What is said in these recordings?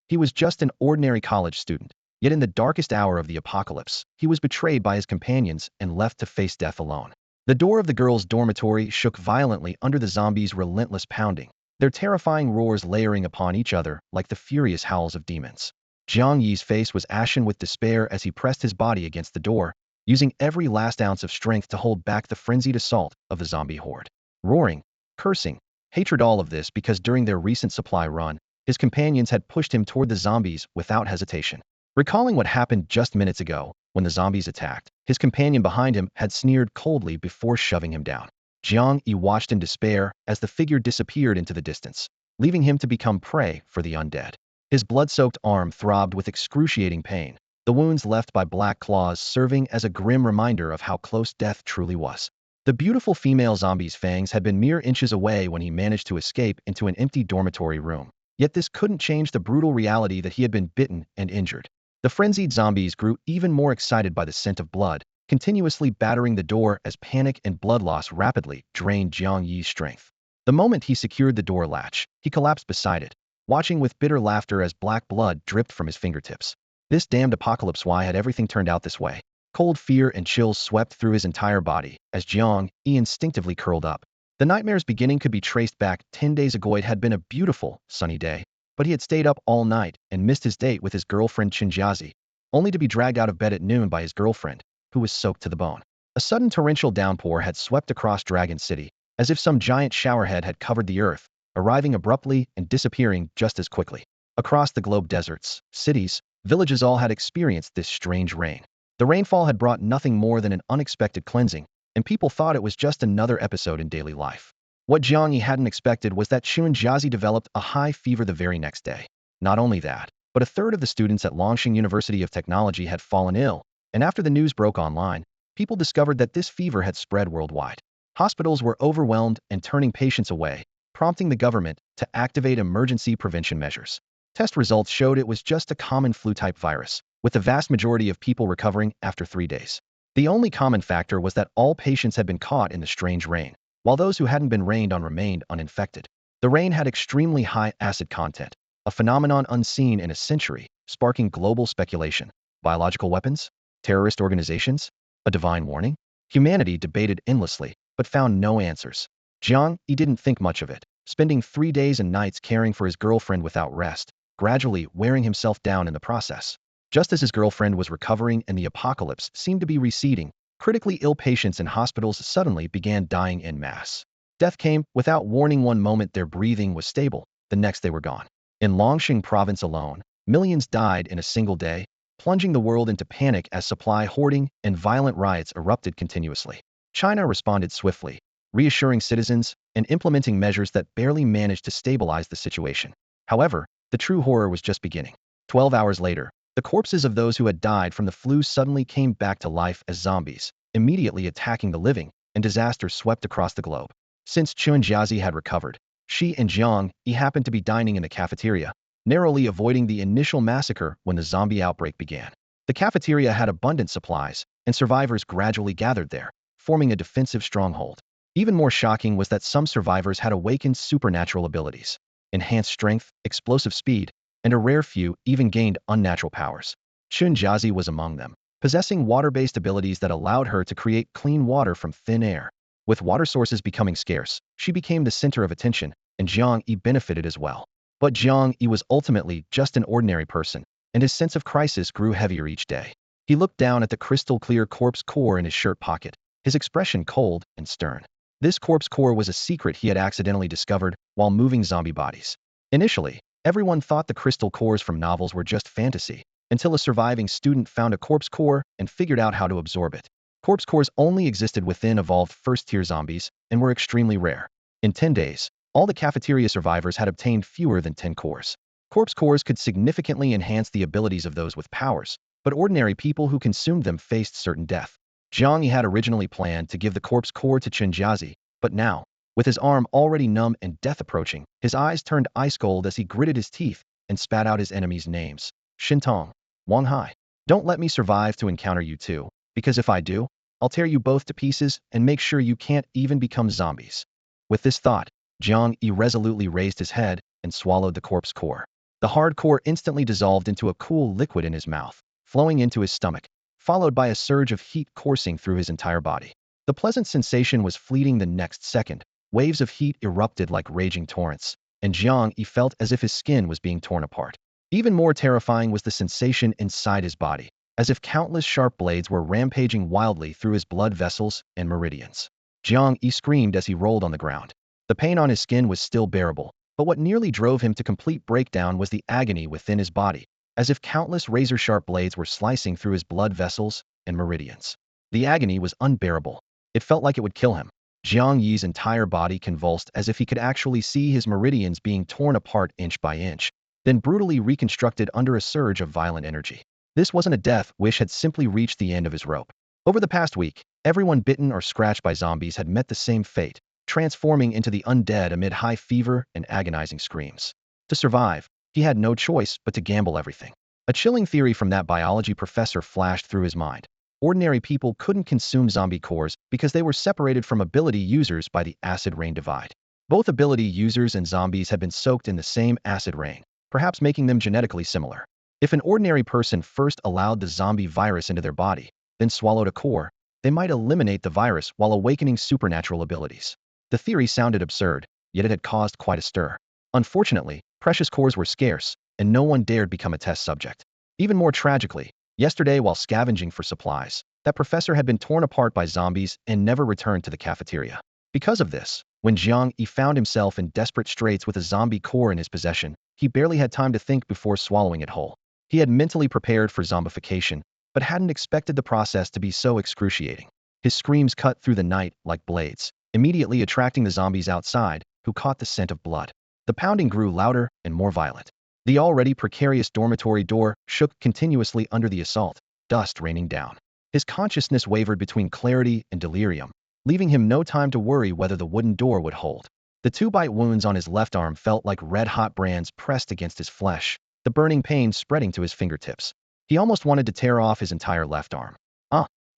He was just an ordinary college student. Yet in the darkest hour of the apocalypse, he was betrayed by his companions and left to face death alone. The door of the girls' dormitory shook violently under the zombies' relentless pounding, their terrifying roars layering upon each other like the furious howls of demons. Jiang Yi's face was ashen with despair as he pressed his body against the door, using every last ounce of strength to hold back the frenzied assault of the zombie horde. Roaring, cursing, hatred, all of this because during their recent supply run, his companions had pushed him toward the zombies without hesitation. Recalling what happened just minutes ago, when the zombies attacked, his companion behind him had sneered coldly before shoving him down. Jiang Yi watched in despair as the figure disappeared into the distance, leaving him to become prey for the undead. His blood-soaked arm throbbed with excruciating pain, the wounds left by black claws serving as a grim reminder of how close death truly was. The beautiful female zombie's fangs had been mere inches away when he managed to escape into an empty dormitory room. Yet this couldn't change the brutal reality that he had been bitten and injured. The frenzied zombies grew even more excited by the scent of blood, continuously battering the door as panic and blood loss rapidly drained Jiang Yi's strength. The moment he secured the door latch, he collapsed beside it, watching with bitter laughter as black blood dripped from his fingertips. This damned apocalypse, why had everything turned out this way? Cold fear and chills swept through his entire body as Jiang Yi instinctively curled up. The nightmare's beginning could be traced back 10 days ago. It had been a beautiful, sunny day, but he had stayed up all night and missed his date with his girlfriend Jiang, only to be dragged out of bed at noon by his girlfriend, who was soaked to the bone. A sudden torrential downpour had swept across Dragon City, as if some giant showerhead had covered the earth, arriving abruptly and disappearing just as quickly. Across the globe, deserts, cities, villages all had experienced this strange rain. The rainfall had brought nothing more than an unexpected cleansing, and people thought it was just another episode in daily life. What Jiang Yi hadn't expected was that Jiang developed a high fever the very next day. Not only that, but a third of the students at Longxing University of Technology had fallen ill, and after the news broke online, people discovered that this fever had spread worldwide. Hospitals were overwhelmed and turning patients away, prompting the government to activate emergency prevention measures. Test results showed it was just a common flu-type virus, with the vast majority of people recovering after 3 days. The only common factor was that all patients had been caught in the strange rain, while those who hadn't been rained on remained uninfected. The rain had extremely high acid content, a phenomenon unseen in a century, sparking global speculation. Biological weapons? Terrorist organizations? A divine warning? Humanity debated endlessly, but found no answers. Jiang Yi didn't think much of it, spending 3 days and nights caring for his girlfriend without rest, gradually wearing himself down in the process. Just as his girlfriend was recovering and the apocalypse seemed to be receding, critically ill patients in hospitals suddenly began dying en masse. Death came without warning. One moment their breathing was stable, the next they were gone. In Longxing province alone, millions died in a single day, plunging the world into panic as supply hoarding and violent riots erupted continuously. China responded swiftly, reassuring citizens and implementing measures that barely managed to stabilize the situation. However, the true horror was just beginning. 12 hours later, the corpses of those who had died from the flu suddenly came back to life as zombies, immediately attacking the living, and disaster swept across the globe. Since Jiang had recovered, she and Jiang Yi happened to be dining in the cafeteria, narrowly avoiding the initial massacre when the zombie outbreak began. The cafeteria had abundant supplies, and survivors gradually gathered there, forming a defensive stronghold. Even more shocking was that some survivors had awakened supernatural abilities, enhanced strength, explosive speed, and a rare few even gained unnatural powers. Jiang was among them, possessing water-based abilities that allowed her to create clean water from thin air. With water sources becoming scarce, she became the center of attention, and Jiang Yi benefited as well. But Jiang Yi was ultimately just an ordinary person, and his sense of crisis grew heavier each day. He looked down at the crystal-clear corpse core in his shirt pocket, his expression cold and stern. This corpse core was a secret he had accidentally discovered while moving zombie bodies. Initially, everyone thought the crystal cores from novels were just fantasy, until a surviving student found a corpse core and figured out how to absorb it. Corpse cores only existed within evolved first-tier zombies and were extremely rare. In 10 days, all the cafeteria survivors had obtained fewer than 10 cores. Corpse cores could significantly enhance the abilities of those with powers, but ordinary people who consumed them faced certain death. Jiang Yi had originally planned to give the corpse core to Jiang, but now, with his arm already numb and death approaching, his eyes turned ice cold as he gritted his teeth and spat out his enemies' names. Shintong, Wang Hai. Don't let me survive to encounter you two, because if I do, I'll tear you both to pieces and make sure you can't even become zombies. With this thought, Jiang Yi resolutely raised his head and swallowed the corpse core. The hard core instantly dissolved into a cool liquid in his mouth, flowing into his stomach, followed by a surge of heat coursing through his entire body. The pleasant sensation was fleeting the next second. Waves of heat erupted like raging torrents, and Jiang Yi felt as if his skin was being torn apart. Even more terrifying was the sensation inside his body, as if countless sharp blades were rampaging wildly through his blood vessels and meridians. Jiang Yi screamed as he rolled on the ground. The pain on his skin was still bearable, but what nearly drove him to complete breakdown was the agony within his body, as if countless razor-sharp blades were slicing through his blood vessels and meridians. The agony was unbearable. It felt like it would kill him. Jiang Yi's entire body convulsed as if he could actually see his meridians being torn apart inch by inch, then brutally reconstructed under a surge of violent energy. This wasn't a death wish, had simply reached the end of his rope. Over the past week, everyone bitten or scratched by zombies had met the same fate, transforming into the undead amid high fever and agonizing screams. To survive, he had no choice but to gamble everything. A chilling theory from that biology professor flashed through his mind. Ordinary people couldn't consume zombie cores because they were separated from ability users by the acid rain divide. Both ability users and zombies had been soaked in the same acid rain, perhaps making them genetically similar. If an ordinary person first allowed the zombie virus into their body, then swallowed a core, they might eliminate the virus while awakening supernatural abilities. The theory sounded absurd, yet it had caused quite a stir. Unfortunately, precious cores were scarce, and no one dared become a test subject. Even more tragically, yesterday while scavenging for supplies, that professor had been torn apart by zombies and never returned to the cafeteria. Because of this, when Jiang Yi found himself in desperate straits with a zombie core in his possession, he barely had time to think before swallowing it whole. He had mentally prepared for zombification, but hadn't expected the process to be so excruciating. His screams cut through the night like blades, immediately attracting the zombies outside, who caught the scent of blood. The pounding grew louder and more violent. The already precarious dormitory door shook continuously under the assault, dust raining down. His consciousness wavered between clarity and delirium, leaving him no time to worry whether the wooden door would hold. The 2-bite wounds on his left arm felt like red-hot brands pressed against his flesh, the burning pain spreading to his fingertips. He almost wanted to tear off his entire left arm.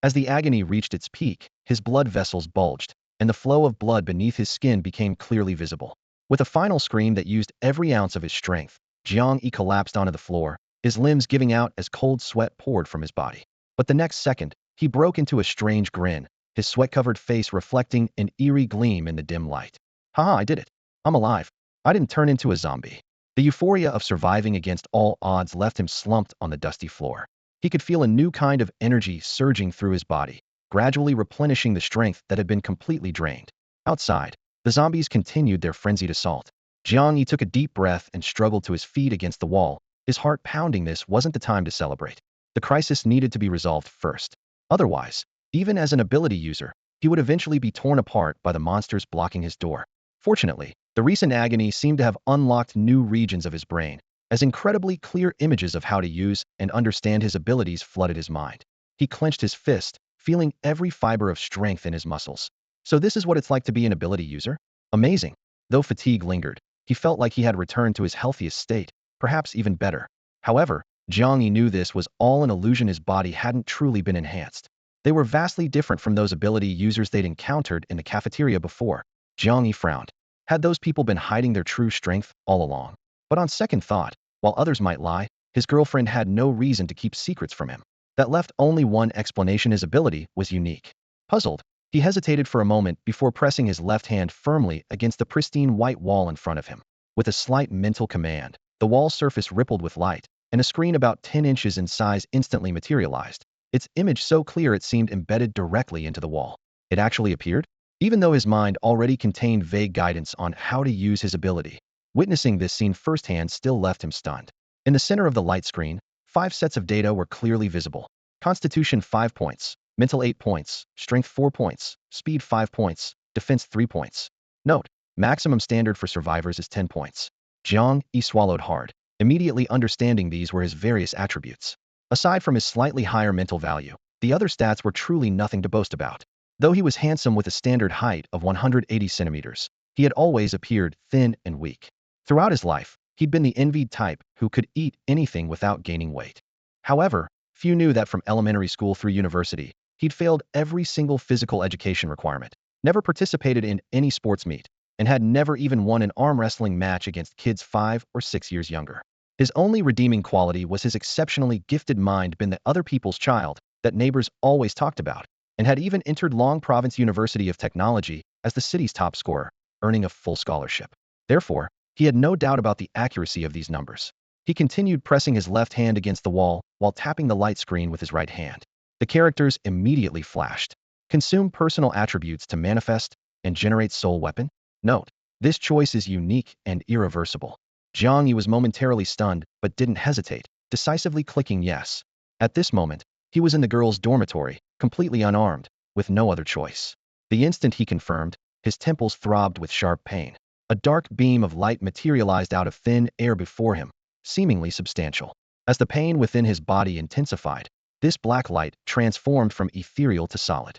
As the agony reached its peak, his blood vessels bulged, and the flow of blood beneath his skin became clearly visible. With a final scream that used every ounce of his strength, Jiang Yi collapsed onto the floor, his limbs giving out as cold sweat poured from his body. But the next second, he broke into a strange grin, his sweat-covered face reflecting an eerie gleam in the dim light. Haha, I did it. I'm alive. I didn't turn into a zombie. The euphoria of surviving against all odds left him slumped on the dusty floor. He could feel a new kind of energy surging through his body, gradually replenishing the strength that had been completely drained. Outside, the zombies continued their frenzied assault. Jiang Yi took a deep breath and struggled to his feet against the wall, his heart pounding. This wasn't the time to celebrate. The crisis needed to be resolved first. Otherwise, even as an ability user, he would eventually be torn apart by the monsters blocking his door. Fortunately, the recent agony seemed to have unlocked new regions of his brain, as incredibly clear images of how to use and understand his abilities flooded his mind. He clenched his fist, feeling every fiber of strength in his muscles. So this is what it's like to be an ability user? Amazing. Though fatigue lingered, he felt like he had returned to his healthiest state, perhaps even better. However, Jiang Yi knew this was all an illusion. His body hadn't truly been enhanced. They were vastly different from those ability users they'd encountered in the cafeteria before. Jiang Yi frowned. Had those people been hiding their true strength all along? But on second thought, while others might lie, his girlfriend had no reason to keep secrets from him. That left only one explanation: his ability was unique. Puzzled, he hesitated for a moment before pressing his left hand firmly against the pristine white wall in front of him. With a slight mental command, the wall surface rippled with light, and a screen about 10 inches in size instantly materialized, its image so clear it seemed embedded directly into the wall. It actually appeared? Even though his mind already contained vague guidance on how to use his ability, witnessing this scene firsthand still left him stunned. In the center of the light screen, 5 sets of data were clearly visible. Constitution 5 points, mental 8 points, strength 4 points, speed 5 points, defense 3 points. Note: maximum standard for survivors is 10 points. Jiang Yi swallowed hard, immediately understanding these were his various attributes. Aside from his slightly higher mental value, the other stats were truly nothing to boast about. Though he was handsome with a standard height of 180 centimeters, he had always appeared thin and weak. Throughout his life, he'd been the envied type who could eat anything without gaining weight. However, few knew that from elementary school through university, he'd failed every single physical education requirement, never participated in any sports meet, and had never even won an arm wrestling match against kids 5 or 6 years younger. His only redeeming quality was his exceptionally gifted mind, been the other people's child that neighbors always talked about, and had even entered Long Province University of Technology as the city's top scorer, earning a full scholarship. Therefore, he had no doubt about the accuracy of these numbers. He continued pressing his left hand against the wall while tapping the light screen with his right hand. The characters immediately flashed. Consume personal attributes to manifest and generate soul weapon? Note, this choice is unique and irreversible. Jiang Yi was momentarily stunned but didn't hesitate, decisively clicking yes. At this moment, he was in the girls' dormitory, completely unarmed, with no other choice. The instant he confirmed, his temples throbbed with sharp pain. A dark beam of light materialized out of thin air before him, seemingly substantial. As the pain within his body intensified, this black light transformed from ethereal to solid.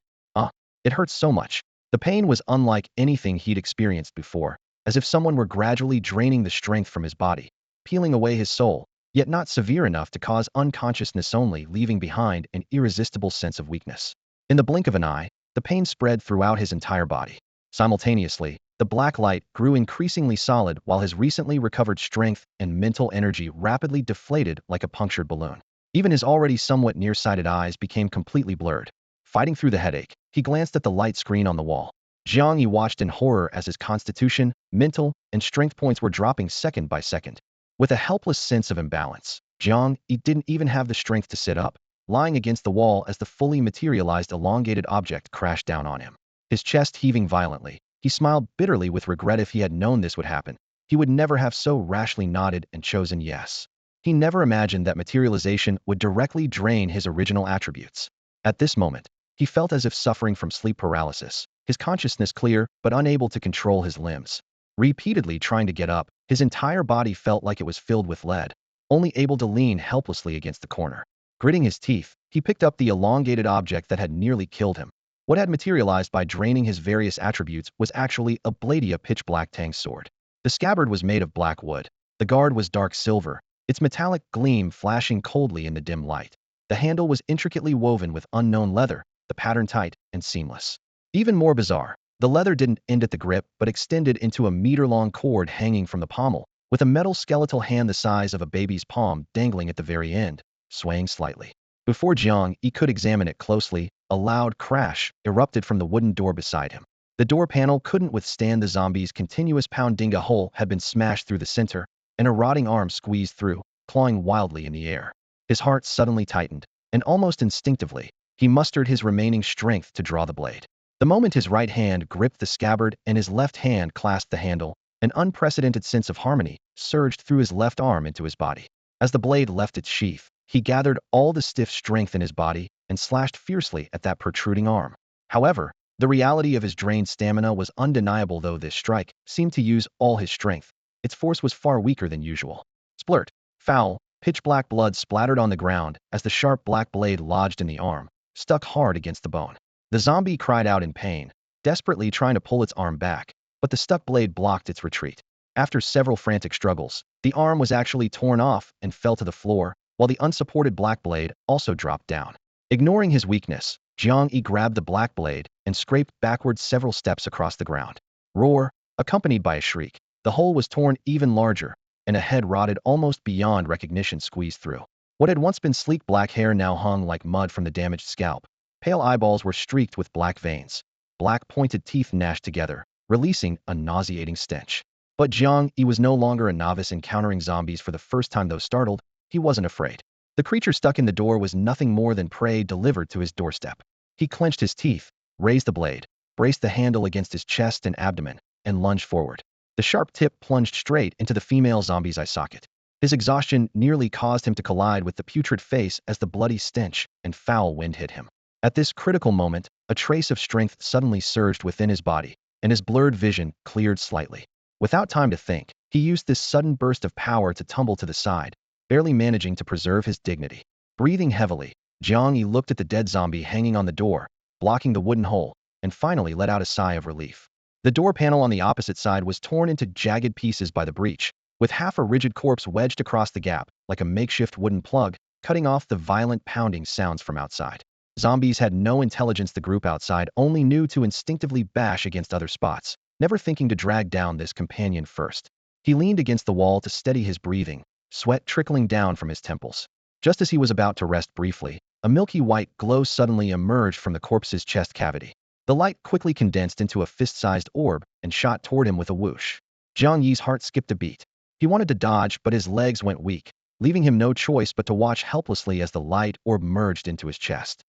It hurt so much. The pain was unlike anything he'd experienced before, as if someone were gradually draining the strength from his body, peeling away his soul, yet not severe enough to cause unconsciousness, only leaving behind an irresistible sense of weakness. In the blink of an eye, the pain spread throughout his entire body. Simultaneously, the black light grew increasingly solid while his recently recovered strength and mental energy rapidly deflated like a punctured balloon. Even his already somewhat nearsighted eyes became completely blurred. Fighting through the headache, he glanced at the light screen on the wall. Jiang Yi watched in horror as his constitution, mental, and strength points were dropping second by second. With a helpless sense of imbalance, Jiang Yi didn't even have the strength to sit up, lying against the wall as the fully materialized elongated object crashed down on him. His chest heaving violently, he smiled bitterly with regret. If he had known this would happen, he would never have so rashly nodded and chosen yes. He never imagined that materialization would directly drain his original attributes. At this moment, he felt as if suffering from sleep paralysis, his consciousness clear but unable to control his limbs. Repeatedly trying to get up, his entire body felt like it was filled with lead, only able to lean helplessly against the corner. Gritting his teeth, he picked up the elongated object that had nearly killed him. What had materialized by draining his various attributes was actually a Bladia pitch-black tang sword. The scabbard was made of black wood. The guard was dark silver, its metallic gleam flashing coldly in the dim light. The handle was intricately woven with unknown leather, the pattern tight and seamless. Even more bizarre, the leather didn't end at the grip but extended into a meter-long cord hanging from the pommel, with a metal skeletal hand the size of a baby's palm dangling at the very end, swaying slightly. Before Jiang Yi could examine it closely, a loud crash erupted from the wooden door beside him. The door panel couldn't withstand the zombie's continuous pounding. A hole had been smashed through the center, and a rotting arm squeezed through, clawing wildly in the air. His heart suddenly tightened, and almost instinctively, he mustered his remaining strength to draw the blade. The moment his right hand gripped the scabbard and his left hand clasped the handle, an unprecedented sense of harmony surged through his left arm into his body. As the blade left its sheath, he gathered all the stiff strength in his body and slashed fiercely at that protruding arm. However, the reality of his drained stamina was undeniable. Though this strike seemed to use all his strength, its force was far weaker than usual. Splurt! Foul, pitch-black blood splattered on the ground as the sharp black blade lodged in the arm, stuck hard against the bone. The zombie cried out in pain, desperately trying to pull its arm back, but the stuck blade blocked its retreat. After several frantic struggles, the arm was actually torn off and fell to the floor, while the unsupported black blade also dropped down. Ignoring his weakness, Jiang Yi grabbed the black blade and scraped backwards several steps across the ground. Roar, accompanied by a shriek. The hole was torn even larger, and a head rotted almost beyond recognition squeezed through. What had once been sleek black hair now hung like mud from the damaged scalp. Pale eyeballs were streaked with black veins. Black pointed teeth gnashed together, releasing a nauseating stench. But Jiang Yi was no longer a novice encountering zombies for the first time. Though startled, he wasn't afraid. The creature stuck in the door was nothing more than prey delivered to his doorstep. He clenched his teeth, raised the blade, braced the handle against his chest and abdomen, and lunged forward. The sharp tip plunged straight into the female zombie's eye socket. His exhaustion nearly caused him to collide with the putrid face as the bloody stench and foul wind hit him. At this critical moment, a trace of strength suddenly surged within his body, and his blurred vision cleared slightly. Without time to think, he used this sudden burst of power to tumble to the side, barely managing to preserve his dignity. Breathing heavily, Jiang Yi looked at the dead zombie hanging on the door, blocking the wooden hole, and finally let out a sigh of relief. The door panel on the opposite side was torn into jagged pieces by the breach, with half a rigid corpse wedged across the gap, like a makeshift wooden plug, cutting off the violent pounding sounds from outside. Zombies had no intelligence. The group outside only knew to instinctively bash against other spots, never thinking to drag down this companion first. He leaned against the wall to steady his breathing, sweat trickling down from his temples. Just as he was about to rest briefly, a milky white glow suddenly emerged from the corpse's chest cavity. The light quickly condensed into a fist-sized orb and shot toward him with a whoosh. Jiang Yi's heart skipped a beat. He wanted to dodge, but his legs went weak, leaving him no choice but to watch helplessly as the light orb merged into his chest.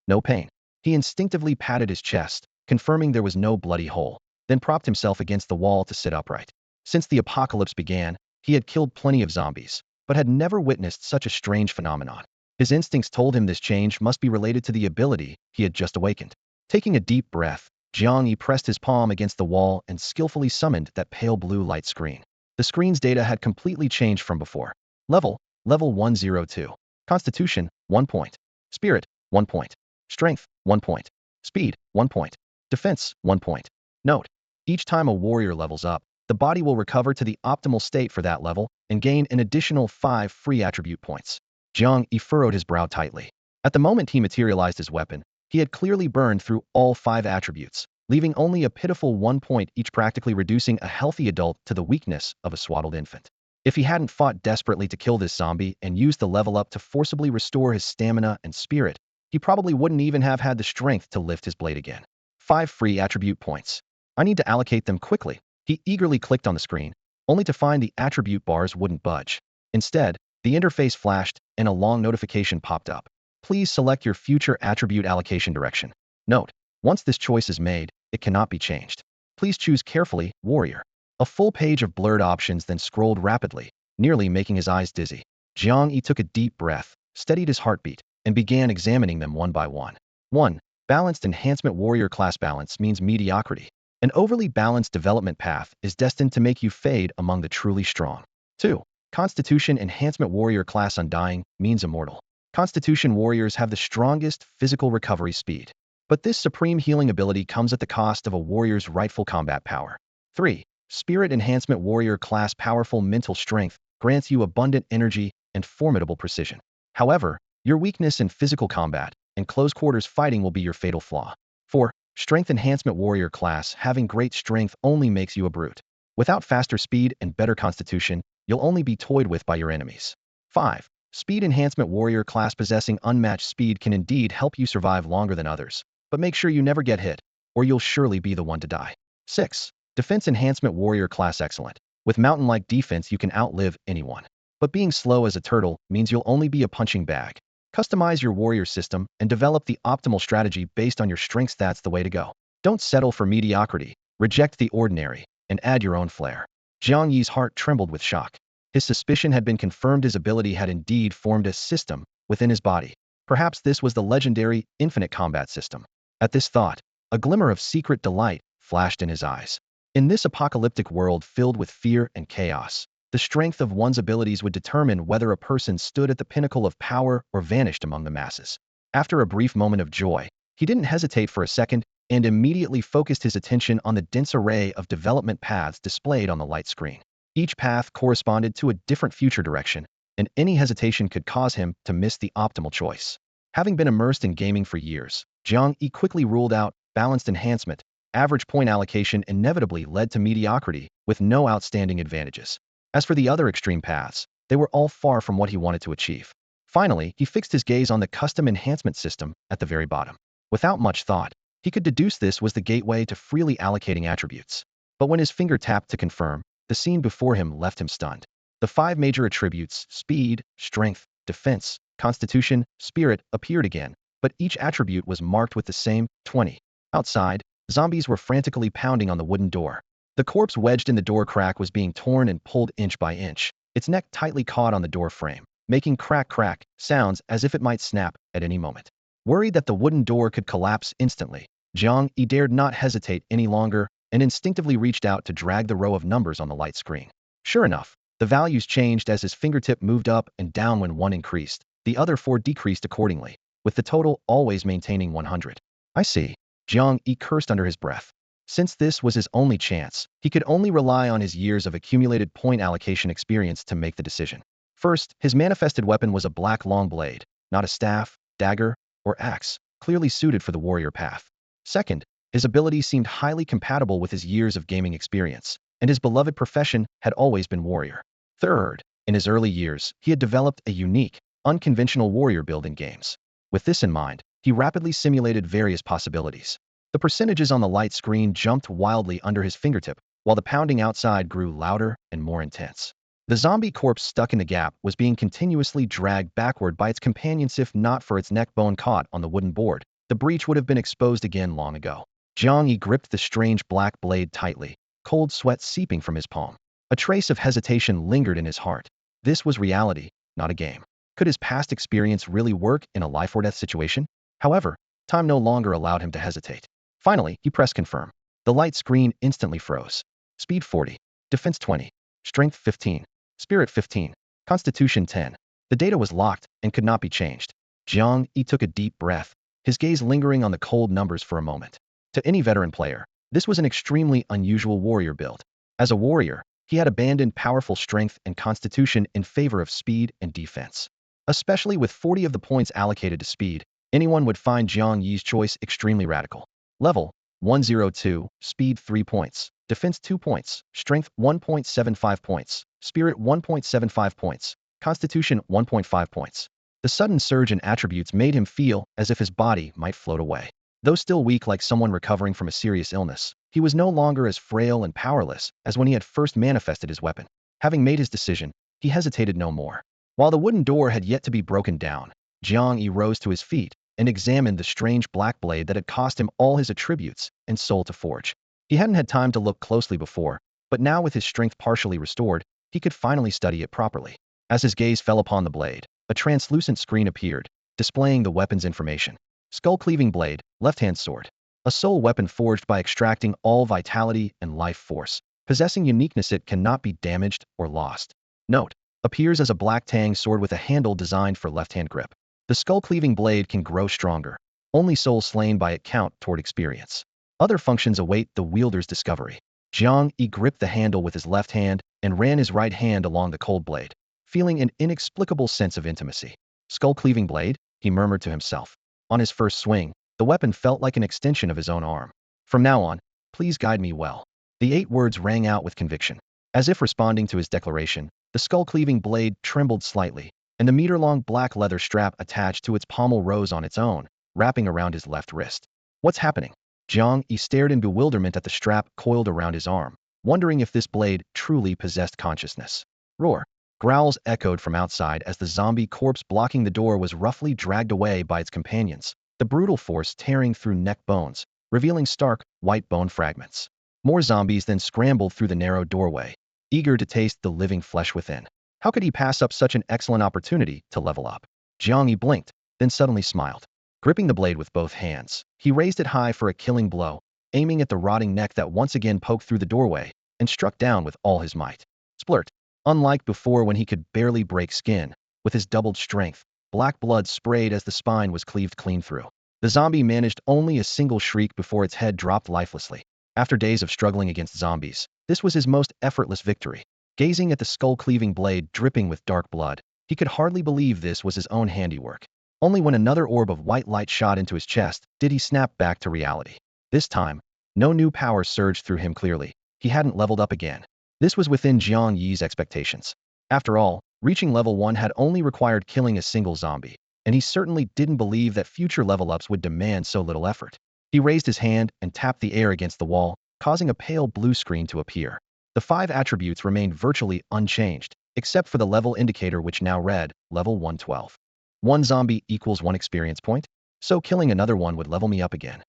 No pain. He instinctively patted his chest, confirming there was no bloody hole, then propped himself against the wall to sit upright. Since the apocalypse began, he had killed plenty of zombies, but had never witnessed such a strange phenomenon. His instincts told him this change must be related to the ability he had just awakened. Taking a deep breath, Jiang Yi pressed his palm against the wall and skillfully summoned that pale blue light screen. The screen's data had completely changed from before. Level 102. Constitution, 1 point. Spirit, 1 point. Strength, 1 point. Speed, 1 point. Defense, 1 point. Note: each time a warrior levels up, the body will recover to the optimal state for that level and gain an additional 5 free attribute points. Jiang Yi furrowed his brow tightly. At the moment he materialized his weapon, he had clearly burned through all 5 attributes, leaving only a pitiful 1 point each, practically reducing a healthy adult to the weakness of a swaddled infant. If he hadn't fought desperately to kill this zombie and used the level up to forcibly restore his stamina and spirit, he probably wouldn't even have had the strength to lift his blade again. 5 free attribute points. I need to allocate them quickly. He eagerly clicked on the screen, only to find the attribute bars wouldn't budge. Instead, the interface flashed and a long notification popped up. Please select your future attribute allocation direction. Note: once this choice is made, it cannot be changed. Please choose carefully, warrior. A full page of blurred options then scrolled rapidly, nearly making his eyes dizzy. Jiang Yi took a deep breath, steadied his heartbeat, and began examining them one by one. 1. Balanced enhancement. Warrior class balance means mediocrity. An overly balanced development path is destined to make you fade among the truly strong. 2. Constitution enhancement. Warrior class undying means immortal. Constitution warriors have the strongest physical recovery speed. But this supreme healing ability comes at the cost of a warrior's rightful combat power. 3. Spirit enhancement. Warrior class powerful mental strength grants you abundant energy and formidable precision. However, your weakness in physical combat and close-quarters fighting will be your fatal flaw. 4. Strength enhancement. Warrior class having great strength only makes you a brute. Without faster speed and better constitution, you'll only be toyed with by your enemies. 5. Speed enhancement. Warrior class possessing unmatched speed can indeed help you survive longer than others, but make sure you never get hit, or you'll surely be the one to die. 6. Defense enhancement. Warrior class excellent. With mountain-like defense you can outlive anyone. But being slow as a turtle means you'll only be a punching bag. Customize your warrior system and develop the optimal strategy based on your strengths. That's the way to go. Don't settle for mediocrity, reject the ordinary, and add your own flair. Jiang Yi's heart trembled with shock. His suspicion had been confirmed. His ability had indeed formed a system within his body. Perhaps this was the legendary infinite combat system. At this thought, a glimmer of secret delight flashed in his eyes. In this apocalyptic world filled with fear and chaos, the strength of one's abilities would determine whether a person stood at the pinnacle of power or vanished among the masses. After a brief moment of joy, he didn't hesitate for a second and immediately focused his attention on the dense array of development paths displayed on the light screen. Each path corresponded to a different future direction, and any hesitation could cause him to miss the optimal choice. Having been immersed in gaming for years, Jiang Yi quickly ruled out balanced enhancement. Average point allocation inevitably led to mediocrity with no outstanding advantages. As for the other extreme paths, they were all far from what he wanted to achieve. Finally, he fixed his gaze on the custom enhancement system at the very bottom. Without much thought, he could deduce this was the gateway to freely allocating attributes. But when his finger tapped to confirm, the scene before him left him stunned. The 5 major attributes, speed, strength, defense, constitution, spirit, appeared again, but each attribute was marked with the same 20. Outside, zombies were frantically pounding on the wooden door. The corpse wedged in the door crack was being torn and pulled inch by inch, its neck tightly caught on the door frame, making crack sounds as if it might snap at any moment. Worried that the wooden door could collapse instantly, Jiang Yi dared not hesitate any longer and instinctively reached out to drag the row of numbers on the light screen. Sure enough, the values changed as his fingertip moved up and down. When one increased, the other 4 decreased accordingly, with the total always maintaining 100. I see. Jiang Yi cursed under his breath. Since this was his only chance, he could only rely on his years of accumulated point allocation experience to make the decision. First, his manifested weapon was a black long blade, not a staff, dagger, or axe, clearly suited for the warrior path. Second, his ability seemed highly compatible with his years of gaming experience, and his beloved profession had always been warrior. Third, In his early years, he had developed a unique, unconventional warrior build in games. With this in mind, he rapidly simulated various possibilities. The percentages on the light screen jumped wildly under his fingertip, while the pounding outside grew louder and more intense. The zombie corpse stuck in the gap was being continuously dragged backward by its companions. If not for its neck bone caught on the wooden board, the breach would have been exposed again long ago. Jiang Yi gripped the strange black blade tightly, cold sweat seeping from his palm. A trace of hesitation lingered in his heart. This was reality, not a game. Could his past experience really work in a life-or-death situation? However, time no longer allowed him to hesitate. Finally, he pressed confirm. The light screen instantly froze. Speed 40, defense 20, strength 15, spirit 15, constitution 10. The data was locked and could not be changed. Jiang Yi took a deep breath, his gaze lingering on the cold numbers for a moment. To any veteran player, this was an extremely unusual warrior build. As a warrior, he had abandoned powerful strength and constitution in favor of speed and defense. Especially with 40 of the points allocated to speed, anyone would find Jiang Yi's choice extremely radical. Level 102, speed 3 points, defense 2 points, strength 1.75 points, spirit 1.75 points, constitution 1.5 points. The sudden surge in attributes made him feel as if his body might float away. Though still weak like someone recovering from a serious illness, he was no longer as frail and powerless as when he had first manifested his weapon. Having made his decision, he hesitated no more. While the wooden door had yet to be broken down, Jiang Yi rose to his feet and examined the strange black blade that had cost him all his attributes and soul to forge. He hadn't had time to look closely before, but now with his strength partially restored, he could finally study it properly. As his gaze fell upon the blade, a translucent screen appeared, displaying the weapon's information. Skull-cleaving blade, left-hand sword. A soul weapon forged by extracting all vitality and life force. Possessing uniqueness, it cannot be damaged or lost. Note: appears as a black tang sword with a handle designed for left-hand grip. The skull-cleaving blade can grow stronger. Only souls slain by it count toward experience. Other functions await the wielder's discovery. Jiang Yi gripped the handle with his left hand and ran his right hand along the cold blade, feeling an inexplicable sense of intimacy. Skull-cleaving blade, he murmured to himself. On his first swing, the weapon felt like an extension of his own arm. From now on, please guide me well. The 8 words rang out with conviction. As if responding to his declaration, the skull-cleaving blade trembled slightly, and the meter-long black leather strap attached to its pommel rose on its own, wrapping around his left wrist. What's happening? Jiang Yi stared in bewilderment at the strap coiled around his arm, wondering if this blade truly possessed consciousness. Roar! Growls echoed from outside as the zombie corpse blocking the door was roughly dragged away by its companions, the brutal force tearing through neck bones, revealing stark, white bone fragments. More zombies then scrambled through the narrow doorway, eager to taste the living flesh within. How could he pass up such an excellent opportunity to level up? Jiang Yi blinked, then suddenly smiled. Gripping the blade with both hands, he raised it high for a killing blow, aiming at the rotting neck that once again poked through the doorway, and struck down with all his might. Splurt! Unlike before when he could barely break skin, with his doubled strength, black blood sprayed as the spine was cleaved clean through. The zombie managed only a single shriek before its head dropped lifelessly. After days of struggling against zombies, this was his most effortless victory. Gazing at the skull-cleaving blade dripping with dark blood, he could hardly believe this was his own handiwork. Only when another orb of white light shot into his chest did he snap back to reality. This time, no new power surged through him clearly. He hadn't leveled up again. This was within Jiang Yi's expectations. After all, reaching level 1 had only required killing a single zombie, and he certainly didn't believe that future level-ups would demand so little effort. He raised his hand and tapped the air against the wall, causing a pale blue screen to appear. The 5 attributes remained virtually unchanged, except for the level indicator which now read, level 112. 1 zombie equals 1 experience point, so killing another one would level me up again.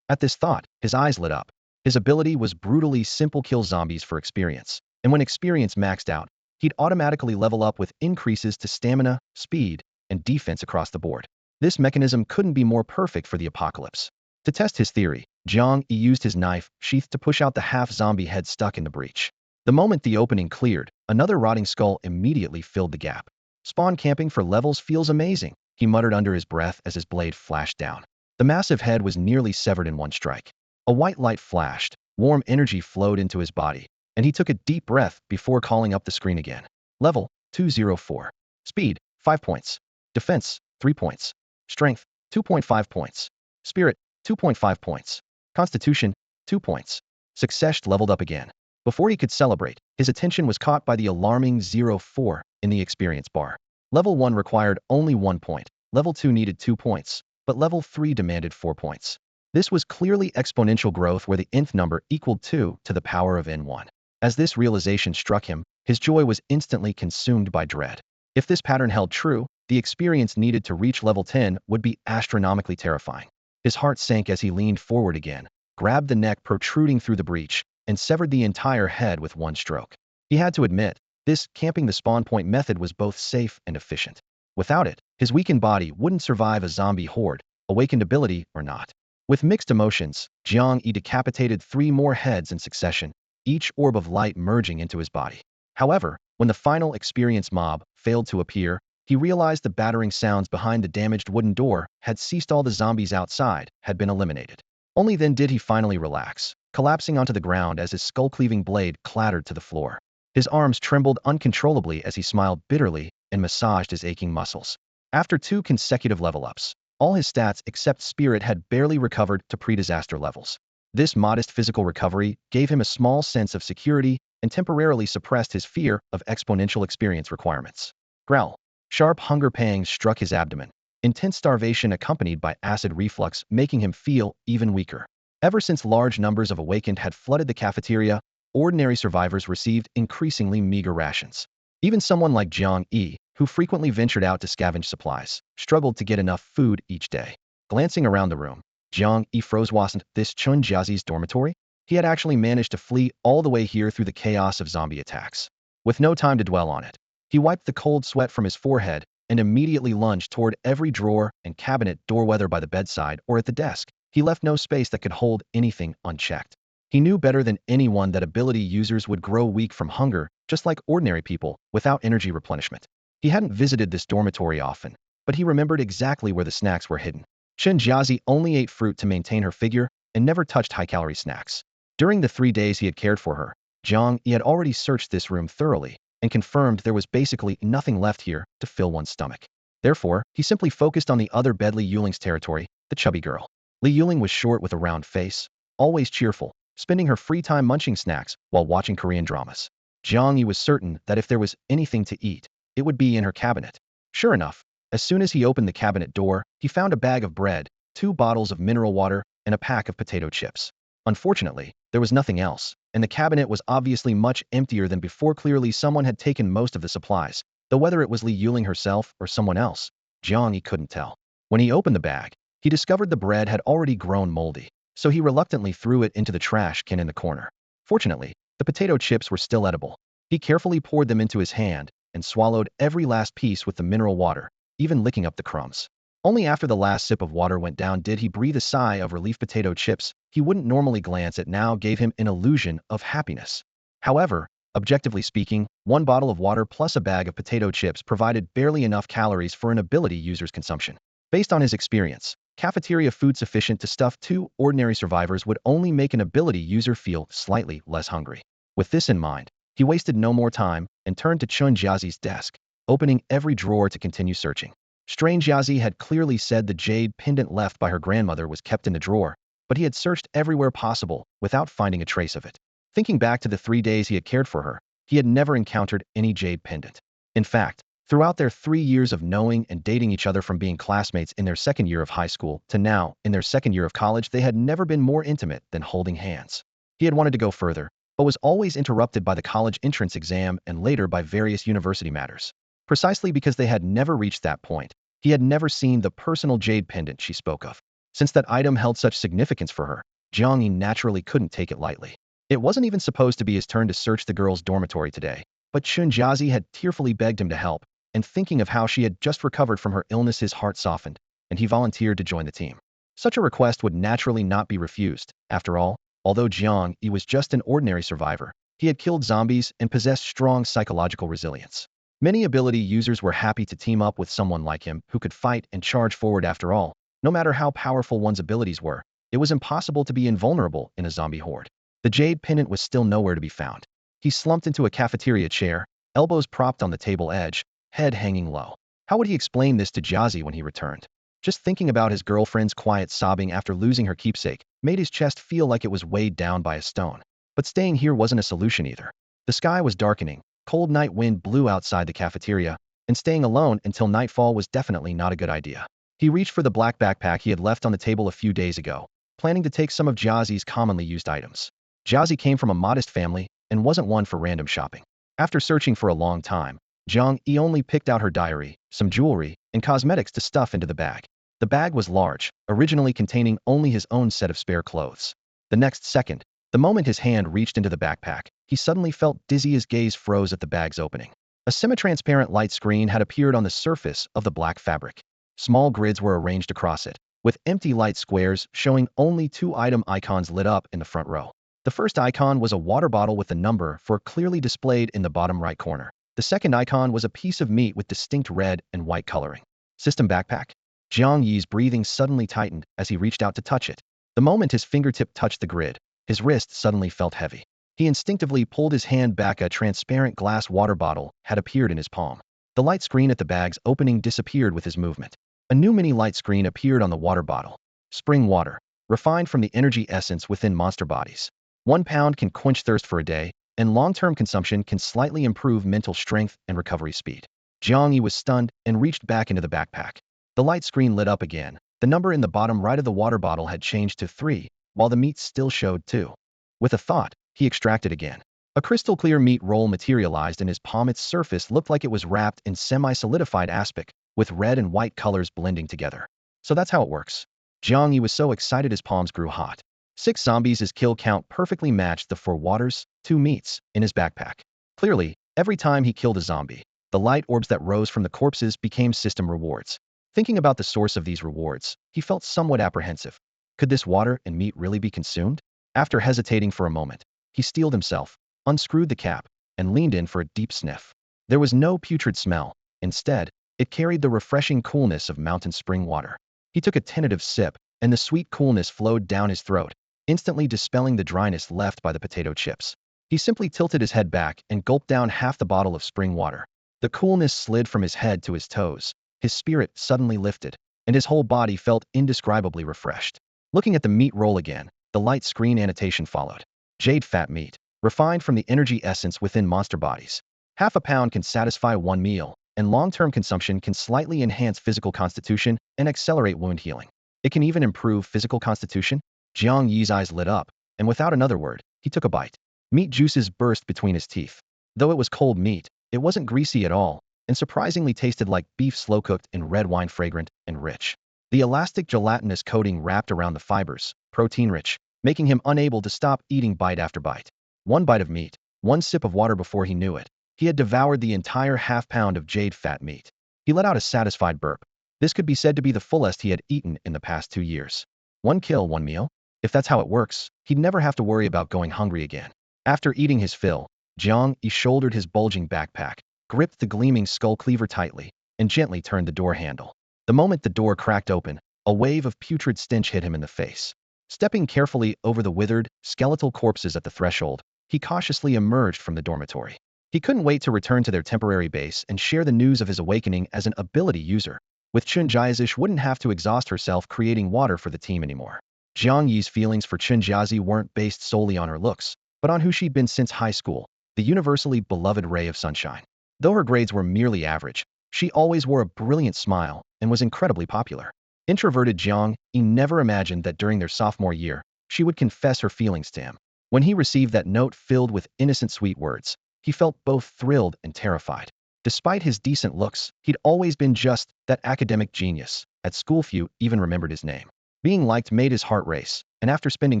At this thought, his eyes lit up. His ability was brutally simple: kill zombies for experience, and when experience maxed out, he'd automatically level up with increases to stamina, speed, and defense across the board. This mechanism couldn't be more perfect for the apocalypse. To test his theory, Jiang Yi used his knife sheath to push out the half-zombie head stuck in the breach. The moment the opening cleared, another rotting skull immediately filled the gap. Spawn camping for levels feels amazing, he muttered under his breath as his blade flashed down. The massive head was nearly severed in one strike. A white light flashed, warm energy flowed into his body, and he took a deep breath before calling up the screen again. Level 204. Speed 5 points. Defense 3 points. Strength 2.5 points. Spirit 2.5 points. Constitution 2 points. Success leveled up again. Before he could celebrate, his attention was caught by the alarming 0-4 in the experience bar. Level 1 required only 1 point, Level 2 needed 2 points, but Level 3 demanded 4 points. This was clearly exponential growth where the nth number equaled 2 to the power of n1. As this realization struck him, his joy was instantly consumed by dread. If this pattern held true, the experience needed to reach level 10 would be astronomically terrifying. His heart sank as he leaned forward again, grabbed the neck protruding through the breach, and severed the entire head with one stroke. He had to admit, this camping the spawn point method was both safe and efficient. Without it, his weakened body wouldn't survive a zombie horde, awakened ability or not. With mixed emotions, Jiang Yi decapitated 3 more heads in succession, each orb of light merging into his body. However, when the final experience mob failed to appear, he realized the battering sounds behind the damaged wooden door had ceased. All the zombies outside had been eliminated. Only then did he finally relax, collapsing onto the ground as his skull-cleaving blade clattered to the floor. His arms trembled uncontrollably as he smiled bitterly and massaged his aching muscles. After 2 consecutive level-ups, all his stats except spirit had barely recovered to pre-disaster levels. This modest physical recovery gave him a small sense of security and temporarily suppressed his fear of exponential experience requirements. Growl. Sharp hunger pangs struck his abdomen, intense starvation accompanied by acid reflux making him feel even weaker. Ever since large numbers of awakened had flooded the cafeteria, ordinary survivors received increasingly meager rations. Even someone like Jiang Yi, who frequently ventured out to scavenge supplies, struggled to get enough food each day. Glancing around the room, Jiang Yi froze. Wasn't this Chun Jiazi's dormitory? He had actually managed to flee all the way here through the chaos of zombie attacks. With no time to dwell on it, he wiped the cold sweat from his forehead and immediately lunged toward every drawer and cabinet door, whether by the bedside or at the desk. He left no space that could hold anything unchecked. He knew better than anyone that ability users would grow weak from hunger, just like ordinary people, without energy replenishment. He hadn't visited this dormitory often, but he remembered exactly where the snacks were hidden. Chen Jiazi only ate fruit to maintain her figure and never touched high-calorie snacks. During the 3 days he had cared for her, Jiang Yi had already searched this room thoroughly and confirmed there was basically nothing left here to fill one's stomach. Therefore, he simply focused on the other bed, Li Yuling's territory, the chubby girl. Li Yuling was short with a round face, always cheerful, spending her free time munching snacks while watching Korean dramas. Jiang Yi was certain that if there was anything to eat, it would be in her cabinet. Sure enough, as soon as he opened the cabinet door, he found a bag of bread, 2 bottles of mineral water, and a pack of potato chips. Unfortunately, there was nothing else, and the cabinet was obviously much emptier than before. Clearly someone had taken most of the supplies, though whether it was Li Yuling herself or someone else, Jiang Yi couldn't tell. When he opened the bag, he discovered the bread had already grown moldy, so he reluctantly threw it into the trash can in the corner. Fortunately, the potato chips were still edible. He carefully poured them into his hand and swallowed every last piece with the mineral water, even licking up the crumbs. Only after the last sip of water went down did he breathe a sigh of relief. Potato chips he wouldn't normally glance at now gave him an illusion of happiness. However, objectively speaking, 1 bottle of water plus a bag of potato chips provided barely enough calories for an ability user's consumption. Based on his experience, cafeteria food sufficient to stuff 2 ordinary survivors would only make an ability user feel slightly less hungry. With this in mind, he wasted no more time and turned to Chun Jiazi's desk, opening every drawer to continue searching. Strange, Jiazi had clearly said the jade pendant left by her grandmother was kept in the drawer, but he had searched everywhere possible without finding a trace of it. Thinking back to the 3 days he had cared for her, he had never encountered any jade pendant. In fact, throughout their 3 years of knowing and dating each other, from being classmates in their 2nd year of high school to now in their 2nd year of college, they had never been more intimate than holding hands. He had wanted to go further, but was always interrupted by the college entrance exam and later by various university matters. Precisely because they had never reached that point, he had never seen the personal jade pendant she spoke of. Since that item held such significance for her, Jiang Yi naturally couldn't take it lightly. It wasn't even supposed to be his turn to search the girl's dormitory today, but Chun Jiazi had tearfully begged him to help, and thinking of how she had just recovered from her illness, his heart softened, and he volunteered to join the team. Such a request would naturally not be refused. After all, although Jiang Yi was just an ordinary survivor, he had killed zombies and possessed strong psychological resilience. Many ability users were happy to team up with someone like him who could fight and charge forward. After all, no matter how powerful one's abilities were, it was impossible to be invulnerable in a zombie horde. The jade pendant was still nowhere to be found. He slumped into a cafeteria chair, elbows propped on the table edge, head hanging low. How would he explain this to Jiazi when he returned? Just thinking about his girlfriend's quiet sobbing after losing her keepsake made his chest feel like it was weighed down by a stone. But staying here wasn't a solution either. The sky was darkening, cold night wind blew outside the cafeteria, and staying alone until nightfall was definitely not a good idea. He reached for the black backpack he had left on the table a few days ago, planning to take some of Jiazi's commonly used items. Jiazi came from a modest family and wasn't one for random shopping. After searching for a long time, Jiang Yi only picked out her diary, some jewelry, and cosmetics to stuff into the bag. The bag was large, originally containing only his own set of spare clothes. The next second, the moment his hand reached into the backpack, he suddenly felt dizzy as gaze froze at the bag's opening. A semi-transparent light screen had appeared on the surface of the black fabric. Small grids were arranged across it, with empty light squares showing only two item icons lit up in the front row. The first icon was a water bottle with the number 4 clearly displayed in the bottom right corner. The second icon was a piece of meat with distinct red and white coloring. System backpack? Jiang Yi's breathing suddenly tightened as he reached out to touch it. The moment his fingertip touched the grid, his wrist suddenly felt heavy. He instinctively pulled his hand back. A transparent glass water bottle had appeared in his palm. The light screen at the bag's opening disappeared with his movement. A new mini light screen appeared on the water bottle. Spring water, refined from the energy essence within monster bodies. 1 pound can quench thirst for a day, and long-term consumption can slightly improve mental strength and recovery speed. Jiang Yi was stunned and reached back into the backpack. The light screen lit up again. The number in the bottom right of the water bottle had changed to 3, while the meat still showed 2. With a thought, he extracted again. A crystal-clear meat roll materialized in his palm. Its surface looked like it was wrapped in semi-solidified aspic, with red and white colors blending together. So that's how it works. Jiang Yi was so excited his palms grew hot. 6 zombies. His kill count perfectly matched the 4 waters, 2 meats, in his backpack. Clearly, every time he killed a zombie, the light orbs that rose from the corpses became system rewards. Thinking about the source of these rewards, he felt somewhat apprehensive. Could this water and meat really be consumed? After hesitating for a moment, he steeled himself, unscrewed the cap, and leaned in for a deep sniff. There was no putrid smell. Instead, it carried the refreshing coolness of mountain spring water. He took a tentative sip, and the sweet coolness flowed down his throat, instantly dispelling the dryness left by the potato chips. He simply tilted his head back and gulped down half the bottle of spring water. The coolness slid from his head to his toes. His spirit suddenly lifted, and his whole body felt indescribably refreshed. Looking at the meat roll again, the light screen annotation followed. Jade fat meat, refined from the energy essence within monster bodies. Half a pound can satisfy 1 meal, and long-term consumption can slightly enhance physical constitution and accelerate wound healing. It can even improve physical constitution? Jiang Yi's eyes lit up, and without another word, he took a bite. Meat juices burst between his teeth. Though it was cold meat, it wasn't greasy at all, and surprisingly tasted like beef slow-cooked in red wine, fragrant and rich. The elastic gelatinous coating wrapped around the fibers, protein-rich, making him unable to stop eating bite after bite. 1 bite of meat, 1 sip of water. Before he knew it, he had devoured the entire half-pound of jade fat meat. He let out a satisfied burp. This could be said to be the fullest he had eaten in the past 2 years. 1 kill, 1 meal? If that's how it works, he'd never have to worry about going hungry again. After eating his fill, Jiang Yi shouldered his bulging backpack, gripped the gleaming skull cleaver tightly, and gently turned the door handle. The moment the door cracked open, a wave of putrid stench hit him in the face. Stepping carefully over the withered, skeletal corpses at the threshold, he cautiously emerged from the dormitory. He couldn't wait to return to their temporary base and share the news of his awakening as an ability user. With Chun Jiazish wouldn't have to exhaust herself creating water for the team anymore. Jiang Yi's feelings for Chun Jiazi weren't based solely on her looks, but on who she'd been since high school, the universally beloved ray of sunshine. Though her grades were merely average, she always wore a brilliant smile and was incredibly popular. Introverted Jiang Yi never imagined that during their sophomore year, she would confess her feelings to him. When he received that note filled with innocent sweet words, he felt both thrilled and terrified. Despite his decent looks, he'd always been just that academic genius. At school few even remembered his name. Being liked made his heart race, and after spending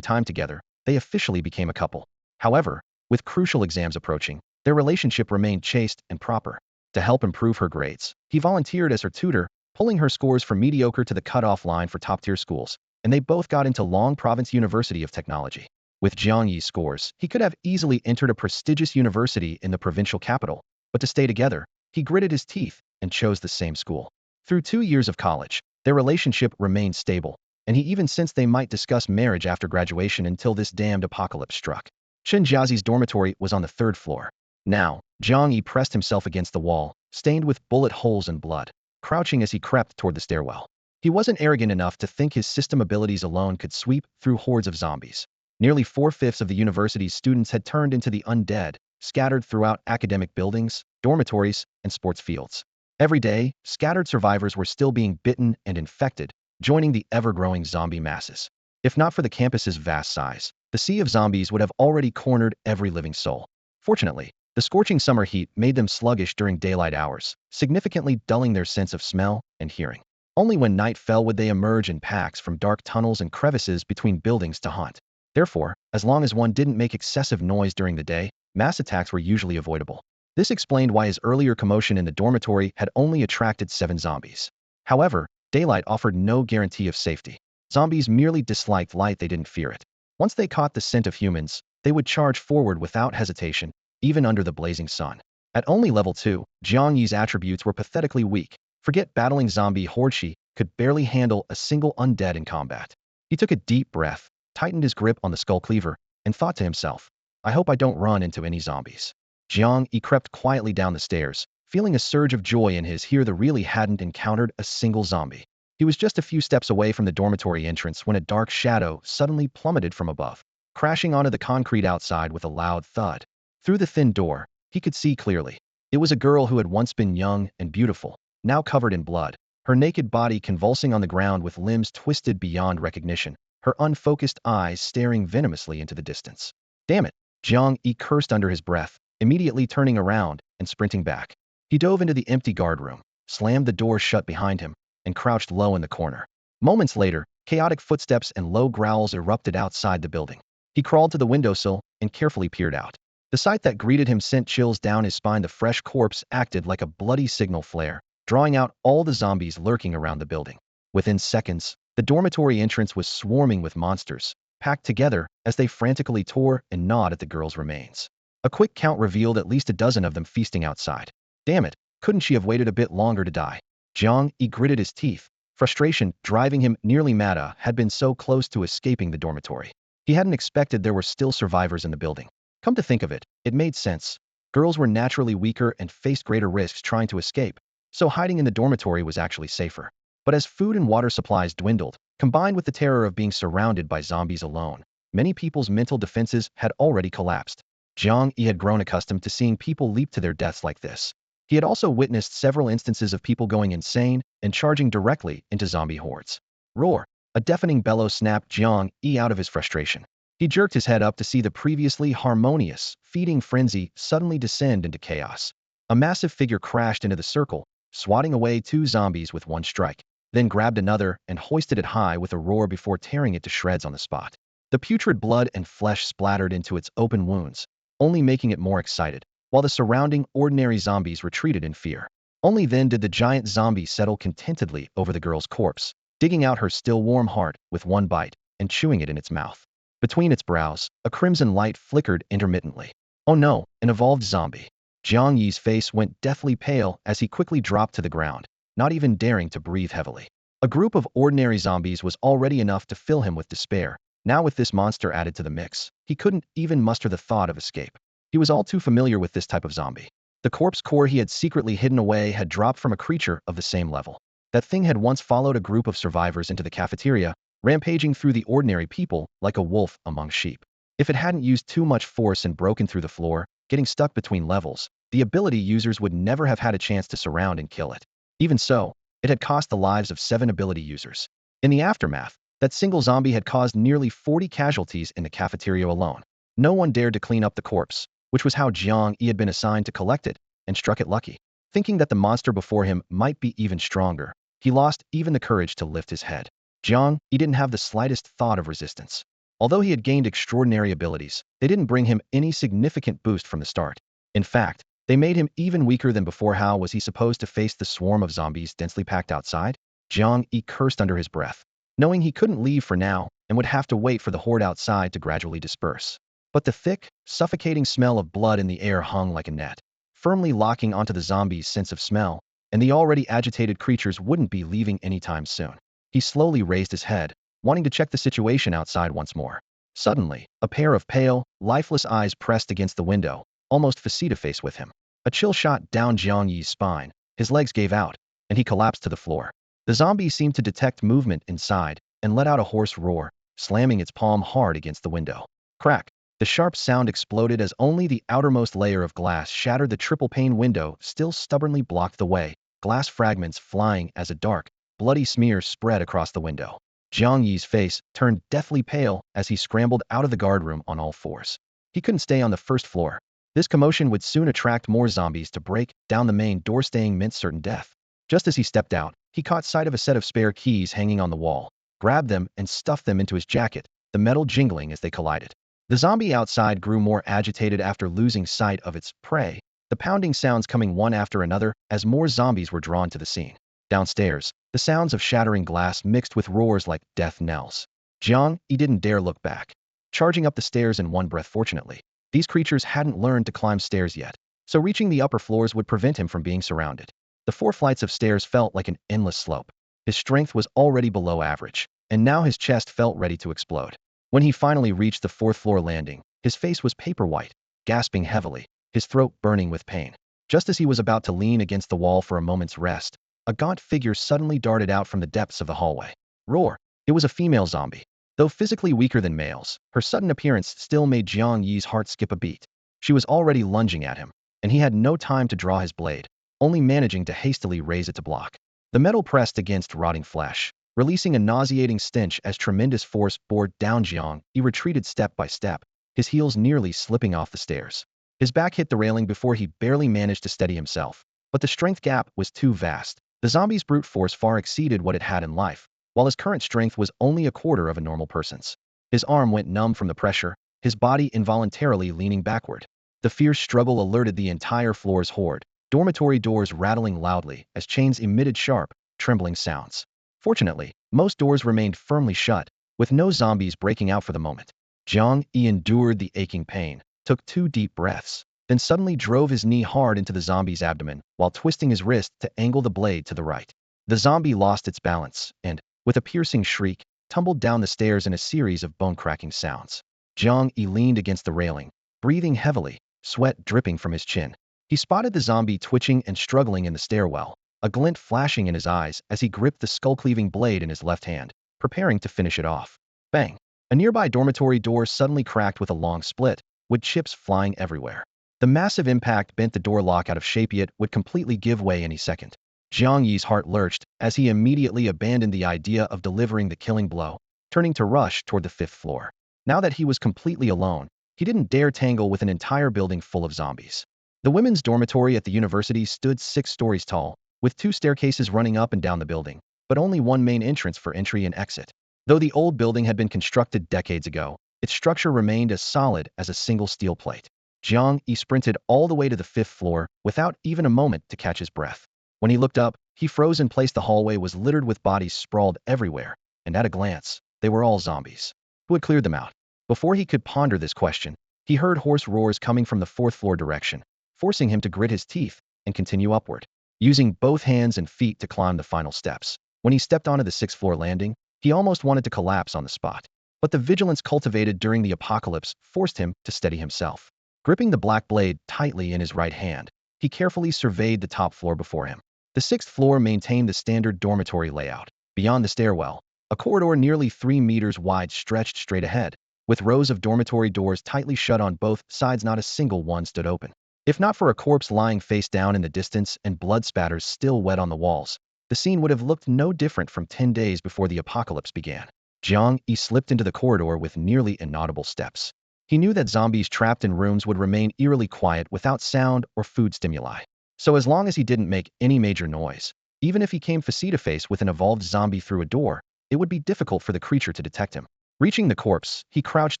time together, they officially became a couple. However, with crucial exams approaching, their relationship remained chaste and proper. To help improve her grades, he volunteered as her tutor, pulling her scores from mediocre to the cutoff line for top-tier schools, and they both got into Long Province University of Technology. With Jiang Yi's scores, he could have easily entered a prestigious university in the provincial capital, but to stay together, he gritted his teeth and chose the same school. Through 2 years of college, their relationship remained stable, and he even sensed they might discuss marriage after graduation until this damned apocalypse struck. Chun Jiazi's dormitory was on the 3rd floor. Now, Jiang Yi pressed himself against the wall, stained with bullet holes and blood, crouching as he crept toward the stairwell. He wasn't arrogant enough to think his system abilities alone could sweep through hordes of zombies. Nearly 4/5 of the university's students had turned into the undead, scattered throughout academic buildings, dormitories, and sports fields. Every day, scattered survivors were still being bitten and infected, joining the ever-growing zombie masses. If not for the campus's vast size, the sea of zombies would have already cornered every living soul. Fortunately, the scorching summer heat made them sluggish during daylight hours, significantly dulling their sense of smell and hearing. Only when night fell would they emerge in packs from dark tunnels and crevices between buildings to hunt. Therefore, as long as one didn't make excessive noise during the day, mass attacks were usually avoidable. This explained why his earlier commotion in the dormitory had only attracted 7 zombies. However, daylight offered no guarantee of safety. Zombies merely disliked light, they didn't fear it. Once they caught the scent of humans, they would charge forward without hesitation, even under the blazing sun. At only level 2, Jiang Yi's attributes were pathetically weak. Forget battling zombie hordes, she could barely handle a single undead in combat. He took a deep breath, tightened his grip on the skull cleaver, and thought to himself, I hope I don't run into any zombies. Jiang Yi crept quietly down the stairs, feeling a surge of joy in his ear. He really hadn't encountered a single zombie. He was just a few steps away from the dormitory entrance when a dark shadow suddenly plummeted from above, crashing onto the concrete outside with a loud thud. Through the thin door, he could see clearly. It was a girl who had once been young and beautiful, now covered in blood, her naked body convulsing on the ground with limbs twisted beyond recognition, her unfocused eyes staring venomously into the distance. Damn it! Jiang Yi cursed under his breath, immediately turning around and sprinting back. He dove into the empty guard room, slammed the door shut behind him, and crouched low in the corner. Moments later, chaotic footsteps and low growls erupted outside the building. He crawled to the windowsill and carefully peered out. The sight that greeted him sent chills down his spine. The fresh corpse acted like a bloody signal flare, drawing out all the zombies lurking around the building. Within seconds, the dormitory entrance was swarming with monsters, packed together as they frantically tore and gnawed at the girl's remains. A quick count revealed at least a dozen of them feasting outside. Damn it, couldn't she have waited a bit longer to die? Jiang Yi gritted his teeth, frustration driving him nearly mad. Had been so close to escaping the dormitory. He hadn't expected there were still survivors in the building. Come to think of it, it made sense. Girls were naturally weaker and faced greater risks trying to escape, so hiding in the dormitory was actually safer. But as food and water supplies dwindled, combined with the terror of being surrounded by zombies alone, many people's mental defenses had already collapsed. Jiang Yi had grown accustomed to seeing people leap to their deaths like this. He had also witnessed several instances of people going insane and charging directly into zombie hordes. Roar! A deafening bellow snapped Jiang Yi out of his frustration. He jerked his head up to see the previously harmonious, feeding frenzy suddenly descend into chaos. A massive figure crashed into the circle, swatting away 2 zombies with one strike, then grabbed another and hoisted it high with a roar before tearing it to shreds on the spot. The putrid blood and flesh splattered into its open wounds, only making it more excited, while the surrounding ordinary zombies retreated in fear. Only then did the giant zombie settle contentedly over the girl's corpse, digging out her still warm heart with one bite and chewing it in its mouth. Between its brows, a crimson light flickered intermittently. Oh no, an evolved zombie. Jiang Yi's face went deathly pale as he quickly dropped to the ground, not even daring to breathe heavily. A group of ordinary zombies was already enough to fill him with despair. Now with this monster added to the mix, he couldn't even muster the thought of escape. He was all too familiar with this type of zombie. The corpse core he had secretly hidden away had dropped from a creature of the same level. That thing had once followed a group of survivors into the cafeteria, rampaging through the ordinary people like a wolf among sheep. If it hadn't used too much force and broken through the floor, getting stuck between levels, the ability users would never have had a chance to surround and kill it. Even so, it had cost the lives of 7 ability users. In the aftermath, that single zombie had caused nearly 40 casualties in the cafeteria alone. No one dared to clean up the corpse, which was how Jiang Yi had been assigned to collect it, and struck it lucky. Thinking that the monster before him might be even stronger, he lost even the courage to lift his head. Jiang Yi didn't have the slightest thought of resistance. Although he had gained extraordinary abilities, they didn't bring him any significant boost from the start. In fact, they made him even weaker than before. How was he supposed to face the swarm of zombies densely packed outside? Jiang Yi cursed under his breath, knowing he couldn't leave for now and would have to wait for the horde outside to gradually disperse. But the thick, suffocating smell of blood in the air hung like a net, firmly locking onto the zombies' sense of smell, and the already agitated creatures wouldn't be leaving anytime soon. He slowly raised his head, wanting to check the situation outside once more. Suddenly, a pair of pale, lifeless eyes pressed against the window, almost face-to-face with him. A chill shot down Jiang Yi's spine, his legs gave out, and he collapsed to the floor. The zombie seemed to detect movement inside and let out a hoarse roar, slamming its palm hard against the window. Crack! The sharp sound exploded as only the outermost layer of glass shattered. The triple-pane window still stubbornly blocked the way, glass fragments flying as a dark, bloody smear spread across the window. Jiang Yi's face turned deathly pale as he scrambled out of the guardroom on all fours. He couldn't stay on the first floor. This commotion would soon attract more zombies to break down the main door, staying meant certain death. Just as he stepped out, he caught sight of a set of spare keys hanging on the wall, grabbed them and stuffed them into his jacket, the metal jingling as they collided. The zombie outside grew more agitated after losing sight of its prey, the pounding sounds coming one after another as more zombies were drawn to the scene. Downstairs, the sounds of shattering glass mixed with roars like death knells. Jiang Yi didn't dare look back, charging up the stairs in one breath. Fortunately, these creatures hadn't learned to climb stairs yet, so reaching the upper floors would prevent him from being surrounded. The 4 flights of stairs felt like an endless slope. His strength was already below average, and now his chest felt ready to explode. When he finally reached the 4th floor landing, his face was paper white, gasping heavily, his throat burning with pain. Just as he was about to lean against the wall for a moment's rest, a gaunt figure suddenly darted out from the depths of the hallway. Roar! It was a female zombie. Though physically weaker than males, her sudden appearance still made Jiang Yi's heart skip a beat. She was already lunging at him, and he had no time to draw his blade, only managing to hastily raise it to block. The metal pressed against rotting flesh, releasing a nauseating stench as tremendous force bore down. Jiang Yi retreated step by step, his heels nearly slipping off the stairs. His back hit the railing before he barely managed to steady himself, but the strength gap was too vast. The zombie's brute force far exceeded what it had in life, while his current strength was only a quarter of a normal person's. His arm went numb from the pressure, his body involuntarily leaning backward. The fierce struggle alerted the entire floor's horde, dormitory doors rattling loudly as chains emitted sharp, trembling sounds. Fortunately, most doors remained firmly shut, with no zombies breaking out for the moment. Jiang Yi endured the aching pain, took 2 deep breaths, then suddenly drove his knee hard into the zombie's abdomen while twisting his wrist to angle the blade to the right. The zombie lost its balance and, with a piercing shriek, tumbled down the stairs in a series of bone-cracking sounds. Jiang Yi leaned against the railing, breathing heavily, sweat dripping from his chin. He spotted the zombie twitching and struggling in the stairwell, a glint flashing in his eyes as he gripped the skull-cleaving blade in his left hand, preparing to finish it off. Bang! A nearby dormitory door suddenly cracked with a long split, with chips flying everywhere. The massive impact bent the door lock out of shape, yet would completely give way any second. Jiang Yi's heart lurched as he immediately abandoned the idea of delivering the killing blow, turning to rush toward the 5th floor. Now that he was completely alone, he didn't dare tangle with an entire building full of zombies. The women's dormitory at the university stood 6 stories tall, with 2 staircases running up and down the building, but only one main entrance for entry and exit. Though the old building had been constructed decades ago, its structure remained as solid as a single steel plate. Jiang Yi sprinted all the way to the 5th floor without even a moment to catch his breath. When he looked up, he froze in place. The hallway was littered with bodies sprawled everywhere, and at a glance, they were all zombies. Who had cleared them out? Before he could ponder this question, he heard hoarse roars coming from the 4th floor direction, forcing him to grit his teeth and continue upward, using both hands and feet to climb the final steps. When he stepped onto the 6th floor landing, he almost wanted to collapse on the spot. But the vigilance cultivated during the apocalypse forced him to steady himself. Gripping the black blade tightly in his right hand, he carefully surveyed the top floor before him. The 6th floor maintained the standard dormitory layout. Beyond the stairwell, a corridor nearly 3 meters wide stretched straight ahead, with rows of dormitory doors tightly shut on both sides. Not a single one stood open. If not for a corpse lying face down in the distance and blood spatters still wet on the walls, the scene would have looked no different from 10 days before the apocalypse began. Jiang Yi slipped into the corridor with nearly inaudible steps. He knew that zombies trapped in rooms would remain eerily quiet without sound or food stimuli. So as long as he didn't make any major noise, even if he came face-to-face with an evolved zombie through a door, it would be difficult for the creature to detect him. Reaching the corpse, he crouched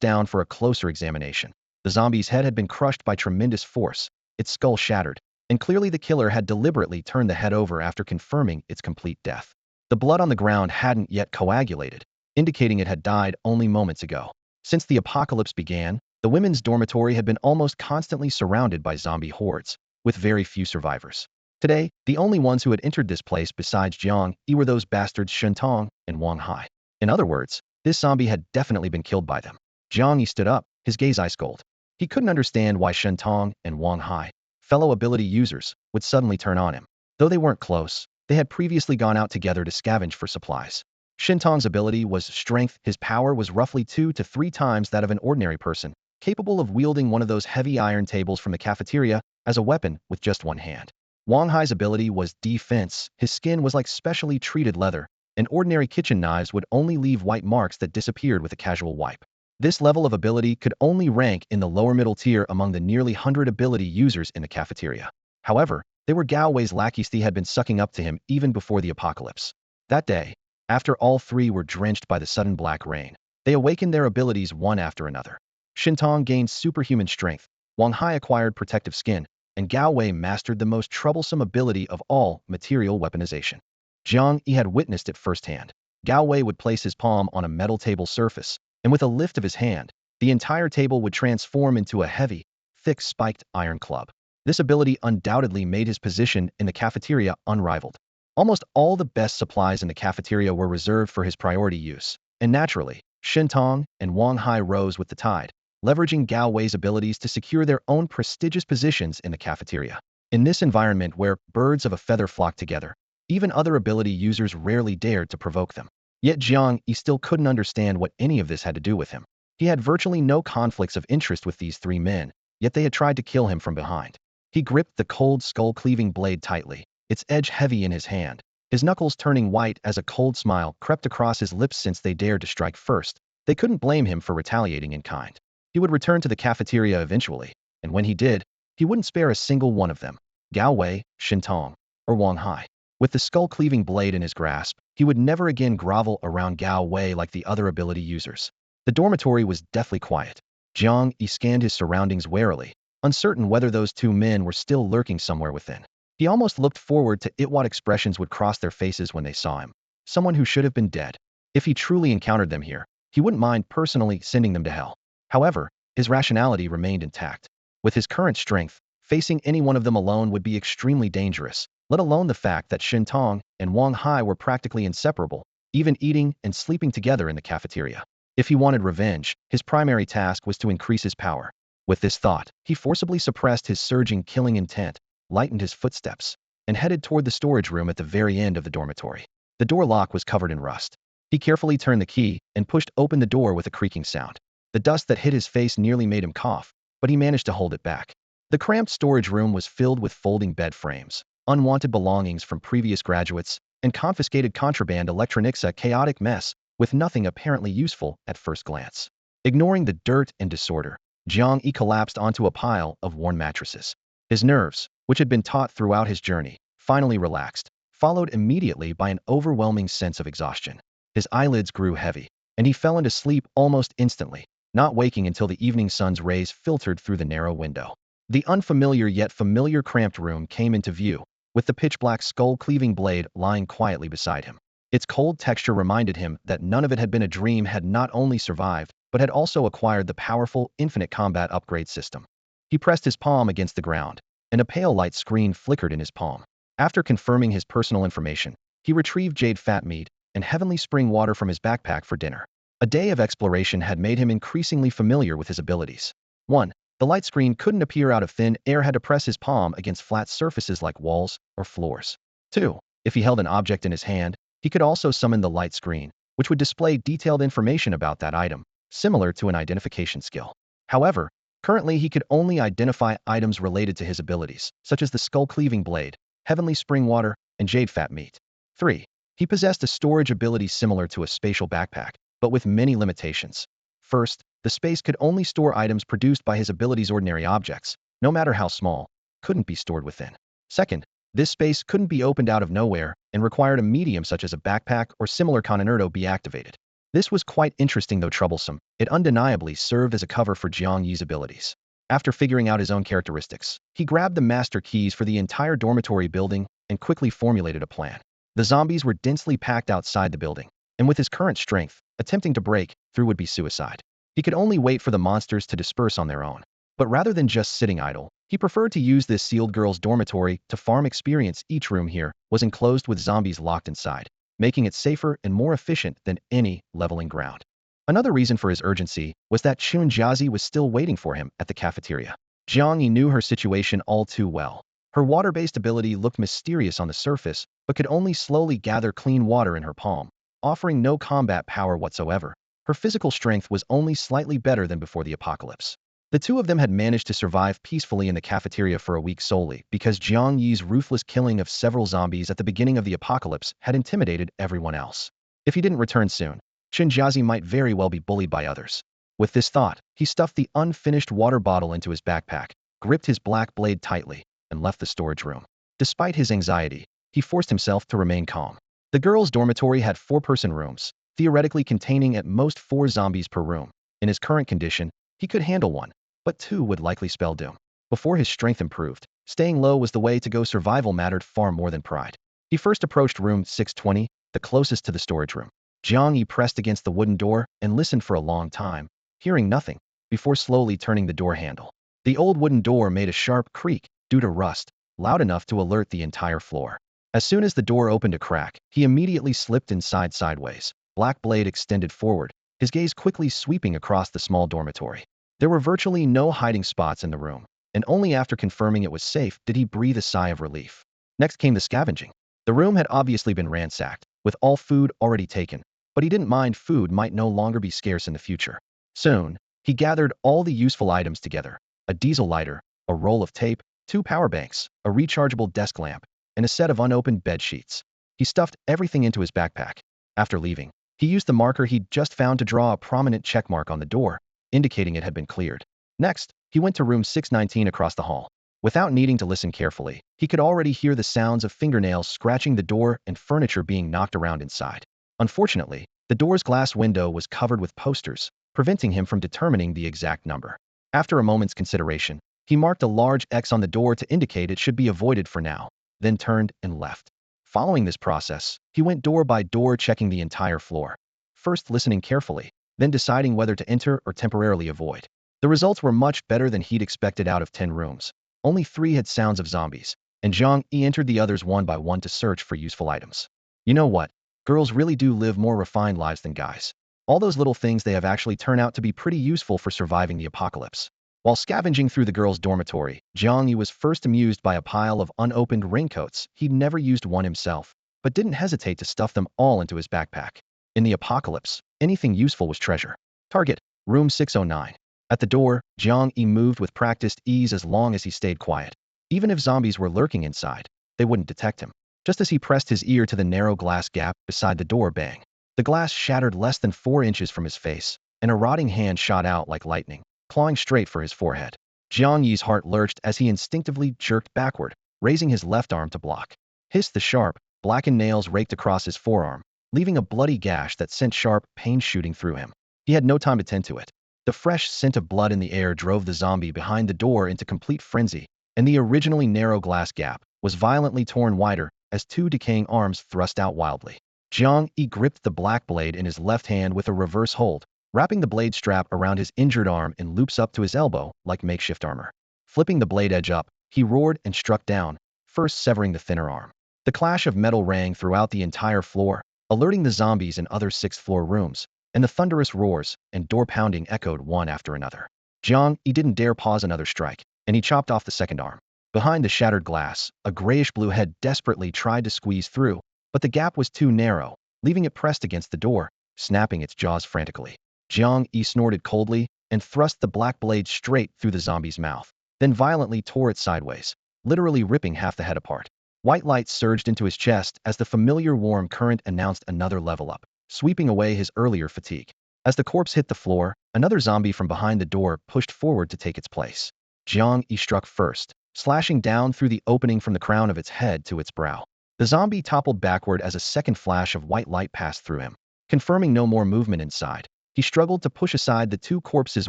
down for a closer examination. The zombie's head had been crushed by tremendous force, its skull shattered, and clearly the killer had deliberately turned the head over after confirming its complete death. The blood on the ground hadn't yet coagulated, indicating it had died only moments ago. Since the apocalypse began, the women's dormitory had been almost constantly surrounded by zombie hordes, with very few survivors. Today, the only ones who had entered this place besides Jiang Yi were those bastards Shen Tong and Wang Hai. In other words, this zombie had definitely been killed by them. Jiang Yi stood up, his gaze ice-cold. He couldn't understand why Shen Tong and Wang Hai, fellow ability users, would suddenly turn on him. Though they weren't close, they had previously gone out together to scavenge for supplies. Shen Tong's ability was strength. His power was roughly 2 to 3 times that of an ordinary person, capable of wielding one of those heavy iron tables from the cafeteria as a weapon with just one hand. Wang Hai's ability was defense. His skin was like specially treated leather, and ordinary kitchen knives would only leave white marks that disappeared with a casual wipe. This level of ability could only rank in the lower middle tier among the nearly 100 ability users in the cafeteria. However, they were Gao Wei's lackeys he had been sucking up to him even before the apocalypse. That day, after all three were drenched by the sudden black rain, they awakened their abilities one after another. Shintong gained superhuman strength, Wang Hai acquired protective skin, and Gao Wei mastered the most troublesome ability of all, material weaponization. Jiang Yi had witnessed it firsthand. Gao Wei would place his palm on a metal table surface, and with a lift of his hand, the entire table would transform into a heavy, thick spiked iron club. This ability undoubtedly made his position in the cafeteria unrivaled. Almost all the best supplies in the cafeteria were reserved for his priority use, and naturally, Shintong and Wang Hai rose with the tide, leveraging Gao Wei's abilities to secure their own prestigious positions in the cafeteria. In this environment where birds of a feather flock together, even other ability users rarely dared to provoke them. Yet Jiang Yi still couldn't understand what any of this had to do with him. He had virtually no conflicts of interest with these three men, yet they had tried to kill him from behind. He gripped the cold skull-cleaving blade tightly, its edge heavy in his hand, his knuckles turning white as a cold smile crept across his lips. Since they dared to strike first, they couldn't blame him for retaliating in kind. He would return to the cafeteria eventually, and when he did, he wouldn't spare a single one of them, Gao Wei, Shintong, or Wang Hai. With the skull-cleaving blade in his grasp, he would never again grovel around Gao Wei like the other ability users. The dormitory was deathly quiet. Jiang Yi scanned his surroundings warily, uncertain whether those two men were still lurking somewhere within. He almost looked forward to it what expressions would cross their faces when they saw him. Someone who should have been dead. If he truly encountered them here, he wouldn't mind personally sending them to hell. However, his rationality remained intact. With his current strength, facing any one of them alone would be extremely dangerous, let alone the fact that Shintong and Wang Hai were practically inseparable, even eating and sleeping together in the cafeteria. If he wanted revenge, his primary task was to increase his power. With this thought, he forcibly suppressed his surging killing intent, lightened his footsteps, and headed toward the storage room at the very end of the dormitory. The door lock was covered in rust. He carefully turned the key and pushed open the door with a creaking sound. The dust that hit his face nearly made him cough, but he managed to hold it back. The cramped storage room was filled with folding bed frames, unwanted belongings from previous graduates, and confiscated contraband electronics, a chaotic mess with nothing apparently useful at first glance. Ignoring the dirt and disorder, Jiang Yi collapsed onto a pile of worn mattresses. His nerves, which had been taut throughout his journey, finally relaxed, followed immediately by an overwhelming sense of exhaustion. His eyelids grew heavy, and he fell into sleep almost instantly, not waking until the evening sun's rays filtered through the narrow window. The unfamiliar yet familiar cramped room came into view, with the pitch-black skull-cleaving blade lying quietly beside him. Its cold texture reminded him that none of it had been a dream, had not only survived, but had also acquired the powerful infinite combat upgrade system. He pressed his palm against the ground, and a pale light screen flickered in his palm. After confirming his personal information, he retrieved jade fat meat and heavenly spring water from his backpack for dinner. A day of exploration had made him increasingly familiar with his abilities. 1. The light screen couldn't appear out of thin air, had to press his palm against flat surfaces like walls or floors. 2. If he held an object in his hand, he could also summon the light screen, which would display detailed information about that item, similar to an identification skill. However, currently he could only identify items related to his abilities, such as the skull-cleaving blade, heavenly spring water, and jade fat meat. 3. He possessed a storage ability similar to a spatial backpack, but with many limitations. First, the space could only store items produced by his abilities. Ordinary objects, no matter how small, couldn't be stored within. Second, this space couldn't be opened out of nowhere and required a medium such as a backpack or similar concerto be activated. This was quite interesting, though troublesome. It undeniably served as a cover for Jiang Yi's abilities. After figuring out his own characteristics, he grabbed the master keys for the entire dormitory building and quickly formulated a plan. The zombies were densely packed outside the building, and with his current strength, attempting to break through would be suicide. He could only wait for the monsters to disperse on their own. But rather than just sitting idle, he preferred to use this sealed girls' dormitory to farm experience. Each room here was enclosed with zombies locked inside, making it safer and more efficient than any leveling ground. Another reason for his urgency was that Chun Jiazi was still waiting for him at the cafeteria. Jiang Yi knew her situation all too well. Her water-based ability looked mysterious on the surface, but could only slowly gather clean water in her palm, offering no combat power whatsoever. Her physical strength was only slightly better than before the apocalypse. The two of them had managed to survive peacefully in the cafeteria for a week solely because Jiang Yi's ruthless killing of several zombies at the beginning of the apocalypse had intimidated everyone else. If he didn't return soon, Shinjiazi might very well be bullied by others. With this thought, he stuffed the unfinished water bottle into his backpack, gripped his black blade tightly, and left the storage room. Despite his anxiety, he forced himself to remain calm. The girls' dormitory had 4-person rooms, theoretically containing at most 4 zombies per room. In his current condition, he could handle 1, but 2 would likely spell doom. Before his strength improved, staying low was the way to go. Survival mattered far more than pride. He first approached room 620, the closest to the storage room. Jiang Yi pressed against the wooden door and listened for a long time, hearing nothing, before slowly turning the door handle. The old wooden door made a sharp creak due to rust, loud enough to alert the entire floor. As soon as the door opened a crack, he immediately slipped inside sideways, black blade extended forward, his gaze quickly sweeping across the small dormitory. There were virtually no hiding spots in the room, and only after confirming it was safe did he breathe a sigh of relief. Next came the scavenging. The room had obviously been ransacked, with all food already taken, but he didn't mind food might no longer be scarce in the future. Soon, he gathered all the useful items together: a diesel lighter, a roll of tape, 2 power banks, a rechargeable desk lamp, and a set of unopened bed sheets. He stuffed everything into his backpack. After leaving, he used the marker he'd just found to draw a prominent check mark on the door, indicating it had been cleared. Next, he went to room 619 across the hall. Without needing to listen carefully, he could already hear the sounds of fingernails scratching the door and furniture being knocked around inside. Unfortunately, the door's glass window was covered with posters, preventing him from determining the exact number. After a moment's consideration, he marked a large X on the door to indicate it should be avoided for now, then turned and left. Following this process, he went door by door checking the entire floor, first listening carefully, then deciding whether to enter or temporarily avoid. The results were much better than he'd expected. Out of 10 rooms, only 3 had sounds of zombies, and Jiang Yi entered the others one by one to search for useful items. You know what? Girls really do live more refined lives than guys. All those little things they have actually turned out to be pretty useful for surviving the apocalypse. While scavenging through the girls' dormitory, Jiang Yi was first amused by a pile of unopened raincoats. He'd never used one himself, but didn't hesitate to stuff them all into his backpack. In the apocalypse, anything useful was treasure. Target, room 609. At the door, Jiang Yi moved with practiced ease as long as he stayed quiet. Even if zombies were lurking inside, they wouldn't detect him. Just as he pressed his ear to the narrow glass gap beside the door, bang. The glass shattered less than 4 inches from his face, and a rotting hand shot out like lightning, clawing straight for his forehead. Jiang Yi's heart lurched as he instinctively jerked backward, raising his left arm to block. Hiss! The sharp, blackened nails raked across his forearm, leaving a bloody gash that sent sharp pain shooting through him. He had no time to tend to it. The fresh scent of blood in the air drove the zombie behind the door into complete frenzy, and the originally narrow glass gap was violently torn wider as 2 decaying arms thrust out wildly. Jiang Yi gripped the black blade in his left hand with a reverse hold, wrapping the blade strap around his injured arm in loops up to his elbow like makeshift armor. Flipping the blade edge up, he roared and struck down, first severing the thinner arm. The clash of metal rang throughout the entire floor, alerting the zombies in other 6th-floor rooms, and the thunderous roars and door pounding echoed one after another. Jiang Yi didn't dare pause another strike, and he chopped off the second arm. Behind the shattered glass, a grayish-blue head desperately tried to squeeze through, but the gap was too narrow, leaving it pressed against the door, snapping its jaws frantically. Jiang Yi snorted coldly and thrust the black blade straight through the zombie's mouth, then violently tore it sideways, literally ripping half the head apart. White light surged into his chest as the familiar warm current announced another level up, sweeping away his earlier fatigue. As the corpse hit the floor, another zombie from behind the door pushed forward to take its place. Jiang Yi struck first, slashing down through the opening from the crown of its head to its brow. The zombie toppled backward as a second flash of white light passed through him. Confirming no more movement inside, he struggled to push aside the 2 corpses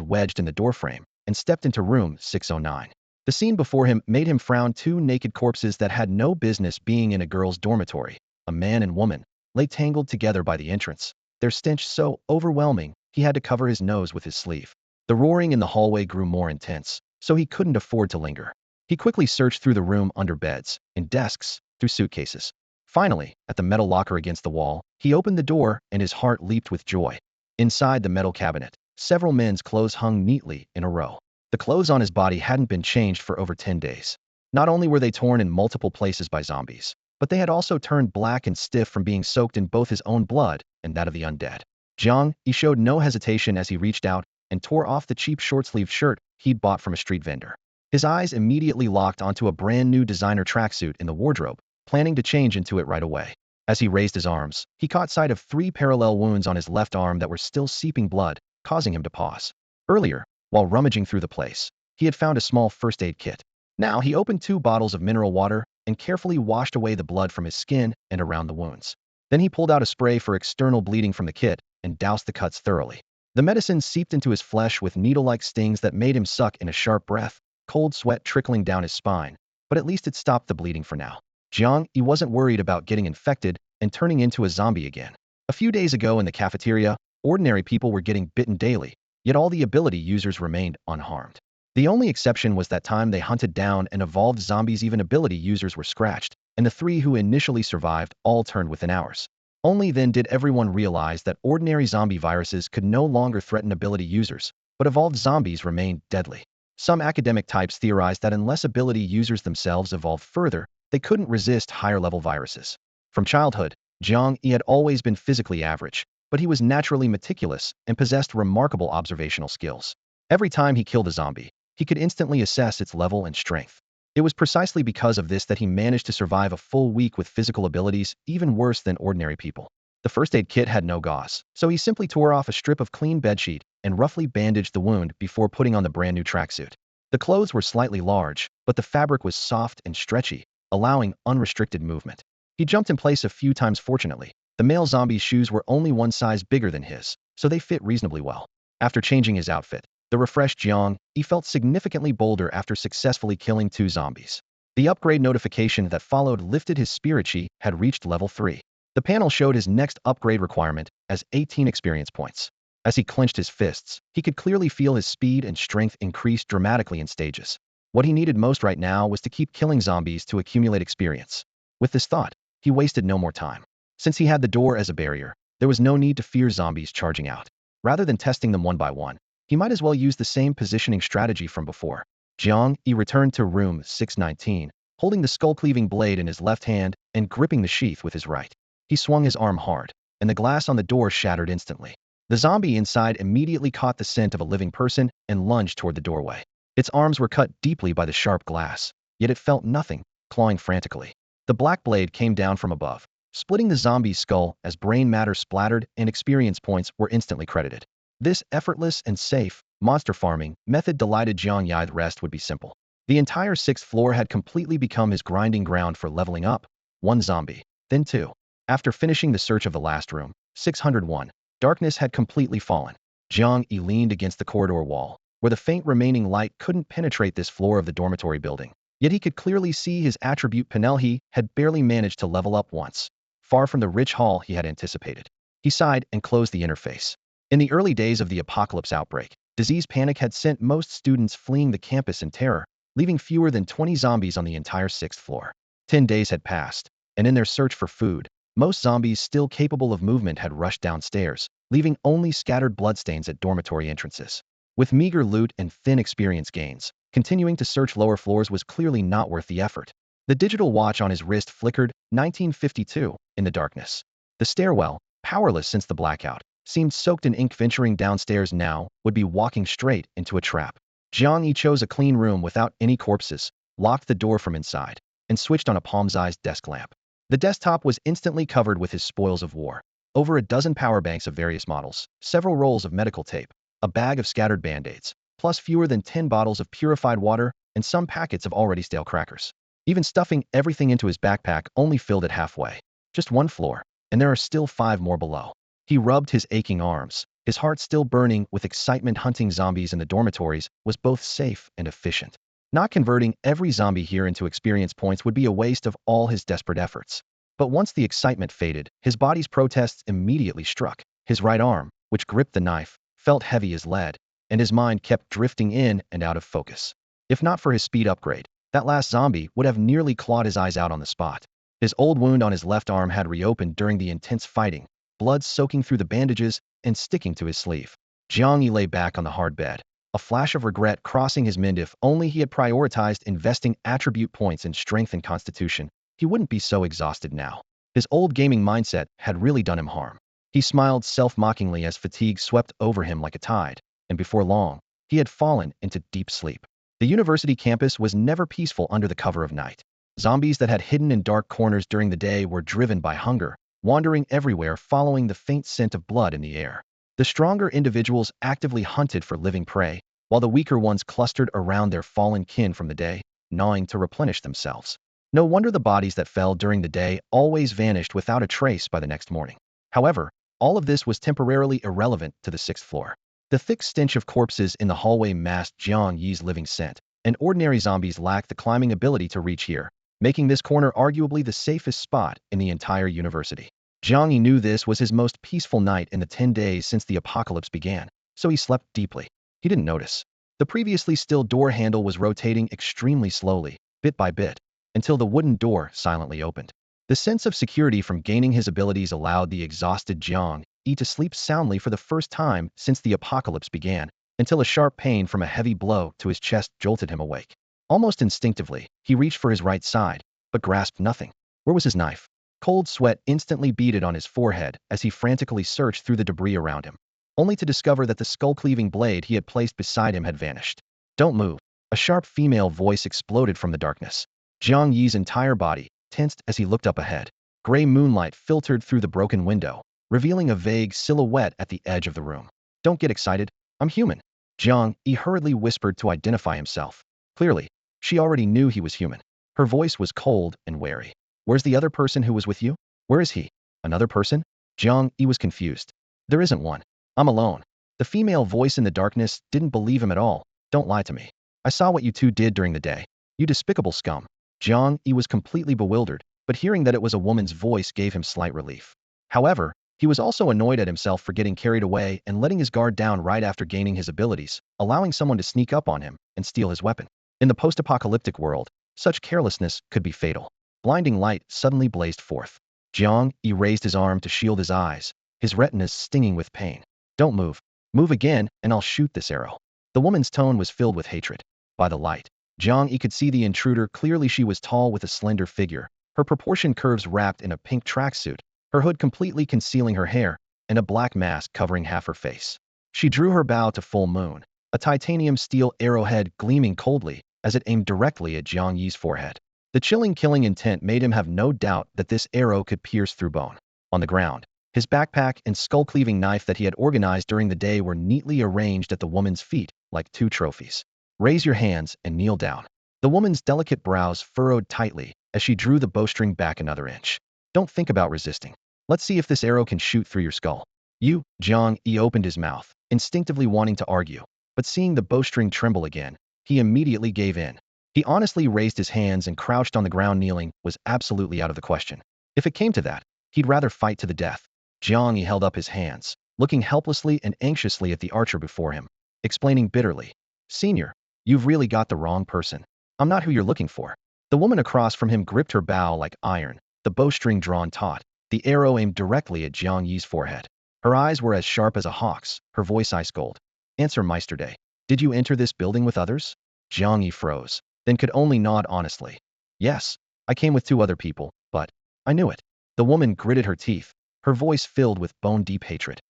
wedged in the doorframe and stepped into room 609. The scene before him made him frown. 2 naked corpses that had no business being in a girl's dormitory, a man and woman, lay tangled together by the entrance, their stench so overwhelming he had to cover his nose with his sleeve. The roaring in the hallway grew more intense, so he couldn't afford to linger. He quickly searched through the room under beds, in desks, through suitcases. Finally, at the metal locker against the wall, he opened the door and his heart leaped with joy. Inside the metal cabinet, several men's clothes hung neatly in a row. The clothes on his body hadn't been changed for over 10 days. Not only were they torn in multiple places by zombies, but they had also turned black and stiff from being soaked in both his own blood and that of the undead. Jiang Yi showed no hesitation as he reached out, and tore off the cheap short-sleeved shirt he'd bought from a street vendor. His eyes immediately locked onto a brand new designer tracksuit in the wardrobe, planning to change into it right away. As he raised his arms, he caught sight of 3 parallel wounds on his left arm that were still seeping blood, causing him to pause. Earlier, while rummaging through the place, he had found a small first aid kit. Now he opened 2 bottles of mineral water and carefully washed away the blood from his skin and around the wounds. Then he pulled out a spray for external bleeding from the kit and doused the cuts thoroughly. The medicine seeped into his flesh with needle-like stings that made him suck in a sharp breath, cold sweat trickling down his spine, but at least it stopped the bleeding for now. Jiang Yi wasn't worried about getting infected and turning into a zombie again. A few days ago in the cafeteria, ordinary people were getting bitten daily, yet all the ability users remained unharmed. The only exception was that time they hunted down and evolved zombies. Even ability users were scratched, and the 3 who initially survived all turned within hours. Only then did everyone realize that ordinary zombie viruses could no longer threaten ability users, but evolved zombies remained deadly. Some academic types theorized that unless ability users themselves evolved further, they couldn't resist higher-level viruses. From childhood, Jiang Yi had always been physically average, but he was naturally meticulous and possessed remarkable observational skills. Every time he killed a zombie, he could instantly assess its level and strength. It was precisely because of this that he managed to survive a full week with physical abilities even worse than ordinary people. The first aid kit had no gauze, so he simply tore off a strip of clean bedsheet and roughly bandaged the wound before putting on the brand new tracksuit. The clothes were slightly large, but the fabric was soft and stretchy, allowing unrestricted movement. He jumped in place a few times. Fortunately, the male zombie's shoes were only 1 size bigger than his, so they fit reasonably well. After changing his outfit, the refreshed Jiang Yi felt significantly bolder after successfully killing 2 zombies. The upgrade notification that followed lifted his spirit chi had reached level 3. The panel showed his next upgrade requirement as 18 experience points. As he clenched his fists, he could clearly feel his speed and strength increase dramatically in stages. What he needed most right now was to keep killing zombies to accumulate experience. With this thought, he wasted no more time. Since he had the door as a barrier, there was no need to fear zombies charging out. Rather than testing them one by one, he might as well use the same positioning strategy from before. Jiang Yi returned to room 619, holding the skull-cleaving blade in his left hand and gripping the sheath with his right. He swung his arm hard, and the glass on the door shattered instantly. The zombie inside immediately caught the scent of a living person and lunged toward the doorway. Its arms were cut deeply by the sharp glass, yet it felt nothing, clawing frantically. The black blade came down from above, splitting the zombie's skull as brain matter splattered and experience points were instantly credited. This effortless and safe, monster farming method delighted Jiang Yi. The rest would be simple. The entire 6th floor had completely become his grinding ground for leveling up. 1 zombie, then 2. After finishing the search of the last room, 601, darkness had completely fallen. Jiang Yi leaned against the corridor wall, where the faint remaining light couldn't penetrate this floor of the dormitory building. Yet he could clearly see his attribute panel. He had barely managed to level up once, far from the rich haul he had anticipated. He sighed and closed the interface. In the early days of the apocalypse outbreak, disease panic had sent most students fleeing the campus in terror, leaving fewer than 20 zombies on the entire 6th floor. 10 days had passed, and in their search for food, most zombies still capable of movement had rushed downstairs, leaving only scattered bloodstains at dormitory entrances. With meager loot and thin experience gains, continuing to search lower floors was clearly not worth the effort. The digital watch on his wrist flickered 1952 in the darkness. The stairwell, powerless since the blackout, seemed soaked in ink. Venturing downstairs now would be walking straight into a trap. Jiang Yi chose a clean room without any corpses, locked the door from inside, and switched on a palm-sized desk lamp. The desktop was instantly covered with his spoils of war. Over a dozen power banks of various models, several rolls of medical tape, a bag of scattered band-aids, plus fewer than 10 bottles of purified water and some packets of already stale crackers. Even stuffing everything into his backpack only filled it halfway. Just 1 floor, and there are still 5 more below. He rubbed his aching arms, his heart still burning with excitement. Hunting zombies in the dormitories was both safe and efficient. Not converting every zombie here into experience points would be a waste of all his desperate efforts. But once the excitement faded, his body's protests immediately struck. His right arm, which gripped the knife, felt heavy as lead, and his mind kept drifting in and out of focus. If not for his speed upgrade, that last zombie would have nearly clawed his eyes out on the spot. His old wound on his left arm had reopened during the intense fighting, blood soaking through the bandages and sticking to his sleeve. Jiang Yi lay back on the hard bed, a flash of regret crossing his mind. If only he had prioritized investing attribute points in strength and constitution, he wouldn't be so exhausted now. His old gaming mindset had really done him harm. He smiled self-mockingly as fatigue swept over him like a tide. and before long, he had fallen into deep sleep. The university campus was never peaceful under the cover of night. Zombies that had hidden in dark corners during the day were driven by hunger, wandering everywhere following the faint scent of blood in the air. The stronger individuals actively hunted for living prey, while the weaker ones clustered around their fallen kin from the day, gnawing to replenish themselves. No wonder the bodies that fell during the day always vanished without a trace by the next morning. However, all of this was temporarily irrelevant to the sixth floor. The thick stench of corpses in the hallway masked Jiang Yi's living scent, and ordinary zombies lacked the climbing ability to reach here, making this corner arguably the safest spot in the entire university. Jiang Yi knew this was his most peaceful night in the 10 days since the apocalypse began, so he slept deeply. He didn't notice. The previously still door handle was rotating extremely slowly, bit by bit, until the wooden door silently opened. The sense of security from gaining his abilities allowed the exhausted Jiang Yi to sleep soundly for the first time since the apocalypse began, until a sharp pain from a heavy blow to his chest jolted him awake. Almost instinctively, he reached for his right side, but grasped nothing. Where was his knife? Cold sweat instantly beaded on his forehead as he frantically searched through the debris around him, only to discover that the skull-cleaving blade he had placed beside him had vanished. Don't move. A sharp female voice exploded from the darkness. Jiang Yi's entire body tensed as he looked up ahead. Gray moonlight filtered through the broken window, revealing a vague silhouette at the edge of the room. Don't get excited. I'm human. Jiang Yi hurriedly whispered to identify himself. Clearly, she already knew he was human. Her voice was cold and wary. Where's the other person who was with you? Where is he? Another person? Jiang Yi was confused. There isn't one. I'm alone. The female voice in the darkness didn't believe him at all. Don't lie to me. I saw what you two did during the day. You despicable scum. Jiang Yi was completely bewildered, but hearing that it was a woman's voice gave him slight relief. However, he was also annoyed at himself for getting carried away and letting his guard down right after gaining his abilities, allowing someone to sneak up on him and steal his weapon. In the post-apocalyptic world, such carelessness could be fatal. Blinding light suddenly blazed forth. Jiang Yi raised his arm to shield his eyes, his retinas stinging with pain. Don't move. Move again, and I'll shoot this arrow. The woman's tone was filled with hatred. By the light, Jiang Yi could see the intruder clearly. She was tall with a slender figure, her proportioned curves wrapped in a pink tracksuit, her hood completely concealing her hair, and a black mask covering half her face. She drew her bow to full moon, a titanium steel arrowhead gleaming coldly as it aimed directly at Jiang Yi's forehead. The chilling killing intent made him have no doubt that this arrow could pierce through bone. On the ground, his backpack and skull-cleaving knife that he had organized during the day were neatly arranged at the woman's feet, like two trophies. Raise your hands and kneel down. The woman's delicate brows furrowed tightly as she drew the bowstring back another inch. Don't think about resisting. Let's see if this arrow can shoot through your skull. Jiang Yi opened his mouth, instinctively wanting to argue, but seeing the bowstring tremble again, he immediately gave in. He honestly raised his hands and crouched on the ground. Kneeling was absolutely out of the question. If it came to that, he'd rather fight to the death. Jiang Yi held up his hands, looking helplessly and anxiously at the archer before him, explaining bitterly, "Senior, you've really got the wrong person. I'm not who you're looking for." The woman across from him gripped her bow like iron, the bowstring drawn taut, the arrow aimed directly at Jiang Yi's forehead. Her eyes were as sharp as a hawk's, her voice ice cold. "Answer, Meister Day. Did you enter this building with others?" Jiang Yi froze, then could only nod honestly. "Yes, I came with 2 other people, but I knew it." The woman gritted her teeth, her voice filled with bone-deep hatred.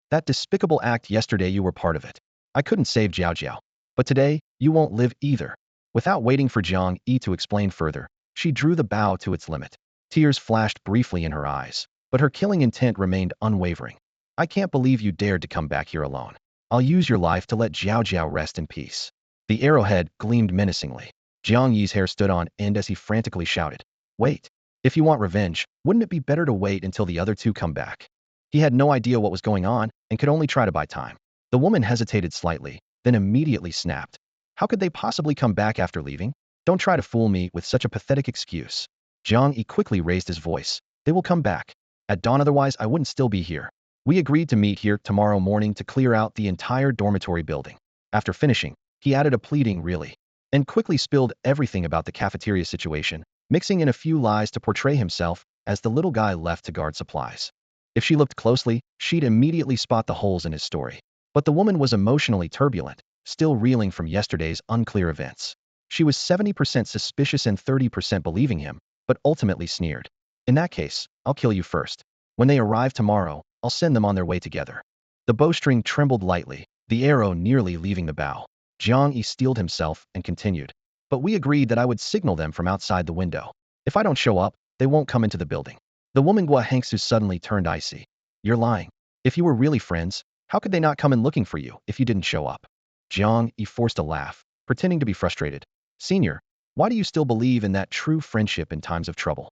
"That despicable act yesterday, you were part of it. I couldn't save Jiao Jiao. But today, you won't live either." Without waiting for Jiang Yi to explain further, she drew the bow to its limit. Tears flashed briefly in her eyes, but her killing intent remained unwavering. "I can't believe you dared to come back here alone. I'll use your life to let Jiao Jiao rest in peace." The arrowhead gleamed menacingly. Jiang Yi's hair stood on end as he frantically shouted, "Wait. If you want revenge, wouldn't it be better to wait until the other 2 come back?" He had no idea what was going on and could only try to buy time. The woman hesitated slightly, then immediately snapped. "How could they possibly come back after leaving? Don't try to fool me with such a pathetic excuse." Jiang Yi quickly raised his voice. "They will come back at dawn, otherwise I wouldn't still be here. We agreed to meet here tomorrow morning to clear out the entire dormitory building." After finishing, he added a pleading "really," and quickly spilled everything about the cafeteria situation, mixing in a few lies to portray himself as the little guy left to guard supplies. If she looked closely, she'd immediately spot the holes in his story. But the woman was emotionally turbulent, still reeling from yesterday's unclear events. She was 70% suspicious and 30% believing him, but ultimately sneered. "In that case, I'll kill you first. When they arrive tomorrow, I'll send them on their way together." The bowstring trembled lightly, the arrow nearly leaving the bow. Jiang Yi steeled himself and continued. But we agreed that I would signal them from outside the window. If I don't show up, they won't come into the building. The woman Gua Hengsu suddenly turned icy. You're lying. If you were really friends, how could they not come in looking for you if you didn't show up? Jiang Yi forced a laugh, pretending to be frustrated. Senior, why do you still believe in that true friendship in times of trouble?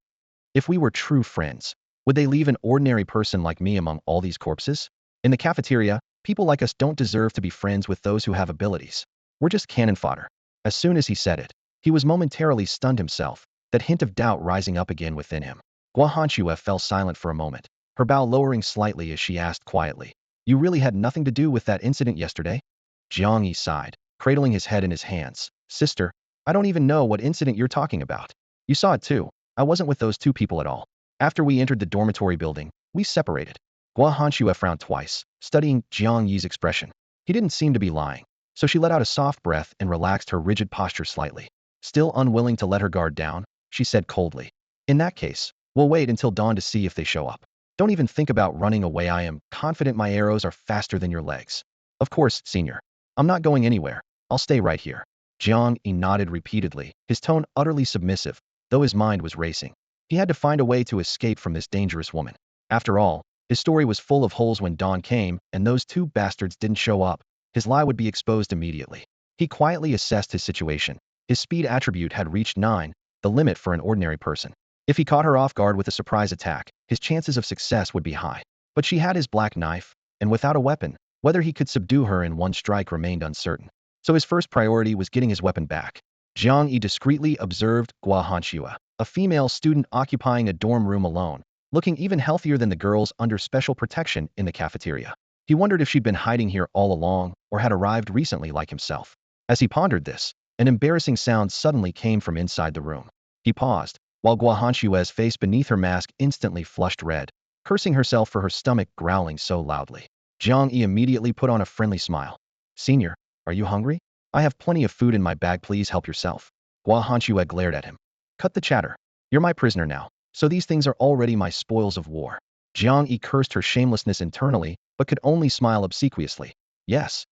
If we were true friends, would they leave an ordinary person like me among all these corpses? In the cafeteria, people like us don't deserve to be friends with those who have abilities. We're just cannon fodder. As soon as he said it, he was momentarily stunned himself, that hint of doubt rising up again within him. Gua Hanxue fell silent for a moment, her bow lowering slightly as she asked quietly, You really had nothing to do with that incident yesterday? Jiang Yi sighed, cradling his head in his hands. Sister, I don't even know what incident you're talking about. You saw it too. I wasn't with those two people at all. After we entered the dormitory building, we separated. Gua Hanxue frowned twice, studying Jiang Yi's expression. He didn't seem to be lying, so she let out a soft breath and relaxed her rigid posture slightly. Still unwilling to let her guard down, she said coldly, In that case, we'll wait until dawn to see if they show up. Don't even think about running away. I am confident my arrows are faster than your legs. Of course, senior. I'm not going anywhere. I'll stay right here. Jiang Yi nodded repeatedly, his tone utterly submissive, though his mind was racing. He had to find a way to escape from this dangerous woman. After all, his story was full of holes when dawn came, and those two bastards didn't show up. His lie would be exposed immediately. He quietly assessed his situation. His speed attribute had reached 9, the limit for an ordinary person. If he caught her off guard with a surprise attack, his chances of success would be high. But she had his black knife, and without a weapon, whether he could subdue her in one strike remained uncertain. So his first priority was getting his weapon back. Jiang Yi discreetly observed Gua Hanxue, a female student occupying a dorm room alone, looking even healthier than the girls under special protection in the cafeteria. He wondered if she'd been hiding here all along or had arrived recently like himself. As he pondered this, an embarrassing sound suddenly came from inside the room. He paused, while Gua Hanxue's face beneath her mask instantly flushed red, cursing herself for her stomach growling so loudly. Jiang Yi immediately put on a friendly smile. Senior, are you hungry? I have plenty of food in my bag, please help yourself. Gua Hanxue glared at him. Cut the chatter. You're my prisoner now, so these things are already my spoils of war. Jiang Yi cursed her shamelessness internally, but could only smile obsequiously. Yes,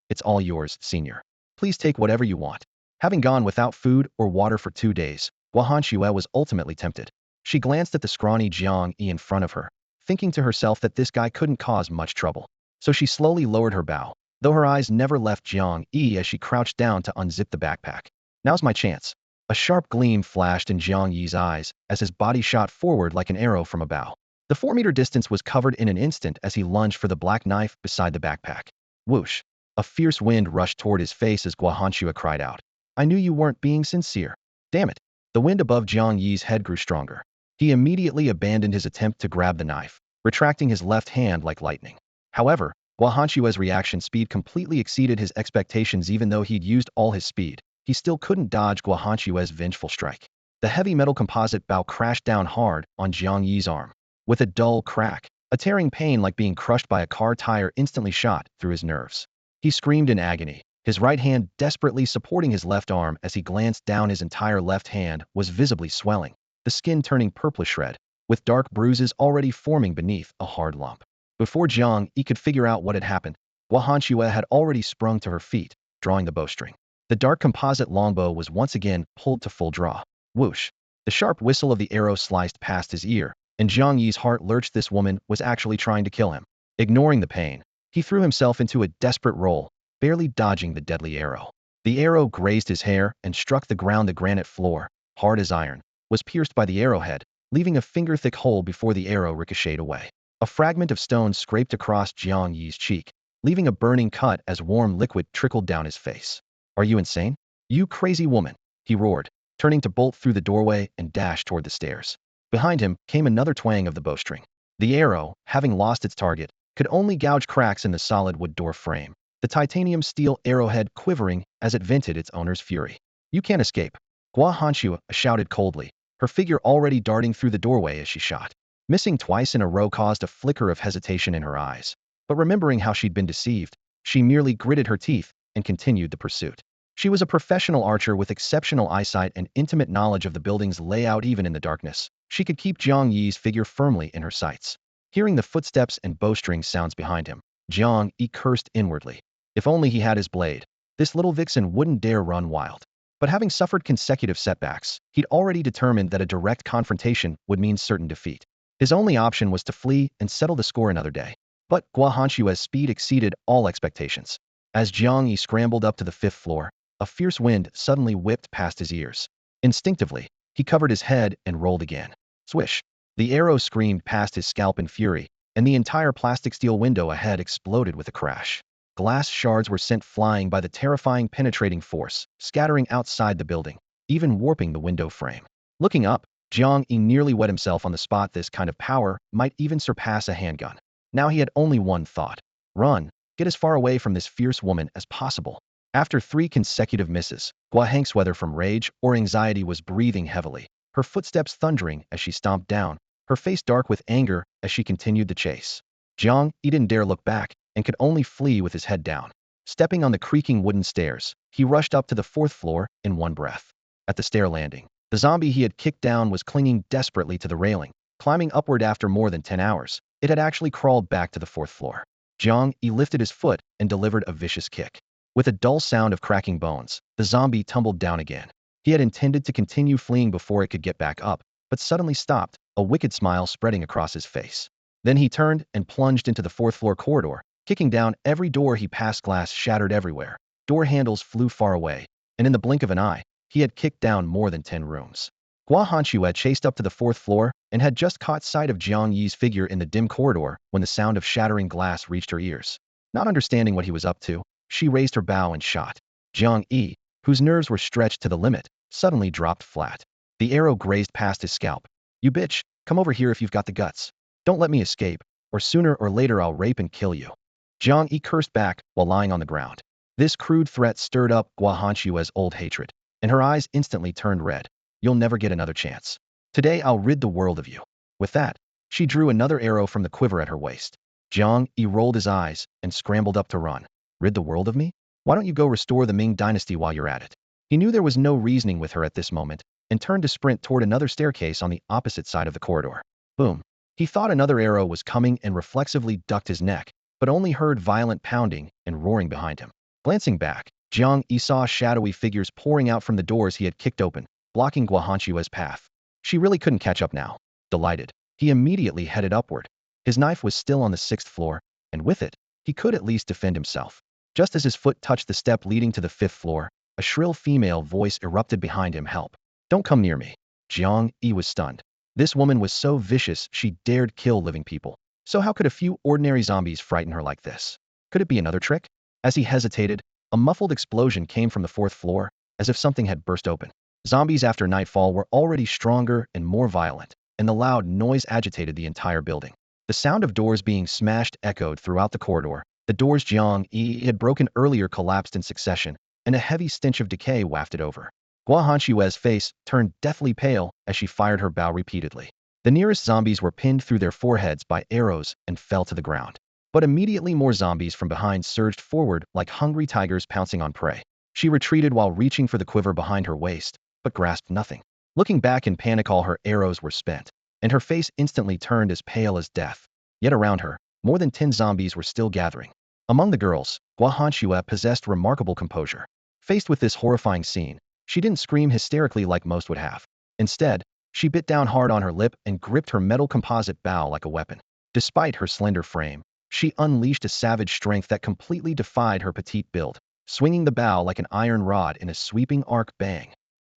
it's all yours, senior. Please take whatever you want. Having gone without food or water for 2 days, Gua Hanxue was ultimately tempted. She glanced at the scrawny Jiang Yi in front of her, thinking to herself that this guy couldn't cause much trouble. So she slowly lowered her bow, though her eyes never left Jiang Yi as she crouched down to unzip the backpack. Now's my chance. A sharp gleam flashed in Jiang Yi's eyes as his body shot forward like an arrow from a bow. The 4-meter distance was covered in an instant as he lunged for the black knife beside the backpack. Whoosh! A fierce wind rushed toward his face as Gua Hanxue cried out. I knew you weren't being sincere. Damn it! The wind above Jiang Yi's head grew stronger. He immediately abandoned his attempt to grab the knife, retracting his left hand like lightning. However, Gua Hanxue's reaction speed completely exceeded his expectations. Even though he'd used all his speed, he still couldn't dodge Gua Hanxue's vengeful strike. The heavy metal composite bow crashed down hard on Jiang Yi's arm. With a dull crack, a tearing pain like being crushed by a car tire instantly shot through his nerves. He screamed in agony, his right hand desperately supporting his left arm. As he glanced down, his entire left hand was visibly swelling, the skin turning purplish red, with dark bruises already forming beneath a hard lump. Before Jiang Yi could figure out what had happened, Gua Hanxue had already sprung to her feet, drawing the bowstring. The dark composite longbow was once again pulled to full draw. Whoosh! The sharp whistle of the arrow sliced past his ear, and Jiang Yi's heart lurched. This woman was actually trying to kill him. Ignoring the pain, he threw himself into a desperate roll, barely dodging the deadly arrow. The arrow grazed his hair and struck the ground. The granite floor, hard as iron, was pierced by the arrowhead, leaving a finger-thick hole before the arrow ricocheted away. A fragment of stone scraped across Jiang Yi's cheek, leaving a burning cut as warm liquid trickled down his face. Are you insane? You crazy woman! He roared, turning to bolt through the doorway and dash toward the stairs. Behind him came another twang of the bowstring. The arrow, having lost its target, could only gouge cracks in the solid wood door frame, the titanium steel arrowhead quivering as it vented its owner's fury. You can't escape. Gua Hanxue shouted coldly, her figure already darting through the doorway as she shot. Missing twice in a row caused a flicker of hesitation in her eyes. But remembering how she'd been deceived, she merely gritted her teeth and continued the pursuit. She was a professional archer with exceptional eyesight and intimate knowledge of the building's layout. Even in the darkness, she could keep Jiang Yi's figure firmly in her sights. Hearing the footsteps and bowstring sounds behind him, Jiang Yi cursed inwardly. If only he had his blade. This little vixen wouldn't dare run wild. But having suffered consecutive setbacks, he'd already determined that a direct confrontation would mean certain defeat. His only option was to flee and settle the score another day. But Guahanshua's speed exceeded all expectations. As Jiang Yi scrambled up to the 5th floor, a fierce wind suddenly whipped past his ears. Instinctively, he covered his head and rolled again. Swish! The arrow screamed past his scalp in fury, and the entire plastic steel window ahead exploded with a crash. Glass shards were sent flying by the terrifying penetrating force, scattering outside the building, even warping the window frame. Looking up, Jiang Yi nearly wet himself on the spot. This kind of power might even surpass a handgun. Now he had only one thought. Run, get as far away from this fierce woman as possible. After 3 consecutive misses, Guahanks, whether from rage or anxiety, was breathing heavily, her footsteps thundering as she stomped down, her face dark with anger as she continued the chase. Jiang Yi didn't dare look back and could only flee with his head down. Stepping on the creaking wooden stairs, he rushed up to the 4th floor in one breath. At the stair landing, the zombie he had kicked down was clinging desperately to the railing, climbing upward. After more than 10 hours, it had actually crawled back to the 4th floor. Jiang Yi lifted his foot and delivered a vicious kick. With a dull sound of cracking bones, the zombie tumbled down again. He had intended to continue fleeing before it could get back up, but suddenly stopped, a wicked smile spreading across his face. Then he turned and plunged into the 4th floor corridor, kicking down every door he passed. Glass shattered everywhere, door handles flew far away, and in the blink of an eye, he had kicked down more than 10 rooms. Guahanshue had chased up to the 4th floor and had just caught sight of Jiang Yi's figure in the dim corridor when the sound of shattering glass reached her ears. Not understanding what he was up to, she raised her bow and shot. Jiang Yi, whose nerves were stretched to the limit, suddenly dropped flat. The arrow grazed past his scalp. "You bitch, come over here if you've got the guts. Don't let me escape, or sooner or later I'll rape and kill you." Jiang Yi cursed back while lying on the ground. This crude threat stirred up Guahanshue's old hatred, and her eyes instantly turned red. "You'll never get another chance. Today I'll rid the world of you." With that, she drew another arrow from the quiver at her waist. Jiang Yi rolled his eyes and scrambled up to run. "Rid the world of me? Why don't you go restore the Ming dynasty while you're at it?" He knew there was no reasoning with her at this moment, and turned to sprint toward another staircase on the opposite side of the corridor. Boom. He thought another arrow was coming and reflexively ducked his neck, but only heard violent pounding and roaring behind him. Glancing back, Jiang Yi saw shadowy figures pouring out from the doors he had kicked open, blocking Guahanshue's path. She really couldn't catch up now. Delighted, he immediately headed upward. His knife was still on the 6th floor, and with it, he could at least defend himself. Just as his foot touched the step leading to the 5th floor, a shrill female voice erupted behind him. "Help. Don't come near me." Jiang Yi was stunned. This woman was so vicious she dared kill living people. So how could a few ordinary zombies frighten her like this? Could it be another trick? As he hesitated, a muffled explosion came from the 4th floor, as if something had burst open. Zombies after nightfall were already stronger and more violent, and the loud noise agitated the entire building. The sound of doors being smashed echoed throughout the corridor. The doors Jiang Yi had broken earlier collapsed in succession, and a heavy stench of decay wafted over. Guahanshue's face turned deathly pale as she fired her bow repeatedly. The nearest zombies were pinned through their foreheads by arrows and fell to the ground. But immediately more zombies from behind surged forward like hungry tigers pouncing on prey. She retreated while reaching for the quiver behind her waist, but grasped nothing. Looking back in panic, all her arrows were spent, and her face instantly turned as pale as death. Yet around her, more than 10 zombies were still gathering. Among the girls, Guahanshue possessed remarkable composure. Faced with this horrifying scene, she didn't scream hysterically like most would have. Instead, she bit down hard on her lip and gripped her metal composite bow like a weapon. Despite her slender frame, she unleashed a savage strength that completely defied her petite build, swinging the bow like an iron rod in a sweeping arc. Bang!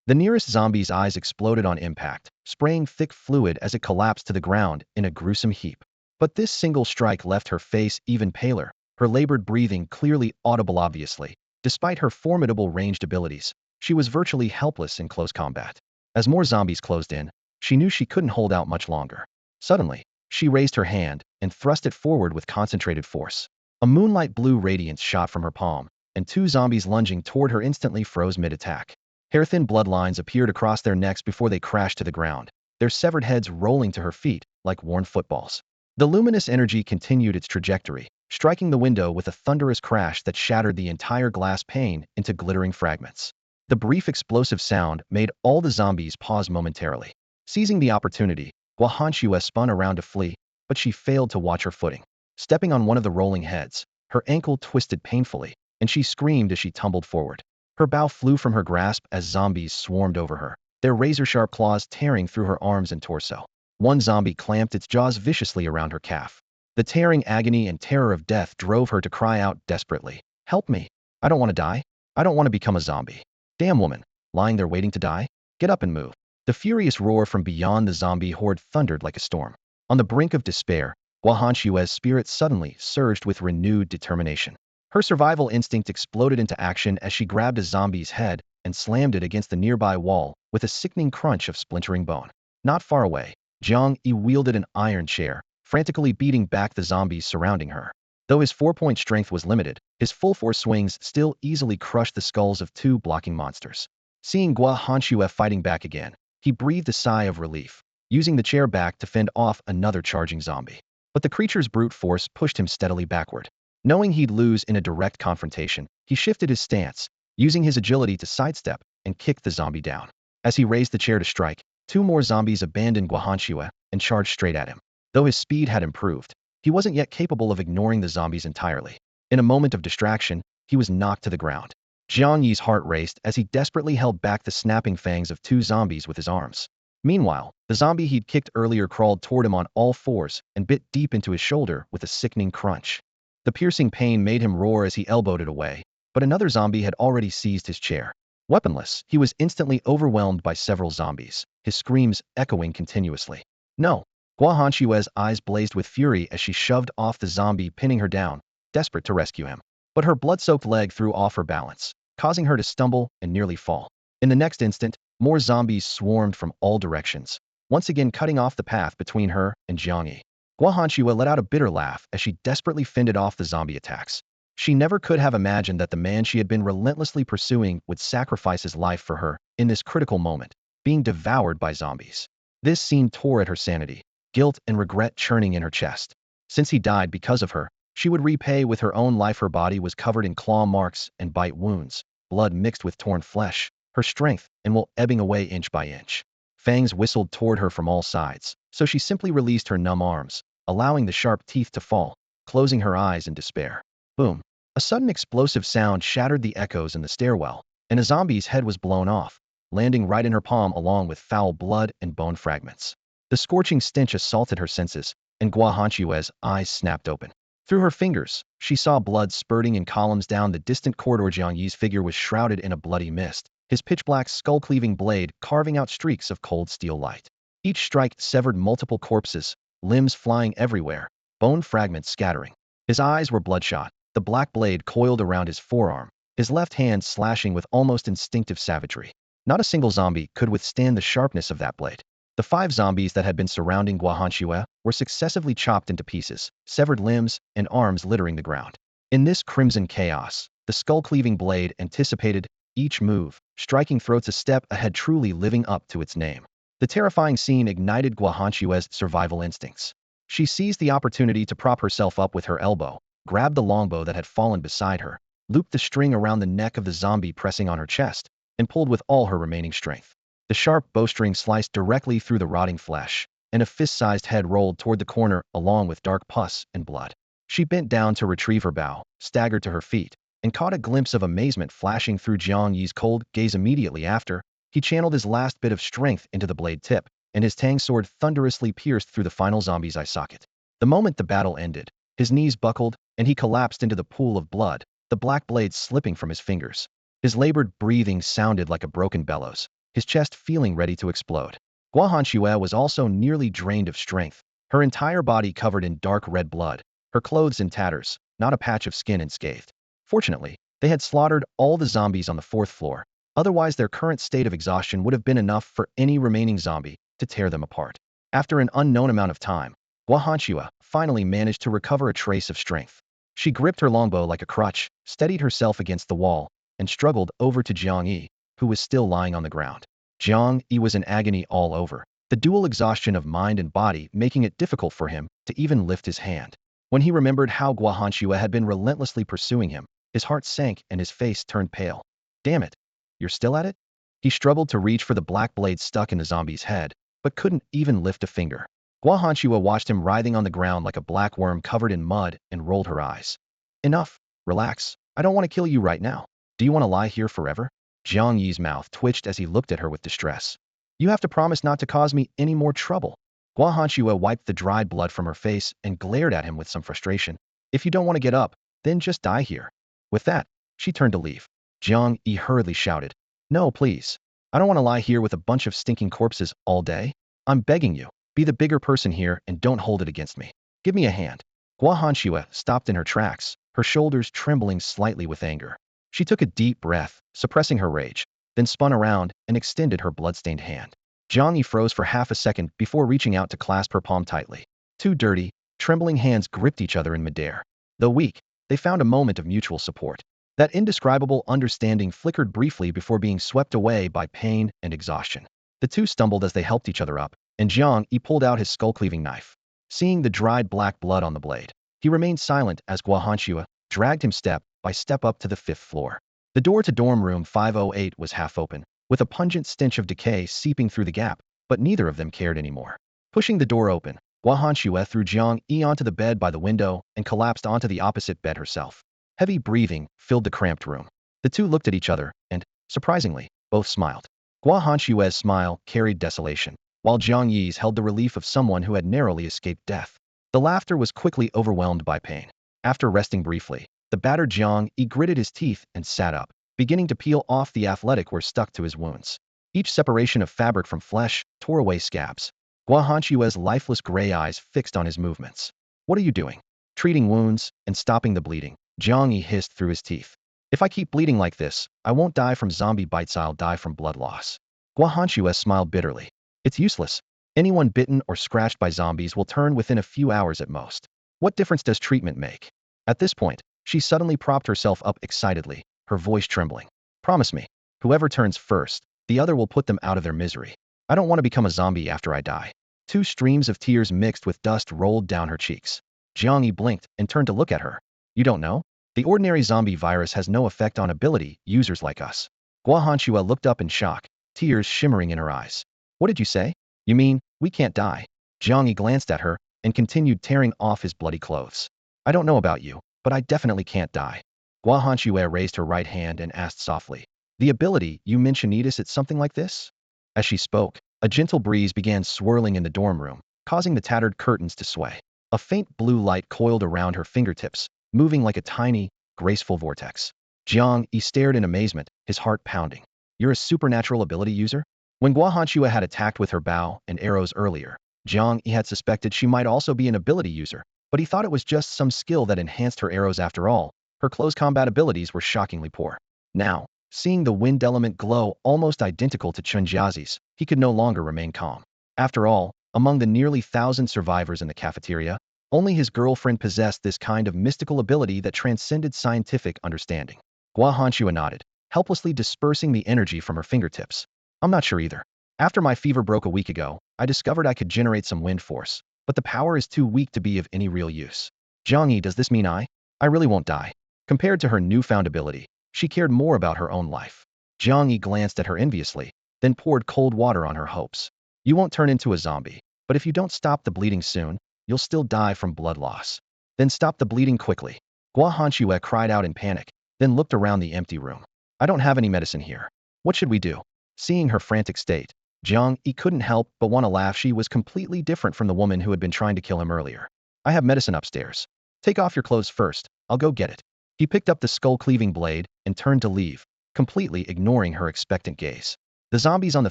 The nearest zombie's eyes exploded on impact, spraying thick fluid as it collapsed to the ground in a gruesome heap. But this single strike left her face even paler, her labored breathing clearly audible. Obviously, despite her formidable ranged abilities, she was virtually helpless in close combat. As more zombies closed in, she knew she couldn't hold out much longer. Suddenly, she raised her hand and thrust it forward with concentrated force. A moonlight blue radiance shot from her palm, and 2 zombies lunging toward her instantly froze mid-attack. Hair-thin bloodlines appeared across their necks before they crashed to the ground, their severed heads rolling to her feet like worn footballs. The luminous energy continued its trajectory, striking the window with a thunderous crash that shattered the entire glass pane into glittering fragments. The brief explosive sound made all the zombies pause momentarily. Seizing the opportunity, Guahanshue spun around to flee, but she failed to watch her footing. stepping on one of the rolling heads. Her ankle twisted painfully, and she screamed as she tumbled forward. Her bow flew from her grasp as zombies swarmed over her, their razor-sharp claws tearing through her arms and torso. One zombie clamped its jaws viciously around her calf. The tearing agony and terror of death drove her to cry out desperately, "Help me! I don't want to die. I don't want to become a zombie. Damn woman, lying there waiting to die? Get up and move." The furious roar from beyond the zombie horde thundered like a storm. On the brink of despair, Guahanshue's spirit suddenly surged with renewed determination. Her survival instinct exploded into action as she grabbed a zombie's head and slammed it against the nearby wall with a sickening crunch of splintering bone. Not far away, Jiang Yi wielded an iron chair, frantically beating back the zombies surrounding her. Though his 4-point strength was limited, his full-force swings still easily crushed the skulls of 2 blocking monsters. Seeing Guahanshue fighting back again, he breathed a sigh of relief, using the chair back to fend off another charging zombie. But the creature's brute force pushed him steadily backward. Knowing he'd lose in a direct confrontation, he shifted his stance, using his agility to sidestep and kick the zombie down. As he raised the chair to strike, 2 more zombies abandoned Guahanshue and charged straight at him. Though his speed had improved, he wasn't yet capable of ignoring the zombies entirely. In a moment of distraction, he was knocked to the ground. Jiang Yi's heart raced as he desperately held back the snapping fangs of 2 zombies with his arms. Meanwhile, the zombie he'd kicked earlier crawled toward him on all fours and bit deep into his shoulder with a sickening crunch. The piercing pain made him roar as he elbowed it away, but another zombie had already seized his chair. Weaponless, he was instantly overwhelmed by several zombies, his screams echoing continuously. "No!" Guahanshue's eyes blazed with fury as she shoved off the zombie, pinning her down, desperate to rescue him. But her blood-soaked leg threw off her balance, causing her to stumble and nearly fall. In the next instant, more zombies swarmed from all directions, once again cutting off the path between her and Jiang Yi. Guahanshue let out a bitter laugh as she desperately fended off the zombie attacks. She never could have imagined that the man she had been relentlessly pursuing would sacrifice his life for her in this critical moment, being devoured by zombies. This scene tore at her sanity, guilt and regret churning in her chest. Since he died because of her, she would repay with her own life. Her body was covered in claw marks and bite wounds, blood mixed with torn flesh, her strength and will ebbing away inch by inch. Fangs whistled toward her from all sides, so she simply released her numb arms, allowing the sharp teeth to fall, closing her eyes in despair. Boom! A sudden explosive sound shattered the echoes in the stairwell, and a zombie's head was blown off, landing right in her palm along with foul blood and bone fragments. The scorching stench assaulted her senses, and Guahanshue's eyes snapped open. Through her fingers, she saw blood spurting in columns down the distant corridor. Jiang Yi's figure was shrouded in a bloody mist, his pitch-black skull-cleaving blade carving out streaks of cold steel light. Each strike severed multiple corpses, limbs flying everywhere, bone fragments scattering. His eyes were bloodshot, the black blade coiled around his forearm, his left hand slashing with almost instinctive savagery. Not a single zombie could withstand the sharpness of that blade. The 5 zombies that had been surrounding Guahanshue were successively chopped into pieces, severed limbs and arms littering the ground. In this crimson chaos, the skull-cleaving blade anticipated each move, striking throats a step ahead, truly living up to its name. The terrifying scene ignited Guahanshue's survival instincts. She seized the opportunity to prop herself up with her elbow, grabbed the longbow that had fallen beside her, looped the string around the neck of the zombie pressing on her chest, and pulled with all her remaining strength. The sharp bowstring sliced directly through the rotting flesh, and a fist-sized head rolled toward the corner along with dark pus and blood. She bent down to retrieve her bow, staggered to her feet, and caught a glimpse of amazement flashing through Jiang Yi's cold gaze. Immediately after, he channeled his last bit of strength into the blade tip, and his tang sword thunderously pierced through the final zombie's eye socket. The moment the battle ended, his knees buckled, and he collapsed into the pool of blood, the black blade slipping from his fingers. His labored breathing sounded like a broken bellows, his chest feeling ready to explode. Guahanshue was also nearly drained of strength, her entire body covered in dark red blood, her clothes in tatters, not a patch of skin unscathed. Fortunately, they had slaughtered all the zombies on the 4th floor, otherwise their current state of exhaustion would have been enough for any remaining zombie to tear them apart. After an unknown amount of time, Guahanshue finally managed to recover a trace of strength. She gripped her longbow like a crutch, steadied herself against the wall, and struggled over to Jiang Yi, who was still lying on the ground. Jiang Yi was in agony all over, the dual exhaustion of mind and body making it difficult for him to even lift his hand. When he remembered how Guahanshue had been relentlessly pursuing him, his heart sank and his face turned pale. "Damn it! You're still at it?" He struggled to reach for the black blade stuck in the zombie's head, but couldn't even lift a finger. Guahanchua watched him writhing on the ground like a black worm covered in mud and rolled her eyes. Enough. Relax. I don't want to kill you right now. Do you want to lie here forever? Jiang Yi's mouth twitched as he looked at her with distress. You have to promise not to cause me any more trouble. Guahanchua wiped the dried blood from her face and glared at him with some frustration. If you don't want to get up, then just die here. With that, she turned to leave. Jiang Yi hurriedly shouted, No, please. I don't want to lie here with a bunch of stinking corpses all day. I'm begging you. Be the bigger person here and don't hold it against me. Give me a hand. Guahanchua stopped in her tracks, her shoulders trembling slightly with anger. She took a deep breath, suppressing her rage, then spun around and extended her bloodstained hand. Jiang Yi froze for half a second before reaching out to clasp her palm tightly. Two dirty, trembling hands gripped each other in midair. Though weak, they found a moment of mutual support. That indescribable understanding flickered briefly before being swept away by pain and exhaustion. The two stumbled as they helped each other up, and Jiang Yi pulled out his skull-cleaving knife. Seeing the dried black blood on the blade, he remained silent as Guahanchua dragged him step by step up to the 5th floor. The door to dorm room 508 was half open, with a pungent stench of decay seeping through the gap, but neither of them cared anymore. Pushing the door open, Guahanchua threw Jiang Yi onto the bed by the window and collapsed onto the opposite bed herself. Heavy breathing filled the cramped room. The two looked at each other and, surprisingly, both smiled. Guahanchua's smile carried desolation, while Jiang Yi's held the relief of someone who had narrowly escaped death. The laughter was quickly overwhelmed by pain. After resting briefly, the battered Jiang Yi gritted his teeth and sat up, beginning to peel off the athletic wear stuck to his wounds. Each separation of fabric from flesh tore away scabs. Guahanchua's lifeless gray eyes fixed on his movements. What are you doing? Treating wounds and stopping the bleeding, Jiang Yi hissed through his teeth. If I keep bleeding like this, I won't die from zombie bites, I'll die from blood loss. Guahanchua smiled bitterly. It's useless. Anyone bitten or scratched by zombies will turn within a few hours at most. What difference does treatment make? At this point, she suddenly propped herself up excitedly, her voice trembling. Promise me, whoever turns first, the other will put them out of their misery. I don't want to become a zombie after I die. Two streams of tears mixed with dust rolled down her cheeks. Jiang Yi blinked and turned to look at her. You don't know? The ordinary zombie virus has no effect on ability users like us. Guahanchua looked up in shock, tears shimmering in her eyes. What did you say? You mean, we can't die? Jiang Yi glanced at her and continued tearing off his bloody clothes. I don't know about you, but I definitely can't die. Guahanchua raised her right hand and asked softly. The ability you mentioned, is it something like this? As she spoke, a gentle breeze began swirling in the dorm room, causing the tattered curtains to sway. A faint blue light coiled around her fingertips, moving like a tiny, graceful vortex. Jiang Yi stared in amazement, his heart pounding. You're a supernatural ability user? When Guahanchua had attacked with her bow and arrows earlier, Jiang Yi had suspected she might also be an ability user, but he thought it was just some skill that enhanced her arrows after all. Her close combat abilities were shockingly poor. Now, seeing the wind element glow almost identical to Chunjiazi's, he could no longer remain calm. After all, among the nearly 1,000 survivors in the cafeteria, only his girlfriend possessed this kind of mystical ability that transcended scientific understanding. Guahanchua nodded, helplessly dispersing the energy from her fingertips. I'm not sure either. After my fever broke a week ago, I discovered I could generate some wind force, but the power is too weak to be of any real use. Jiang Yi, does this mean I really won't die? Compared to her newfound ability, she cared more about her own life. Jiang Yi glanced at her enviously, then poured cold water on her hopes. You won't turn into a zombie, but if you don't stop the bleeding soon, you'll still die from blood loss. Then stop the bleeding quickly. Guahanchua cried out in panic, then looked around the empty room. I don't have any medicine here. What should we do? Seeing her frantic state, Jiang Yi couldn't help but want to laugh. She was completely different from the woman who had been trying to kill him earlier. I have medicine upstairs. Take off your clothes first, I'll go get it. He picked up the skull-cleaving blade and turned to leave, completely ignoring her expectant gaze. The zombies on the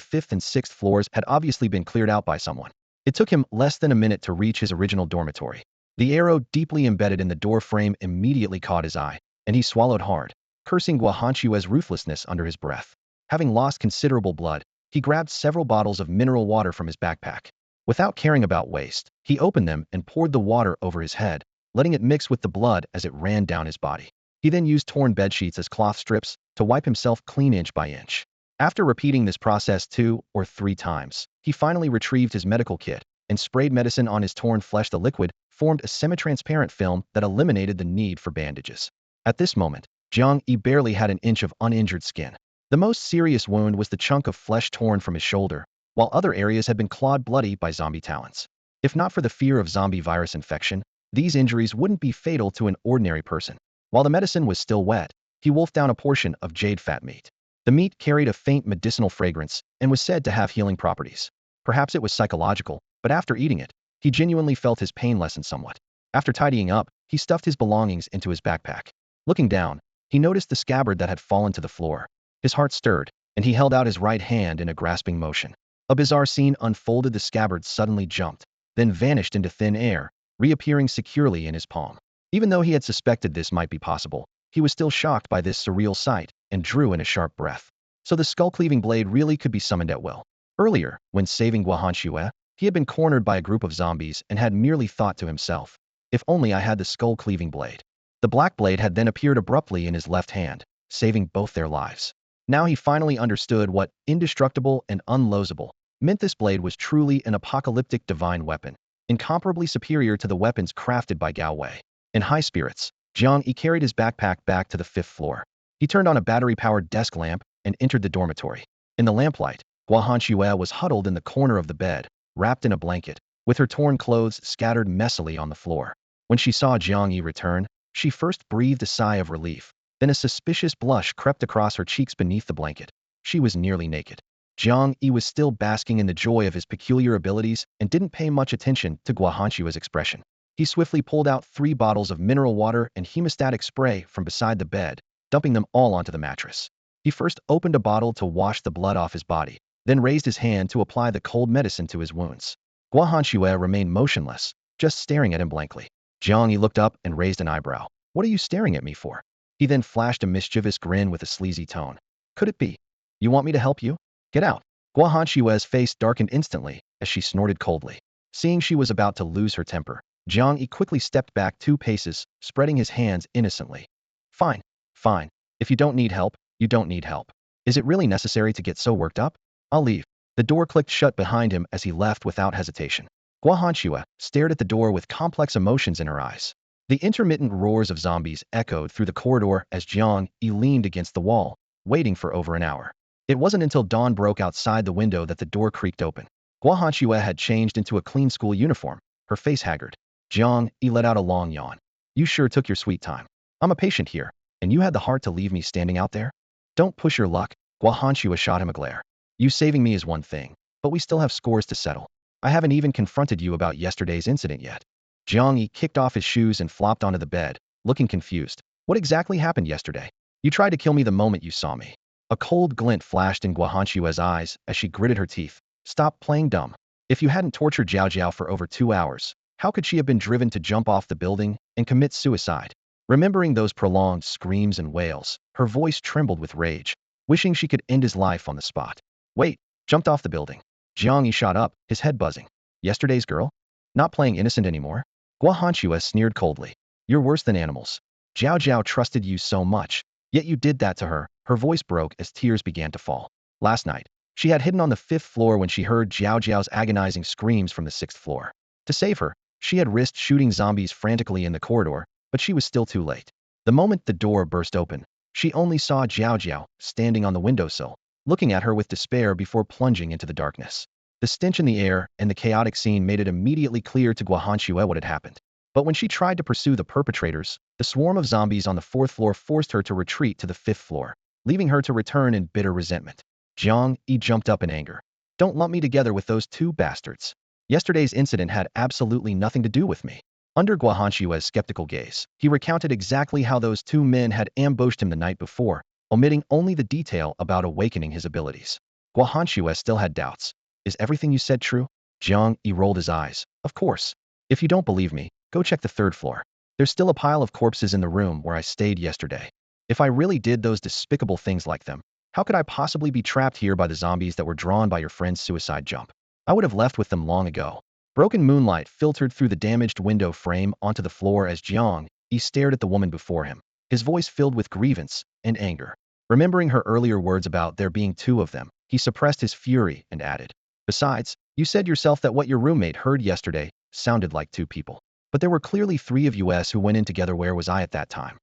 5th and 6th floors had obviously been cleared out by someone. It took him less than a minute to reach his original dormitory. The arrow deeply embedded in the door frame immediately caught his eye, and he swallowed hard, cursing Guahanchua's ruthlessness under his breath. Having lost considerable blood, he grabbed several bottles of mineral water from his backpack. Without caring about waste, he opened them and poured the water over his head, letting it mix with the blood as it ran down his body. He then used torn bedsheets as cloth strips to wipe himself clean inch by inch. After repeating this process 2 or 3 times, he finally retrieved his medical kit and sprayed medicine on his torn flesh. The liquid formed a semi-transparent film that eliminated the need for bandages. At this moment, Jiang Yi barely had an inch of uninjured skin. The most serious wound was the chunk of flesh torn from his shoulder, while other areas had been clawed bloody by zombie talons. If not for the fear of zombie virus infection, these injuries wouldn't be fatal to an ordinary person. While the medicine was still wet, he wolfed down a portion of jade fat meat. The meat carried a faint medicinal fragrance and was said to have healing properties. Perhaps it was psychological, but after eating it, he genuinely felt his pain lessen somewhat. After tidying up, he stuffed his belongings into his backpack. Looking down, he noticed the scabbard that had fallen to the floor. His heart stirred, and he held out his right hand in a grasping motion. A bizarre scene unfolded. The scabbard suddenly jumped, then vanished into thin air, reappearing securely in his palm. Even though he had suspected this might be possible, he was still shocked by this surreal sight and drew in a sharp breath. So the skull-cleaving blade really could be summoned at will. Earlier, when saving Guahanxue, he had been cornered by a group of zombies and had merely thought to himself, if only I had the skull-cleaving blade. The black blade had then appeared abruptly in his left hand, saving both their lives. Now he finally understood what indestructible and unlosable meant. This blade was truly an apocalyptic divine weapon, incomparably superior to the weapons crafted by Gao Wei. In high spirits, Jiang Yi carried his backpack back to the 5th floor. He turned on a battery-powered desk lamp and entered the dormitory. In the lamplight, Guahanxue was huddled in the corner of the bed, wrapped in a blanket, with her torn clothes scattered messily on the floor. When she saw Jiang Yi return, she first breathed a sigh of relief. Then a suspicious blush crept across her cheeks beneath the blanket. She was nearly naked. Jiang Yi was still basking in the joy of his peculiar abilities and didn't pay much attention to Guahanxue's expression. He swiftly pulled out 3 bottles of mineral water and hemostatic spray from beside the bed, dumping them all onto the mattress. He first opened a bottle to wash the blood off his body, then raised his hand to apply the cold medicine to his wounds. Guahanxue remained motionless, just staring at him blankly. Jiang Yi looked up and raised an eyebrow. "What are you staring at me for?" He then flashed a mischievous grin with a sleazy tone. "Could it be? You want me to help you? Get out." Guahanxue's face darkened instantly as she snorted coldly. Seeing she was about to lose her temper, Jiang Yi quickly stepped back 2 paces, spreading his hands innocently. "Fine, fine. If you don't need help, you don't need help. Is it really necessary to get so worked up? I'll leave." The door clicked shut behind him as he left without hesitation. Guahanxue stared at the door with complex emotions in her eyes. The intermittent roars of zombies echoed through the corridor as Jiang Yi leaned against the wall, waiting for over an hour. It wasn't until dawn broke outside the window that the door creaked open. Guahanxue had changed into a clean school uniform, her face haggard. Jiang Yi let out a long yawn. "You sure took your sweet time. I'm a patient here, and you had the heart to leave me standing out there? Don't push your luck." Guahanxue shot him a glare. "You saving me is one thing, but we still have scores to settle. I haven't even confronted you about yesterday's incident yet." Jiang Yi kicked off his shoes and flopped onto the bed, looking confused. "What exactly happened yesterday? You tried to kill me the moment you saw me." A cold glint flashed in Guahanxue's eyes as she gritted her teeth. "Stop playing dumb. If you hadn't tortured Jiao Jiao for over 2 hours, how could she have been driven to jump off the building and commit suicide?" Remembering those prolonged screams and wails, her voice trembled with rage, wishing she could end his life on the spot. "Wait, jumped off the building." Jiang Yi shot up, his head buzzing. "Yesterday's girl? Not playing innocent anymore?" Guahanxue sneered coldly. "You're worse than animals. Jiao Jiao trusted you so much, yet you did that to her." Her voice broke as tears began to fall. Last night, she had hidden on the 5th floor when she heard Jiao Jiao's agonizing screams from the 6th floor. To save her, she had risked shooting zombies frantically in the corridor, but she was still too late. The moment the door burst open, she only saw Jiao Jiao standing on the windowsill, looking at her with despair before plunging into the darkness. The stench in the air and the chaotic scene made it immediately clear to Guahanxue what had happened. But when she tried to pursue the perpetrators, the swarm of zombies on the 4th floor forced her to retreat to the 5th floor, leaving her to return in bitter resentment. Jiang Yi jumped up in anger. "Don't lump me together with those 2 bastards. Yesterday's incident had absolutely nothing to do with me." Under Guahanxue's skeptical gaze, he recounted exactly how those 2 men had ambushed him the night before, omitting only the detail about awakening his abilities. Guahanxue still had doubts. "Is everything you said true?" Jiang Yi rolled his eyes. "Of course. If you don't believe me, go check the 3rd floor. There's still a pile of corpses in the room where I stayed yesterday. If I really did those despicable things like them, how could I possibly be trapped here by the zombies that were drawn by your friend's suicide jump? I would have left with them long ago." Broken moonlight filtered through the damaged window frame onto the floor as Jiang Yi stared at the woman before him, his voice filled with grievance and anger. Remembering her earlier words about there being 2 of them, he suppressed his fury and added, "Besides, you said yourself that what your roommate heard yesterday sounded like 2 people. But there were clearly 3 of us who went in together. Where was I at that time?"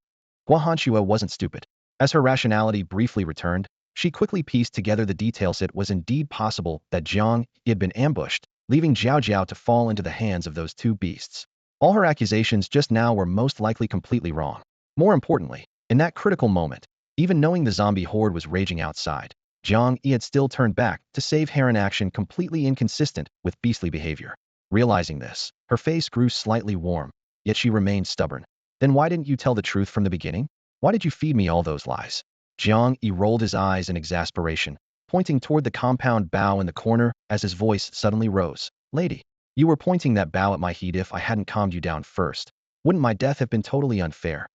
Guahanxue wasn't stupid. As her rationality briefly returned, she quickly pieced together the details. It was indeed possible that Jiang Yi had been ambushed, leaving Jiao Jiao to fall into the hands of those two beasts. All her accusations just now were most likely completely wrong. More importantly, in that critical moment, even knowing the zombie horde was raging outside, Jiang Yi had still turned back to save her, an action completely inconsistent with beastly behavior. Realizing this, her face grew slightly warm, yet she remained stubborn. Then why didn't you tell the truth from the beginning? Why did you feed me all those lies? Jiang Yi rolled his eyes in exasperation, pointing toward the compound bow in the corner as his voice suddenly rose. Lady, you were pointing that bow at my heat. If I hadn't calmed you down first, wouldn't my death have been totally unfair?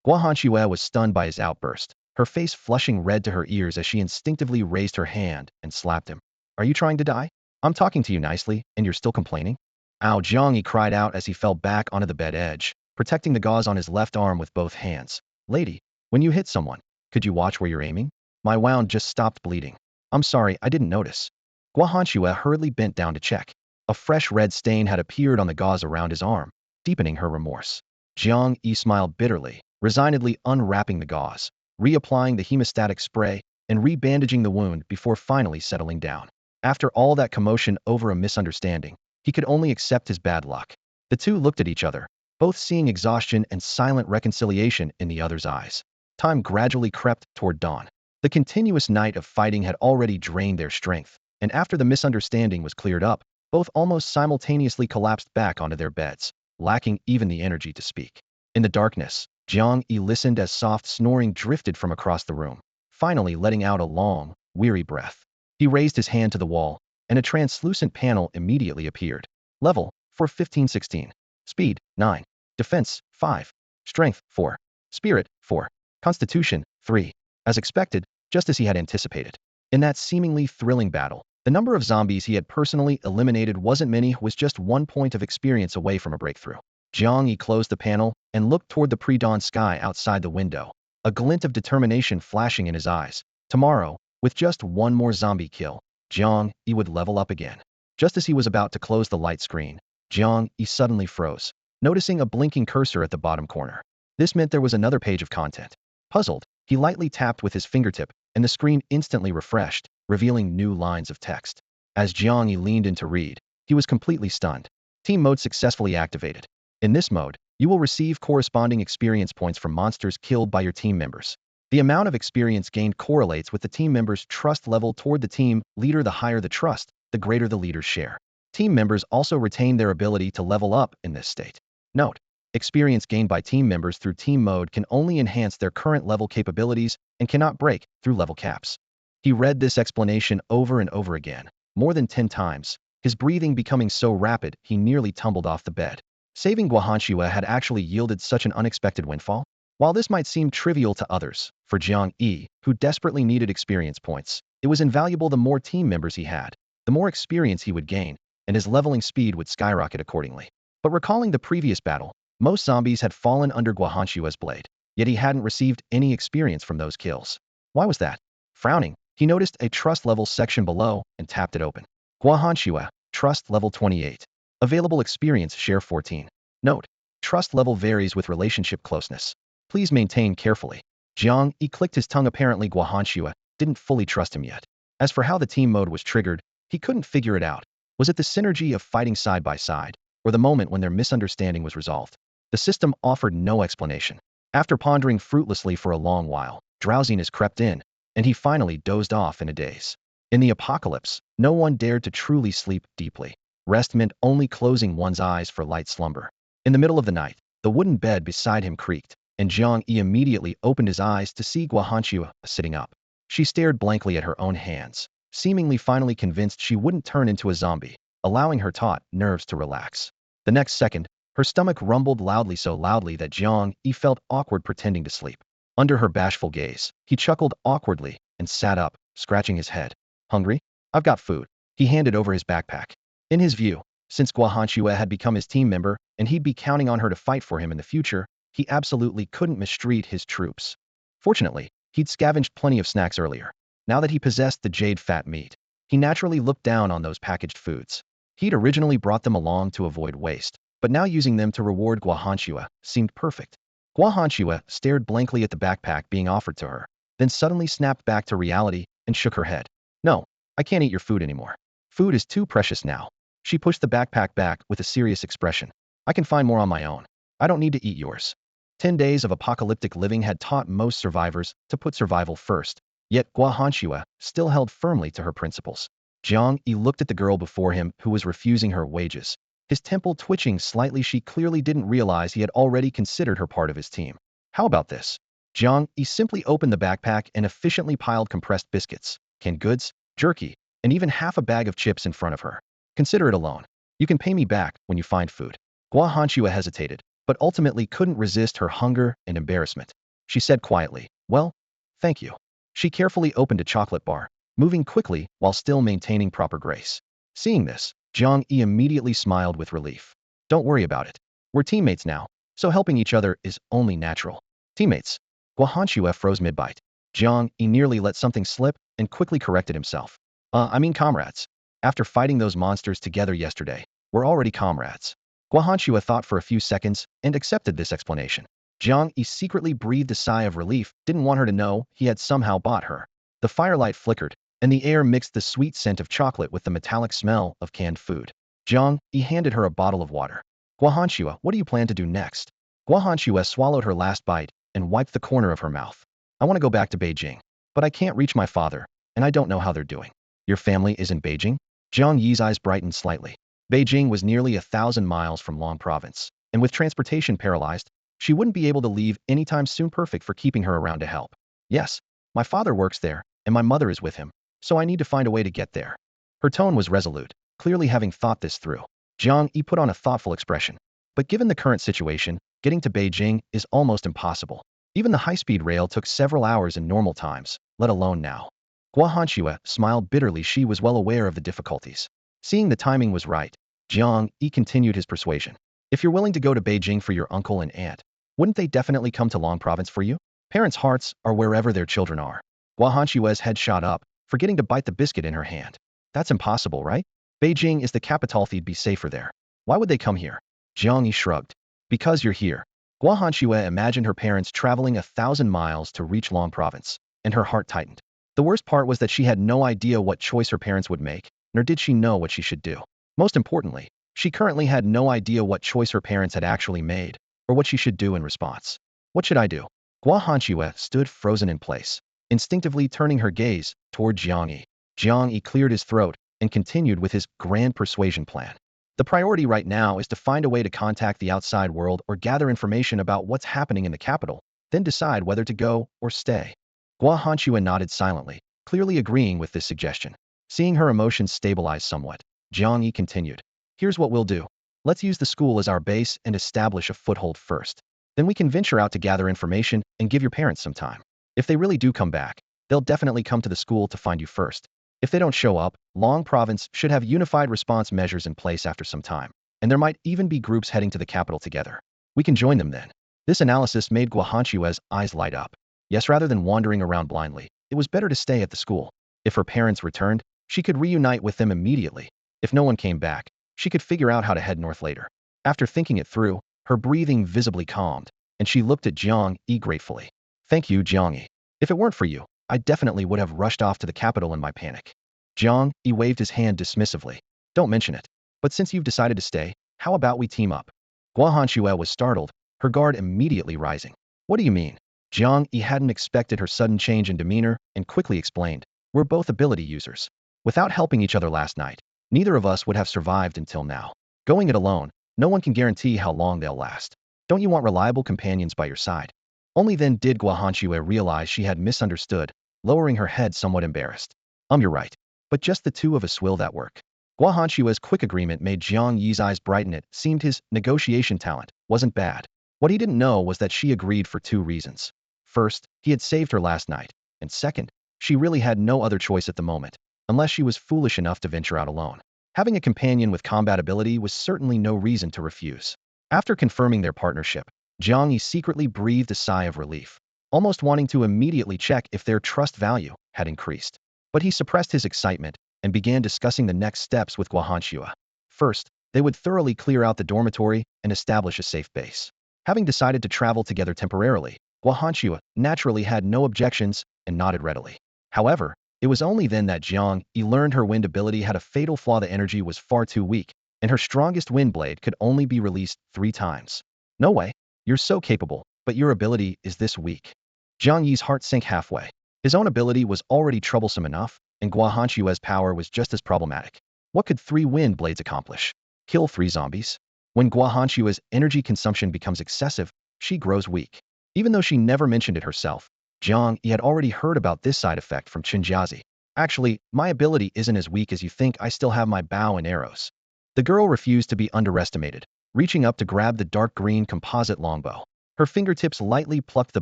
Guahanxue was stunned by his outburst, her face flushing red to her ears as she instinctively raised her hand and slapped him. Are you trying to die? I'm talking to you nicely, and you're still complaining? Ow! Jiang Yi cried out as he fell back onto the bed edge, protecting the gauze on his left arm with both hands. Lady, when you hit someone, could you watch where you're aiming? My wound just stopped bleeding. I'm sorry, I didn't notice. Guahanxue hurriedly bent down to check. A fresh red stain had appeared on the gauze around his arm, deepening her remorse. Jiang Yi smiled bitterly, resignedly unwrapping the gauze, reapplying the hemostatic spray, and rebandaging the wound before finally settling down. After all that commotion over a misunderstanding, he could only accept his bad luck. The two looked at each other, both seeing exhaustion and silent reconciliation in the other's eyes. Time gradually crept toward dawn. The continuous night of fighting had already drained their strength, and after the misunderstanding was cleared up, both almost simultaneously collapsed back onto their beds, lacking even the energy to speak. In the darkness, Jiang Yi listened as soft snoring drifted from across the room, finally letting out a long, weary breath. He raised his hand to the wall, and a translucent panel immediately appeared. Level 4 1516. Speed 9. Defense 5. Strength 4. Spirit 4. Constitution 3. As expected, just as he had anticipated. In that seemingly thrilling battle, the number of zombies he had personally eliminated wasn't many, was just 1 point of experience away from a breakthrough. Jiang Yi closed the panel and looked toward the pre-dawn sky outside the window, a glint of determination flashing in his eyes. Tomorrow, with just one more zombie kill, Jiang Yi would level up again. Just as he was about to close the light screen, Jiang Yi suddenly froze, noticing a blinking cursor at the bottom corner. This meant there was another page of content. Puzzled, he lightly tapped with his fingertip, and the screen instantly refreshed, revealing new lines of text. As Jiang Yi leaned in to read, he was completely stunned. Team mode successfully activated. In this mode, you will receive corresponding experience points from monsters killed by your team members. The amount of experience gained correlates with the team member's trust level toward the team leader. The higher the trust, the greater the leader's share. Team members also retain their ability to level up in this state. Note: experience gained by team members through team mode can only enhance their current level capabilities and cannot break through level caps. He read this explanation over and over again, more than 10 times, his breathing becoming so rapid he nearly tumbled off the bed. Saving Guahanxue had actually yielded such an unexpected windfall? While this might seem trivial to others, for Jiang Yi, who desperately needed experience points, it was invaluable. The more team members he had, the more experience he would gain, and his leveling speed would skyrocket accordingly. But recalling the previous battle, most zombies had fallen under Guahanxue's blade, yet he hadn't received any experience from those kills. Why was that? Frowning, he noticed a trust level section below and tapped it open. Guahanxue, trust level 28. Available experience share 14. Note: trust level varies with relationship closeness. Please maintain carefully. Jiang Yi clicked his tongue. Apparently Guahanxue didn't fully trust him yet. As for how the team mode was triggered, he couldn't figure it out. Was it the synergy of fighting side by side, or the moment when their misunderstanding was resolved? The system offered no explanation. After pondering fruitlessly for a long while, drowsiness crept in, and he finally dozed off in a daze. In the apocalypse, no one dared to truly sleep deeply. Rest meant only closing one's eyes for light slumber. In the middle of the night, the wooden bed beside him creaked, and Jiang Yi immediately opened his eyes to see Guahanxue sitting up. She stared blankly at her own hands, seemingly finally convinced she wouldn't turn into a zombie, allowing her taut nerves to relax. The next second, her stomach rumbled loudly, so loudly that Jiang Yi felt awkward pretending to sleep. Under her bashful gaze, he chuckled awkwardly and sat up, scratching his head. Hungry? I've got food. He handed over his backpack. In his view, since Guahanxue had become his team member and he'd be counting on her to fight for him in the future, he absolutely couldn't mistreat his troops. Fortunately, he'd scavenged plenty of snacks earlier. Now that he possessed the jade fat meat, he naturally looked down on those packaged foods. He'd originally brought them along to avoid waste, but now using them to reward Guahanxue seemed perfect. Guahanxue stared blankly at the backpack being offered to her, then suddenly snapped back to reality and shook her head. No, I can't eat your food anymore. Food is too precious now. She pushed the backpack back with a serious expression. I can find more on my own. I don't need to eat yours. 10 days of apocalyptic living had taught most survivors to put survival first, yet Gua Hanxue still held firmly to her principles. Jiang Yi looked at the girl before him who was refusing her wages. His temple twitching slightly. She clearly didn't realize he had already considered her part of his team. How about this? Jiang Yi simply opened the backpack and efficiently piled compressed biscuits, canned goods, jerky, and even half a bag of chips in front of her. Consider it a loan. You can pay me back when you find food. Gua Hanxue hesitated, but ultimately couldn't resist her hunger and embarrassment. She said quietly, well, thank you. She carefully opened a chocolate bar, moving quickly while still maintaining proper grace. Seeing this, Jiang Yi immediately smiled with relief. Don't worry about it. We're teammates now, so helping each other is only natural. Teammates. Gua Hanxue froze mid-bite. Jiang Yi nearly let something slip and quickly corrected himself. I mean comrades. After fighting those monsters together yesterday, we're already comrades. Gua Hanxue thought for a few seconds and accepted this explanation. Jiang Yi secretly breathed a sigh of relief, didn't want her to know he had somehow bought her. The firelight flickered, and the air mixed the sweet scent of chocolate with the metallic smell of canned food. Jiang Yi handed her a bottle of water. Gua Hanxue, what do you plan to do next? Gua Hanxue swallowed her last bite and wiped the corner of her mouth. I want to go back to Beijing, but I can't reach my father, and I don't know how they're doing. Your family is in Beijing? Jiang Yi's eyes brightened slightly. Beijing was nearly 1,000 miles from Long Province, and with transportation paralyzed, she wouldn't be able to leave anytime soon. Perfect for keeping her around to help. Yes, my father works there, and my mother is with him, so I need to find a way to get there. Her tone was resolute, clearly having thought this through. Jiang Yi put on a thoughtful expression. But given the current situation, getting to Beijing is almost impossible. Even the high-speed rail took several hours in normal times, let alone now. Gua Hanxue smiled bitterly. She was well aware of the difficulties. Seeing the timing was right, Jiang Yi continued his persuasion. If you're willing to go to Beijing for your uncle and aunt, wouldn't they definitely come to Long Province for you? Parents' hearts are wherever their children are. Gua Hanxue's head shot up, forgetting to bite the biscuit in her hand. That's impossible, right? Beijing is the capital. They'd be safer there. Why would they come here? Jiang Yi shrugged. Because you're here. Gua Hanxue imagined her parents traveling 1,000 miles to reach Long Province, and her heart tightened. The worst part was that she had no idea what choice her parents would make, nor did she know what she should do. Most importantly, she currently had no idea what choice her parents had actually made, or what she should do in response. What should I do? Gua Hanxue stood frozen in place, instinctively turning her gaze toward Jiang Yi. Jiang Yi cleared his throat and continued with his grand persuasion plan. The priority right now is to find a way to contact the outside world or gather information about what's happening in the capital, then decide whether to go or stay. Gua Hanxue nodded silently, clearly agreeing with this suggestion. Seeing her emotions stabilize somewhat, Jiang Yi continued. Here's what we'll do. Let's use the school as our base and establish a foothold first. Then we can venture out to gather information and give your parents some time. If they really do come back, they'll definitely come to the school to find you first. If they don't show up, Long Province should have unified response measures in place after some time, and there might even be groups heading to the capital together. We can join them then. This analysis made Gua Hanxue's eyes light up. Yes, rather than wandering around blindly, it was better to stay at the school. If her parents returned, she could reunite with them immediately. If no one came back, she could figure out how to head north later. After thinking it through, her breathing visibly calmed, and she looked at Jiang Yi gratefully. Thank you, Jiang Yi. If it weren't for you, I definitely would have rushed off to the capital in my panic. Jiang Yi waved his hand dismissively. Don't mention it. But since you've decided to stay, how about we team up? Gua Hanxue was startled, her guard immediately rising. What do you mean? Jiang Yi hadn't expected her sudden change in demeanor and quickly explained. We're both ability users. Without helping each other last night, neither of us would have survived until now. Going it alone, no one can guarantee how long they'll last. Don't you want reliable companions by your side? Only then did Gua Hanxue realize she had misunderstood, lowering her head somewhat embarrassed. You're right. But just the two of us will that work? Gua Hanxue's quick agreement made Jiang Yi's eyes brighten. It seemed his negotiation talent wasn't bad. What he didn't know was that she agreed for two reasons. First, he had saved her last night, and second, she really had no other choice at the moment, unless she was foolish enough to venture out alone. Having a companion with combat ability was certainly no reason to refuse. After confirming their partnership, Jiang Yi secretly breathed a sigh of relief, almost wanting to immediately check if their trust value had increased. But he suppressed his excitement and began discussing the next steps with Gua Hanxue. First, they would thoroughly clear out the dormitory and establish a safe base. Having decided to travel together temporarily, Gua Hanxue naturally had no objections and nodded readily. However, It was only then that Jiang Yi learned her wind ability had a fatal flaw. The energy was far too weak, and her strongest wind blade could only be released 3 times. No way. You're so capable, but your ability is this weak. Jiang Yi's heart sank halfway. His own ability was already troublesome enough, and Guahanshua's power was just as problematic. What could 3 wind blades accomplish? Kill 3 zombies? When Guahanshua's energy consumption becomes excessive, she grows weak. Even though she never mentioned it herself, Jiang Yi had already heard about this side effect from Qinjiazi. Actually, my ability isn't as weak as you think. I still have my bow and arrows. The girl refused to be underestimated, reaching up to grab the dark green composite longbow. Her fingertips lightly plucked the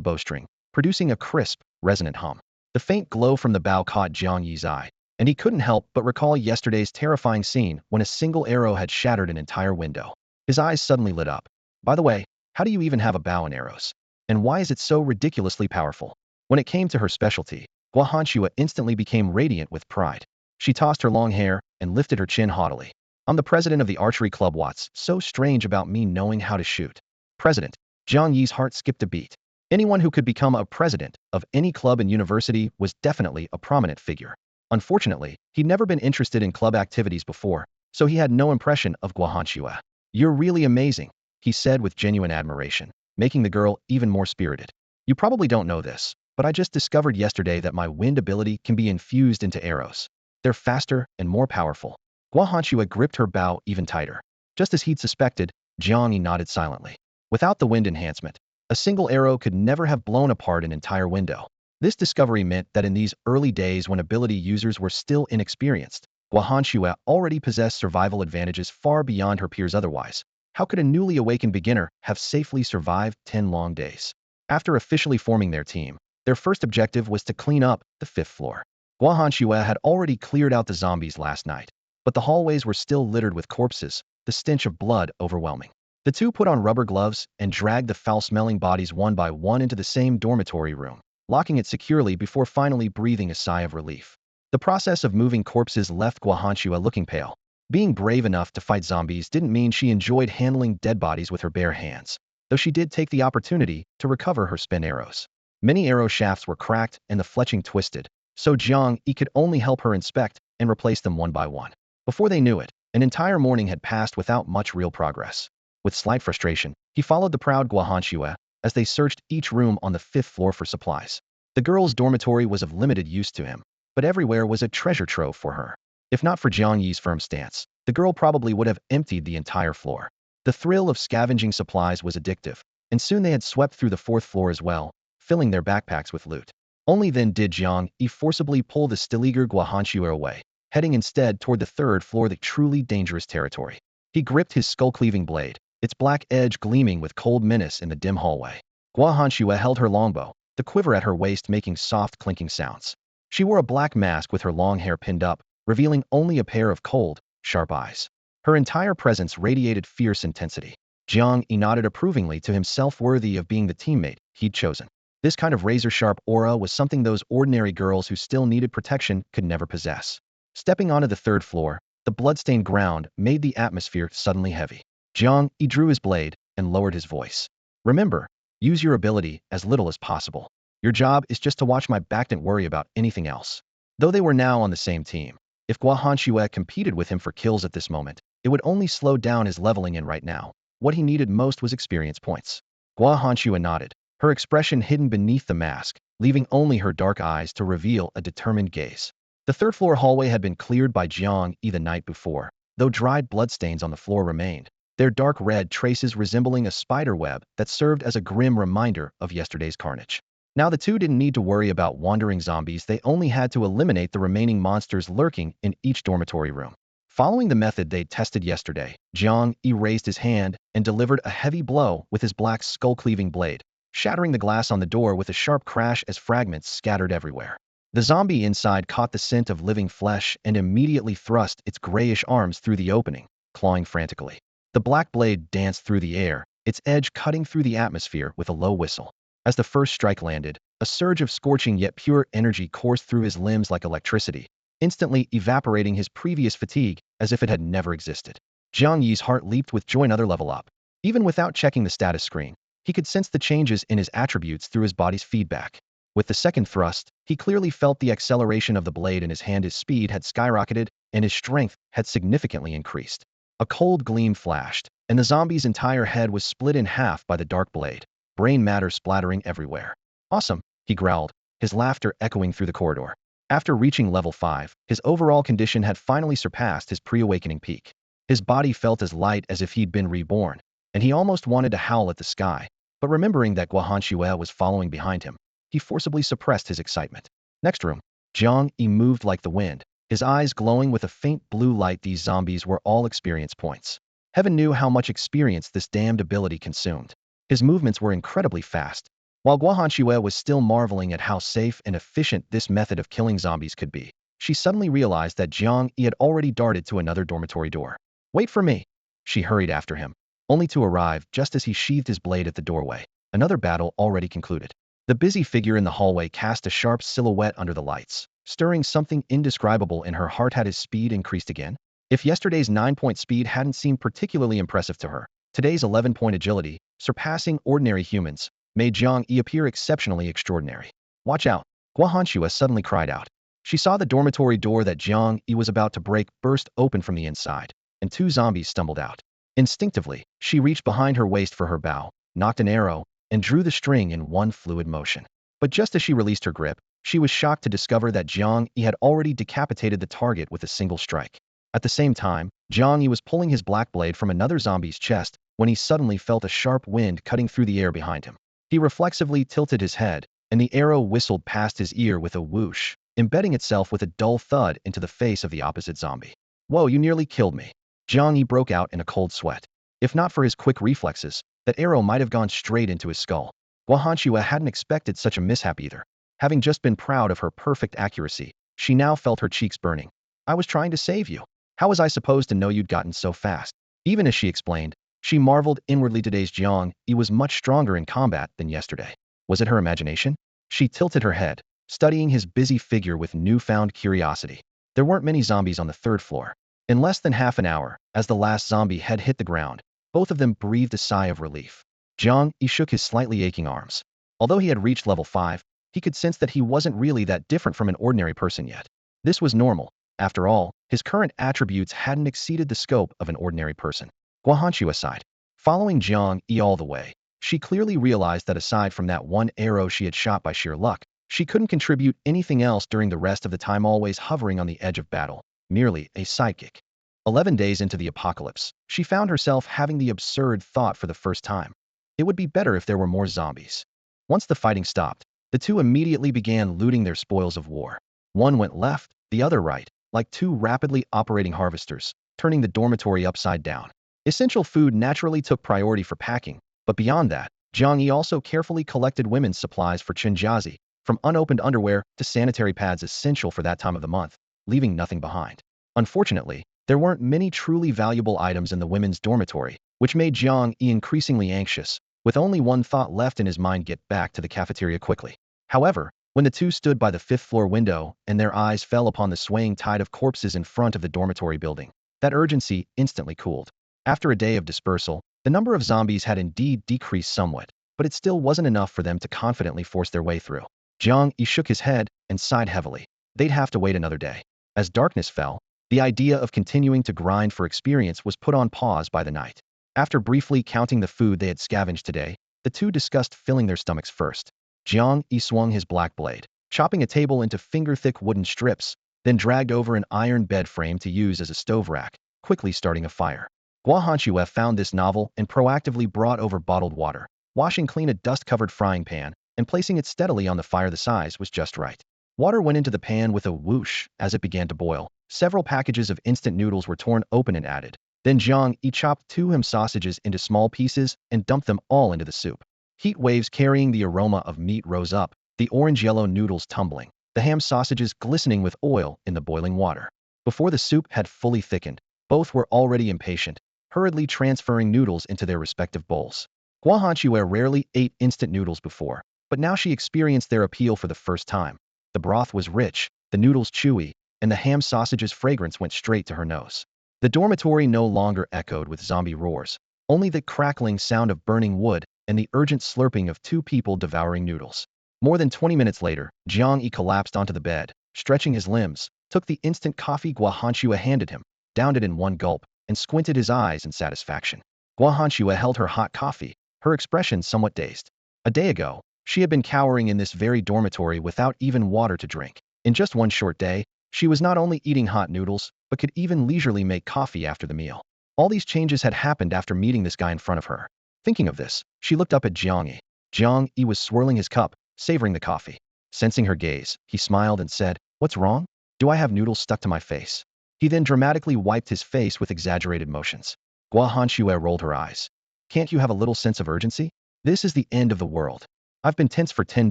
bowstring, producing a crisp, resonant hum. The faint glow from the bow caught Jiang Yi's eye, and he couldn't help but recall yesterday's terrifying scene when a single arrow had shattered an entire window. His eyes suddenly lit up. By the way, how do you even have a bow and arrows? And why is it so ridiculously powerful? When it came to her specialty, Guahanshua instantly became radiant with pride. She tossed her long hair and lifted her chin haughtily. I'm the president of the archery club. What's so strange about me knowing how to shoot? President. Jiang Yi's heart skipped a beat. Anyone who could become a president of any club and university was definitely a prominent figure. Unfortunately, he'd never been interested in club activities before, so he had no impression of Guahanshua. You're really amazing, he said with genuine admiration, making the girl even more spirited. You probably don't know this, but I just discovered yesterday that my wind ability can be infused into arrows. They're faster and more powerful. Guahanshua gripped her bow even tighter. Just as he'd suspected, Jiang Yi nodded silently. Without the wind enhancement, a single arrow could never have blown apart an entire window. This discovery meant that in these early days when ability users were still inexperienced, Guahanshua already possessed survival advantages far beyond her peers otherwise. How could a newly awakened beginner have safely survived 10 long days? After officially forming their team, their first objective was to clean up the 5th floor. Guahanshua had already cleared out the zombies last night, but the hallways were still littered with corpses, the stench of blood overwhelming. The two put on rubber gloves and dragged the foul-smelling bodies one by one into the same dormitory room, locking it securely before finally breathing a sigh of relief. The process of moving corpses left Guahanshua looking pale. Being brave enough to fight zombies didn't mean she enjoyed handling dead bodies with her bare hands, though she did take the opportunity to recover her spent arrows. Many arrow shafts were cracked and the fletching twisted, so Jiang Yi could only help her inspect and replace them one by one. Before they knew it, an entire morning had passed without much real progress. With slight frustration, he followed the proud Guahanshua as they searched each room on the 5th floor for supplies. The girls' dormitory was of limited use to him, but everywhere was a treasure trove for her. If not for Jiang Yi's firm stance, the girl probably would have emptied the entire floor. The thrill of scavenging supplies was addictive, and soon they had swept through the 4th floor as well, filling their backpacks with loot. Only then did Jiang Yi forcibly pull the still eager Guahanshua away, heading instead toward the 3rd floor, the truly dangerous territory. He gripped his skull-cleaving blade, its black edge gleaming with cold menace in the dim hallway. Guahanshua held her longbow, the quiver at her waist making soft clinking sounds. She wore a black mask with her long hair pinned up, revealing only a pair of cold, sharp eyes. Her entire presence radiated fierce intensity. Jiang Yi nodded approvingly to himself, worthy of being the teammate he'd chosen. This kind of razor-sharp aura was something those ordinary girls who still needed protection could never possess. Stepping onto the 3rd floor, the blood-stained ground made the atmosphere suddenly heavy. Jiang Yi drew his blade and lowered his voice. Remember, use your ability as little as possible. Your job is just to watch my back, don't worry about anything else. Though they were now on the same team, if Guahanshua competed with him for kills at this moment, it would only slow down his leveling, in right now, what he needed most was experience points. Guahanshua nodded, her expression hidden beneath the mask, leaving only her dark eyes to reveal a determined gaze. The 3rd floor hallway had been cleared by Jiang Yi the night before, though dried bloodstains on the floor remained, their dark red traces resembling a spider web that served as a grim reminder of yesterday's carnage. Now the two didn't need to worry about wandering zombies, they only had to eliminate the remaining monsters lurking in each dormitory room. Following the method they'd tested yesterday, Jiang Yi raised his hand and delivered a heavy blow with his black skull-cleaving blade, shattering the glass on the door with a sharp crash as fragments scattered everywhere. The zombie inside caught the scent of living flesh and immediately thrust its grayish arms through the opening, clawing frantically. The black blade danced through the air, its edge cutting through the atmosphere with a low whistle. As the first strike landed, a surge of scorching yet pure energy coursed through his limbs like electricity, instantly evaporating his previous fatigue as if it had never existed. Jiang Yi's heart leaped with joy. Another level up. Even without checking the status screen, he could sense the changes in his attributes through his body's feedback. With the second thrust, he clearly felt the acceleration of the blade in his hand. His speed had skyrocketed, and his strength had significantly increased. A cold gleam flashed, and the zombie's entire head was split in half by the dark blade, brain matter splattering everywhere. Awesome, he growled, his laughter echoing through the corridor. After reaching level 5, his overall condition had finally surpassed his pre-awakening peak. His body felt as light as if he'd been reborn, and he almost wanted to howl at the sky, but remembering that Guahanxue was following behind him, he forcibly suppressed his excitement. Next room. Jiang Yi moved like the wind, his eyes glowing with a faint blue light. These zombies were all experience points. Heaven knew how much experience this damned ability consumed. His movements were incredibly fast. While Guahanxue was still marveling at how safe and efficient this method of killing zombies could be, she suddenly realized that Jiang Yi had already darted to another dormitory door. Wait for me! She hurried after him, only to arrive just as he sheathed his blade at the doorway. Another battle already concluded. The busy figure in the hallway cast a sharp silhouette under the lights, stirring something indescribable in her heart. Had his speed increased again? If yesterday's 9-point speed hadn't seemed particularly impressive to her, today's 11-point agility, surpassing ordinary humans, made Jiang Yi appear exceptionally extraordinary. Watch out! Guahanxue suddenly cried out. She saw the dormitory door that Jiang Yi was about to break burst open from the inside, and 2 zombies stumbled out. Instinctively, she reached behind her waist for her bow, knocked an arrow, and drew the string in one fluid motion. But just as she released her grip, she was shocked to discover that Jiang Yi had already decapitated the target with a single strike. At the same time, Jiang Yi was pulling his black blade from another zombie's chest when he suddenly felt a sharp wind cutting through the air behind him. He reflexively tilted his head, and the arrow whistled past his ear with a whoosh, embedding itself with a dull thud into the face of the opposite zombie. Whoa, you nearly killed me. Jiang Yi broke out in a cold sweat. If not for his quick reflexes, that arrow might have gone straight into his skull. Guahanxue hadn't expected such a mishap either. Having just been proud of her perfect accuracy, she now felt her cheeks burning. I was trying to save you. How was I supposed to know you'd gotten so fast? Even as she explained, she marveled inwardly. Today's Jiang Yi was much stronger in combat than yesterday. Was it her imagination? She tilted her head, studying his busy figure with newfound curiosity. There weren't many zombies on the 3rd floor. In less than half an hour, as the last zombie head hit the ground, both of them breathed a sigh of relief. Jiang Yi shook his slightly aching arms. Although he had reached level 5, he could sense that he wasn't really that different from an ordinary person yet. This was normal. After all, his current attributes hadn't exceeded the scope of an ordinary person. Guahanxue sighed. Following Jiang Yi all the way, she clearly realized that aside from that one arrow she had shot by sheer luck, she couldn't contribute anything else during the rest of the time, always hovering on the edge of battle, merely a sidekick. 11 days into the apocalypse, she found herself having the absurd thought for the first time. It would be better if there were more zombies. Once the fighting stopped, the 2 immediately began looting their spoils of war. One went left, the other right, like 2 rapidly operating harvesters, turning the dormitory upside down. Essential food naturally took priority for packing, but beyond that, Jiang Yi also carefully collected women's supplies for Chenjiazi, from unopened underwear to sanitary pads essential for that time of the month, leaving nothing behind. Unfortunately, there weren't many truly valuable items in the women's dormitory, which made Jiang Yi increasingly anxious, with only one thought left in his mind: get back to the cafeteria quickly. However, when the 2 stood by the 5th-floor window and their eyes fell upon the swaying tide of corpses in front of the dormitory building, that urgency instantly cooled. After a day of dispersal, the number of zombies had indeed decreased somewhat, but it still wasn't enough for them to confidently force their way through. Jiang Yi shook his head and sighed heavily. They'd have to wait another day. As darkness fell, the idea of continuing to grind for experience was put on pause by the night. After briefly counting the food they had scavenged today, the 2 discussed filling their stomachs first. Jiang Yi swung his black blade, chopping a table into finger-thick wooden strips, then dragged over an iron bed frame to use as a stove rack, quickly starting a fire. Guahanxue found this novel and proactively brought over bottled water, washing clean a dust-covered frying pan, and placing it steadily on the fire. The size was just right. Water went into the pan with a whoosh as it began to boil. Several packages of instant noodles were torn open and added. Then Jiang Yi chopped 2 ham sausages into small pieces and dumped them all into the soup. Heat waves carrying the aroma of meat rose up, the orange-yellow noodles tumbling, the ham sausages glistening with oil in the boiling water. Before the soup had fully thickened, both were already impatient, hurriedly transferring noodles into their respective bowls. Guahanxue rarely ate instant noodles before, but now she experienced their appeal for the first time. The broth was rich, the noodles chewy, and the ham sausage's fragrance went straight to her nose. The dormitory no longer echoed with zombie roars, only the crackling sound of burning wood and the urgent slurping of 2 people devouring noodles. More than 20 minutes later, Jiang Yi collapsed onto the bed, stretching his limbs, took the instant coffee Guahanshua handed him, downed it in one gulp, and squinted his eyes in satisfaction. Guahanshua held her hot coffee, her expression somewhat dazed. A day ago, she had been cowering in this very dormitory without even water to drink. In just one short day, she was not only eating hot noodles, but could even leisurely make coffee after the meal. All these changes had happened after meeting this guy in front of her. Thinking of this, she looked up at Jiang Yi. Jiang Yi was swirling his cup, savoring the coffee. Sensing her gaze, he smiled and said, "What's wrong? Do I have noodles stuck to my face?" He then dramatically wiped his face with exaggerated motions. Guahanshua rolled her eyes. "Can't you have a little sense of urgency? This is the end of the world. I've been tense for 10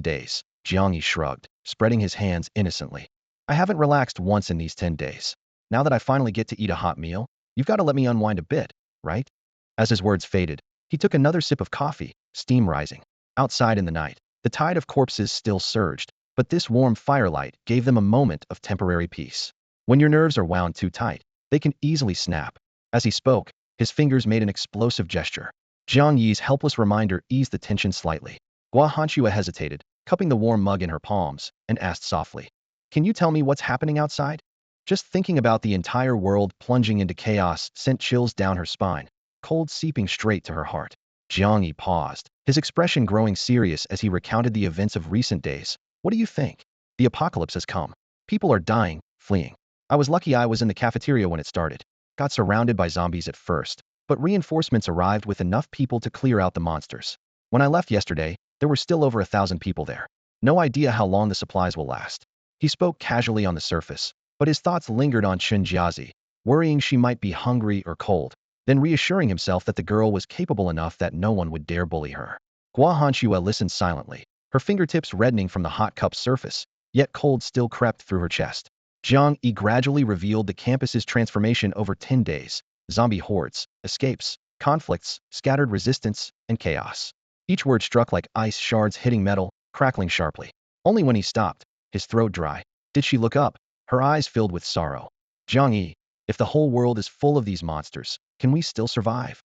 days, Jiang Yi shrugged, spreading his hands innocently. "I haven't relaxed once in these 10 days. Now that I finally get to eat a hot meal, you've got to let me unwind a bit, right?" As his words faded, he took another sip of coffee, steam rising. Outside in the night, the tide of corpses still surged, but this warm firelight gave them a moment of temporary peace. When your nerves are wound too tight, they can easily snap. As he spoke, his fingers made an explosive gesture. Jiang Yi's helpless reminder eased the tension slightly. Guahanshua hesitated, cupping the warm mug in her palms, and asked softly, "Can you tell me what's happening outside?" Just thinking about the entire world plunging into chaos sent chills down her spine, cold seeping straight to her heart. Jiang Yi paused, his expression growing serious as he recounted the events of recent days. "What do you think? The apocalypse has come. People are dying, fleeing. I was lucky I was in the cafeteria when it started. Got surrounded by zombies at first, but reinforcements arrived with enough people to clear out the monsters. When I left yesterday, there were still over 1,000 people there. No idea how long the supplies will last." He spoke casually on the surface, but his thoughts lingered on Jiazi, worrying she might be hungry or cold, then reassuring himself that the girl was capable enough that no one would dare bully her. Guahanshua listened silently, her fingertips reddening from the hot cup's surface, yet cold still crept through her chest. Jiang Yi gradually revealed the campus's transformation over 10 days: zombie hordes, escapes, conflicts, scattered resistance, and chaos. Each word struck like ice shards hitting metal, crackling sharply. Only when he stopped, his throat dry, did she look up, her eyes filled with sorrow. "Jiang Yi, if the whole world is full of these monsters, can we still survive?"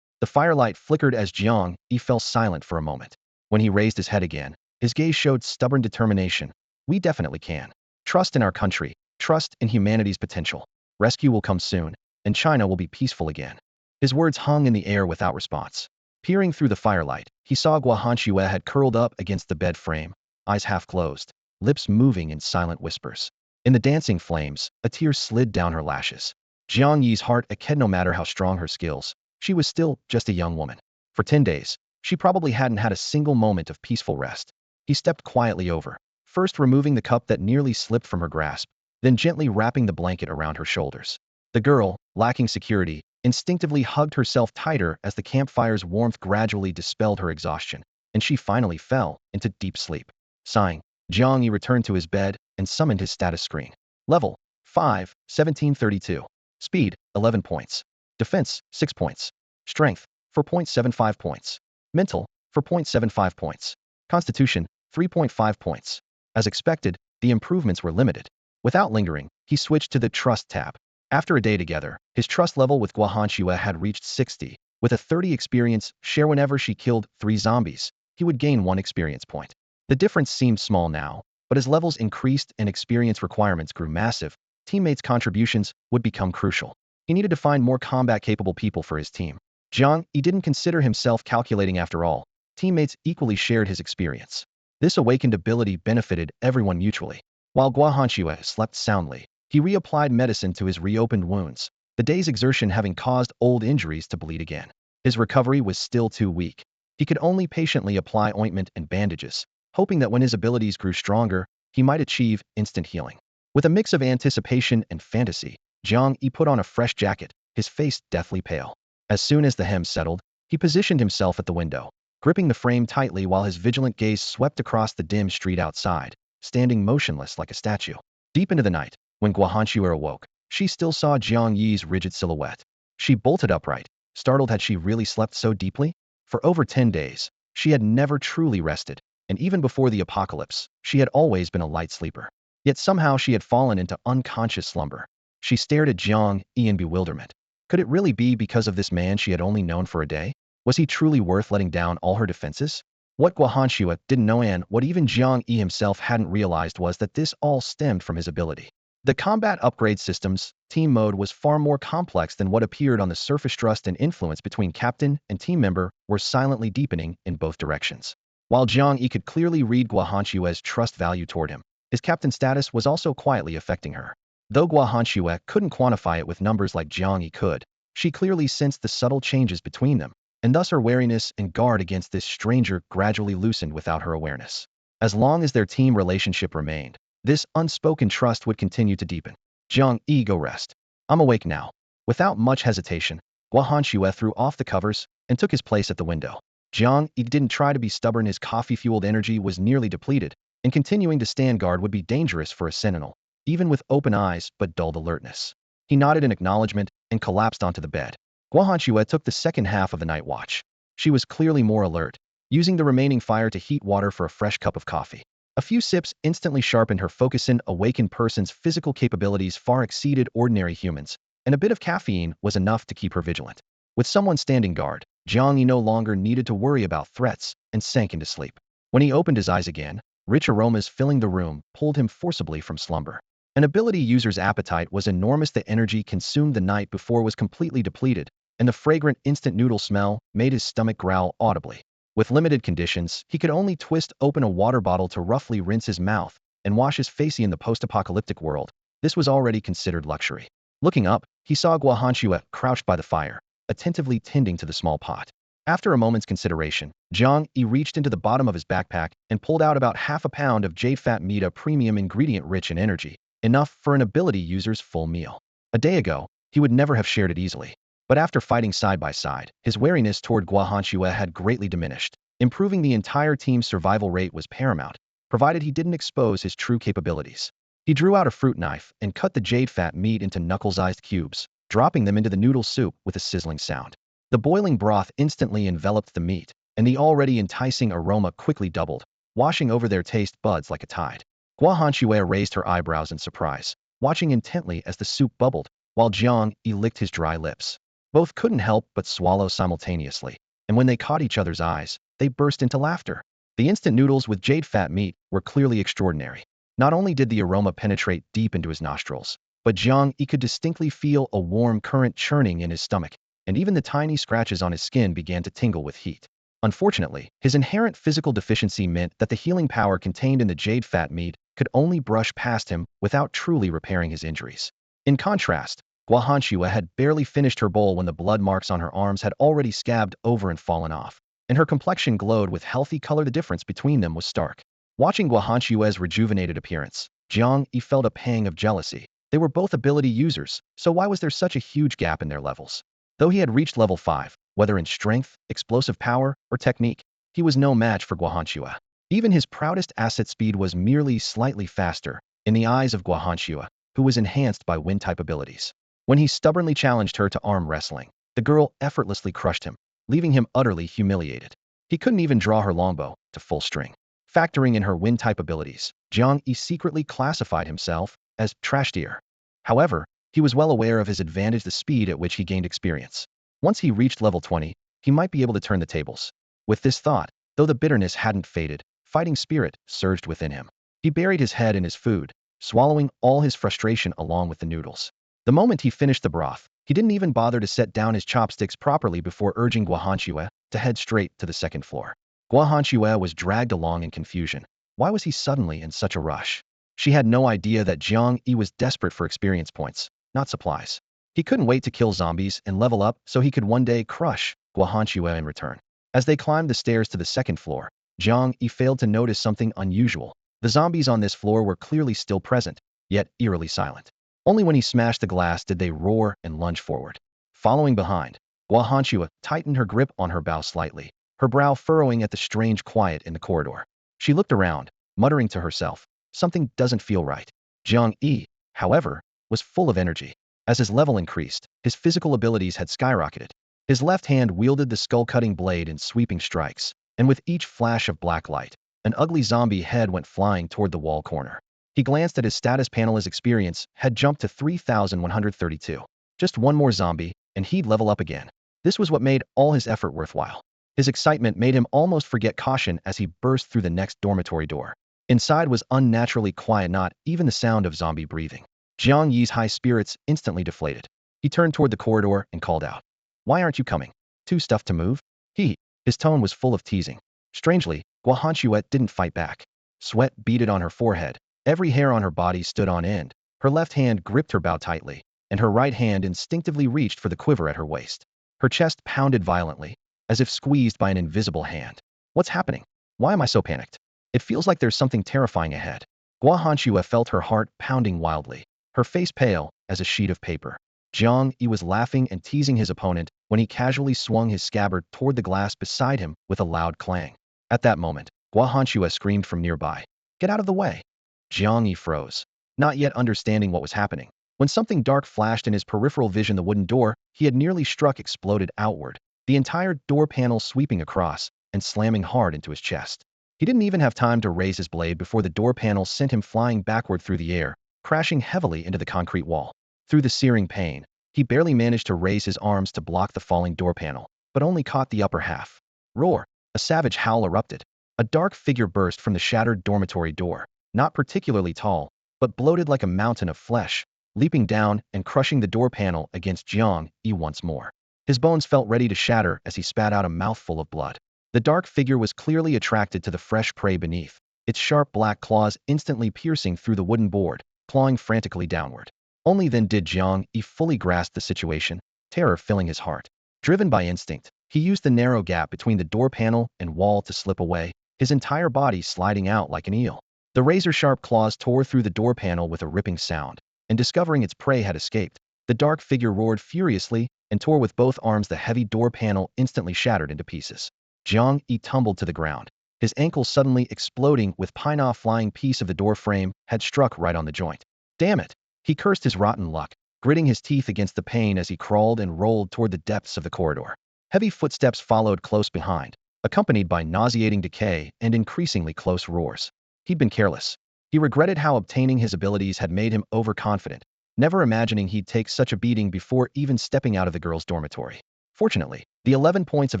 The firelight flickered as Jiang Yi fell silent for a moment. When he raised his head again, his gaze showed stubborn determination. "We definitely can. Trust in our country. Trust in humanity's potential. Rescue will come soon, and China will be peaceful again." His words hung in the air without response. Peering through the firelight, he saw Guahanshua had curled up against the bed frame, eyes half closed, lips moving in silent whispers. In the dancing flames, a tear slid down her lashes. Jiang Yi's heart ached. No matter how strong her skills, she was still just a young woman. For 10 days, she probably hadn't had a single moment of peaceful rest. He stepped quietly over, first removing the cup that nearly slipped from her grasp, then gently wrapping the blanket around her shoulders. The girl, lacking security, instinctively hugged herself tighter as the campfire's warmth gradually dispelled her exhaustion, and she finally fell into deep sleep. Sighing, Jiang Yi returned to his bed and summoned his status screen. Level 5, 1732. Speed 11 points. Defense 6 points. Strength 4.75 points. Mental 4.75 points. Constitution 3.5 points. As expected, the improvements were limited. Without lingering, he switched to the Trust tab. After a day together, his trust level with Guahanshua had reached 60. With a 30 experience share whenever she killed 3 zombies, he would gain 1 experience point. The difference seemed small now, but as levels increased and experience requirements grew massive, teammates' contributions would become crucial. He needed to find more combat-capable people for his team. Jiang Yi didn't consider himself calculating after all. Teammates equally shared his experience. This awakened ability benefited everyone mutually. While Guahanshua slept soundly, he reapplied medicine to his reopened wounds, the day's exertion having caused old injuries to bleed again. His recovery was still too weak. He could only patiently apply ointment and bandages, hoping that when his abilities grew stronger, he might achieve instant healing. With a mix of anticipation and fantasy, Jiang Yi put on a fresh jacket, his face deathly pale. As soon as the hem settled, he positioned himself at the window, gripping the frame tightly while his vigilant gaze swept across the dim street outside, standing motionless like a statue. Deep into the night, when Guahanshua awoke, she still saw Jiang Yi's rigid silhouette. She bolted upright, startled. Had she really slept so deeply? For over 10 days, she had never truly rested, and even before the apocalypse, she had always been a light sleeper. Yet somehow she had fallen into unconscious slumber. She stared at Jiang Yi in bewilderment. Could it really be because of this man she had only known for a day? Was he truly worth letting down all her defenses? What Guahanxue didn't know and what even Jiang Yi himself hadn't realized was that this all stemmed from his ability. The combat upgrade system's team mode was far more complex than what appeared on the surface. Trust and influence between captain and team member were silently deepening in both directions. While Jiang Yi could clearly read Guahanxue's trust value toward him, his captain status was also quietly affecting her. Though Guahanxue couldn't quantify it with numbers like Jiang Yi could, she clearly sensed the subtle changes between them, and thus her wariness and guard against this stranger gradually loosened without her awareness. As long as their team relationship remained, this unspoken trust would continue to deepen. Jiang Yi, go rest. I'm awake now. Without much hesitation, Guahanxue threw off the covers and took his place at the window. Jiang Yi didn't try to be stubborn. His coffee-fueled energy was nearly depleted, and continuing to stand guard would be dangerous for a sentinel, even with open eyes but dulled alertness. He nodded in acknowledgement and collapsed onto the bed. Guahanxue took the second half of the night watch. She was clearly more alert, using the remaining fire to heat water for a fresh cup of coffee. A few sips instantly sharpened her focus. An awakened person's physical capabilities far exceeded ordinary humans, and a bit of caffeine was enough to keep her vigilant. With someone standing guard, Jiang Yi no longer needed to worry about threats and sank into sleep. When he opened his eyes again, rich aromas filling the room pulled him forcibly from slumber. An ability user's appetite was enormous. The energy consumed the night before was completely depleted, and the fragrant instant noodle smell made his stomach growl audibly. With limited conditions, he could only twist open a water bottle to roughly rinse his mouth and wash his face. In the post-apocalyptic world, this was already considered luxury. Looking up, he saw Guahanxue crouched by the fire, attentively tending to the small pot. After a moment's consideration, Jiang Yi reached into the bottom of his backpack and pulled out about half a pound of jade fat meat, a premium ingredient rich in energy, enough for an ability user's full meal. A day ago, he would never have shared it easily. But after fighting side by side, his wariness toward Guahanxue had greatly diminished. Improving the entire team's survival rate was paramount, provided he didn't expose his true capabilities. He drew out a fruit knife and cut the jade fat meat into knuckle-sized cubes, dropping them into the noodle soup with a sizzling sound. The boiling broth instantly enveloped the meat, and the already enticing aroma quickly doubled, washing over their taste buds like a tide. Guahanxue raised her eyebrows in surprise, watching intently as the soup bubbled, while Jiang Yi licked his dry lips. Both couldn't help but swallow simultaneously, and when they caught each other's eyes, they burst into laughter. The instant noodles with jade fat meat were clearly extraordinary. Not only did the aroma penetrate deep into his nostrils, but Jiang Yi could distinctly feel a warm current churning in his stomach, and even the tiny scratches on his skin began to tingle with heat. Unfortunately, his inherent physical deficiency meant that the healing power contained in the jade fat meat could only brush past him without truly repairing his injuries. In contrast, Guahanxue had barely finished her bowl when the blood marks on her arms had already scabbed over and fallen off, and her complexion glowed with healthy color. The difference between them was stark. Watching Guahanxue's rejuvenated appearance, Jiang Yi felt a pang of jealousy. They were both ability users, so why was there such a huge gap in their levels? Though he had reached level 5, whether in strength, explosive power, or technique, he was no match for Guahanxue. Even his proudest asset, speed, was merely slightly faster in the eyes of Guahanxue, who was enhanced by wind-type abilities. When he stubbornly challenged her to arm wrestling, the girl effortlessly crushed him, leaving him utterly humiliated. He couldn't even draw her longbow to full string. Factoring in her wind-type abilities, Jiang Yi secretly classified himself as trash tier. However, he was well aware of his advantage, the speed at which he gained experience. Once he reached level 20, he might be able to turn the tables. With this thought, though the bitterness hadn't faded, fighting spirit surged within him. He buried his head in his food, swallowing all his frustration along with the noodles. The moment he finished the broth, he didn't even bother to set down his chopsticks properly before urging Guahanxue to head straight to the second floor. Guahanxue was dragged along in confusion. Why was he suddenly in such a rush? She had no idea that Jiang Yi was desperate for experience points, not supplies. He couldn't wait to kill zombies and level up so he could one day crush Guahanxue in return. As they climbed the stairs to the second floor, Jiang Yi failed to notice something unusual. The zombies on this floor were clearly still present, yet eerily silent. Only when he smashed the glass did they roar and lunge forward. Following behind, Guahanxue tightened her grip on her bow slightly, her brow furrowing at the strange quiet in the corridor. She looked around, muttering to herself, "Something doesn't feel right." Jiang Yi, however, was full of energy. As his level increased, his physical abilities had skyrocketed. His left hand wielded the skull-cutting blade in sweeping strikes, and with each flash of black light, an ugly zombie head went flying toward the wall corner. He glanced at his status panel. His experience had jumped to 3,132. Just one more zombie, and he'd level up again. This was what made all his effort worthwhile. His excitement made him almost forget caution as he burst through the next dormitory door. Inside was unnaturally quiet, not even the sound of zombie breathing. Jiang Yi's high spirits instantly deflated. He turned toward the corridor and called out, "Why aren't you coming? Too stuffed to move?" His tone was full of teasing. Strangely, Guahanchuet didn't fight back. Sweat beaded on her forehead. Every hair on her body stood on end. Her left hand gripped her bow tightly, and her right hand instinctively reached for the quiver at her waist. Her chest pounded violently, as if squeezed by an invisible hand. What's happening? Why am I so panicked? It feels like there's something terrifying ahead. Guahanchua felt her heart pounding wildly, her face pale as a sheet of paper. Jiang Yi was laughing and teasing his opponent when he casually swung his scabbard toward the glass beside him with a loud clang. At that moment, Guahanchua screamed from nearby, "Get out of the way!" Jiang Yi froze, not yet understanding what was happening. When something dark flashed in his peripheral vision, the wooden door he had nearly struck exploded outward, the entire door panel sweeping across and slamming hard into his chest. He didn't even have time to raise his blade before the door panel sent him flying backward through the air, crashing heavily into the concrete wall. Through the searing pain, he barely managed to raise his arms to block the falling door panel, but only caught the upper half. Roar! A savage howl erupted. A dark figure burst from the shattered dormitory door, not particularly tall, but bloated like a mountain of flesh, leaping down and crushing the door panel against Jiang Yi once more. His bones felt ready to shatter as he spat out a mouthful of blood. The dark figure was clearly attracted to the fresh prey beneath, its sharp black claws instantly piercing through the wooden board, clawing frantically downward. Only then did Jiang Yi fully grasp the situation, terror filling his heart. Driven by instinct, he used the narrow gap between the door panel and wall to slip away, his entire body sliding out like an eel. The razor-sharp claws tore through the door panel with a ripping sound, and discovering its prey had escaped, the dark figure roared furiously and tore with both arms. The heavy door panel instantly shattered into pieces. Jiang Yi tumbled to the ground, his ankle suddenly exploding with a flying piece of the door frame had struck right on the joint. Damn it! He cursed his rotten luck, gritting his teeth against the pain as he crawled and rolled toward the depths of the corridor. Heavy footsteps followed close behind, accompanied by nauseating decay and increasingly close roars. He'd been careless. He regretted how obtaining his abilities had made him overconfident, never imagining he'd take such a beating before even stepping out of the girls' dormitory. Fortunately, the 11 points of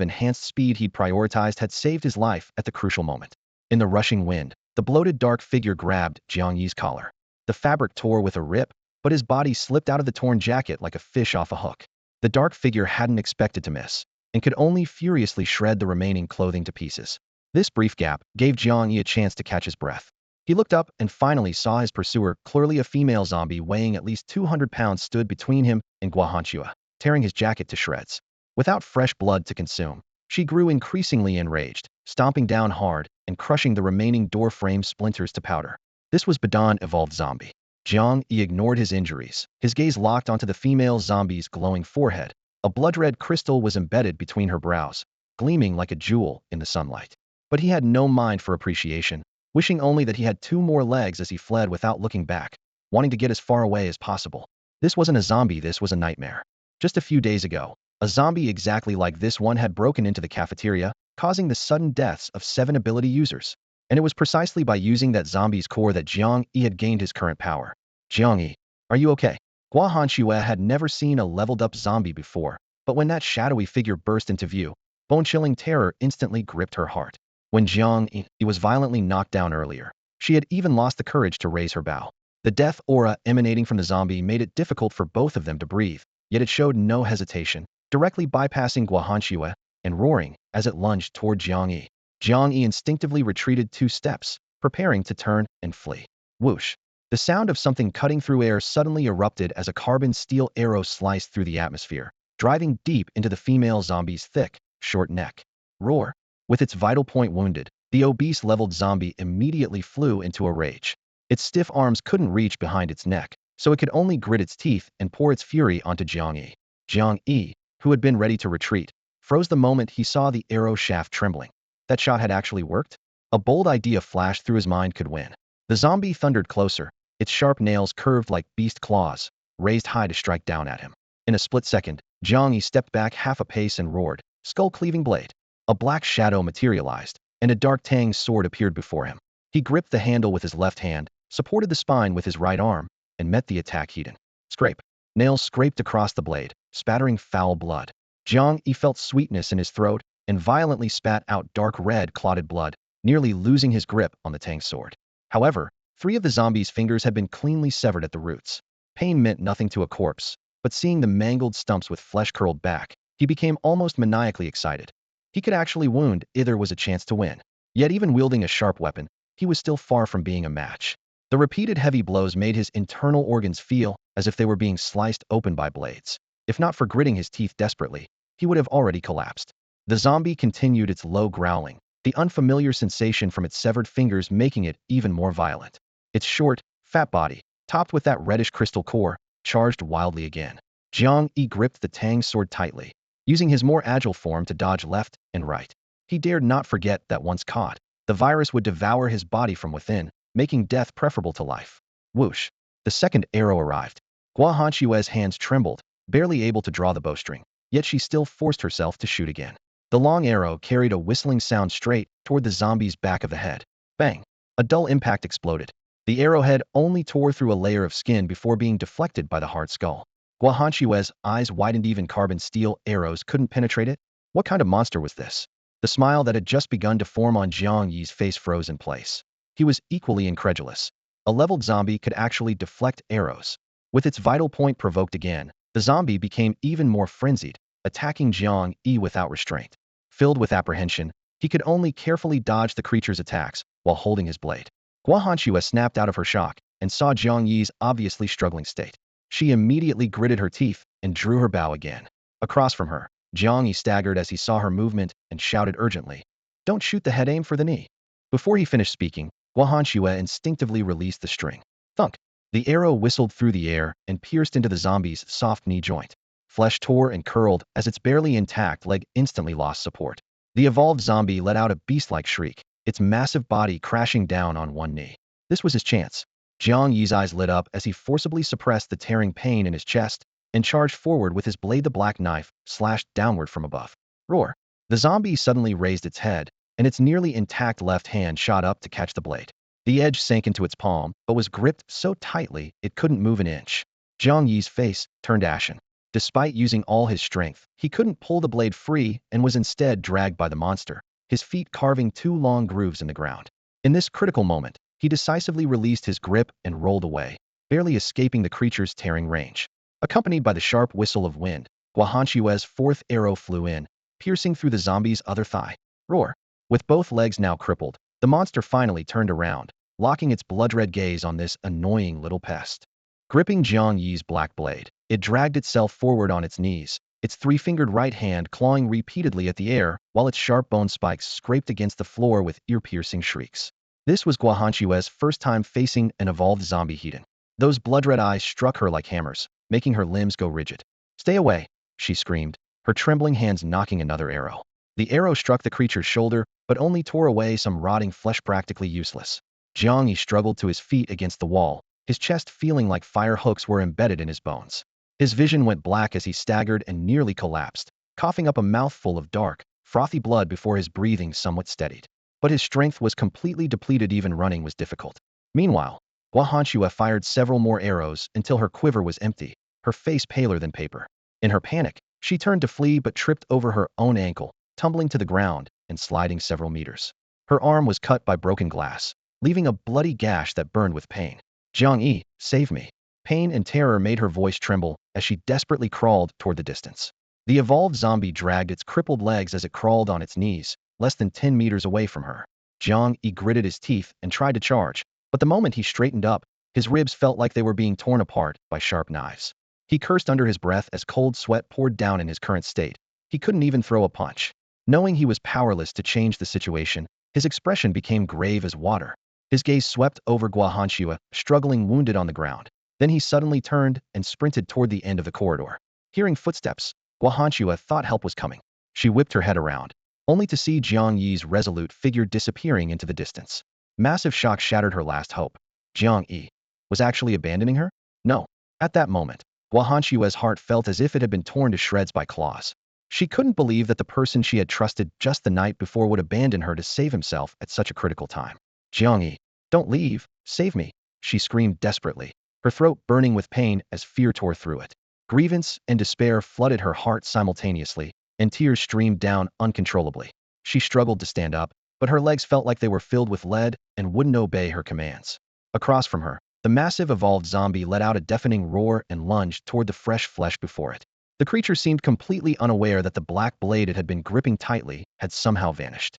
enhanced speed he'd prioritized had saved his life at the crucial moment. In the rushing wind, the bloated dark figure grabbed Jiang Yi's collar. The fabric tore with a rip, but his body slipped out of the torn jacket like a fish off a hook. The dark figure hadn't expected to miss, and could only furiously shred the remaining clothing to pieces. This brief gap gave Jiang Yi a chance to catch his breath. He looked up and finally saw his pursuer, clearly a female zombie weighing at least 200 pounds, stood between him and Guahanchua, tearing his jacket to shreds. Without fresh blood to consume, she grew increasingly enraged, stomping down hard and crushing the remaining door frame splinters to powder. This was Badan evolved zombie. Jiang Yi ignored his injuries, his gaze locked onto the female zombie's glowing forehead. A blood-red crystal was embedded between her brows, gleaming like a jewel in the sunlight. But he had no mind for appreciation, wishing only that he had 2 more legs as he fled without looking back, wanting to get as far away as possible. This wasn't a zombie, this was a nightmare. Just a few days ago, a zombie exactly like this one had broken into the cafeteria, causing the sudden deaths of 7 ability users. And it was precisely by using that zombie's core that Jiang Yi had gained his current power. Jiang Yi, are you okay? Guahanchua had never seen a leveled-up zombie before, but when that shadowy figure burst into view, bone-chilling terror instantly gripped her heart. When Jiang Yi was violently knocked down earlier, she had even lost the courage to raise her bow. The death aura emanating from the zombie made it difficult for both of them to breathe, yet it showed no hesitation, directly bypassing Guahanchua and roaring as it lunged toward Jiang Yi. Jiang Yi instinctively retreated 2 steps, preparing to turn and flee. Whoosh! The sound of something cutting through air suddenly erupted as a carbon steel arrow sliced through the atmosphere, driving deep into the female zombie's thick, short neck. Roar! With its vital point wounded, the obese leveled zombie immediately flew into a rage. Its stiff arms couldn't reach behind its neck, so it could only grit its teeth and pour its fury onto Jiang Yi. Jiang Yi, who had been ready to retreat, froze the moment he saw the arrow shaft trembling. That shot had actually worked? A bold idea flashed through his mind: could win. The zombie thundered closer, its sharp nails curved like beast claws, raised high to strike down at him. In a split second, Jiang Yi stepped back half a pace and roared, skull-cleaving blade. A black shadow materialized, and a dark tang sword appeared before him. He gripped the handle with his left hand, supported the spine with his right arm, and met the attack head-on. Scrape. Nails scraped across the blade, spattering foul blood. Jiang Yi felt sweetness in his throat, and violently spat out dark red clotted blood, nearly losing his grip on the Tang sword. However, 3 of the zombie's fingers had been cleanly severed at the roots. Pain meant nothing to a corpse, but seeing the mangled stumps with flesh curled back, he became almost maniacally excited. He could actually wound, either was a chance to win. Yet even wielding a sharp weapon, he was still far from being a match. The repeated heavy blows made his internal organs feel as if they were being sliced open by blades. If not for gritting his teeth desperately, he would have already collapsed. The zombie continued its low growling, the unfamiliar sensation from its severed fingers making it even more violent. Its short, fat body, topped with that reddish crystal core, charged wildly again. Jiang Yi gripped the Tang sword tightly, using his more agile form to dodge left and right. He dared not forget that once caught, the virus would devour his body from within, making death preferable to life. Whoosh! The second arrow arrived. Guahanshue's hands trembled, barely able to draw the bowstring, yet she still forced herself to shoot again. The long arrow carried a whistling sound straight toward the zombie's back of the head. Bang! A dull impact exploded. The arrowhead only tore through a layer of skin before being deflected by the hard skull. Guahanshue's eyes widened. Even carbon steel arrows couldn't penetrate it? What kind of monster was this? The smile that had just begun to form on Jiang Yi's face froze in place. He was equally incredulous. A leveled zombie could actually deflect arrows. With its vital point provoked again, the zombie became even more frenzied, attacking Jiang Yi without restraint. Filled with apprehension, he could only carefully dodge the creature's attacks while holding his blade. Guahanshue snapped out of her shock and saw Jiang Yi's obviously struggling state. She immediately gritted her teeth and drew her bow again. Across from her, Jiang Yi staggered as he saw her movement and shouted urgently, "Don't shoot the head, aim for the knee." Before he finished speaking, Guahanshue instinctively released the string. Thunk! The arrow whistled through the air and pierced into the zombie's soft knee joint. Flesh tore and curled as its barely intact leg instantly lost support. The evolved zombie let out a beast-like shriek, its massive body crashing down on one knee. This was his chance. Jiang Yi's eyes lit up as he forcibly suppressed the tearing pain in his chest and charged forward with his blade. The black knife slashed downward from above. Roar! The zombie suddenly raised its head, and its nearly intact left hand shot up to catch the blade. The edge sank into its palm, but was gripped so tightly it couldn't move an inch. Jiang Yi's face turned ashen. Despite using all his strength, he couldn't pull the blade free and was instead dragged by the monster, his feet carving 2 long grooves in the ground. In this critical moment, he decisively released his grip and rolled away, barely escaping the creature's tearing range. Accompanied by the sharp whistle of wind, Guahanshue's 4th arrow flew in, piercing through the zombie's other thigh. Roar! With both legs now crippled, the monster finally turned around, locking its blood-red gaze on this annoying little pest. Gripping Jiang Yi's black blade, it dragged itself forward on its knees, its 3-fingered right hand clawing repeatedly at the air while its sharp bone spikes scraped against the floor with ear-piercing shrieks. This was Guahanshue's first time facing an evolved zombie heathen. Those blood-red eyes struck her like hammers, making her limbs go rigid. "Stay away," she screamed, her trembling hands knocking another arrow. The arrow struck the creature's shoulder, but only tore away some rotting flesh, practically useless. Jiang Yi struggled to his feet against the wall, his chest feeling like fire hooks were embedded in his bones. His vision went black as he staggered and nearly collapsed, coughing up a mouthful of dark, frothy blood before his breathing somewhat steadied. But his strength was completely depleted. Even running was difficult. Meanwhile, Guahanshue fired several more arrows until her quiver was empty, her face paler than paper. In her panic, she turned to flee but tripped over her own ankle, tumbling to the ground and sliding several meters. Her arm was cut by broken glass, leaving a bloody gash that burned with pain. "Jiang Yi, save me." Pain and terror made her voice tremble as she desperately crawled toward the distance. The evolved zombie dragged its crippled legs as it crawled on its knees, less than 10 meters away from her. Jiang Yi gritted his teeth and tried to charge, but the moment he straightened up, his ribs felt like they were being torn apart by sharp knives. He cursed under his breath as cold sweat poured down. In his current state, he couldn't even throw a punch. Knowing he was powerless to change the situation, his expression became grave as water. His gaze swept over Guahanshue, struggling wounded on the ground. Then he suddenly turned and sprinted toward the end of the corridor. Hearing footsteps, Guahanshue thought help was coming. She whipped her head around, only to see Jiang Yi's resolute figure disappearing into the distance. Massive shock shattered her last hope. Jiang Yi was actually abandoning her? No. At that moment, Guahanshue's heart felt as if it had been torn to shreds by claws. She couldn't believe that the person she had trusted just the night before would abandon her to save himself at such a critical time. "Jiang Yi, don't leave, save me," she screamed desperately, her throat burning with pain as fear tore through it. Grievance and despair flooded her heart simultaneously, and tears streamed down uncontrollably. She struggled to stand up, but her legs felt like they were filled with lead and wouldn't obey her commands. Across from her, the massive evolved zombie let out a deafening roar and lunged toward the fresh flesh before it. The creature seemed completely unaware that the black blade it had been gripping tightly had somehow vanished.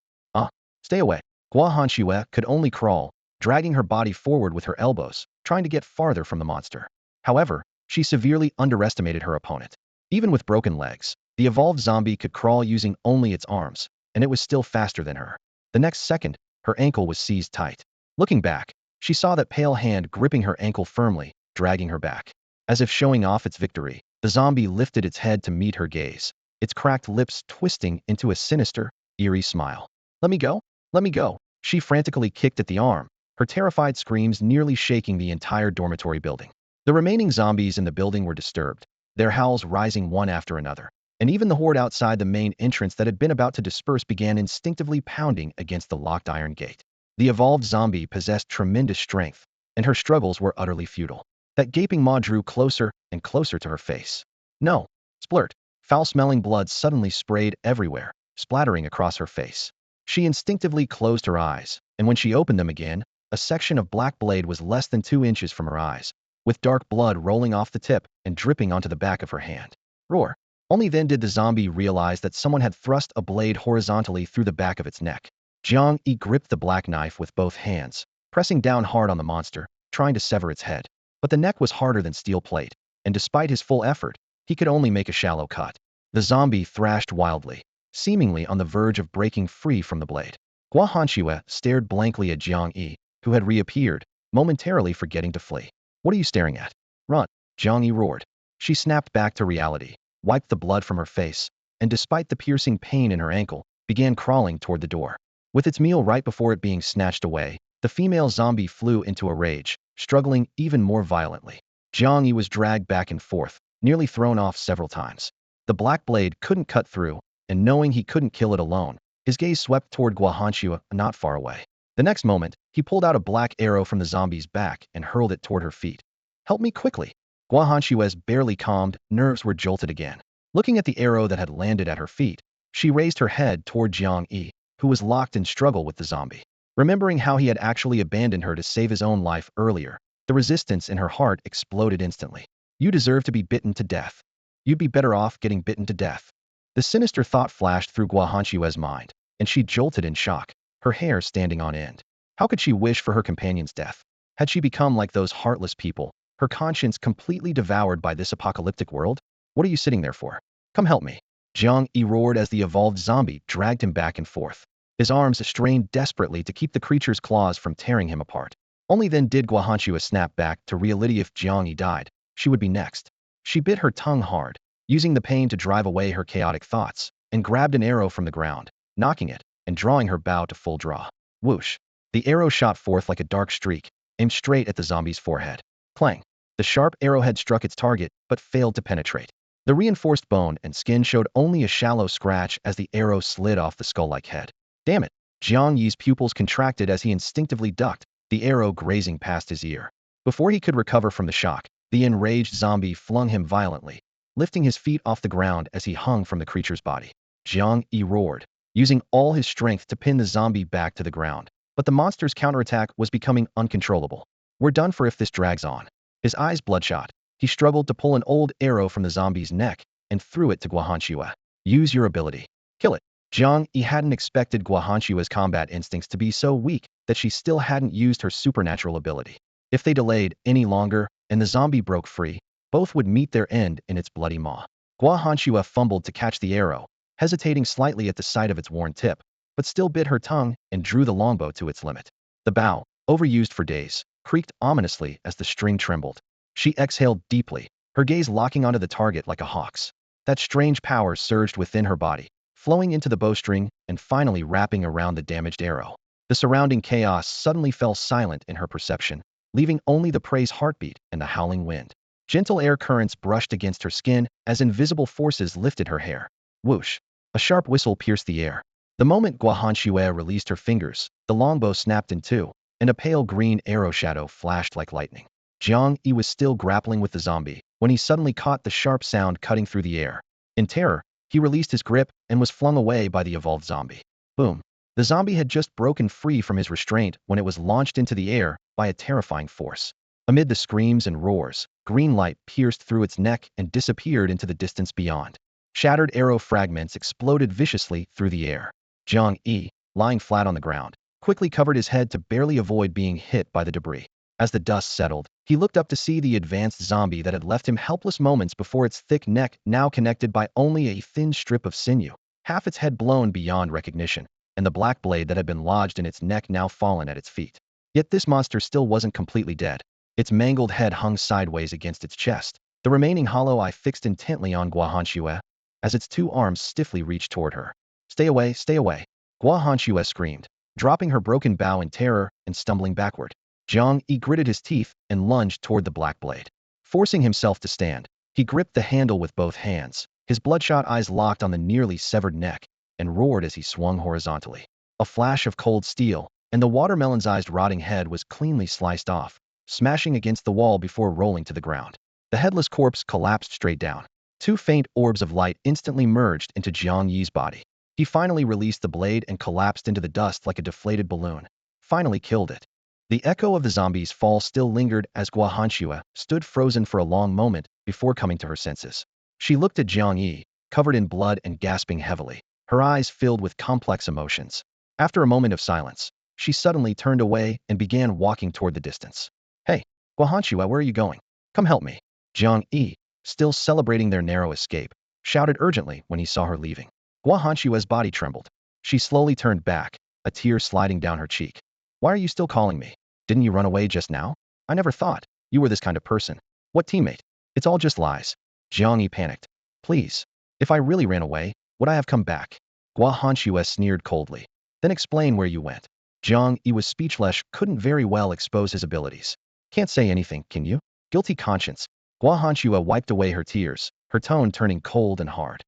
Stay away. Gua Hanxue could only crawl, dragging her body forward with her elbows, trying to get farther from the monster. However, she severely underestimated her opponent. Even with broken legs, the evolved zombie could crawl using only its arms, and it was still faster than her. The next second, her ankle was seized tight. Looking back, she saw that pale hand gripping her ankle firmly, dragging her back. As if showing off its victory, the zombie lifted its head to meet her gaze, its cracked lips twisting into a sinister, eerie smile. Let me go? Let me go. She frantically kicked at the arm, her terrified screams nearly shaking the entire dormitory building. The remaining zombies in the building were disturbed, their howls rising one after another, and even the horde outside the main entrance that had been about to disperse began instinctively pounding against the locked iron gate. The evolved zombie possessed tremendous strength, and her struggles were utterly futile. That gaping maw drew closer and closer to her face. No! Splurt! Foul-smelling blood suddenly sprayed everywhere, splattering across her face. She instinctively closed her eyes, and when she opened them again, a section of black blade was less than 2 inches from her eyes, with dark blood rolling off the tip and dripping onto the back of her hand. Roar! Only then did the zombie realize that someone had thrust a blade horizontally through the back of its neck. Jiang Yi gripped the black knife with both hands, pressing down hard on the monster, trying to sever its head. But the neck was harder than steel plate, and despite his full effort, he could only make a shallow cut. The zombie thrashed wildly, seemingly on the verge of breaking free from the blade. Gua Hanxue stared blankly at Jiang Yi, who had reappeared, momentarily forgetting to flee. What are you staring at? Run! Jiang Yi roared. She snapped back to reality, wiped the blood from her face, and despite the piercing pain in her ankle, began crawling toward the door. With its meal right before it being snatched away, the female zombie flew into a rage, struggling even more violently. Jiang Yi was dragged back and forth, nearly thrown off several times. The black blade couldn't cut through, and knowing he couldn't kill it alone, his gaze swept toward Gua Hanxue not far away. The next moment, he pulled out a black arrow from the zombie's back and hurled it toward her feet. Help me quickly! Gua Hanxue's barely calmed nerves were jolted again. Looking at the arrow that had landed at her feet, she raised her head toward Jiang Yi, who was locked in struggle with the zombie. Remembering how he had actually abandoned her to save his own life earlier, the resistance in her heart exploded instantly. You deserve to be bitten to death. You'd be better off getting bitten to death. The sinister thought flashed through Gua Hanxue's mind, and she jolted in shock, her hair standing on end. How could she wish for her companion's death? Had she become like those heartless people, her conscience completely devoured by this apocalyptic world? What are you sitting there for? Come help me. Jiang Yi roared as the evolved zombie dragged him back and forth. His arms strained desperately to keep the creature's claws from tearing him apart. Only then did Gua Hanxue snap back to reality. If Jiang Yi died, she would be next. She bit her tongue hard, using the pain to drive away her chaotic thoughts, and grabbed an arrow from the ground, knocking it, and drawing her bow to full draw. Whoosh! The arrow shot forth like a dark streak, aimed straight at the zombie's forehead. Clang! The sharp arrowhead struck its target, but failed to penetrate. The reinforced bone and skin showed only a shallow scratch as the arrow slid off the skull-like head. Damn it! Jiang Yi's pupils contracted as he instinctively ducked, the arrow grazing past his ear. Before he could recover from the shock, the enraged zombie flung him violently, lifting his feet off the ground as he hung from the creature's body. Jiang Yi roared, using all his strength to pin the zombie back to the ground. But the monster's counterattack was becoming uncontrollable. We're done for if this drags on. His eyes bloodshot, he struggled to pull an old arrow from the zombie's neck and threw it to Gua Hanxue. Use your ability. Kill it. Jiang Yi hadn't expected Gua Hanxue's combat instincts to be so weak that she still hadn't used her supernatural ability. If they delayed any longer and the zombie broke free, both would meet their end in its bloody maw. Gua Hanxue fumbled to catch the arrow, hesitating slightly at the sight of its worn tip, but still bit her tongue and drew the longbow to its limit. The bow, overused for days, creaked ominously as the string trembled. She exhaled deeply, her gaze locking onto the target like a hawk's. That strange power surged within her body, flowing into the bowstring and finally wrapping around the damaged arrow. The surrounding chaos suddenly fell silent in her perception, leaving only the prey's heartbeat and the howling wind. Gentle air currents brushed against her skin as invisible forces lifted her hair. Whoosh! A sharp whistle pierced the air. The moment Gua Hanxue released her fingers, the longbow snapped in two, and a pale green arrow shadow flashed like lightning. Jiang Yi was still grappling with the zombie when he suddenly caught the sharp sound cutting through the air. In terror, He released his grip and was flung away by the evolved zombie. Boom. The zombie had just broken free from his restraint when it was launched into the air by a terrifying force. Amid the screams and roars, green light pierced through its neck and disappeared into the distance beyond. Shattered arrow fragments exploded viciously through the air. Jiang Yi, lying flat on the ground, quickly covered his head to barely avoid being hit by the debris. As the dust settled, he looked up to see the advanced zombie that had left him helpless moments before, its thick neck now connected by only a thin strip of sinew, half its head blown beyond recognition, and the black blade that had been lodged in its neck now fallen at its feet. Yet this monster still wasn't completely dead. Its mangled head hung sideways against its chest, the remaining hollow eye fixed intently on Guahanxue as its two arms stiffly reached toward her. Stay away, stay away, Guahanxue screamed, dropping her broken bow in terror and stumbling backward. Jiang Yi gritted his teeth and lunged toward the black blade. Forcing himself to stand, he gripped the handle with both hands, his bloodshot eyes locked on the nearly severed neck, and roared as he swung horizontally. A flash of cold steel, and the watermelon-sized rotting head was cleanly sliced off, smashing against the wall before rolling to the ground. The headless corpse collapsed straight down. Two faint orbs of light instantly merged into Jiang Yi's body. He finally released the blade and collapsed into the dust like a deflated balloon. Finally killed it. The echo of the zombie's fall still lingered as Guahanxue stood frozen for a long moment before coming to her senses. She looked at Jiang Yi, covered in blood and gasping heavily, her eyes filled with complex emotions. After a moment of silence, she suddenly turned away and began walking toward the distance. Hey, Guahanxue, where are you going? Come help me. Jiang Yi, still celebrating their narrow escape, shouted urgently when he saw her leaving. Guahanxue's body trembled. She slowly turned back, a tear sliding down her cheek. Why are you still calling me? Didn't you run away just now? I never thought you were this kind of person. What teammate? It's all just lies. Jiang Yi panicked. Please. If I really ran away, would I have come back? Guahanxue sneered coldly. Then explain where you went. Jiang Yi was speechless, couldn't very well expose his abilities. Can't say anything, can you? Guilty conscience. Guahanxue wiped away her tears, her tone turning cold and hard.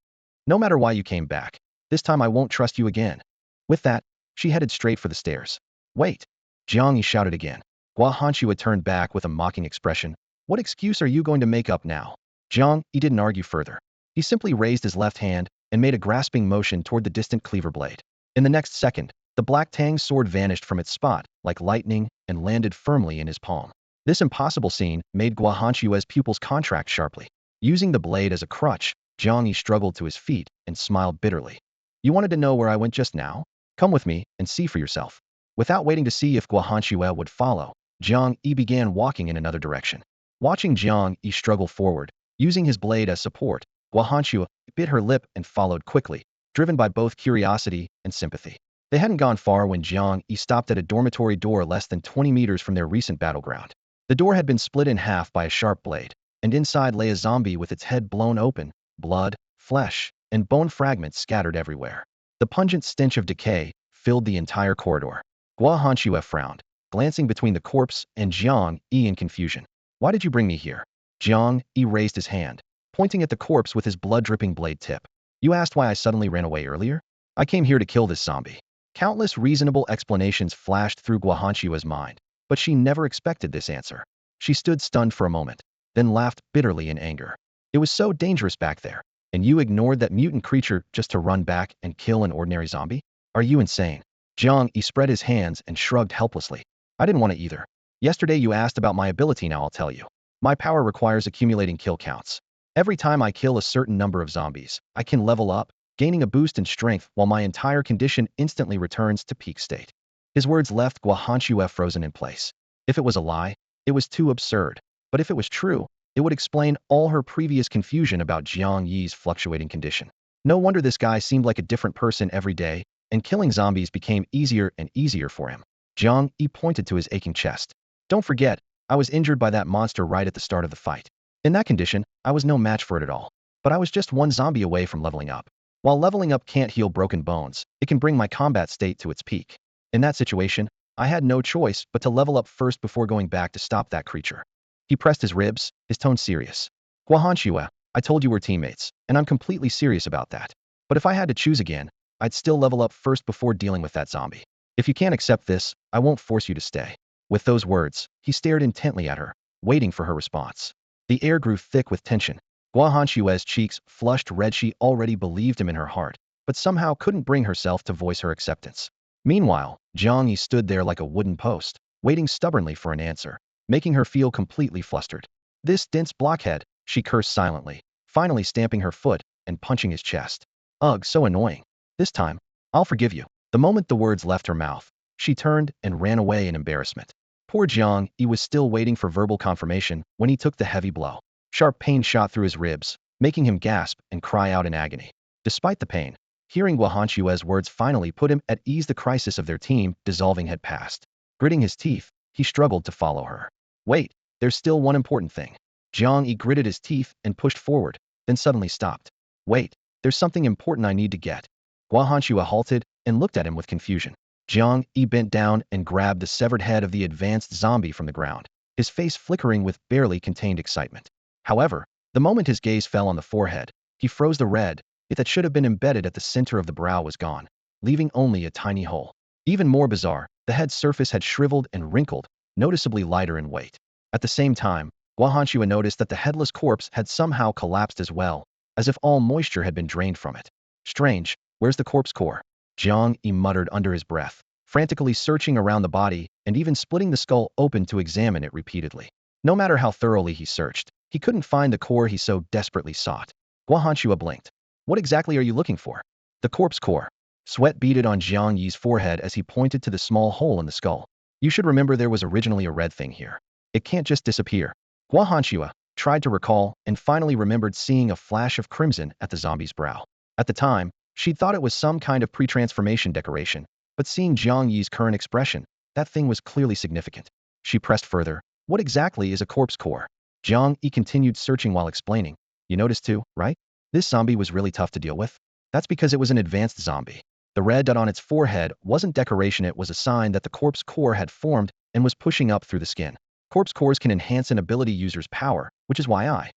No matter why you came back, this time I won't trust you again. With that, she headed straight for the stairs. Wait! Jiang Yi shouted again. Guahanxue turned back with a mocking expression. What excuse are you going to make up now? Jiang Yi didn't argue further. He simply raised his left hand and made a grasping motion toward the distant cleaver blade. In the next second, the black Tang sword vanished from its spot like lightning and landed firmly in his palm. This impossible scene made Guahanxue's pupils contract sharply. Using the blade as a crutch, Jiang Yi struggled to his feet and smiled bitterly. You wanted to know where I went just now? Come with me and see for yourself. Without waiting to see if Guahanxue would follow, Jiang Yi began walking in another direction. Watching Jiang Yi struggle forward, using his blade as support, Guahanxue bit her lip and followed quickly, driven by both curiosity and sympathy. They hadn't gone far when Jiang Yi stopped at a dormitory door less than 20 meters from their recent battleground. The door had been split in half by a sharp blade, and inside lay a zombie with its head blown open, blood, flesh, and bone fragments scattered everywhere. The pungent stench of decay filled the entire corridor. Guahanxue frowned, glancing between the corpse and Jiang Yi in confusion. Why did you bring me here? Jiang Yi raised his hand, pointing at the corpse with his blood-dripping blade tip. You asked why I suddenly ran away earlier? I came here to kill this zombie. Countless reasonable explanations flashed through Guahanxue's mind, but she never expected this answer. She stood stunned for a moment, then laughed bitterly in anger. It was so dangerous back there, and you ignored that mutant creature just to run back and kill an ordinary zombie? Are you insane? Jiang Yi spread his hands and shrugged helplessly. I didn't want to either. Yesterday you asked about my ability, now I'll tell you. My power requires accumulating kill counts. Every time I kill a certain number of zombies, I can level up, gaining a boost in strength while my entire condition instantly returns to peak state. His words left Guahanxue frozen in place. If it was a lie, it was too absurd. But if it was true, it would explain all her previous confusion about Jiang Yi's fluctuating condition. No wonder this guy seemed like a different person every day, and killing zombies became easier and easier for him. Jiang Yi pointed to his aching chest. Don't forget, I was injured by that monster right at the start of the fight. In that condition, I was no match for it at all. But I was just one zombie away from leveling up. While leveling up can't heal broken bones, it can bring my combat state to its peak. In that situation, I had no choice but to level up first before going back to stop that creature. He pressed his ribs, his tone serious. Guahanxue, I told you we're teammates, and I'm completely serious about that. But if I had to choose again, I'd still level up first before dealing with that zombie. If you can't accept this, I won't force you to stay. With those words, he stared intently at her, waiting for her response. The air grew thick with tension. Gua Hanshue's cheeks flushed red. She already believed him in her heart, but somehow couldn't bring herself to voice her acceptance. Meanwhile, Jiang Yi stood there like a wooden post, waiting stubbornly for an answer, making her feel completely flustered. This dense blockhead, she cursed silently, finally stamping her foot and punching his chest. Ugh, so annoying. This time, I'll forgive you. The moment the words left her mouth, she turned and ran away in embarrassment. Poor Jiang Yi was still waiting for verbal confirmation when he took the heavy blow. Sharp pain shot through his ribs, making him gasp and cry out in agony. Despite the pain, hearing Guahanshue's words finally put him at ease. The crisis of their team dissolving had passed. Gritting his teeth, he struggled to follow her. Wait, there's still one important thing. Jiang Yi gritted his teeth and pushed forward, then suddenly stopped. Wait, there's something important I need to get. Guahanshue halted and looked at him with confusion. Jiang Yi bent down and grabbed the severed head of the advanced zombie from the ground, his face flickering with barely contained excitement. However, the moment his gaze fell on the forehead, he froze. The red, it that should have been embedded at the center of the brow was gone, leaving only a tiny hole. Even more bizarre, the head's surface had shriveled and wrinkled, noticeably lighter in weight. At the same time, Guahanshue noticed that the headless corpse had somehow collapsed as well, as if all moisture had been drained from it. Strange, where's the corpse core? Jiang Yi muttered under his breath, frantically searching around the body and even splitting the skull open to examine it repeatedly. No matter how thoroughly he searched, he couldn't find the core he so desperately sought. Guahanshue blinked. What exactly are you looking for? The corpse core. Sweat beaded on Jiang Yi's forehead as he pointed to the small hole in the skull. You should remember there was originally a red thing here. It can't just disappear. Guahanshue tried to recall and finally remembered seeing a flash of crimson at the zombie's brow. At the time, she'd thought it was some kind of pre-transformation decoration, but seeing Jiang Yi's current expression, that thing was clearly significant. She pressed further. What exactly is a corpse core? Jiang Yi continued searching while explaining. You noticed too, right? This zombie was really tough to deal with. That's because it was an advanced zombie. The red dot on its forehead wasn't decoration, it was a sign that the corpse core had formed and was pushing up through the skin. Corpse cores can enhance an ability user's power, which is why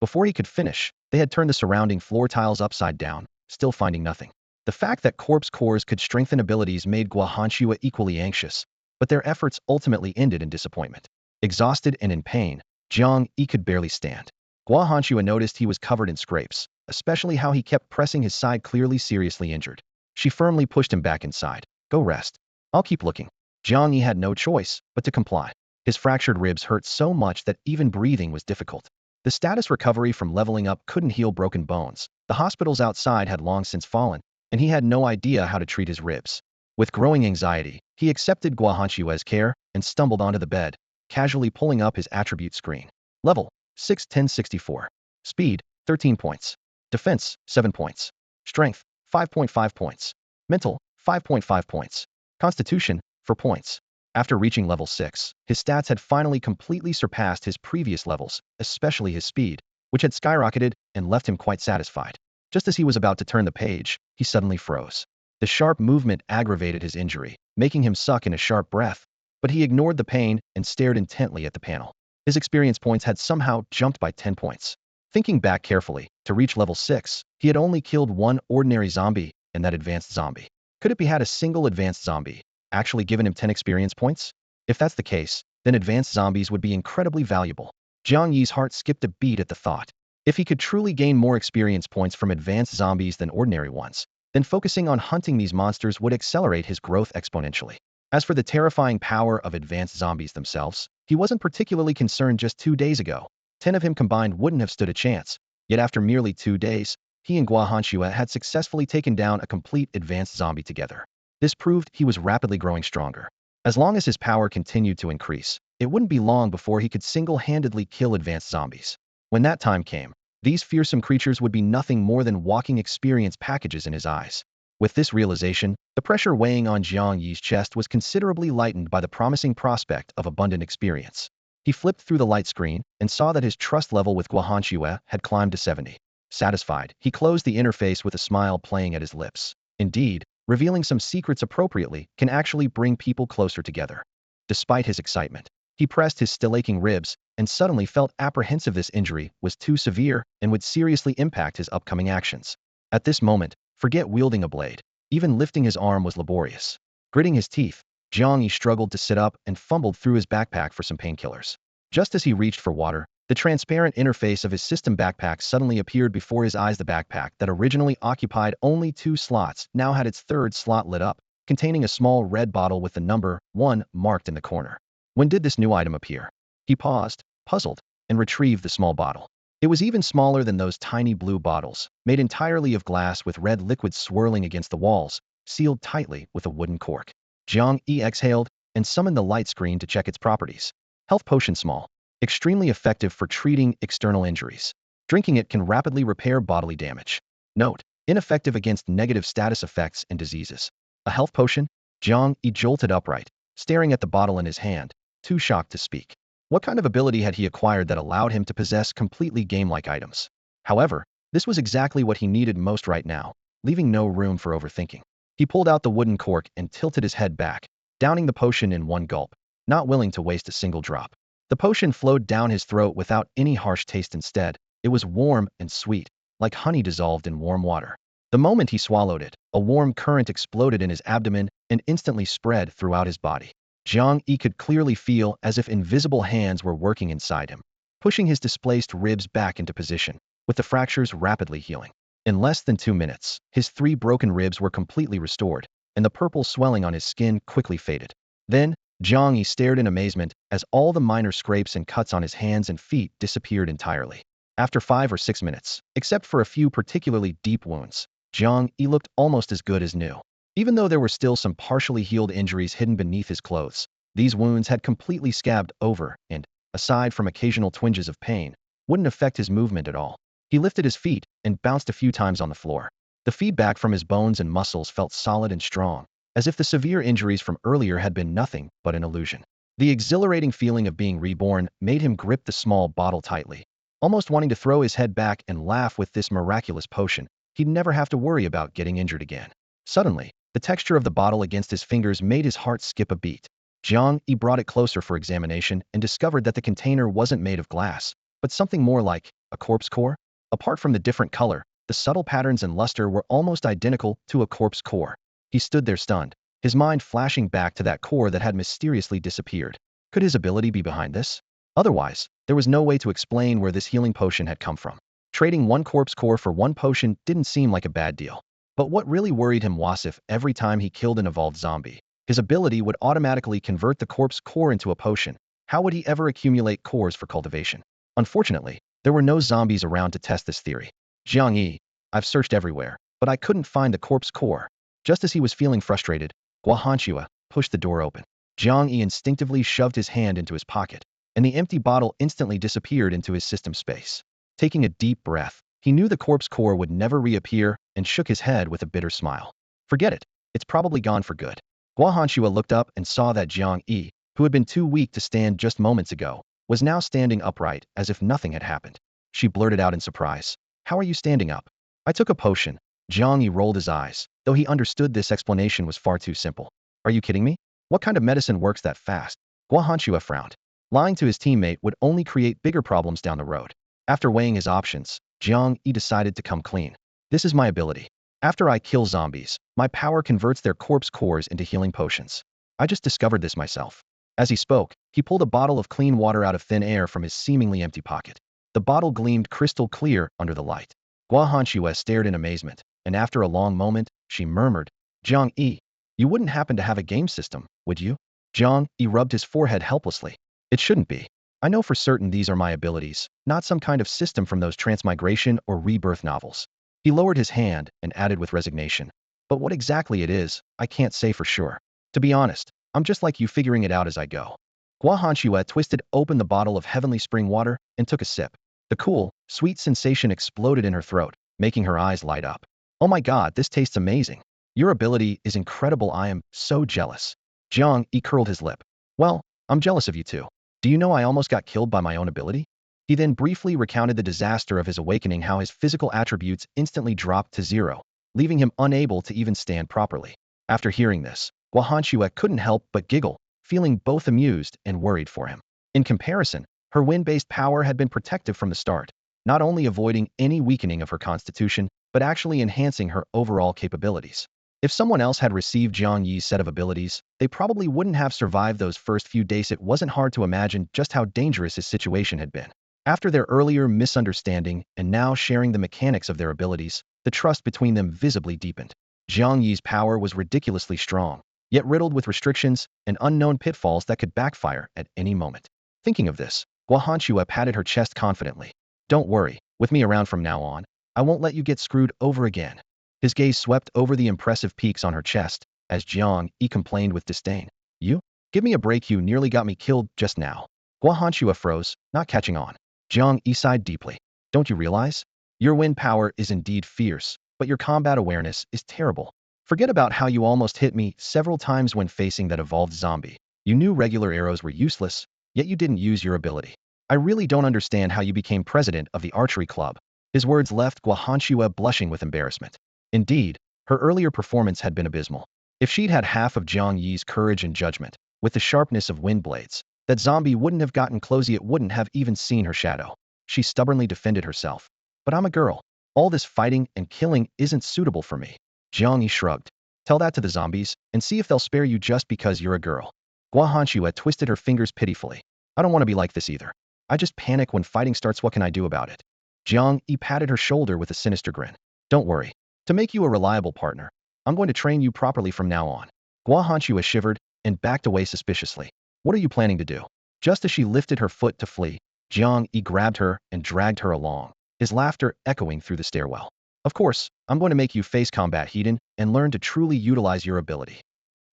Before he could finish, they had turned the surrounding floor tiles upside down, still finding nothing. The fact that corpse cores could strengthen abilities made Guahanshue equally anxious, but their efforts ultimately ended in disappointment. Exhausted and in pain, Jiang Yi could barely stand. Guahanshue noticed he was covered in scrapes, especially how he kept pressing his side, clearly seriously injured. She firmly pushed him back inside. Go rest. I'll keep looking. Jiang Yi had no choice but to comply. His fractured ribs hurt so much that even breathing was difficult. The status recovery from leveling up couldn't heal broken bones. The hospitals outside had long since fallen, and he had no idea how to treat his ribs. With growing anxiety, he accepted Guahanshue's care and stumbled onto the bed, casually pulling up his attribute screen. Level 6 1064. Speed 13 points. Defense 7 points. Strength 5.5 points. Mental 5.5 points. Constitution 4 points. After reaching level 6, his stats had finally completely surpassed his previous levels, especially his speed, which had skyrocketed and left him quite satisfied. Just as he was about to turn the page, he suddenly froze. The sharp movement aggravated his injury, making him suck in a sharp breath, but he ignored the pain and stared intently at the panel. His experience points had somehow jumped by 10 points. Thinking back carefully, to reach level 6, he had only killed one ordinary zombie, and that advanced zombie. Could it be had a single advanced zombie actually given him 10 experience points? If that's the case, then advanced zombies would be incredibly valuable. Jiang Yi's heart skipped a beat at the thought. If he could truly gain more experience points from advanced zombies than ordinary ones, then focusing on hunting these monsters would accelerate his growth exponentially. As for the terrifying power of advanced zombies themselves, he wasn't particularly concerned just 2 days ago. 10 of him combined wouldn't have stood a chance. Yet after merely 2 days, he and Guahanshue had successfully taken down a complete advanced zombie together. This proved he was rapidly growing stronger. As long as his power continued to increase, it wouldn't be long before he could single-handedly kill advanced zombies. When that time came, these fearsome creatures would be nothing more than walking experience packages in his eyes. With this realization, the pressure weighing on Jiang Yi's chest was considerably lightened by the promising prospect of abundant experience. He flipped through the light screen and saw that his trust level with Guahanshue had climbed to 70. Satisfied, he closed the interface with a smile playing at his lips. Indeed, revealing some secrets appropriately can actually bring people closer together. Despite his excitement, he pressed his still aching ribs and suddenly felt apprehensive this injury was too severe and would seriously impact his upcoming actions. At this moment, forget wielding a blade. Even lifting his arm was laborious. Gritting his teeth, Jiang Yi struggled to sit up and fumbled through his backpack for some painkillers. Just as he reached for water, The transparent interface of his system backpack suddenly appeared before his eyes. The backpack that originally occupied only 2 slots now had its 3rd slot lit up, containing a small red bottle with the number 1 marked in the corner. When did this new item appear? He paused, puzzled, and retrieved the small bottle. It was even smaller than those tiny blue bottles, made entirely of glass with red liquid swirling against the walls, sealed tightly with a wooden cork. Jiang Yi exhaled and summoned the light screen to check its properties. Health potion small. Extremely effective for treating external injuries. Drinking it can rapidly repair bodily damage. Note: ineffective against negative status effects and diseases. A health potion? Jiang Yi jolted upright, staring at the bottle in his hand, too shocked to speak. What kind of ability had he acquired that allowed him to possess completely game-like items? However, this was exactly what he needed most right now, leaving no room for overthinking. He pulled out the wooden cork and tilted his head back, downing the potion in one gulp, not willing to waste a single drop. The potion flowed down his throat without any harsh taste. Instead, it was warm and sweet, like honey dissolved in warm water. The moment he swallowed it, a warm current exploded in his abdomen and instantly spread throughout his body. Jiang Yi could clearly feel as if invisible hands were working inside him, pushing his displaced ribs back into position, with the fractures rapidly healing. In less than 2 minutes, his 3 broken ribs were completely restored, and the purple swelling on his skin quickly faded. Then, Jiang Yi stared in amazement as all the minor scrapes and cuts on his hands and feet disappeared entirely. After 5 or 6 minutes, except for a few particularly deep wounds, Jiang Yi looked almost as good as new. Even though there were still some partially healed injuries hidden beneath his clothes, these wounds had completely scabbed over and, aside from occasional twinges of pain, wouldn't affect his movement at all. He lifted his feet and bounced a few times on the floor. The feedback from his bones and muscles felt solid and strong, as if the severe injuries from earlier had been nothing but an illusion. The exhilarating feeling of being reborn made him grip the small bottle tightly, almost wanting to throw his head back and laugh. With this miraculous potion, he'd never have to worry about getting injured again. Suddenly, the texture of the bottle against his fingers made his heart skip a beat. Jiang Yi brought it closer for examination and discovered that the container wasn't made of glass, but something more like a corpse core. Apart from the different color, the subtle patterns and luster were almost identical to a corpse core. He stood there stunned, his mind flashing back to that core that had mysteriously disappeared. Could his ability be behind this? Otherwise, there was no way to explain where this healing potion had come from. Trading one corpse core for one potion didn't seem like a bad deal. But what really worried him was if every time he killed an evolved zombie, his ability would automatically convert the corpse core into a potion. How would he ever accumulate cores for cultivation? Unfortunately, there were no zombies around to test this theory. Jiang Yi, I've searched everywhere, but I couldn't find the corpse core. Just as he was feeling frustrated, Guohanxue pushed the door open. Jiang Yi instinctively shoved his hand into his pocket, and the empty bottle instantly disappeared into his system space. Taking a deep breath, he knew the corpse core would never reappear and shook his head with a bitter smile. Forget it, it's probably gone for good. Guohanxue looked up and saw that Jiang Yi, who had been too weak to stand just moments ago, was now standing upright as if nothing had happened. She blurted out in surprise, "How are you standing up?" "I took a potion." Jiang Yi rolled his eyes, though he understood this explanation was far too simple. "Are you kidding me? What kind of medicine works that fast?" Guohanxue frowned. Lying to his teammate would only create bigger problems down the road. After weighing his options, Jiang Yi decided to come clean. "This is my ability. After I kill zombies, my power converts their corpse cores into healing potions. I just discovered this myself." As he spoke, he pulled a bottle of clean water out of thin air from his seemingly empty pocket. The bottle gleamed crystal clear under the light. Guohanxue stared in amazement, and after a long moment, she murmured, "Jiang Yi, you wouldn't happen to have a game system, would you?" Jiang Yi rubbed his forehead helplessly. "It shouldn't be. I know for certain these are my abilities, not some kind of system from those transmigration or rebirth novels." He lowered his hand and added with resignation, "But what exactly it is, I can't say for sure. To be honest, I'm just like you, figuring it out as I go." Guohanxue twisted open the bottle of heavenly spring water and took a sip. The cool, sweet sensation exploded in her throat, making her eyes light up. "Oh my god, this tastes amazing. Your ability is incredible. I am so jealous." Jiang Yi curled his lip. "Well, I'm jealous of you too. Do you know I almost got killed by my own ability?" He then briefly recounted the disaster of his awakening, how his physical attributes instantly dropped to 0, leaving him unable to even stand properly. After hearing this, Guohanxue couldn't help but giggle, feeling both amused and worried for him. In comparison, her wind-based power had been protective from the start, not only avoiding any weakening of her constitution, but actually enhancing her overall capabilities. If someone else had received Jiang Yi's set of abilities, they probably wouldn't have survived those first few days. It wasn't hard to imagine just how dangerous his situation had been. After their earlier misunderstanding and now sharing the mechanics of their abilities, the trust between them visibly deepened. Jiang Yi's power was ridiculously strong, yet riddled with restrictions and unknown pitfalls that could backfire at any moment. Thinking of this, Guahanchua patted her chest confidently. Don't worry, with me around from now on, I won't let you get screwed over again. His gaze swept over the impressive peaks on her chest, as Jiang Yi complained with disdain. You? Give me a break, you nearly got me killed just now. Guahanchua froze, not catching on. Jiang Yi sighed deeply. Don't you realize? Your wind power is indeed fierce, but your combat awareness is terrible. Forget about how you almost hit me several times when facing that evolved zombie. You knew regular arrows were useless, yet you didn't use your ability. I really don't understand how you became president of the archery club. His words left Guahanchua blushing with embarrassment. Indeed, her earlier performance had been abysmal. If she'd had half of Jiang Yi's courage and judgment, with the sharpness of wind blades, that zombie wouldn't have gotten close, it wouldn't have even seen her shadow. She stubbornly defended herself. But I'm a girl. All this fighting and killing isn't suitable for me. Jiang Yi shrugged. Tell that to the zombies, and see if they'll spare you just because you're a girl. Guahanchua twisted her fingers pitifully. I don't want to be like this either. I just panic when fighting starts. What can I do about it? Jiang Yi patted her shoulder with a sinister grin. Don't worry. To make you a reliable partner, I'm going to train you properly from now on. Guahanchua shivered and backed away suspiciously. What are you planning to do? Just as she lifted her foot to flee, Jiang Yi grabbed her and dragged her along, his laughter echoing through the stairwell. Of course, I'm going to make you face combat heathen and learn to truly utilize your ability.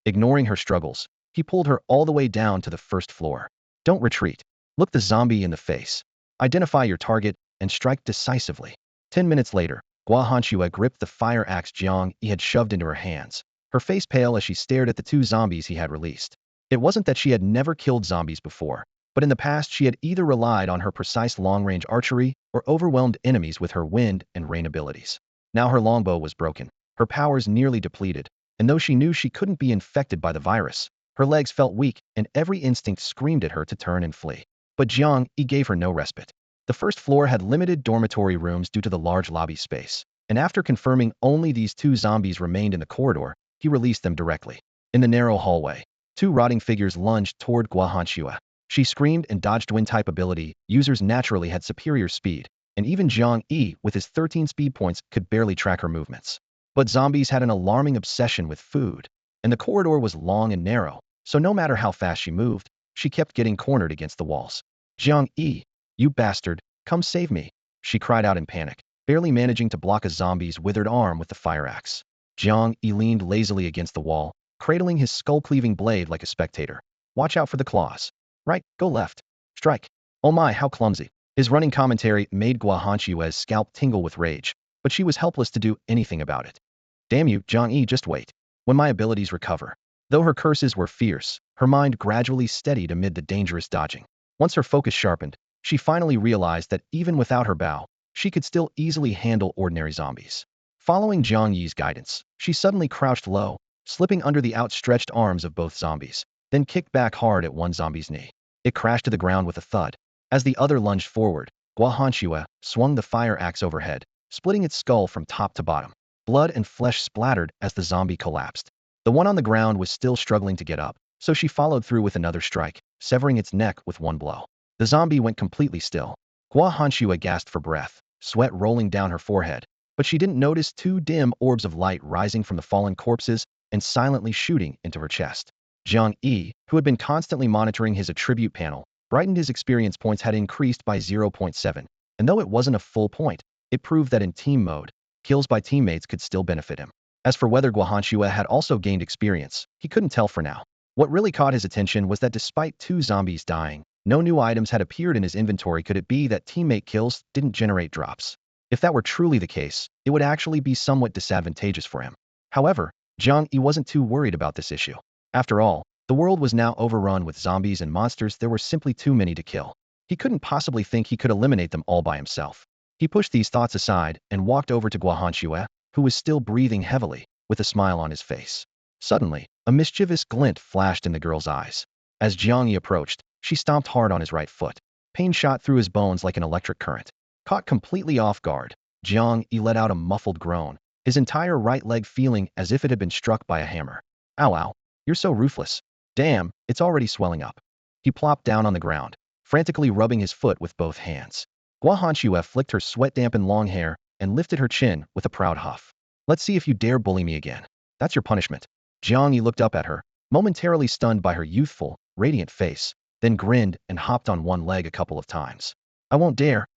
Ignoring her struggles, he pulled her all the way down to the first floor. Don't retreat. Look the zombie in the face. Identify your target and strike decisively. 10 minutes later, Guahanchua gripped the fire axe Jiang Yi had shoved into her hands, her face pale as she stared at the two zombies he had released. It wasn't that she had never killed zombies before, but in the past she had either relied on her precise long-range archery or overwhelmed enemies with her wind and rain abilities. Now her longbow was broken, her powers nearly depleted, and though she knew she couldn't be infected by the virus, her legs felt weak and every instinct screamed at her to turn and flee. But Jiang Yi gave her no respite. The first floor had limited dormitory rooms due to the large lobby space, and after confirming only these two zombies remained in the corridor, he released them directly. In the narrow hallway, two rotting figures lunged toward Guahanchua. She screamed and dodged wind-type ability. Users naturally had superior speed, and even Jiang Yi, with his 13 speed points, could barely track her movements. But zombies had an alarming obsession with food, and the corridor was long and narrow, so no matter how fast she moved, she kept getting cornered against the walls. Jiang Yi, you bastard, come save me, she cried out in panic, barely managing to block a zombie's withered arm with the fire axe. Jiang Yi leaned lazily against the wall, cradling his skull-cleaving blade like a spectator. Watch out for the claws. Right, go left. Strike. Oh my, how clumsy. His running commentary made Guahanchua's scalp tingle with rage, but she was helpless to do anything about it. Damn you, Jiang Yi, just wait. When my abilities recover. Though her curses were fierce, her mind gradually steadied amid the dangerous dodging. Once her focus sharpened, she finally realized that even without her bow, she could still easily handle ordinary zombies. Following Jiang Yi's guidance, she suddenly crouched low, slipping under the outstretched arms of both zombies, then kicked back hard at one zombie's knee. It crashed to the ground with a thud. As the other lunged forward, Guahanchua swung the fire axe overhead, splitting its skull from top to bottom. Blood and flesh splattered as the zombie collapsed. The one on the ground was still struggling to get up, so she followed through with another strike, severing its neck with one blow. The zombie went completely still. Guahanchua gasped for breath, sweat rolling down her forehead, but she didn't notice two dim orbs of light rising from the fallen corpses and silently shooting into her chest. Jiang Yi, who had been constantly monitoring his attribute panel, brightened. His experience points had increased by 0.7, and though it wasn't a full point, it proved that in team mode, kills by teammates could still benefit him. As for whether Guahanchua had also gained experience, he couldn't tell for now. What really caught his attention was that despite two zombies dying, no new items had appeared in his inventory. Could it be that teammate kills didn't generate drops? If that were truly the case, it would actually be somewhat disadvantageous for him. However, Jiang Yi wasn't too worried about this issue. After all, the world was now overrun with zombies and monsters. There were simply too many to kill. He couldn't possibly think he could eliminate them all by himself. He pushed these thoughts aside and walked over to Guahanchua, who was still breathing heavily, with a smile on his face. Suddenly, a mischievous glint flashed in the girl's eyes. As Jiang Yi approached, she stomped hard on his right foot. Pain shot through his bones like an electric current. Caught completely off guard, Jiang Yi let out a muffled groan, his entire right leg feeling as if it had been struck by a hammer. Ow, ow, you're so ruthless. Damn, it's already swelling up. He plopped down on the ground, frantically rubbing his foot with both hands. Guahanxue flicked her sweat-dampened long hair and lifted her chin with a proud huff. Let's see if you dare bully me again. That's your punishment. Jiang Yi looked up at her, momentarily stunned by her youthful, radiant face, then grinned and hopped on one leg a couple of times. I won't dare,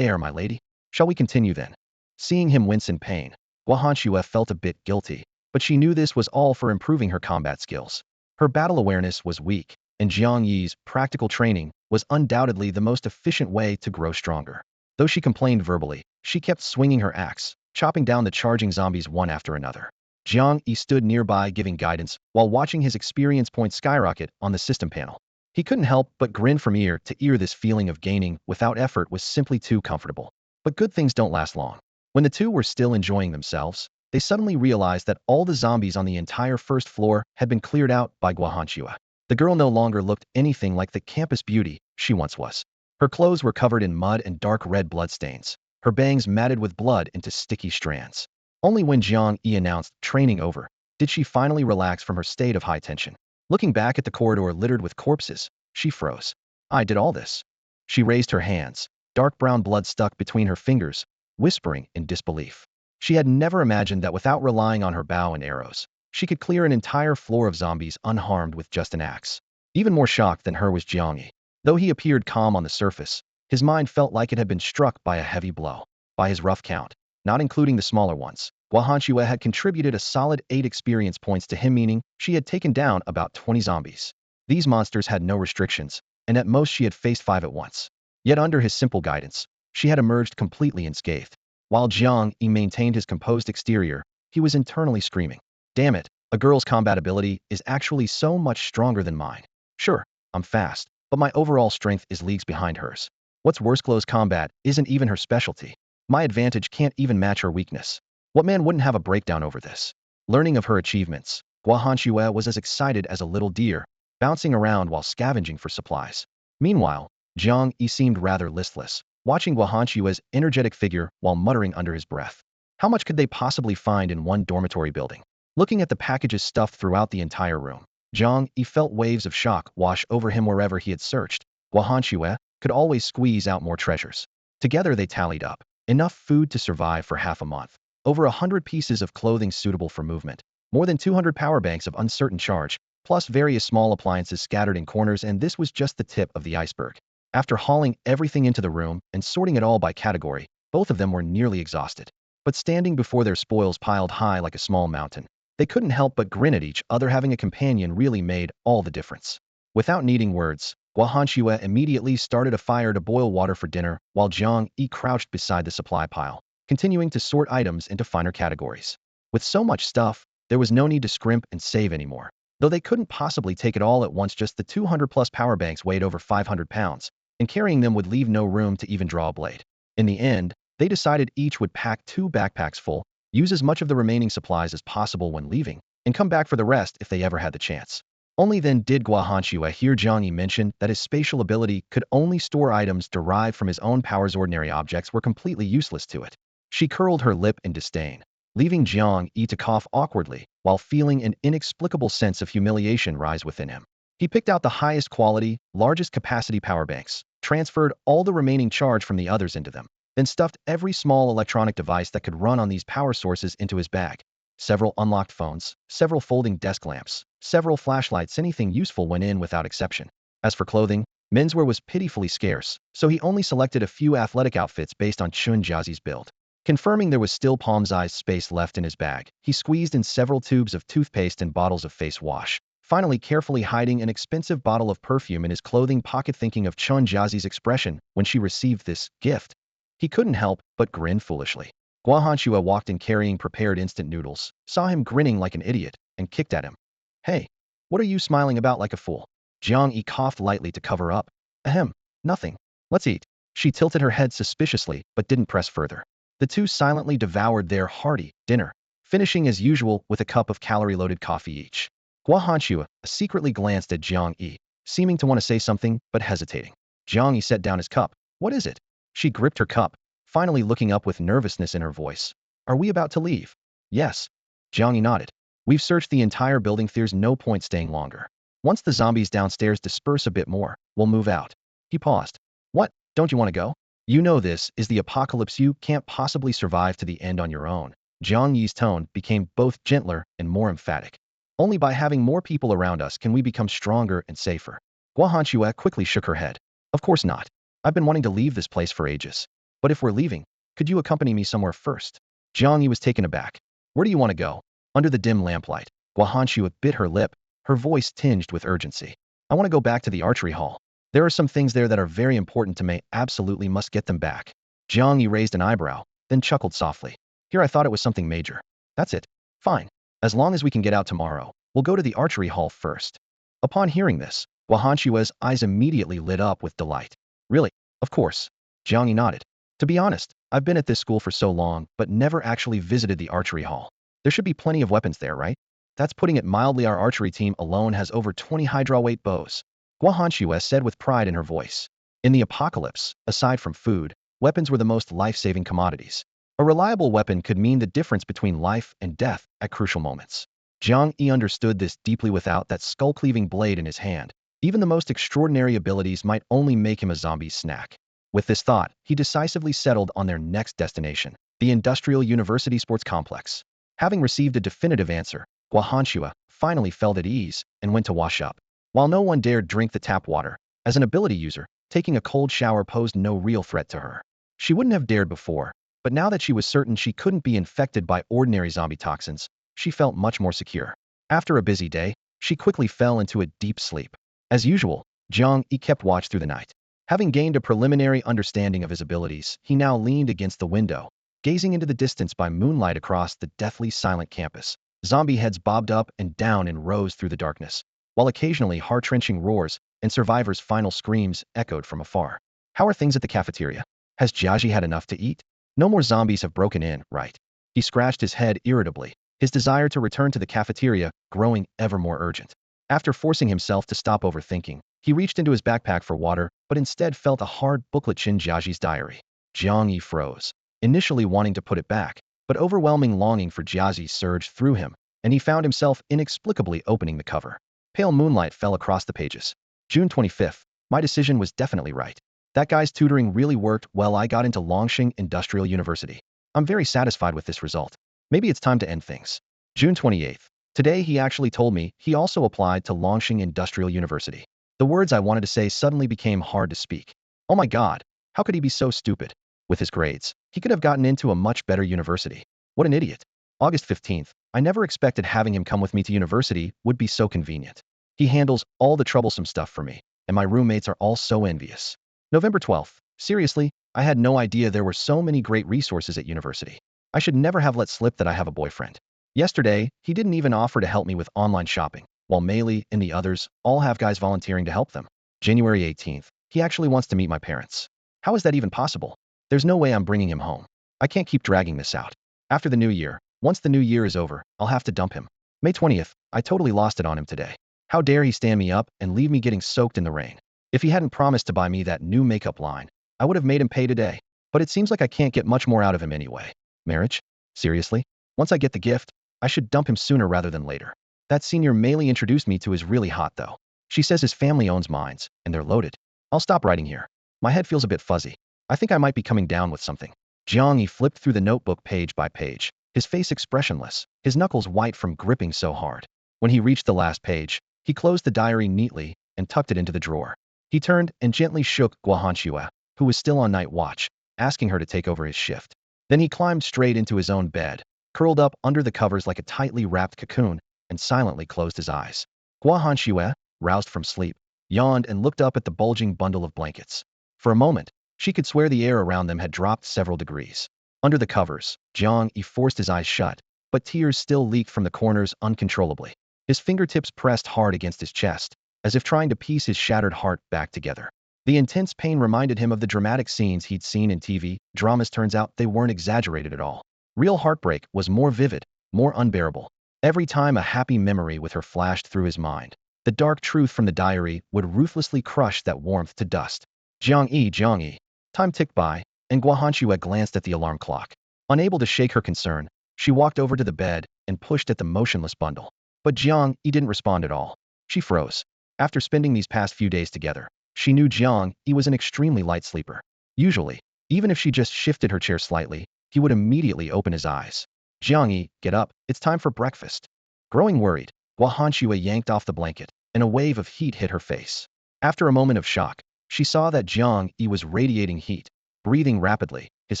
my lady. Shall we continue then? Seeing him wince in pain, Guahanxue felt a bit guilty, but she knew this was all for improving her combat skills. Her battle awareness was weak, and Jiang Yi's practical training was undoubtedly the most efficient way to grow stronger. Though she complained verbally, she kept swinging her axe, chopping down the charging zombies one after another. Jiang Yi stood nearby giving guidance while watching his experience points skyrocket on the system panel. He couldn't help but grin from ear to ear. This feeling of gaining without effort was simply too comfortable. But good things don't last long. When the two were still enjoying themselves, they suddenly realized that all the zombies on the entire first floor had been cleared out by Guahanxue. The girl no longer looked anything like the campus beauty she once was. Her clothes were covered in mud and dark red bloodstains, her bangs matted with blood into sticky strands. Only when Jiang Yi announced training over did she finally relax from her state of high tension. Looking back at the corridor littered with corpses, she froze. I did all this. She raised her hands, dark brown blood stuck between her fingers, whispering in disbelief. She had never imagined that without relying on her bow and arrows, she could clear an entire floor of zombies unharmed with just an axe. Even more shocked than her was Jiang Yi. Though he appeared calm on the surface, his mind felt like it had been struck by a heavy blow. By his rough count, not including the smaller ones, Guahanxue had contributed a solid 8 experience points to him, meaning she had taken down about 20 zombies. These monsters had no restrictions, and at most she had faced 5 at once. Yet under his simple guidance, she had emerged completely unscathed. While Jiang Yi maintained his composed exterior, he was internally screaming, damn it, a girl's combat ability is actually so much stronger than mine. Sure, I'm fast, but my overall strength is leagues behind hers. What's worse, close combat isn't even her specialty. My advantage can't even match her weakness. What man wouldn't have a breakdown over this? Learning of her achievements, Guahanxue was as excited as a little deer, bouncing around while scavenging for supplies. Meanwhile, Jiang Yi seemed rather listless, watching Guahanxue's energetic figure while muttering under his breath. How much could they possibly find in one dormitory building? Looking at the packages stuffed throughout the entire room, Jiang Yi felt waves of shock wash over him wherever he had searched. Guahanxue could always squeeze out more treasures. Together they tallied up enough food to survive for half a month, over 100 pieces of clothing suitable for movement, more than 200 power banks of uncertain charge, plus various small appliances scattered in corners, and this was just the tip of the iceberg. After hauling everything into the room and sorting it all by category, both of them were nearly exhausted. But standing before their spoils piled high like a small mountain, they couldn't help but grin at each other. Having a companion really made all the difference. Without needing words, Guahanxue immediately started a fire to boil water for dinner, while Jiang Yi crouched beside the supply pile, continuing to sort items into finer categories. With so much stuff, there was no need to scrimp and save anymore. Though they couldn't possibly take it all at once, just the 200-plus power banks weighed over 500 pounds, and carrying them would leave no room to even draw a blade. In the end, they decided each would pack 2 backpacks full, use as much of the remaining supplies as possible when leaving, and come back for the rest if they ever had the chance. Only then did Guahanxue hear Jiang Yi mention that his spatial ability could only store items derived from his own powers. Ordinary objects were completely useless to it. She curled her lip in disdain, leaving Jiang Yi to cough awkwardly while feeling an inexplicable sense of humiliation rise within him. He picked out the highest quality, largest capacity power banks, transferred all the remaining charge from the others into them, then stuffed every small electronic device that could run on these power sources into his bag. Several unlocked phones, several folding desk lamps, several flashlights, anything useful went in without exception. As for clothing, menswear was pitifully scarce, so he only selected a few athletic outfits based on Chun Jiazi's build. Confirming there was still palm-sized space left in his bag, he squeezed in several tubes of toothpaste and bottles of face wash, finally carefully hiding an expensive bottle of perfume in his clothing pocket. Thinking of Chun Jiazi's expression when she received this gift, he couldn't help but grin foolishly. Guahanxue walked in carrying prepared instant noodles, saw him grinning like an idiot, and kicked at him. Hey, what are you smiling about like a fool? Jiang Yi coughed lightly to cover up. Ahem, nothing. Let's eat. She tilted her head suspiciously, but didn't press further. The two silently devoured their hearty dinner, finishing as usual with a cup of calorie-loaded coffee each. Guahanxue secretly glanced at Jiang Yi, seeming to want to say something, but hesitating. Jiang Yi set down his cup. What is it? She gripped her cup, finally looking up with nervousness in her voice. Are we about to leave? Yes. Jiang Yi nodded. We've searched the entire building. There's no point staying longer. Once the zombies downstairs disperse a bit more, we'll move out. He paused. What? Don't you want to go? You know this is the apocalypse. You can't possibly survive to the end on your own. Jiang Yi's tone became both gentler and more emphatic. Only by having more people around us can we become stronger and safer. Guahanxue quickly shook her head. Of course not. I've been wanting to leave this place for ages. But if we're leaving, could you accompany me somewhere first? Jiang Yi was taken aback. Where do you want to go? Under the dim lamplight, Guahanxue bit her lip, her voice tinged with urgency. I want to go back to the archery hall. There are some things there that are very important to me. Absolutely must get them back. Jiang Yi raised an eyebrow, then chuckled softly. Here I thought it was something major. That's it. Fine. As long as we can get out tomorrow, we'll go to the archery hall first. Upon hearing this, Guahanxue's eyes immediately lit up with delight. Really? Of course. Jiang Yi nodded. To be honest, I've been at this school for so long, but never actually visited the archery hall. There should be plenty of weapons there, right? That's putting it mildly. Our archery team alone has over 20 hydra-weight bows. Guahanxue said with pride in her voice. In the apocalypse, aside from food, weapons were the most life-saving commodities. A reliable weapon could mean the difference between life and death at crucial moments. Jiang Yi understood this deeply. Without that skull-cleaving blade in his hand, even the most extraordinary abilities might only make him a zombie snack. With this thought, he decisively settled on their next destination, the Industrial University Sports Complex. Having received a definitive answer, Guahanxue finally felt at ease and went to wash up. While no one dared drink the tap water, as an ability user, taking a cold shower posed no real threat to her. She wouldn't have dared before, but now that she was certain she couldn't be infected by ordinary zombie toxins, she felt much more secure. After a busy day, she quickly fell into a deep sleep. As usual, Jiang Yi kept watch through the night. Having gained a preliminary understanding of his abilities, he now leaned against the window, gazing into the distance by moonlight across the deathly silent campus. Zombie heads bobbed up and down in rows through the darkness, while occasionally heart-wrenching roars and survivors' final screams echoed from afar. How are things at the cafeteria? Has Jiang Yi had enough to eat? No more zombies have broken in, right? He scratched his head irritably, his desire to return to the cafeteria growing ever more urgent. After forcing himself to stop overthinking, he reached into his backpack for water, but instead felt a hard booklet in Jiang Yi's diary. Jiang Yi froze, initially wanting to put it back, but overwhelming longing for Jiang Yi surged through him, and he found himself inexplicably opening the cover. Pale moonlight fell across the pages. June 25th. My decision was definitely right. That guy's tutoring really worked well. I got into Longxing Industrial University. I'm very satisfied with this result. Maybe it's time to end things. June 28th. Today he actually told me he also applied to Longxing Industrial University. The words I wanted to say suddenly became hard to speak. Oh my god, how could he be so stupid? With his grades, he could have gotten into a much better university. What an idiot. August 15th. I never expected having him come with me to university would be so convenient. He handles all the troublesome stuff for me, and my roommates are all so envious. November 12th. Seriously, I had no idea there were so many great resources at university. I should never have let slip that I have a boyfriend. Yesterday, he didn't even offer to help me with online shopping, while Meili and the others all have guys volunteering to help them. January 18th. He actually wants to meet my parents. How is that even possible? There's no way I'm bringing him home. I can't keep dragging this out. After the new year, once the new year is over, I'll have to dump him. May 20th. I totally lost it on him today. How dare he stand me up and leave me getting soaked in the rain. If he hadn't promised to buy me that new makeup line, I would have made him pay today. But it seems like I can't get much more out of him anyway. Marriage? Seriously? Once I get the gift, I should dump him sooner rather than later. That senior Meili introduced me to is really hot though. She says his family owns mines, and they're loaded. I'll stop writing here. My head feels a bit fuzzy. I think I might be coming down with something. Jiang Yi flipped through the notebook page by page, his face expressionless, his knuckles white from gripping so hard. When he reached the last page, he closed the diary neatly and tucked it into the drawer. He turned and gently shook Guahanxue, who was still on night watch, asking her to take over his shift. Then he climbed straight into his own bed, curled up under the covers like a tightly wrapped cocoon, and silently closed his eyes. Guahanxue, roused from sleep, yawned and looked up at the bulging bundle of blankets. For a moment, she could swear the air around them had dropped several degrees. Under the covers, Jiang Yi forced his eyes shut, but tears still leaked from the corners uncontrollably. His fingertips pressed hard against his chest, as if trying to piece his shattered heart back together. The intense pain reminded him of the dramatic scenes he'd seen in TV dramas. Turns out they weren't exaggerated at all. Real heartbreak was more vivid, more unbearable. Every time a happy memory with her flashed through his mind, the dark truth from the diary would ruthlessly crush that warmth to dust. Jiang Yi. Time ticked by, and Guahanxue glanced at the alarm clock. Unable to shake her concern, she walked over to the bed and pushed at the motionless bundle. But Jiang Yi didn't respond at all. She froze. After spending these past few days together, She knew Jiang Yi was an extremely light sleeper. Usually, even if she just shifted her chair slightly, he would immediately open his eyes. Jiang Yi, get up, it's time for breakfast. Growing worried, Guahanxue yanked off the blanket, and a wave of heat hit her face. After a moment of shock, she saw that Jiang Yi was radiating heat, breathing rapidly, his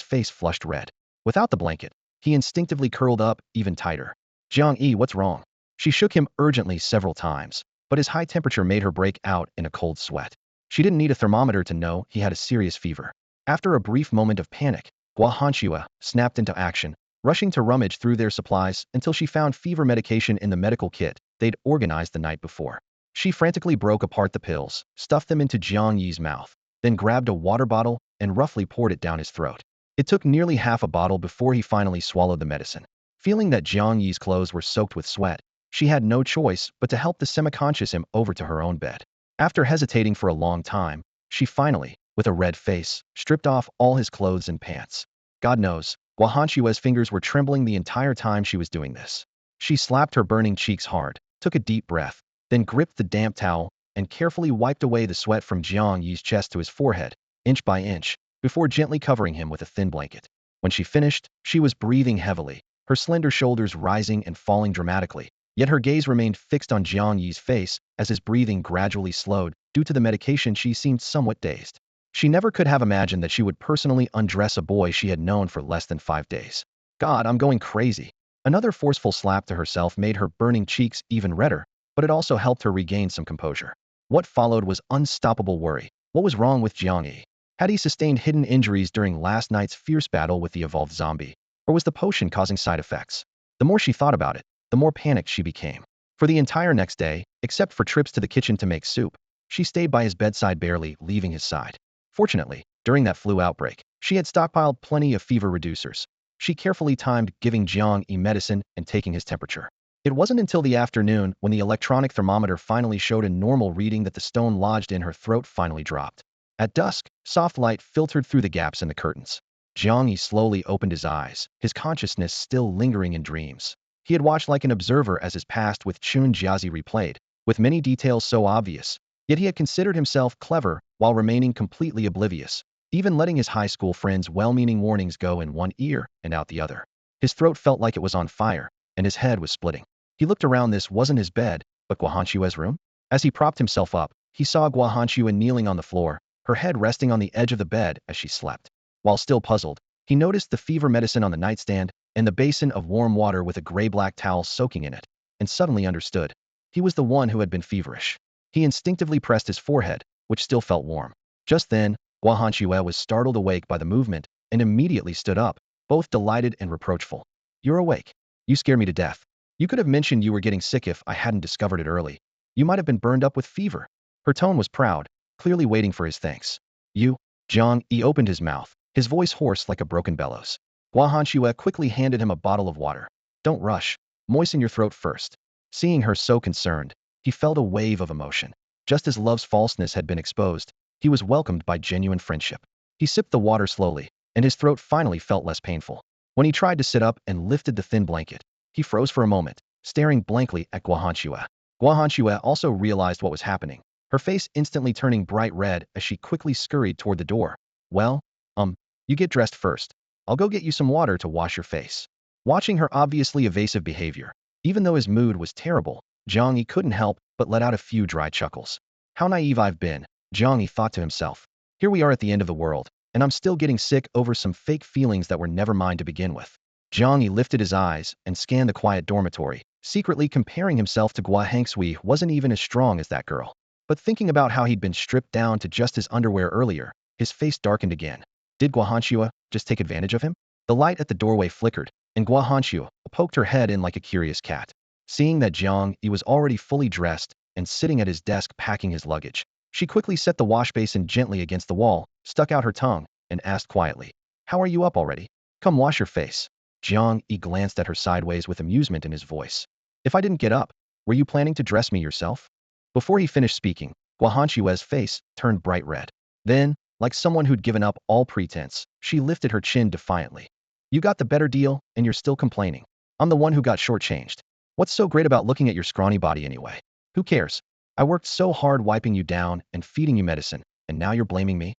face flushed red. Without the blanket, he instinctively curled up even tighter. Jiang Yi, what's wrong? She shook him urgently several times, but his high temperature made her break out in a cold sweat. She didn't need a thermometer to know he had a serious fever. After a brief moment of panic, Guahanxue snapped into action, rushing to rummage through their supplies until she found fever medication in the medical kit they'd organized the night before. She frantically broke apart the pills, stuffed them into Jiang Yi's mouth, then grabbed a water bottle and roughly poured it down his throat. It took nearly half a bottle before he finally swallowed the medicine. Feeling that Jiang Yi's clothes were soaked with sweat, she had no choice but to help the semi-conscious him over to her own bed. After hesitating for a long time, she finally, with a red face, stripped off all his clothes and pants. God knows, Guahanxue's fingers were trembling the entire time she was doing this. She slapped her burning cheeks hard, took a deep breath, then gripped the damp towel and carefully wiped away the sweat from Jiang Yi's chest to his forehead, inch by inch, before gently covering him with a thin blanket. When she finished, she was breathing heavily, her slender shoulders rising and falling dramatically, yet her gaze remained fixed on Jiang Yi's face as his breathing gradually slowed. Due to the medication, she seemed somewhat dazed. She never could have imagined that she would personally undress a boy she had known for less than 5 days. God, I'm going crazy. Another forceful slap to herself made her burning cheeks even redder, but it also helped her regain some composure. What followed was unstoppable worry. What was wrong with Jiang Yi? Had he sustained hidden injuries during last night's fierce battle with the evolved zombie? Or was the potion causing side effects? The more she thought about it, the more panicked she became. For the entire next day, except for trips to the kitchen to make soup, she stayed by his bedside, barely leaving his side. Fortunately, during that flu outbreak, she had stockpiled plenty of fever reducers. She carefully timed giving Jiang Yi medicine and taking his temperature. It wasn't until the afternoon, when the electronic thermometer finally showed a normal reading, that the stone lodged in her throat finally dropped. At dusk, soft light filtered through the gaps in the curtains. Jiang Yi slowly opened his eyes, his consciousness still lingering in dreams. He had watched like an observer as his past with Chun Jiazi replayed, with many details so obvious, yet he had considered himself clever while remaining completely oblivious, even letting his high school friends' well-meaning warnings go in one ear and out the other. His throat felt like it was on fire, and his head was splitting. He looked around. This wasn't his bed, but Guahanxue's room. As he propped himself up, he saw Guahanxue kneeling on the floor, her head resting on the edge of the bed as she slept. While still puzzled, he noticed the fever medicine on the nightstand and the basin of warm water with a gray-black towel soaking in it, and suddenly understood. He was the one who had been feverish. He instinctively pressed his forehead, which still felt warm. Just then, Guahanxue was startled awake by the movement and immediately stood up, both delighted and reproachful. You're awake. You scared me to death. You could have mentioned you were getting sick if I hadn't discovered it early. You might have been burned up with fever. Her tone was proud, clearly waiting for his thanks. You? Jiang Yi opened his mouth, his voice hoarse like a broken bellows. Guahanxue quickly handed him a bottle of water. Don't rush. Moisten your throat first. Seeing her so concerned, he felt a wave of emotion. Just as love's falseness had been exposed, he was welcomed by genuine friendship. He sipped the water slowly, and his throat finally felt less painful. When he tried to sit up and lifted the thin blanket, he froze for a moment, staring blankly at Guahanxue. Guahanxue also realized what was happening, her face instantly turning bright red as she quickly scurried toward the door. Well, you get dressed first. I'll go get you some water to wash your face. Watching her obviously evasive behavior, even though his mood was terrible, Jiang Yi couldn't help but let out a few dry chuckles. How naive I've been, Jiang Yi thought to himself. Here we are at the end of the world, and I'm still getting sick over some fake feelings that were never mine to begin with. Jiang Yi lifted his eyes and scanned the quiet dormitory, secretly comparing himself to Guahanxue. Wasn't even as strong as that girl. But thinking about how he'd been stripped down to just his underwear earlier, his face darkened again. Did Guahanxue just take advantage of him? The light at the doorway flickered, and Guahanxue poked her head in like a curious cat. Seeing that Jiang Yi was already fully dressed and sitting at his desk packing his luggage, she quickly set the wash basin gently against the wall, stuck out her tongue, and asked quietly, How are you up already? Come wash your face. Jiang Yi glanced at her sideways with amusement in his voice. If I didn't get up, were you planning to dress me yourself? Before he finished speaking, Guahanxue's face turned bright red. Then, like someone who'd given up all pretense, she lifted her chin defiantly. You got the better deal, and you're still complaining. I'm the one who got shortchanged. What's so great about looking at your scrawny body anyway? Who cares? I worked so hard wiping you down and feeding you medicine, and now you're blaming me?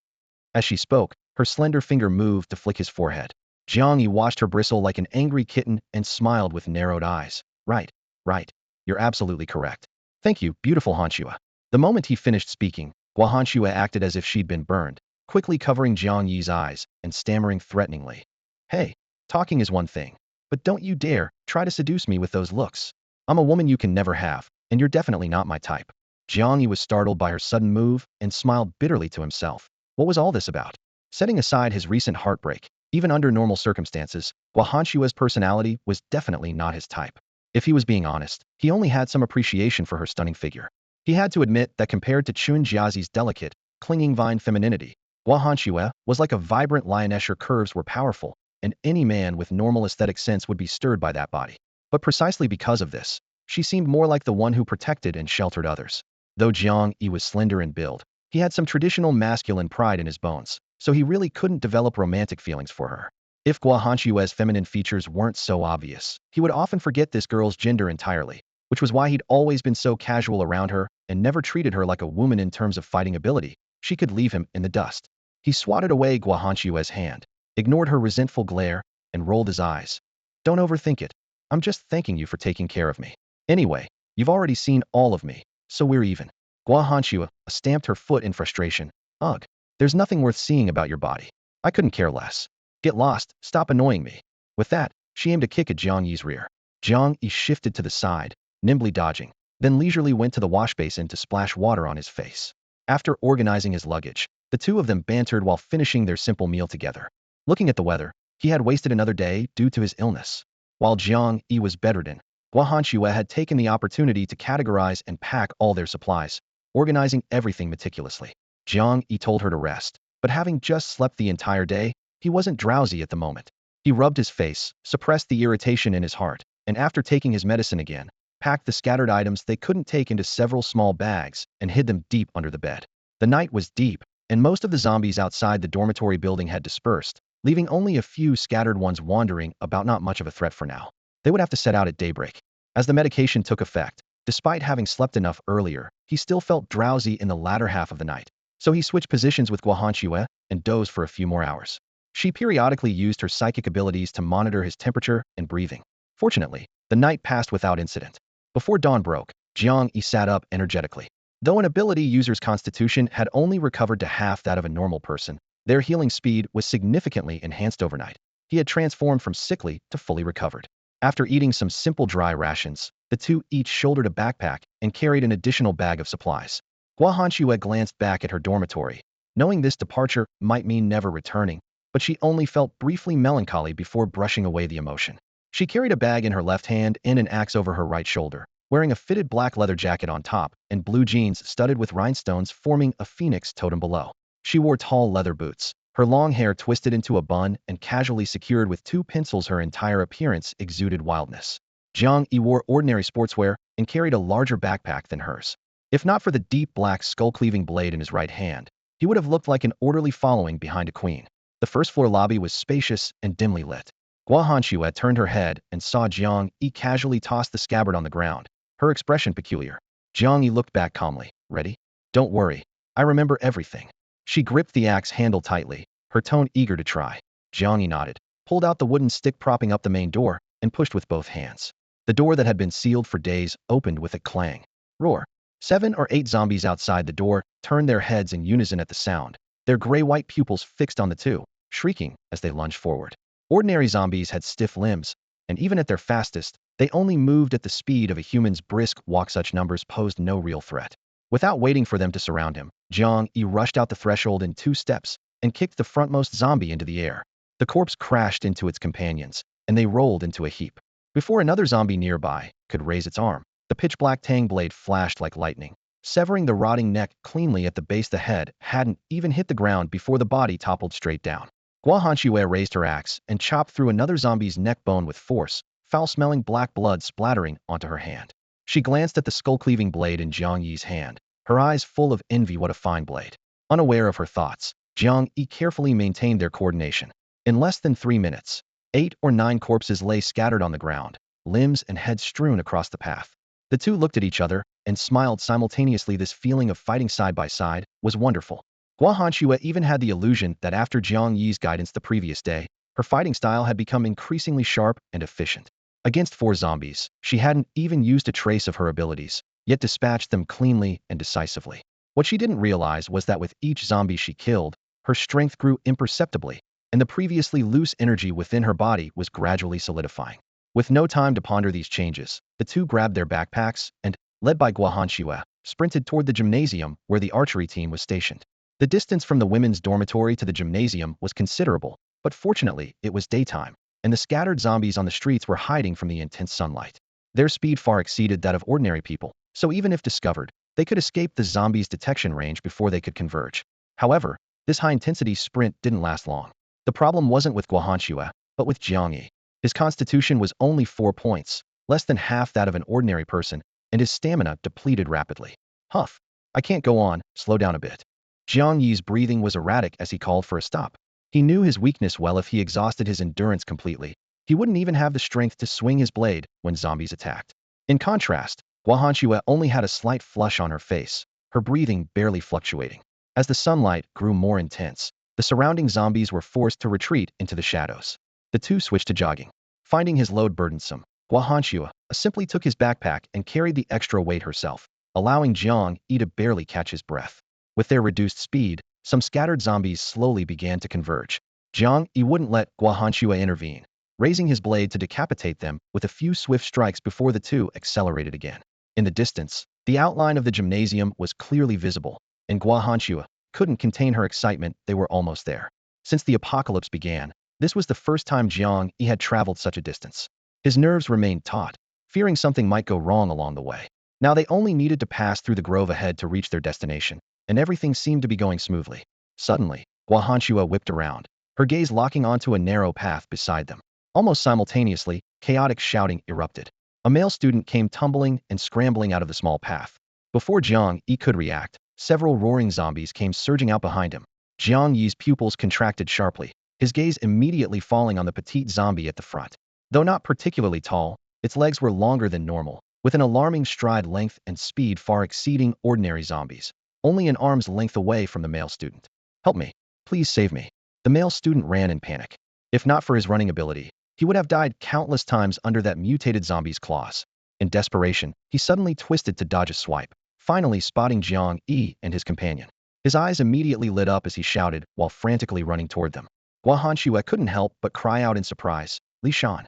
As she spoke, her slender finger moved to flick his forehead. Jiang Yi watched her bristle like an angry kitten and smiled with narrowed eyes. Right, right. You're absolutely correct. Thank you, beautiful Hanshua. The moment he finished speaking, Hanshua acted as if she'd been burned, quickly covering Jiang Yi's eyes and stammering threateningly. Hey, talking is one thing, but don't you dare try to seduce me with those looks. I'm a woman you can never have, and you're definitely not my type. Jiang Yi was startled by her sudden move and smiled bitterly to himself. What was all this about? Setting aside his recent heartbreak, even under normal circumstances, Hanshua's personality was definitely not his type. If he was being honest, he only had some appreciation for her stunning figure. He had to admit that compared to Chun Jiazi's delicate, clinging vine femininity, Hanshua was like a vibrant lioness. Her curves were powerful, and any man with normal aesthetic sense would be stirred by that body. But precisely because of this, she seemed more like the one who protected and sheltered others. Though Jiang Yi was slender in build, he had some traditional masculine pride in his bones, so he really couldn't develop romantic feelings for her. If Hanshua's feminine features weren't so obvious, he would often forget this girl's gender entirely, which was why he'd always been so casual around her and never treated her like a woman in terms of fighting ability. She could leave him in the dust. He swatted away Hanshua's hand, ignored her resentful glare, and rolled his eyes. Don't overthink it. I'm just thanking you for taking care of me. Anyway, you've already seen all of me, so we're even. Hanshua stamped her foot in frustration. Ugh, there's nothing worth seeing about your body. I couldn't care less. Get lost, stop annoying me. With that, she aimed a kick at Jiang Yi's rear. Jiang Yi shifted to the side, nimbly dodging, then leisurely went to the wash basin to splash water on his face. After organizing his luggage, the two of them bantered while finishing their simple meal together. Looking at the weather, he had wasted another day due to his illness. While Jiang Yi was bedridden, Hanshua had taken the opportunity to categorize and pack all their supplies, organizing everything meticulously. Jiang Yi told her to rest, but having just slept the entire day, he wasn't drowsy at the moment. He rubbed his face, suppressed the irritation in his heart, and after taking his medicine again, packed the scattered items they couldn't take into several small bags and hid them deep under the bed. The night was deep, and most of the zombies outside the dormitory building had dispersed, leaving only a few scattered ones wandering about. Not much of a threat for now. They would have to set out at daybreak. As the medication took effect, despite having slept enough earlier, he still felt drowsy in the latter half of the night. So he switched positions with Hanshua and dozed for a few more hours. She periodically used her psychic abilities to monitor his temperature and breathing. Fortunately, the night passed without incident. Before dawn broke, Jiang Yi sat up energetically. Though an ability user's constitution had only recovered to half that of a normal person, their healing speed was significantly enhanced overnight. He had transformed from sickly to fully recovered. After eating some simple dry rations, the two each shouldered a backpack and carried an additional bag of supplies. Hanshua glanced back at her dormitory, knowing this departure might mean never returning, but she only felt briefly melancholy before brushing away the emotion. She carried a bag in her left hand and an axe over her right shoulder, wearing a fitted black leather jacket on top and blue jeans studded with rhinestones forming a phoenix totem below. She wore tall leather boots, her long hair twisted into a bun and casually secured with two pencils. Her entire appearance exuded wildness. Jiang Yi wore ordinary sportswear and carried a larger backpack than hers. If not for the deep black skull-cleaving blade in his right hand, he would have looked like an orderly following behind a queen. The first-floor lobby was spacious and dimly lit. Hanshua turned her head and saw Jiang Yi casually toss the scabbard on the ground, her expression peculiar. Jiang Yi looked back calmly. Ready? Don't worry. I remember everything. She gripped the axe handle tightly, her tone eager to try. Jiang Yi nodded, pulled out the wooden stick propping up the main door, and pushed with both hands. The door that had been sealed for days opened with a clang. Roar. 7 or 8 zombies outside the door turned their heads in unison at the sound, their gray-white pupils fixed on the two, shrieking as they lunged forward. Ordinary zombies had stiff limbs, and even at their fastest, they only moved at the speed of a human's brisk walk. Such numbers posed no real threat. Without waiting for them to surround him, Jiang Yi rushed out the threshold in 2 steps and kicked the frontmost zombie into the air. The corpse crashed into its companions, and they rolled into a heap. Before another zombie nearby could raise its arm, the pitch-black tang blade flashed like lightning, severing the rotting neck cleanly at the base. The head hadn't even hit the ground before the body toppled straight down. Hanshua raised her axe and chopped through another zombie's neck bone with force, foul-smelling black blood splattering onto her hand. She glanced at the skull-cleaving blade in Jiang Yi's hand, her eyes full of envy. What a fine blade. Unaware of her thoughts, Jiang Yi carefully maintained their coordination. In less than 3 minutes, 8 or 9 corpses lay scattered on the ground, limbs and heads strewn across the path. The two looked at each other, and smiled simultaneously. This feeling of fighting side by side was wonderful. Guahanxue even had the illusion that after Jiang Yi's guidance the previous day, her fighting style had become increasingly sharp and efficient. Against 4 zombies, she hadn't even used a trace of her abilities, yet dispatched them cleanly and decisively. What she didn't realize was that with each zombie she killed, her strength grew imperceptibly, and the previously loose energy within her body was gradually solidifying. With no time to ponder these changes, the two grabbed their backpacks and, led by Guahanxue, sprinted toward the gymnasium where the archery team was stationed. The distance from the women's dormitory to the gymnasium was considerable, but fortunately, it was daytime, and the scattered zombies on the streets were hiding from the intense sunlight. Their speed far exceeded that of ordinary people, so even if discovered, they could escape the zombies' detection range before they could converge. However, this high-intensity sprint didn't last long. The problem wasn't with Guahanxue, but with Jiang Yi. His constitution was only 4 points, less than half that of an ordinary person, and his stamina depleted rapidly. Huff. I can't go on, slow down a bit. Jiang Yi's breathing was erratic as he called for a stop. He knew his weakness well. If he exhausted his endurance completely, he wouldn't even have the strength to swing his blade when zombies attacked. In contrast, Guahanxue only had a slight flush on her face, her breathing barely fluctuating. As the sunlight grew more intense, the surrounding zombies were forced to retreat into the shadows. The two switched to jogging. Finding his load burdensome, Guahanxue simply took his backpack and carried the extra weight herself, allowing Jiang Yi to barely catch his breath. With their reduced speed, some scattered zombies slowly began to converge. Jiang Yi wouldn't let Guahanxue intervene, raising his blade to decapitate them with a few swift strikes before the two accelerated again. In the distance, the outline of the gymnasium was clearly visible, and Guahanxue couldn't contain her excitement. They were almost there. Since the apocalypse began, this was the first time Jiang Yi had traveled such a distance. His nerves remained taut, fearing something might go wrong along the way. Now they only needed to pass through the grove ahead to reach their destination, and everything seemed to be going smoothly. Suddenly, Guahanxue whipped around, her gaze locking onto a narrow path beside them. Almost simultaneously, chaotic shouting erupted. A male student came tumbling and scrambling out of the small path. Before Jiang Yi could react, several roaring zombies came surging out behind him. Jiang Yi's pupils contracted sharply, his gaze immediately falling on the petite zombie at the front. Though not particularly tall, its legs were longer than normal, with an alarming stride length and speed far exceeding ordinary zombies, only an arm's length away from the male student. Help me. Please save me. The male student ran in panic. If not for his running ability, he would have died countless times under that mutated zombie's claws. In desperation, he suddenly twisted to dodge a swipe, finally spotting Jiang Yi and his companion. His eyes immediately lit up as he shouted while frantically running toward them. Guahanxue couldn't help but cry out in surprise, Li Shan.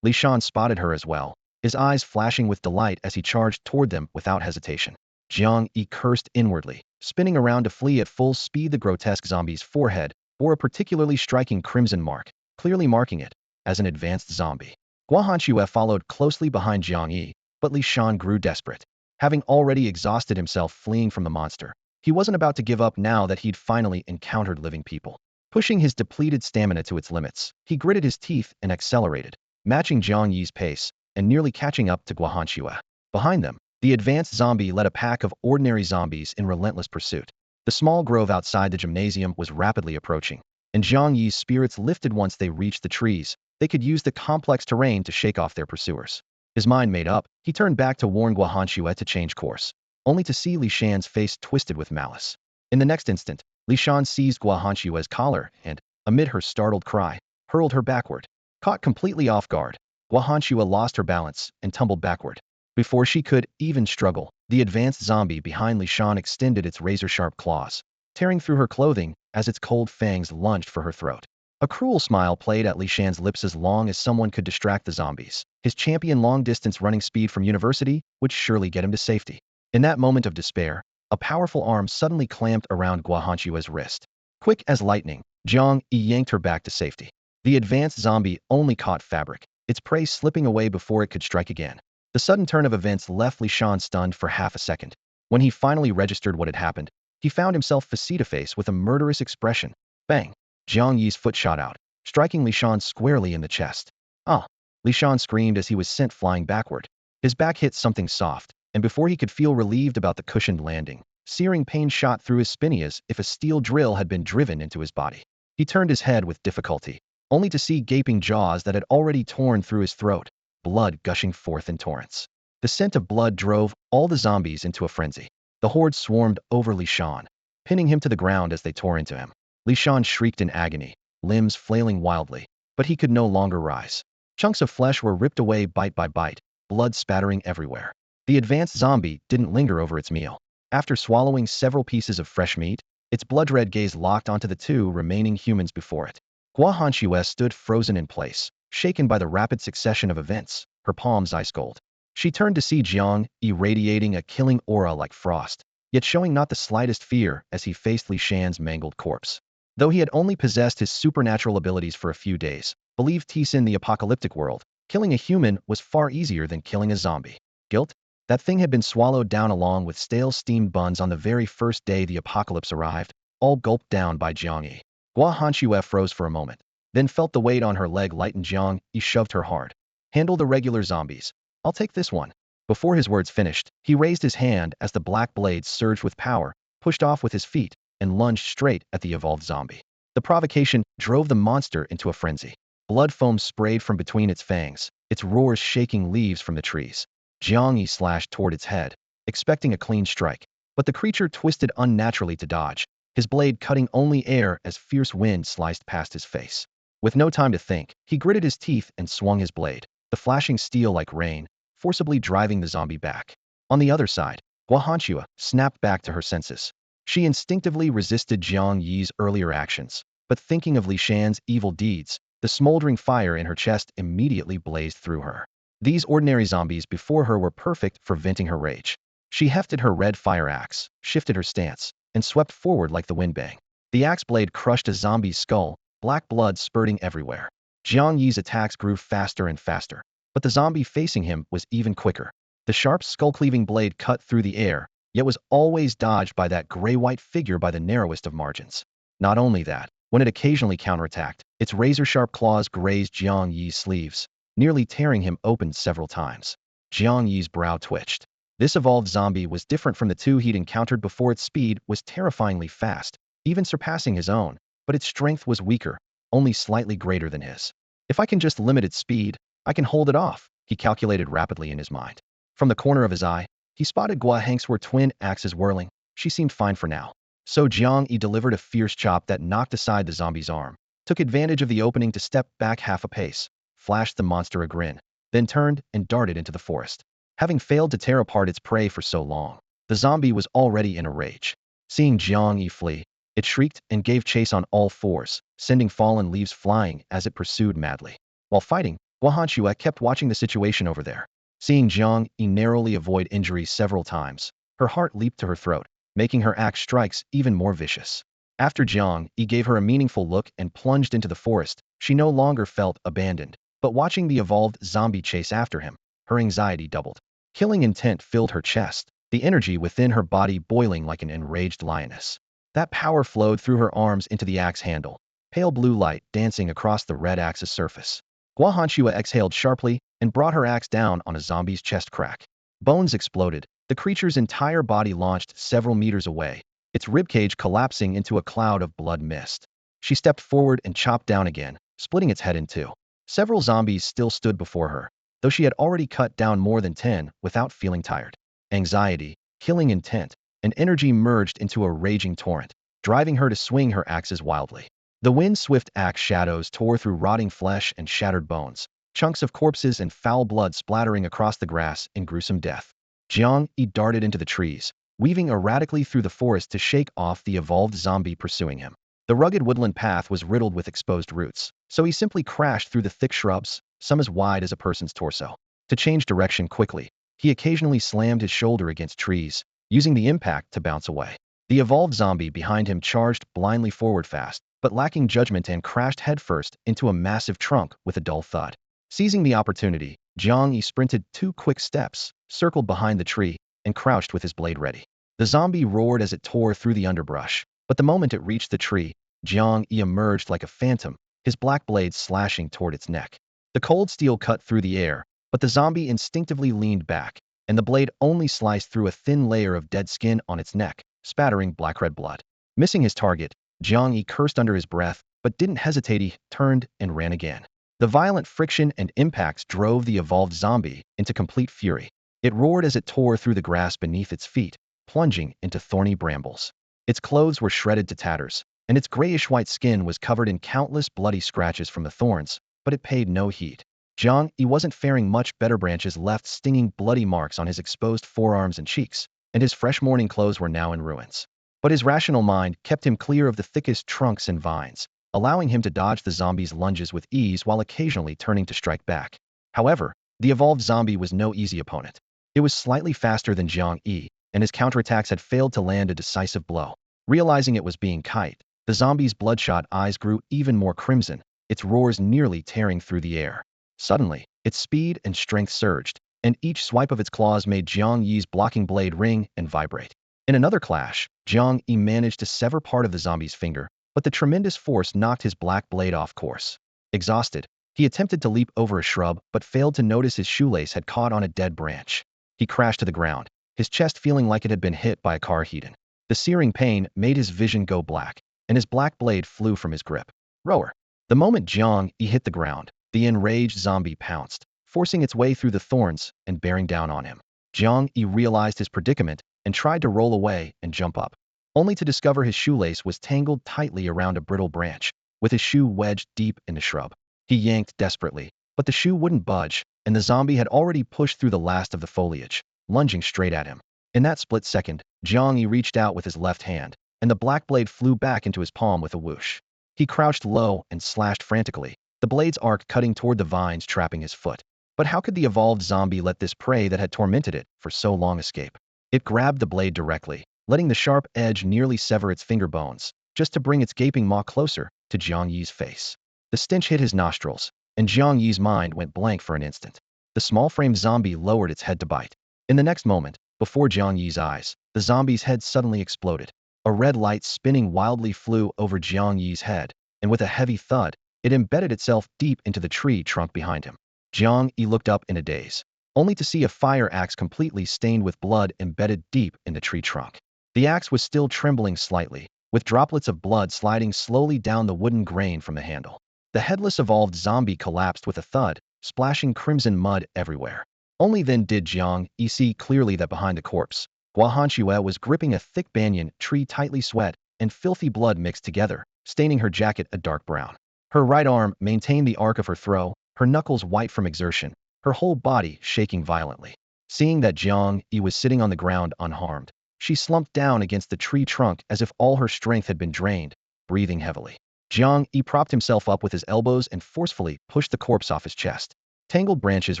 Li Shan spotted her as well, his eyes flashing with delight as he charged toward them without hesitation. Jiang Yi cursed inwardly, spinning around to flee at full speed. The grotesque zombie's forehead bore a particularly striking crimson mark, clearly marking it as an advanced zombie. Guahanxue followed closely behind Jiang Yi, but Li Shan grew desperate. Having already exhausted himself fleeing from the monster, he wasn't about to give up now that he'd finally encountered living people. Pushing his depleted stamina to its limits, he gritted his teeth and accelerated, matching Jiang Yi's pace and nearly catching up to Guahanxue. Behind them, the advanced zombie led a pack of ordinary zombies in relentless pursuit. The small grove outside the gymnasium was rapidly approaching, and Jiang Yi's spirits lifted once they reached the trees. They could use the complex terrain to shake off their pursuers. His mind made up, he turned back to warn Guahanxue to change course, only to see Li Shan's face twisted with malice. In the next instant, Li Shan seized Guahanxue's collar and, amid her startled cry, hurled her backward. Caught completely off guard, Guahanxue lost her balance and tumbled backward. Before she could even struggle, the advanced zombie behind Li Shan extended its razor-sharp claws, tearing through her clothing as its cold fangs lunged for her throat. A cruel smile played at Li Shan's lips. As long as someone could distract the zombies, his champion long-distance running speed from university would surely get him to safety. In that moment of despair, a powerful arm suddenly clamped around Guahanxue's wrist. Quick as lightning, Jiang Yi yanked her back to safety. The advanced zombie only caught fabric, its prey slipping away before it could strike again. The sudden turn of events left Li Shan stunned for half a second. When he finally registered what had happened, he found himself face-to-face with a murderous expression. Bang! Jiang Yi's foot shot out, striking Li Shan squarely in the chest. Ah! Li Shan screamed as he was sent flying backward. His back hit something soft, and before he could feel relieved about the cushioned landing, searing pain shot through his spine as if a steel drill had been driven into his body. He turned his head with difficulty, only to see gaping jaws that had already torn through his throat, blood gushing forth in torrents. The scent of blood drove all the zombies into a frenzy. The horde swarmed over Li Shan, pinning him to the ground as they tore into him. Li Shan shrieked in agony, limbs flailing wildly, but he could no longer rise. Chunks of flesh were ripped away bite by bite, blood spattering everywhere. The advanced zombie didn't linger over its meal. After swallowing several pieces of fresh meat, its blood-red gaze locked onto the two remaining humans before it. Gua Hanxue stood frozen in place, shaken by the rapid succession of events, her palms ice-cold. She turned to see Jiang Yi radiating a killing aura like frost, yet showing not the slightest fear as he faced Li Shan's mangled corpse. Though he had only possessed his supernatural abilities for a few days, believed Tis in the apocalyptic world, killing a human was far easier than killing a zombie. Guilt? That thing had been swallowed down along with stale steamed buns on the very first day the apocalypse arrived, all gulped down by Jiang Yi. Gua Hanxue froze for a moment, then felt the weight on her leg lighten. Jiang Yi shoved her hard. Handle the regular zombies. I'll take this one. Before his words finished, he raised his hand as the black blades surged with power, pushed off with his feet, and lunged straight at the evolved zombie. The provocation drove the monster into a frenzy. Blood foam sprayed from between its fangs, its roars shaking leaves from the trees. Jiang Yi slashed toward its head, expecting a clean strike, but the creature twisted unnaturally to dodge, his blade cutting only air as fierce wind sliced past his face. With no time to think, he gritted his teeth and swung his blade, the flashing steel like rain, forcibly driving the zombie back. On the other side, Gua Hanxue snapped back to her senses. She instinctively resisted Jiang Yi's earlier actions, but thinking of Li Shan's evil deeds, the smoldering fire in her chest immediately blazed through her. These ordinary zombies before her were perfect for venting her rage. She hefted her red fire axe, shifted her stance, and swept forward like the wind bang. The axe blade crushed a zombie's skull, black blood spurting everywhere. Jiang Yi's attacks grew faster and faster, but the zombie facing him was even quicker. The sharp skull-cleaving blade cut through the air, yet was always dodged by that gray-white figure by the narrowest of margins. Not only that, when it occasionally counterattacked, its razor-sharp claws grazed Jiang Yi's sleeves, nearly tearing him open several times. Jiang Yi's brow twitched. This evolved zombie was different from the two he'd encountered before. Its speed was terrifyingly fast, even surpassing his own, but its strength was weaker, only slightly greater than his. If I can just limit its speed, I can hold it off, he calculated rapidly in his mind. From the corner of his eye, he spotted Gua Hanxue's twin axes whirling. She seemed fine for now. So Jiang Yi delivered a fierce chop that knocked aside the zombie's arm, took advantage of the opening to step back half a pace, flashed the monster a grin, then turned and darted into the forest. Having failed to tear apart its prey for so long, the zombie was already in a rage. Seeing Jiang Yi flee, it shrieked and gave chase on all fours, sending fallen leaves flying as it pursued madly. While fighting, Gua Hanxue kept watching the situation over there. Seeing Jiang Yi narrowly avoid injury several times, her heart leaped to her throat, making her axe strikes even more vicious. After Jiang Yi gave her a meaningful look and plunged into the forest, she no longer felt abandoned. But watching the evolved zombie chase after him, her anxiety doubled. Killing intent filled her chest, the energy within her body boiling like an enraged lioness. That power flowed through her arms into the axe handle, pale blue light dancing across the red axe's surface. Gua Hanxue exhaled sharply and brought her axe down on a zombie's chest crack. Bones exploded, the creature's entire body launched several meters away, its ribcage collapsing into a cloud of blood mist. She stepped forward and chopped down again, splitting its head in two. Several zombies still stood before her, though she had already cut down more than 10 without feeling tired. Anxiety, killing intent, and energy merged into a raging torrent, driving her to swing her axes wildly. The wind-swift axe shadows tore through rotting flesh and shattered bones, chunks of corpses and foul blood splattering across the grass in gruesome death. Jiang Yi darted into the trees, weaving erratically through the forest to shake off the evolved zombie pursuing him. The rugged woodland path was riddled with exposed roots, so he simply crashed through the thick shrubs, some as wide as a person's torso. To change direction quickly, he occasionally slammed his shoulder against trees, using the impact to bounce away. The evolved zombie behind him charged blindly forward fast, but lacking judgment and crashed headfirst into a massive trunk with a dull thud. Seizing the opportunity, Jiang Yi sprinted 2 quick steps, circled behind the tree, and crouched with his blade ready. The zombie roared as it tore through the underbrush, but the moment it reached the tree, Jiang Yi emerged like a phantom, his black blade slashing toward its neck. The cold steel cut through the air, but the zombie instinctively leaned back, and the blade only sliced through a thin layer of dead skin on its neck, spattering black-red blood. Missing his target, Jiang Yi cursed under his breath, but didn't hesitate. He turned and ran again. The violent friction and impacts drove the evolved zombie into complete fury. It roared as it tore through the grass beneath its feet, plunging into thorny brambles. Its clothes were shredded to tatters, and its grayish-white skin was covered in countless bloody scratches from the thorns, but it paid no heed. Jiang Yi wasn't faring much better. Branches left stinging bloody marks on his exposed forearms and cheeks, and his fresh morning clothes were now in ruins. But his rational mind kept him clear of the thickest trunks and vines, allowing him to dodge the zombie's lunges with ease while occasionally turning to strike back. However, the evolved zombie was no easy opponent. It was slightly faster than Jiang Yi, and his counterattacks had failed to land a decisive blow. Realizing it was being kite, the zombie's bloodshot eyes grew even more crimson, its roars nearly tearing through the air. Suddenly, its speed and strength surged, and each swipe of its claws made Jiang Yi's blocking blade ring and vibrate. In another clash, Jiang Yi managed to sever part of the zombie's finger, but the tremendous force knocked his black blade off course. Exhausted, he attempted to leap over a shrub but failed to notice his shoelace had caught on a dead branch. He crashed to the ground, his chest feeling like it had been hit by a car heating. The searing pain made his vision go black, and his black blade flew from his grip. Roar! The moment Jiang Yi hit the ground, the enraged zombie pounced, forcing its way through the thorns and bearing down on him. Jiang Yi realized his predicament and tried to roll away and jump up, only to discover his shoelace was tangled tightly around a brittle branch, with his shoe wedged deep in the shrub. He yanked desperately, but the shoe wouldn't budge, and the zombie had already pushed through the last of the foliage, lunging straight at him. In that split second, Jiang Yi reached out with his left hand, and the black blade flew back into his palm with a whoosh. He crouched low and slashed frantically, the blade's arc cutting toward the vines trapping his foot. But how could the evolved zombie let this prey that had tormented it for so long escape? It grabbed the blade directly, letting the sharp edge nearly sever its finger bones, just to bring its gaping maw closer to Jiang Yi's face. The stench hit his nostrils, and Jiang Yi's mind went blank for an instant. The small-framed zombie lowered its head to bite. In the next moment, before Jiang Yi's eyes, the zombie's head suddenly exploded. A red light spinning wildly flew over Jiang Yi's head, and with a heavy thud, it embedded itself deep into the tree trunk behind him. Jiang Yi looked up in a daze, only to see a fire axe completely stained with blood embedded deep in the tree trunk. The axe was still trembling slightly, with droplets of blood sliding slowly down the wooden grain from the handle. The headless evolved zombie collapsed with a thud, splashing crimson mud everywhere. Only then did Jiang Yi see clearly that behind the corpse, Guahanxue was gripping a thick banyan tree. Tightly sweat and filthy blood mixed together, staining her jacket a dark brown. Her right arm maintained the arc of her throw, her knuckles white from exertion, her whole body shaking violently. Seeing that Jiang Yi was sitting on the ground unharmed, she slumped down against the tree trunk as if all her strength had been drained, breathing heavily. Jiang Yi propped himself up with his elbows and forcefully pushed the corpse off his chest. Tangled branches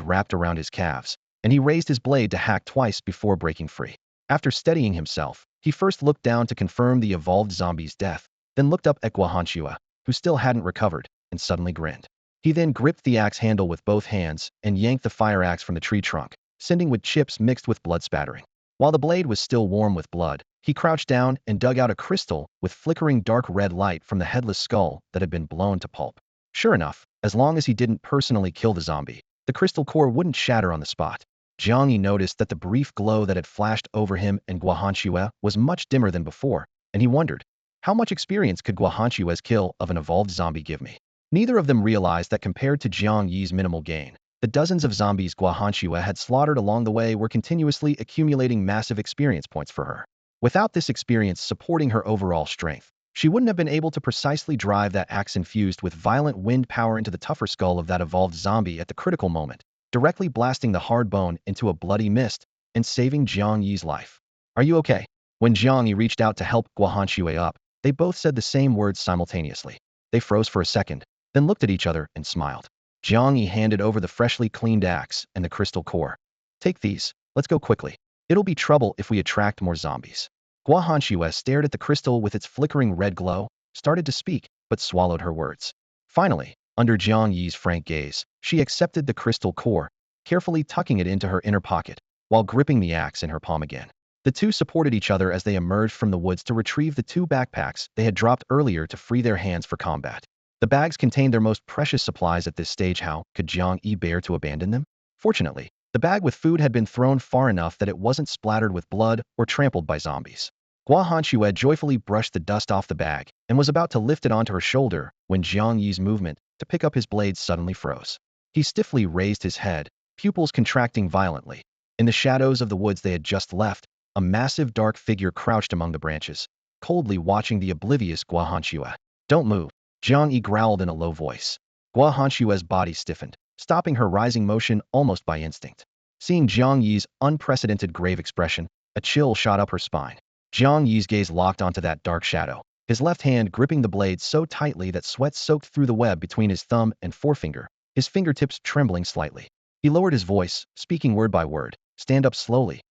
wrapped around his calves, and he raised his blade to hack twice before breaking free. After steadying himself, he first looked down to confirm the evolved zombie's death, then looked up at Guahanxue, who still hadn't recovered, and suddenly grinned. He then gripped the axe handle with both hands and yanked the fire axe from the tree trunk, sending wood chips mixed with blood spattering. While the blade was still warm with blood, he crouched down and dug out a crystal with flickering dark red light from the headless skull that had been blown to pulp. Sure enough, as long as he didn't personally kill the zombie, the crystal core wouldn't shatter on the spot. Jiang Yi noticed that the brief glow that had flashed over him and Guahanxue was much dimmer than before, and he wondered, how much experience could Guahanxue's kill of an evolved zombie give me? Neither of them realized that compared to Jiang Yi's minimal gain, the dozens of zombies Guahanxue had slaughtered along the way were continuously accumulating massive experience points for her. Without this experience supporting her overall strength, she wouldn't have been able to precisely drive that axe infused with violent wind power into the tougher skull of that evolved zombie at the critical moment, directly blasting the hard bone into a bloody mist and saving Jiang Yi's life. Are you okay? When Jiang Yi reached out to help Guahanxue up, they both said the same words simultaneously. They froze for a second, then looked at each other and smiled. Jiang Yi handed over the freshly cleaned axe and the crystal core. Take these, let's go quickly. It'll be trouble if we attract more zombies. Guahanxue stared at the crystal with its flickering red glow, started to speak, but swallowed her words. Finally, under Jiang Yi's frank gaze, she accepted the crystal core, carefully tucking it into her inner pocket, while gripping the axe in her palm again. The two supported each other as they emerged from the woods to retrieve the two backpacks they had dropped earlier to free their hands for combat. The bags contained their most precious supplies at this stage. How could Jiang Yi bear to abandon them? Fortunately, the bag with food had been thrown far enough that it wasn't splattered with blood or trampled by zombies. Guahanxue joyfully brushed the dust off the bag and was about to lift it onto her shoulder when Jiang Yi's movement to pick up his blade suddenly froze. He stiffly raised his head, pupils contracting violently. In the shadows of the woods they had just left, a massive dark figure crouched among the branches, coldly watching the oblivious Guahanxue. Don't move, Jiang Yi growled in a low voice. Guahanxue's body stiffened, stopping her rising motion almost by instinct. Seeing Jiang Yi's unprecedented grave expression, a chill shot up her spine. Jiang Yi's gaze locked onto that dark shadow, his left hand gripping the blade so tightly that sweat soaked through the web between his thumb and forefinger, his fingertips trembling slightly. He lowered his voice, speaking word by word. Stand up slowly.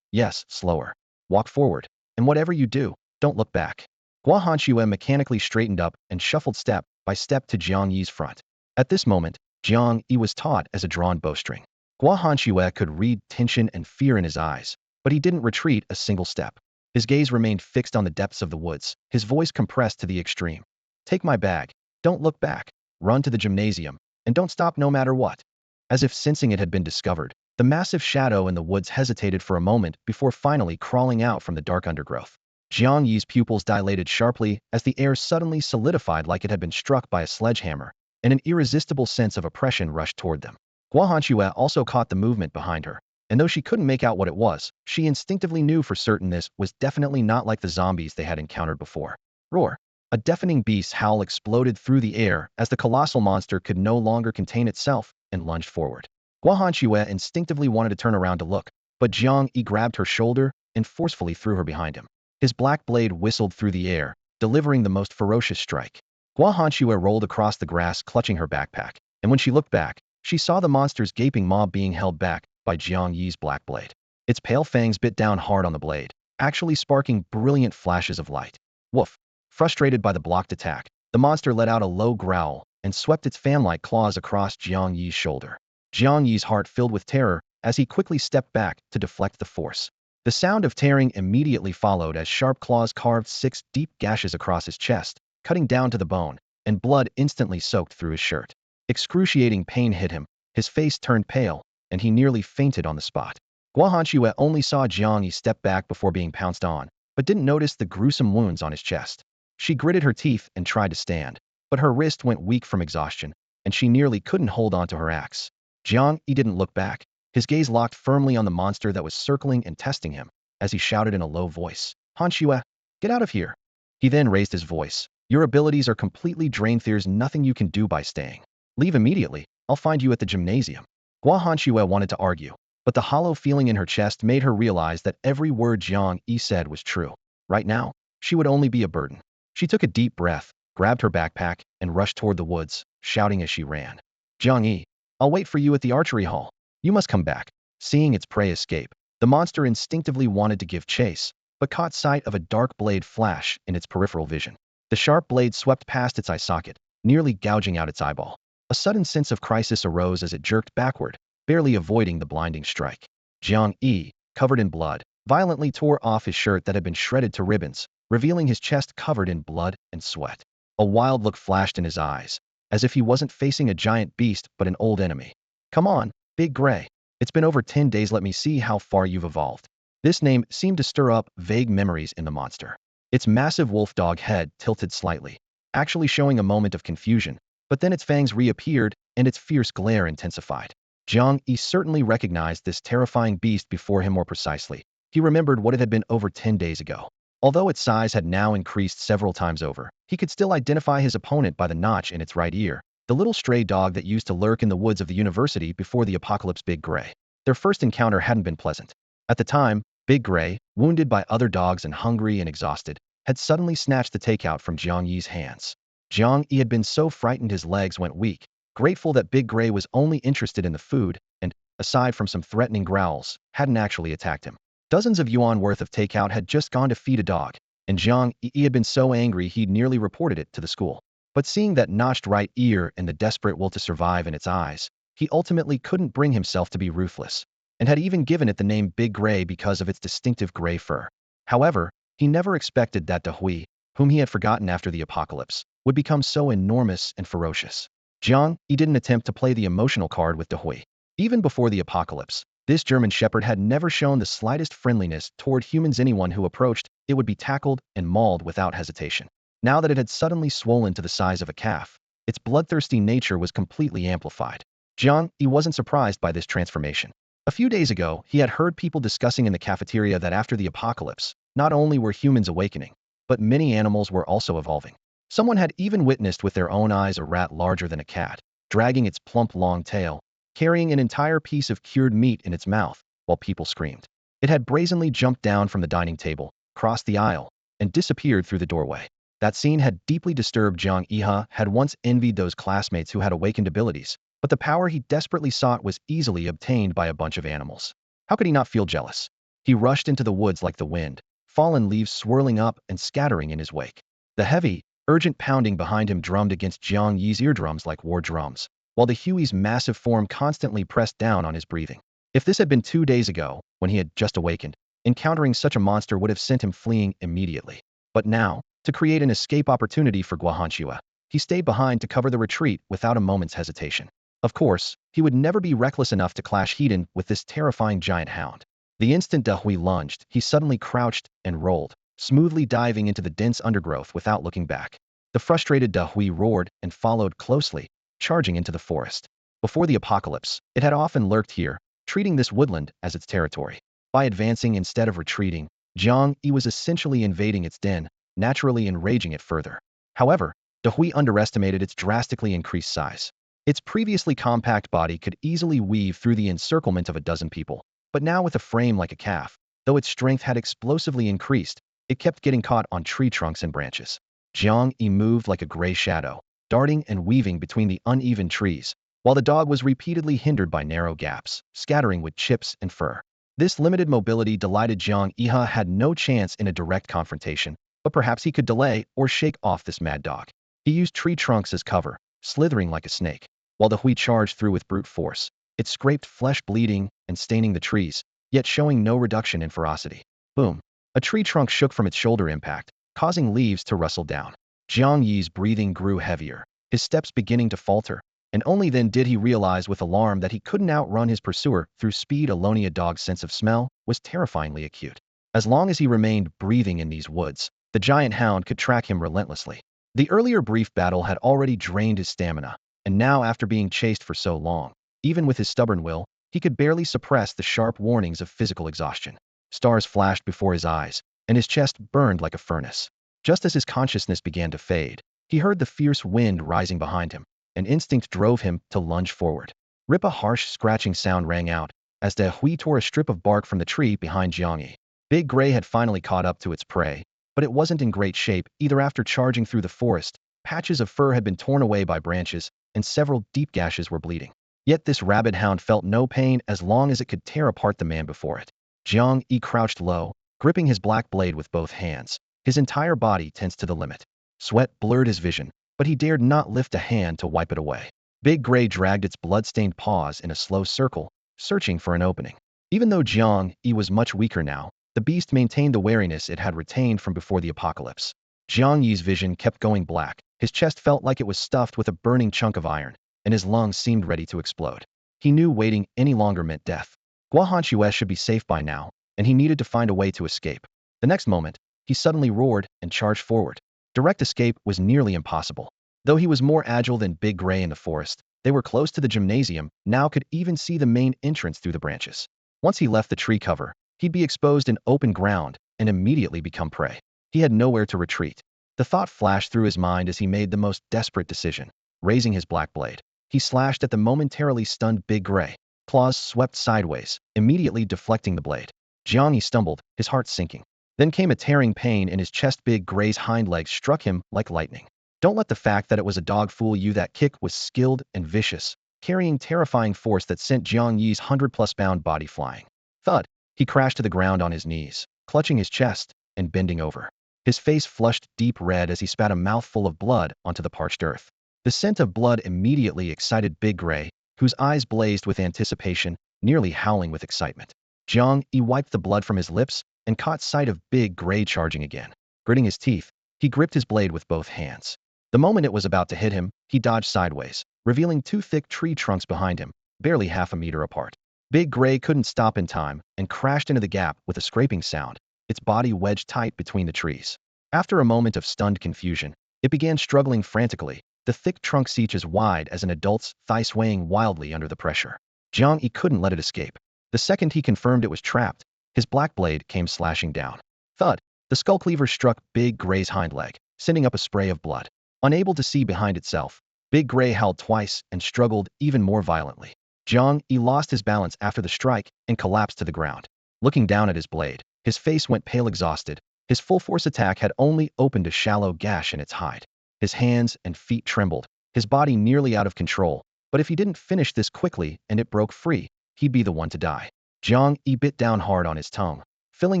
Yes, slower. Walk forward. And whatever you do, don't look back. Guahanxue mechanically straightened up and shuffled step by step to Jiang Yi's front. At this moment, Jiang Yi was taut as a drawn bowstring. Guahanxue could read tension and fear in his eyes, but he didn't retreat a single step. His gaze remained fixed on the depths of the woods, his voice compressed to the extreme. Take my bag. Don't look back. Run to the gymnasium. And don't stop no matter what. As if sensing it had been discovered, the massive shadow in the woods hesitated for a moment before finally crawling out from the dark undergrowth. Jiang Yi's pupils dilated sharply as the air suddenly solidified like it had been struck by a sledgehammer, and an irresistible sense of oppression rushed toward them. Guahanxue also caught the movement behind her, and though she couldn't make out what it was, she instinctively knew for certain this was definitely not like the zombies they had encountered before. Roar! A deafening beast's howl exploded through the air as the colossal monster could no longer contain itself and lunged forward. Guahanxue instinctively wanted to turn around to look, but Jiang Yi grabbed her shoulder and forcefully threw her behind him. His black blade whistled through the air, delivering the most ferocious strike. Guahanxue rolled across the grass clutching her backpack, and when she looked back, she saw the monster's gaping maw being held back by Jiang Yi's black blade. Its pale fangs bit down hard on the blade, actually sparking brilliant flashes of light. Woof! Frustrated by the blocked attack, the monster let out a low growl and swept its fan-like claws across Jiang Yi's shoulder. Jiang Yi's heart filled with terror as he quickly stepped back to deflect the force. The sound of tearing immediately followed as sharp claws carved 6 deep gashes across his chest, cutting down to the bone, and blood instantly soaked through his shirt. Excruciating pain hit him, his face turned pale, and he nearly fainted on the spot. Guahanxue only saw Jiang Yi step back before being pounced on, but didn't notice the gruesome wounds on his chest. She gritted her teeth and tried to stand, but her wrist went weak from exhaustion, and she nearly couldn't hold onto her axe. Jiang Yi didn't look back, his gaze locked firmly on the monster that was circling and testing him, as he shouted in a low voice, "Hanxue, get out of here." He then raised his voice, "Your abilities are completely drained. There's nothing you can do by staying. Leave immediately, I'll find you at the gymnasium." Guahanxue wanted to argue, but the hollow feeling in her chest made her realize that every word Jiang Yi said was true. Right now, she would only be a burden. She took a deep breath, grabbed her backpack, and rushed toward the woods, shouting as she ran, "Jiang Yi, I'll wait for you at the archery hall. You must come back." Seeing its prey escape, the monster instinctively wanted to give chase, but caught sight of a dark blade flash in its peripheral vision. The sharp blade swept past its eye socket, nearly gouging out its eyeball. A sudden sense of crisis arose as it jerked backward, barely avoiding the blinding strike. Jiang Yi, covered in blood, violently tore off his shirt that had been shredded to ribbons, revealing his chest covered in blood and sweat. A wild look flashed in his eyes, as if he wasn't facing a giant beast but an old enemy. "Come on, Big Gray. It's been over 10 days. Let me see how far you've evolved." This name seemed to stir up vague memories in the monster. Its massive wolf dog head tilted slightly, actually showing a moment of confusion, but then its fangs reappeared and its fierce glare intensified. Jiang Yi certainly recognized this terrifying beast before him more precisely. He remembered what it had been over 10 days ago. Although its size had now increased several times over, he could still identify his opponent by the notch in its right ear, the little stray dog that used to lurk in the woods of the university before the apocalypse. Big Gray. Their first encounter hadn't been pleasant. At the time, Big Gray, wounded by other dogs and hungry and exhausted, had suddenly snatched the takeout from Jiang Yi's hands. Jiang Yi had been so frightened his legs went weak, grateful that Big Gray was only interested in the food and, aside from some threatening growls, hadn't actually attacked him. Dozens of yuan worth of takeout had just gone to feed a dog, and Jiang Yi had been so angry he'd nearly reported it to the school. But seeing that notched right ear and the desperate will to survive in its eyes, he ultimately couldn't bring himself to be ruthless, and had even given it the name Big Gray because of its distinctive gray fur. However, he never expected that Dehui, whom he had forgotten after the apocalypse, would become so enormous and ferocious. Jiang Yi didn't attempt to play the emotional card with Dehui. Even before the apocalypse, this German shepherd had never shown the slightest friendliness toward humans. Anyone who approached it would be tackled and mauled without hesitation. Now that it had suddenly swollen to the size of a calf, its bloodthirsty nature was completely amplified. Jiang Yi wasn't surprised by this transformation. A few days ago, he had heard people discussing in the cafeteria that after the apocalypse, not only were humans awakening, but many animals were also evolving. Someone had even witnessed with their own eyes a rat larger than a cat, dragging its plump long tail, carrying an entire piece of cured meat in its mouth, while people screamed. It had brazenly jumped down from the dining table, crossed the aisle, and disappeared through the doorway. That scene had deeply disturbed Jiang Yi. Had once envied those classmates who had awakened abilities, but the power he desperately sought was easily obtained by a bunch of animals. How could he not feel jealous? He rushed into the woods like the wind, fallen leaves swirling up and scattering in his wake. The heavy, urgent pounding behind him drummed against Jiang Yi's eardrums like war drums, while the Huey's massive form constantly pressed down on his breathing. If this had been 2 days ago, when he had just awakened, encountering such a monster would have sent him fleeing immediately. But now, to create an escape opportunity for Guahanchua, he stayed behind to cover the retreat without a moment's hesitation. Of course, he would never be reckless enough to clash head-on with this terrifying giant hound. The instant Dehui lunged, he suddenly crouched and rolled, smoothly diving into the dense undergrowth without looking back. The frustrated Dehui roared and followed closely, charging into the forest. Before the apocalypse, it had often lurked here, treating this woodland as its territory. By advancing instead of retreating, Jiang Yi was essentially invading its den, naturally enraging it further. However, Dehui underestimated its drastically increased size. Its previously compact body could easily weave through the encirclement of a dozen people, but now with a frame like a calf, though its strength had explosively increased, it kept getting caught on tree trunks and branches. Jiang Yi moved like a gray shadow, darting and weaving between the uneven trees, while the dog was repeatedly hindered by narrow gaps, scattering with chips and fur. This limited mobility delighted Jiang Yi. Had no chance in a direct confrontation, but perhaps he could delay or shake off this mad dog. He used tree trunks as cover, slithering like a snake, while the Hui charged through with brute force. It scraped flesh bleeding and staining the trees, yet showing no reduction in ferocity. Boom! A tree trunk shook from its shoulder impact, causing leaves to rustle down. Jiang Yi's breathing grew heavier, his steps beginning to falter, and only then did he realize with alarm that he couldn't outrun his pursuer through speed alone. A dog's sense of smell was terrifyingly acute. As long as he remained breathing in these woods, the giant hound could track him relentlessly. The earlier brief battle had already drained his stamina, and now after being chased for so long, even with his stubborn will, he could barely suppress the sharp warnings of physical exhaustion. Stars flashed before his eyes, and his chest burned like a furnace. Just as his consciousness began to fade, he heard the fierce wind rising behind him. An instinct drove him to lunge forward. Rip! A harsh scratching sound rang out, as De Hui tore a strip of bark from the tree behind Jiang Yi. Big Gray had finally caught up to its prey, but it wasn't in great shape either. After charging through the forest, patches of fur had been torn away by branches, and several deep gashes were bleeding. Yet this rabid hound felt no pain as long as it could tear apart the man before it. Jiang Yi crouched low, gripping his black blade with both hands, his entire body tense to the limit. Sweat blurred his vision, but he dared not lift a hand to wipe it away. Big Gray dragged its blood-stained paws in a slow circle, searching for an opening. Even though Jiang Yi was much weaker now, the beast maintained the wariness it had retained from before the apocalypse. Jiang Yi's vision kept going black, his chest felt like it was stuffed with a burning chunk of iron, and his lungs seemed ready to explode. He knew waiting any longer meant death. Guahanchua should be safe by now, and he needed to find a way to escape. The next moment, he suddenly roared and charged forward. Direct escape was nearly impossible. Though he was more agile than Big Gray in the forest, they were close to the gymnasium, now could even see the main entrance through the branches. Once he left the tree cover, he'd be exposed in open ground and immediately become prey. He had nowhere to retreat. The thought flashed through his mind as he made the most desperate decision. Raising his black blade, he slashed at the momentarily stunned Big Gray. Claws swept sideways, immediately deflecting the blade. Jiang Yi stumbled, his heart sinking. Then came a tearing pain in his chest. Big Gray's hind legs struck him like lightning. Don't let the fact that it was a dog fool you. That kick was skilled and vicious, carrying terrifying force that sent Jiang Yi's 100-plus-pound body flying. Thud! He crashed to the ground on his knees, clutching his chest and bending over. His face flushed deep red as he spat a mouthful of blood onto the parched earth. The scent of blood immediately excited Big Gray, whose eyes blazed with anticipation, nearly howling with excitement. Jiang Yi wiped the blood from his lips and caught sight of Big Gray charging again. Gritting his teeth, he gripped his blade with both hands. The moment it was about to hit him, he dodged sideways, revealing two thick tree trunks behind him, barely half a meter apart. Big Gray couldn't stop in time and crashed into the gap with a scraping sound, its body wedged tight between the trees. After a moment of stunned confusion, it began struggling frantically, the thick trunks each as wide as an adult's thigh swaying wildly under the pressure. Jiang Yi couldn't let it escape. The second he confirmed it was trapped, his black blade came slashing down. Thud! The skull cleaver struck Big Gray's hind leg, sending up a spray of blood. Unable to see behind itself, Big Gray howled twice and struggled even more violently. Jiang Yi lost his balance after the strike and collapsed to the ground. Looking down at his blade, his face went pale exhausted. His full-force attack had only opened a shallow gash in its hide. His hands and feet trembled, his body nearly out of control, but if he didn't finish this quickly and it broke free, he'd be the one to die. Jiang Yi bit down hard on his tongue, filling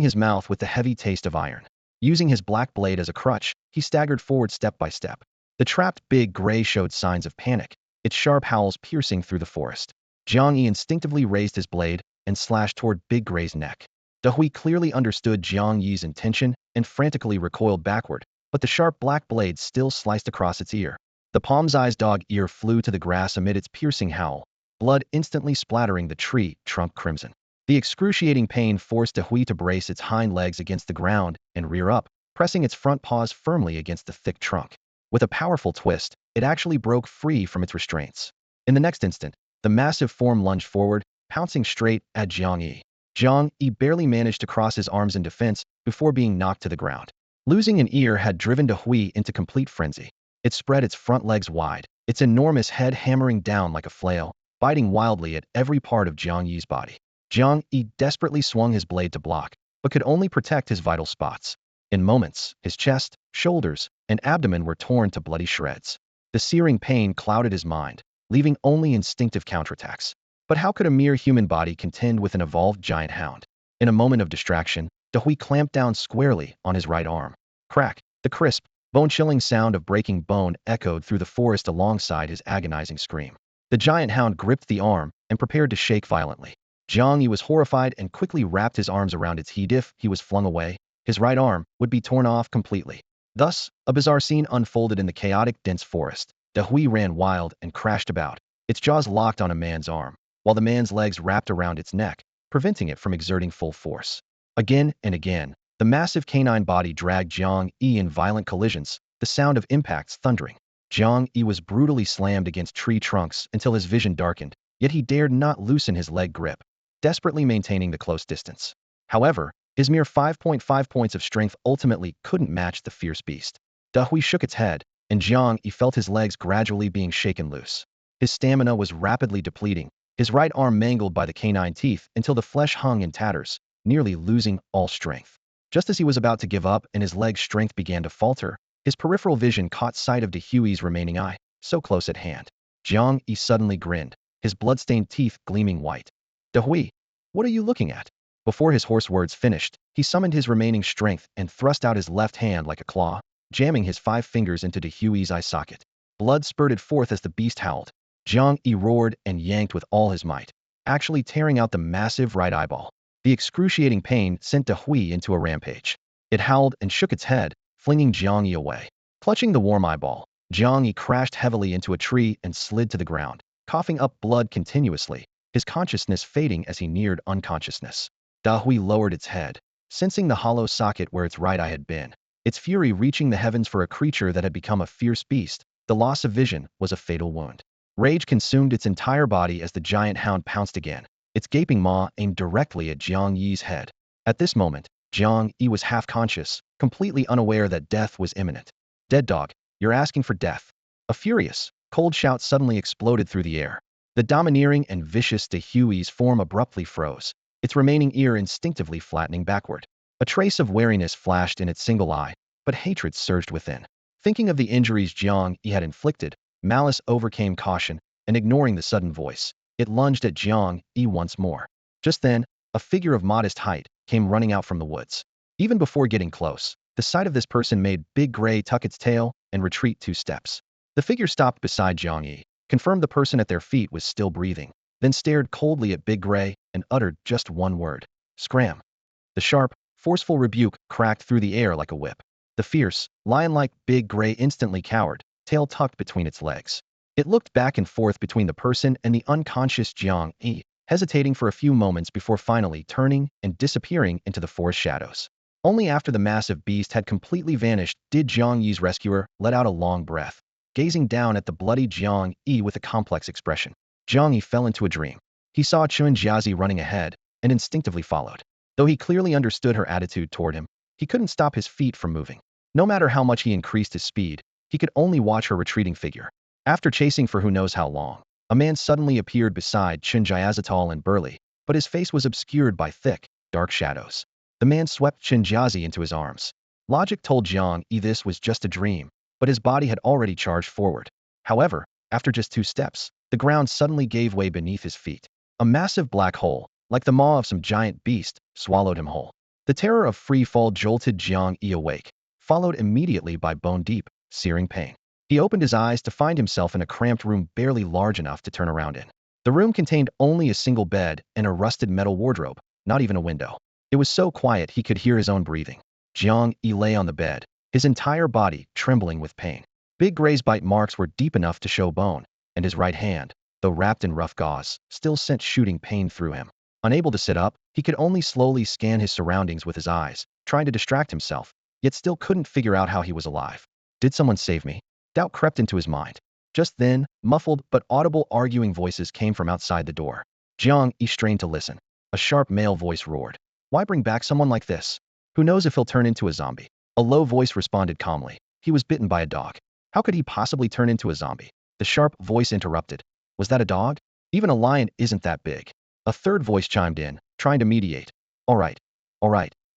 his mouth with the heavy taste of iron. Using his black blade as a crutch, he staggered forward step by step. The trapped Big Gray showed signs of panic, its sharp howls piercing through the forest. Jiang Yi instinctively raised his blade and slashed toward Big Gray's neck. Dehui clearly understood Jiang Yi's intention and frantically recoiled backward, but the sharp black blade still sliced across its ear. The palm-sized dog ear flew to the grass amid its piercing howl, blood instantly splattering the tree trunk crimson. The excruciating pain forced Dehui to brace its hind legs against the ground and rear up, pressing its front paws firmly against the thick trunk. With a powerful twist, it actually broke free from its restraints. In the next instant, the massive form lunged forward, pouncing straight at Jiang Yi. Jiang Yi barely managed to cross his arms in defense before being knocked to the ground. Losing an ear had driven Dehui into complete frenzy. It spread its front legs wide, its enormous head hammering down like a flail, biting wildly at every part of Jiang Yi's body. Jiang Yi desperately swung his blade to block, but could only protect his vital spots. In moments, his chest, shoulders, and abdomen were torn to bloody shreds. The searing pain clouded his mind, leaving only instinctive counterattacks. But how could a mere human body contend with an evolved giant hound? In a moment of distraction, Dehui clamped down squarely on his right arm. Crack! The crisp, bone-chilling sound of breaking bone echoed through the forest alongside his agonizing scream. The giant hound gripped the arm and prepared to shake violently. Jiang Yi was horrified and quickly wrapped his arms around its head. If he was flung away, his right arm would be torn off completely. Thus, a bizarre scene unfolded in the chaotic, dense forest. Dehui ran wild and crashed about, its jaws locked on a man's arm, while the man's legs wrapped around its neck, preventing it from exerting full force. Again and again, the massive canine body dragged Jiang Yi in violent collisions, the sound of impacts thundering. Jiang Yi was brutally slammed against tree trunks until his vision darkened, yet he dared not loosen his leg grip, desperately maintaining the close distance. However, his mere 5.5 points of strength ultimately couldn't match the fierce beast. Dehui shook its head, and Jiang Yi felt his legs gradually being shaken loose. His stamina was rapidly depleting, his right arm mangled by the canine teeth until the flesh hung in tatters, nearly losing all strength. Just as he was about to give up and his leg's strength began to falter, his peripheral vision caught sight of Dehui's remaining eye, so close at hand. Jiang Yi suddenly grinned, his blood-stained teeth gleaming white. Dehui, what are you looking at? Before his hoarse words finished, he summoned his remaining strength and thrust out his left hand like a claw, jamming his 5 fingers into Dehui's eye socket. Blood spurted forth as the beast howled. Jiang Yi roared and yanked with all his might, actually tearing out the massive right eyeball. The excruciating pain sent Dehui into a rampage. It howled and shook its head, flinging Jiang Yi away. Clutching the warm eyeball, Jiang Yi crashed heavily into a tree and slid to the ground, coughing up blood continuously, his consciousness fading as he neared unconsciousness. Dehui lowered its head, sensing the hollow socket where its right eye had been. Its fury reaching the heavens for a creature that had become a fierce beast, the loss of vision was a fatal wound. Rage consumed its entire body as the giant hound pounced again, its gaping maw aimed directly at Jiang Yi's head. At this moment, Jiang Yi was half-conscious, completely unaware that death was imminent. Dead dog, you're asking for death. A furious, cold shout suddenly exploded through the air. The domineering and vicious Dehui's form abruptly froze, its remaining ear instinctively flattening backward. A trace of wariness flashed in its single eye, but hatred surged within. Thinking of the injuries Jiang Yi had inflicted, malice overcame caution, and ignoring the sudden voice, it lunged at Jiang Yi once more. Just then, a figure of modest height came running out from the woods. Even before getting close, the sight of this person made Big Gray tuck its tail and retreat 2 steps. The figure stopped beside Jiang Yi, confirmed the person at their feet was still breathing, then stared coldly at Big Gray and uttered just one word: "Scram." The sharp, forceful rebuke cracked through the air like a whip. The fierce, lion-like Big Gray instantly cowered, tail tucked between its legs. It looked back and forth between the person and the unconscious Jiang Yi, hesitating for a few moments before finally turning and disappearing into the forest shadows. Only after the massive beast had completely vanished did Jiang Yi's rescuer let out a long breath, gazing down at the bloody Jiang Yi with a complex expression. Jiang Yi fell into a dream. He saw Jiazi running ahead and instinctively followed. Though he clearly understood her attitude toward him, he couldn't stop his feet from moving. No matter how much he increased his speed, he could only watch her retreating figure. After chasing for who knows how long, a man suddenly appeared beside Jiazi, tall and burly, but his face was obscured by thick, dark shadows. The man swept Jiazi into his arms. Logic told Jiang Yi this was just a dream, but his body had already charged forward. However, after just 2 steps, the ground suddenly gave way beneath his feet. A massive black hole, like the maw of some giant beast, swallowed him whole. The terror of free fall jolted Jiang Yi awake, followed immediately by bone-deep, searing pain. He opened his eyes to find himself in a cramped room barely large enough to turn around in. The room contained only a single bed and a rusted metal wardrobe, not even a window. It was so quiet he could hear his own breathing. Jiang Yi lay on the bed, his entire body trembling with pain. Big graze bite marks were deep enough to show bone, and his right hand, though wrapped in rough gauze, still sent shooting pain through him. Unable to sit up, he could only slowly scan his surroundings with his eyes, trying to distract himself, yet still couldn't figure out how he was alive. Did someone save me? Doubt crept into his mind. Just then, muffled but audible arguing voices came from outside the door. Jiang Yi strained to listen. A sharp male voice roared. Why bring back someone like this? Who knows if he'll turn into a zombie? A low voice responded calmly. He was bitten by a dog. How could he possibly turn into a zombie? The sharp voice interrupted. Was that a dog? Even a lion isn't that big. A third voice chimed in, trying to mediate. All right.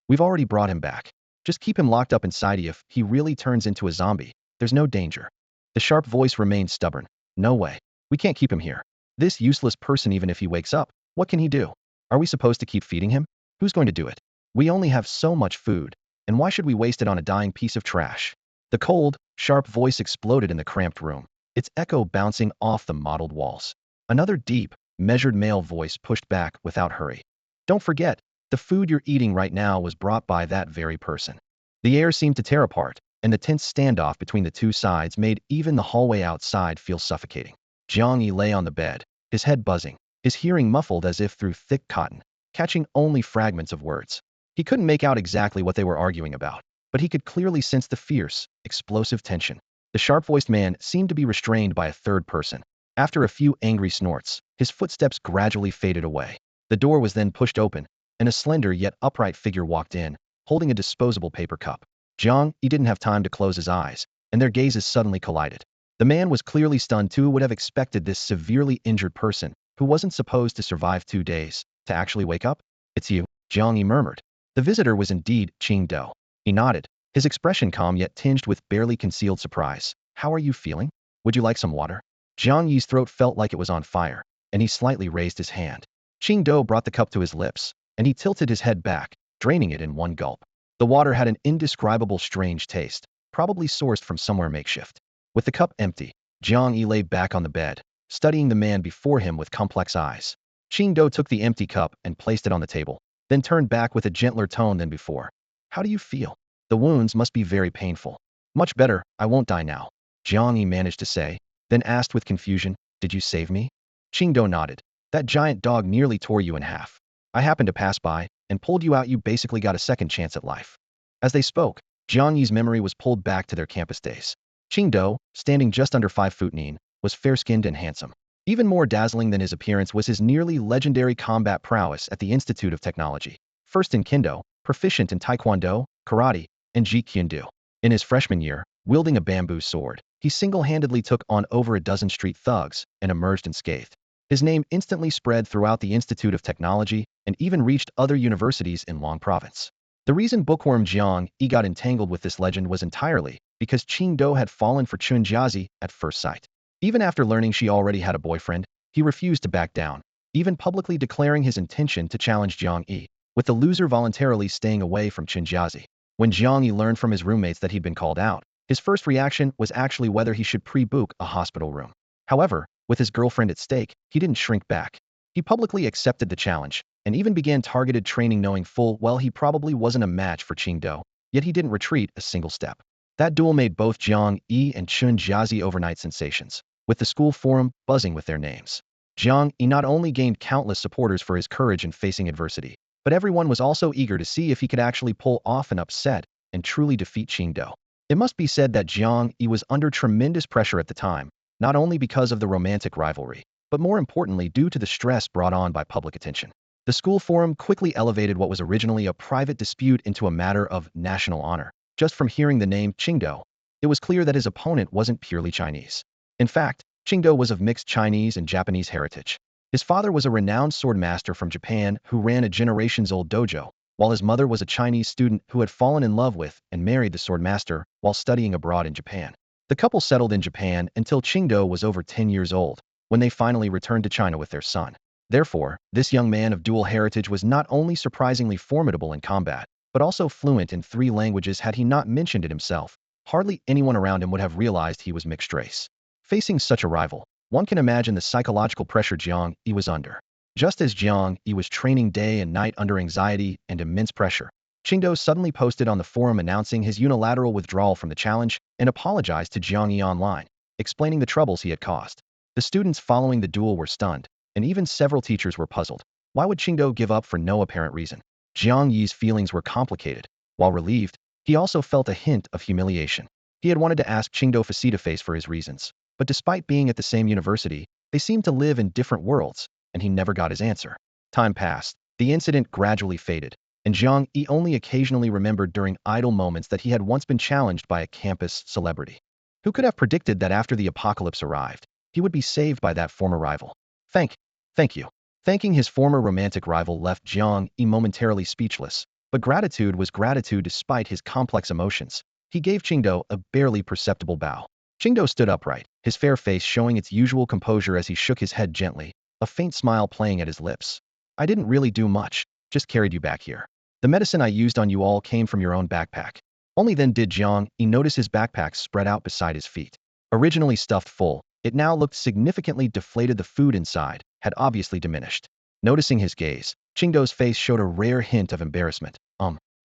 We've already brought him back. Just keep him locked up inside you. If he really turns into a zombie, there's no danger. The sharp voice remained stubborn. No way. We can't keep him here. This useless person, even if he wakes up, what can he do? Are we supposed to keep feeding him? Who's going to do it? We only have so much food, and why should we waste it on a dying piece of trash? The cold, sharp voice exploded in the cramped room, its echo bouncing off the mottled walls. Another deep, measured male voice pushed back without hurry. Don't forget, the food you're eating right now was brought by that very person. The air seemed to tear apart, and the tense standoff between the two sides made even the hallway outside feel suffocating. Jiang Yi lay on the bed, his head buzzing, his hearing muffled as if through thick cotton, catching only fragments of words. He couldn't make out exactly what they were arguing about, but he could clearly sense the fierce, explosive tension. The sharp-voiced man seemed to be restrained by a third person. After a few angry snorts, his footsteps gradually faded away. The door was then pushed open, and a slender yet upright figure walked in, holding a disposable paper cup. Jiang Yi didn't have time to close his eyes, and their gazes suddenly collided. The man was clearly stunned too. Would have expected this severely injured person, who wasn't supposed to survive 2 days, to actually wake up. It's you, Jiang Yi murmured. The visitor was indeed Qing Do. He nodded, his expression calm yet tinged with barely concealed surprise. How are you feeling? Would you like some water? Jiang Yi's throat felt like it was on fire, and he slightly raised his hand. Qing Do brought the cup to his lips, and he tilted his head back, draining it in one gulp. The water had an indescribable strange taste, probably sourced from somewhere makeshift. With the cup empty, Jiang Yi lay back on the bed, studying the man before him with complex eyes. Qing Do took the empty cup and placed it on the table, then turned back with a gentler tone than before. How do you feel? The wounds must be very painful. Much better, I won't die now, Jiang Yi managed to say, then asked with confusion, did you save me? Qing Do nodded. That giant dog nearly tore you in half. I happened to pass by, and pulled you out. You basically got a second chance at life. As they spoke, Jiang Yi's memory was pulled back to their campus days. Qing Do, standing just under 5 foot 9, was fair-skinned and handsome. Even more dazzling than his appearance was his nearly legendary combat prowess at the Institute of Technology. First in Kendo, proficient in Taekwondo, Karate, and Jeet Kune Do. In his freshman year, wielding a bamboo sword, he single-handedly took on over a dozen street thugs and emerged unscathed. His name instantly spread throughout the Institute of Technology and even reached other universities in Long Province. The reason bookworm Jiang Yi got entangled with this legend was entirely because Qing Do had fallen for Jiazi at first sight. Even after learning she already had a boyfriend, he refused to back down, even publicly declaring his intention to challenge Jiang Yi, with the loser voluntarily staying away from Jiazi. When Jiang Yi learned from his roommates that he'd been called out, his first reaction was actually whether he should pre-book a hospital room. However, with his girlfriend at stake, he didn't shrink back. He publicly accepted the challenge, and even began targeted training knowing full well he probably wasn't a match for Qing Do, yet he didn't retreat a single step. That duel made both Jiang Yi and Jiazi overnight sensations, with the school forum buzzing with their names. Jiang Yi not only gained countless supporters for his courage in facing adversity, but everyone was also eager to see if he could actually pull off an upset and truly defeat Qing Do. It must be said that Jiang Yi was under tremendous pressure at the time, not only because of the romantic rivalry, but more importantly due to the stress brought on by public attention. The school forum quickly elevated what was originally a private dispute into a matter of national honor. Just from hearing the name Qingdao, it was clear that his opponent wasn't purely Chinese. In fact, Qingdao was of mixed Chinese and Japanese heritage. His father was a renowned sword master from Japan who ran a generations-old dojo, while his mother was a Chinese student who had fallen in love with and married the sword master while studying abroad in Japan. The couple settled in Japan until Qingdao was over 10 years old, when they finally returned to China with their son. Therefore, this young man of dual heritage was not only surprisingly formidable in combat, but also fluent in 3 languages. Had he not mentioned it himself, hardly anyone around him would have realized he was mixed race. Facing such a rival, one can imagine the psychological pressure Jiang Yi was under. Just as Jiang Yi was training day and night under anxiety and immense pressure, Qingdao suddenly posted on the forum announcing his unilateral withdrawal from the challenge and apologized to Jiang Yi online, explaining the troubles he had caused. The students following the duel were stunned, and even several teachers were puzzled. Why would Qingdao give up for no apparent reason? Jiang Yi's feelings were complicated. While relieved, he also felt a hint of humiliation. He had wanted to ask Qingdao face-to-face for his reasons, but despite being at the same university, they seemed to live in different worlds, and he never got his answer. Time passed. The incident gradually faded, and Jiang Yi only occasionally remembered during idle moments that he had once been challenged by a campus celebrity. Who could have predicted that after the apocalypse arrived, he would be saved by that former rival? Thank you. Thanking his former romantic rival left Jiang Yi momentarily speechless, but gratitude was gratitude despite his complex emotions. He gave Qingdao a barely perceptible bow. Qingdao stood upright, his fair face showing its usual composure as he shook his head gently, a faint smile playing at his lips. I didn't really do much, just carried you back here. The medicine I used on you all came from your own backpack. Only then did Jiang Yi notice his backpack spread out beside his feet. Originally stuffed full, it now looked significantly deflated. The food inside had obviously diminished. Noticing his gaze, Qingdao's face showed a rare hint of embarrassment.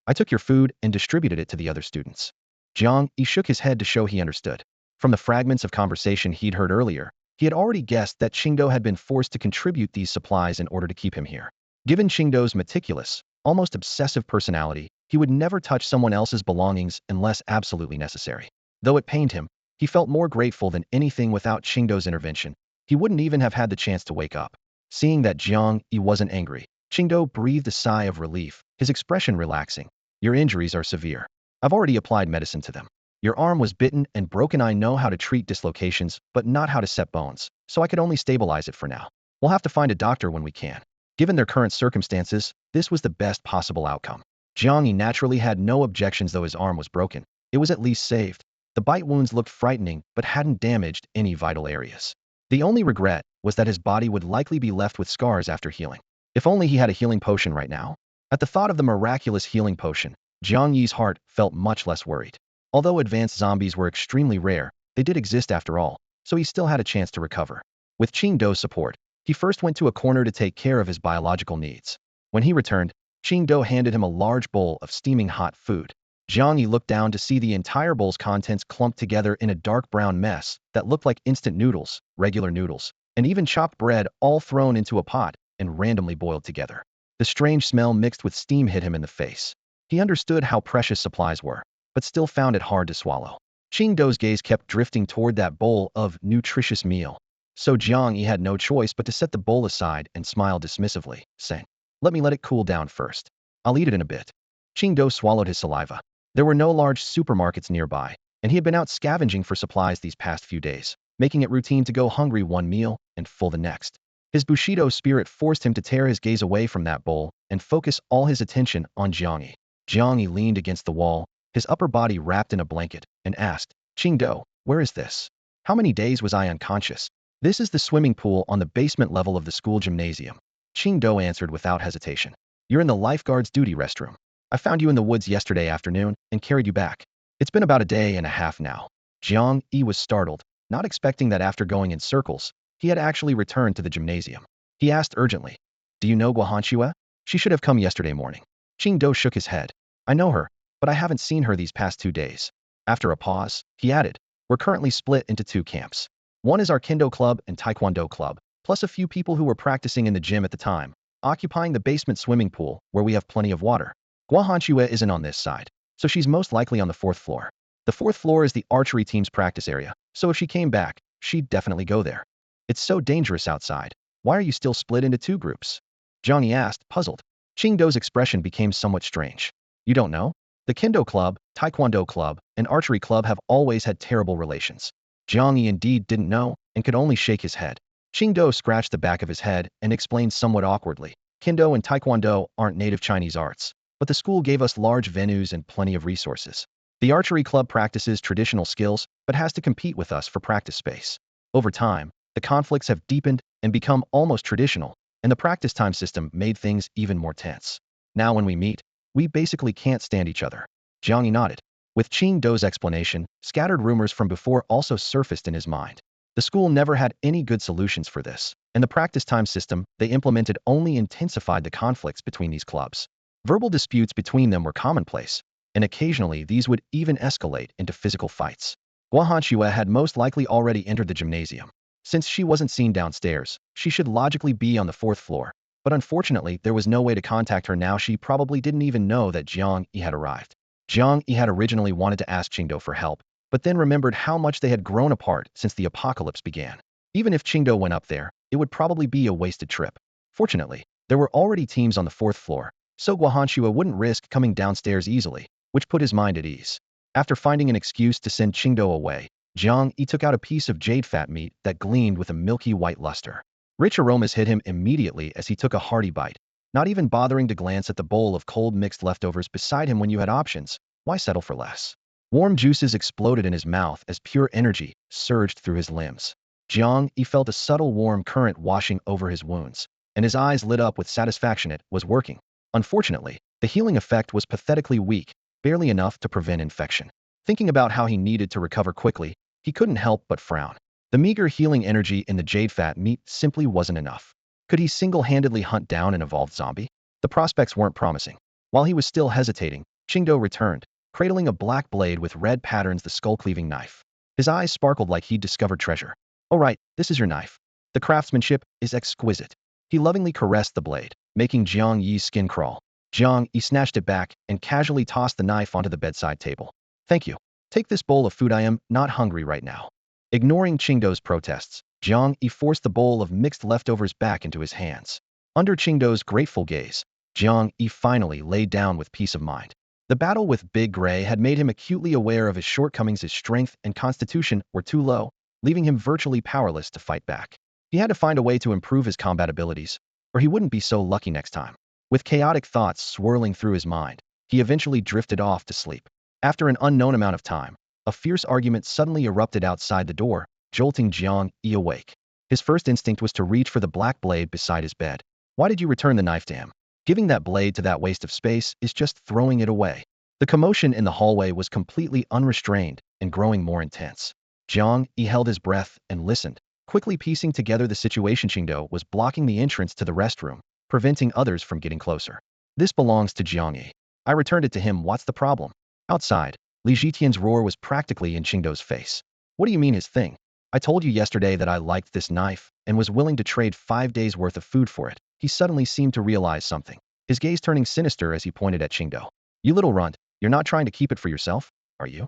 I took your food and distributed it to the other students. Jiang Yi shook his head to show he understood. From the fragments of conversation he'd heard earlier, he had already guessed that Qingdao had been forced to contribute these supplies in order to keep him here. Given Qingdao's meticulous, almost obsessive personality, he would never touch someone else's belongings unless absolutely necessary. Though it pained him, he felt more grateful than anything. Without Qingdao's intervention, he wouldn't even have had the chance to wake up. Seeing that Jiang Yi wasn't angry, Qingdao breathed a sigh of relief, his expression relaxing. Your injuries are severe. I've already applied medicine to them. Your arm was bitten and broken. I know how to treat dislocations, but not how to set bones, so I could only stabilize it for now. We'll have to find a doctor when we can. Given their current circumstances, this was the best possible outcome. Jiang Yi naturally had no objections. Though his arm was broken, it was at least saved. The bite wounds looked frightening but hadn't damaged any vital areas. The only regret was that his body would likely be left with scars after healing. If only he had a healing potion right now. At the thought of the miraculous healing potion, Jiang Yi's heart felt much less worried. Although advanced zombies were extremely rare, they did exist after all, so he still had a chance to recover. With Qingdao's support, he first went to a corner to take care of his biological needs. When he returned, Qingdao handed him a large bowl of steaming hot food. Jiang Yi looked down to see the entire bowl's contents clumped together in a dark brown mess that looked like instant noodles, regular noodles, and even chopped bread, all thrown into a pot and randomly boiled together. The strange smell mixed with steam hit him in the face. He understood how precious supplies were, but still found it hard to swallow. Qingdao's gaze kept drifting toward that bowl of nutritious meal. So Jiang Yi had no choice but to set the bowl aside and smile dismissively, saying, let it cool down first. I'll eat it in a bit. Qingdao swallowed his saliva. There were no large supermarkets nearby, and he had been out scavenging for supplies these past few days, making it routine to go hungry one meal and full the next. His Bushido spirit forced him to tear his gaze away from that bowl and focus all his attention on Jiang Yi. Jiang Yi leaned against the wall, his upper body wrapped in a blanket, and asked, Qingdao, where is this? How many days was I unconscious? This is the swimming pool on the basement level of the school gymnasium. Qingdao answered without hesitation. You're in the lifeguard's duty restroom. I found you in the woods yesterday afternoon and carried you back. It's been about a day and a half now. Jiang Yi was startled, not expecting that after going in circles, he had actually returned to the gymnasium. He asked urgently, do you know Guohanxue? She should have come yesterday morning. Qingdao shook his head. I know her, but I haven't seen her these past 2 days. After a pause, he added, we're currently split into 2 camps. One is our Kendo club and Taekwondo club, plus a few people who were practicing in the gym at the time, occupying the basement swimming pool where we have plenty of water. Guohanxue isn't on this side, so she's most likely on the 4th floor. The 4th floor is the archery team's practice area, so if she came back, she'd definitely go there. It's so dangerous outside. Why are you still split into two groups? Jiang Yi asked, puzzled. Qingdo's expression became somewhat strange. You don't know? The Kendo Club, Taekwondo Club, and Archery Club have always had terrible relations. Jiang Yi indeed didn't know, and could only shake his head. Qingdo scratched the back of his head and explained somewhat awkwardly. Kendo and Taekwondo aren't native Chinese arts, but the school gave us large venues and plenty of resources. The Archery Club practices traditional skills, but has to compete with us for practice space. Over time, the conflicts have deepened and become almost traditional, and the practice time system made things even more tense. Now when we meet, we basically can't stand each other. Jiang Yi nodded. With Qing Do's explanation, scattered rumors from before also surfaced in his mind. The school never had any good solutions for this, and the practice time system they implemented only intensified the conflicts between these clubs. Verbal disputes between them were commonplace, and occasionally these would even escalate into physical fights. Guohanxue had most likely already entered the gymnasium. Since she wasn't seen downstairs, she should logically be on the 4th floor, but unfortunately there was no way to contact her now. She probably didn't even know that Jiang Yi had arrived. Jiang Yi had originally wanted to ask Qingdo for help, but then remembered how much they had grown apart since the apocalypse began. Even if Qingdo went up there, it would probably be a wasted trip. Fortunately, there were already teams on the 4th floor, so Guohanxue wouldn't risk coming downstairs easily, which put his mind at ease. After finding an excuse to send Qingdo away, Jiang Yi took out a piece of jade fat meat that gleamed with a milky white luster. Rich aromas hit him immediately as he took a hearty bite. Not even bothering to glance at the bowl of cold mixed leftovers beside him when you had options, why settle for less? Warm juices exploded in his mouth as pure energy surged through his limbs. Jiang Yi felt a subtle warm current washing over his wounds, and his eyes lit up with satisfaction. It was working. Unfortunately, the healing effect was pathetically weak, barely enough to prevent infection. Thinking about how he needed to recover quickly, he couldn't help but frown. The meager healing energy in the jade fat meat simply wasn't enough. Could he single-handedly hunt down an evolved zombie? The prospects weren't promising. While he was still hesitating, Qingdo returned, cradling a black blade with red patterns, the skull-cleaving knife. His eyes sparkled like he'd discovered treasure. "Oh right, this is your knife. The craftsmanship is exquisite." He lovingly caressed the blade, making Jiang Yi's skin crawl. Jiang Yi snatched it back and casually tossed the knife onto the bedside table. "Thank you. Take this bowl of food. I am not hungry right now." Ignoring Qingdo's protests, Jiang Yi forced the bowl of mixed leftovers back into his hands. Under Qingdo's grateful gaze, Jiang Yi finally lay down with peace of mind. The battle with Big Gray had made him acutely aware of his shortcomings. His strength and constitution were too low, leaving him virtually powerless to fight back. He had to find a way to improve his combat abilities, or he wouldn't be so lucky next time. With chaotic thoughts swirling through his mind, he eventually drifted off to sleep. After an unknown amount of time, a fierce argument suddenly erupted outside the door, jolting Jiang Yi awake. His first instinct was to reach for the black blade beside his bed. Why did you return the knife to him? Giving that blade to that waste of space is just throwing it away. The commotion in the hallway was completely unrestrained and growing more intense. Jiang Yi held his breath and listened, quickly piecing together the situation. Qingdo was blocking the entrance to the restroom, preventing others from getting closer. "This belongs to Jiang Yi. I returned it to him. What's the problem?" Outside, Li Zhitian's roar was practically in Qingdo's face. "What do you mean his thing? I told you yesterday that I liked this knife and was willing to trade 5 days' worth of food for it." He suddenly seemed to realize something, his gaze turning sinister as he pointed at Qingdo. "You little runt, you're not trying to keep it for yourself, are you?"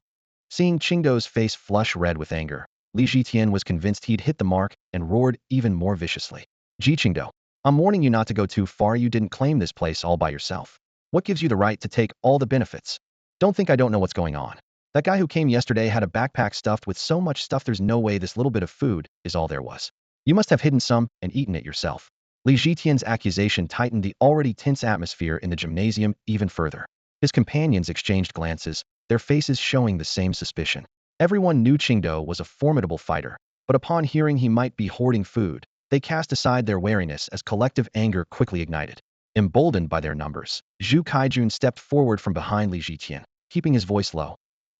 Seeing Qingdo's face flush red with anger, Li Zhitian was convinced he'd hit the mark and roared even more viciously. "Ji Qingdo, I'm warning you not to go too far. You didn't claim this place all by yourself. What gives you the right to take all the benefits? Don't think I don't know what's going on. That guy who came yesterday had a backpack stuffed with so much stuff. There's no way this little bit of food is all there was. You must have hidden some and eaten it yourself." Li Zhitian's accusation tightened the already tense atmosphere in the gymnasium even further. His companions exchanged glances, their faces showing the same suspicion. Everyone knew Qingdo was a formidable fighter, but upon hearing he might be hoarding food, they cast aside their wariness as collective anger quickly ignited. Emboldened by their numbers, Zhu Kaijun stepped forward from behind Li Zhitian, keeping his voice low.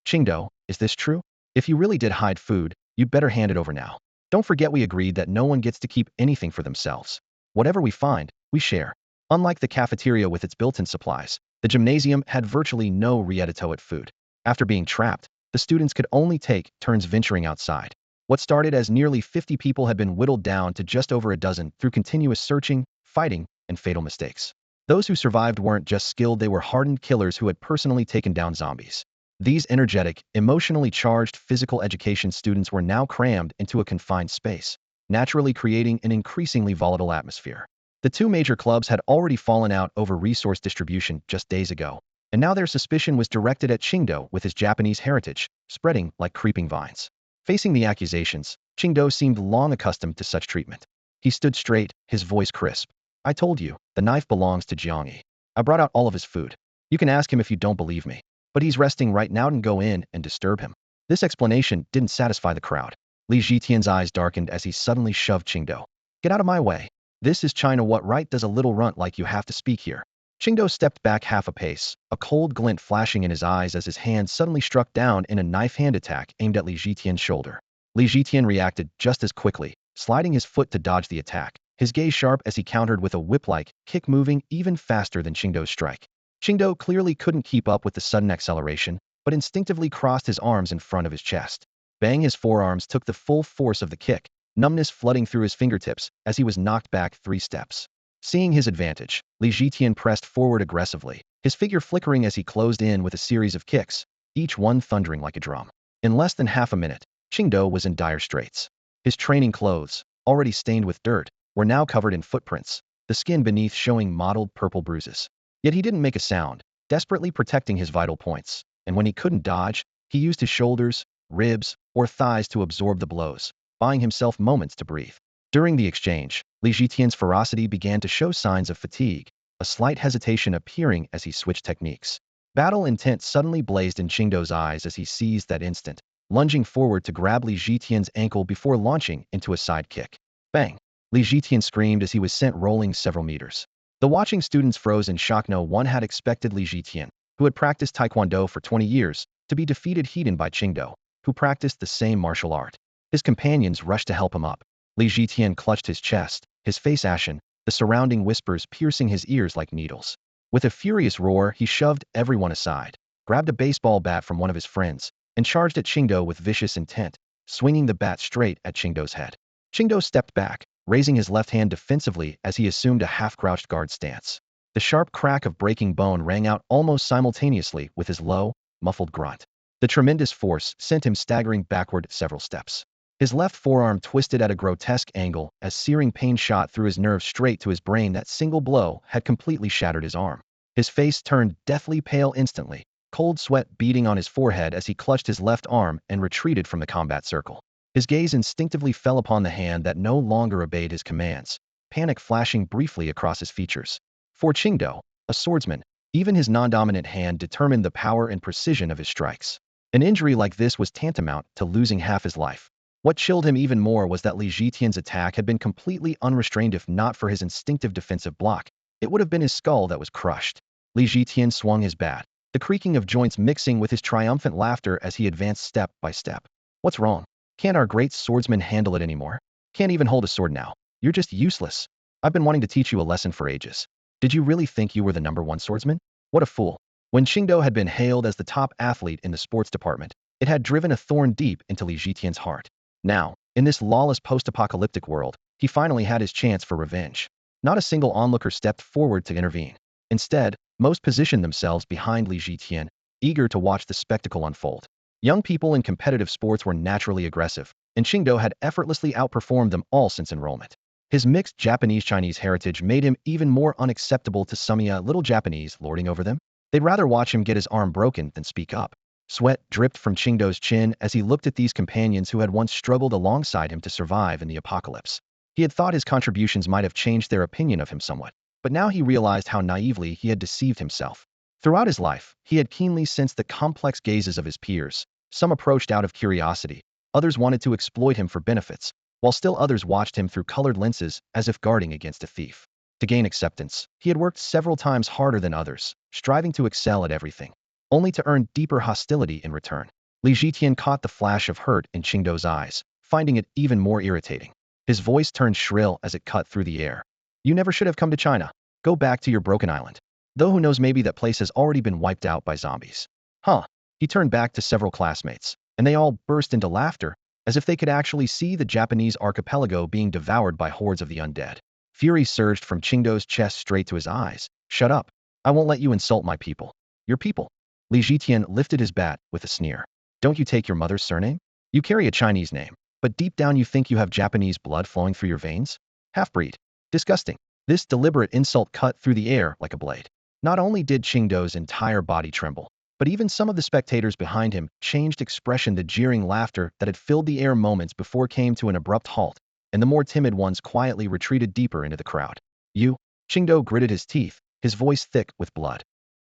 "Qingdo, is this true? If you really did hide food, you'd better hand it over now. Don't forget we agreed that no one gets to keep anything for themselves. Whatever we find, we share." Unlike the cafeteria with its built-in supplies, the gymnasium had virtually no ready-to-eat food. After being trapped, the students could only take turns venturing outside. What started as nearly 50 people had been whittled down to just over a dozen through continuous searching, fighting, and fatal mistakes. Those who survived weren't just skilled, they were hardened killers who had personally taken down zombies. These energetic, emotionally charged physical education students were now crammed into a confined space. naturally creating an increasingly volatile atmosphere. The two major clubs had already fallen out over resource distribution just days ago, and now their suspicion was directed at Qingdao with his Japanese heritage, spreading like creeping vines. Facing the accusations, Qingdao seemed long accustomed to such treatment. He stood straight, his voice crisp. I told you, the knife belongs to Jiang Yi. I brought out all of his food. You can ask him if you don't believe me. But he's resting right now and go in and disturb him. This explanation didn't satisfy the crowd. Li Zhitian's eyes darkened as he suddenly shoved Qingdao. Get out of my way. This is China. What right does a little runt like you have to speak here? Qingdao stepped back half a pace, a cold glint flashing in his eyes as his hand suddenly struck down in a knife-hand attack aimed at Li Zhitian's shoulder. Li Zhitian reacted just as quickly, sliding his foot to dodge the attack, his gaze sharp as he countered with a whip-like kick moving even faster than Qingdao's strike. Qingdao clearly couldn't keep up with the sudden acceleration, but instinctively crossed his arms in front of his chest. Bang! His forearms took the full force of the kick, numbness flooding through his fingertips as he was knocked back 3 steps. Seeing his advantage, Li Zhitian pressed forward aggressively, his figure flickering as he closed in with a series of kicks, each one thundering like a drum. In less than half a minute, Qingdao was in dire straits. His training clothes, already stained with dirt, were now covered in footprints, the skin beneath showing mottled purple bruises. Yet he didn't make a sound, desperately protecting his vital points, and when he couldn't dodge, he used his shoulders, ribs, or thighs to absorb the blows, buying himself moments to breathe. During the exchange, Li Zhitian's ferocity began to show signs of fatigue, a slight hesitation appearing as he switched techniques. Battle intent suddenly blazed in Qingdao's eyes as he seized that instant, lunging forward to grab Li Zhitian's ankle before launching into a side kick. Bang! Li Zhitian screamed as he was sent rolling several meters. The watching students froze in shock. No one had expected Li Zhitian, who had practiced Taekwondo for 20 years, to be defeated heat-in by Qingdao, who practiced the same martial art. His companions rushed to help him up. Li Zhitian clutched his chest, his face ashen, the surrounding whispers piercing his ears like needles. With a furious roar, he shoved everyone aside, grabbed a baseball bat from one of his friends, and charged at Qingdao with vicious intent, swinging the bat straight at Qingdao's head. Qingdao stepped back, raising his left hand defensively as he assumed a half-crouched guard stance. The sharp crack of breaking bone rang out almost simultaneously with his low, muffled grunt. The tremendous force sent him staggering backward several steps. His left forearm twisted at a grotesque angle as searing pain shot through his nerves straight to his brain. That single blow had completely shattered his arm. His face turned deathly pale instantly, cold sweat beading on his forehead as he clutched his left arm and retreated from the combat circle. His gaze instinctively fell upon the hand that no longer obeyed his commands, panic flashing briefly across his features. For Qingdao, a swordsman, even his non-dominant hand determined the power and precision of his strikes. An injury like this was tantamount to losing half his life. What chilled him even more was that Li Zhitian's attack had been completely unrestrained. If not for his instinctive defensive block, it would have been his skull that was crushed. Li Zhitian swung his bat, the creaking of joints mixing with his triumphant laughter as he advanced step by step. What's wrong? Can't our great swordsman handle it anymore? Can't even hold a sword now. You're just useless. I've been wanting to teach you a lesson for ages. Did you really think you were the #1 swordsman? What a fool. When Qingdao had been hailed as the top athlete in the sports department, it had driven a thorn deep into Li Zhitian's heart. Now, in this lawless post-apocalyptic world, he finally had his chance for revenge. Not a single onlooker stepped forward to intervene. Instead, most positioned themselves behind Li Zhitian, eager to watch the spectacle unfold. Young people in competitive sports were naturally aggressive, and Qingdao had effortlessly outperformed them all since enrollment. His mixed Japanese-Chinese heritage made him even more unacceptable to some little Japanese lording over them. They'd rather watch him get his arm broken than speak up. Sweat dripped from Qingdao's chin as he looked at these companions who had once struggled alongside him to survive in the apocalypse. He had thought his contributions might have changed their opinion of him somewhat, but now he realized how naively he had deceived himself. Throughout his life, he had keenly sensed the complex gazes of his peers. Some approached out of curiosity, others wanted to exploit him for benefits, while still others watched him through colored lenses as if guarding against a thief. To gain acceptance, he had worked several times harder than others, striving to excel at everything, only to earn deeper hostility in return. Li Zhitian caught the flash of hurt in Qingdao's eyes, finding it even more irritating. His voice turned shrill as it cut through the air. You never should have come to China. Go back to your broken island. Though who knows, maybe that place has already been wiped out by zombies. Huh. He turned back to several classmates, and they all burst into laughter, as if they could actually see the Japanese archipelago being devoured by hordes of the undead. Fury surged from Qingdao's chest straight to his eyes. Shut up. I won't let you insult my people. Your people. Li Zhitian lifted his bat with a sneer. Don't you take your mother's surname? You carry a Chinese name. but deep down you think you have Japanese blood flowing through your veins? Half-breed. Disgusting. This deliberate insult cut through the air like a blade. Not only did Qingdo's entire body tremble, but even some of the spectators behind him changed expression. The jeering laughter that had filled the air moments before came to an abrupt halt, and the more timid ones quietly retreated deeper into the crowd. You? Qingdo gritted his teeth, his voice thick with blood.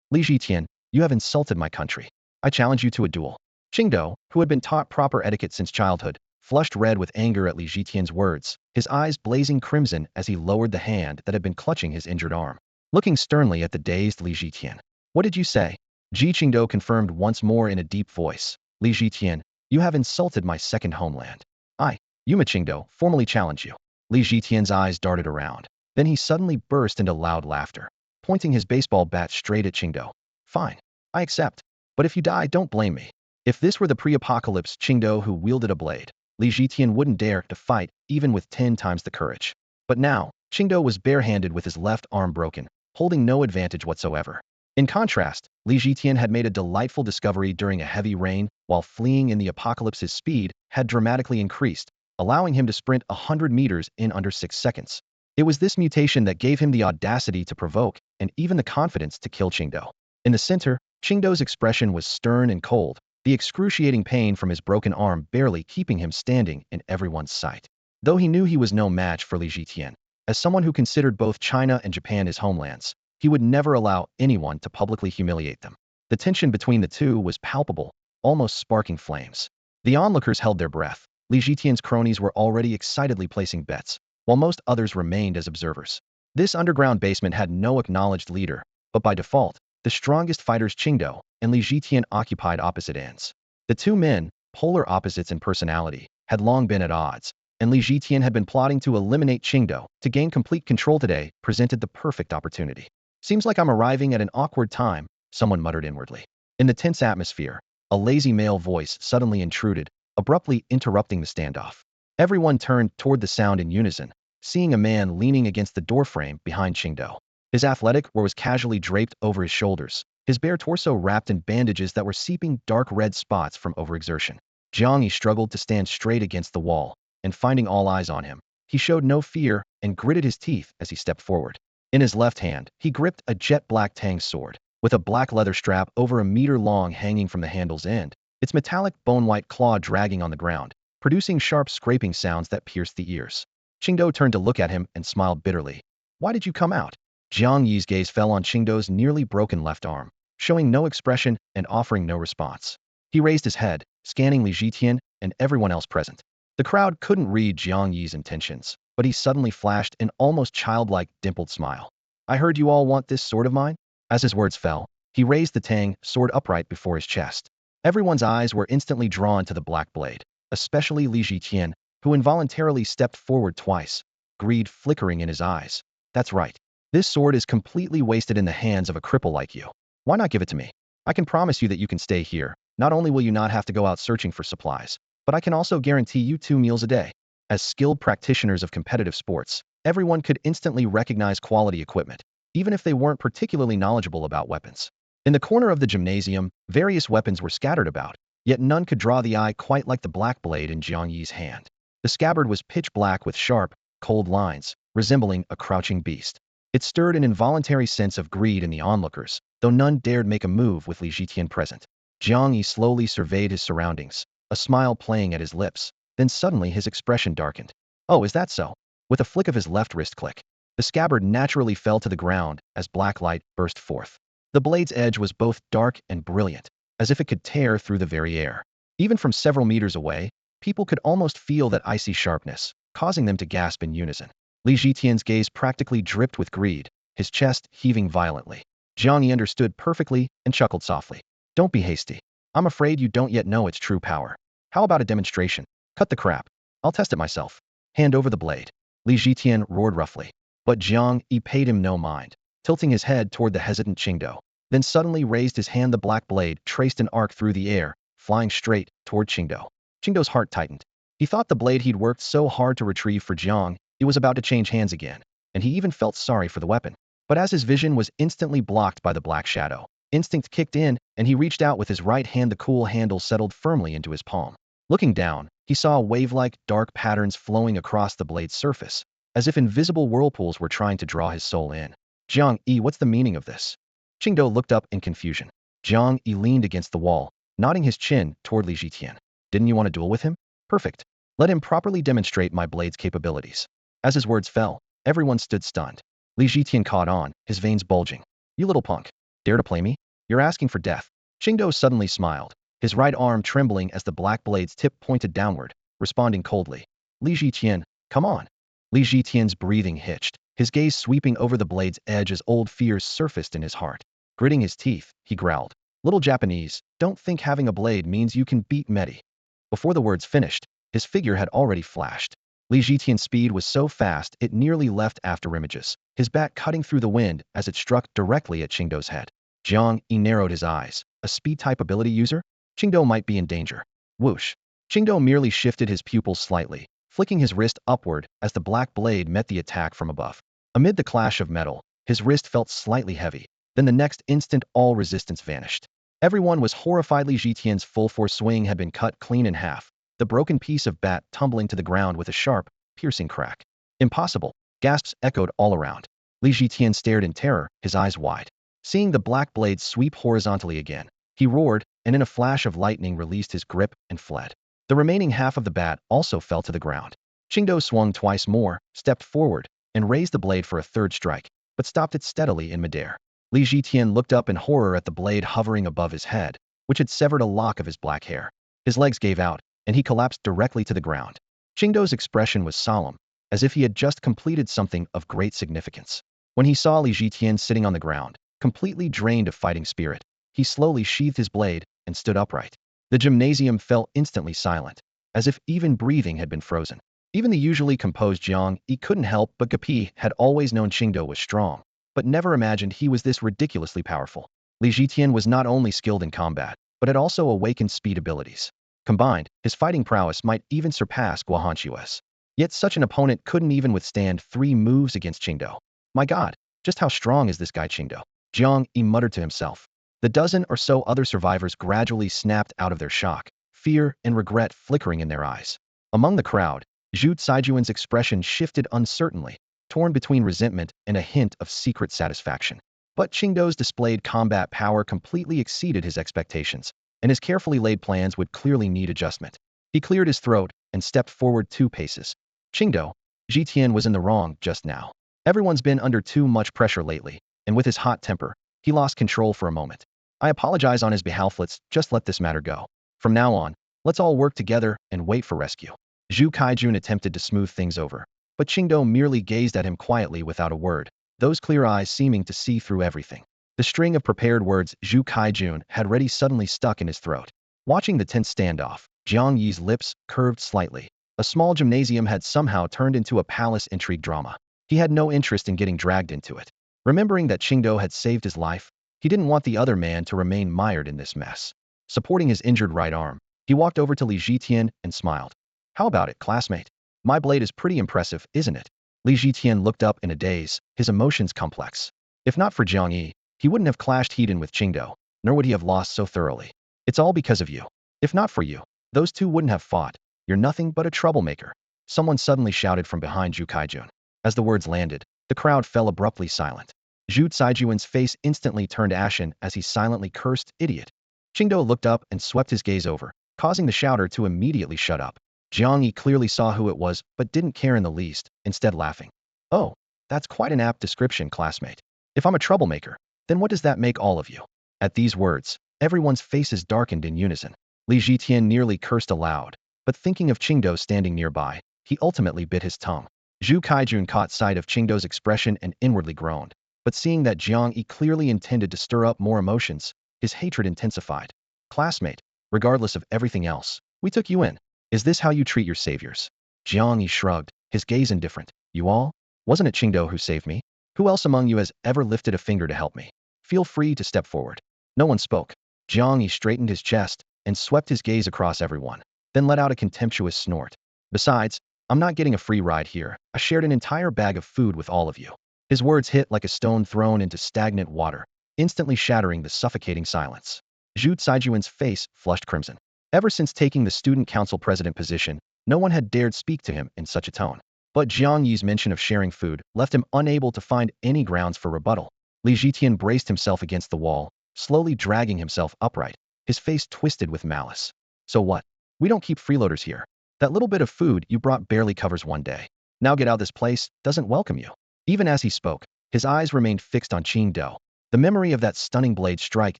Li Jitian, you have insulted my country. I challenge you to a duel. Qingdo, who had been taught proper etiquette since childhood, flushed red with anger at Li Jitian's words, his eyes blazing crimson as he lowered the hand that had been clutching his injured arm. Looking sternly at the dazed Li Jitian. What did you say? Ji Qingdo confirmed once more in a deep voice. Li Jitian, you have insulted my second homeland. I, Yuma Qingdo, formally challenge you. Li Jitian's eyes darted around. Then he suddenly burst into loud laughter, pointing his baseball bat straight at Qingdo. Fine. I accept. But if you die, don't blame me. If this were the pre-apocalypse Qingdo who wielded a blade, Li Jitian wouldn't dare to fight even with 10 times the courage. But now, Qingdo was barehanded with his left arm broken, holding no advantage whatsoever. In contrast, Li Jitian had made a delightful discovery during a heavy rain. While fleeing in the apocalypse, his speed had dramatically increased, allowing him to sprint 100 meters in under 6 seconds. It was this mutation that gave him the audacity to provoke and even the confidence to kill Qingdo. In the center, Qingdo's expression was stern and cold, the excruciating pain from his broken arm barely keeping him standing in everyone's sight. Though he knew he was no match for Li Jitian, as someone who considered both China and Japan his homelands, he would never allow anyone to publicly humiliate them. The tension between the two was palpable, almost sparking flames. The onlookers held their breath. Li Jitian's cronies were already excitedly placing bets, while most others remained as observers. This underground basement had no acknowledged leader, but by default, the strongest fighters Qingdo and Li Jitian occupied opposite ends. The two men, polar opposites in personality, had long been at odds, and Li Jitian had been plotting to eliminate Qingdo. To gain complete control today presented the perfect opportunity. Seems like I'm arriving at an awkward time, someone muttered inwardly. In the tense atmosphere, a lazy male voice suddenly intruded, abruptly interrupting the standoff. Everyone turned toward the sound in unison, seeing a man leaning against the doorframe behind Qingdo. His athletic wear was casually draped over his shoulders, his bare torso wrapped in bandages that were seeping dark red spots from overexertion. Jiang Yi struggled to stand straight against the wall, and finding all eyes on him, he showed no fear and gritted his teeth as he stepped forward. In his left hand, he gripped a jet-black tang sword, with a black leather strap over a meter long hanging from the handle's end, its metallic bone-white claw dragging on the ground, producing sharp scraping sounds that pierced the ears. Qingdo turned to look at him and smiled bitterly. Why did you come out? Jiang Yi's gaze fell on Qingdo's nearly broken left arm, showing no expression and offering no response. He raised his head, scanning Li Jitian and everyone else present. The crowd couldn't read Jiang Yi's intentions, but he suddenly flashed an almost childlike, dimpled smile. I heard you all want this sword of mine? As his words fell, he raised the tang sword upright before his chest. Everyone's eyes were instantly drawn to the black blade, especially Li Jitian, who involuntarily stepped forward twice, greed flickering in his eyes. That's right. This sword is completely wasted in the hands of a cripple like you. Why not give it to me? I can promise you that you can stay here. Not only will you not have to go out searching for supplies, but I can also guarantee you 2 meals a day. As skilled practitioners of competitive sports, everyone could instantly recognize quality equipment, even if they weren't particularly knowledgeable about weapons. In the corner of the gymnasium, various weapons were scattered about, yet none could draw the eye quite like the black blade in Jiang Yi's hand. The scabbard was pitch black with sharp, cold lines, resembling a crouching beast. It stirred an involuntary sense of greed in the onlookers, though none dared make a move with Li Jitian present. Jiang Yi slowly surveyed his surroundings, a smile playing at his lips, then suddenly his expression darkened. Oh, is that so? With a flick of his left wrist click, the scabbard naturally fell to the ground as black light burst forth. The blade's edge was both dark and brilliant, as if it could tear through the very air. Even from several meters away, people could almost feel that icy sharpness, causing them to gasp in unison. Li Jitian's gaze practically dripped with greed, his chest heaving violently. Jiang Yi understood perfectly and chuckled softly. Don't be hasty. I'm afraid you don't yet know its true power. How about a demonstration? Cut the crap. I'll test it myself. Hand over the blade. Li Jitian roared roughly. But Jiang Yi paid him no mind, tilting his head toward the hesitant Qingdo, then suddenly raised his hand. The black blade traced an arc through the air, flying straight toward Qingdo. Qingdo's heart tightened. He thought the blade he'd worked so hard to retrieve for Jiang Yi was about to change hands again, and he even felt sorry for the weapon. But as his vision was instantly blocked by the black shadow, instinct kicked in, and he reached out with his right hand. The cool handle settled firmly into his palm. Looking down, he saw wave-like dark patterns flowing across the blade's surface, as if invisible whirlpools were trying to draw his soul in. Jiang Yi, what's the meaning of this? Qingdao looked up in confusion. Jiang Yi leaned against the wall, nodding his chin toward Li Jitian. Didn't you want to duel with him? Perfect. Let him properly demonstrate my blade's capabilities. As his words fell, everyone stood stunned. Li Jitian caught on, his veins bulging. You little punk. Dare to play me? You're asking for death. Qingdao suddenly smiled, his right arm trembling as the black blade's tip pointed downward, responding coldly. Li Jitian, come on. Li Jitian's breathing hitched, his gaze sweeping over the blade's edge as old fears surfaced in his heart. Gritting his teeth, he growled. Little Japanese, don't think having a blade means you can beat Medi. Before the words finished, his figure had already flashed. Li Jitian's speed was so fast it nearly left afterimages, his bat cutting through the wind as it struck directly at Qingdao's head. Jiang Yi narrowed his eyes. A speed-type ability user? Qingdao might be in danger. Whoosh. Qingdao merely shifted his pupils slightly, flicking his wrist upward as the black blade met the attack from above. Amid the clash of metal, his wrist felt slightly heavy. Then the next instant all resistance vanished. Everyone was horrified. Li Jitian's full-force swing had been cut clean in half, the broken piece of bat tumbling to the ground with a sharp, piercing crack. Impossible! Gasps echoed all around. Li Jitian stared in terror, his eyes wide. Seeing the black blade sweep horizontally again, he roared, and in a flash of lightning released his grip and fled. The remaining half of the bat also fell to the ground. Qingdao swung twice more, stepped forward, and raised the blade for a third strike, but stopped it steadily in midair. Li Jitian looked up in horror at the blade hovering above his head, which had severed a lock of his black hair. His legs gave out, and he collapsed directly to the ground. Qingdao's expression was solemn, as if he had just completed something of great significance. When he saw Li Jitian sitting on the ground, completely drained of fighting spirit, he slowly sheathed his blade and stood upright. The gymnasium fell instantly silent, as if even breathing had been frozen. Even the usually composed Jiang Yi couldn't help but Gapi had always known Qingdao was strong, but never imagined he was this ridiculously powerful. Li Jitian was not only skilled in combat, but had also awakened speed abilities. Combined, his fighting prowess might even surpass Guahanqiu's. Yet such an opponent couldn't even withstand 3 moves against Qingdao. My god, just how strong is this guy Qingdao? Jiang Yi muttered to himself. The dozen or so other survivors gradually snapped out of their shock, fear and regret flickering in their eyes. Among the crowd, Zhu Caijuan's expression shifted uncertainly, torn between resentment and a hint of secret satisfaction. But Qingdao's displayed combat power completely exceeded his expectations, and his carefully laid plans would clearly need adjustment. He cleared his throat and stepped forward 2 paces. Qingdao, Jitian was in the wrong just now. Everyone's been under too much pressure lately, and with his hot temper, he lost control for a moment. I apologize on his behalf. Let's just let this matter go. From now on, let's all work together and wait for rescue. Zhu Kaijun attempted to smooth things over, but Qingdao merely gazed at him quietly without a word, those clear eyes seeming to see through everything. The string of prepared words Zhu Kaijun had ready suddenly stuck in his throat. Watching the tense standoff, Jiang Yi's lips curved slightly. A small gymnasium had somehow turned into a palace intrigue drama. He had no interest in getting dragged into it. Remembering that Qingdao had saved his life, he didn't want the other man to remain mired in this mess. Supporting his injured right arm, he walked over to Li Jitian and smiled. How about it, classmate? My blade is pretty impressive, isn't it? Li Jitian looked up in a daze, his emotions complex. If not for Jiang Yi, he wouldn't have clashed head-on with Qingdao, nor would he have lost so thoroughly. It's all because of you. If not for you, those two wouldn't have fought. You're nothing but a troublemaker. Someone suddenly shouted from behind Zhu Kaijun. As the words landed, the crowd fell abruptly silent. Zhu Caijuan's face instantly turned ashen as he silently cursed, idiot. Qingdao looked up and swept his gaze over, causing the shouter to immediately shut up. Jiang Yi clearly saw who it was, but didn't care in the least, instead laughing. Oh, that's quite an apt description, classmate. If I'm a troublemaker, then what does that make all of you? At these words, everyone's faces darkened in unison. Li Jitian nearly cursed aloud, but thinking of Qingdao standing nearby, he ultimately bit his tongue. Zhu Kaijun caught sight of Qingdao's expression and inwardly groaned, but seeing that Jiang Yi clearly intended to stir up more emotions, his hatred intensified. Classmate, regardless of everything else, we took you in. Is this how you treat your saviors? Jiang Yi shrugged, his gaze indifferent. You all? Wasn't it Qingdao who saved me? Who else among you has ever lifted a finger to help me? Feel free to step forward. No one spoke. Jiang Yi straightened his chest and swept his gaze across everyone, then let out a contemptuous snort. Besides, I'm not getting a free ride here. I shared an entire bag of food with all of you. His words hit like a stone thrown into stagnant water, instantly shattering the suffocating silence. Zhu Caijuan's face flushed crimson. Ever since taking the student council president position, no one had dared speak to him in such a tone. But Jiang Yi's mention of sharing food left him unable to find any grounds for rebuttal. Li Jitian braced himself against the wall, slowly dragging himself upright, his face twisted with malice. So what? We don't keep freeloaders here. That little bit of food you brought barely covers one day. Now get out, this place doesn't welcome you. Even as he spoke, his eyes remained fixed on Qing Do. The memory of that stunning blade strike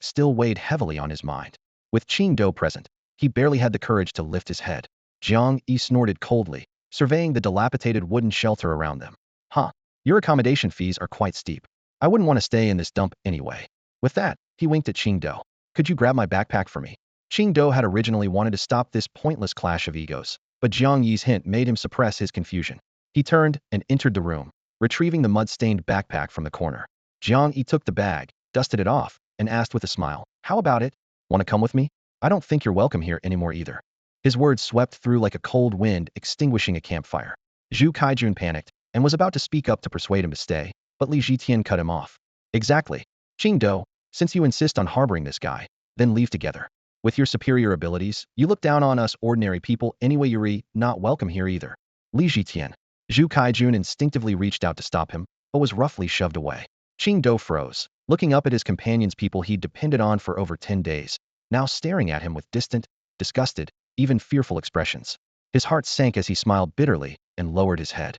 still weighed heavily on his mind. With Qing Do present, he barely had the courage to lift his head. Jiang Yi snorted coldly, surveying the dilapidated wooden shelter around them. Huh, your accommodation fees are quite steep. I wouldn't want to stay in this dump anyway. With that, he winked at Qing Do. Could you grab my backpack for me? Qing Do had originally wanted to stop this pointless clash of egos, but Jiang Yi's hint made him suppress his confusion. He turned and entered the room, retrieving the mud-stained backpack from the corner. Jiang Yi took the bag, dusted it off, and asked with a smile, how about it? Want to come with me? I don't think you're welcome here anymore either. His words swept through like a cold wind extinguishing a campfire. Zhu Kaijun panicked and was about to speak up to persuade him to stay, but Li Jitian cut him off. Exactly. Qing Do, since you insist on harboring this guy, then leave together. With your superior abilities, you look down on us ordinary people anyway. You're not welcome here either. Li Jitian. Zhu Kaijun instinctively reached out to stop him, but was roughly shoved away. Qing Do froze, looking up at his companions, people he'd depended on for over 10 days, now staring at him with distant, disgusted, even fearful expressions. His heart sank as he smiled bitterly and lowered his head.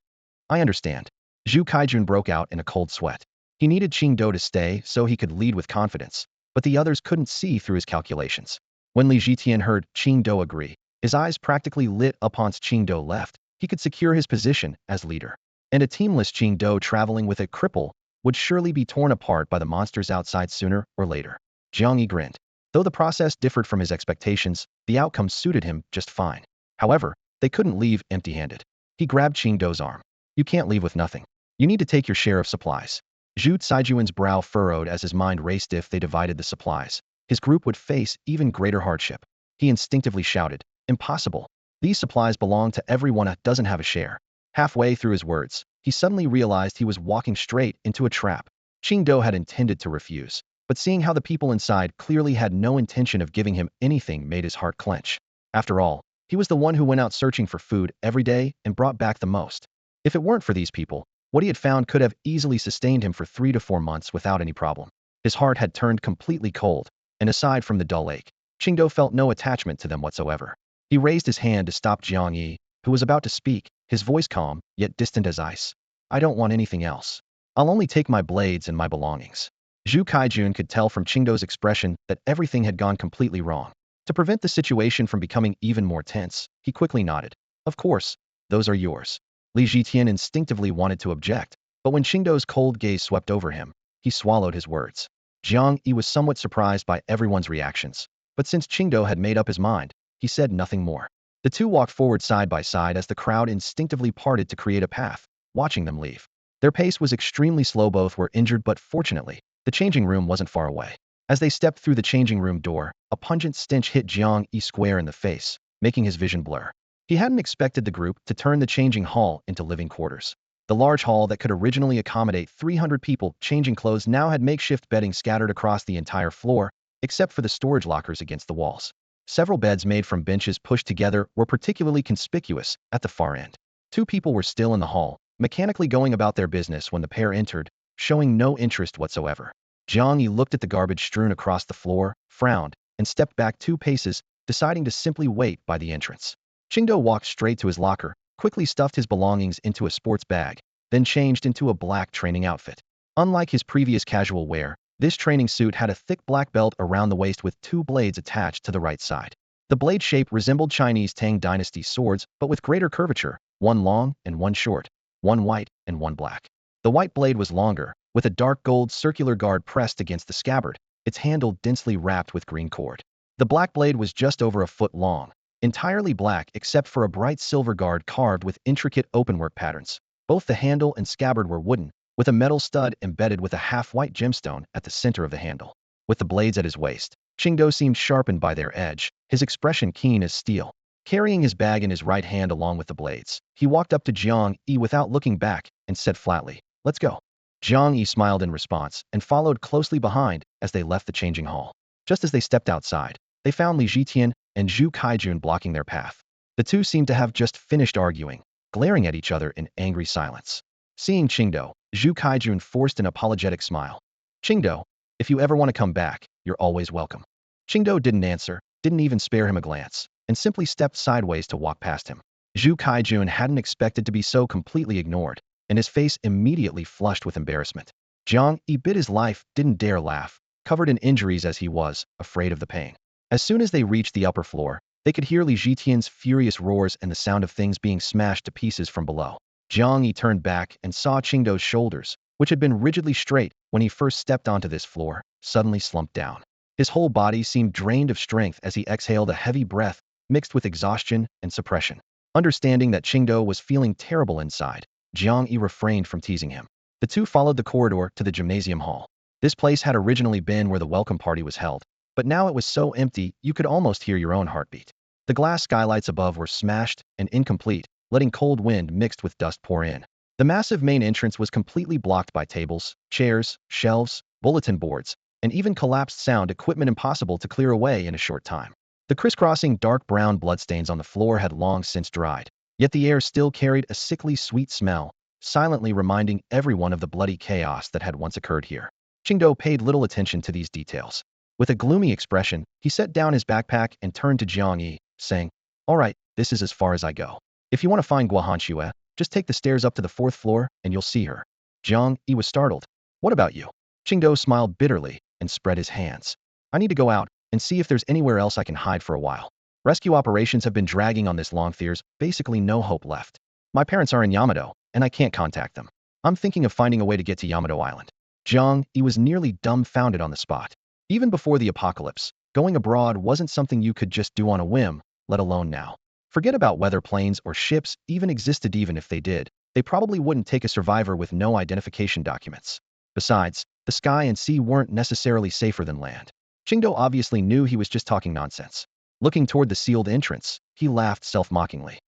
I understand. Zhu Kaijun broke out in a cold sweat. He needed Qing Do to stay so he could lead with confidence, but the others couldn't see through his calculations. When Li Jitian heard Qing Do agree, his eyes practically lit up. Once Qing Do left, he could secure his position as leader. And a teamless Qing Do traveling with a cripple would surely be torn apart by the monsters outside sooner or later. Jiang Yi grinned. Though the process differed from his expectations, the outcome suited him just fine. However, they couldn't leave empty-handed. He grabbed Qing Do's arm. You can't leave with nothing. You need to take your share of supplies. Zhu Caijuan's brow furrowed as his mind raced. If they divided the supplies, his group would face even greater hardship. He instinctively shouted, impossible. These supplies belong to everyone who doesn't have a share. Halfway through his words, he suddenly realized he was walking straight into a trap. Qing Do had intended to refuse, but seeing how the people inside clearly had no intention of giving him anything made his heart clench. After all, he was the one who went out searching for food every day and brought back the most. If it weren't for these people, what he had found could have easily sustained him for 3 to 4 months without any problem. His heart had turned completely cold, and aside from the dull ache, Qing Do felt no attachment to them whatsoever. He raised his hand to stop Jiang Yi, who was about to speak, his voice calm, yet distant as ice. I don't want anything else. I'll only take my blades and my belongings. Zhu Kaijun could tell from Qing Do's expression that everything had gone completely wrong. To prevent the situation from becoming even more tense, he quickly nodded. Of course, those are yours. Li Jitian instinctively wanted to object, but when Qing Do's cold gaze swept over him, he swallowed his words. Jiang Yi was somewhat surprised by everyone's reactions, but since Qing Do had made up his mind, he said nothing more. The two walked forward side by side as the crowd instinctively parted to create a path, watching them leave. Their pace was extremely slow. Both were injured, but fortunately, the changing room wasn't far away. As they stepped through the changing room door, a pungent stench hit Jiang Yi square in the face, making his vision blur. He hadn't expected the group to turn the changing hall into living quarters. The large hall that could originally accommodate 300 people changing clothes now had makeshift bedding scattered across the entire floor, except for the storage lockers against the walls. Several beds made from benches pushed together were particularly conspicuous at the far end. 2 people were still in the hall, mechanically going about their business when the pair entered, showing no interest whatsoever. Jiang Yi looked at the garbage strewn across the floor, frowned, and stepped back 2 paces, deciding to simply wait by the entrance. Qing Do walked straight to his locker, quickly stuffed his belongings into a sports bag, then changed into a black training outfit. Unlike his previous casual wear, this training suit had a thick black belt around the waist with 2 blades attached to the right side. The blade shape resembled Chinese Tang Dynasty swords, but with greater curvature, one long and one short, one white and one black. The white blade was longer, with a dark gold circular guard pressed against the scabbard, its handle densely wrapped with green cord. The black blade was just over a foot long, entirely black except for a bright silver guard carved with intricate openwork patterns. Both the handle and scabbard were wooden, with a metal stud embedded with a half-white gemstone at the center of the handle. With the blades at his waist, Qing Do seemed sharpened by their edge, his expression keen as steel. Carrying his bag in his right hand along with the blades, he walked up to Jiang Yi without looking back and said flatly, "Let's go." Jiang Yi smiled in response and followed closely behind as they left the changing hall. Just as they stepped outside, they found Li Jitian, and Zhu Kaijun blocking their path. The two seemed to have just finished arguing, glaring at each other in angry silence. Seeing Qingdao, Zhu Kaijun forced an apologetic smile. Qingdao, if you ever want to come back, you're always welcome. Qingdao didn't answer, didn't even spare him a glance, and simply stepped sideways to walk past him. Zhu Kaijun hadn't expected to be so completely ignored, and his face immediately flushed with embarrassment. Jiang Yi bit his life, didn't dare laugh, covered in injuries as he was, afraid of the pain. As soon as they reached the upper floor, they could hear Li Zhitian's furious roars and the sound of things being smashed to pieces from below. Jiang Yi turned back and saw Qingdao's shoulders, which had been rigidly straight when he first stepped onto this floor, suddenly slumped down. His whole body seemed drained of strength as he exhaled a heavy breath, mixed with exhaustion and suppression. Understanding that Qingdao was feeling terrible inside, Jiang Yi refrained from teasing him. The two followed the corridor to the gymnasium hall. This place had originally been where the welcome party was held, but now it was so empty you could almost hear your own heartbeat. The glass skylights above were smashed and incomplete, letting cold wind mixed with dust pour in. The massive main entrance was completely blocked by tables, chairs, shelves, bulletin boards, and even collapsed sound equipment impossible to clear away in a short time. The crisscrossing dark brown bloodstains on the floor had long since dried, yet the air still carried a sickly sweet smell, silently reminding everyone of the bloody chaos that had once occurred here. Qingdao paid little attention to these details. With a gloomy expression, he set down his backpack and turned to Jiang Yi, saying, "All right, this is as far as I go. If you want to find Guohanxue, just take the stairs up to the 4th floor and you'll see her." Jiang Yi was startled. "What about you?" Qingdao smiled bitterly and spread his hands. "I need to go out and see if there's anywhere else I can hide for a while. Rescue operations have been dragging on this long. There's basically no hope left. My parents are in Yamato, and I can't contact them. I'm thinking of finding a way to get to Yamato Island." Jiang Yi was nearly dumbfounded on the spot. Even before the apocalypse, going abroad wasn't something you could just do on a whim, let alone now. Forget about whether planes or ships even existed. Even if they did, they probably wouldn't take a survivor with no identification documents. Besides, the sky and sea weren't necessarily safer than land. Qingdao obviously knew he was just talking nonsense. Looking toward the sealed entrance, he laughed self-mockingly.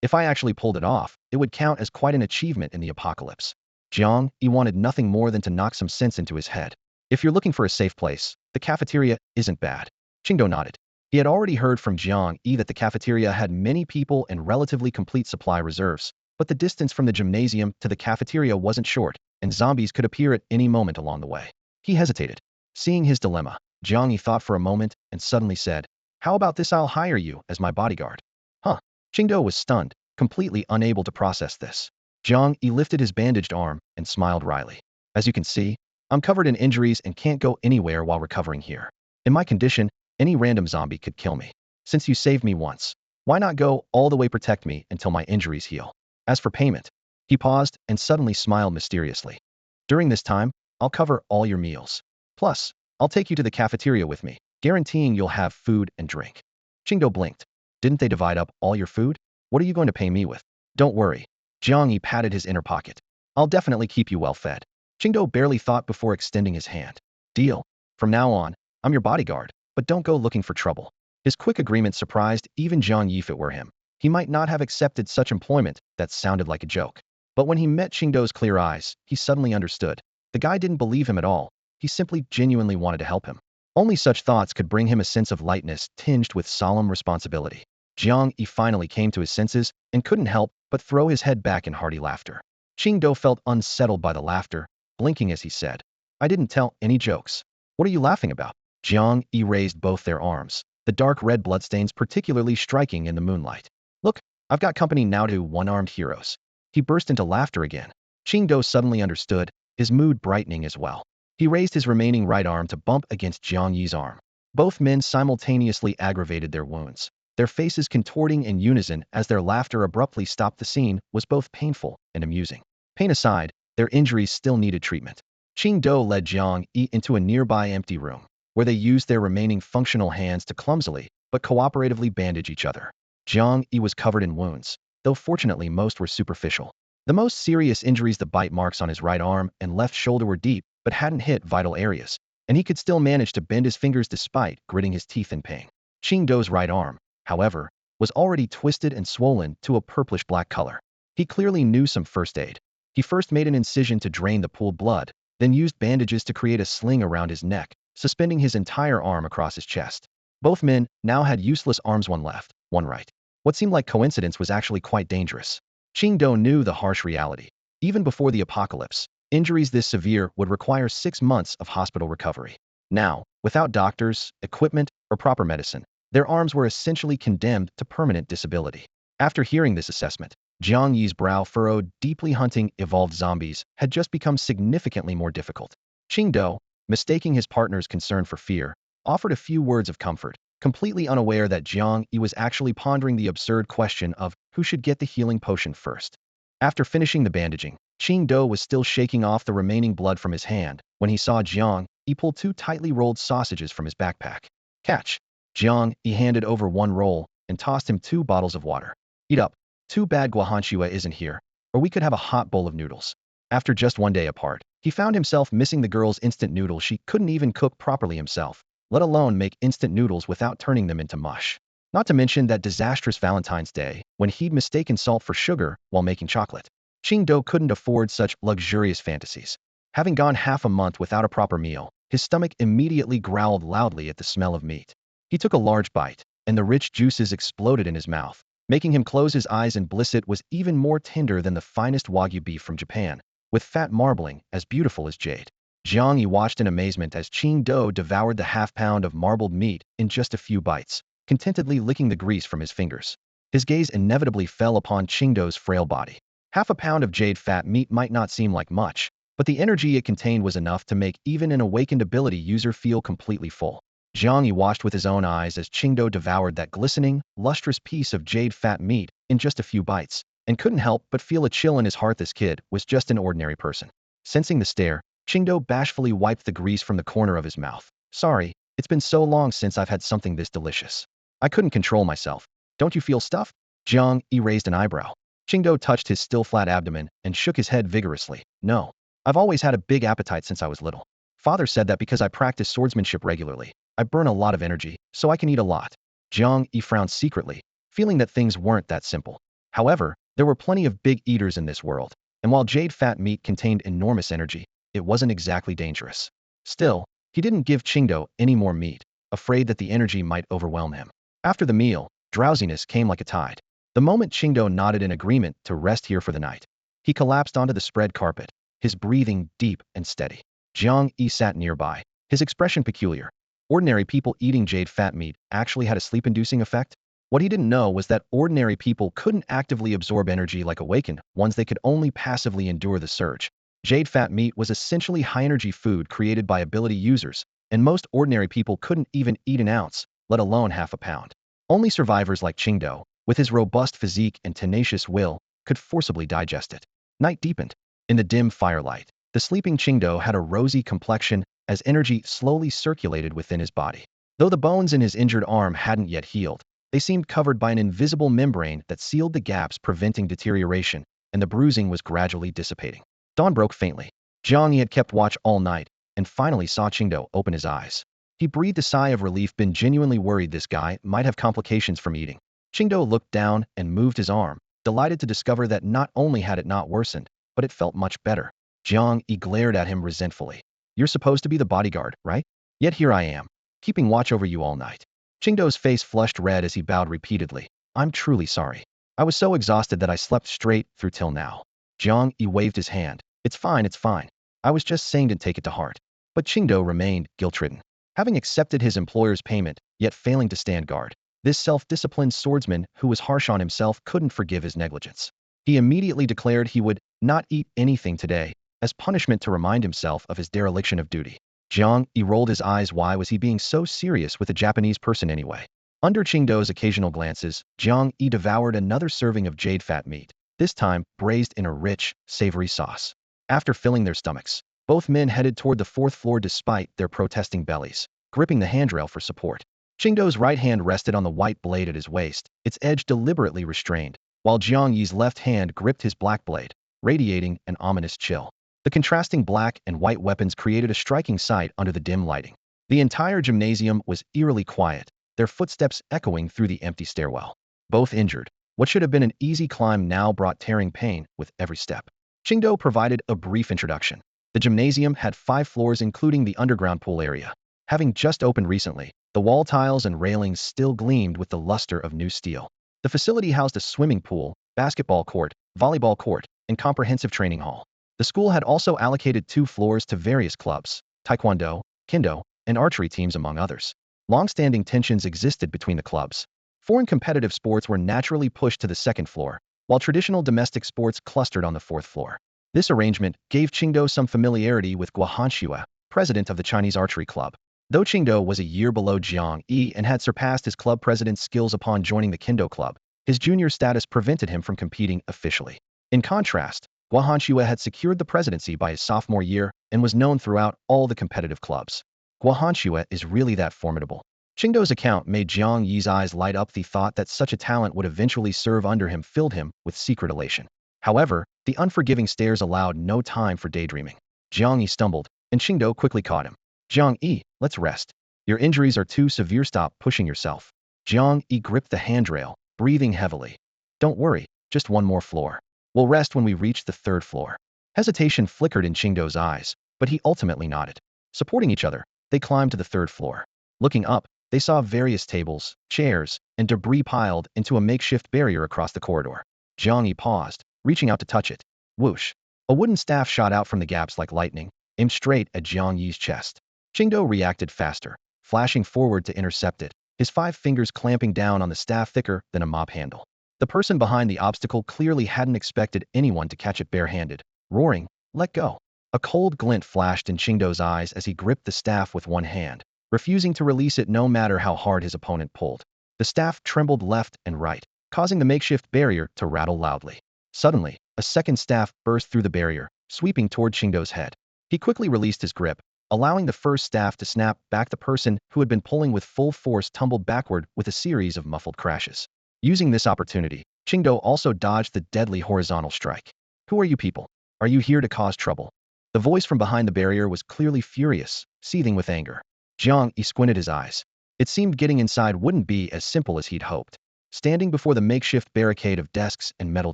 If I actually pulled it off, it would count as quite an achievement in the apocalypse." Jiang Yi wanted nothing more than to knock some sense into his head. "If you're looking for a safe place, the cafeteria isn't bad." Qingdao nodded. He had already heard from Jiang Yi that the cafeteria had many people and relatively complete supply reserves, but the distance from the gymnasium to the cafeteria wasn't short, and zombies could appear at any moment along the way. He hesitated. Seeing his dilemma, Jiang Yi thought for a moment and suddenly said, "How about this? I'll hire you as my bodyguard." Huh? Qingdao was stunned, completely unable to process this. Jiang Yi lifted his bandaged arm and smiled wryly. "As you can see, I'm covered in injuries and can't go anywhere while recovering here. In my condition, any random zombie could kill me. Since you saved me once, why not go all the way protect me until my injuries heal? As for payment," he paused and suddenly smiled mysteriously. "During this time, I'll cover all your meals. Plus, I'll take you to the cafeteria with me, guaranteeing you'll have food and drink." Qingdao blinked. "Didn't they divide up all your food? What are you going to pay me with?" "Don't worry." Jiang Yi patted his inner pocket. "I'll definitely keep you well fed." Qingdao barely thought before extending his hand. "Deal. From now on, I'm your bodyguard, but don't go looking for trouble." His quick agreement surprised even Jiang Yi. If it were him, he might not have accepted such employment that sounded like a joke. But when he met Qingdao's clear eyes, he suddenly understood. The guy didn't believe him at all. He simply genuinely wanted to help him. Only such thoughts could bring him a sense of lightness tinged with solemn responsibility. Jiang Yi finally came to his senses and couldn't help but throw his head back in hearty laughter. Qingdao felt unsettled by the laughter, blinking as he said, "I didn't tell any jokes. What are you laughing about?" Jiang Yi raised both their arms, the dark red bloodstains particularly striking in the moonlight. "Look, I've got company now to one-armed heroes." He burst into laughter again. Qingdao suddenly understood, his mood brightening as well. He raised his remaining right arm to bump against Jiang Yi's arm. Both men simultaneously aggravated their wounds. Their faces contorting in unison as their laughter abruptly stopped. The scene was both painful and amusing. Pain aside, their injuries still needed treatment. Qingdao led Jiang Yi into a nearby empty room, where they used their remaining functional hands to clumsily but cooperatively bandage each other. Jiang Yi was covered in wounds, though fortunately most were superficial. The most serious injuries, the bite marks on his right arm and left shoulder, were deep but hadn't hit vital areas, and he could still manage to bend his fingers despite gritting his teeth in pain. Qingdao's right arm, however, was already twisted and swollen to a purplish-black color. He clearly knew some first aid. He first made an incision to drain the pooled blood, then used bandages to create a sling around his neck, suspending his entire arm across his chest. Both men now had useless arms, one left, one right. What seemed like coincidence was actually quite dangerous. Qingdao knew the harsh reality. Even before the apocalypse, injuries this severe would require 6 months of hospital recovery. Now, without doctors, equipment, or proper medicine, their arms were essentially condemned to permanent disability. After hearing this assessment, Jiang Yi's brow furrowed. Deeply hunting evolved zombies had just become significantly more difficult. Qingdao, mistaking his partner's concern for fear, offered a few words of comfort, completely unaware that Jiang Yi was actually pondering the absurd question of who should get the healing potion first. After finishing the bandaging, Qingdao was still shaking off the remaining blood from his hand when he saw Jiang Yi pull 2 tightly rolled sausages from his backpack. Catch! Jiang Yi handed over 1 roll and tossed him 2 bottles of water. Eat up. Too bad Guahanshua isn't here, or we could have a hot bowl of noodles. After just 1 day apart, he found himself missing the girl's instant noodles. She couldn't even cook properly himself, let alone make instant noodles without turning them into mush. Not to mention that disastrous Valentine's Day, when he'd mistaken salt for sugar while making chocolate. Qingdao couldn't afford such luxurious fantasies. Having gone half a month without a proper meal, his stomach immediately growled loudly at the smell of meat. He took a large bite, and the rich juices exploded in his mouth, making him close his eyes in bliss. It was even more tender than the finest Wagyu beef from Japan, with fat marbling as beautiful as jade. Jiang Yi watched in amazement as Qingdao devoured the half-pound of marbled meat in just a few bites, contentedly licking the grease from his fingers. His gaze inevitably fell upon Qingdao's frail body. Half a pound of jade fat meat might not seem like much, but the energy it contained was enough to make even an awakened ability user feel completely full. Jiang Yi watched with his own eyes as Qingdao devoured that glistening, lustrous piece of jade fat meat in just a few bites, and couldn't help but feel a chill in his heart. This kid was just an ordinary person. Sensing the stare, Qingdao bashfully wiped the grease from the corner of his mouth. Sorry, it's been so long since I've had something this delicious. I couldn't control myself. Don't you feel stuffed? Jiang Yi raised an eyebrow. Qingdao touched his still flat abdomen and shook his head vigorously. No. I've always had a big appetite since I was little. Father said that because I practice swordsmanship regularly, I burn a lot of energy, so I can eat a lot. Jiang Yi frowned secretly, feeling that things weren't that simple. However, there were plenty of big eaters in this world, and while jade fat meat contained enormous energy, it wasn't exactly dangerous. Still, he didn't give Qingdao any more meat, afraid that the energy might overwhelm him. After the meal, drowsiness came like a tide. The moment Qingdao nodded in agreement to rest here for the night, he collapsed onto the spread carpet, his breathing deep and steady. Jiang Yi sat nearby, his expression peculiar. Ordinary people eating jade fat meat actually had a sleep-inducing effect? What he didn't know was that ordinary people couldn't actively absorb energy like awakened ones. They could only passively endure the surge. Jade fat meat was essentially high-energy food created by ability users, and most ordinary people couldn't even eat an ounce, let alone half a pound. Only survivors like Qingdao, with his robust physique and tenacious will, could forcibly digest it. Night deepened. In the dim firelight, the sleeping Qingdao had a rosy complexion as energy slowly circulated within his body. Though the bones in his injured arm hadn't yet healed, they seemed covered by an invisible membrane that sealed the gaps, preventing deterioration, and the bruising was gradually dissipating. Dawn broke faintly. Jiang Yi had kept watch all night, and finally saw Qingdao open his eyes. He breathed a sigh of relief, been genuinely worried this guy might have complications from eating. Qingdao looked down and moved his arm, delighted to discover that not only had it not worsened, but it felt much better. Jiang Yi glared at him resentfully. You're supposed to be the bodyguard, right? Yet here I am, keeping watch over you all night. Qingdao's face flushed red as he bowed repeatedly. I'm truly sorry. I was so exhausted that I slept straight through till now. Jiang Yi waved his hand. It's fine, it's fine. I was just saying to take it to heart. But Qingdao remained guilt-ridden. Having accepted his employer's payment, yet failing to stand guard, this self-disciplined swordsman who was harsh on himself couldn't forgive his negligence. He immediately declared he would not eat anything today, as punishment to remind himself of his dereliction of duty. Jiang Yi rolled his eyes. Why was he being so serious with a Japanese person anyway? Under Qingdao's occasional glances, Jiang Yi devoured another serving of jade fat meat, this time braised in a rich, savory sauce. After filling their stomachs, both men headed toward the 4th floor despite their protesting bellies, gripping the handrail for support. Qingdao's right hand rested on the white blade at his waist, its edge deliberately restrained, while Jiang Yi's left hand gripped his black blade, radiating an ominous chill. The contrasting black and white weapons created a striking sight under the dim lighting. The entire gymnasium was eerily quiet, their footsteps echoing through the empty stairwell. Both injured, what should have been an easy climb now brought tearing pain with every step. Qingdao provided a brief introduction. The gymnasium had 5 floors including the underground pool area. Having just opened recently, The wall tiles and railings still gleamed with the luster of new steel. The facility housed a swimming pool, basketball court, volleyball court, and comprehensive training hall. The school had also allocated 2 floors to various clubs, taekwondo, kendo, and archery teams among others. Long-standing tensions existed between the clubs. Foreign competitive sports were naturally pushed to the 2nd floor, while traditional domestic sports clustered on the 4th floor. This arrangement gave Qingdao some familiarity with Guo, president of the Chinese Archery Club. Though Qingdao was a year below Jiang Yi and had surpassed his club president's skills upon joining the Kendo Club, his junior status prevented him from competing officially. In contrast, Guo had secured the presidency by his sophomore year and was known throughout all the competitive clubs. Guo is really that formidable. Qingdao's account made Jiang Yi's eyes light up. The thought that such a talent would eventually serve under him filled him with secret elation. However, the unforgiving stares allowed no time for daydreaming. Jiang Yi stumbled, and Qingdao quickly caught him. Jiang Yi, let's rest. Your injuries are too severe. Stop pushing yourself. Jiang Yi gripped the handrail, breathing heavily. Don't worry, just one more floor. We'll rest when we reach the 3rd floor. Hesitation flickered in Qingdao's eyes, but he ultimately nodded. Supporting each other, they climbed to the 3rd floor. Looking up, they saw various tables, chairs, and debris piled into a makeshift barrier across the corridor. Jiang Yi paused, reaching out to touch it. Whoosh! A wooden staff shot out from the gaps like lightning, aimed straight at Jiang Yi's chest. Qingdao reacted faster, flashing forward to intercept it, his 5 fingers clamping down on the staff thicker than a mop handle. The person behind the obstacle clearly hadn't expected anyone to catch it barehanded. Roaring, "Let go!" A cold glint flashed in Qingdao's eyes as he gripped the staff with one hand, refusing to release it no matter how hard his opponent pulled. The staff trembled left and right, causing the makeshift barrier to rattle loudly. Suddenly, a 2nd staff burst through the barrier, sweeping toward Qingdao's head. He quickly released his grip, allowing the 1st staff to snap back. The person who had been pulling with full force tumbled backward with a series of muffled crashes. Using this opportunity, Qingdao also dodged the deadly horizontal strike. Who are you people? Are you here to cause trouble? The voice from behind the barrier was clearly furious, seething with anger. Jiang Yi squinted his eyes. It seemed getting inside wouldn't be as simple as he'd hoped. Standing before the makeshift barricade of desks and metal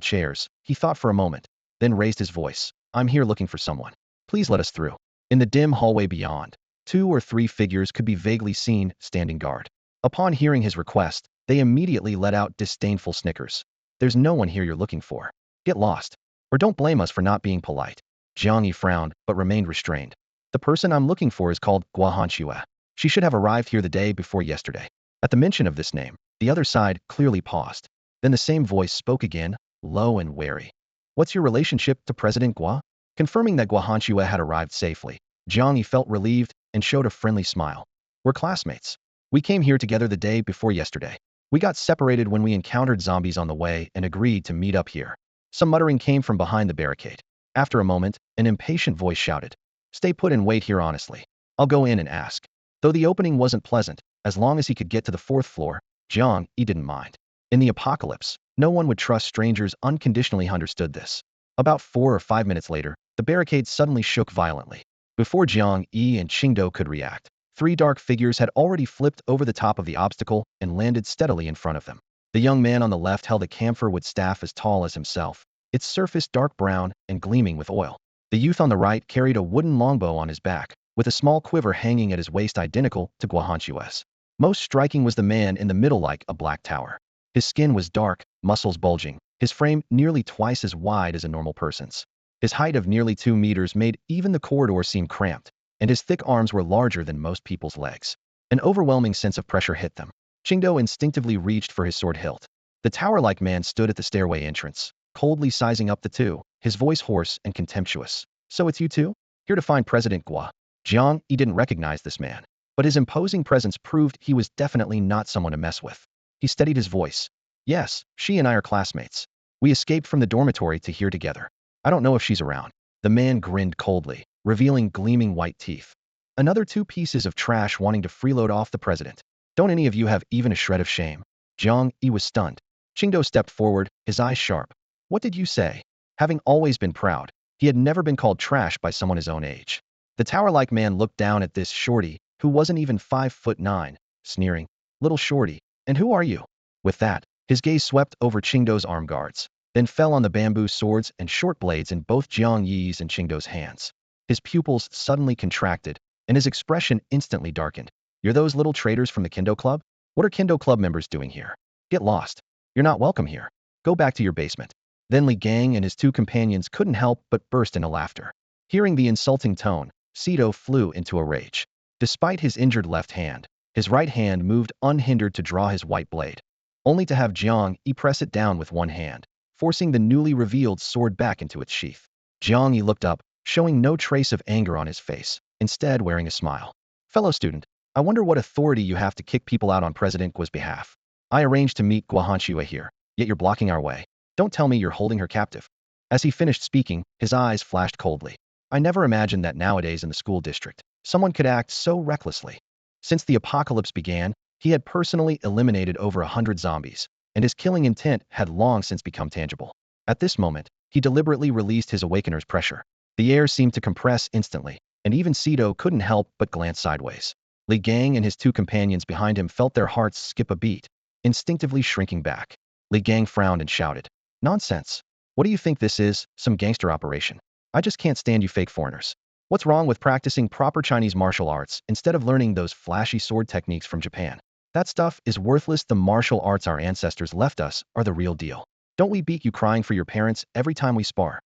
chairs, he thought for a moment, then raised his voice. I'm here looking for someone. Please let us through. In the dim hallway beyond, 2 or 3 figures could be vaguely seen, standing guard. Upon hearing his request, they immediately let out disdainful snickers. There's no one here you're looking for. Get lost. Or don't blame us for not being polite. Jiang Yi frowned, but remained restrained. The person I'm looking for is called Guo. She should have arrived here the day before yesterday. At the mention of this name, the other side clearly paused. Then the same voice spoke again, low and wary. What's your relationship to President Guo? Confirming that Guo had arrived safely, Jiang Yi felt relieved and showed a friendly smile. We're classmates. We came here together the day before yesterday. We got separated when we encountered zombies on the way and agreed to meet up here. Some muttering came from behind the barricade. After a moment, an impatient voice shouted, Stay put and wait here honestly. I'll go in and ask. Though the opening wasn't pleasant, as long as he could get to the 4th floor, Jiang Yi didn't mind. In the apocalypse, no one would trust strangers unconditionally. He understood this. About 4 or 5 minutes later, the barricade suddenly shook violently. Before Jiang Yi and Qingdao could react, 3 dark figures had already flipped over the top of the obstacle and landed steadily in front of them. The young man on the left held a camphor-wood staff as tall as himself, its surface dark brown and gleaming with oil. The youth on the right carried a wooden longbow on his back, with a small quiver hanging at his waist identical to Guohanchu's. Most striking was the man in the middle like a black tower. His skin was dark, muscles bulging, his frame nearly twice as wide as a normal person's. His height of nearly 2 meters made even the corridor seem cramped, and his thick arms were larger than most people's legs. An overwhelming sense of pressure hit them. Qingdao instinctively reached for his sword hilt. The tower-like man stood at the stairway entrance, coldly sizing up the two, his voice hoarse and contemptuous. So it's you two? Here to find President Guo. Jiang Yi didn't recognize this man, but his imposing presence proved he was definitely not someone to mess with. He steadied his voice. Yes, she and I are classmates. We escaped from the dormitory to here together. I don't know if she's around. The man grinned coldly, revealing gleaming white teeth. Another 2 pieces of trash wanting to freeload off the president. Don't any of you have even a shred of shame? Jiang Yi was stunned. Qingdao stepped forward, his eyes sharp. What did you say? Having always been proud, he had never been called trash by someone his own age. The tower-like man looked down at this shorty, who wasn't even 5'9", sneering. Little shorty, and who are you? With that, his gaze swept over Qingdao's arm guards, then fell on the bamboo swords and short blades in both Jiang Yi's and Qingdao's hands. His pupils suddenly contracted, and his expression instantly darkened. You're those little traders from the Kendo Club? What are Kendo Club members doing here? Get lost. You're not welcome here. Go back to your basement. Then Li Gang and his two companions couldn't help but burst into laughter. Hearing the insulting tone, Sito flew into a rage. Despite his injured left hand, his right hand moved unhindered to draw his white blade, only to have Jiang Yi press it down with one hand, forcing the newly revealed sword back into its sheath. Jiang Yi looked up, showing no trace of anger on his face, instead wearing a smile. Fellow student, I wonder what authority you have to kick people out on President Guo's behalf. I arranged to meet Guohanxue here, yet you're blocking our way. Don't tell me you're holding her captive. As he finished speaking, his eyes flashed coldly. I never imagined that nowadays in the school district, someone could act so recklessly. Since the apocalypse began, he had personally eliminated over 100 zombies, and his killing intent had long since become tangible. At this moment, he deliberately released his awakener's pressure. The air seemed to compress instantly, and even Sito couldn't help but glance sideways. Li Gang and his two companions behind him felt their hearts skip a beat, instinctively shrinking back. Li Gang frowned and shouted, "Nonsense! What do you think this is, some gangster operation? I just can't stand you fake foreigners. What's wrong with practicing proper Chinese martial arts instead of learning those flashy sword techniques from Japan? That stuff is worthless. The martial arts our ancestors left us are the real deal. Don't we beat you crying for your parents every time we spar?"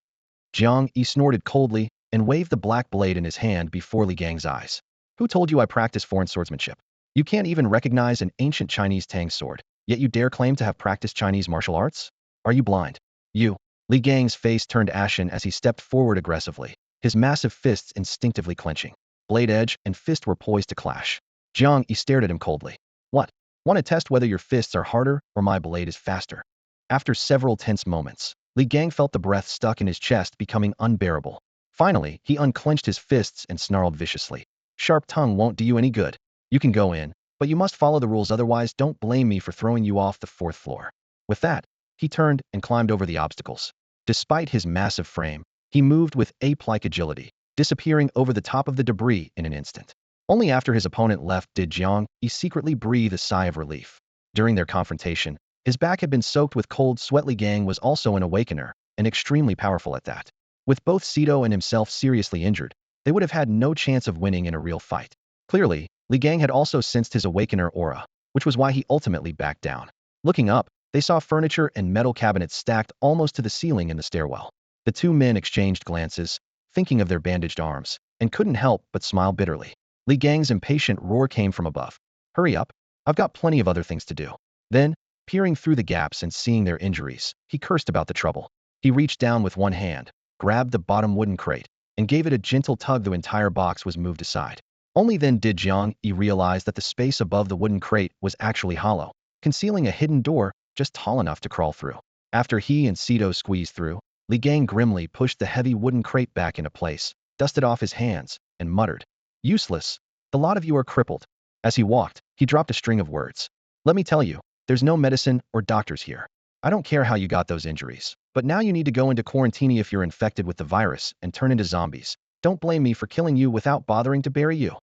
Jiang Yi snorted coldly and waved the black blade in his hand before Li Gang's eyes. "Who told you I practice foreign swordsmanship? You can't even recognize an ancient Chinese tang sword, yet you dare claim to have practiced Chinese martial arts? Are you blind? You." Li Gang's face turned ashen as he stepped forward aggressively, his massive fists instinctively clenching. Blade edge and fist were poised to clash. Jiang Yi stared at him coldly. "What? Want to test whether your fists are harder or my blade is faster?" After several tense moments, Li Gang felt the breath stuck in his chest becoming unbearable. Finally, he unclenched his fists and snarled viciously. "Sharp tongue won't do you any good. You can go in, but you must follow the rules, otherwise don't blame me for throwing you off the 4th floor." With that, he turned and climbed over the obstacles. Despite his massive frame, he moved with ape-like agility, disappearing over the top of the debris in an instant. Only after his opponent left did Jiang Yi secretly breathe a sigh of relief. During their confrontation, his back had been soaked with cold sweat. Li Gang was also an awakener, and extremely powerful at that. With both Sito and himself seriously injured, they would have had no chance of winning in a real fight. Clearly, Li Gang had also sensed his awakener aura, which was why he ultimately backed down. Looking up, they saw furniture and metal cabinets stacked almost to the ceiling in the stairwell. The two men exchanged glances, thinking of their bandaged arms, and couldn't help but smile bitterly. Li Gang's impatient roar came from above. "Hurry up! I've got plenty of other things to do." Then, peering through the gaps and seeing their injuries, he cursed about the trouble. He reached down with one hand, grabbed the bottom wooden crate, and gave it a gentle tug. The entire box was moved aside. Only then did Jiang Yi realize that the space above the wooden crate was actually hollow, concealing a hidden door just tall enough to crawl through. After he and Sito squeezed through, Li Gang grimly pushed the heavy wooden crate back into place, dusted off his hands, and muttered, "Useless. The lot of you are crippled." As he walked, he dropped a string of words. "Let me tell you, there's no medicine or doctors here. I don't care how you got those injuries, but now you need to go into quarantine if you're infected with the virus and turn into zombies. Don't blame me for killing you without bothering to bury you."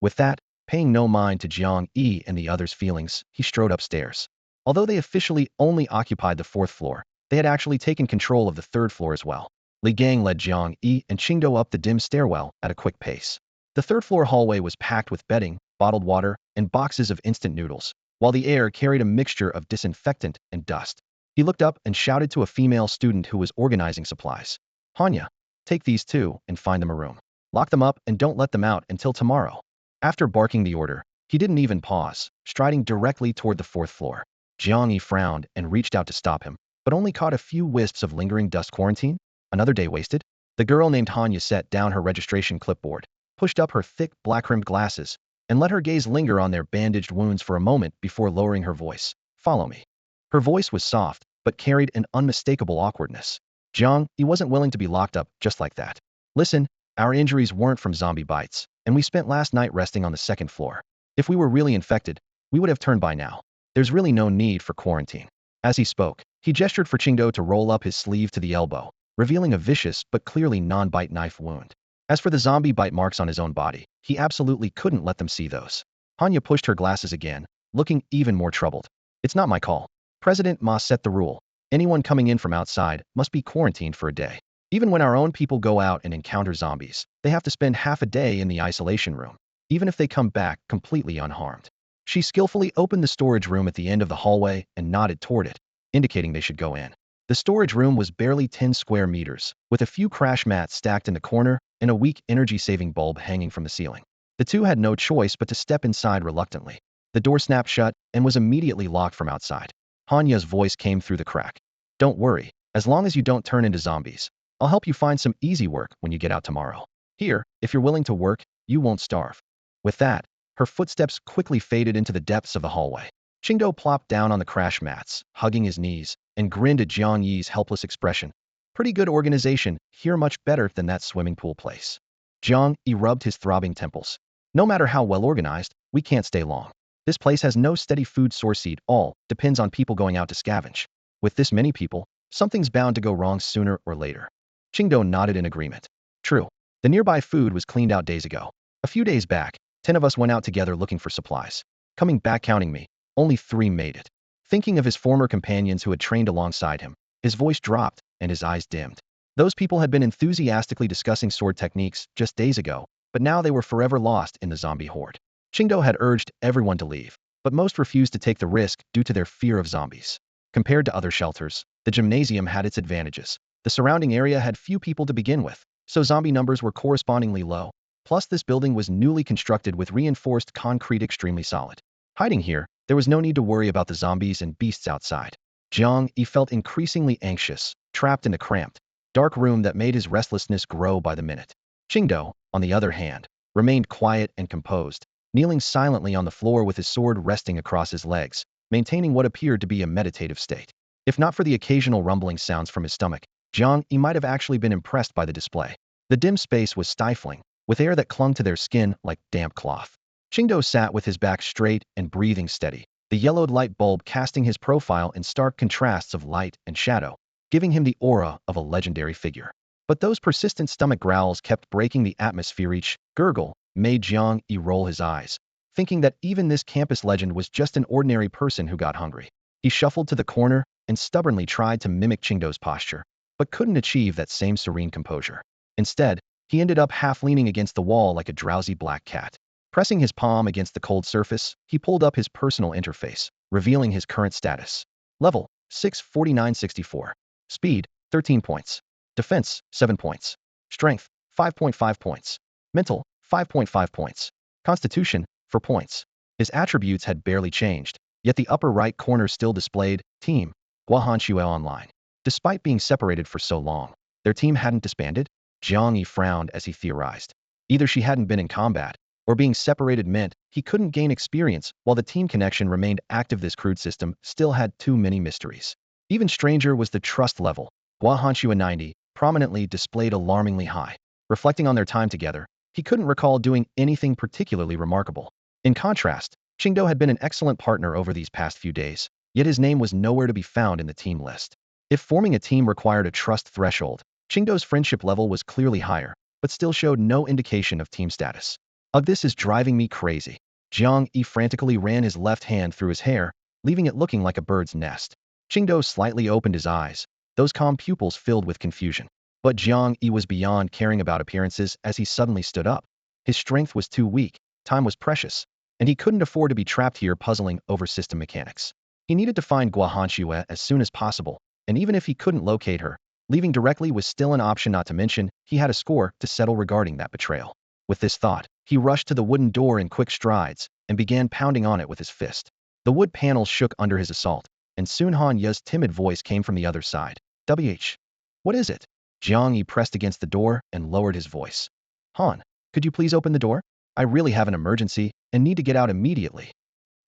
With that, paying no mind to Jiang Yi and the others' feelings, he strode upstairs. Although they officially only occupied the 4th floor, they had actually taken control of the 3rd floor as well. Li Gang led Jiang Yi and Qingdou up the dim stairwell at a quick pace. The 3rd floor hallway was packed with bedding, bottled water, and boxes of instant noodles, while the air carried a mixture of disinfectant and dust. He looked up and shouted to a female student who was organizing supplies. "Hanya, take these two and find them a room. Lock them up and don't let them out until tomorrow." After barking the order, he didn't even pause, striding directly toward the 4th floor. Jiang Yi frowned and reached out to stop him, but only caught a few wisps of lingering dust. Quarantine? Another day wasted? The girl named Hanya set down her registration clipboard, pushed up her thick black-rimmed glasses, and let her gaze linger on their bandaged wounds for a moment before lowering her voice. "Follow me." Her voice was soft, but carried an unmistakable awkwardness. Jiang Yi wasn't willing to be locked up just like that. "Listen, our injuries weren't from zombie bites, and we spent last night resting on the 2nd floor. If we were really infected, we would have turned by now. There's really no need for quarantine." As he spoke, he gestured for Qingdou to roll up his sleeve to the elbow, revealing a vicious but clearly non-bite knife wound. As for the zombie bite marks on his own body, he absolutely couldn't let them see those. Hanya pushed her glasses again, looking even more troubled. "It's not my call. President Ma set the rule. Anyone coming in from outside must be quarantined for a day. Even when our own people go out and encounter zombies, they have to spend half a day in the isolation room. even if they come back completely unharmed. She skillfully opened the storage room at the end of the hallway and nodded toward it, indicating they should go in. The storage room was barely 10 square meters, with a few crash mats stacked in the corner and a weak energy-saving bulb hanging from the ceiling. The two had no choice but to step inside reluctantly. The door snapped shut and was immediately locked from outside. Hanya's voice came through the crack. "Don't worry, as long as you don't turn into zombies. I'll help you find some easy work when you get out tomorrow. Here, if you're willing to work, you won't starve." With that, her footsteps quickly faded into the depths of the hallway. Qingdao plopped down on the crash mats, hugging his knees, and grinned at Jiang Yi's helpless expression. "Pretty good organization, here much better than that swimming pool place." Jiang Yi rubbed his throbbing temples. "No matter how well organized, we can't stay long. This place has no steady food source. It all depends on people going out to scavenge. With this many people, something's bound to go wrong sooner or later." Qingdao nodded in agreement. "True. The nearby food was cleaned out days ago. A few days back, 10 of us went out together looking for supplies. Coming back counting me, only 3 made it." Thinking of his former companions who had trained alongside him, his voice dropped and his eyes dimmed. Those people had been enthusiastically discussing sword techniques just days ago, but now they were forever lost in the zombie horde. Qingdao had urged everyone to leave, but most refused to take the risk due to their fear of zombies. Compared to other shelters, the gymnasium had its advantages. The surrounding area had few people to begin with, so zombie numbers were correspondingly low. Plus, this building was newly constructed with reinforced concrete extremely solid. Hiding here, there was no need to worry about the zombies and beasts outside. Jiang Yi felt increasingly anxious, trapped in a cramped, dark room that made his restlessness grow by the minute. Qingdao, on the other hand, remained quiet and composed, kneeling silently on the floor with his sword resting across his legs, maintaining what appeared to be a meditative state. If not for the occasional rumbling sounds from his stomach, Jiang Yi might have actually been impressed by the display. The dim space was stifling, with air that clung to their skin like damp cloth. Qingdao sat with his back straight and breathing steady, the yellowed light bulb casting his profile in stark contrasts of light and shadow, giving him the aura of a legendary figure. But those persistent stomach growls kept breaking the atmosphere. Each gurgle made Jiang Yi roll his eyes, thinking that even this campus legend was just an ordinary person who got hungry. He shuffled to the corner and stubbornly tried to mimic Qingdao's posture, but couldn't achieve that same serene composure. Instead, he ended up half leaning against the wall like a drowsy black cat. Pressing his palm against the cold surface, he pulled up his personal interface, revealing his current status. Level 64964. Speed 13 points. Defense 7 points. Strength 5.5 points. Mental 5.5 points. Constitution 4 points. His attributes had barely changed, yet the upper right corner still displayed Team Guahanxue Online. Despite being separated for so long, their team hadn't disbanded? Jiang Yi frowned as he theorized. Either she hadn't been in combat, or being separated meant he couldn't gain experience while the team connection remained active. This crude system still had too many mysteries. Even stranger was the trust level. Guahanxue 90 prominently displayed alarmingly high. Reflecting on their time together, he couldn't recall doing anything particularly remarkable. In contrast, Qingdao had been an excellent partner over these past few days, yet his name was nowhere to be found in the team list. If forming a team required a trust threshold, Qingdao's friendship level was clearly higher, but still showed no indication of team status. "Ugh, this is driving me crazy." Jiang Yi frantically ran his left hand through his hair, leaving it looking like a bird's nest. Qingdao slightly opened his eyes, those calm pupils filled with confusion. But Jiang Yi was beyond caring about appearances as he suddenly stood up. His strength was too weak, time was precious, and he couldn't afford to be trapped here puzzling over system mechanics. He needed to find Guahanxue as soon as possible, and even if he couldn't locate her, leaving directly was still an option. Not to mention, he had a score to settle regarding that betrayal. With this thought, he rushed to the wooden door in quick strides and began pounding on it with his fist. The wood panels shook under his assault, and soon Han Ye's timid voice came from the other side. "WH. What is it?" Jiang Yi pressed against the door and lowered his voice. "Han, could you please open the door? I really have an emergency and need to get out immediately."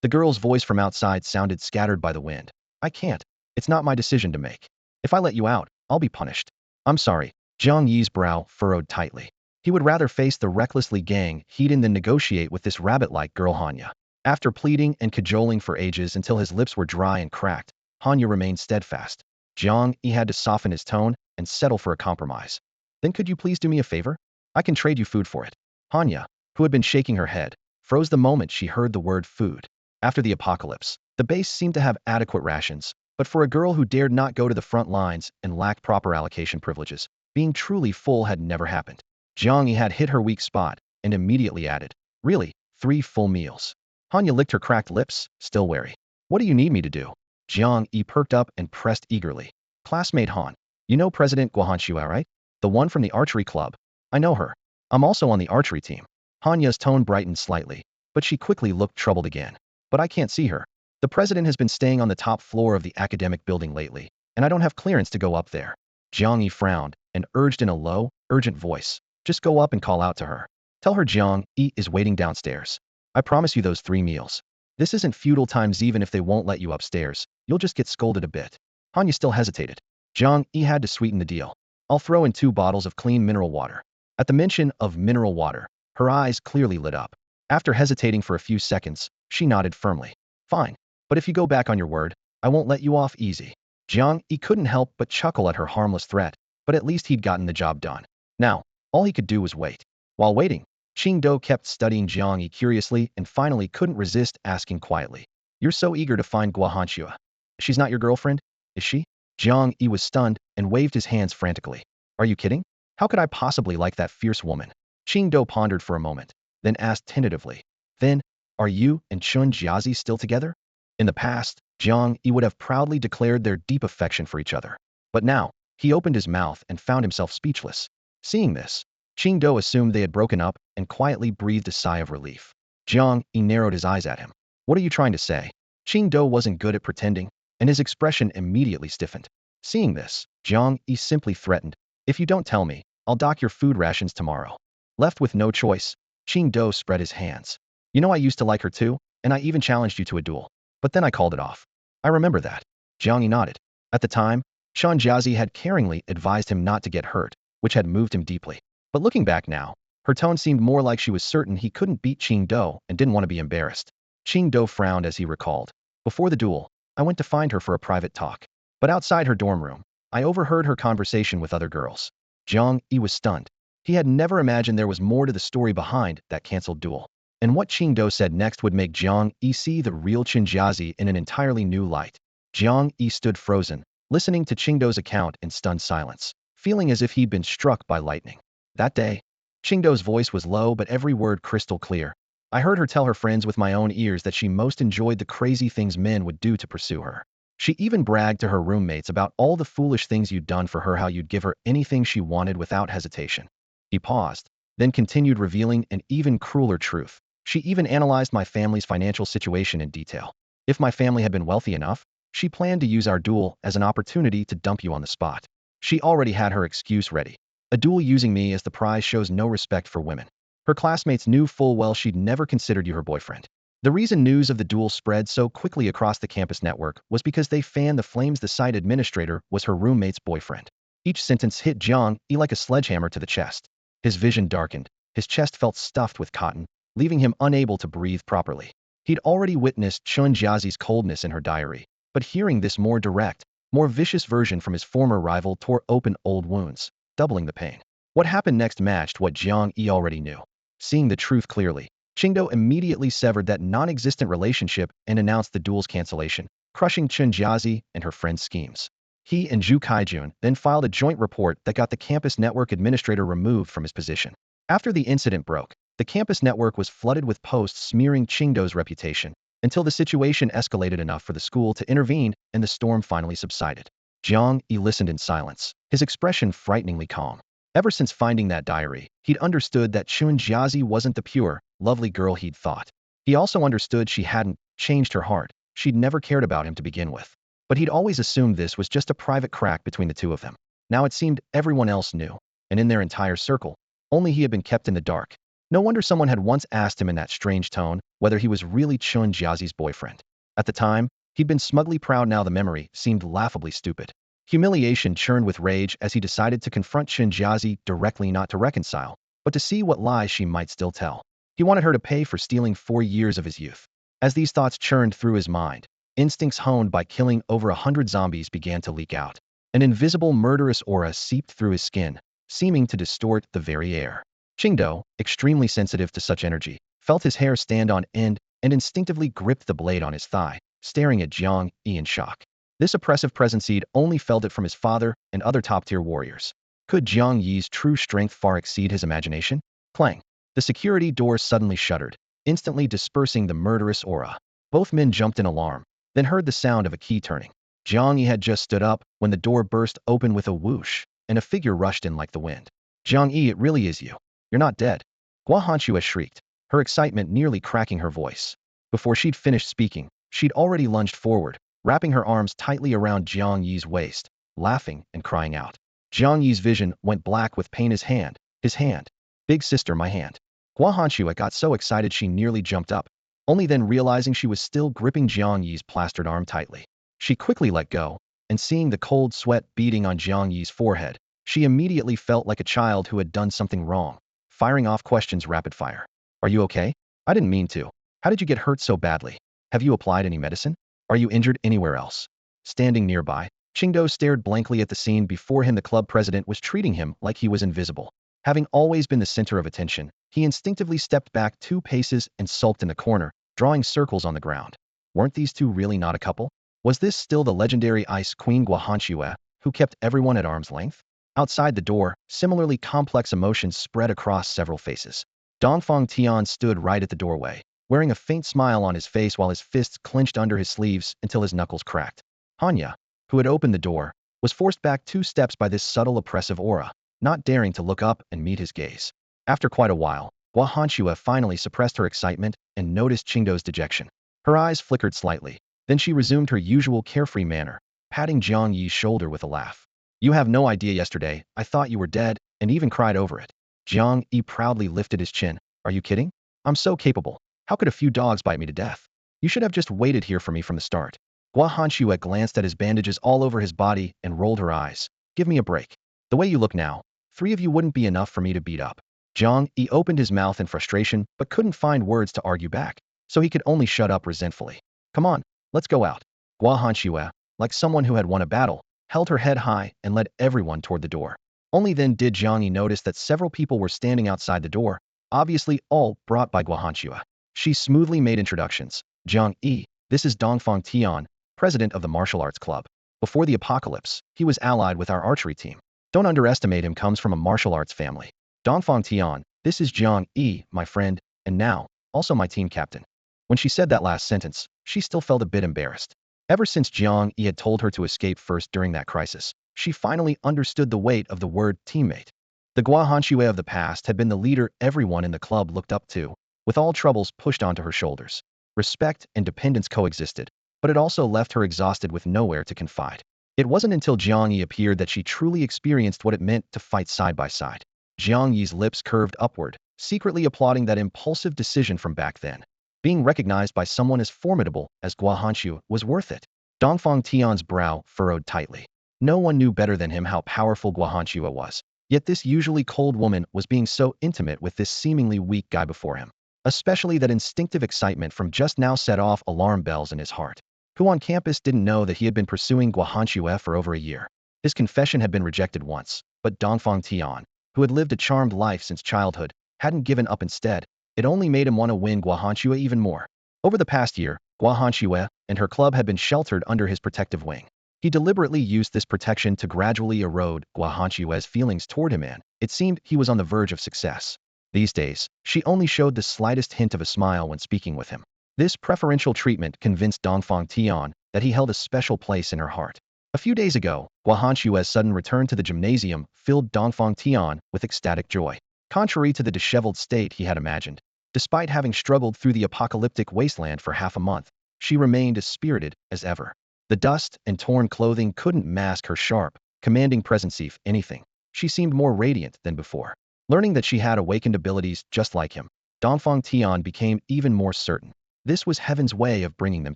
The girl's voice from outside sounded scattered by the wind. "I can't. It's not my decision to make. If I let you out, I'll be punished." "I'm sorry." Jiang Yi's brow furrowed tightly. He would rather face the relentlessly gang he'd in than negotiate with this rabbit-like girl Hanya. After pleading and cajoling for ages until his lips were dry and cracked, Hanya remained steadfast. Jiang Yi had to soften his tone and settle for a compromise. "Then could you please do me a favor? I can trade you food for it." Hanya, who had been shaking her head, froze the moment she heard the word food. After the apocalypse, the base seemed to have adequate rations, but for a girl who dared not go to the front lines and lacked proper allocation privileges, being truly full had never happened. Jiang Yi had hit her weak spot and immediately added, Really, 3 full meals. Hanya licked her cracked lips, still wary. What do you need me to do? Jiang Yi perked up and pressed eagerly. Classmate Han. You know President Guohanxua, right? The one from the archery club. I know her. I'm also on the archery team. Hanya's tone brightened slightly, but she quickly looked troubled again. But I can't see her. The president has been staying on the top floor of the academic building lately, and I don't have clearance to go up there. Jiang Yi frowned and urged in a low, urgent voice. Just go up and call out to her. Tell her Jiang Yi is waiting downstairs. I promise you those 3 meals. This isn't feudal times. Even if they won't let you upstairs, you'll just get scolded a bit. Hanya still hesitated. Jiang Yi had to sweeten the deal. I'll throw in 2 bottles of clean mineral water. At the mention of mineral water, her eyes clearly lit up. After hesitating for a few seconds, she nodded firmly. Fine. But if you go back on your word, I won't let you off easy. Jiang Yi couldn't help but chuckle at her harmless threat, but at least he'd gotten the job done. Now, all he could do was wait. While waiting, Qingdou kept studying Jiang Yi curiously and finally couldn't resist asking quietly. You're so eager to find Guohanxua. She's not your girlfriend, is she? Jiang Yi was stunned and waved his hands frantically. Are you kidding? How could I possibly like that fierce woman? Qingdou pondered for a moment, then asked tentatively. Then, are you and Chun Jiazi still together? In the past, Jiang Yi would have proudly declared their deep affection for each other. But now, he opened his mouth and found himself speechless. Seeing this, Qingdou assumed they had broken up and quietly breathed a sigh of relief. Jiang Yi narrowed his eyes at him. What are you trying to say? Qingdou wasn't good at pretending, and his expression immediately stiffened. Seeing this, Jiang Yi simply threatened, if you don't tell me, I'll dock your food rations tomorrow. Left with no choice, Qingdou spread his hands. You know I used to like her too, and I even challenged you to a duel. But then I called it off. I remember that. Jiang Yi nodded. At the time, Chun Jiazi had caringly advised him not to get hurt, which had moved him deeply. But looking back now, her tone seemed more like she was certain he couldn't beat Qingdou and didn't want to be embarrassed. Qingdou frowned as he recalled. Before the duel, I went to find her for a private talk. But outside her dorm room, I overheard her conversation with other girls. Jiang Yi was stunned. He had never imagined there was more to the story behind that cancelled duel. And what Qingdou said next would make Jiang Yi see the real Chun Jiazi in an entirely new light. Jiang Yi stood frozen, listening to Qingdou's account in stunned silence, feeling as if he'd been struck by lightning. That day, Qingdou's voice was low but every word crystal clear. I heard her tell her friends with my own ears that she most enjoyed the crazy things men would do to pursue her. She even bragged to her roommates about all the foolish things you'd done for her, how you'd give her anything she wanted without hesitation. He paused, then continued, revealing an even crueler truth. She even analyzed my family's financial situation in detail. If my family had been wealthy enough, she planned to use our duel as an opportunity to dump you on the spot. She already had her excuse ready. A duel using me as the prize shows no respect for women. Her classmates knew full well she'd never considered you her boyfriend. The reason news of the duel spread so quickly across the campus network was because they fanned the flames. The site administrator was her roommate's boyfriend. Each sentence hit Jiang Yi like a sledgehammer to the chest. His vision darkened. His chest felt stuffed with cotton, leaving him unable to breathe properly. He'd already witnessed Chun Jiazi's coldness in her diary, but hearing this more direct, more vicious version from his former rival tore open old wounds, doubling the pain. What happened next matched what Jiang Yi already knew. Seeing the truth clearly, Qingdou immediately severed that non-existent relationship and announced the duel's cancellation, crushing Chun Jiazi and her friend's schemes. He and Zhu Kaijun then filed a joint report that got the campus network administrator removed from his position. After the incident broke, the campus network was flooded with posts smearing Qingdou's reputation, until the situation escalated enough for the school to intervene and the storm finally subsided. Jiang Yi listened in silence, his expression frighteningly calm. Ever since finding that diary, he'd understood that Chun Jiazi wasn't the pure, lovely girl he'd thought. He also understood she hadn't changed her heart. She'd never cared about him to begin with. But he'd always assumed this was just a private crack between the two of them. Now it seemed everyone else knew, and in their entire circle, only he had been kept in the dark. No wonder someone had once asked him in that strange tone whether he was really Chun Jiazi's boyfriend. At the time, he'd been smugly proud. Now the memory seemed laughably stupid. Humiliation churned with rage as he decided to confront Chun Jiazi directly, not to reconcile, but to see what lies she might still tell. He wanted her to pay for stealing 4 years of his youth. As these thoughts churned through his mind, instincts honed by killing over 100 zombies began to leak out. An invisible murderous aura seeped through his skin, seeming to distort the very air. Qingdou, extremely sensitive to such energy, felt his hair stand on end and instinctively gripped the blade on his thigh, staring at Jiang Yi in shock. This oppressive presence he'd only felt it from his father and other top-tier warriors. Could Jiang Yi's true strength far exceed his imagination? Clang. The security door suddenly shuttered, instantly dispersing the murderous aura. Both men jumped in alarm, then heard the sound of a key turning. Jiang Yi had just stood up when the door burst open with a whoosh, and a figure rushed in like the wind. Jiang Yi, it really is you. You're not dead. Gua Hanxue shrieked, her excitement nearly cracking her voice. Before she'd finished speaking, she'd already lunged forward, wrapping her arms tightly around Jiang Yi's waist, laughing and crying out. Jiang Yi's vision went black with pain. His hand. Big sister, my hand. Gua Hanxue got so excited she nearly jumped up, only then realizing she was still gripping Jiang Yi's plastered arm tightly. She quickly let go, and seeing the cold sweat beading on Jiang Yi's forehead, she immediately felt like a child who had done something wrong, firing off questions rapid fire. Are you okay? I didn't mean to. How did you get hurt so badly? Have you applied any medicine? Are you injured anywhere else? Standing nearby, Qingdou stared blankly at the scene before him. The club president was treating him like he was invisible. Having always been the center of attention, he instinctively stepped back 2 paces and sulked in the corner, drawing circles on the ground. Weren't these two really not a couple? Was this still the legendary Ice Queen Gua Hanxue, who kept everyone at arm's length? Outside the door, similarly complex emotions spread across several faces. Dongfang Tian stood right at the doorway, wearing a faint smile on his face while his fists clenched under his sleeves until his knuckles cracked. Hanya, who had opened the door, was forced back 2 steps by this subtle oppressive aura, not daring to look up and meet his gaze. After quite a while, Gua Hanxue finally suppressed her excitement and noticed Qingdou's dejection. Her eyes flickered slightly, then she resumed her usual carefree manner, patting Jiang Yi's shoulder with a laugh. You have no idea, yesterday I thought you were dead, and even cried over it. Jiang Yi proudly lifted his chin. Are you kidding? I'm so capable. How could a few dogs bite me to death? You should have just waited here for me from the start. Gua Hanxue glanced at his bandages all over his body and rolled her eyes. Give me a break. The way you look now, 3 of you wouldn't be enough for me to beat up. Jiang Yi opened his mouth in frustration but couldn't find words to argue back, so he could only shut up resentfully. Come on, let's go out. Gua Hanxue, like someone who had won a battle, held her head high and led everyone toward the door. Only then did Jiang Yi notice that several people were standing outside the door, obviously all brought by Gua Hanxue. She smoothly made introductions. Jiang Yi, this is Dongfang Tian, president of the martial arts club. Before the apocalypse, he was allied with our archery team. Don't underestimate him, comes from a martial arts family. Dongfang Tian, this is Jiang Yi, my friend, and now, also my team captain. When she said that last sentence, she still felt a bit embarrassed. Ever since Jiang Yi had told her to escape first during that crisis, she finally understood the weight of the word teammate. The Gua Hanxue of the past had been the leader everyone in the club looked up to, with all troubles pushed onto her shoulders. Respect and dependence coexisted, but it also left her exhausted with nowhere to confide. It wasn't until Jiang Yi appeared that she truly experienced what it meant to fight side by side. Jiang Yi's lips curved upward, secretly applauding that impulsive decision from back then. Being recognized by someone as formidable as Gua Hanxue was worth it. Dongfang Tian's brow furrowed tightly. No one knew better than him how powerful Gua Hanxue was, yet this usually cold woman was being so intimate with this seemingly weak guy before him. Especially that instinctive excitement from just now set off alarm bells in his heart. Who on campus didn't know that he had been pursuing Gua Hanxue for over a year? His confession had been rejected once, but Dongfang Tian, who had lived a charmed life since childhood, hadn't given up. Instead, it only made him want to win Gua Hanxue even more. Over the past year, Gua Hanxue and her club had been sheltered under his protective wing. He deliberately used this protection to gradually erode Gua Hanxue's feelings toward him, and it seemed he was on the verge of success. These days, she only showed the slightest hint of a smile when speaking with him. This preferential treatment convinced Dongfang Tian that he held a special place in her heart. A few days ago, Gua Hanxue's sudden return to the gymnasium filled Dongfang Tian with ecstatic joy. Contrary to the disheveled state he had imagined, despite having struggled through the apocalyptic wasteland for half a month, she remained as spirited as ever. The dust and torn clothing couldn't mask her sharp, commanding presence. If anything, she seemed more radiant than before. Learning that she had awakened abilities just like him, Dongfang Tian became even more certain. This was heaven's way of bringing them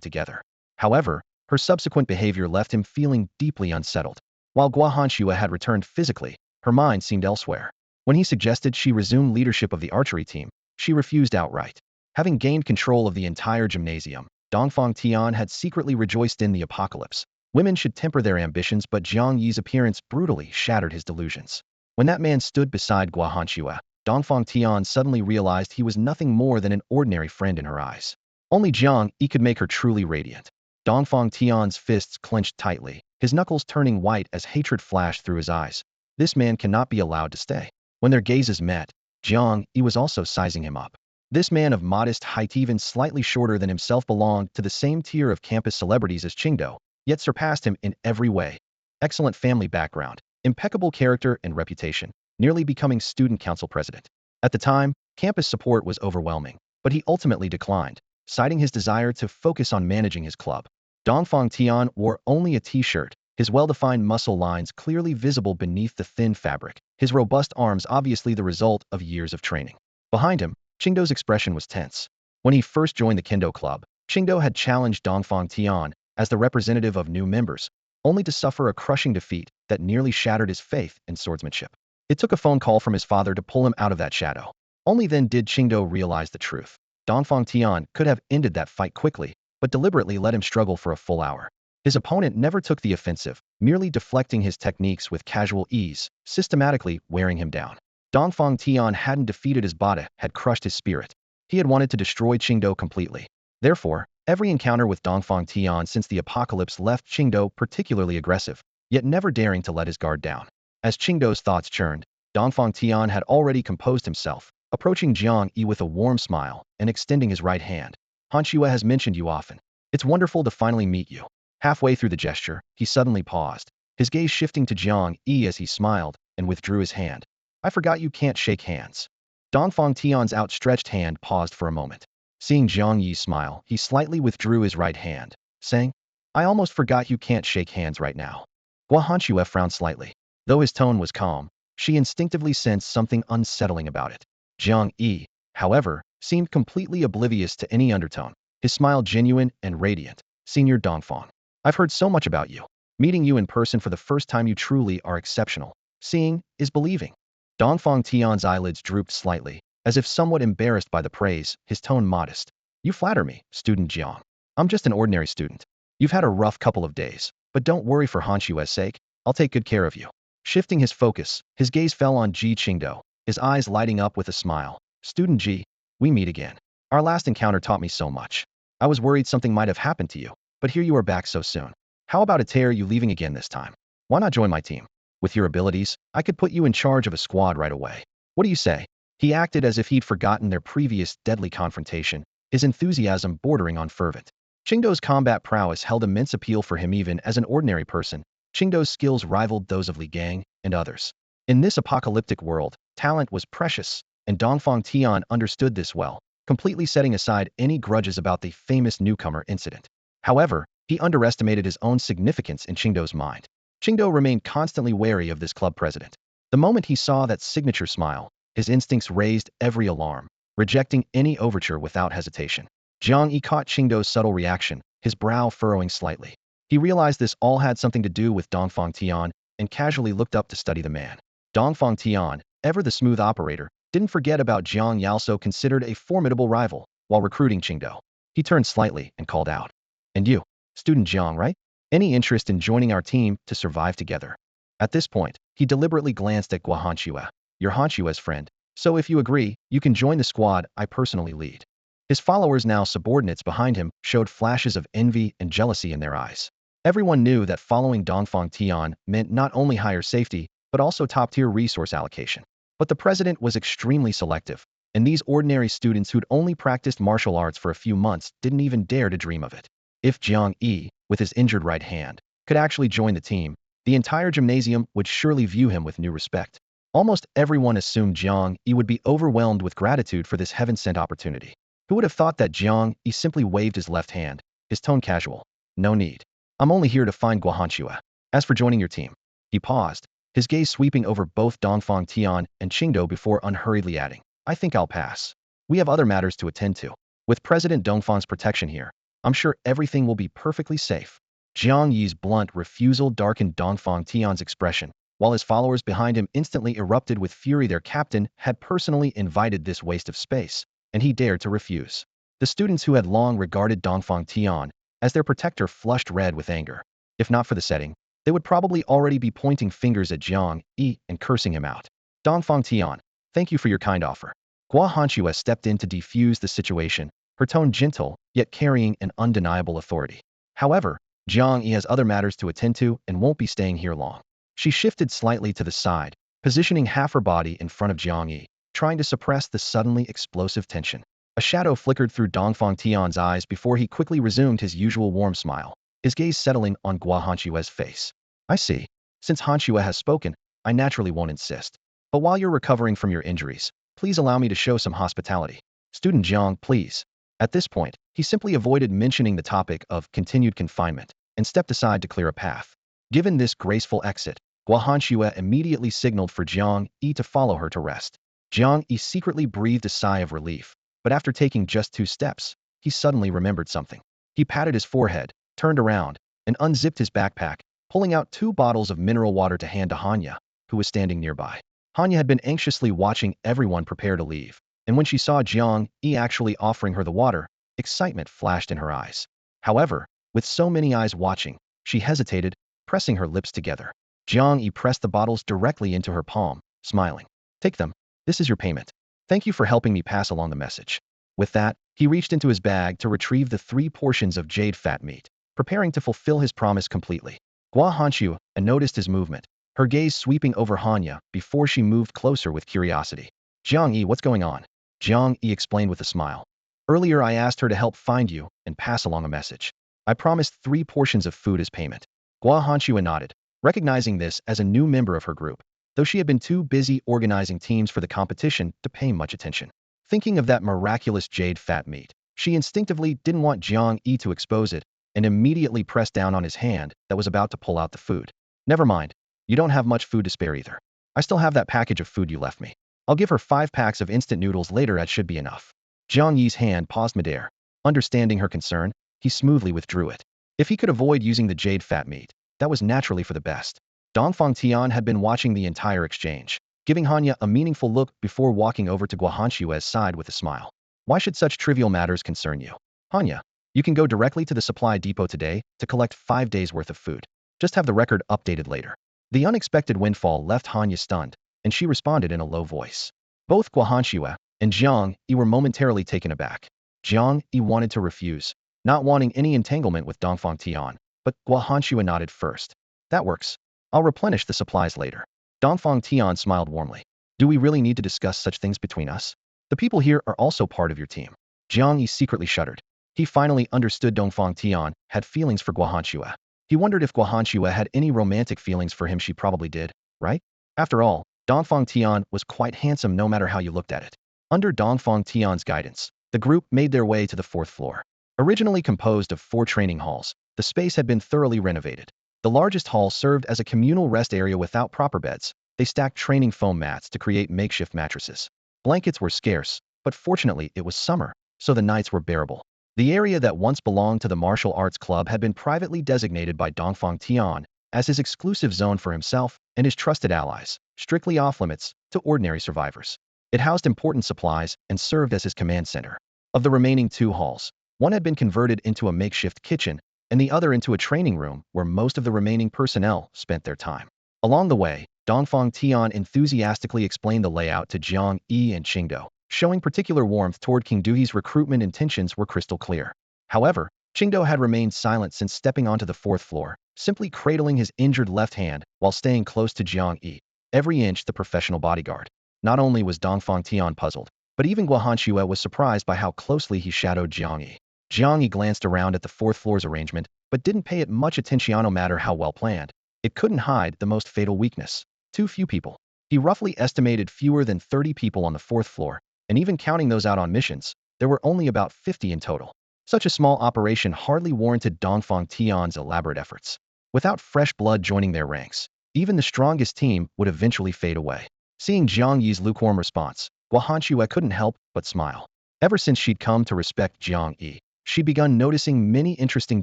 together. However, her subsequent behavior left him feeling deeply unsettled. While Gua Hanxue had returned physically, her mind seemed elsewhere. When he suggested she resume leadership of the archery team, she refused outright. Having gained control of the entire gymnasium, Dongfang Tian had secretly rejoiced in the apocalypse. Women should temper their ambitions, but Jiang Yi's appearance brutally shattered his delusions. When that man stood beside Gua Hanxue, Dongfang Tian suddenly realized he was nothing more than an ordinary friend in her eyes. Only Jiang Yi could make her truly radiant. Dongfang Tian's fists clenched tightly, his knuckles turning white as hatred flashed through his eyes. This man cannot be allowed to stay. When their gazes met, Jiang Yi was also sizing him up. This man of modest height, even slightly shorter than himself, belonged to the same tier of campus celebrities as Qingdao, yet surpassed him in every way. Excellent family background, impeccable character and reputation, nearly becoming student council president. At the time, campus support was overwhelming, but he ultimately declined, citing his desire to focus on managing his club. Dongfang Tian wore only a t-shirt, his well-defined muscle lines clearly visible beneath the thin fabric, his robust arms obviously the result of years of training. Behind him, Qingdao's expression was tense. When he first joined the Kendo Club, Qingdao had challenged Dongfang Tian as the representative of new members, only to suffer a crushing defeat that nearly shattered his faith in swordsmanship. It took a phone call from his father to pull him out of that shadow. Only then did Qingdao realize the truth. Dongfang Tian could have ended that fight quickly, but deliberately let him struggle for a full hour. His opponent never took the offensive, merely deflecting his techniques with casual ease, systematically wearing him down. Dongfang Tian hadn't defeated his body, had crushed his spirit. He had wanted to destroy Qingdao completely. Therefore, every encounter with Dongfang Tian since the apocalypse left Qingdao particularly aggressive, yet never daring to let his guard down. As Qingdao's thoughts churned, Dongfang Tian had already composed himself, approaching Jiang Yi with a warm smile and extending his right hand. "Hanxue has mentioned you often. It's wonderful to finally meet you." Halfway through the gesture, he suddenly paused, his gaze shifting to Jiang Yi as he smiled and withdrew his hand. "I forgot you can't shake hands." Dongfang Tian's outstretched hand paused for a moment. Seeing Jiang Yi smile, he slightly withdrew his right hand, saying, "I almost forgot you can't shake hands right now." Hanxue frowned slightly. Though his tone was calm, she instinctively sensed something unsettling about it. Jiang Yi, however, seemed completely oblivious to any undertone, his smile genuine and radiant. "Senior Dongfang, I've heard so much about you. Meeting you in person for the first time, you truly are exceptional. Seeing is believing." Dongfang Tian's eyelids drooped slightly, as if somewhat embarrassed by the praise, his tone modest. "You flatter me, student Jiang. I'm just an ordinary student. You've had a rough couple of days, but don't worry for Hanxue's sake. I'll take good care of you." Shifting his focus, his gaze fell on Ji Qingdao, his eyes lighting up with a smile. "Student Ji, we meet again. Our last encounter taught me so much. I was worried something might have happened to you, but here you are back so soon. How about it? Are you leaving again this time? Why not join my team? With your abilities, I could put you in charge of a squad right away. What do you say?" He acted as if he'd forgotten their previous deadly confrontation, his enthusiasm bordering on fervent. Qingdao's combat prowess held immense appeal for him even as an ordinary person. Qingdao's skills rivaled those of Li Gang and others. In this apocalyptic world, talent was precious, and Dongfang Tian understood this well, completely setting aside any grudges about the famous newcomer incident. However, he underestimated his own significance in Qingdao's mind. Qingdao remained constantly wary of this club president. The moment he saw that signature smile, his instincts raised every alarm, rejecting any overture without hesitation. Jiang Yi caught Qingdao's subtle reaction, his brow furrowing slightly. He realized this all had something to do with Dongfang Tian and casually looked up to study the man. Dongfang Tian, ever the smooth operator, didn't forget about Jiang Yi, also considered a formidable rival while recruiting Qingdao. He turned slightly and called out, "And you, student Jiang, right? Any interest in joining our team to survive together?" At this point, he deliberately glanced at Hanxue. "You're Hanxue's friend, so if you agree, you can join the squad I personally lead." His followers, now subordinates behind him, showed flashes of envy and jealousy in their eyes. Everyone knew that following Dongfang Tian meant not only higher safety, but also top-tier resource allocation. But the president was extremely selective, and these ordinary students who'd only practiced martial arts for a few months didn't even dare to dream of it. If Jiang Yi, with his injured right hand, could actually join the team, the entire gymnasium would surely view him with new respect. Almost everyone assumed Jiang Yi would be overwhelmed with gratitude for this heaven-sent opportunity. Who would have thought that Jiang Yi simply waved his left hand, his tone casual? "No need. I'm only here to find Hanxue. As for joining your team." He paused, his gaze sweeping over both Dongfang Tian and Qingdao before unhurriedly adding, "I think I'll pass. We have other matters to attend to. With President Dongfang's protection here, I'm sure everything will be perfectly safe." Jiang Yi's blunt refusal darkened Dongfang Tian's expression, while his followers behind him instantly erupted with fury. Their captain had personally invited this waste of space, and he dared to refuse. The students who had long regarded Dongfang Tian as their protector flushed red with anger. If not for the setting, they would probably already be pointing fingers at Jiang Yi and cursing him out. "Dongfang Tian, thank you for your kind offer." Hanxue stepped in to defuse the situation, her tone gentle, yet carrying an undeniable authority. "However, Jiang Yi has other matters to attend to and won't be staying here long." She shifted slightly to the side, positioning half her body in front of Jiang Yi, trying to suppress the suddenly explosive tension. A shadow flickered through Dongfang Tian's eyes before he quickly resumed his usual warm smile, his gaze settling on Gua Hanshue's face. I see. Since Hanshue has spoken, I naturally won't insist. But while you're recovering from your injuries, please allow me to show some hospitality. Student Jiang, please. At this point, he simply avoided mentioning the topic of continued confinement and stepped aside to clear a path. Given this graceful exit, Gua Hanshue immediately signaled for Jiang Yi to follow her to rest. Jiang Yi secretly breathed a sigh of relief, but after taking just 2 steps, he suddenly remembered something. He patted his forehead, turned around, and unzipped his backpack, pulling out 2 bottles of mineral water to hand to Hanya, who was standing nearby. Hanya had been anxiously watching everyone prepare to leave, and when she saw Jiang Yi actually offering her the water, excitement flashed in her eyes. However, with so many eyes watching, she hesitated, pressing her lips together. Jiang Yi pressed the bottles directly into her palm, smiling. Take them. This is your payment. Thank you for helping me pass along the message. With that, he reached into his bag to retrieve the 3 portions of jade fat meat, preparing to fulfill his promise completely. Gua Hanshue noticed his movement, her gaze sweeping over Hanya before she moved closer with curiosity. Jiang Yi, what's going on? Jiang Yi explained with a smile. Earlier I asked her to help find you and pass along a message. I promised 3 portions of food as payment. Gua Hanshue nodded, recognizing this as a new member of her group, though she had been too busy organizing teams for the competition to pay much attention. Thinking of that miraculous jade fat meat, she instinctively didn't want Jiang Yi to expose it and immediately pressed down on his hand that was about to pull out the food. Never mind, you don't have much food to spare either. I still have that package of food you left me. I'll give her 5 packs of instant noodles later, that should be enough. Jiang Yi's hand paused midair. Understanding her concern, he smoothly withdrew it. If he could avoid using the jade fat meat, that was naturally for the best. Dongfang Tian had been watching the entire exchange, giving Hanya a meaningful look before walking over to Gua Hanshue's side with a smile. Why should such trivial matters concern you? Hanya, you can go directly to the supply depot today to collect 5 days' worth of food. Just have the record updated later. The unexpected windfall left Hanya stunned, and she responded in a low voice. Both Gua Hanshue and Jiang Yi were momentarily taken aback. Jiang Yi wanted to refuse, not wanting any entanglement with Dongfang Tian, but Gua Hanshue nodded first. That works. I'll replenish the supplies later. Dongfang Tian smiled warmly. Do we really need to discuss such things between us? The people here are also part of your team. Jiang Yi secretly shuddered. He finally understood Dongfang Tian had feelings for Gua Hanshue. He wondered if Gua Hanshue had any romantic feelings for him. She probably did, right? After all, Dongfang Tian was quite handsome no matter how you looked at it. Under Dongfang Tian's guidance, the group made their way to the 4th floor. Originally composed of 4 training halls, the space had been thoroughly renovated. The largest hall served as a communal rest area without proper beds. They stacked training foam mats to create makeshift mattresses. Blankets were scarce, but fortunately it was summer, so the nights were bearable. The area that once belonged to the martial arts club had been privately designated by Dongfang Tian as his exclusive zone for himself and his trusted allies, strictly off-limits to ordinary survivors. It housed important supplies and served as his command center. Of the remaining 2 halls, one had been converted into a makeshift kitchen and the other into a training room where most of the remaining personnel spent their time. Along the way, Dongfang Tian enthusiastically explained the layout to Jiang Yi and Qingdao, showing particular warmth toward King Duhi's recruitment intentions were crystal clear. However, Qingdao had remained silent since stepping onto the 4th floor, simply cradling his injured left hand while staying close to Jiang Yi, every inch the professional bodyguard. Not only was Dongfang Tian puzzled, but even Gua Hanshue was surprised by how closely he shadowed Jiang Yi. Jiang Yi glanced around at the 4th floor's arrangement, but didn't pay it much attention no matter how well planned. It couldn't hide the most fatal weakness. Too few people. He roughly estimated fewer than 30 people on the 4th floor, and even counting those out on missions, there were only about 50 in total. Such a small operation hardly warranted Dongfang Tian's elaborate efforts. Without fresh blood joining their ranks, even the strongest team would eventually fade away. Seeing Jiang Yi's lukewarm response, Gua Hanshue couldn't help but smile. Ever since she'd come to respect Jiang Yi, she'd begun noticing many interesting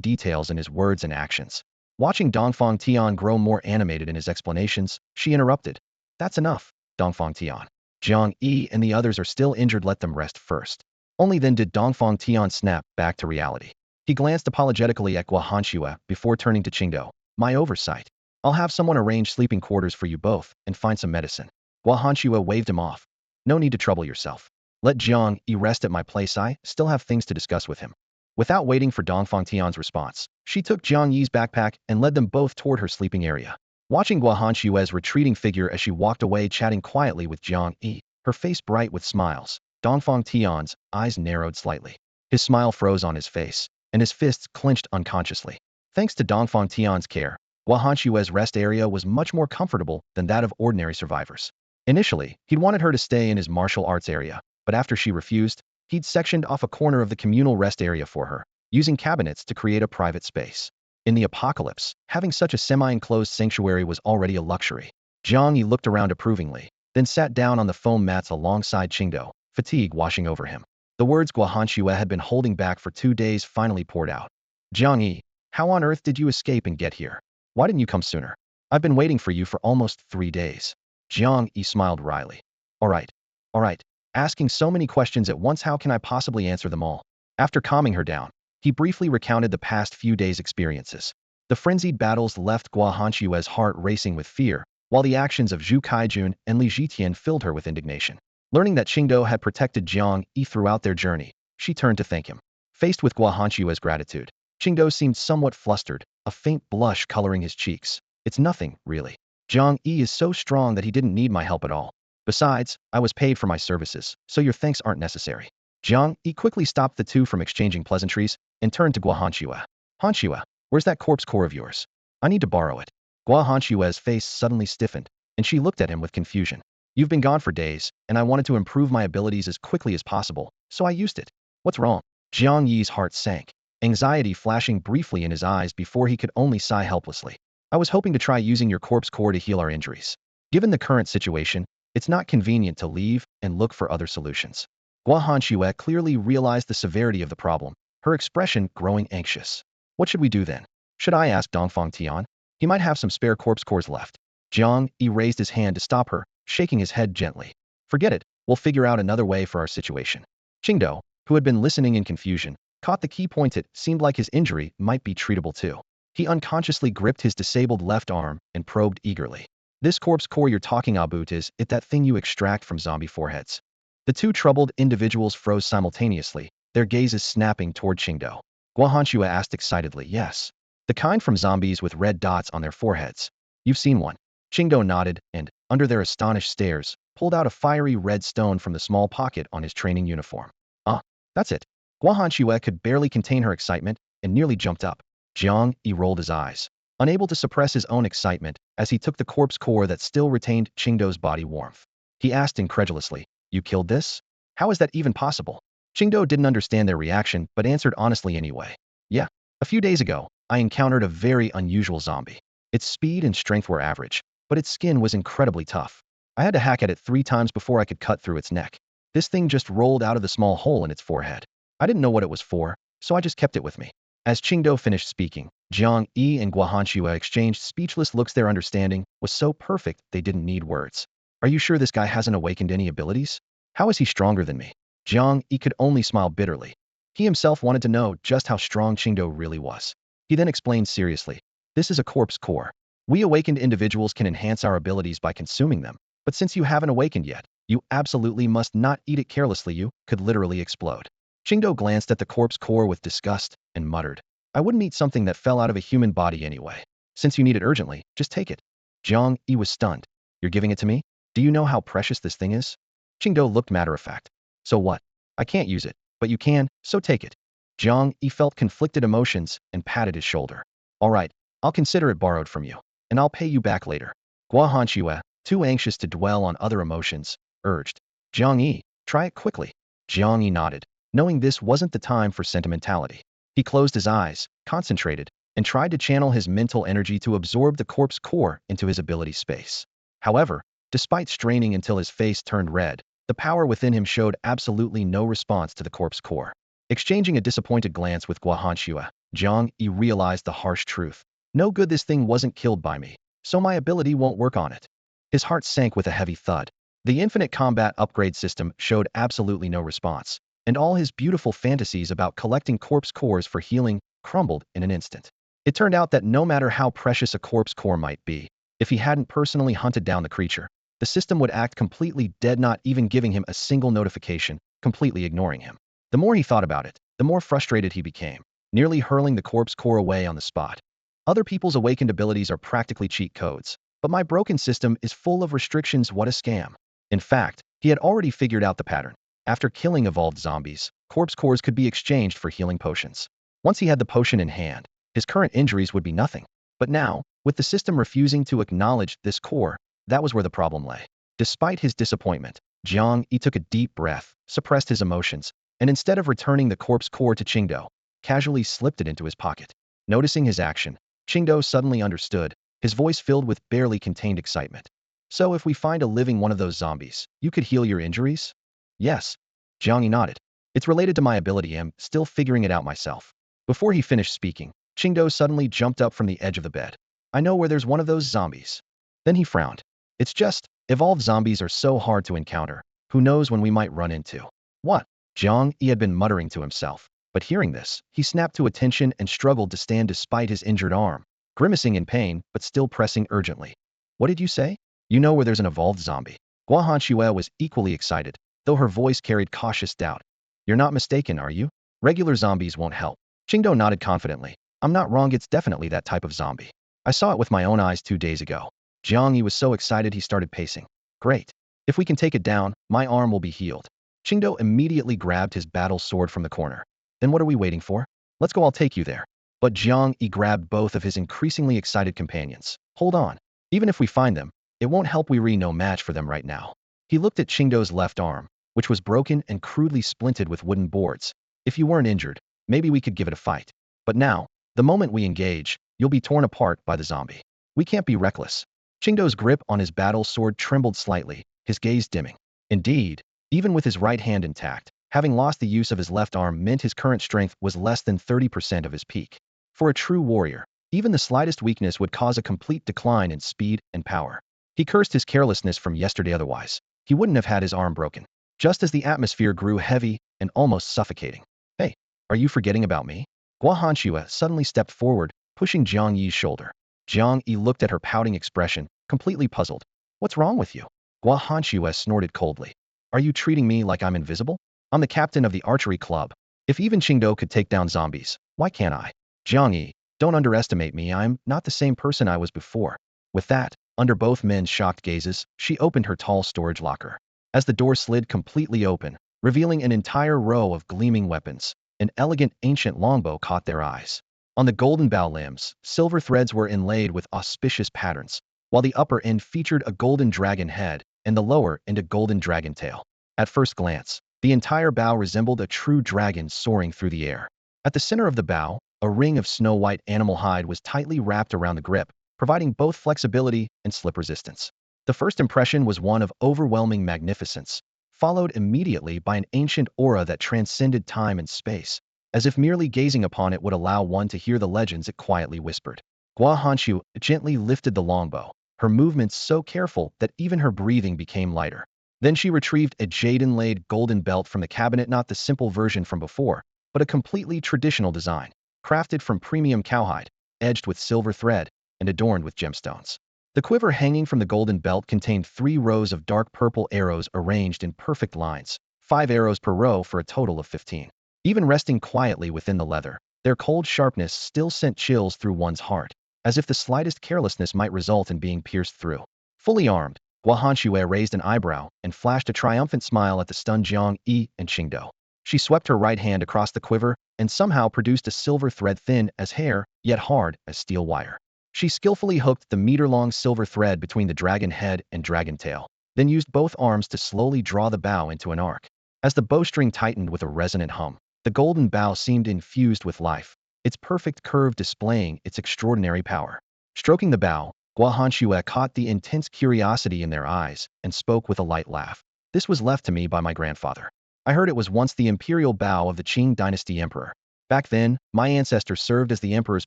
details in his words and actions. Watching Dongfang Tian grow more animated in his explanations, she interrupted. That's enough, Dongfang Tian. Jiang Yi and the others are still injured, let them rest first. Only then did Dongfang Tian snap back to reality. He glanced apologetically at Gua Hanshue before turning to Qingdao. My oversight. I'll have someone arrange sleeping quarters for you both and find some medicine. Gua Hanshue waved him off. No need to trouble yourself. Let Jiang Yi rest at my place, I still have things to discuss with him. Without waiting for Dongfang Tian's response, she took Jiang Yi's backpack and led them both toward her sleeping area. Watching Gua Hanshue's retreating figure as she walked away chatting quietly with Jiang Yi, her face bright with smiles. Dongfang Tian's eyes narrowed slightly. His smile froze on his face, and his fists clenched unconsciously. Thanks to Dongfang Tian's care, Guahanshue's rest area was much more comfortable than that of ordinary survivors. Initially, he'd wanted her to stay in his martial arts area, but after she refused, he'd sectioned off a corner of the communal rest area for her, using cabinets to create a private space. In the apocalypse, having such a semi-enclosed sanctuary was already a luxury. Jiang Yi looked around approvingly, then sat down on the foam mats alongside Qingdao, fatigue washing over him. The words Guahanshue had been holding back for 2 days finally poured out. Jiang Yi, how on earth did you escape and get here? Why didn't you come sooner? I've been waiting for you for almost 3 days. Jiang Yi smiled wryly. All right. Asking so many questions at once, how can I possibly answer them all? After calming her down, he briefly recounted the past few days' experiences. The frenzied battles left Guahanshue's heart racing with fear, while the actions of Zhu Kaijun and Li Zhitian filled her with indignation. Learning that Qingdao had protected Jiang Yi throughout their journey, she turned to thank him. Faced with Guahanshue's gratitude, Qingdao seemed somewhat flustered, a faint blush coloring his cheeks. It's nothing, really. Jiang Yi is so strong that he didn't need my help at all. Besides, I was paid for my services, so your thanks aren't necessary. Jiang Yi quickly stopped the two from exchanging pleasantries and turned to Guahanshue. Hanshue, where's that corpse core of yours? I need to borrow it. Guahanshue's face suddenly stiffened, and she looked at him with confusion. You've been gone for days, and I wanted to improve my abilities as quickly as possible, so I used it. What's wrong? Jiang Yi's heart sank, anxiety flashing briefly in his eyes before he could only sigh helplessly. I was hoping to try using your corpse core to heal our injuries. Given the current situation, it's not convenient to leave and look for other solutions. Guahanshue clearly realized the severity of the problem, her expression growing anxious. What should we do then? Should I ask Dongfang Tian? He might have some spare corpse cores left. Jiang Yi raised his hand to stop her, shaking his head gently. Forget it, we'll figure out another way for our situation. Qingdao, who had been listening in confusion, caught the key point. It seemed like his injury might be treatable too. He unconsciously gripped his disabled left arm and probed eagerly. This corpse core you're talking about, is it that thing you extract from zombie foreheads? The two troubled individuals froze simultaneously, their gazes snapping toward Qingdao. Guahanshue asked excitedly. Yes. The kind from zombies with red dots on their foreheads. You've seen one. Qingdao nodded and, under their astonished stares, pulled out a fiery red stone from the small pocket on his training uniform. Ah, that's it. Guahanshue could barely contain her excitement and nearly jumped up. Jiang Yi rolled his eyes, unable to suppress his own excitement as he took the corpse core that still retained Qingdao's body warmth. He asked incredulously, you killed this? How is that even possible? Qingdao didn't understand their reaction but answered honestly anyway. Yeah. A few days ago, I encountered a very unusual zombie. Its speed and strength were average, but its skin was incredibly tough. I had to hack at it 3 times before I could cut through its neck. This thing just rolled out of the small hole in its forehead. I didn't know what it was for, so I just kept it with me. As Qingdao finished speaking, Jiang Yi and Guahanshue exchanged speechless looks. Their understanding was so perfect they didn't need words. Are you sure this guy hasn't awakened any abilities? How is he stronger than me? Jiang Yi could only smile bitterly. He himself wanted to know just how strong Qingdao really was. He then explained seriously, this is a corpse core. We awakened individuals can enhance our abilities by consuming them, but since you haven't awakened yet, you absolutely must not eat it carelessly. You could literally explode. Qingdao glanced at the corpse core with disgust and muttered, I wouldn't eat something that fell out of a human body anyway. Since you need it urgently, just take it. Jiang Yi was stunned. You're giving it to me? Do you know how precious this thing is? Qingdao looked matter-of-fact. So what? I can't use it, but you can, so take it. Jiang Yi felt conflicted emotions and patted his shoulder. All right, I'll consider it borrowed from you, and I'll pay you back later. Guahanshue, too anxious to dwell on other emotions, urged. Jiang Yi, try it quickly. Jiang Yi nodded, knowing this wasn't the time for sentimentality. He closed his eyes, concentrated, and tried to channel his mental energy to absorb the corpse core into his ability space. However, despite straining until his face turned red, the power within him showed absolutely no response to the corpse core. Exchanging a disappointed glance with Guahanshue, Jiang Yi realized the harsh truth. No good, this thing wasn't killed by me, so my ability won't work on it. His heart sank with a heavy thud. The infinite combat upgrade system showed absolutely no response, and all his beautiful fantasies about collecting corpse cores for healing crumbled in an instant. It turned out that no matter how precious a corpse core might be, if he hadn't personally hunted down the creature, the system would act completely dead, not even giving him a single notification, completely ignoring him. The more he thought about it, the more frustrated he became, nearly hurling the corpse core away on the spot. Other people's awakened abilities are practically cheat codes, but my broken system is full of restrictions. What a scam. In fact, He had already figured out the pattern. After killing evolved zombies, corpse cores could be exchanged for healing potions. Once he had the potion in hand, his current injuries would be nothing. But now, with the system refusing to acknowledge this core, that was where the problem lay. Despite his disappointment, Jiang Yi took a deep breath, suppressed his emotions, and instead of returning the corpse core to Qingdao, casually slipped it into his pocket. Noticing his action, Qingdao suddenly understood, his voice filled with barely contained excitement. So if we find a living one of those zombies, you could heal your injuries? Yes. Jiang Yi nodded. It's related to my ability. I'm still figuring it out myself. Before he finished speaking, Qingdao suddenly jumped up from the edge of the bed. I know where there's one of those zombies. Then he frowned. It's just, evolved zombies are so hard to encounter. Who knows when we might run into? What? Jiang Yi had been muttering to himself. But hearing this, he snapped to attention and struggled to stand despite his injured arm, grimacing in pain but still pressing urgently. What did you say? You know where there's an evolved zombie. Guahan Xue was equally excited, though her voice carried cautious doubt. You're not mistaken, are you? Regular zombies won't help. Qingdao nodded confidently. I'm not wrong, it's definitely that type of zombie. I saw it with my own eyes 2 days ago. Jiang Yi was so excited he started pacing. Great. If we can take it down, my arm will be healed. Qingdao immediately grabbed his battle sword from the corner. Then what are we waiting for? Let's go, I'll take you there. But Jiang Yi grabbed both of his increasingly excited companions. Hold on. Even if we find them, it won't help, we're no match for them right now. He looked at Qingdao's left arm, which was broken and crudely splinted with wooden boards. If you weren't injured, maybe we could give it a fight. But now, the moment we engage, you'll be torn apart by the zombie. We can't be reckless. Qingdao's grip on his battle sword trembled slightly, his gaze dimming. Indeed, even with his right hand intact, having lost the use of his left arm meant his current strength was less than 30% of his peak. For a true warrior, even the slightest weakness would cause a complete decline in speed and power. He cursed his carelessness from yesterday, otherwise he wouldn't have had his arm broken. Just as the atmosphere grew heavy and almost suffocating. Hey, are you forgetting about me? Guahan Xue suddenly stepped forward, pushing Jiang Yi's shoulder. Jiang Yi looked at her pouting expression, completely puzzled. What's wrong with you? Guahan Xue snorted coldly. Are you treating me like I'm invisible? I'm the captain of the archery club. If even Qingdao could take down zombies, why can't I? Jiang Yi, don't underestimate me, I'm not the same person I was before. With that, under both men's shocked gazes, she opened her tall storage locker. As the door slid completely open, revealing an entire row of gleaming weapons, an elegant ancient longbow caught their eyes. On the golden bow limbs, silver threads were inlaid with auspicious patterns, while the upper end featured a golden dragon head and the lower end a golden dragon tail. At first glance, the entire bow resembled a true dragon soaring through the air. At the center of the bow, a ring of snow-white animal hide was tightly wrapped around the grip, providing both flexibility and slip resistance. The first impression was one of overwhelming magnificence, followed immediately by an ancient aura that transcended time and space, as if merely gazing upon it would allow one to hear the legends it quietly whispered. Guahan Xue gently lifted the longbow, her movements so careful that even her breathing became lighter. Then she retrieved a jade-inlaid golden belt from the cabinet, not the simple version from before, but a completely traditional design, crafted from premium cowhide, edged with silver thread, and adorned with gemstones. The quiver hanging from the golden belt contained 3 rows of dark purple arrows arranged in perfect lines, 5 arrows per row for a total of 15. Even resting quietly within the leather, their cold sharpness still sent chills through one's heart, as if the slightest carelessness might result in being pierced through. Fully armed, Guahan Xue raised an eyebrow and flashed a triumphant smile at the stunned Jiang Yi and Qingdao. She swept her right hand across the quiver and somehow produced a silver thread thin as hair, yet hard as steel wire. She skillfully hooked the meter-long silver thread between the dragon head and dragon tail, then used both arms to slowly draw the bow into an arc. As the bowstring tightened with a resonant hum, the golden bow seemed infused with life, its perfect curve displaying its extraordinary power. Stroking the bow, Guahan Xue caught the intense curiosity in their eyes and spoke with a light laugh. This was left to me by my grandfather. I heard it was once the imperial bow of the Qing dynasty emperor. Back then, my ancestor served as the emperor's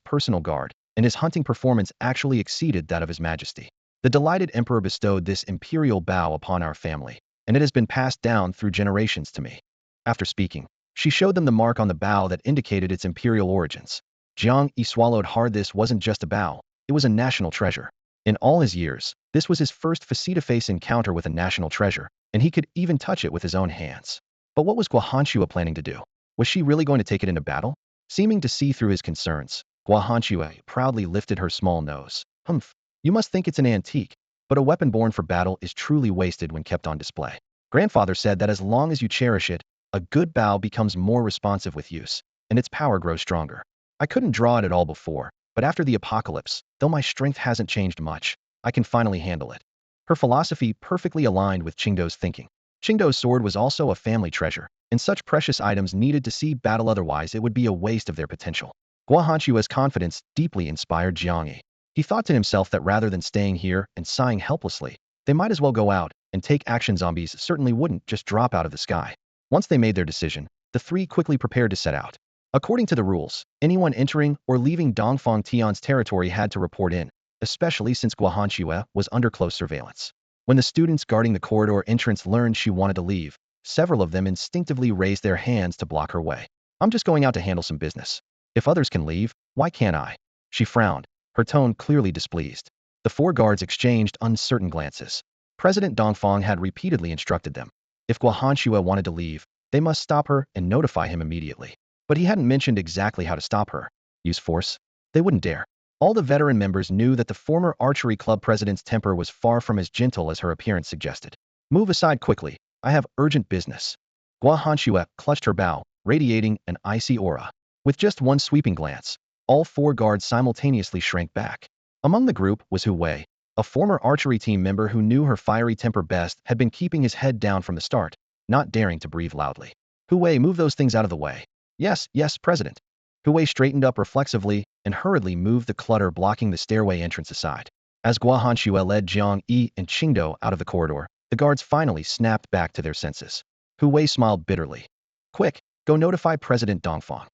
personal guard, and his hunting performance actually exceeded that of his majesty. The delighted emperor bestowed this imperial bow upon our family, and it has been passed down through generations to me. After speaking, she showed them the mark on the bow that indicated its imperial origins. Jiang Yi swallowed hard. This wasn't just a bow, it was a national treasure. In all his years, this was his first face-to-face encounter with a national treasure, and he could even touch it with his own hands. But what was Guahan Xue planning to do? Was she really going to take it into battle? Seeming to see through his concerns, Guahan Xue proudly lifted her small nose. Humph, you must think it's an antique, but a weapon born for battle is truly wasted when kept on display. Grandfather said that as long as you cherish it, a good bow becomes more responsive with use, and its power grows stronger. I couldn't draw it at all before, but after the apocalypse, though my strength hasn't changed much, I can finally handle it. Her philosophy perfectly aligned with Qingdo's thinking. Qingdo's sword was also a family treasure, and such precious items needed to see battle, otherwise it would be a waste of their potential. Guahanshua's confidence deeply inspired Jiang Yi. He thought to himself that rather than staying here and sighing helplessly, they might as well go out and take action. Zombies certainly wouldn't just drop out of the sky. Once they made their decision, the three quickly prepared to set out. According to the rules, anyone entering or leaving Dongfang Tian's territory had to report in, especially since Guahanshua was under close surveillance. When the students guarding the corridor entrance learned she wanted to leave, several of them instinctively raised their hands to block her way. I'm just going out to handle some business. If others can leave, why can't I? She frowned, her tone clearly displeased. The four guards exchanged uncertain glances. President Dongfang had repeatedly instructed them. If Guahanshua wanted to leave, they must stop her and notify him immediately. But he hadn't mentioned exactly how to stop her. Use force? They wouldn't dare. All the veteran members knew that the former archery club president's temper was far from as gentle as her appearance suggested. Move aside quickly. I have urgent business. Guahanshua clutched her bow, radiating an icy aura. With just one sweeping glance, all four guards simultaneously shrank back. Among the group was Hu Wei, a former archery team member who knew her fiery temper best, had been keeping his head down from the start, not daring to breathe loudly. Hu Wei, move those things out of the way. Yes, yes, President. Hu Wei straightened up reflexively and hurriedly moved the clutter blocking the stairway entrance aside. As Guahanshua led Jiang Yi and Qingdou out of the corridor, the guards finally snapped back to their senses. Hu Wei smiled bitterly. Quick, go notify President Dongfang.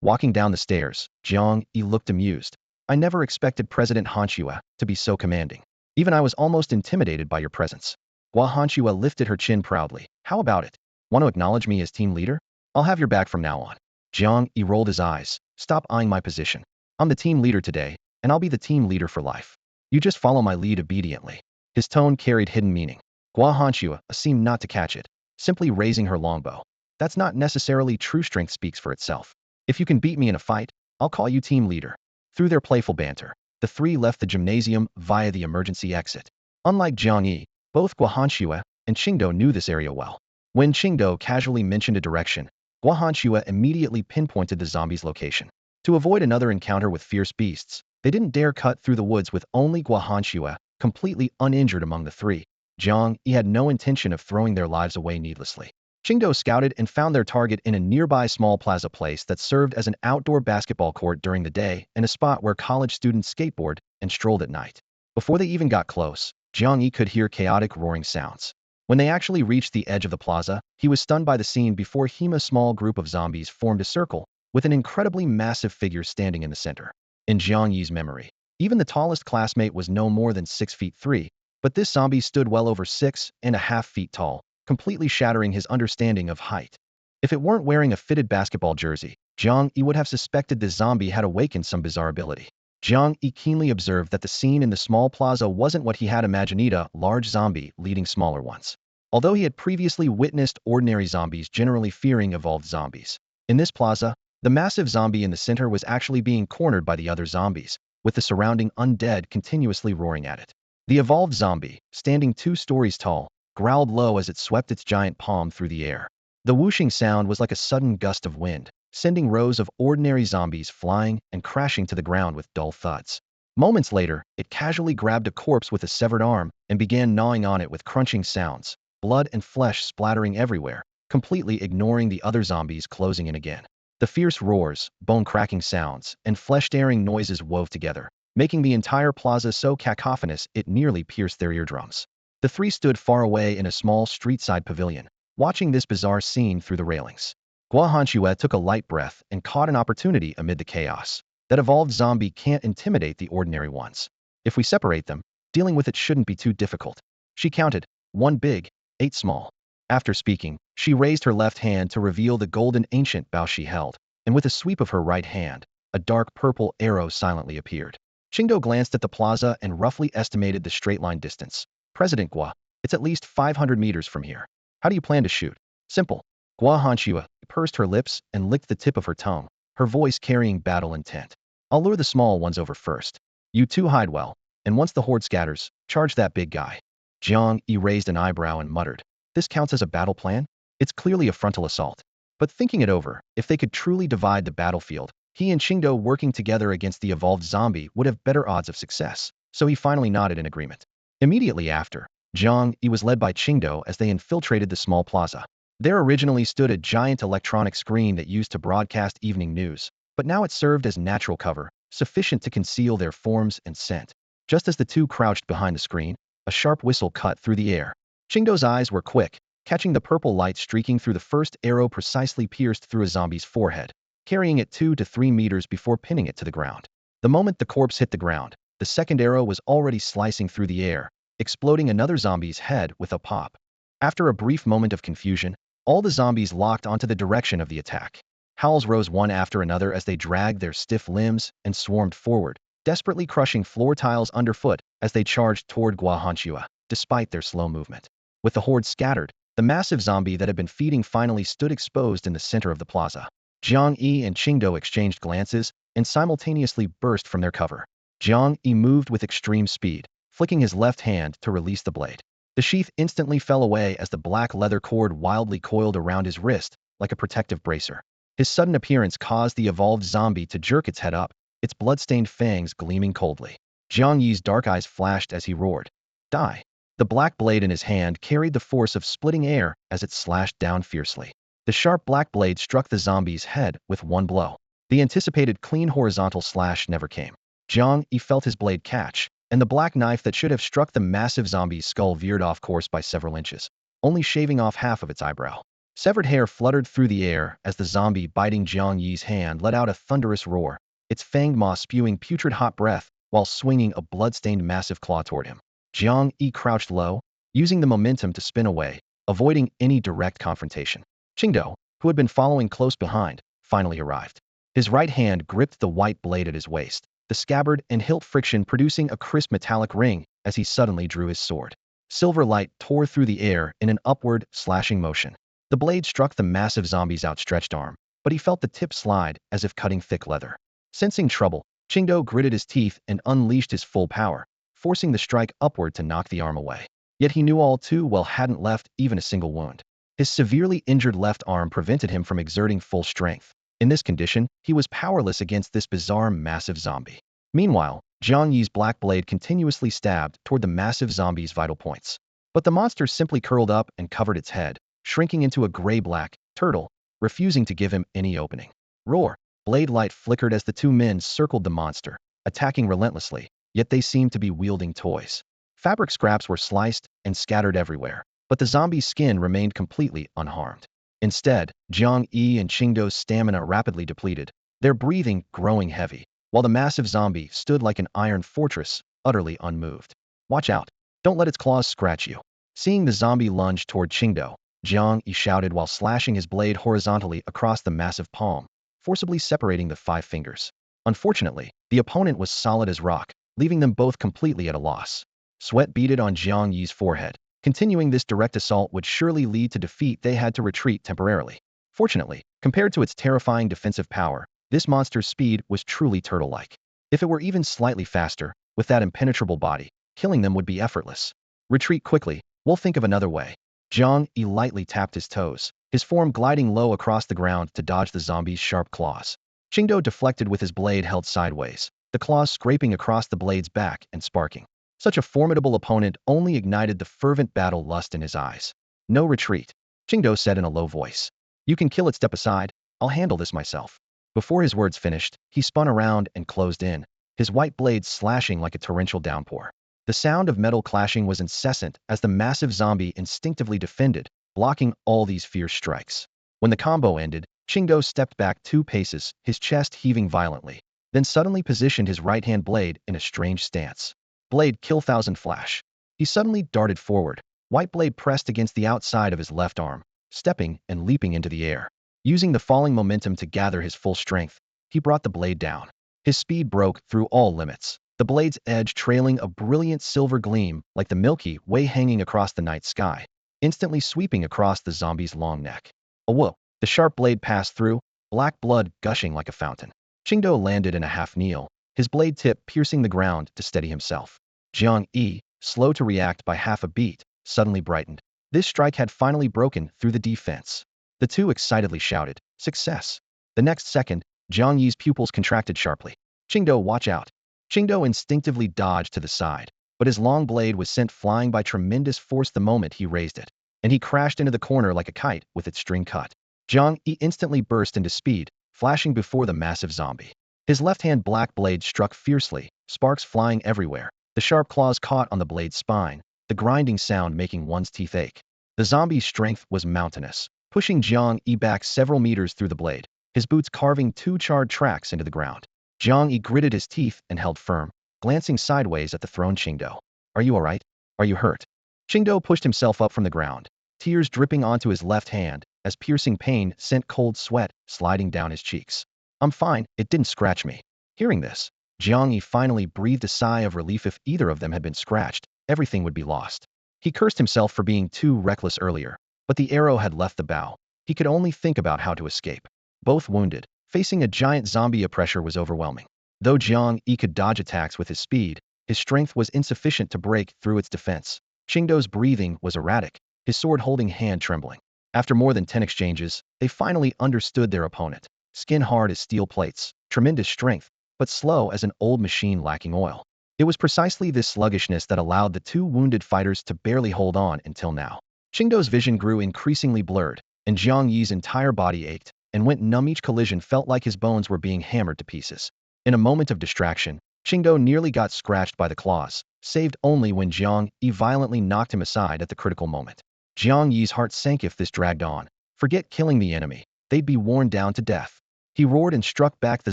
Walking down the stairs, Jiang Yi looked amused. I never expected President Hanshua to be so commanding. Even I was almost intimidated by your presence. Guahanshua lifted her chin proudly. How about it? Want to acknowledge me as team leader? I'll have your back from now on. Jiang Yi rolled his eyes. Stop eyeing my position. I'm the team leader today, and I'll be the team leader for life. You just follow my lead obediently. His tone carried hidden meaning. Guahanshua seemed not to catch it, simply raising her longbow. That's not necessarily true. Strength speaks for itself. If you can beat me in a fight, I'll call you team leader. Through their playful banter, the three left the gymnasium via the emergency exit. Unlike Jiang Yi, both Guahanshua and Qingdou knew this area well. When Qingdou casually mentioned a direction, Guahanshua immediately pinpointed the zombies' location. To avoid another encounter with fierce beasts, they didn't dare cut through the woods with only Guahanshua completely uninjured among the three. Jiang Yi had no intention of throwing their lives away needlessly. Qingdou scouted and found their target in a nearby small plaza place that served as an outdoor basketball court during the day and a spot where college students skateboard and strolled at night. Before they even got close, Jiang Yi could hear chaotic roaring sounds. When they actually reached the edge of the plaza, he was stunned by the scene before him. A small group of zombies formed a circle, with an incredibly massive figure standing in the center. In Jiang Yi's memory, even the tallest classmate was no more than 6'3", but this zombie stood well over 6.5 feet tall, completely shattering his understanding of height. If it weren't wearing a fitted basketball jersey, Jiang Yi would have suspected this zombie had awakened some bizarre ability. Jiang Yi keenly observed that the scene in the small plaza wasn't what he had imagined, a large zombie leading smaller ones. Although he had previously witnessed ordinary zombies generally fearing evolved zombies, in this plaza, the massive zombie in the center was actually being cornered by the other zombies, with the surrounding undead continuously roaring at it. The evolved zombie, standing 2 stories tall, growled low as it swept its giant palm through the air. The whooshing sound was like a sudden gust of wind, sending rows of ordinary zombies flying and crashing to the ground with dull thuds. Moments later, it casually grabbed a corpse with a severed arm and began gnawing on it with crunching sounds, blood and flesh splattering everywhere, completely ignoring the other zombies closing in again. The fierce roars, bone-cracking sounds, and flesh-tearing noises wove together, making the entire plaza so cacophonous it nearly pierced their eardrums. The three stood far away in a small street-side pavilion, watching this bizarre scene through the railings. Guahanshua took a light breath and caught an opportunity amid the chaos. That evolved zombie can't intimidate the ordinary ones. If we separate them, dealing with it shouldn't be too difficult. She counted, 1 big, 8 small. After speaking, she raised her left hand to reveal the golden ancient bow she held, and with a sweep of her right hand, a dark purple arrow silently appeared. Qingdou glanced at the plaza and roughly estimated the straight-line distance. President Gua, it's at least 500 meters from here. How do you plan to shoot? Simple. Guahanshua pursed her lips and licked the tip of her tongue, her voice carrying battle intent. I'll lure the small ones over first. You two hide well, and once the horde scatters, charge that big guy. Jiang Yi raised an eyebrow and muttered. This counts as a battle plan? It's clearly a frontal assault. But thinking it over, if they could truly divide the battlefield, he and Qingdo working together against the evolved zombie would have better odds of success. So he finally nodded in agreement. Immediately after, Jiang Yi was led by Qingdo as they infiltrated the small plaza. There originally stood a giant electronic screen that used to broadcast evening news, but now it served as natural cover, sufficient to conceal their forms and scent. Just as the two crouched behind the screen, a sharp whistle cut through the air. Qingdo's eyes were quick, catching the purple light streaking through the first arrow precisely pierced through a zombie's forehead, carrying it 2 to 3 meters before pinning it to the ground. The moment the corpse hit the ground, the second arrow was already slicing through the air, exploding another zombie's head with a pop. After a brief moment of confusion, all the zombies locked onto the direction of the attack. Howls rose one after another as they dragged their stiff limbs and swarmed forward, desperately crushing floor tiles underfoot as they charged toward Guahanchua, despite their slow movement. With the horde scattered, the massive zombie that had been feeding finally stood exposed in the center of the plaza. Jiang Yi and Qingdo exchanged glances and simultaneously burst from their cover. Jiang Yi moved with extreme speed, flicking his left hand to release the blade. The sheath instantly fell away as the black leather cord wildly coiled around his wrist like a protective bracer. His sudden appearance caused the evolved zombie to jerk its head up, its blood-stained fangs gleaming coldly. Jiang Yi's dark eyes flashed as he roared, "Die!" The black blade in his hand carried the force of splitting air as it slashed down fiercely. The sharp black blade struck the zombie's head with one blow. The anticipated clean horizontal slash never came. Jiang Yi felt his blade catch, and the black knife that should have struck the massive zombie's skull veered off course by several inches, only shaving off half of its eyebrow. Severed hair fluttered through the air as the zombie biting Jiang Yi's hand let out a thunderous roar, its fanged maw spewing putrid hot breath while swinging a blood-stained massive claw toward him. Jiang Yi crouched low, using the momentum to spin away, avoiding any direct confrontation. Qingdo, who had been following close behind, finally arrived. His right hand gripped the white blade at his waist, the scabbard and hilt friction producing a crisp metallic ring as he suddenly drew his sword. Silver light tore through the air in an upward, slashing motion. The blade struck the massive zombie's outstretched arm, but he felt the tip slide as if cutting thick leather. Sensing trouble, Qingdo gritted his teeth and unleashed his full power, forcing the strike upward to knock the arm away. Yet he knew all too well hadn't left even a single wound. His severely injured left arm prevented him from exerting full strength. In this condition, he was powerless against this bizarre massive zombie. Meanwhile, Jiang Yi's black blade continuously stabbed toward the massive zombie's vital points. But the monster simply curled up and covered its head, shrinking into a gray-black turtle, refusing to give him any opening. Roar! Blade light flickered as the two men circled the monster, attacking relentlessly, yet they seemed to be wielding toys. Fabric scraps were sliced and scattered everywhere, but the zombie's skin remained completely unharmed. Instead, Jiang Yi and Qingdo's stamina rapidly depleted, their breathing growing heavy, while the massive zombie stood like an iron fortress, utterly unmoved. "Watch out! Don't let its claws scratch you." Seeing the zombie lunge toward Qingdo, Jiang Yi shouted while slashing his blade horizontally across the massive palm, forcibly separating the 5 fingers. Unfortunately, the opponent was solid as rock, leaving them both completely at a loss. Sweat beaded on Jiang Yi's forehead. Continuing this direct assault would surely lead to defeat. They had to retreat temporarily. Fortunately, compared to its terrifying defensive power, this monster's speed was truly turtle-like. If it were even slightly faster, with that impenetrable body, killing them would be effortless. "Retreat quickly, we'll think of another way." Jiang Yi lightly tapped his toes, his form gliding low across the ground to dodge the zombie's sharp claws. Qingdo deflected with his blade held sideways, the claws scraping across the blade's back and sparking. Such a formidable opponent only ignited the fervent battle lust in his eyes. "No retreat," Qingdo said in a low voice. "You can kill it. Step aside. I'll handle this myself." Before his words finished, he spun around and closed in, his white blade slashing like a torrential downpour. The sound of metal clashing was incessant as the massive zombie instinctively defended, blocking all these fierce strikes. When the combo ended, Qingdo stepped back 2 paces, his chest heaving violently, then suddenly positioned his right-hand blade in a strange stance. Blade kill thousand flash. He suddenly darted forward, white blade pressed against the outside of his left arm, stepping and leaping into the air. Using the falling momentum to gather his full strength, he brought the blade down. His speed broke through all limits, the blade's edge trailing a brilliant silver gleam like the Milky Way hanging across the night sky, instantly sweeping across the zombie's long neck. A whoa! The sharp blade passed through, black blood gushing like a fountain. Qingdo landed in a half-kneel, his blade tip piercing the ground to steady himself. Jiang Yi, slow to react by half a beat, suddenly brightened. This strike had finally broken through the defense. The two excitedly shouted, "Success!" The next second, Jiang Yi's pupils contracted sharply. "Qingdou, watch out!" Qingdou instinctively dodged to the side, but his long blade was sent flying by tremendous force the moment he raised it, and he crashed into the corner like a kite with its string cut. Jiang Yi instantly burst into speed, flashing before the massive zombie. His left-hand black blade struck fiercely, sparks flying everywhere. The sharp claws caught on the blade's spine, the grinding sound making one's teeth ache. The zombie's strength was mountainous, pushing Jiang Yi back several meters through the blade, his boots carving two charred tracks into the ground. Jiang Yi gritted his teeth and held firm, glancing sideways at the thrown Qingdou. "Are you all right? Are you hurt?" Qingdou pushed himself up from the ground, tears dripping onto his left hand as piercing pain sent cold sweat sliding down his cheeks. "I'm fine, it didn't scratch me." Hearing this, Jiang Yi finally breathed a sigh of relief. If either of them had been scratched, everything would be lost. He cursed himself for being too reckless earlier, but the arrow had left the bow. He could only think about how to escape. Both wounded, facing a giant zombie, pressure was overwhelming. Though Jiang Yi could dodge attacks with his speed, his strength was insufficient to break through its defense. Qingdou's breathing was erratic, his sword-holding hand trembling. After more than 10 exchanges, they finally understood their opponent. Skin hard as steel plates, tremendous strength, but slow as an old machine lacking oil. It was precisely this sluggishness that allowed the two wounded fighters to barely hold on until now. Qingdou's vision grew increasingly blurred, and Jiang Yi's entire body ached and went numb. Each collision felt like his bones were being hammered to pieces. In a moment of distraction, Qingdou nearly got scratched by the claws, saved only when Jiang Yi violently knocked him aside at the critical moment. Jiang Yi's heart sank. If this dragged on, forget killing the enemy, they'd be worn down to death. He roared and struck back the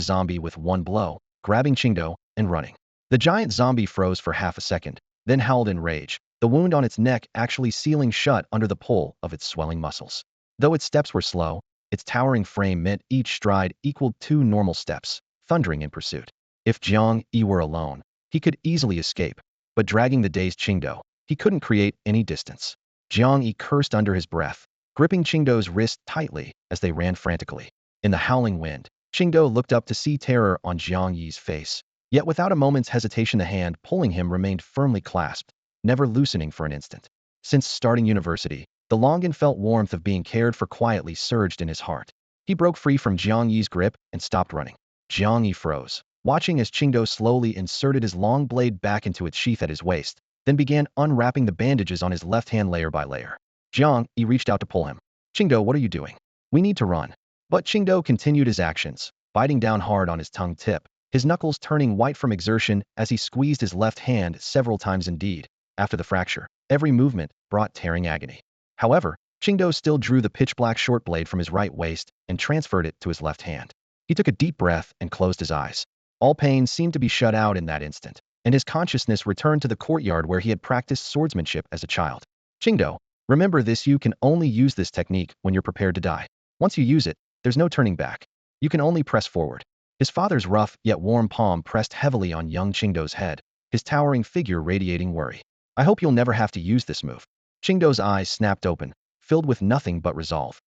zombie with one blow, grabbing Qingdou and running. The giant zombie froze for half a second, then howled in rage, the wound on its neck actually sealing shut under the pull of its swelling muscles. Though its steps were slow, its towering frame meant each stride equaled 2 normal steps, thundering in pursuit. If Jiang Yi were alone, he could easily escape, but dragging the dazed Qingdou, he couldn't create any distance. Jiang Yi cursed under his breath, gripping Qingdou's wrist tightly as they ran frantically. In the howling wind, Qingdou looked up to see terror on Jiang Yi's face. Yet without a moment's hesitation, the hand pulling him remained firmly clasped, never loosening for an instant. Since starting university, the long-felt warmth of being cared for quietly surged in his heart. He broke free from Jiang Yi's grip and stopped running. Jiang Yi froze, watching as Qingdou slowly inserted his long blade back into its sheath at his waist, then began unwrapping the bandages on his left hand layer by layer. Jiang Yi reached out to pull him. "Qingdou, what are you doing? We need to run." But Qingdou continued his actions, biting down hard on his tongue tip, his knuckles turning white from exertion as he squeezed his left hand several times. Indeed, after the fracture, every movement brought tearing agony. However, Qingdou still drew the pitch-black short blade from his right waist and transferred it to his left hand. He took a deep breath and closed his eyes. All pain seemed to be shut out in that instant, and his consciousness returned to the courtyard where he had practiced swordsmanship as a child. "Qingdou, remember this: you can only use this technique when you're prepared to die. Once you use it, there's no turning back. You can only press forward." His father's rough yet warm palm pressed heavily on young Qingdou's head, his towering figure radiating worry. "I hope you'll never have to use this move." Qingdou's eyes snapped open, filled with nothing but resolve.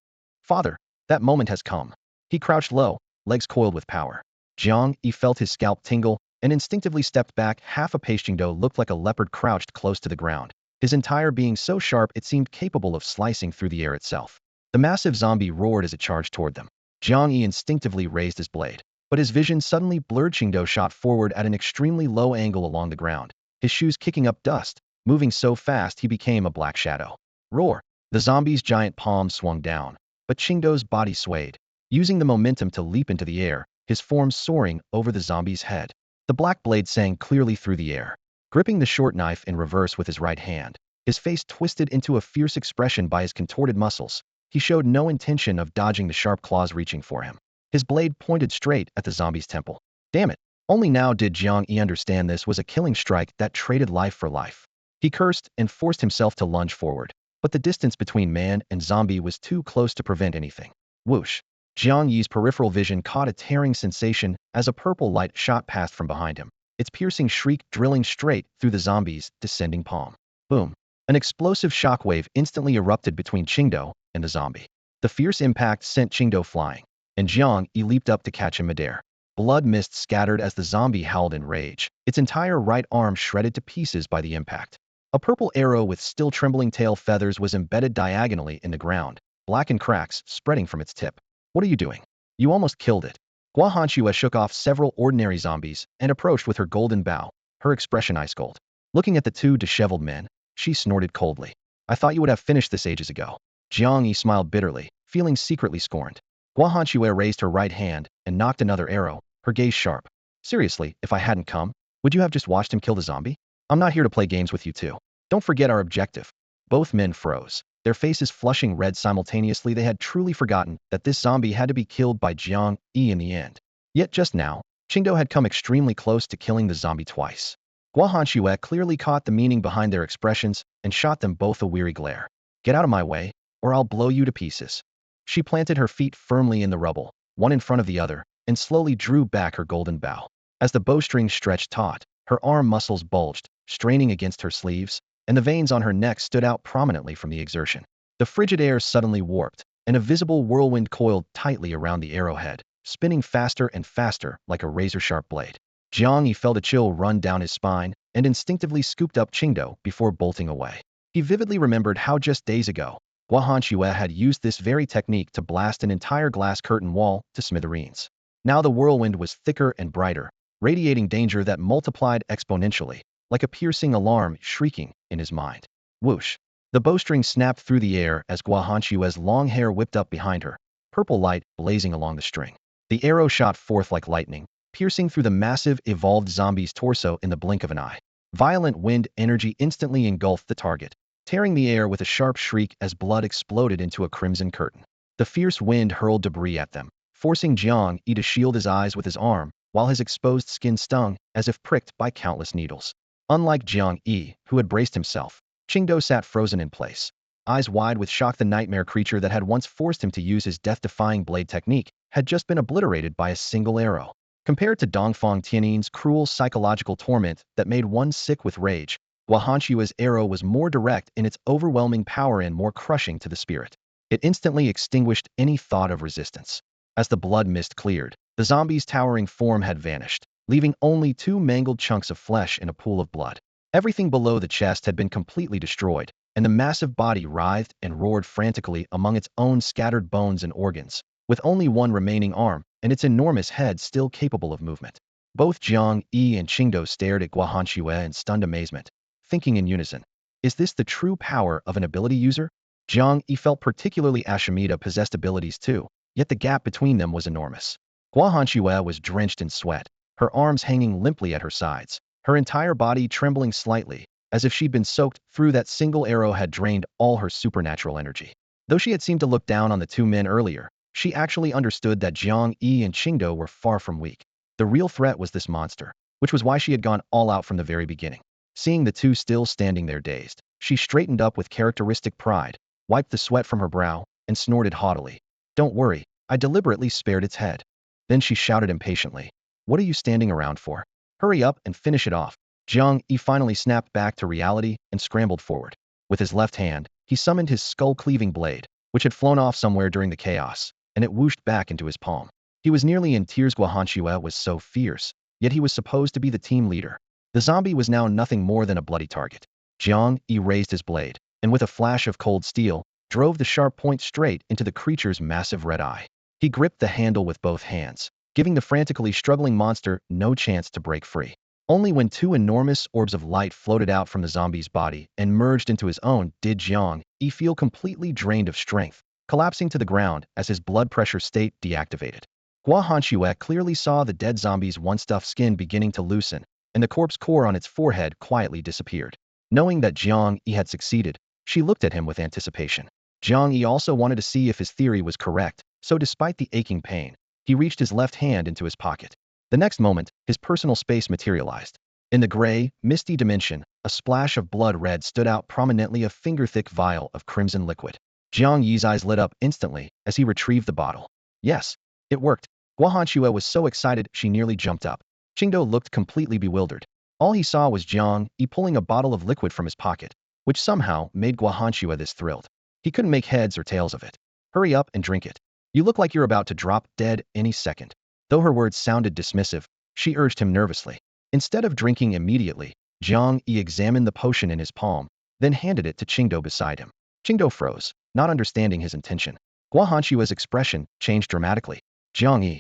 "Father, that moment has come." He crouched low, legs coiled with power. Jiang Yi felt his scalp tingle and instinctively stepped back half a pace. Qingdou looked like a leopard crouched close to the ground, his entire being so sharp it seemed capable of slicing through the air itself. The massive zombie roared as it charged toward them. Jiang Yi instinctively raised his blade, but his vision suddenly blurred. Qingdou shot forward at an extremely low angle along the ground, his shoes kicking up dust, moving so fast he became a black shadow. Roar! The zombie's giant palm swung down, but Qingdou's body swayed, using the momentum to leap into the air, his form soaring over the zombie's head. The black blade sang clearly through the air. Gripping the short knife in reverse with his right hand, his face twisted into a fierce expression by his contorted muscles, he showed no intention of dodging the sharp claws reaching for him. His blade pointed straight at the zombie's temple. Damn it! Only now did Jiang Yi understand this was a killing strike that traded life for life. He cursed and forced himself to lunge forward, but the distance between man and zombie was too close to prevent anything. Whoosh! Jiang Yi's peripheral vision caught a tearing sensation as a purple light shot past from behind him, its piercing shriek drilling straight through the zombie's descending palm. Boom! An explosive shockwave instantly erupted between Qingdou and the zombie. The fierce impact sent Qingdou flying, and Jiang Yi leaped up to catch him midair. Blood mist scattered as the zombie howled in rage, its entire right arm shredded to pieces by the impact. A purple arrow with still trembling tail feathers was embedded diagonally in the ground, blackened cracks spreading from its tip. What are you doing? You almost killed it. Guahanchue shook off several ordinary zombies and approached with her golden bow, her expression ice cold. Looking at the two disheveled men, she snorted coldly. I thought you would have finished this ages ago. Jiang Yi smiled bitterly, feeling secretly scorned. Guahanchue raised her right hand and knocked another arrow, her gaze sharp. Seriously, if I hadn't come, would you have just watched him kill the zombie? I'm not here to play games with you two. Don't forget our objective. Both men froze, their faces flushing red simultaneously. They had truly forgotten that this zombie had to be killed by Jiang Yi in the end. Yet just now, Qingdao had come extremely close to killing the zombie twice. Guahanchue clearly caught the meaning behind their expressions and shot them both a weary glare. Get out of my way, or I'll blow you to pieces. She planted her feet firmly in the rubble, one in front of the other, and slowly drew back her golden bow. As the bowstring stretched taut, her arm muscles bulged, straining against her sleeves, and the veins on her neck stood out prominently from the exertion. The frigid air suddenly warped, and a visible whirlwind coiled tightly around the arrowhead, spinning faster and faster like a razor-sharp blade. Jiang Yi felt a chill run down his spine and instinctively scooped up Qingdao before bolting away. He vividly remembered how just days ago, Guahanchue had used this very technique to blast an entire glass curtain wall to smithereens. Now the whirlwind was thicker and brighter, radiating danger that multiplied exponentially, like a piercing alarm shrieking in his mind. Whoosh! The bowstring snapped through the air as Guahanchue's long hair whipped up behind her, purple light blazing along the string. The arrow shot forth like lightning, piercing through the massive, evolved zombie's torso in the blink of an eye. Violent wind energy instantly engulfed the target, tearing the air with a sharp shriek as blood exploded into a crimson curtain. The fierce wind hurled debris at them, forcing Jiang Yi to shield his eyes with his arm, while his exposed skin stung as if pricked by countless needles. Unlike Jiang Yi, who had braced himself, Qingdao sat frozen in place. Eyes wide with shock, the nightmare creature that had once forced him to use his death-defying blade technique had just been obliterated by a single arrow. Compared to Dongfang Tianin's cruel psychological torment that made one sick with rage, Guahanchue's arrow was more direct in its overwhelming power and more crushing to the spirit. It instantly extinguished any thought of resistance. As the blood mist cleared, the zombie's towering form had vanished, leaving only two mangled chunks of flesh in a pool of blood. Everything below the chest had been completely destroyed, and the massive body writhed and roared frantically among its own scattered bones and organs, with only one remaining arm and its enormous head still capable of movement. Both Jiang Yi and Qingdao stared at Guahanchue in stunned amazement, thinking in unison, is this the true power of an ability user? Jiang Yi felt particularly Ashimita possessed abilities too, yet the gap between them was enormous. Guahanchue was drenched in sweat, her arms hanging limply at her sides, her entire body trembling slightly, as if she'd been soaked through that single arrow had drained all her supernatural energy. Though she had seemed to look down on the two men earlier, she actually understood that Jiang Yi and Qingdao were far from weak. The real threat was this monster, which was why she had gone all out from the very beginning. Seeing the two still standing there dazed, she straightened up with characteristic pride, wiped the sweat from her brow, and snorted haughtily. Don't worry, I deliberately spared its head. Then she shouted impatiently, what are you standing around for? Hurry up and finish it off. Jiang Yi finally snapped back to reality and scrambled forward. With his left hand, he summoned his skull-cleaving blade, which had flown off somewhere during the chaos, and it whooshed back into his palm. He was nearly in tears. Guahanchue was so fierce, yet he was supposed to be the team leader. The zombie was now nothing more than a bloody target. Jiang Yi raised his blade, and with a flash of cold steel, drove the sharp point straight into the creature's massive red eye. He gripped the handle with both hands, giving the frantically struggling monster no chance to break free. Only when two enormous orbs of light floated out from the zombie's body and merged into his own did Jiang Yi feel completely drained of strength, collapsing to the ground as his blood pressure state deactivated. Guahanchue clearly saw the dead zombie's once tough skin beginning to loosen, and the corpse core on its forehead quietly disappeared. Knowing that Jiang Yi had succeeded, she looked at him with anticipation. Jiang Yi also wanted to see if his theory was correct, so despite the aching pain, he reached his left hand into his pocket. The next moment, his personal space materialized. In the gray, misty dimension, a splash of blood red stood out prominently, a finger-thick vial of crimson liquid. Jiang Yi's eyes lit up instantly as he retrieved the bottle. Yes, it worked. Guahanchue was so excited she nearly jumped up. Qingdao looked completely bewildered. All he saw was Jiang Yi pulling a bottle of liquid from his pocket, which somehow made Guahanchue this thrilled. He couldn't make heads or tails of it. Hurry up and drink it. You look like you're about to drop dead any second. Though her words sounded dismissive, she urged him nervously. Instead of drinking immediately, Jiang Yi examined the potion in his palm, then handed it to Qingdao beside him. Qingdao froze, not understanding his intention. Guahanshua's expression changed dramatically. Jiang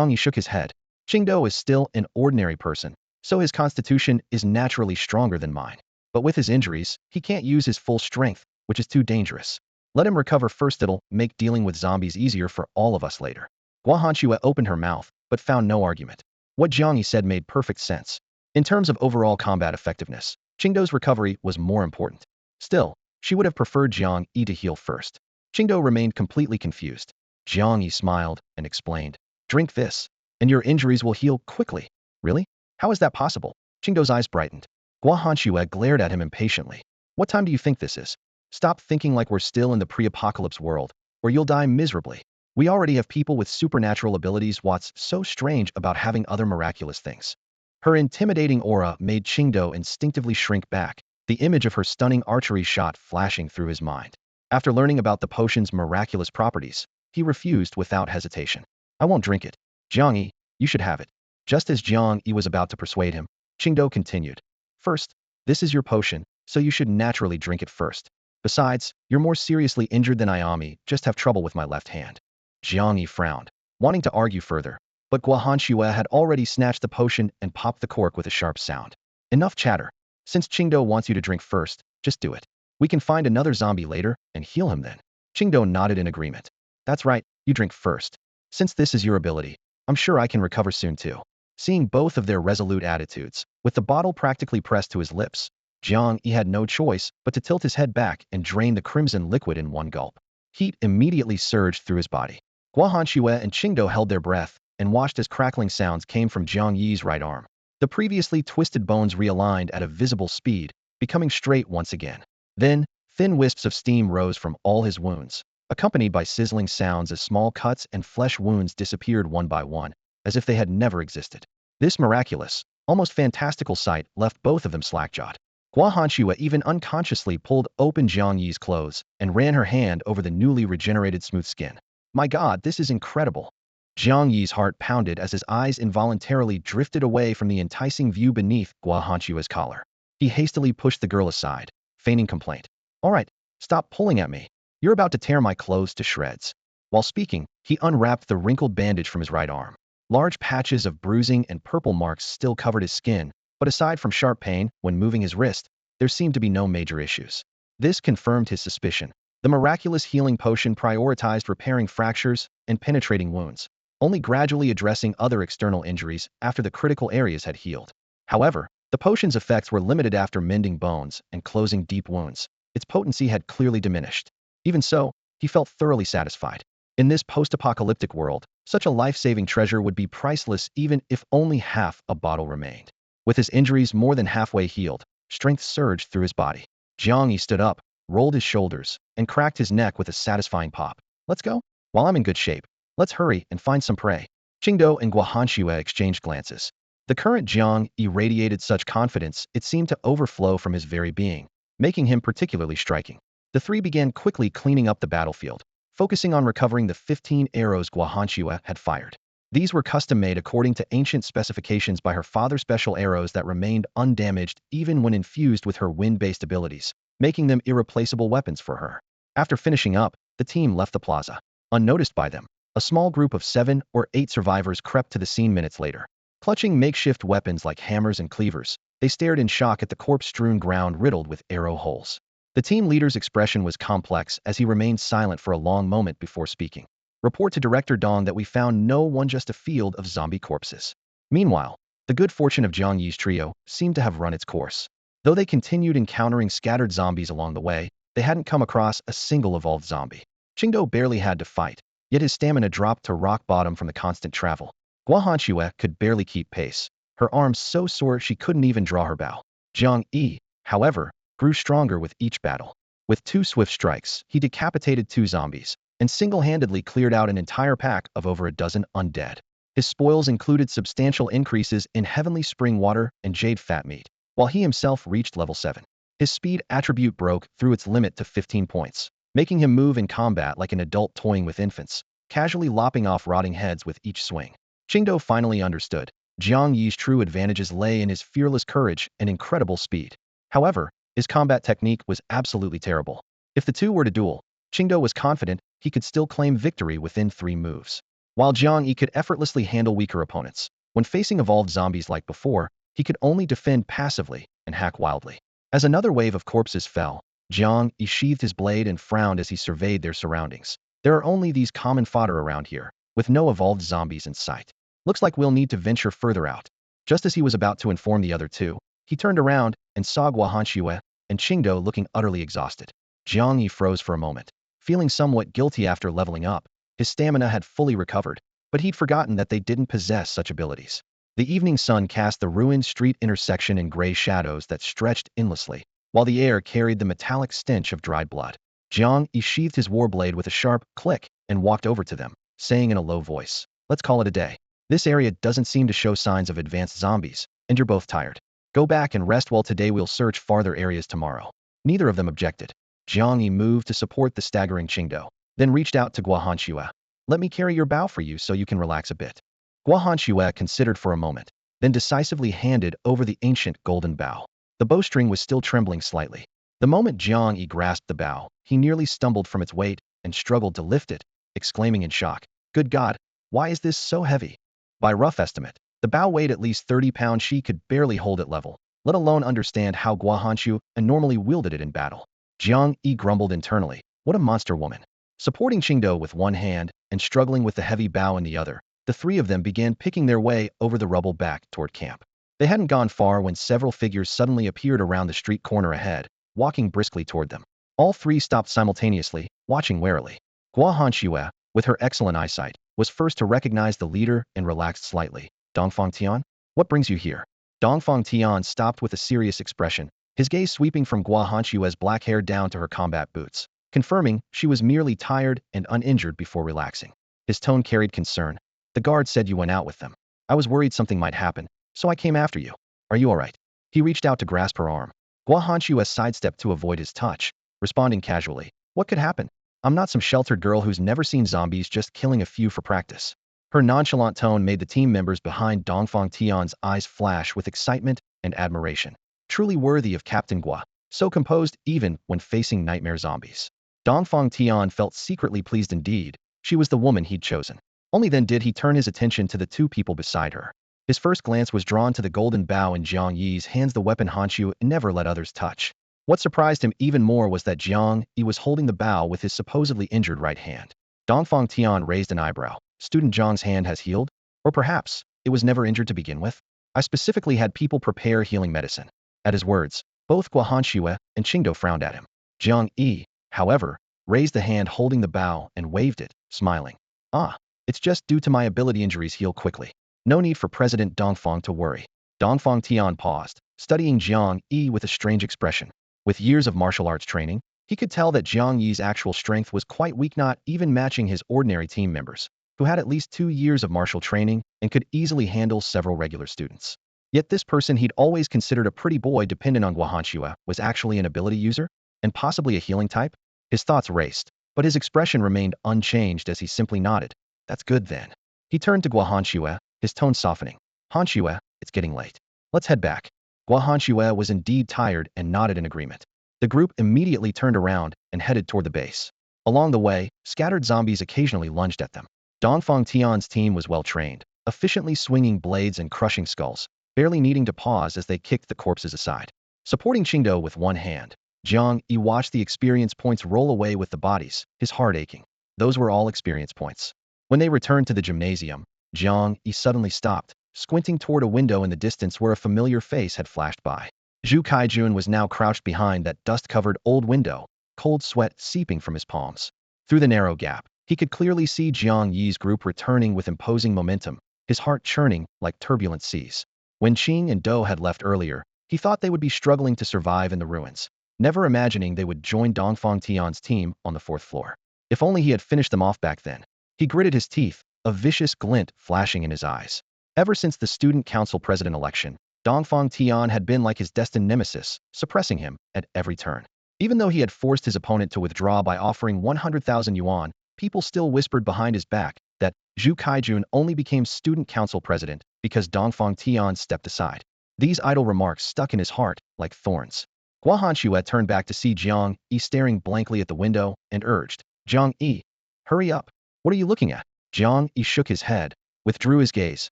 Yi shook his head. Qingdao is still an ordinary person, so his constitution is naturally stronger than mine. But with his injuries, he can't use his full strength, which is too dangerous. Let him recover first, it'll make dealing with zombies easier for all of us later. Guahanshua opened her mouth, but found no argument. What Jiang Yi said made perfect sense. In terms of overall combat effectiveness, Qingdao's recovery was more important. Still, she would have preferred Jiang Yi to heal first. Qingdao remained completely confused. Jiang Yi smiled and explained, "Drink this, and your injuries will heal quickly." "Really? How is that possible?" Qingdao's eyes brightened. Guahanshua glared at him impatiently. "What time do you think this is? Stop thinking like we're still in the pre-apocalypse world, or you'll die miserably. We already have people with supernatural abilities. What's so strange about having other miraculous things?" Her intimidating aura made Qingdao instinctively shrink back, the image of her stunning archery shot flashing through his mind. After learning about the potion's miraculous properties, he refused without hesitation. "I won't drink it. Jiang Yi, you should have it." Just as Jiang Yi was about to persuade him, Qingdao continued, "First, this is your potion, so you should naturally drink it first. Besides, you're more seriously injured than I am, just have trouble with my left hand." Jiang Yi frowned, wanting to argue further, but Guahanshua had already snatched the potion and popped the cork with a sharp sound. "Enough chatter. Since Qingdao wants you to drink first, just do it. We can find another zombie later and heal him then." Qingdao nodded in agreement. "That's right, you drink first. Since this is your ability, I'm sure I can recover soon too." Seeing both of their resolute attitudes, with the bottle practically pressed to his lips, Jiang Yi had no choice but to tilt his head back and drain the crimson liquid in one gulp. Heat immediately surged through his body. Guahanshua and Qingdao held their breath and watched as crackling sounds came from Jiang Yi's right arm. The previously twisted bones realigned at a visible speed, becoming straight once again. Then, thin wisps of steam rose from all his wounds, accompanied by sizzling sounds as small cuts and flesh wounds disappeared one by one, as if they had never existed. This miraculous, almost fantastical sight left both of them slack-jawed. Guahanshua even unconsciously pulled open Jiang Yi's clothes and ran her hand over the newly regenerated smooth skin. "My God, this is incredible." Jiang Yi's heart pounded as his eyes involuntarily drifted away from the enticing view beneath Guahanshua's collar. He hastily pushed the girl aside, feigning complaint. "All right, stop pulling at me. You're about to tear my clothes to shreds." While speaking, he unwrapped the wrinkled bandage from his right arm. Large patches of bruising and purple marks still covered his skin, but aside from sharp pain when moving his wrist, there seemed to be no major issues. This confirmed his suspicion. The miraculous healing potion prioritized repairing fractures and penetrating wounds, only gradually addressing other external injuries after the critical areas had healed. However, the potion's effects were limited after mending bones and closing deep wounds. Its potency had clearly diminished. Even so, he felt thoroughly satisfied. In this post-apocalyptic world, such a life-saving treasure would be priceless even if only half a bottle remained. With his injuries more than halfway healed, strength surged through his body. Jiang Yi stood up, rolled his shoulders, and cracked his neck with a satisfying pop. "Let's go? While I'm in good shape, let's hurry and find some prey." Qingdao and Guahanshua exchanged glances. The current Jiang Yi radiated such confidence it seemed to overflow from his very being, making him particularly striking. The three began quickly cleaning up the battlefield, focusing on recovering the 15 arrows Guahanshua had fired. These were custom-made according to ancient specifications by her father, special arrows that remained undamaged even when infused with her wind-based abilities, making them irreplaceable weapons for her. After finishing up, the team left the plaza. Unnoticed by them, a small group of 7 or 8 survivors crept to the scene minutes later. Clutching makeshift weapons like hammers and cleavers, they stared in shock at the corpse-strewn ground riddled with arrow holes. The team leader's expression was complex as he remained silent for a long moment before speaking. "Report to Director Dong that we found no one, just a field of zombie corpses." Meanwhile, the good fortune of Jiang Yi's trio seemed to have run its course. Though they continued encountering scattered zombies along the way, they hadn't come across a single evolved zombie. Qingdao barely had to fight, yet his stamina dropped to rock bottom from the constant travel. Guahanshua could barely keep pace, her arms so sore she couldn't even draw her bow. Jiang Yi, however, grew stronger with each battle. With 2 swift strikes, he decapitated 2 zombies, and single-handedly cleared out an entire pack of over a dozen undead. His spoils included substantial increases in heavenly spring water and jade fat meat, while he himself reached level 7. His speed attribute broke through its limit to 15 points, making him move in combat like an adult toying with infants, casually lopping off rotting heads with each swing. Qingdao finally understood. Jiang Yi's true advantages lay in his fearless courage and incredible speed. However, his combat technique was absolutely terrible. If the two were to duel, Qingdo was confident he could still claim victory within 3 moves. While Jiang Yi could effortlessly handle weaker opponents, when facing evolved zombies like before, he could only defend passively and hack wildly. As another wave of corpses fell, Jiang Yi sheathed his blade and frowned as he surveyed their surroundings. There are only these common fodder around here, with no evolved zombies in sight. Looks like we'll need to venture further out. Just as he was about to inform the other two, he turned around and saw Guahanxue and Qingdo looking utterly exhausted. Jiang Yi froze for a moment, feeling somewhat guilty after leveling up. His stamina had fully recovered, but he'd forgotten that they didn't possess such abilities. The evening sun cast the ruined street intersection in gray shadows that stretched endlessly, while the air carried the metallic stench of dried blood. Jiang Yi sheathed his warblade with a sharp click and walked over to them, saying in a low voice, "Let's call it a day. This area doesn't seem to show signs of advanced zombies, and you're both tired. Go back and rest while today we'll search farther areas tomorrow." Neither of them objected. Jiang Yi moved to support the staggering Qingdo, then reached out to Guahanxue. "Let me carry your bow for you so you can relax a bit." Guahanxue considered for a moment, then decisively handed over the ancient golden bow. The bowstring was still trembling slightly. The moment Jiang Yi grasped the bow, he nearly stumbled from its weight and struggled to lift it, exclaiming in shock, "Good God, why is this so heavy?" By rough estimate, the bow weighed at least 30 pounds. She could barely hold it level, let alone understand how Guahanxue normally wielded it in battle. Jiang Yi grumbled internally, "What a monster woman." Supporting Qingdo with one hand and struggling with the heavy bow in the other, the three of them began picking their way over the rubble back toward camp. They hadn't gone far when several figures suddenly appeared around the street corner ahead, walking briskly toward them. All three stopped simultaneously, watching warily. Guahanxue, with her excellent eyesight, was first to recognize the leader and relaxed slightly. "Dongfang Tian? What brings you here?" Dongfang Tian stopped with a serious expression, his gaze sweeping from Guahanxue's black hair down to her combat boots, confirming she was merely tired and uninjured before relaxing. His tone carried concern. "The guard said you went out with them. I was worried something might happen, so I came after you. Are you all right?" He reached out to grasp her arm. Guahanxue sidestepped to avoid his touch, responding casually, "What could happen? I'm not some sheltered girl who's never seen zombies, just killing a few for practice." Her nonchalant tone made the team members behind Dongfang Tian's eyes flash with excitement and admiration. Truly worthy of Captain Gua, so composed even when facing nightmare zombies. Dongfang Tian felt secretly pleased indeed. She was the woman he'd chosen. Only then did he turn his attention to the two people beside her. His first glance was drawn to the golden bow in Jiang Yi's hands, the weapon Hanxu never let others touch. What surprised him even more was that Jiang Yi was holding the bow with his supposedly injured right hand. Dongfang Tian raised an eyebrow. "Student Zhang's hand has healed? Or perhaps, it was never injured to begin with? I specifically had people prepare healing medicine." At his words, both Guahanxue and Qingdo frowned at him. Jiang Yi, however, raised the hand holding the bow and waved it, smiling. "Ah, it's just due to my ability, injuries heal quickly. No need for President Dongfang to worry." Dongfang Tian paused, studying Jiang Yi with a strange expression. With years of martial arts training, he could tell that Jiang Yi's actual strength was quite weak, not even matching his ordinary team members, who had at least 2 years of martial training and could easily handle several regular students. Yet this person he'd always considered a pretty boy dependent on Guahanxue was actually an ability user, and possibly a healing type? His thoughts raced, but his expression remained unchanged as he simply nodded. "That's good then." He turned to Guahanxue, his tone softening. "Hanxue, it's getting late. Let's head back." Guahanxue was indeed tired and nodded in agreement. The group immediately turned around and headed toward the base. Along the way, scattered zombies occasionally lunged at them. Dongfang Tian's team was well trained, efficiently swinging blades and crushing skulls, barely needing to pause as they kicked the corpses aside. Supporting Qingdo with one hand, Jiang Yi watched the experience points roll away with the bodies, his heart aching. Those were all experience points. When they returned to the gymnasium, Jiang Yi suddenly stopped, squinting toward a window in the distance where a familiar face had flashed by. Zhu Kaijun was now crouched behind that dust-covered old window, cold sweat seeping from his palms. Through the narrow gap, he could clearly see Jiang Yi's group returning with imposing momentum, his heart churning like turbulent seas. When Qing and Dou had left earlier, he thought they would be struggling to survive in the ruins, never imagining they would join Dongfang Tian's team on the 4th floor. If only he had finished them off back then. He gritted his teeth, a vicious glint flashing in his eyes. Ever since the student council president election, Dongfang Tian had been like his destined nemesis, suppressing him at every turn. Even though he had forced his opponent to withdraw by offering 100,000 yuan, people still whispered behind his back that Zhu Kaijun only became student council president because Dongfang Tian stepped aside. These idle remarks stuck in his heart like thorns. Guo Hanxue turned back to see Jiang Yi staring blankly at the window and urged, Jiang Yi, hurry up. What are you looking at? Jiang Yi shook his head, withdrew his gaze,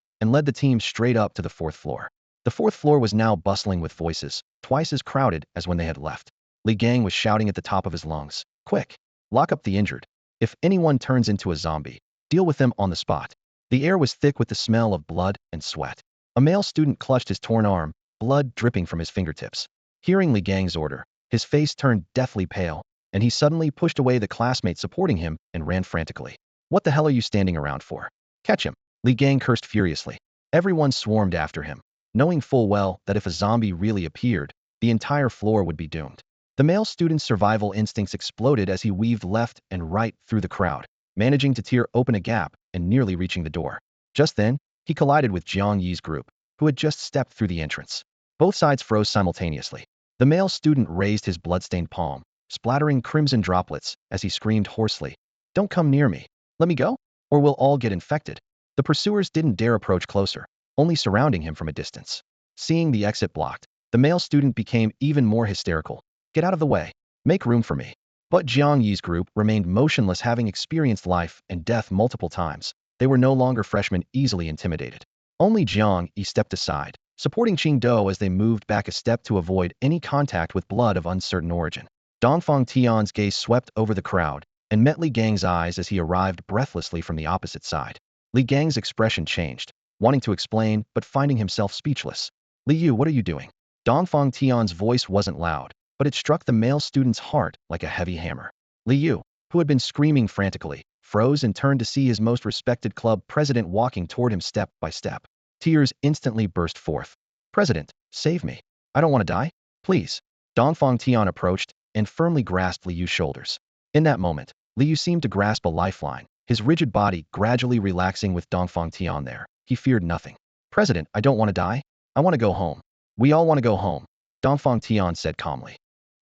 and led the team straight up to the fourth floor. The fourth floor was now bustling with voices, twice as crowded as when they had left. Li Gang was shouting at the top of his lungs, quick, lock up the injured. If anyone turns into a zombie, deal with them on the spot. The air was thick with the smell of blood and sweat. A male student clutched his torn arm, blood dripping from his fingertips. Hearing Li Gang's order, his face turned deathly pale, and he suddenly pushed away the classmate supporting him and ran frantically. What the hell are you standing around for? Catch him! Li Gang cursed furiously. Everyone swarmed after him, knowing full well that if a zombie really appeared, the entire floor would be doomed. The male student's survival instincts exploded as he weaved left and right through the crowd, managing to tear open a gap and nearly reaching the door. Just then, he collided with Jiang Yi's group, who had just stepped through the entrance. Both sides froze simultaneously. The male student raised his bloodstained palm, splattering crimson droplets as he screamed hoarsely, Don't come near me. Let me go, or we'll all get infected. The pursuers didn't dare approach closer, only surrounding him from a distance. Seeing the exit blocked, the male student became even more hysterical. Get out of the way. Make room for me. But Jiang Yi's group remained motionless, having experienced life and death multiple times. They were no longer freshmen easily intimidated. Only Jiang Yi stepped aside, supporting Qing Do as they moved back a step to avoid any contact with blood of uncertain origin. Dongfang Tian's gaze swept over the crowd and met Li Gang's eyes as he arrived breathlessly from the opposite side. Li Gang's expression changed, wanting to explain but finding himself speechless. Li Yu, what are you doing? Dongfang Tian's voice wasn't loud, but it struck the male student's heart like a heavy hammer. Li Yu, who had been screaming frantically, froze and turned to see his most respected club president walking toward him step by step. Tears instantly burst forth. President, save me. I don't want to die. Please. Dongfang Tian approached and firmly grasped Li Yu's shoulders. In that moment, Li Yu seemed to grasp a lifeline, his rigid body gradually relaxing with Dongfang Tian there. He feared nothing. President, I don't want to die. I want to go home. We all want to go home, Dongfang Tian said calmly.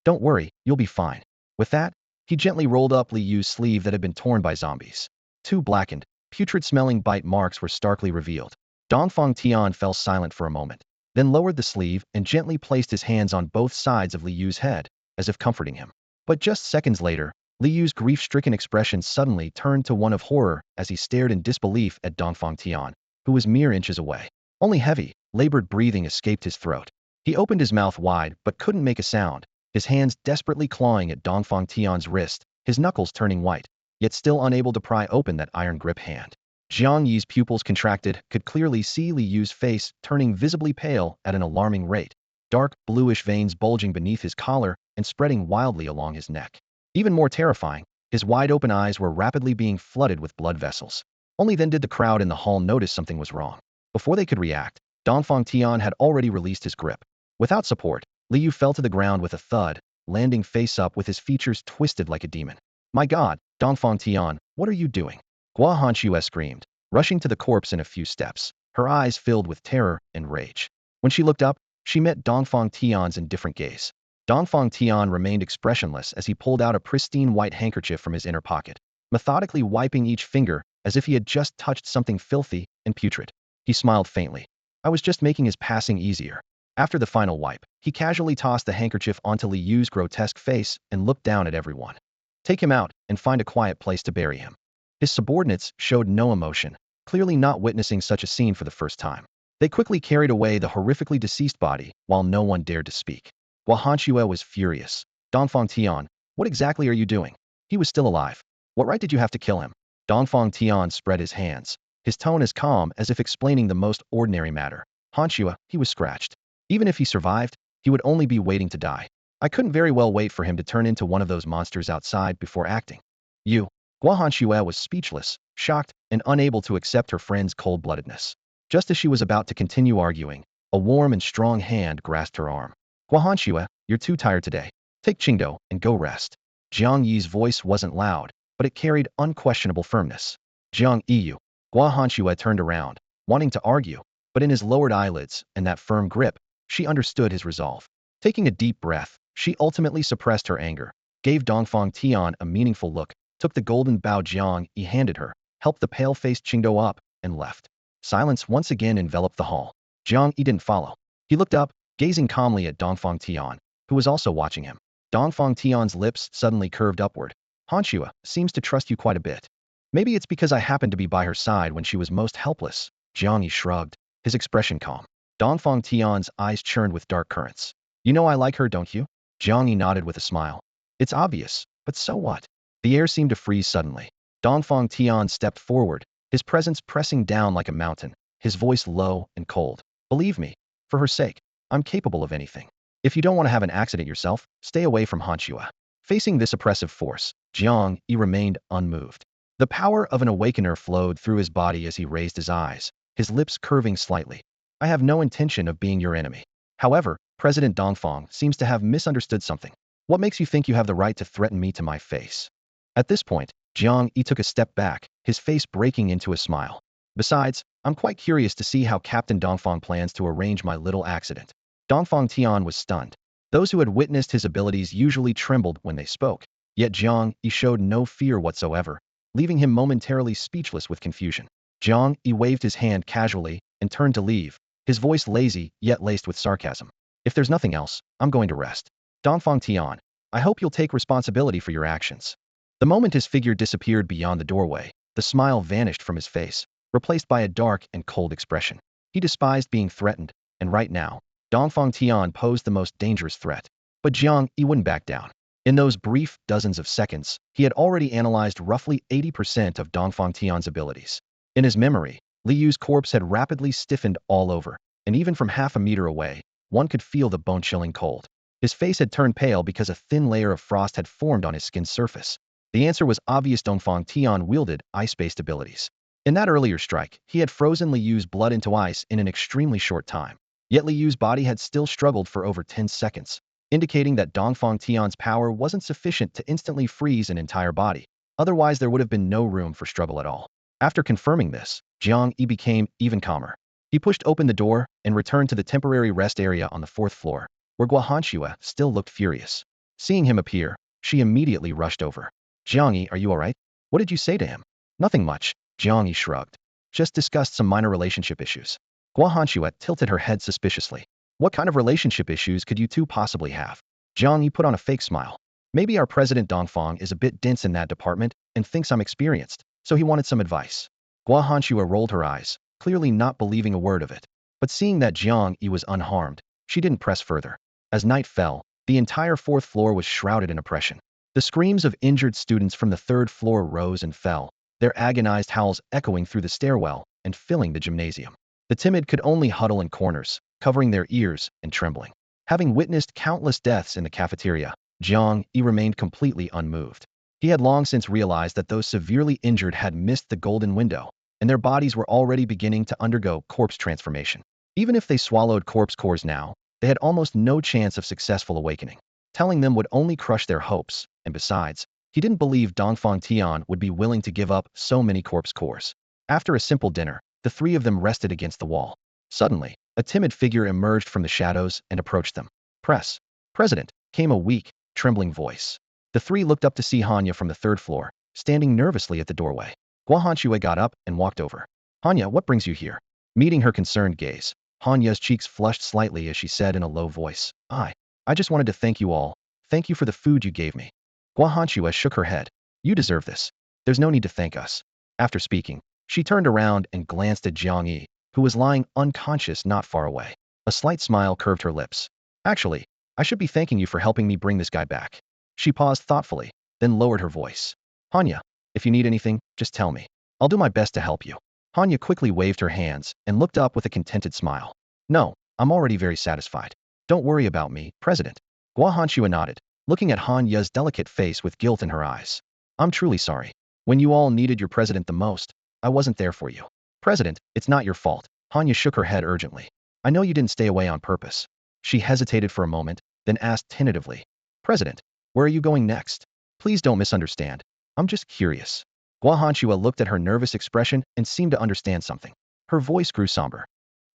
Don't worry, you'll be fine. With that, he gently rolled up Li Yu's sleeve that had been torn by zombies. Two blackened, putrid-smelling bite marks were starkly revealed. Dongfang Tian fell silent for a moment, then lowered the sleeve and gently placed his hands on both sides of Li Yu's head, as if comforting him. But just seconds later, Li Yu's grief-stricken expression suddenly turned to one of horror as he stared in disbelief at Dongfang Tian, who was mere inches away. Only heavy, labored breathing escaped his throat. He opened his mouth wide but couldn't make a sound, his hands desperately clawing at Dongfang Tian's wrist, his knuckles turning white, yet still unable to pry open that iron grip hand. Jiang Yi's pupils contracted, could clearly see Li Yu's face turning visibly pale at an alarming rate, dark, bluish veins bulging beneath his collar and spreading wildly along his neck. Even more terrifying, his wide-open eyes were rapidly being flooded with blood vessels. Only then did the crowd in the hall notice something was wrong. Before they could react, Dongfang Tian had already released his grip. Without support, Li Yu fell to the ground with a thud, landing face up with his features twisted like a demon. My God, Dongfang Tian, what are you doing? Guo Hanxue screamed, rushing to the corpse in a few steps, her eyes filled with terror and rage. When she looked up, she met Dongfang Tian's indifferent gaze. Dongfang Tian remained expressionless as he pulled out a pristine white handkerchief from his inner pocket, methodically wiping each finger as if he had just touched something filthy and putrid. He smiled faintly. I was just making his passing easier. After the final wipe, he casually tossed the handkerchief onto Li Yu's grotesque face and looked down at everyone. Take him out and find a quiet place to bury him. His subordinates showed no emotion, clearly not witnessing such a scene for the first time. They quickly carried away the horrifically deceased body while no one dared to speak. Guo Hanxue was furious. Dongfang Tian, what exactly are you doing? He was still alive. What right did you have to kill him? Dongfang Tian spread his hands, his tone as calm as if explaining the most ordinary matter. Hanxue, he was scratched. Even if he survived, he would only be waiting to die. I couldn't very well wait for him to turn into one of those monsters outside before acting. You. Guo Hanxue was speechless, shocked, and unable to accept her friend's cold-bloodedness. Just as she was about to continue arguing, a warm and strong hand grasped her arm. Guo Hanxue, you're too tired today. Take Qingdo and go rest. Jiang Yi's voice wasn't loud, but it carried unquestionable firmness. Jiang Yi. Guo Hanxue turned around, wanting to argue, but in his lowered eyelids and that firm grip, she understood his resolve. Taking a deep breath, she ultimately suppressed her anger, gave Dongfang Tian a meaningful look, took the golden bao Jiang Yi handed her, helped the pale-faced Qingdou up, and left. Silence once again enveloped the hall. Jiang Yi didn't follow. He looked up, gazing calmly at Dongfang Tian, who was also watching him. Dongfang Tian's lips suddenly curved upward. "Hanshua seems to trust you quite a bit. Maybe it's because I happened to be by her side when she was most helpless." Jiang Yi shrugged, his expression calm. Dongfang Tian's eyes churned with dark currents. "You know I like her, don't you?" Jiang Yi nodded with a smile. "It's obvious, but so what?" The air seemed to freeze suddenly. Dongfang Tian stepped forward, his presence pressing down like a mountain, his voice low and cold. "Believe me, for her sake, I'm capable of anything. If you don't want to have an accident yourself, stay away from Hanshua." Facing this oppressive force, Jiang Yi remained unmoved. The power of an awakener flowed through his body as he raised his eyes, his lips curving slightly. "I have no intention of being your enemy. However, President Dongfang seems to have misunderstood something. What makes you think you have the right to threaten me to my face?" At this point, Jiang Yi took a step back, his face breaking into a smile. "Besides, I'm quite curious to see how Captain Dongfang plans to arrange my little accident." Dongfang Tian was stunned. Those who had witnessed his abilities usually trembled when they spoke, yet Jiang Yi showed no fear whatsoever, leaving him momentarily speechless with confusion. Jiang Yi waved his hand casually and turned to leave, his voice lazy yet laced with sarcasm. "If there's nothing else, I'm going to rest. Dongfang Tian, I hope you'll take responsibility for your actions." The moment his figure disappeared beyond the doorway, the smile vanished from his face, replaced by a dark and cold expression. He despised being threatened, and right now, Dongfang Tian posed the most dangerous threat. But Jiang Yi wouldn't back down. In those brief dozens of seconds, he had already analyzed roughly 80% of Dongfang Tian's abilities. In his memory, Li Yu's corpse had rapidly stiffened all over, and even from half a meter away, one could feel the bone-chilling cold. His face had turned pale because a thin layer of frost had formed on his skin's surface. The answer was obvious. Dongfang Tian wielded ice-based abilities. In that earlier strike, he had frozen Li Yu's blood into ice in an extremely short time. Yet Li Yu's body had still struggled for over 10 seconds, indicating that Dongfang Tian's power wasn't sufficient to instantly freeze an entire body. Otherwise, there would have been no room for struggle at all. After confirming this, Jiang Yi became even calmer. He pushed open the door and returned to the temporary rest area on the 4th floor, where Hanshua still looked furious. Seeing him appear, she immediately rushed over. "Jiang Yi, are you alright? What did you say to him?" "Nothing much," Jiang Yi shrugged. "Just discussed some minor relationship issues." Hanshua tilted her head suspiciously. "What kind of relationship issues could you two possibly have?" Jiang Yi put on a fake smile. "Maybe our president Dongfang is a bit dense in that department and thinks I'm experienced, so he wanted some advice." Hanshua rolled her eyes, clearly not believing a word of it. But seeing that Jiang Yi was unharmed, she didn't press further. As night fell, the entire 4th floor was shrouded in oppression. The screams of injured students from the 3rd floor rose and fell, their agonized howls echoing through the stairwell and filling the gymnasium. The timid could only huddle in corners, covering their ears and trembling. Having witnessed countless deaths in the cafeteria, Jiang Yi remained completely unmoved. He had long since realized that those severely injured had missed the golden window, and their bodies were already beginning to undergo corpse transformation. Even if they swallowed corpse cores now, they had almost no chance of successful awakening. Telling them would only crush their hopes, and besides, he didn't believe Dongfang Tian would be willing to give up so many corpse cores. After a simple dinner, the three of them rested against the wall. Suddenly, a timid figure emerged from the shadows and approached them. "President," came a weak, trembling voice. The three looked up to see Hanya from the 3rd floor, standing nervously at the doorway. Hanshua got up and walked over. "Hanya, what brings you here?" Meeting her concerned gaze, Hanya's cheeks flushed slightly as she said in a low voice, I just wanted to thank you all. Thank you for the food you gave me." Hanshua shook her head. "You deserve this. There's no need to thank us." After speaking, she turned around and glanced at Jiang Yi, who was lying unconscious not far away. A slight smile curved her lips. "Actually, I should be thanking you for helping me bring this guy back." She paused thoughtfully, then lowered her voice. "Hanya, if you need anything, just tell me. I'll do my best to help you." Hanya quickly waved her hands and looked up with a contented smile. "No, I'm already very satisfied. Don't worry about me, President." Hanshua nodded, looking at Hanya's delicate face with guilt in her eyes. "I'm truly sorry. When you all needed your president the most, I wasn't there for you." "President, it's not your fault." Hanya shook her head urgently. "I know you didn't stay away on purpose." She hesitated for a moment, then asked tentatively, "President, where are you going next? Please don't misunderstand. I'm just curious." Hanshua looked at her nervous expression and seemed to understand something. Her voice grew somber.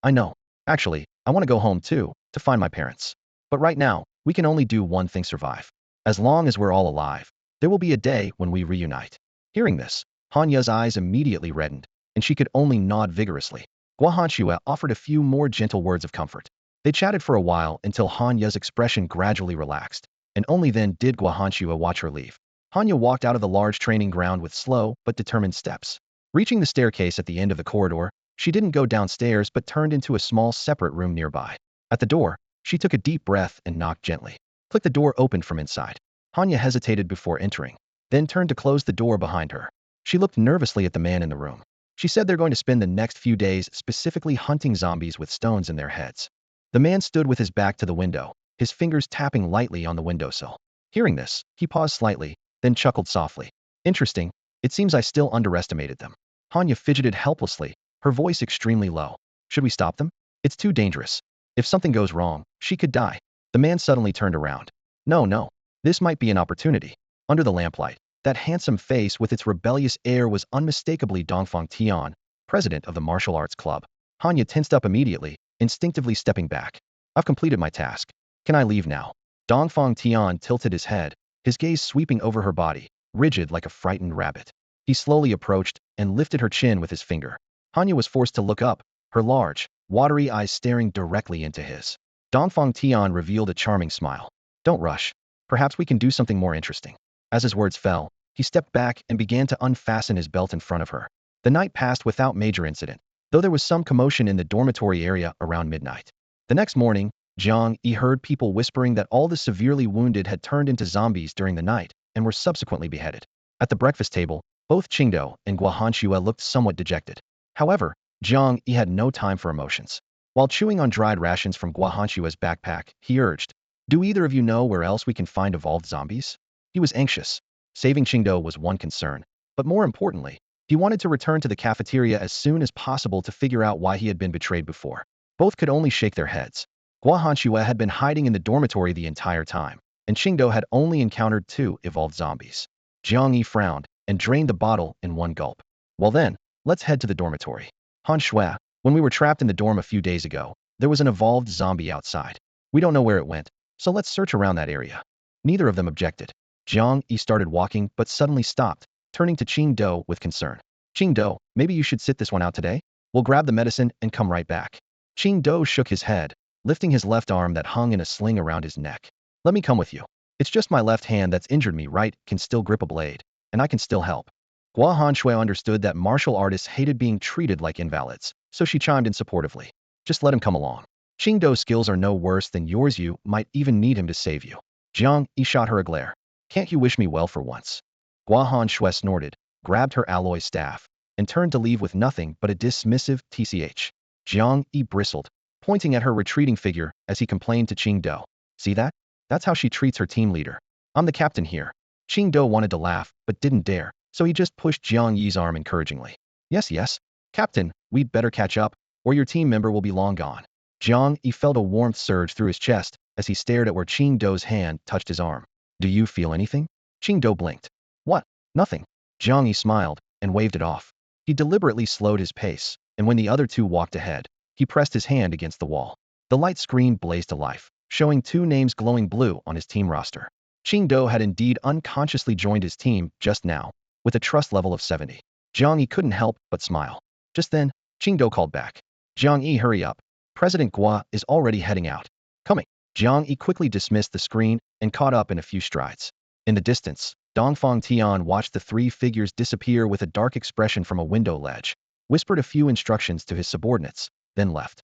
"I know. Actually, I want to go home too, to find my parents. But right now, we can only do one thing: survive. As long as we're all alive, there will be a day when we reunite." Hearing this, Hanya's eyes immediately reddened, and she could only nod vigorously. Guahanxue offered a few more gentle words of comfort. They chatted for a while until Hanya's expression gradually relaxed, and only then did Guahanxue watch her leave. Hanya walked out of the large training ground with slow but determined steps. Reaching the staircase at the end of the corridor, she didn't go downstairs but turned into a small separate room nearby. At the door, she took a deep breath and knocked gently. Click. The door opened from inside. Hanya hesitated before entering, then turned to close the door behind her. She looked nervously at the man in the room. She said they're going to spend the next few days specifically hunting zombies with stones in their heads. The man stood with his back to the window, his fingers tapping lightly on the windowsill. Hearing this, he paused slightly, then chuckled softly. Interesting. It seems I still underestimated them. Hanya fidgeted helplessly, her voice extremely low. Should we stop them? It's too dangerous. If something goes wrong, she could die. The man suddenly turned around. No. This might be an opportunity. Under the lamplight, that handsome face with its rebellious air was unmistakably Dongfang Tian, president of the martial arts club. Hanya tensed up immediately, instinctively stepping back. I've completed my task. Can I leave now? Dongfang Tian tilted his head, his gaze sweeping over her body, rigid like a frightened rabbit. He slowly approached and lifted her chin with his finger. Hanya was forced to look up, her large, watery eyes staring directly into his. Dongfang Tian revealed a charming smile. Don't rush. Perhaps we can do something more interesting. As his words fell, he stepped back and began to unfasten his belt in front of her. The night passed without major incident, though there was some commotion in the dormitory area around midnight. The next morning, Jiang Yi heard people whispering that all the severely wounded had turned into zombies during the night and were subsequently beheaded. At the breakfast table, both Qingdao and Guahanxue looked somewhat dejected. However, Jiang Yi had no time for emotions. While chewing on dried rations from Guahanxue's backpack, he urged, "Do either of you know where else we can find evolved zombies?" He was anxious. Saving Qingdao was one concern, but more importantly, he wanted to return to the cafeteria as soon as possible to figure out why he had been betrayed before. Both could only shake their heads. Guahanxue had been hiding in the dormitory the entire time, and Qingdao had only encountered 2 evolved zombies. Jiang Yi frowned and drained the bottle in one gulp. Well then, let's head to the dormitory. Han Shui, when we were trapped in the dorm a few days ago, there was an evolved zombie outside. We don't know where it went, so let's search around that area. Neither of them objected. Jiang Yi started walking but suddenly stopped, turning to Qingdao with concern. Qingdao, maybe you should sit this one out today? We'll grab the medicine and come right back. Qingdao shook his head, lifting his left arm that hung in a sling around his neck. Let me come with you. It's just my left hand that's injured me, right? Can still grip a blade, and I can still help. Guahanxue understood that martial artists hated being treated like invalids, so she chimed in supportively. Just let him come along. Qingdao's skills are no worse than yours. You might even need him to save you. Jiang Yi shot her a glare. Can't you wish me well for once? Guahanxue snorted, grabbed her alloy staff, and turned to leave with nothing but a dismissive tch. Jiang Yi bristled, pointing at her retreating figure as he complained to Qingdao. See that? That's how she treats her team leader. I'm the captain here. Qingdao wanted to laugh, but didn't dare, so he just pushed Jiang Yi's arm encouragingly. Yes, Captain, we'd better catch up, or your team member will be long gone. Jiang Yi felt a warmth surge through his chest as he stared at where Qingdao's hand touched his arm. Do you feel anything? Qingdao blinked. What? Nothing. Jiang Yi smiled and waved it off. He deliberately slowed his pace, and when the other two walked ahead, he pressed his hand against the wall. The light screen blazed to life, showing 2 names glowing blue on his team roster. Qingdao had indeed unconsciously joined his team just now, with a trust level of 70. Jiang Yi couldn't help but smile. Just then, Qingdao called back. Jiang Yi, hurry up. President Gua is already heading out. Coming. Jiang Yi quickly dismissed the screen and caught up in a few strides. In the distance, Dongfang Tian watched the 3 figures disappear with a dark expression from a window ledge, whispered a few instructions to his subordinates, then left.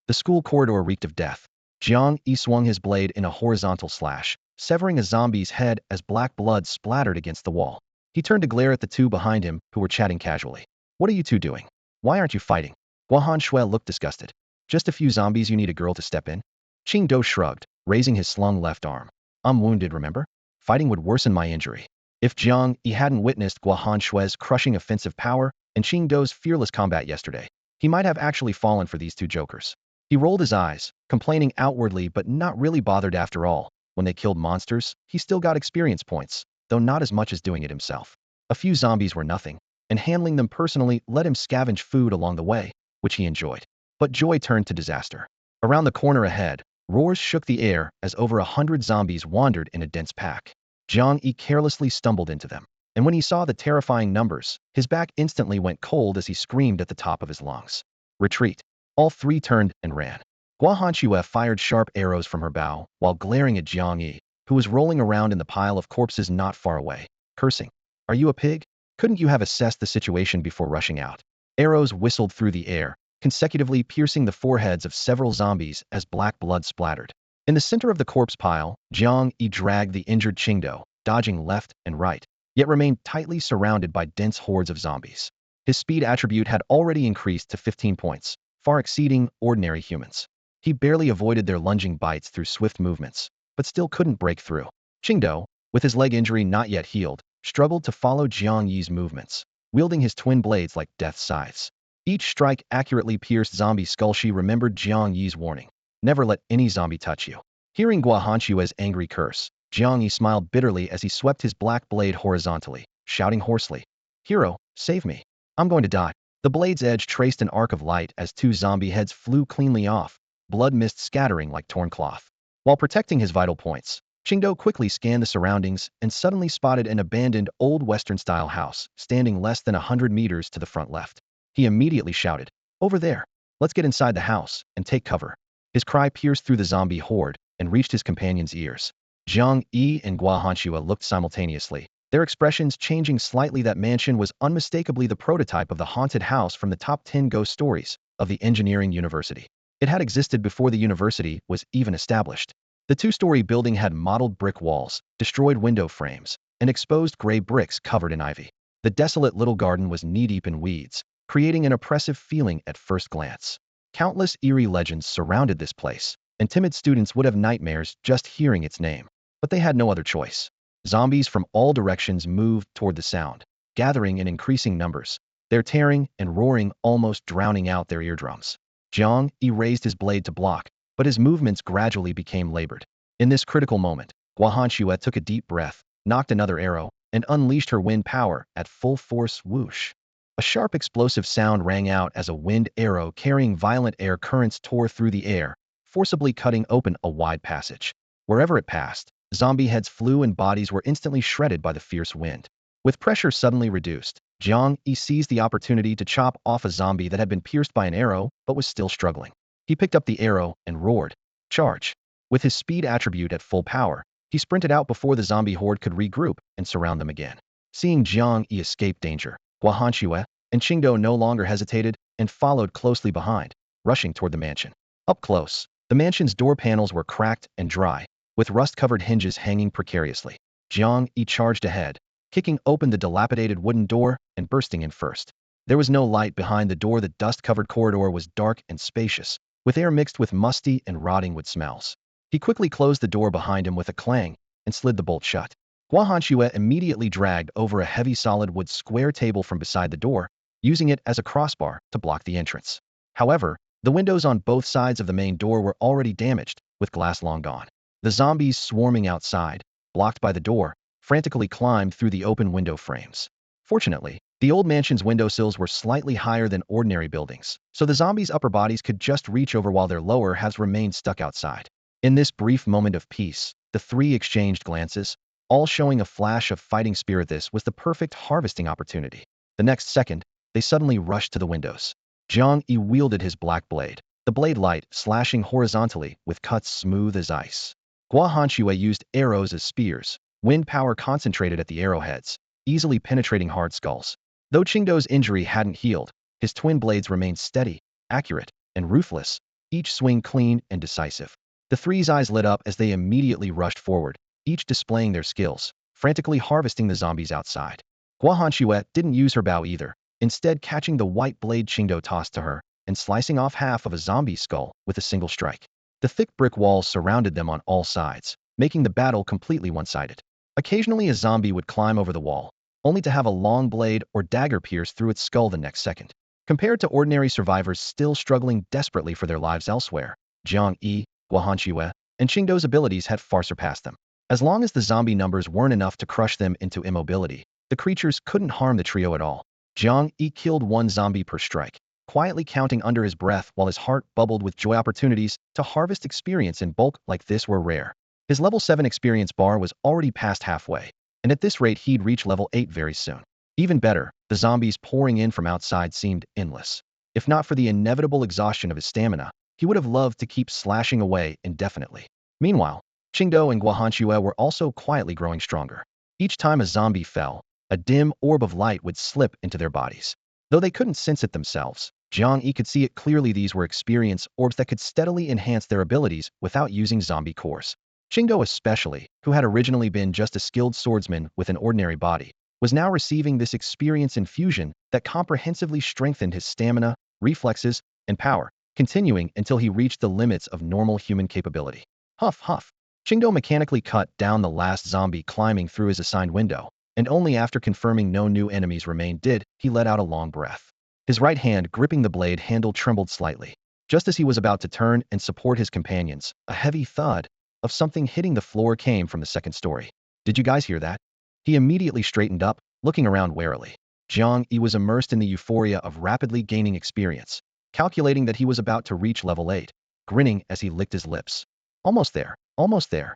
The school corridor reeked of death. Jiang Yi swung his blade in a horizontal slash, severing a zombie's head as black blood splattered against the wall. He turned to glare at the 2 behind him, who were chatting casually. What are you 2 doing? Why aren't you fighting? Guahanxue looked disgusted. Just a few zombies, you need a girl to step in? Qingdao shrugged, raising his slung left arm. I'm wounded, remember? Fighting would worsen my injury. If Jiang Yi hadn't witnessed Guahanxue's crushing offensive power and Qingdao's fearless combat yesterday, he might have actually fallen for these 2 jokers. He rolled his eyes, complaining outwardly but not really bothered after all. When they killed monsters, he still got experience points, though not as much as doing it himself. A few zombies were nothing, and handling them personally let him scavenge food along the way, which he enjoyed. But joy turned to disaster. Around the corner ahead, roars shook the air as over 100 zombies wandered in a dense pack. Jiang Yi carelessly stumbled into them. and when he saw the terrifying numbers, his back instantly went cold as he screamed at the top of his lungs. Retreat. All three turned and ran. Guahanxue fired sharp arrows from her bow, while glaring at Jiang Yi, who was rolling around in the pile of corpses not far away, cursing. Are you a pig? Couldn't you have assessed the situation before rushing out? Arrows whistled through the air, consecutively piercing the foreheads of several zombies as black blood splattered. In the center of the corpse pile, Jiang Yi dragged the injured Qingdao, dodging left and right, yet remained tightly surrounded by dense hordes of zombies. His speed attribute had already increased to 15 points, far exceeding ordinary humans. He barely avoided their lunging bites through swift movements, but still couldn't break through. Qingdao, with his leg injury not yet healed, struggled to follow Jiang Yi's movements, wielding his twin blades like death scythes. Each strike accurately pierced Zombie's skull. She remembered Jiang Yi's warning. Never let any zombie touch you. Hearing Guahanxue's angry curse, Jiang Yi smiled bitterly as he swept his black blade horizontally, shouting hoarsely, Hero, save me. I'm going to die. The blade's edge traced an arc of light as two zombie heads flew cleanly off, blood mist scattering like torn cloth. While protecting his vital points, Qingdao quickly scanned the surroundings and suddenly spotted an abandoned old Western-style house standing less than 100 meters to the front left. He immediately shouted, Over there! Let's get inside the house and take cover. His cry pierced through the zombie horde and reached his companion's ears. Jiang Yi and Guahanxue looked simultaneously, their expressions changing slightly. That mansion was unmistakably the prototype of the haunted house from the top 10 ghost stories of the engineering university. It had existed before the university was even established. The two-story building had mottled brick walls, destroyed window frames, and exposed gray bricks covered in ivy. The desolate little garden was knee-deep in weeds, creating an oppressive feeling at first glance. Countless eerie legends surrounded this place, and timid students would have nightmares just hearing its name. But they had no other choice. Zombies from all directions moved toward the sound, gathering in increasing numbers, their tearing and roaring almost drowning out their eardrums. Jiang Yi raised his blade to block, but his movements gradually became labored. In this critical moment, Guahanxue took a deep breath, knocked another arrow, and unleashed her wind power at full force. Whoosh! A sharp explosive sound rang out as a wind arrow carrying violent air currents tore through the air, forcibly cutting open a wide passage. Wherever it passed, zombie heads flew and bodies were instantly shredded by the fierce wind. With pressure suddenly reduced, Jiang Yi seized the opportunity to chop off a zombie that had been pierced by an arrow but was still struggling. He picked up the arrow and roared, Charge! With his speed attribute at full power, he sprinted out before the zombie horde could regroup and surround them again. Seeing Jiang Yi escape danger, Guahanxue and Qingdao no longer hesitated and followed closely behind, rushing toward the mansion. Up close, the mansion's door panels were cracked and dry, with rust-covered hinges hanging precariously. Jiang Yi charged ahead, kicking open the dilapidated wooden door and bursting in first. There was no light behind the door. The dust-covered corridor was dark and spacious, with air mixed with musty and rotting wood smells. He quickly closed the door behind him with a clang and slid the bolt shut. Guahanxue immediately dragged over a heavy solid wood square table from beside the door, using it as a crossbar to block the entrance. However, the windows on both sides of the main door were already damaged, with glass long gone. The zombies swarming outside, blocked by the door, frantically climbed through the open window frames. Fortunately, the old mansion's windowsills were slightly higher than ordinary buildings, so the zombies' upper bodies could just reach over while their lower halves remained stuck outside. In this brief moment of peace, the three exchanged glances, all showing a flash of fighting spirit. This was the perfect harvesting opportunity. The next second, they suddenly rushed to the windows. Jiang Yi wielded his black blade, the blade light slashing horizontally with cuts smooth as ice. Guahanxue used arrows as spears, wind power concentrated at the arrowheads, easily penetrating hard skulls. Though Qingdao's injury hadn't healed, his twin blades remained steady, accurate, and ruthless, each swing clean and decisive. The three's eyes lit up as they immediately rushed forward, each displaying their skills, frantically harvesting the zombies outside. Guahanxue didn't use her bow either, instead catching the white blade Qingdao tossed to her and slicing off half of a zombie's skull with a single strike. The thick brick walls surrounded them on all sides, making the battle completely one-sided. Occasionally a zombie would climb over the wall, only to have a long blade or dagger pierce through its skull the next second. Compared to ordinary survivors still struggling desperately for their lives elsewhere, Jiang Yi, Guahanxue, and Qingdao's abilities had far surpassed them. As long as the zombie numbers weren't enough to crush them into immobility, the creatures couldn't harm the trio at all. Jiang Yi killed one zombie per strike, quietly counting under his breath while his heart bubbled with joy. Opportunities to harvest experience in bulk like this were rare. His level 7 experience bar was already past halfway, and at this rate he'd reach level 8 very soon. Even better, the zombies pouring in from outside seemed endless. If not for the inevitable exhaustion of his stamina, he would have loved to keep slashing away indefinitely. Meanwhile, Qingdao and Guohanxue were also quietly growing stronger. Each time a zombie fell, a dim orb of light would slip into their bodies. Though they couldn't sense it themselves, Jiang Yi could see it clearly. These were experience orbs that could steadily enhance their abilities without using zombie cores. Qingdao especially, who had originally been just a skilled swordsman with an ordinary body, was now receiving this experience infusion that comprehensively strengthened his stamina, reflexes, and power, continuing until he reached the limits of normal human capability. Huff, huff. Qingdao mechanically cut down the last zombie climbing through his assigned window, and only after confirming no new enemies remained did he let out a long breath. His right hand gripping the blade handle trembled slightly. Just as he was about to turn and support his companions, a heavy thud of something hitting the floor came from the second story. Did you guys hear that? He immediately straightened up, looking around warily. Jiang Yi was immersed in the euphoria of rapidly gaining experience, calculating that he was about to reach level 8, grinning as he licked his lips. Almost there, almost there.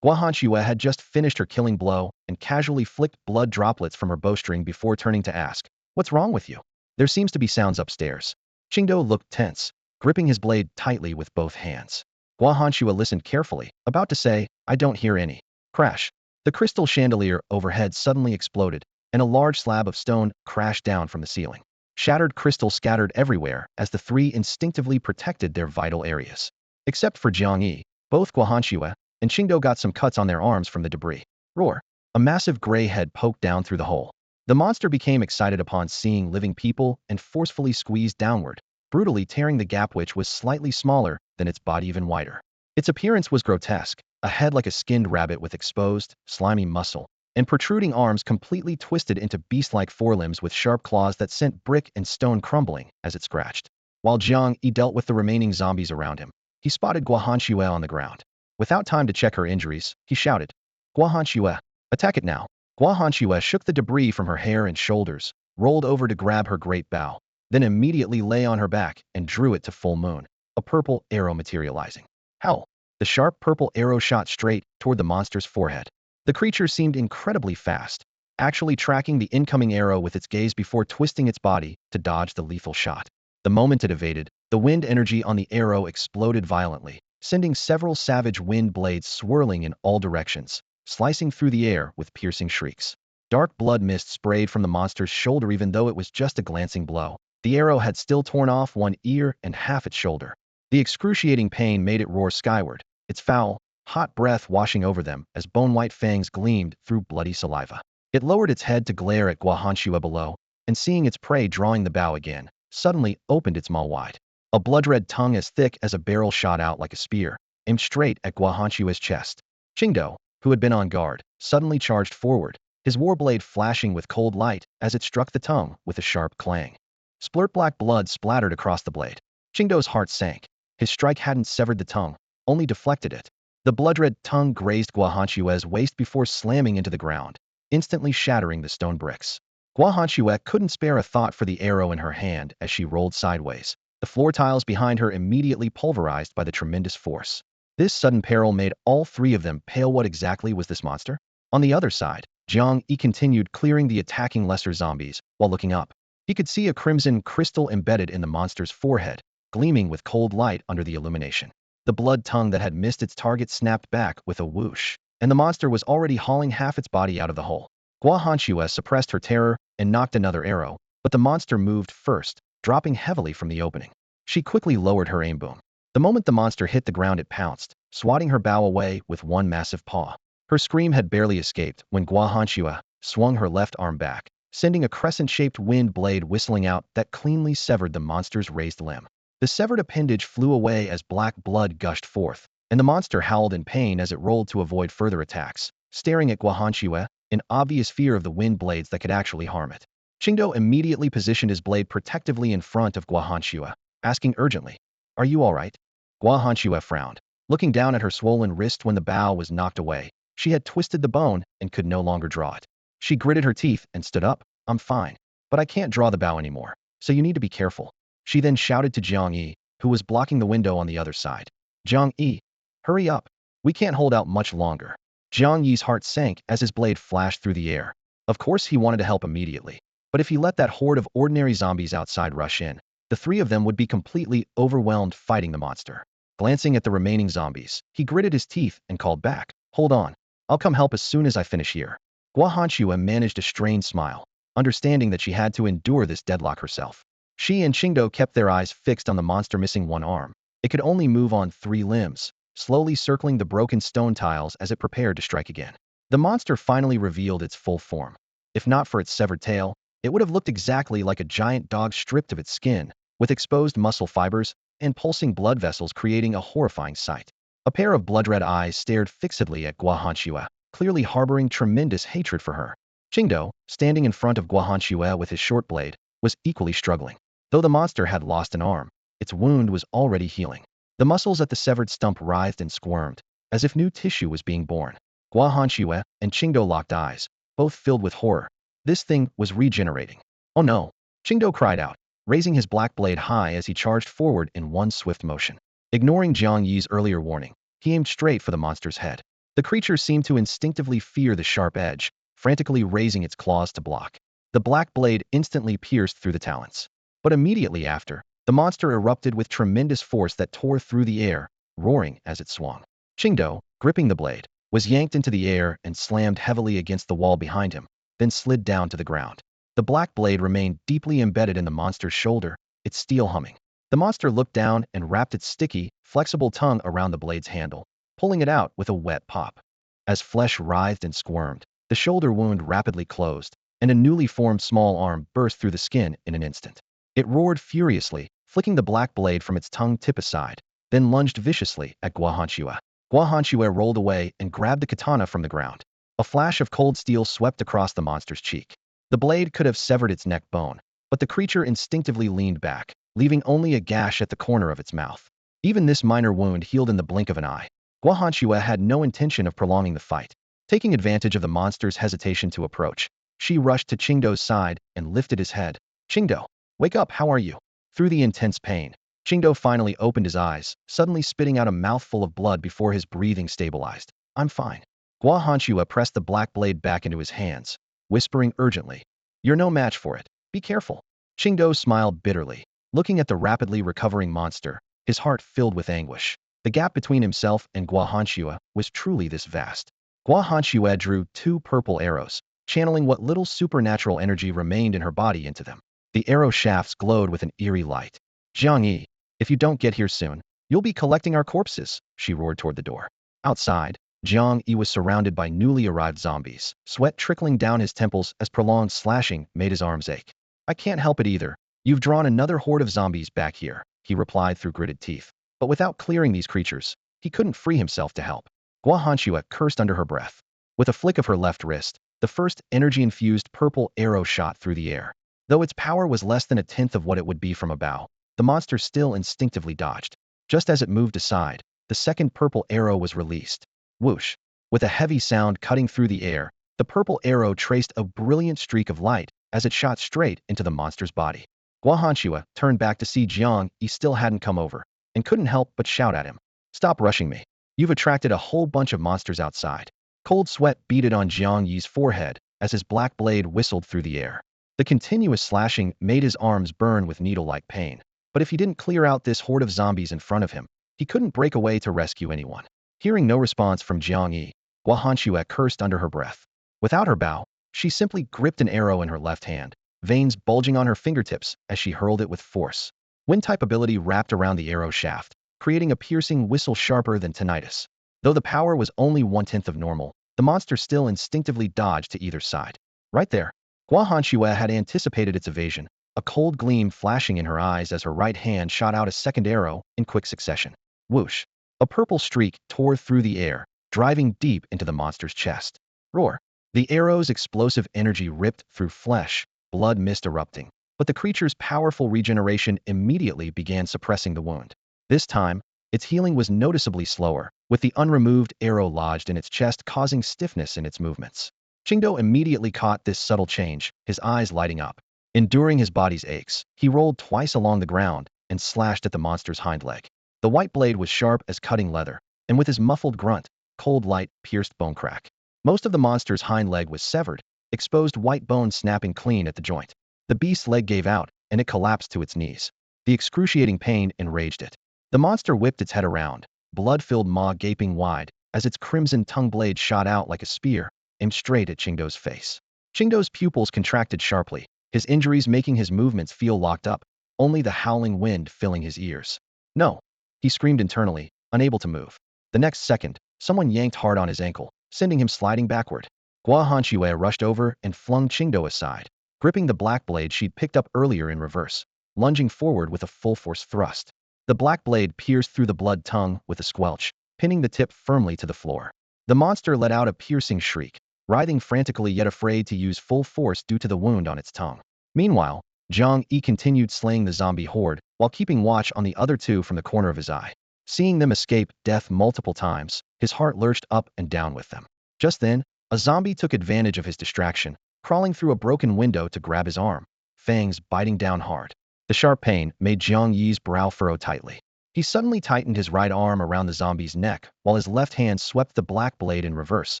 Guohanxue had just finished her killing blow and casually flicked blood droplets from her bowstring before turning to ask, "What's wrong with you? There seems to be sounds upstairs." Qingdao looked tense, gripping his blade tightly with both hands. Guohanxue listened carefully, about to say, "I don't hear any." Crash. The crystal chandelier overhead suddenly exploded, and a large slab of stone crashed down from the ceiling. Shattered crystal scattered everywhere as the three instinctively protected their vital areas. Except for Jiang Yi, both Guohanxue and Qingdao got some cuts on their arms from the debris. Roar. A massive gray head poked down through the hole. The monster became excited upon seeing living people and forcefully squeezed downward, brutally tearing the gap which was slightly smaller than its body even wider. Its appearance was grotesque, a head like a skinned rabbit with exposed, slimy muscle, and protruding arms completely twisted into beast-like forelimbs with sharp claws that sent brick and stone crumbling as it scratched. While Jiang Yi dealt with the remaining zombies around him, he spotted Guohanxue on the ground. Without time to check her injuries, he shouted, "Guohanxue, attack it now." Guohanxue shook the debris from her hair and shoulders, rolled over to grab her great bow, then immediately lay on her back and drew it to full moon, a purple arrow materializing. Howl! The sharp purple arrow shot straight toward the monster's forehead. The creature seemed incredibly fast, actually tracking the incoming arrow with its gaze before twisting its body to dodge the lethal shot. The moment it evaded, the wind energy on the arrow exploded violently, sending several savage wind blades swirling in all directions, slicing through the air with piercing shrieks. Dark blood mist sprayed from the monster's shoulder. Even though it was just a glancing blow, the arrow had still torn off one ear and half its shoulder. The excruciating pain made it roar skyward, its foul, hot breath washing over them as bone-white fangs gleamed through bloody saliva. It lowered its head to glare at Guohanxue below, and seeing its prey drawing the bow again, suddenly opened its maw wide. A blood-red tongue as thick as a barrel shot out like a spear, aimed straight at Guohanxue's chest. Qingdao, who had been on guard, suddenly charged forward, his warblade flashing with cold light as it struck the tongue with a sharp clang. Splurt black blood splattered across the blade. Qingdao's heart sank. His strike hadn't severed the tongue, only deflected it. The blood-red tongue grazed Guohanxue's waist before slamming into the ground, instantly shattering the stone bricks. Guohanxue couldn't spare a thought for the arrow in her hand as she rolled sideways, the floor tiles behind her immediately pulverized by the tremendous force. This sudden peril made all three of them pale. What exactly was this monster? On the other side, Jiang Yi continued clearing the attacking lesser zombies while looking up. He could see a crimson crystal embedded in the monster's forehead, gleaming with cold light under the illumination. The blood tongue that had missed its target snapped back with a whoosh, and the monster was already hauling half its body out of the hole. Guohanxue suppressed her terror and knocked another arrow, but the monster moved first, dropping heavily from the opening. She quickly lowered her aim boom. The moment the monster hit the ground, it pounced, swatting her bow away with one massive paw. Her scream had barely escaped when Guohanxue swung her left arm back, sending a crescent-shaped wind blade whistling out that cleanly severed the monster's raised limb. The severed appendage flew away as black blood gushed forth, and the monster howled in pain as it rolled to avoid further attacks, staring at Guohanxue in obvious fear of the wind blades that could actually harm it. Qingdao immediately positioned his blade protectively in front of Guohanxue, asking urgently, "Are you all right?" Guohanxue frowned, looking down at her swollen wrist. When the bow was knocked away, she had twisted the bone and could no longer draw it. She gritted her teeth and stood up. "I'm fine, but I can't draw the bow anymore, so you need to be careful." She then shouted to Jiang Yi, who was blocking the window on the other side. "Jiang Yi, hurry up. We can't hold out much longer." Jiang Yi's heart sank as his blade flashed through the air. Of course he wanted to help immediately. But if he let that horde of ordinary zombies outside rush in, the three of them would be completely overwhelmed fighting the monster. Glancing at the remaining zombies, he gritted his teeth and called back, "Hold on. I'll come help as soon as I finish here." Guahanshua managed a strained smile, understanding that she had to endure this deadlock herself. She and Qingdao kept their eyes fixed on the monster missing one arm. It could only move on 3 limbs, slowly circling the broken stone tiles as it prepared to strike again. The monster finally revealed its full form. If not for its severed tail, it would have looked exactly like a giant dog stripped of its skin, with exposed muscle fibers and pulsing blood vessels creating a horrifying sight. A pair of blood-red eyes stared fixedly at Guahanshua, clearly harboring tremendous hatred for her. Qingdao, standing in front of Guahanshua with his short blade, was equally struggling. Though the monster had lost an arm, its wound was already healing. The muscles at the severed stump writhed and squirmed, as if new tissue was being born. Guahanshua and Qingdao locked eyes, both filled with horror. This thing was regenerating. "Oh no!" Qingdao cried out, raising his black blade high as he charged forward in one swift motion. Ignoring Jiang Yi's earlier warning, he aimed straight for the monster's head. The creature seemed to instinctively fear the sharp edge, frantically raising its claws to block. The black blade instantly pierced through the talons. But immediately after, the monster erupted with tremendous force that tore through the air, roaring as it swung. Qingdao, gripping the blade, was yanked into the air and slammed heavily against the wall behind him, then slid down to the ground. The black blade remained deeply embedded in the monster's shoulder, its steel humming. The monster looked down and wrapped its sticky, flexible tongue around the blade's handle, pulling it out with a wet pop. As flesh writhed and squirmed, the shoulder wound rapidly closed, and a newly formed small arm burst through the skin in an instant. It roared furiously, flicking the black blade from its tongue tip aside, then lunged viciously at Guahanshua. Guahanshua rolled away and grabbed the katana from the ground. A flash of cold steel swept across the monster's cheek. The blade could have severed its neck bone, but the creature instinctively leaned back, leaving only a gash at the corner of its mouth. Even this minor wound healed in the blink of an eye. Guahanshua had no intention of prolonging the fight. Taking advantage of the monster's hesitation to approach, she rushed to Qingdao's side and lifted his head. "Qingdao, wake up, how are you?" Through the intense pain, Qingdao finally opened his eyes, suddenly spitting out a mouthful of blood before his breathing stabilized. "I'm fine." Guahanshua pressed the black blade back into his hands, whispering urgently, "You're no match for it. Be careful." Qingdao smiled bitterly, looking at the rapidly recovering monster, his heart filled with anguish. The gap between himself and Guahanshua was truly this vast. Guahanshua drew 2 purple arrows, channeling what little supernatural energy remained in her body into them. The arrow shafts glowed with an eerie light. "Jiang Yi, if you don't get here soon, you'll be collecting our corpses," she roared toward the door. Outside, Jiang Yi was surrounded by newly arrived zombies, sweat trickling down his temples as prolonged slashing made his arms ache. "I can't help it either. You've drawn another horde of zombies back here," he replied through gritted teeth. But without clearing these creatures, he couldn't free himself to help. Guahanshua cursed under her breath. With a flick of her left wrist, the first energy-infused purple arrow shot through the air. Though its power was less than a tenth of what it would be from a bow, the monster still instinctively dodged. Just as it moved aside, the second purple arrow was released. Whoosh! With a heavy sound cutting through the air, the purple arrow traced a brilliant streak of light as it shot straight into the monster's body. Guahanshua turned back to see Jiang Yi still hadn't come over, and couldn't help but shout at him. "Stop rushing me. You've attracted a whole bunch of monsters outside." Cold sweat beaded on Jiang Yi's forehead as his black blade whistled through the air. The continuous slashing made his arms burn with needle-like pain. But if he didn't clear out this horde of zombies in front of him, he couldn't break away to rescue anyone. Hearing no response from Jiang Yi, Guahanshua cursed under her breath. Without her bow, she simply gripped an arrow in her left hand, veins bulging on her fingertips as she hurled it with force. Wind-type ability wrapped around the arrow shaft, creating a piercing whistle sharper than tinnitus. Though the power was only 1/10 of normal, the monster still instinctively dodged to either side. Right there, Guahanshua had anticipated its evasion, a cold gleam flashing in her eyes as her right hand shot out a second arrow in quick succession. Whoosh! A purple streak tore through the air, driving deep into the monster's chest. Roar! The arrow's explosive energy ripped through flesh, blood mist erupting, but the creature's powerful regeneration immediately began suppressing the wound. This time, its healing was noticeably slower, with the unremoved arrow lodged in its chest causing stiffness in its movements. Qingdao immediately caught this subtle change, his eyes lighting up. Enduring his body's aches, he rolled twice along the ground and slashed at the monster's hind leg. The white blade was sharp as cutting leather, and with his muffled grunt, cold light pierced bone crack. Most of the monster's hind leg was severed, exposed white bone snapping clean at the joint. The beast's leg gave out, and it collapsed to its knees. The excruciating pain enraged it. The monster whipped its head around, blood-filled maw gaping wide, as its crimson tongue blade shot out like a spear, aimed straight at Qingdo's face. Qingdo's pupils contracted sharply, his injuries making his movements feel locked up, only the howling wind filling his ears. No! He screamed internally, unable to move. The next second, someone yanked hard on his ankle, sending him sliding backward. Guahanxue rushed over and flung Qingdo aside, gripping the black blade she'd picked up earlier in reverse, lunging forward with a full-force thrust. The black blade pierced through the blood tongue with a squelch, pinning the tip firmly to the floor. The monster let out a piercing shriek, writhing frantically yet afraid to use full force due to the wound on its tongue. Meanwhile, Jiang Yi continued slaying the zombie horde while keeping watch on the other two from the corner of his eye. Seeing them escape death multiple times, his heart lurched up and down with them. Just then, a zombie took advantage of his distraction, crawling through a broken window to grab his arm, fangs biting down hard. The sharp pain made Jiang Yi's brow furrow tightly. He suddenly tightened his right arm around the zombie's neck while his left hand swept the black blade in reverse,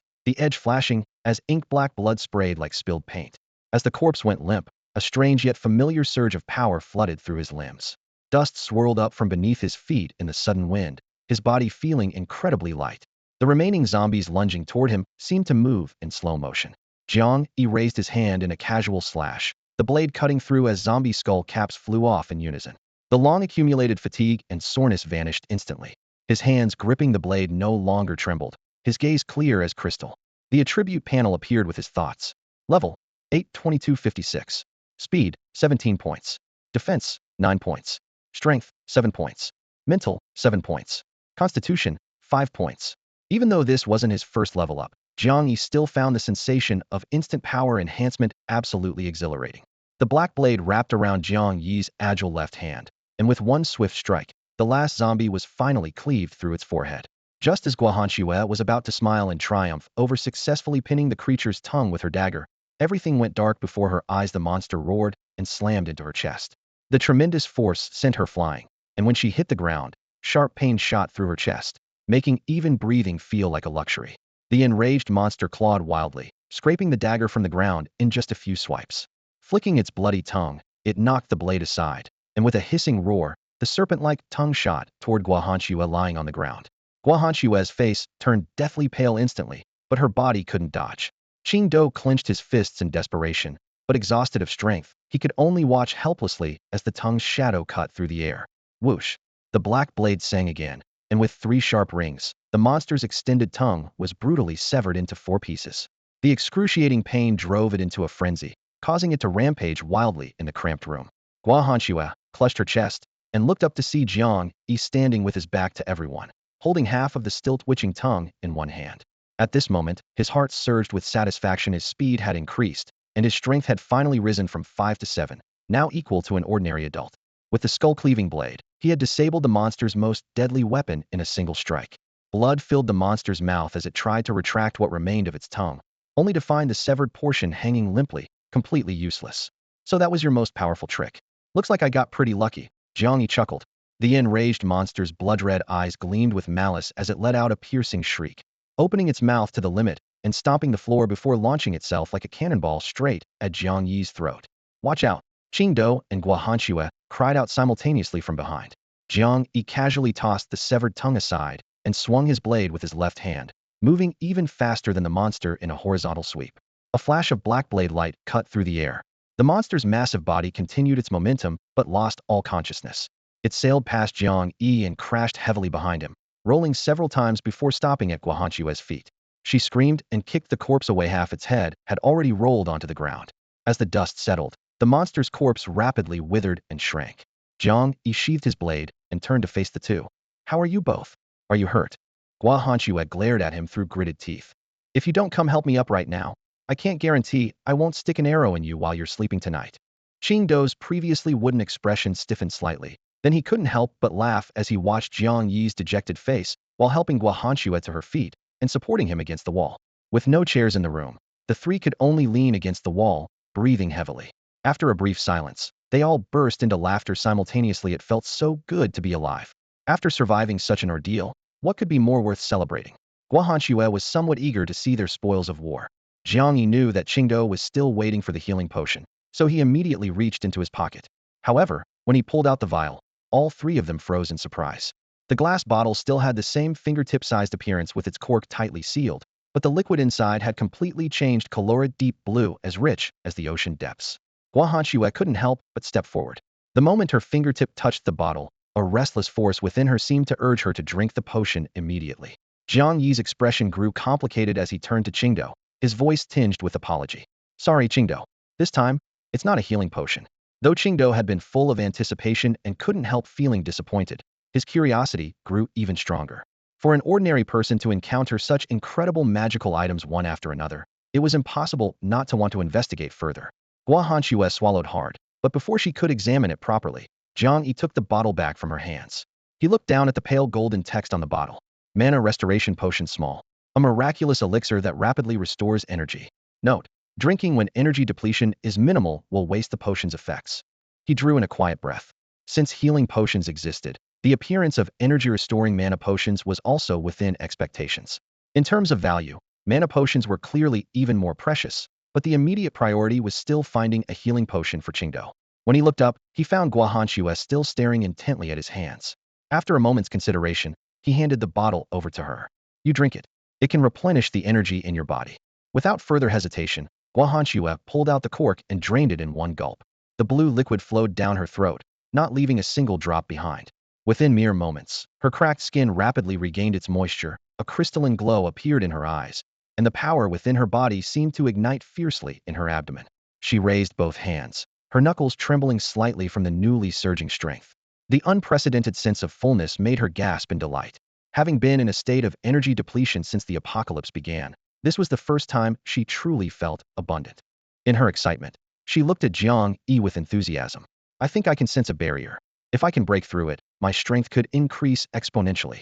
the edge flashing as ink-black blood sprayed like spilled paint. As the corpse went limp, a strange yet familiar surge of power flooded through his limbs. Dust swirled up from beneath his feet in the sudden wind, his body feeling incredibly light. The remaining zombies lunging toward him seemed to move in slow motion. Jiang Yi raised his hand in a casual slash, the blade cutting through as zombie skull caps flew off in unison. The long-accumulated fatigue and soreness vanished instantly. His hands gripping the blade no longer trembled, his gaze clear as crystal. The attribute panel appeared with his thoughts. Level 82256. Speed 17 points. Defense 9 points. Strength 7 points. Mental 7 points. Constitution 5 points. Even though this wasn't his first level up, Jiang Yi still found the sensation of instant power enhancement absolutely exhilarating. The black blade wrapped around Jiang Yi's agile left hand, and with one swift strike, the last zombie was finally cleaved through its forehead. Just as Guahanxue was about to smile in triumph over successfully pinning the creature's tongue with her dagger, everything went dark before her eyes. The monster roared and slammed into her chest. The tremendous force sent her flying, and when she hit the ground, sharp pain shot through her chest, making even breathing feel like a luxury. The enraged monster clawed wildly, scraping the dagger from the ground in just a few swipes. Flicking its bloody tongue, it knocked the blade aside, and with a hissing roar, the serpent-like tongue shot toward Guahanxue lying on the ground. Guahanxue's face turned deathly pale instantly, but her body couldn't dodge. Qingdo clenched his fists in desperation, but exhausted of strength, he could only watch helplessly as the tongue's shadow cut through the air. Whoosh! The black blade sang again, and with 3 sharp rings, the monster's extended tongue was brutally severed into 4 pieces. The excruciating pain drove it into a frenzy, causing it to rampage wildly in the cramped room. Guahanxue clutched her chest and looked up to see Jiang Yi standing with his back to everyone, holding half of the still-twitching tongue in one hand. At this moment, his heart surged with satisfaction. His speed had increased, and his strength had finally risen from 5 to 7, now equal to an ordinary adult. With the skull-cleaving blade, he had disabled the monster's most deadly weapon in a single strike. Blood filled the monster's mouth as it tried to retract what remained of its tongue, only to find the severed portion hanging limply, completely useless. So that was your most powerful trick. Looks like I got pretty lucky, Jiang Yi chuckled. The enraged monster's blood-red eyes gleamed with malice as it let out a piercing shriek, opening its mouth to the limit and stomping the floor before launching itself like a cannonball straight at Jiang Yi's throat. Watch out! Qingdo and Guahanxue cried out simultaneously from behind. Jiang Yi casually tossed the severed tongue aside and swung his blade with his left hand, moving even faster than the monster in a horizontal sweep. A flash of black blade light cut through the air. The monster's massive body continued its momentum but lost all consciousness. It sailed past Jiang Yi and crashed heavily behind him, rolling several times before stopping at Guahanxue's feet. She screamed and kicked the corpse away. Half its head had already rolled onto the ground. As the dust settled, the monster's corpse rapidly withered and shrank. Jiang Yi sheathed his blade and turned to face the two. How are you both? Are you hurt? Guahanxue glared at him through gritted teeth. If you don't come help me up right now, I can't guarantee I won't stick an arrow in you while you're sleeping tonight. Qingdo's previously wooden expression stiffened slightly. Then he couldn't help but laugh as he watched Jiang Yi's dejected face while helping Guahanxue to her feet and supporting him against the wall. With no chairs in the room, the three could only lean against the wall, breathing heavily. After a brief silence, they all burst into laughter simultaneously. It felt so good to be alive. After surviving such an ordeal, what could be more worth celebrating? Guahanxue was somewhat eager to see their spoils of war. Jiang Yi knew that Qingdao was still waiting for the healing potion, so he immediately reached into his pocket. However, when he pulled out the vial, all three of them froze in surprise. The glass bottle still had the same fingertip-sized appearance with its cork tightly sealed, but the liquid inside had completely changed color deep blue, as rich as the ocean depths. Guahanxue couldn't help but step forward. The moment her fingertip touched the bottle, a restless force within her seemed to urge her to drink the potion immediately. Jiang Yi's expression grew complicated as he turned to Qingdao, his voice tinged with apology. Sorry, Qingdao. This time, it's not a healing potion. Though Qingdao had been full of anticipation and couldn't help feeling disappointed, his curiosity grew even stronger. For an ordinary person to encounter such incredible magical items one after another, it was impossible not to want to investigate further. Guahanxue swallowed hard, but before she could examine it properly, Jiang Yi took the bottle back from her hands. He looked down at the pale golden text on the bottle. Mana Restoration Potion Small. A miraculous elixir that rapidly restores energy. Note: drinking when energy depletion is minimal will waste the potion's effects. He drew in a quiet breath. Since healing potions existed, the appearance of energy-restoring mana potions was also within expectations. In terms of value, mana potions were clearly even more precious, but the immediate priority was still finding a healing potion for Qingdao. When he looked up, he found Guahanxue still staring intently at his hands. After a moment's consideration, he handed the bottle over to her. You drink it. It can replenish the energy in your body. Without further hesitation, Guahanxue pulled out the cork and drained it in one gulp. The blue liquid flowed down her throat, not leaving a single drop behind. Within mere moments, her cracked skin rapidly regained its moisture, a crystalline glow appeared in her eyes, and the power within her body seemed to ignite fiercely in her abdomen. She raised both hands, her knuckles trembling slightly from the newly surging strength. The unprecedented sense of fullness made her gasp in delight. Having been in a state of energy depletion since the apocalypse began, this was the first time she truly felt abundant. In her excitement, she looked at Jiang Yi with enthusiasm. I think I can sense a barrier. If I can break through it, my strength could increase exponentially.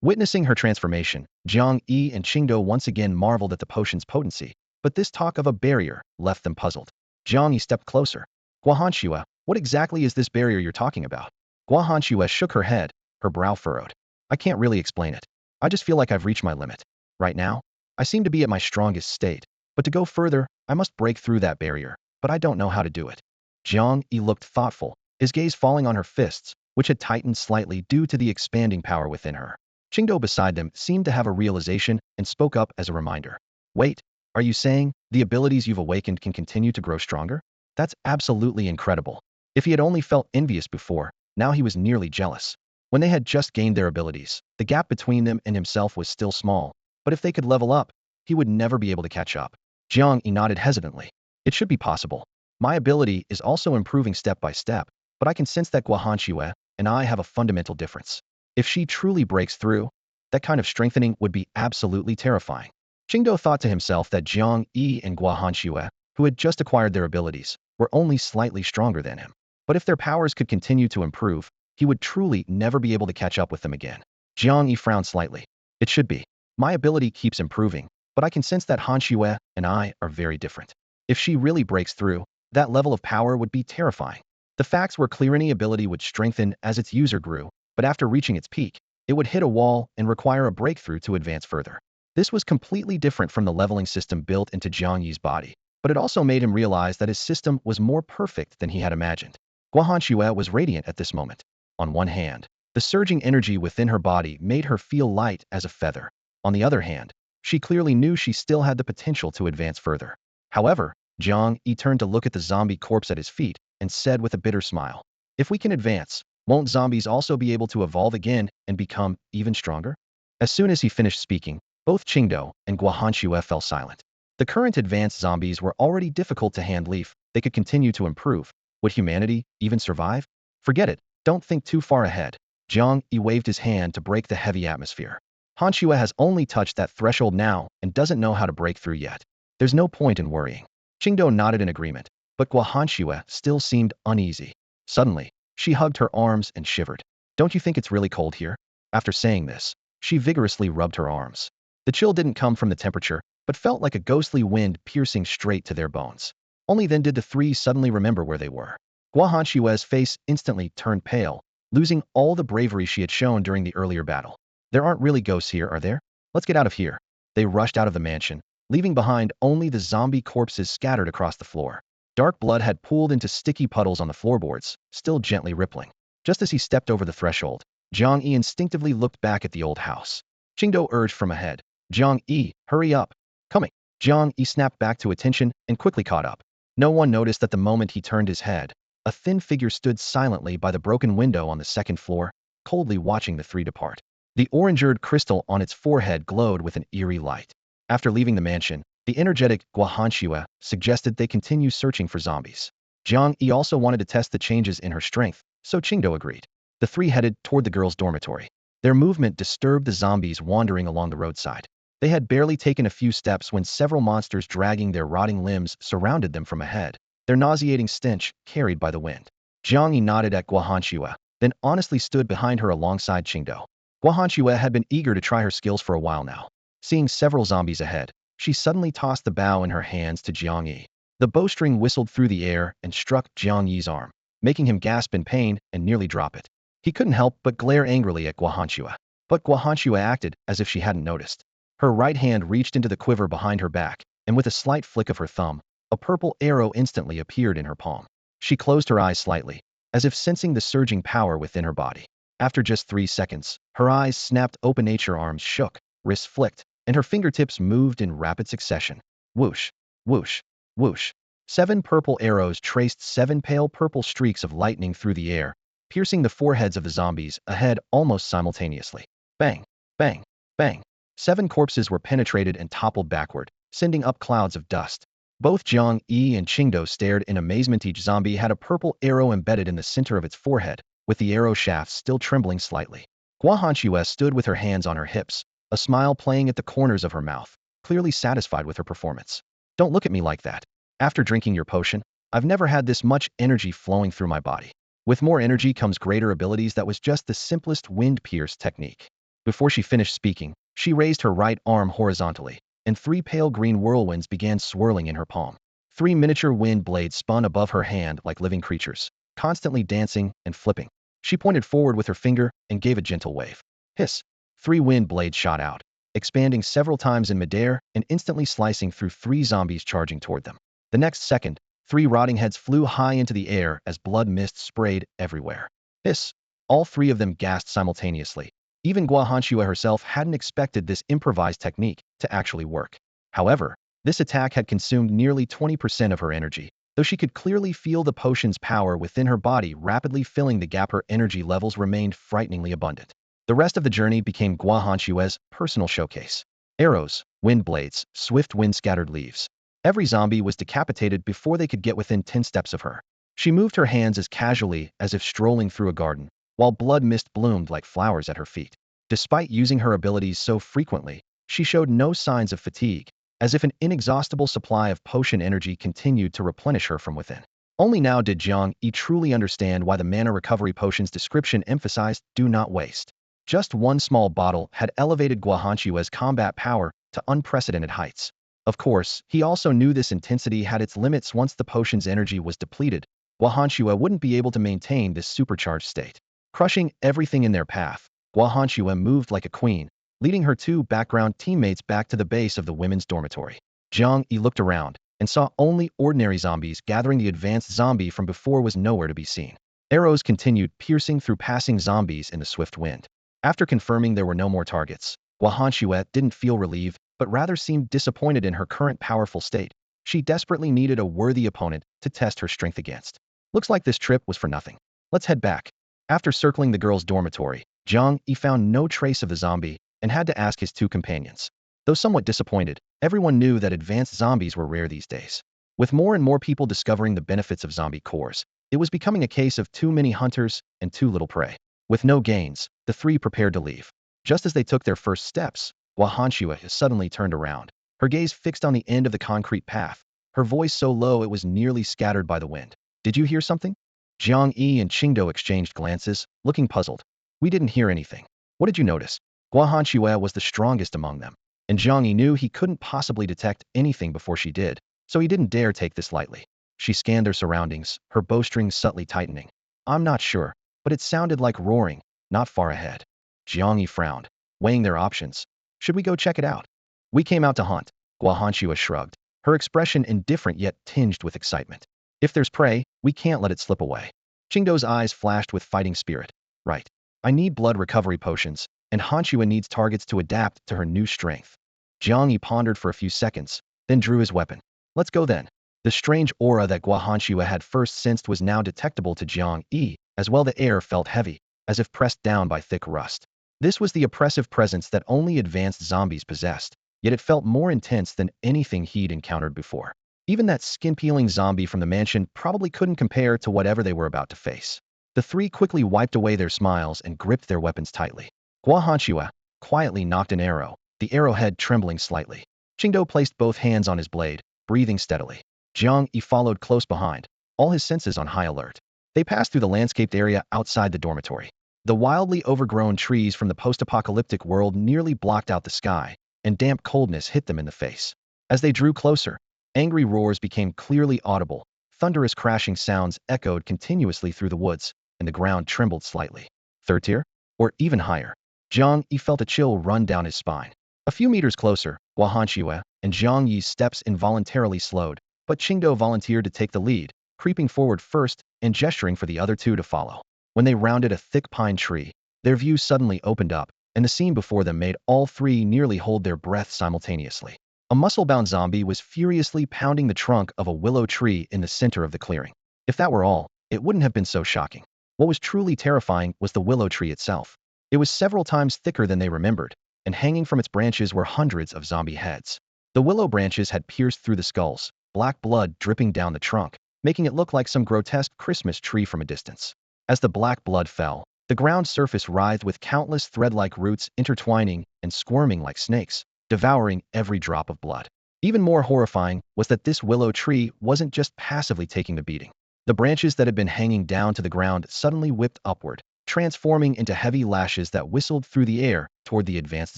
Witnessing her transformation, Jiang Yi and Qingdao once again marveled at the potion's potency, but this talk of a barrier left them puzzled. Jiang Yi stepped closer. Guahanxue, what exactly is this barrier you're talking about? Guahanxue shook her head, her brow furrowed. I can't really explain it. I just feel like I've reached my limit. Right now, I seem to be at my strongest state, but to go further, I must break through that barrier, but I don't know how to do it. Jiang Yi looked thoughtful, his gaze falling on her fists, which had tightened slightly due to the expanding power within her. Qingdao beside them seemed to have a realization and spoke up as a reminder. Wait, are you saying the abilities you've awakened can continue to grow stronger? That's absolutely incredible. If he had only felt envious before, now he was nearly jealous. When they had just gained their abilities, the gap between them and himself was still small, but if they could level up, he would never be able to catch up. Jiang Yi nodded hesitantly. It should be possible. My ability is also improving step by step, but I can sense that Guahanxue and I have a fundamental difference. If she truly breaks through, that kind of strengthening would be absolutely terrifying. Qingdao thought to himself that Jiang Yi and Guahanxue, who had just acquired their abilities, were only slightly stronger than him. But if their powers could continue to improve, he would truly never be able to catch up with them again. Jiang Yi frowned slightly. It should be. My ability keeps improving, but I can sense that Hanxue and I are very different. If she really breaks through, that level of power would be terrifying. The facts were clear. Any ability would strengthen as its user grew, but after reaching its peak, it would hit a wall and require a breakthrough to advance further. This was completely different from the leveling system built into Jiang Yi's body, but it also made him realize that his system was more perfect than he had imagined. Guahanxue was radiant at this moment. On one hand, the surging energy within her body made her feel light as a feather. On the other hand, she clearly knew she still had the potential to advance further. However, Jiang Yi turned to look at the zombie corpse at his feet and said with a bitter smile, if we can advance, won't zombies also be able to evolve again and become even stronger? As soon as he finished speaking, both Qingdao and Guahanxue fell silent. The current advanced zombies were already difficult to handle. If they could continue to improve, would humanity even survive? Forget it, don't think too far ahead. Jiang Yi waved his hand to break the heavy atmosphere. Hanxue has only touched that threshold now and doesn't know how to break through yet. There's no point in worrying. Qingdao nodded in agreement, but Guahanxue still seemed uneasy. Suddenly, she hugged her arms and shivered. Don't you think it's really cold here? After saying this, she vigorously rubbed her arms. The chill didn't come from the temperature, but felt like a ghostly wind piercing straight to their bones. Only then did the three suddenly remember where they were. Guahanxue's face instantly turned pale, losing all the bravery she had shown during the earlier battle. There aren't really ghosts here, are there? Let's get out of here. They rushed out of the mansion, leaving behind only the zombie corpses scattered across the floor. Dark blood had pooled into sticky puddles on the floorboards, still gently rippling. Just as he stepped over the threshold, Jiang Yi instinctively looked back at the old house. Qingdou urged from ahead. Jiang Yi, hurry up. Coming. Jiang Yi snapped back to attention and quickly caught up. No one noticed that the moment he turned his head, a thin figure stood silently by the broken window on the second floor, coldly watching the three depart. The orange-eared crystal on its forehead glowed with an eerie light. After leaving the mansion, the energetic Guahanxue suggested they continue searching for zombies. Jiang Yi also wanted to test the changes in her strength, so Qingdou agreed. The three headed toward the girls' dormitory. Their movement disturbed the zombies wandering along the roadside. They had barely taken a few steps when several monsters dragging their rotting limbs surrounded them from ahead, their nauseating stench carried by the wind. Jiang Yi nodded at Guahanxue, then honestly stood behind her alongside Qingdou. Guahanxue had been eager to try her skills for a while now. Seeing several zombies ahead, she suddenly tossed the bow in her hands to Jiang Yi. The bowstring whistled through the air and struck Jiang Yi's arm, making him gasp in pain and nearly drop it. He couldn't help but glare angrily at Guahanxue. But Guahanxue acted as if she hadn't noticed. Her right hand reached into the quiver behind her back, and with a slight flick of her thumb, a purple arrow instantly appeared in her palm. She closed her eyes slightly, as if sensing the surging power within her body. After just 3 seconds, her eyes snapped open, nature arms shook, wrists flicked, and her fingertips moved in rapid succession. Whoosh, whoosh, whoosh. 7 purple arrows traced 7 pale purple streaks of lightning through the air, piercing the foreheads of the zombies ahead almost simultaneously. Bang, bang, bang. 7 corpses were penetrated and toppled backward, sending up clouds of dust. Both Jiang Yi and Qingdou stared in amazement. Each zombie had a purple arrow embedded in the center of its forehead, with the arrow shaft still trembling slightly. Guahanxue stood with her hands on her hips, a smile playing at the corners of her mouth, clearly satisfied with her performance. Don't look at me like that. After drinking your potion, I've never had this much energy flowing through my body. With more energy comes greater abilities. That was just the simplest wind pierce technique. Before she finished speaking, she raised her right arm horizontally, and 3 pale green whirlwinds began swirling in her palm. 3 miniature wind blades spun above her hand like living creatures, constantly dancing and flipping. She pointed forward with her finger and gave a gentle wave. Hiss! 3 wind blades shot out, expanding several times in midair and instantly slicing through 3 zombies charging toward them. The next second, 3 rotting heads flew high into the air as blood mist sprayed everywhere. Hiss! All 3 of them gasped simultaneously. Even Guahanxue herself hadn't expected this improvised technique to actually work. However, this attack had consumed nearly 20% of her energy, though she could clearly feel the potion's power within her body rapidly filling the gap. Her energy levels remained frighteningly abundant. The rest of the journey became Guahanxue's personal showcase. Arrows, wind blades, swift wind-scattered leaves. Every zombie was decapitated before they could get within 10 steps of her. She moved her hands as casually as if strolling through a garden, while blood mist bloomed like flowers at her feet. Despite using her abilities so frequently, she showed no signs of fatigue, as if an inexhaustible supply of potion energy continued to replenish her from within. Only now did Jiang Yi truly understand why the mana recovery potion's description emphasized "do not waste." Just one small bottle had elevated Guahanxue's combat power to unprecedented heights. Of course, he also knew this intensity had its limits. Once the potion's energy was depleted, Guahanxue wouldn't be able to maintain this supercharged state. Crushing everything in their path, Guahanxue moved like a queen, leading her 2 background teammates back to the base of the women's dormitory. Jiang Yi looked around and saw only ordinary zombies gathering. The advanced zombie from before was nowhere to be seen. Arrows continued piercing through passing zombies in the swift wind. After confirming there were no more targets, Guahanxue didn't feel relieved, but rather seemed disappointed in her current powerful state. She desperately needed a worthy opponent to test her strength against. Looks like this trip was for nothing. Let's head back. After circling the girls' dormitory, Jiang Yi found no trace of the zombie and had to ask his 2 companions. Though somewhat disappointed, everyone knew that advanced zombies were rare these days. With more and more people discovering the benefits of zombie cores, it was becoming a case of too many hunters and too little prey. With no gains, the 3 prepared to leave. Just as they took their first steps, Guahanxue suddenly turned around, her gaze fixed on the end of the concrete path, her voice so low it was nearly scattered by the wind. Did you hear something? Jiang Yi and Qingdou exchanged glances, looking puzzled. We didn't hear anything. What did you notice? Guahanxue was the strongest among them, and Jiang Yi knew he couldn't possibly detect anything before she did, so he didn't dare take this lightly. She scanned their surroundings, her bowstring subtly tightening. I'm not sure, but it sounded like roaring, not far ahead. Jiang Yi frowned, weighing their options. Should we go check it out? We came out to hunt. Guahanshua shrugged, her expression indifferent yet tinged with excitement. If there's prey, we can't let it slip away. Qingdo's eyes flashed with fighting spirit. Right. I need blood recovery potions, and Hanshua needs targets to adapt to her new strength. Jiang Yi pondered for a few seconds, then drew his weapon. Let's go then. The strange aura that Guahanshua had first sensed was now detectable to Jiang Yi, as well the air felt heavy, as if pressed down by thick rust. This was the oppressive presence that only advanced zombies possessed, yet it felt more intense than anything he'd encountered before. Even that skin-peeling zombie from the mansion probably couldn't compare to whatever they were about to face. The three quickly wiped away their smiles and gripped their weapons tightly. Guahanshua quietly knocked an arrow, the arrowhead trembling slightly. Qingdo placed both hands on his blade, breathing steadily. Jiang Yi followed close behind, all his senses on high alert. They passed through the landscaped area outside the dormitory. The wildly overgrown trees from the post-apocalyptic world nearly blocked out the sky, and damp coldness hit them in the face. As they drew closer, angry roars became clearly audible, thunderous crashing sounds echoed continuously through the woods, and the ground trembled slightly. Third tier? Or even higher? Jiang Yi felt a chill run down his spine. A few meters closer, Guahanshua and Jiang Yi's steps involuntarily slowed, but Qingdo volunteered to take the lead, creeping forward first and gesturing for the other two to follow. When they rounded a thick pine tree, their view suddenly opened up, and the scene before them made all three nearly hold their breath simultaneously. A muscle-bound zombie was furiously pounding the trunk of a willow tree in the center of the clearing. If that were all, it wouldn't have been so shocking. What was truly terrifying was the willow tree itself. It was several times thicker than they remembered, and hanging from its branches were hundreds of zombie heads. The willow branches had pierced through the skulls, black blood dripping down the trunk, making it look like some grotesque Christmas tree from a distance. As the black blood fell, the ground surface writhed with countless thread-like roots intertwining and squirming like snakes, devouring every drop of blood. Even more horrifying was that this willow tree wasn't just passively taking the beating. The branches that had been hanging down to the ground suddenly whipped upward, transforming into heavy lashes that whistled through the air toward the advanced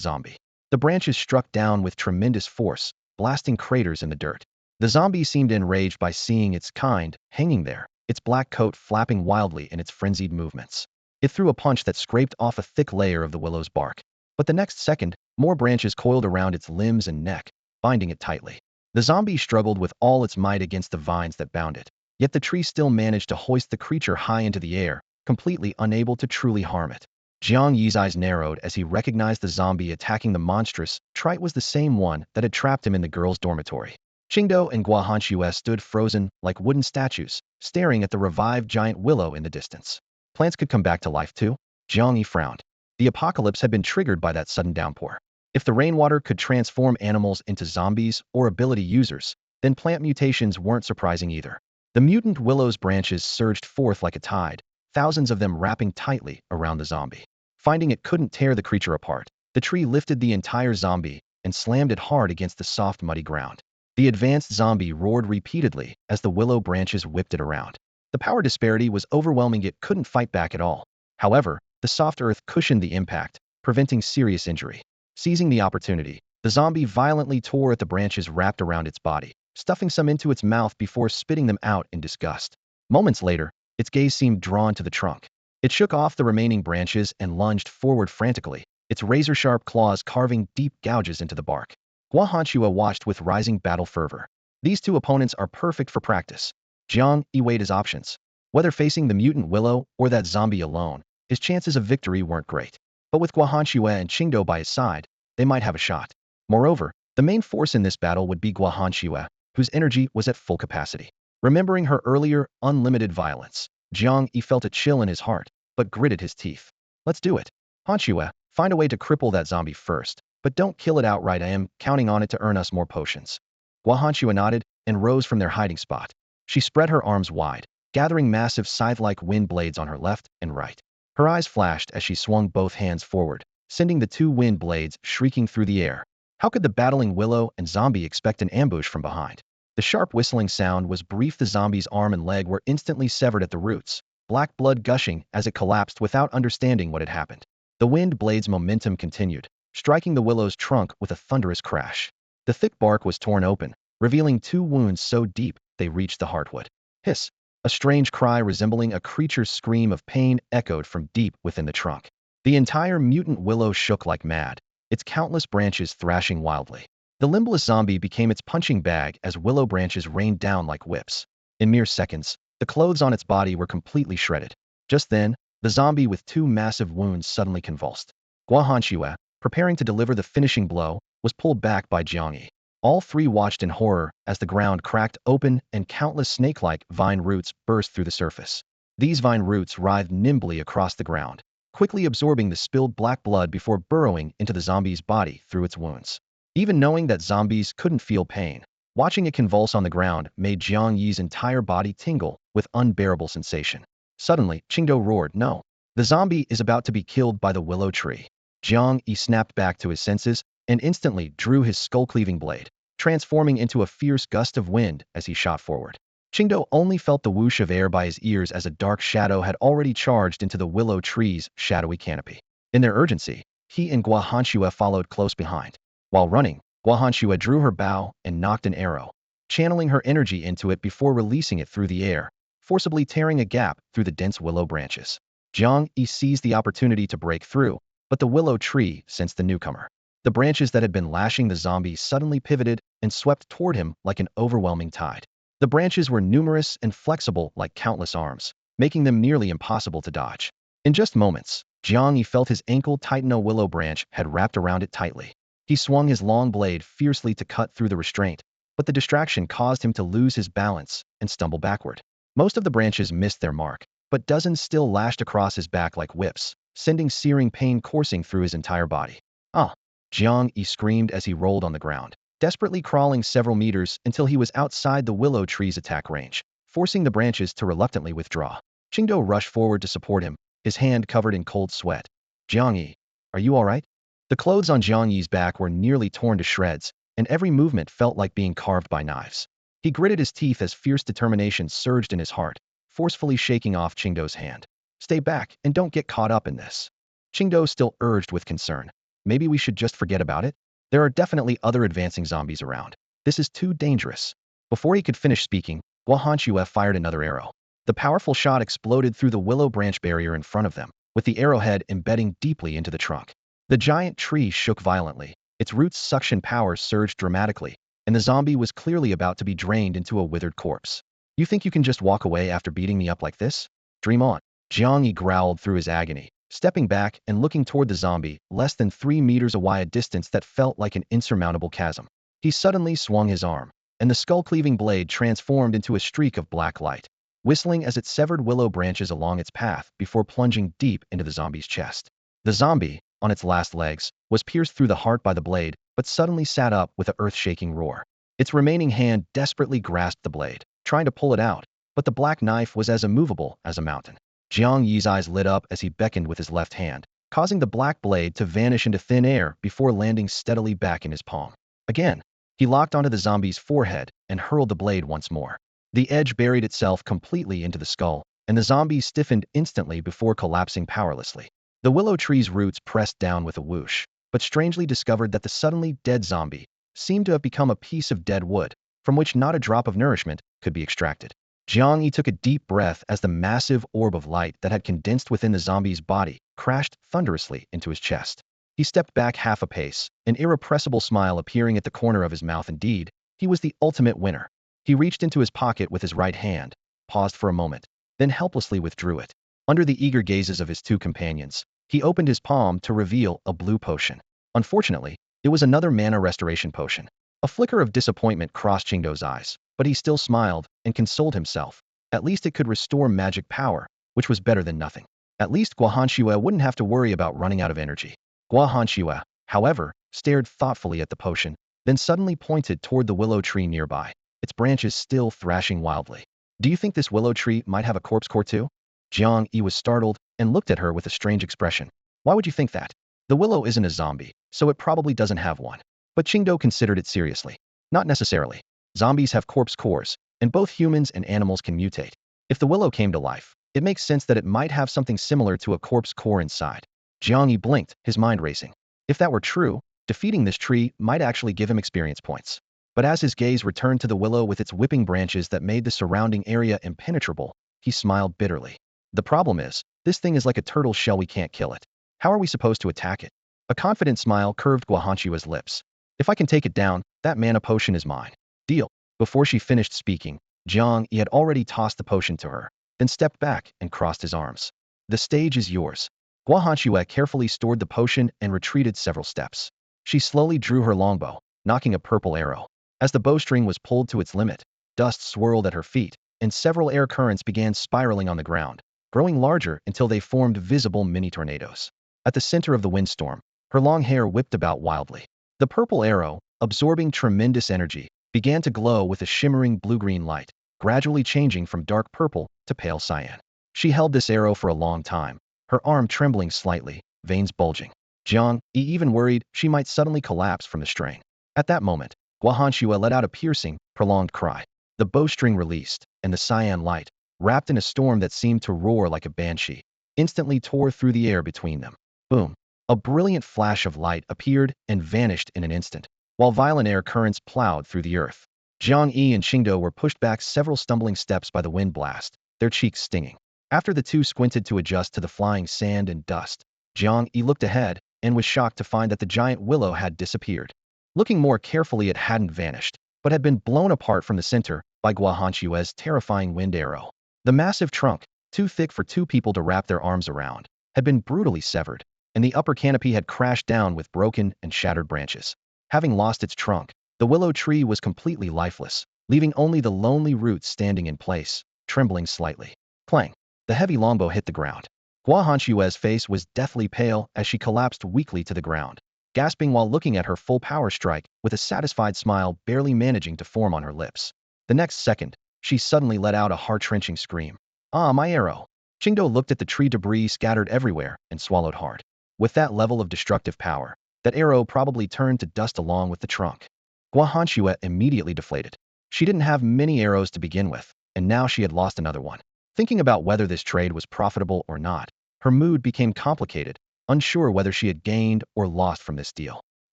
zombie. The branches struck down with tremendous force, blasting craters in the dirt. The zombie seemed enraged by seeing its kind hanging there, its black coat flapping wildly in its frenzied movements. It threw a punch that scraped off a thick layer of the willow's bark. But the next second, more branches coiled around its limbs and neck, binding it tightly. The zombie struggled with all its might against the vines that bound it, yet the tree still managed to hoist the creature high into the air, completely unable to truly harm it. Jiang Yi's eyes narrowed as he recognized the zombie attacking the monstrous trite was the same one that had trapped him in the girls' dormitory. Qingdo and Guahanshua stood frozen like wooden statues, staring at the revived giant willow in the distance. Plants could come back to life too? Jiang Yi frowned. The apocalypse had been triggered by that sudden downpour. If the rainwater could transform animals into zombies or ability users, then plant mutations weren't surprising either. The mutant willow's branches surged forth like a tide, thousands of them wrapping tightly around the zombie. Finding it couldn't tear the creature apart, the tree lifted the entire zombie and slammed it hard against the soft, muddy ground. The advanced zombie roared repeatedly as the willow branches whipped it around. The power disparity was overwhelming, it couldn't fight back at all. However, the soft earth cushioned the impact, preventing serious injury. Seizing the opportunity, the zombie violently tore at the branches wrapped around its body, stuffing some into its mouth before spitting them out in disgust. Moments later, its gaze seemed drawn to the trunk. It shook off the remaining branches and lunged forward frantically, its razor-sharp claws carving deep gouges into the bark. Guahanshua watched with rising battle fervor. These two opponents are perfect for practice. Jiang Yi weighed his options. Whether facing the mutant willow or that zombie alone, his chances of victory weren't great. But with Guahanshua and Qingdo by his side, they might have a shot. Moreover, the main force in this battle would be Guahanshua, whose energy was at full capacity. Remembering her earlier, unlimited violence, Jiang Yi felt a chill in his heart, but gritted his teeth. Let's do it. Hanshua, find a way to cripple that zombie first, but don't kill it outright. I am counting on it to earn us more potions. Guahanshua nodded and rose from their hiding spot. She spread her arms wide, gathering massive scythe-like wind blades on her left and right. Her eyes flashed as she swung both hands forward, sending the two wind blades shrieking through the air. How could the battling willow and zombie expect an ambush from behind? The sharp whistling sound was brief. The zombie's arm and leg were instantly severed at the roots, black blood gushing as it collapsed without understanding what had happened. The wind blade's momentum continued, striking the willow's trunk with a thunderous crash. The thick bark was torn open, revealing two wounds so deep they reached the heartwood. Hiss! A strange cry resembling a creature's scream of pain echoed from deep within the trunk. The entire mutant willow shook like mad, its countless branches thrashing wildly. The limbless zombie became its punching bag as willow branches rained down like whips. In mere seconds, the clothes on its body were completely shredded. Just then, the zombie with two massive wounds suddenly convulsed. Guahanxue, preparing to deliver the finishing blow, was pulled back by Jiang Yi. All three watched in horror as the ground cracked open and countless snake-like vine roots burst through the surface. These vine roots writhed nimbly across the ground, quickly absorbing the spilled black blood before burrowing into the zombie's body through its wounds. Even knowing that zombies couldn't feel pain, watching it convulse on the ground made Jiang Yi's entire body tingle with unbearable sensation. Suddenly, Qingdou roared, "No! The zombie is about to be killed by the willow tree." Jiang Yi snapped back to his senses and instantly drew his skull-cleaving blade, transforming into a fierce gust of wind as he shot forward. Qingdou only felt the whoosh of air by his ears as a dark shadow had already charged into the willow tree's shadowy canopy. In their urgency, he and Guahanxue followed close behind. While running, Guahanxue drew her bow and nocked an arrow, channeling her energy into it before releasing it through the air, forcibly tearing a gap through the dense willow branches. Jiang Yi seized the opportunity to break through, but the willow tree sensed the newcomer. The branches that had been lashing the zombie suddenly pivoted and swept toward him like an overwhelming tide. The branches were numerous and flexible like countless arms, making them nearly impossible to dodge. In just moments, Jiang Yi felt his ankle tighten. A willow branch had wrapped around it tightly. He swung his long blade fiercely to cut through the restraint, but the distraction caused him to lose his balance and stumble backward. Most of the branches missed their mark, but dozens still lashed across his back like whips, sending searing pain coursing through his entire body. "Ah!" Jiang Yi screamed as he rolled on the ground, desperately crawling several meters until he was outside the willow tree's attack range, forcing the branches to reluctantly withdraw. Qingdou rushed forward to support him, his hand covered in cold sweat. "Jiang Yi, are you all right?" The clothes on Jiang Yi's back were nearly torn to shreds, and every movement felt like being carved by knives. He gritted his teeth as fierce determination surged in his heart, forcefully shaking off Qingdou's hand. "Stay back and don't get caught up in this." Qingdou still urged with concern. "Maybe we should just forget about it? There are definitely other advancing zombies around. This is too dangerous." Before he could finish speaking, Guahanxue fired another arrow. The powerful shot exploded through the willow branch barrier in front of them, with the arrowhead embedding deeply into the trunk. The giant tree shook violently, its roots' suction power surged dramatically, and the zombie was clearly about to be drained into a withered corpse. "You think you can just walk away after beating me up like this? Dream on." Jiang Yi growled through his agony, stepping back and looking toward the zombie, less than 3 meters away, a distance that felt like an insurmountable chasm. He suddenly swung his arm, and the skull-cleaving blade transformed into a streak of black light, whistling as it severed willow branches along its path before plunging deep into the zombie's chest. The zombie, on its last legs, was pierced through the heart by the blade, but suddenly sat up with an earth-shaking roar. Its remaining hand desperately grasped the blade, trying to pull it out, but the black knife was as immovable as a mountain. Jiang Yi's eyes lit up as he beckoned with his left hand, causing the black blade to vanish into thin air before landing steadily back in his palm. Again, he locked onto the zombie's forehead and hurled the blade once more. The edge buried itself completely into the skull, and the zombie stiffened instantly before collapsing powerlessly. The willow tree's roots pressed down with a whoosh, but strangely discovered that the suddenly dead zombie seemed to have become a piece of dead wood, from which not a drop of nourishment could be extracted. Jiang Yi took a deep breath as the massive orb of light that had condensed within the zombie's body crashed thunderously into his chest. He stepped back half a pace, an irrepressible smile appearing at the corner of his mouth. Indeed, he was the ultimate winner. He reached into his pocket with his right hand, paused for a moment, then helplessly withdrew it. Under the eager gazes of his two companions, he opened his palm to reveal a blue potion. Unfortunately, it was another mana restoration potion. A flicker of disappointment crossed Qingdou's eyes, but he still smiled and consoled himself. At least it could restore magic power, which was better than nothing. At least Guahanxue wouldn't have to worry about running out of energy. Guahanxue, however, stared thoughtfully at the potion, then suddenly pointed toward the willow tree nearby, its branches still thrashing wildly. "Do you think this willow tree might have a corpse core too?" Jiang Yi was startled and looked at her with a strange expression. "Why would you think that? The willow isn't a zombie, so it probably doesn't have one." But Qingdou considered it seriously. "Not necessarily. Zombies have corpse cores, and both humans and animals can mutate. If the willow came to life, it makes sense that it might have something similar to a corpse core inside." Jiang Yi blinked, his mind racing. If that were true, defeating this tree might actually give him experience points. But as his gaze returned to the willow with its whipping branches that made the surrounding area impenetrable, he smiled bitterly. "The problem is, this thing is like a turtle shell. We can't kill it. How are we supposed to attack it?" A confident smile curved Guahanshua's lips. If I can take it down, that mana potion is mine. Deal. Before she finished speaking, Jiang Yi had already tossed the potion to her, then stepped back and crossed his arms. The stage is yours. Guahanshua carefully stored the potion and retreated several steps. She slowly drew her longbow, knocking a purple arrow. As the bowstring was pulled to its limit, dust swirled at her feet, and several air currents began spiraling on the ground, growing larger until they formed visible mini-tornadoes. At the center of the windstorm, her long hair whipped about wildly. The purple arrow, absorbing tremendous energy, began to glow with a shimmering blue-green light, gradually changing from dark purple to pale cyan. She held this arrow for a long time, her arm trembling slightly, veins bulging. Jiang Yi even worried she might suddenly collapse from the strain. At that moment, Guahanshua let out a piercing, prolonged cry. The bowstring released, and the cyan light, wrapped in a storm that seemed to roar like a banshee, instantly tore through the air between them. Boom! A brilliant flash of light appeared and vanished in an instant, while violent air currents plowed through the earth. Jiang Yi and Qingdou were pushed back several stumbling steps by the wind blast, their cheeks stinging. After the two squinted to adjust to the flying sand and dust, Jiang Yi looked ahead and was shocked to find that the giant willow had disappeared. Looking more carefully, it hadn't vanished, but had been blown apart from the center by Guahanshua's terrifying wind arrow. The massive trunk, too thick for two people to wrap their arms around, had been brutally severed, and the upper canopy had crashed down with broken and shattered branches. Having lost its trunk, the willow tree was completely lifeless, leaving only the lonely roots standing in place, trembling slightly. Clang! The heavy longbow hit the ground. Guahanshua's face was deathly pale as she collapsed weakly to the ground, gasping while looking at her full power strike with a satisfied smile barely managing to form on her lips. The next second, she suddenly let out a heart-wrenching scream. Ah, my arrow! Qingdou looked at the tree debris scattered everywhere and swallowed hard. With that level of destructive power, that arrow probably turned to dust along with the trunk. Guahanshua immediately deflated. She didn't have many arrows to begin with, and now she had lost another one. Thinking about whether this trade was profitable or not, her mood became complicated, unsure whether she had gained or lost from this deal.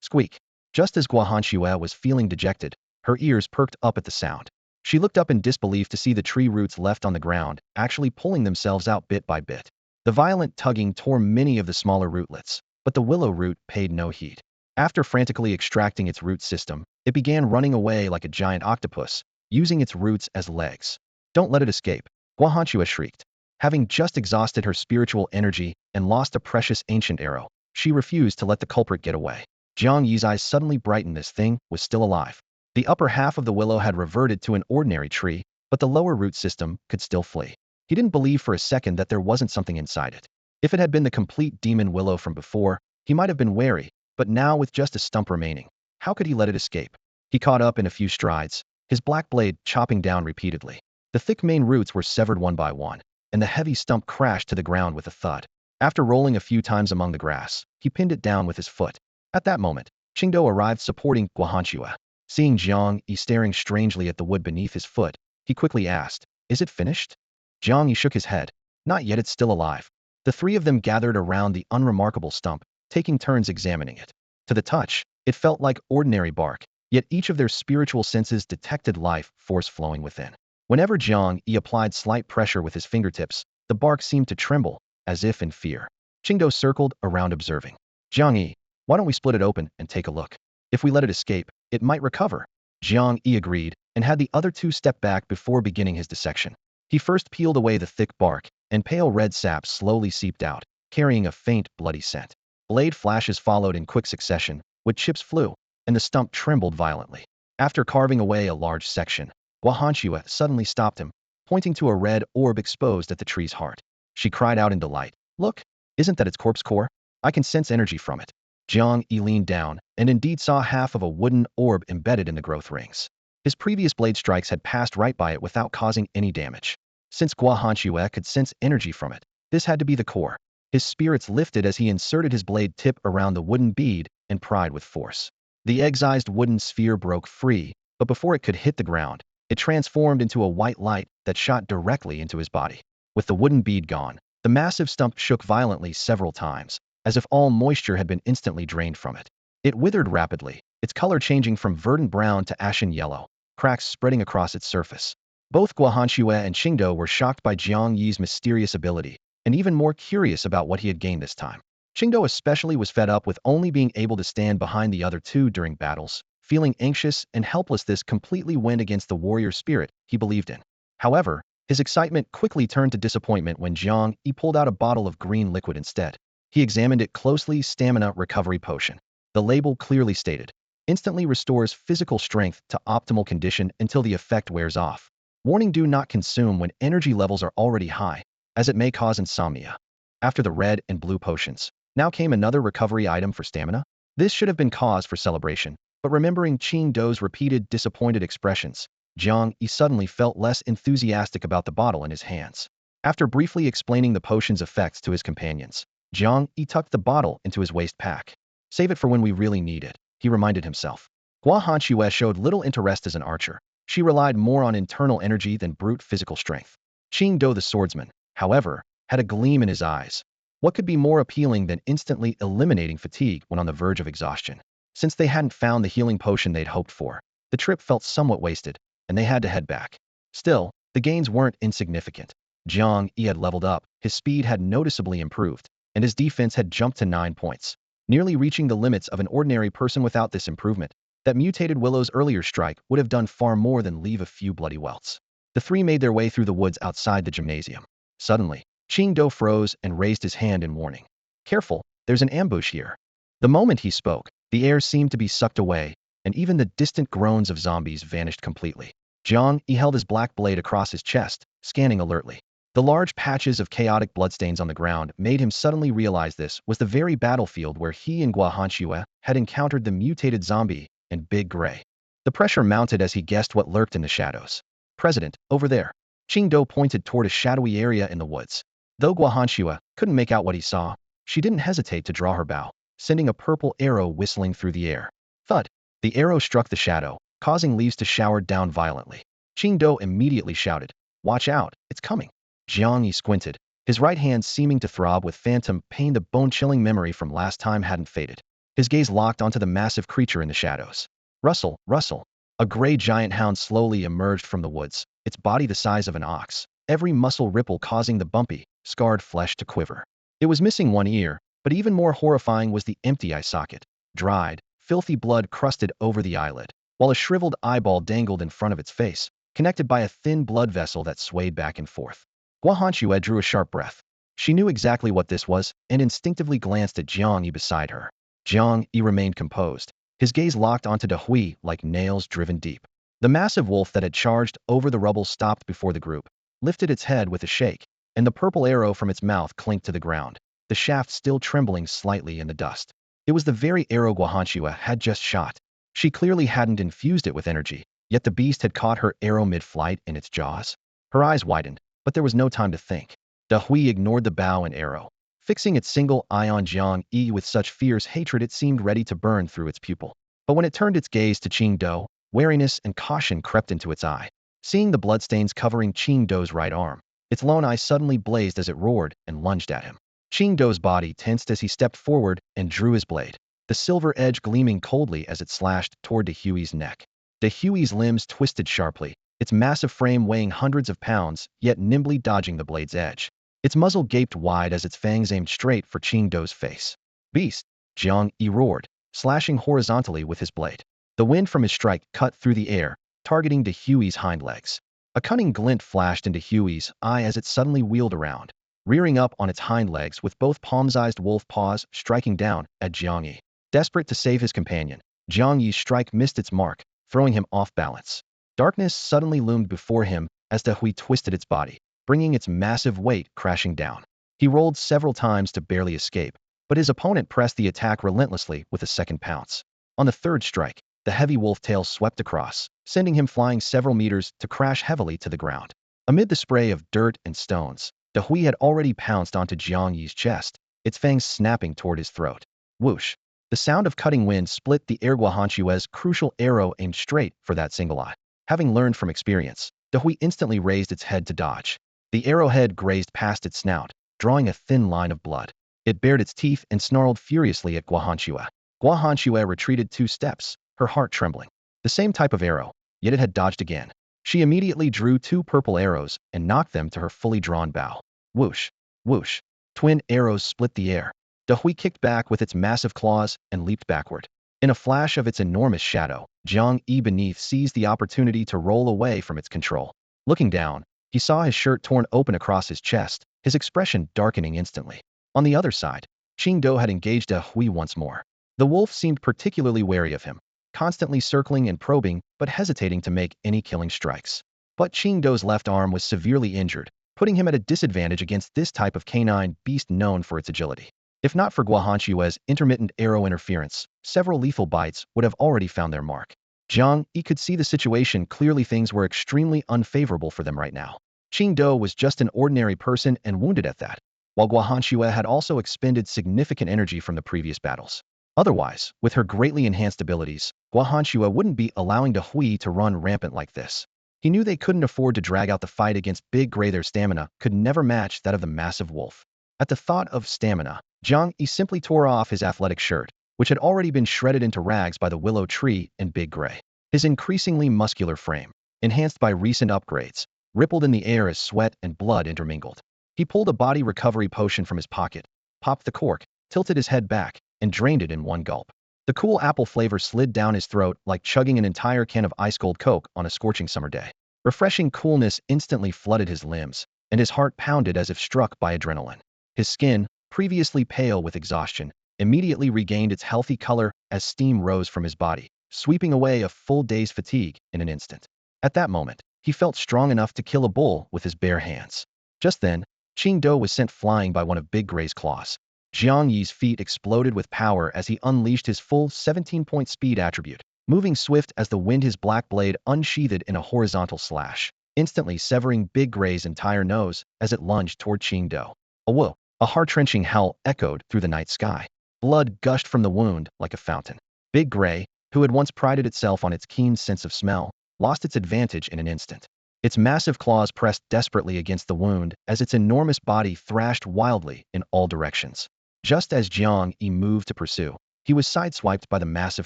Squeak! Just as Guahanshua was feeling dejected, her ears perked up at the sound. She looked up in disbelief to see the tree roots left on the ground actually pulling themselves out bit by bit. The violent tugging tore many of the smaller rootlets, but the willow root paid no heed. After frantically extracting its root system, it began running away like a giant octopus, using its roots as legs. Don't let it escape, Guahanshua shrieked. Having just exhausted her spiritual energy and lost a precious ancient arrow, she refused to let the culprit get away. Jiang Yi's eyes suddenly brightened. This thing was still alive. The upper half of the willow had reverted to an ordinary tree, but the lower root system could still flee. He didn't believe for a second that there wasn't something inside it. If it had been the complete demon willow from before, he might have been wary, but now with just a stump remaining, how could he let it escape? He caught up in a few strides, his black blade chopping down repeatedly. The thick main roots were severed one by one, and the heavy stump crashed to the ground with a thud. After rolling a few times among the grass, he pinned it down with his foot. At that moment, Qingdou arrived supporting Guahanshua. Seeing Jiang Yi staring strangely at the wood beneath his foot, he quickly asked, "Is it finished?" Jiang Yi shook his head. "Not yet, it's still alive." The three of them gathered around the unremarkable stump, taking turns examining it. To the touch, it felt like ordinary bark, yet each of their spiritual senses detected life force flowing within. Whenever Jiang Yi applied slight pressure with his fingertips, the bark seemed to tremble, as if in fear. Qingdou circled around observing. "Jiang Yi, why don't we split it open and take a look? If we let it escape, it might recover." Jiang Yi agreed, and had the other two step back before beginning his dissection. He first peeled away the thick bark, and pale red sap slowly seeped out, carrying a faint, bloody scent. Blade flashes followed in quick succession, wood chips flew, and the stump trembled violently. After carving away a large section, Guahanshua suddenly stopped him, pointing to a red orb exposed at the tree's heart. She cried out in delight, "Look! Isn't that its corpse core? I can sense energy from it." Jiang Yi leaned down and indeed saw half of a wooden orb embedded in the growth rings. His previous blade strikes had passed right by it without causing any damage. Since Guahanshua could sense energy from it, this had to be the core. His spirits lifted as he inserted his blade tip around the wooden bead and pried with force. The excised wooden sphere broke free, but before it could hit the ground, it transformed into a white light that shot directly into his body. With the wooden bead gone, the massive stump shook violently several times, as if all moisture had been instantly drained from it. It withered rapidly, its color changing from verdant brown to ashen yellow, cracks spreading across its surface. Both Guahanshua and Qingdou were shocked by Jiang Yi's mysterious ability, and even more curious about what he had gained this time. Qingdao especially was fed up with only being able to stand behind the other two during battles, feeling anxious and helpless. This completely went against the warrior spirit he believed in. However, his excitement quickly turned to disappointment when Jiang Yi pulled out a bottle of green liquid instead. He examined it closely. Stamina recovery potion. The label clearly stated, instantly restores physical strength to optimal condition until the effect wears off. Warning: do not consume when energy levels are already high, as it may cause insomnia. After the red and blue potions, now came another recovery item for stamina. This should have been cause for celebration, but remembering Qing Dou's repeated disappointed expressions, Jiang Yi suddenly felt less enthusiastic about the bottle in his hands. After briefly explaining the potion's effects to his companions, Jiang Yi tucked the bottle into his waist pack. Save it for when we really need it, he reminded himself. Gua Hanxue showed little interest as an archer. She relied more on internal energy than brute physical strength. Qing Dou the swordsman, however, had a gleam in his eyes. What could be more appealing than instantly eliminating fatigue when on the verge of exhaustion? Since they hadn't found the healing potion they'd hoped for, the trip felt somewhat wasted, and they had to head back. Still, the gains weren't insignificant. Jiang Yi had leveled up, his speed had noticeably improved, and his defense had jumped to 9 points, nearly reaching the limits of an ordinary person. Without this improvement, that mutated Willow's earlier strike would have done far more than leave a few bloody welts. The three made their way through the woods outside the gymnasium. Suddenly, Qing Dou froze and raised his hand in warning. Careful, there's an ambush here. The moment he spoke, the air seemed to be sucked away, and even the distant groans of zombies vanished completely. Jiang Yi held his black blade across his chest, scanning alertly. The large patches of chaotic bloodstains on the ground made him suddenly realize this was the very battlefield where he and Gua Hanxue had encountered the mutated zombie and Big Gray. The pressure mounted as he guessed what lurked in the shadows. President, over there. Qing Dou pointed toward a shadowy area in the woods. Though Gua Hanxue couldn't make out what he saw, she didn't hesitate to draw her bow, sending a purple arrow whistling through the air. Thud! The arrow struck the shadow, causing leaves to shower down violently. Qing Dou immediately shouted, "Watch out, it's coming." Jiang Yi squinted, his right hand seeming to throb with phantom pain. The bone-chilling memory from last time hadn't faded. His gaze locked onto the massive creature in the shadows. Rustle, rustle. A gray giant hound slowly emerged from the woods, its body the size of an ox, every muscle ripple causing the bumpy, scarred flesh to quiver. It was missing one ear, but even more horrifying was the empty eye socket. Dried, filthy blood crusted over the eyelid, while a shriveled eyeball dangled in front of its face, connected by a thin blood vessel that swayed back and forth. Gua Hanxue drew a sharp breath. She knew exactly what this was, and instinctively glanced at Jiang Yi beside her. Jiang Yi remained composed, his gaze locked onto Dehui like nails driven deep. The massive wolf that had charged over the rubble stopped before the group, lifted its head with a shake, and the purple arrow from its mouth clinked to the ground, the shaft still trembling slightly in the dust. It was the very arrow Gua Hanxue had just shot. She clearly hadn't infused it with energy, yet the beast had caught her arrow mid-flight in its jaws. Her eyes widened, but there was no time to think. Dehui ignored the bow and arrow, fixing its single eye on Jiang Yi with such fierce hatred it seemed ready to burn through its pupil. But when it turned its gaze to Qing Dou, wariness and caution crept into its eye. Seeing the bloodstains covering Qing Dou's right arm, its lone eye suddenly blazed as it roared and lunged at him. Qing Dou's body tensed as he stepped forward and drew his blade, the silver edge gleaming coldly as it slashed toward Dehui's neck. Dehui's limbs twisted sharply, its massive frame weighing hundreds of pounds, yet nimbly dodging the blade's edge. Its muzzle gaped wide as its fangs aimed straight for Qing Dou's face. "Beast!" Jiang Yi roared, slashing horizontally with his blade. The wind from his strike cut through the air, targeting Dehui's hind legs. A cunning glint flashed into Dehui's eye as it suddenly wheeled around, rearing up on its hind legs with both palm-sized wolf paws striking down at Jiang Yi. Desperate to save his companion, Jiang Yi's strike missed its mark, throwing him off balance. Darkness suddenly loomed before him as Dehui twisted its body, bringing its massive weight crashing down. He rolled several times to barely escape, but his opponent pressed the attack relentlessly with a second pounce. On the third strike, the heavy wolf tail swept across, sending him flying several meters to crash heavily to the ground. Amid the spray of dirt and stones, Dehui had already pounced onto Jiang Yi's chest, its fangs snapping toward his throat. Whoosh! The sound of cutting wind split the air. Gua Hanxue's crucial arrow aimed straight for that single eye. Having learned from experience, Dehui instantly raised its head to dodge. The arrowhead grazed past its snout, drawing a thin line of blood. It bared its teeth and snarled furiously at Gua Hanxue. Gua Hanxue retreated 2 steps, her heart trembling. The same type of arrow, yet it had dodged again. She immediately drew 2 purple arrows and knocked them to her fully drawn bow. Whoosh! Whoosh! Twin arrows split the air. The Hui kicked back with its massive claws and leaped backward. In a flash of its enormous shadow, Jiang Yi beneath seized the opportunity to roll away from its control. Looking down, he saw his shirt torn open across his chest, his expression darkening instantly. On the other side, Qingdao had engaged a Hui once more. The wolf seemed particularly wary of him, constantly circling and probing, but hesitating to make any killing strikes. But Qingdao's left arm was severely injured, putting him at a disadvantage against this type of canine beast known for its agility. If not for Guahanshue's intermittent arrow interference, several lethal bites would have already found their mark. Jiang Yi could see the situation clearly. Things were extremely unfavorable for them right now. Qingdao was just an ordinary person and wounded at that, while Guahanshue had also expended significant energy from the previous battles. Otherwise, with her greatly enhanced abilities, Guahanshue wouldn't be allowing the Hui to run rampant like this. He knew they couldn't afford to drag out the fight against Big Gray. Their stamina could never match that of the massive wolf. At the thought of stamina, Jiang Yi simply tore off his athletic shirt, which had already been shredded into rags by the willow tree and Big Gray. His increasingly muscular frame, enhanced by recent upgrades, rippled in the air as sweat and blood intermingled. He pulled a body recovery potion from his pocket, popped the cork, tilted his head back, and drained it in one gulp. The cool apple flavor slid down his throat like chugging an entire can of ice-cold Coke on a scorching summer day. Refreshing coolness instantly flooded his limbs, and his heart pounded as if struck by adrenaline. His skin, previously pale with exhaustion, immediately regained its healthy color as steam rose from his body, sweeping away a full day's fatigue in an instant. At that moment, he felt strong enough to kill a bull with his bare hands. Just then, Qingdao was sent flying by one of Big Gray's claws. Jiang Yi's feet exploded with power as he unleashed his full 17-point speed attribute, moving swift as the wind. His black blade unsheathed in a horizontal slash, instantly severing Big Gray's entire nose as it lunged toward Qingdao. A whoa! A heart-wrenching howl echoed through the night sky. Blood gushed from the wound like a fountain. Big Gray, who had once prided itself on its keen sense of smell, lost its advantage in an instant. Its massive claws pressed desperately against the wound as its enormous body thrashed wildly in all directions. Just as Jiang Yi moved to pursue, he was sideswiped by the massive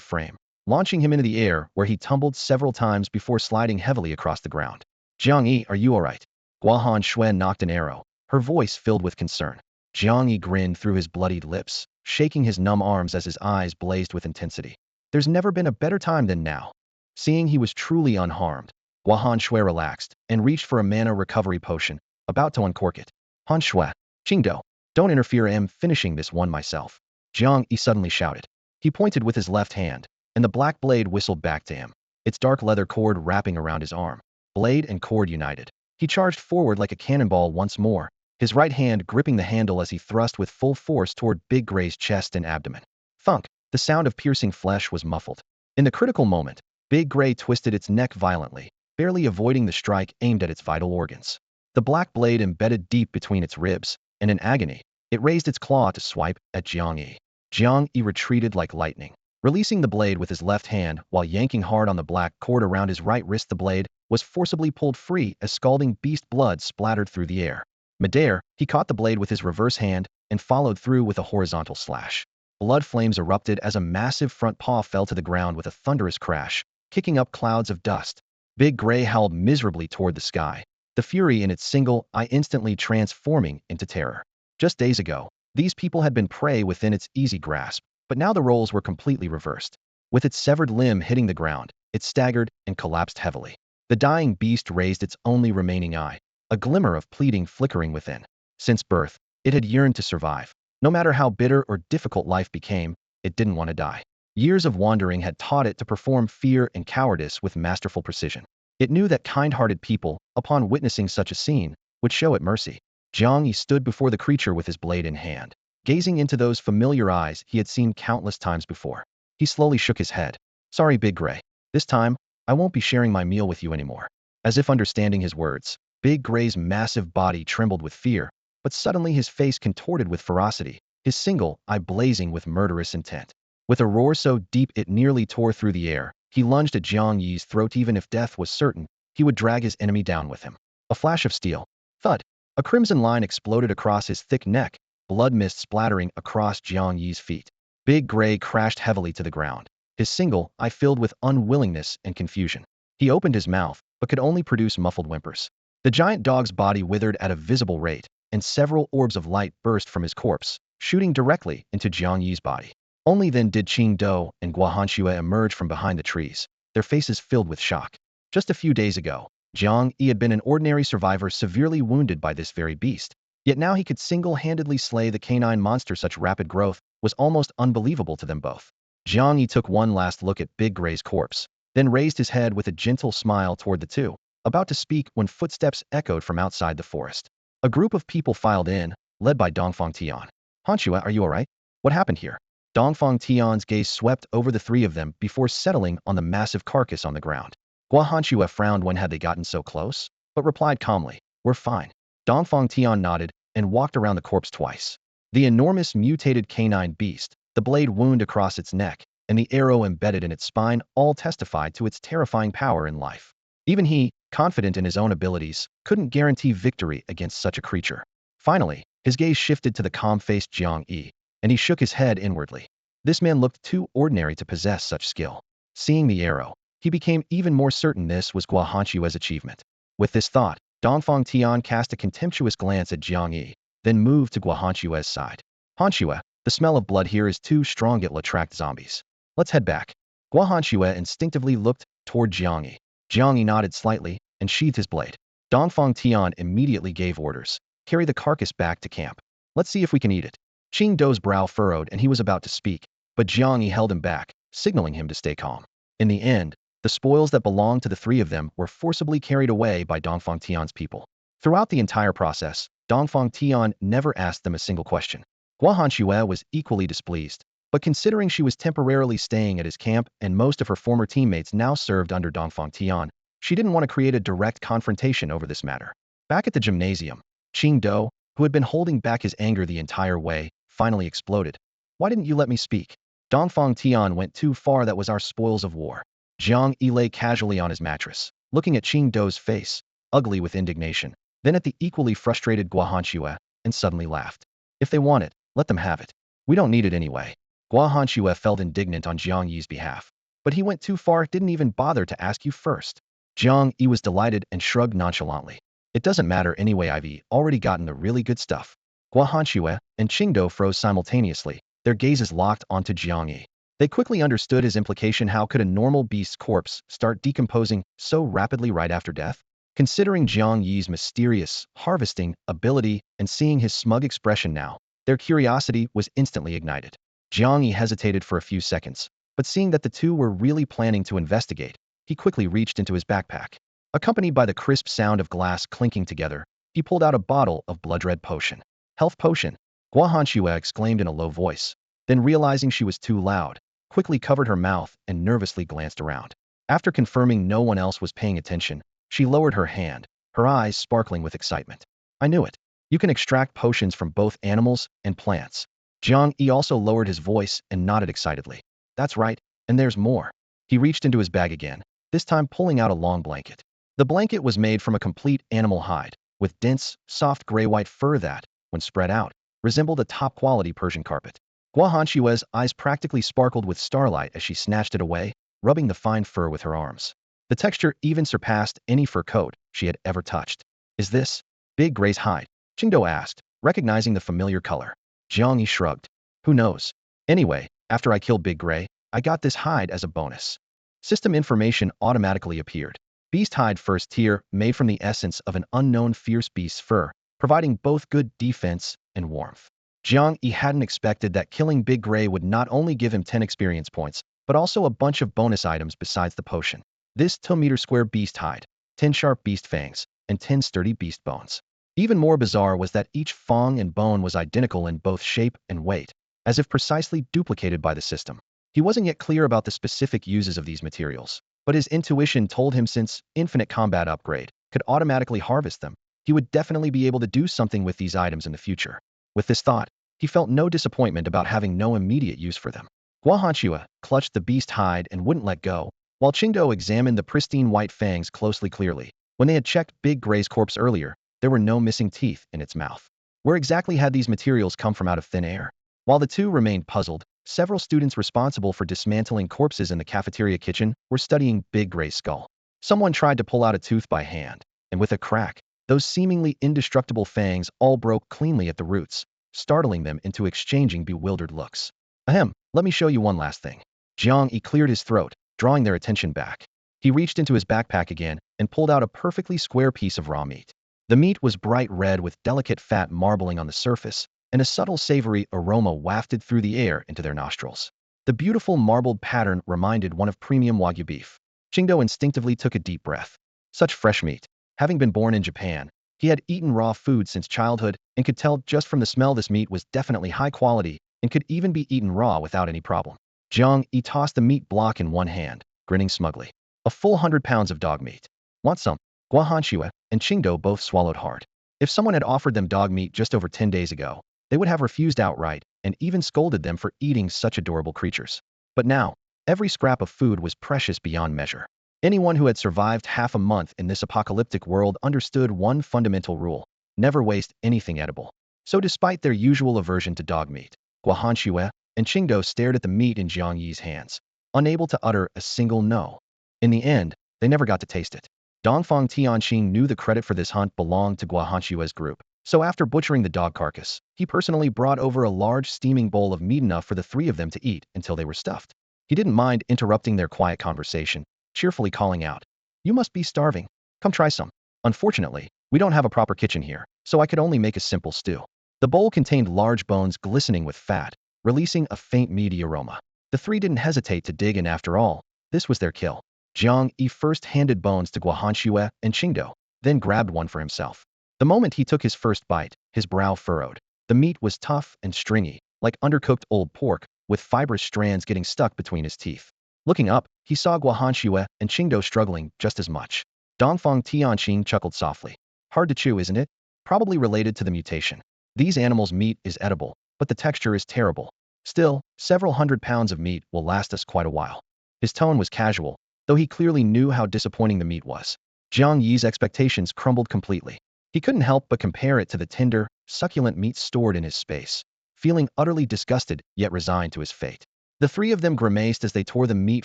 frame, launching him into the air where he tumbled several times before sliding heavily across the ground. Jiang Yi, are you alright? Guahanshue knocked an arrow, her voice filled with concern. Jiang Yi grinned through his bloodied lips, shaking his numb arms as his eyes blazed with intensity. There's never been a better time than now. Seeing he was truly unharmed, Guahanshue relaxed and reached for a mana recovery potion, about to uncork it. Hanshue, Qingdao, don't interfere. I'm finishing this one myself. Jiang Yi suddenly shouted. He pointed with his left hand, and the black blade whistled back to him, its dark leather cord wrapping around his arm. Blade and cord united. He charged forward like a cannonball once more, his right hand gripping the handle as he thrust with full force toward Big Gray's chest and abdomen. Thunk! The sound of piercing flesh was muffled. In the critical moment, Big Gray twisted its neck violently, barely avoiding the strike aimed at its vital organs. The black blade embedded deep between its ribs, and in agony, it raised its claw to swipe at Jiang Yi. Jiang Yi retreated like lightning, releasing the blade with his left hand while yanking hard on the black cord around his right wrist. The blade was forcibly pulled free as scalding beast blood splattered through the air. Midair, he caught the blade with his reverse hand and followed through with a horizontal slash. Blood flames erupted as a massive front paw fell to the ground with a thunderous crash, kicking up clouds of dust. Big Gray howled miserably toward the sky, the fury in its single eye instantly transforming into terror. Just days ago, these people had been prey within its easy grasp, but now the roles were completely reversed. With its severed limb hitting the ground, it staggered and collapsed heavily. The dying beast raised its only remaining eye, a glimmer of pleading flickering within. Since birth, it had yearned to survive. No matter how bitter or difficult life became, it didn't want to die. Years of wandering had taught it to perform fear and cowardice with masterful precision. It knew that kind-hearted people, upon witnessing such a scene, would show it mercy. Jiang Yi stood before the creature with his blade in hand, gazing into those familiar eyes he had seen countless times before. He slowly shook his head. Sorry, Big Gray. This time, I won't be sharing my meal with you anymore. As if understanding his words, Big Gray's massive body trembled with fear, but suddenly his face contorted with ferocity, his single eye blazing with murderous intent. With a roar so deep it nearly tore through the air, he lunged at Jiang Yi's throat. Even if death was certain, he would drag his enemy down with him. A flash of steel. Thud! A crimson line exploded across his thick neck, blood mist splattering across Jiang Yi's feet. Big Gray crashed heavily to the ground, his single eye filled with unwillingness and confusion. He opened his mouth, but could only produce muffled whimpers. The giant dog's body withered at a visible rate, and several orbs of light burst from his corpse, shooting directly into Jiang Yi's body. Only then did Qing Do and Guahanxue emerge from behind the trees, their faces filled with shock. Just a few days ago, Jiang Yi had been an ordinary survivor severely wounded by this very beast. Yet now he could single-handedly slay the canine monster. Such rapid growth was almost unbelievable to them both. Jiang Yi took one last look at Big Gray's corpse, then raised his head with a gentle smile toward the two, about to speak when footsteps echoed from outside the forest. A group of people filed in, led by Dongfang Tian. "Hanxue, are you alright? What happened here?" Dongfang Tian's gaze swept over the three of them before settling on the massive carcass on the ground. Guahanxue frowned. When had they gotten so close? But replied calmly, "We're fine." Dongfang Tian nodded and walked around the corpse twice. The enormous mutated canine beast, the blade wound across its neck, and the arrow embedded in its spine all testified to its terrifying power in life. Even he, confident in his own abilities, couldn't guarantee victory against such a creature. Finally, his gaze shifted to the calm-faced Jiang Yi, and he shook his head inwardly. This man looked too ordinary to possess such skill. Seeing the arrow, he became even more certain this was Guahanxue's achievement. With this thought, Dongfang Tian cast a contemptuous glance at Jiang Yi, then moved to Guahanxue's side. "Hanxue, the smell of blood here is too strong. It'll attract zombies. Let's head back." Guahanxue instinctively looked toward Jiang Yi. Jiang Yi nodded slightly and sheathed his blade. Dongfang Tian immediately gave orders. "Carry the carcass back to camp. Let's see if we can eat it." Qing Do's brow furrowed and he was about to speak, but Jiang Yi held him back, signaling him to stay calm. In the end, the spoils that belonged to the three of them were forcibly carried away by Dongfang Tian's people. Throughout the entire process, Dongfang Tian never asked them a single question. Guahanxue was equally displeased, but considering she was temporarily staying at his camp and most of her former teammates now served under Dongfang Tian, she didn't want to create a direct confrontation over this matter. Back at the gymnasium, Qing Do, who had been holding back his anger the entire way, finally exploded. "Why didn't you let me speak? Dongfang Tian went too far. That was our spoils of war." Jiang Yi lay casually on his mattress, looking at Qing Do's face, ugly with indignation, then at the equally frustrated Guahanxue, and suddenly laughed. "If they want it, let them have it. We don't need it anyway." Guahanxue felt indignant on Jiang Yi's behalf. "But he went too far, didn't even bother to ask you first." Jiang Yi was delighted and shrugged nonchalantly. "It doesn't matter anyway, I've already gotten the really good stuff." Guahanxue and Qing Do froze simultaneously, their gazes locked onto Jiang Yi. They quickly understood his implication. How could a normal beast's corpse start decomposing so rapidly right after death? Considering Jiang Yi's mysterious harvesting ability and seeing his smug expression now, their curiosity was instantly ignited. Jiang Yi hesitated for a few seconds, but seeing that the two were really planning to investigate, he quickly reached into his backpack. Accompanied by the crisp sound of glass clinking together, he pulled out a bottle of blood-red potion. "Health potion," Guahanxue exclaimed in a low voice. Then realizing she was too loud, quickly covered her mouth and nervously glanced around. After confirming no one else was paying attention, she lowered her hand, her eyes sparkling with excitement. "I knew it. You can extract potions from both animals and plants." Jiang Yi also lowered his voice and nodded excitedly. "That's right, and there's more." He reached into his bag again, this time pulling out a long blanket. The blanket was made from a complete animal hide, with dense, soft gray-white fur that, when spread out, resembled a top-quality Persian carpet. Guahanxue's eyes practically sparkled with starlight as she snatched it away, rubbing the fine fur with her arms. The texture even surpassed any fur coat she had ever touched. "Is this Big Gray's hide?" Qing Do asked, recognizing the familiar color. Jiang Yi shrugged. "Who knows? Anyway, after I killed Big Gray, I got this hide as a bonus." System information automatically appeared. Beast hide first tier, made from the essence of an unknown fierce beast's fur, providing both good defense and warmth. Jiang Yi hadn't expected that killing Big Gray would not only give him 10 experience points, but also a bunch of bonus items besides the potion. This 2-meter square beast hide, 10 sharp beast fangs, and 10 sturdy beast bones. Even more bizarre was that each fang and bone was identical in both shape and weight, as if precisely duplicated by the system. He wasn't yet clear about the specific uses of these materials, but his intuition told him since Infinite Combat Upgrade could automatically harvest them, he would definitely be able to do something with these items in the future. With this thought, he felt no disappointment about having no immediate use for them. Guahanxue clutched the beast hide and wouldn't let go, while Qing Do examined the pristine white fangs clearly. When they had checked Big Gray's corpse earlier, there were no missing teeth in its mouth. Where exactly had these materials come from out of thin air? While the two remained puzzled, several students responsible for dismantling corpses in the cafeteria kitchen were studying Big Gray's skull. Someone tried to pull out a tooth by hand, and with a crack, those seemingly indestructible fangs all broke cleanly at the roots. startling them into exchanging bewildered looks. Ahem, let me show you one last thing. Jiang Yi cleared his throat, drawing their attention back. He reached into his backpack again and pulled out a perfectly square piece of raw meat. The meat was bright red with delicate fat marbling on the surface, and a subtle savory aroma wafted through the air into their nostrils. The beautiful marbled pattern reminded one of premium Wagyu beef. Qingdao instinctively took a deep breath. Such fresh meat. Having been born in Japan, he had eaten raw food since childhood and could tell just from the smell this meat was definitely high quality and could even be eaten raw without any problem. Jiang Yi tossed the meat block in one hand, grinning smugly. A full 100 pounds of dog meat. Want some? Guahanxue and Qingdao both swallowed hard. If someone had offered them dog meat just over 10 days ago, they would have refused outright and even scolded them for eating such adorable creatures. But now, every scrap of food was precious beyond measure. Anyone who had survived half a month in this apocalyptic world understood one fundamental rule: never waste anything edible. So despite their usual aversion to dog meat, Guahanxue and Qingdao stared at the meat in Jiang Yi's hands, unable to utter a single no. In the end, they never got to taste it. Dongfang Tianqing knew the credit for this hunt belonged to Guahanxue's group, so after butchering the dog carcass, he personally brought over a large steaming bowl of meat enough for the three of them to eat until they were stuffed. He didn't mind interrupting their quiet conversation, cheerfully calling out, "You must be starving. Come try some." Unfortunately, we don't have a proper kitchen here, so I could only make a simple stew. The bowl contained large bones glistening with fat, releasing a faint meaty aroma. The three didn't hesitate to dig in after all. This was their kill. Jiang Yi first handed bones to Guahanxue and Qingdao, then grabbed one for himself. The moment he took his first bite, his brow furrowed. The meat was tough and stringy, like undercooked old pork, with fibrous strands getting stuck between his teeth. Looking up, he saw Guahanxue and Qingdao struggling just as much. Dongfang Tianqing chuckled softly. Hard to chew, isn't it? Probably related to the mutation. These animals' meat is edible, but the texture is terrible. Still, several 100 pounds of meat will last us quite a while. His tone was casual, though he clearly knew how disappointing the meat was. Jiang Yi's expectations crumbled completely. He couldn't help but compare it to the tender, succulent meat stored in his space, feeling utterly disgusted yet resigned to his fate. The three of them grimaced as they tore the meat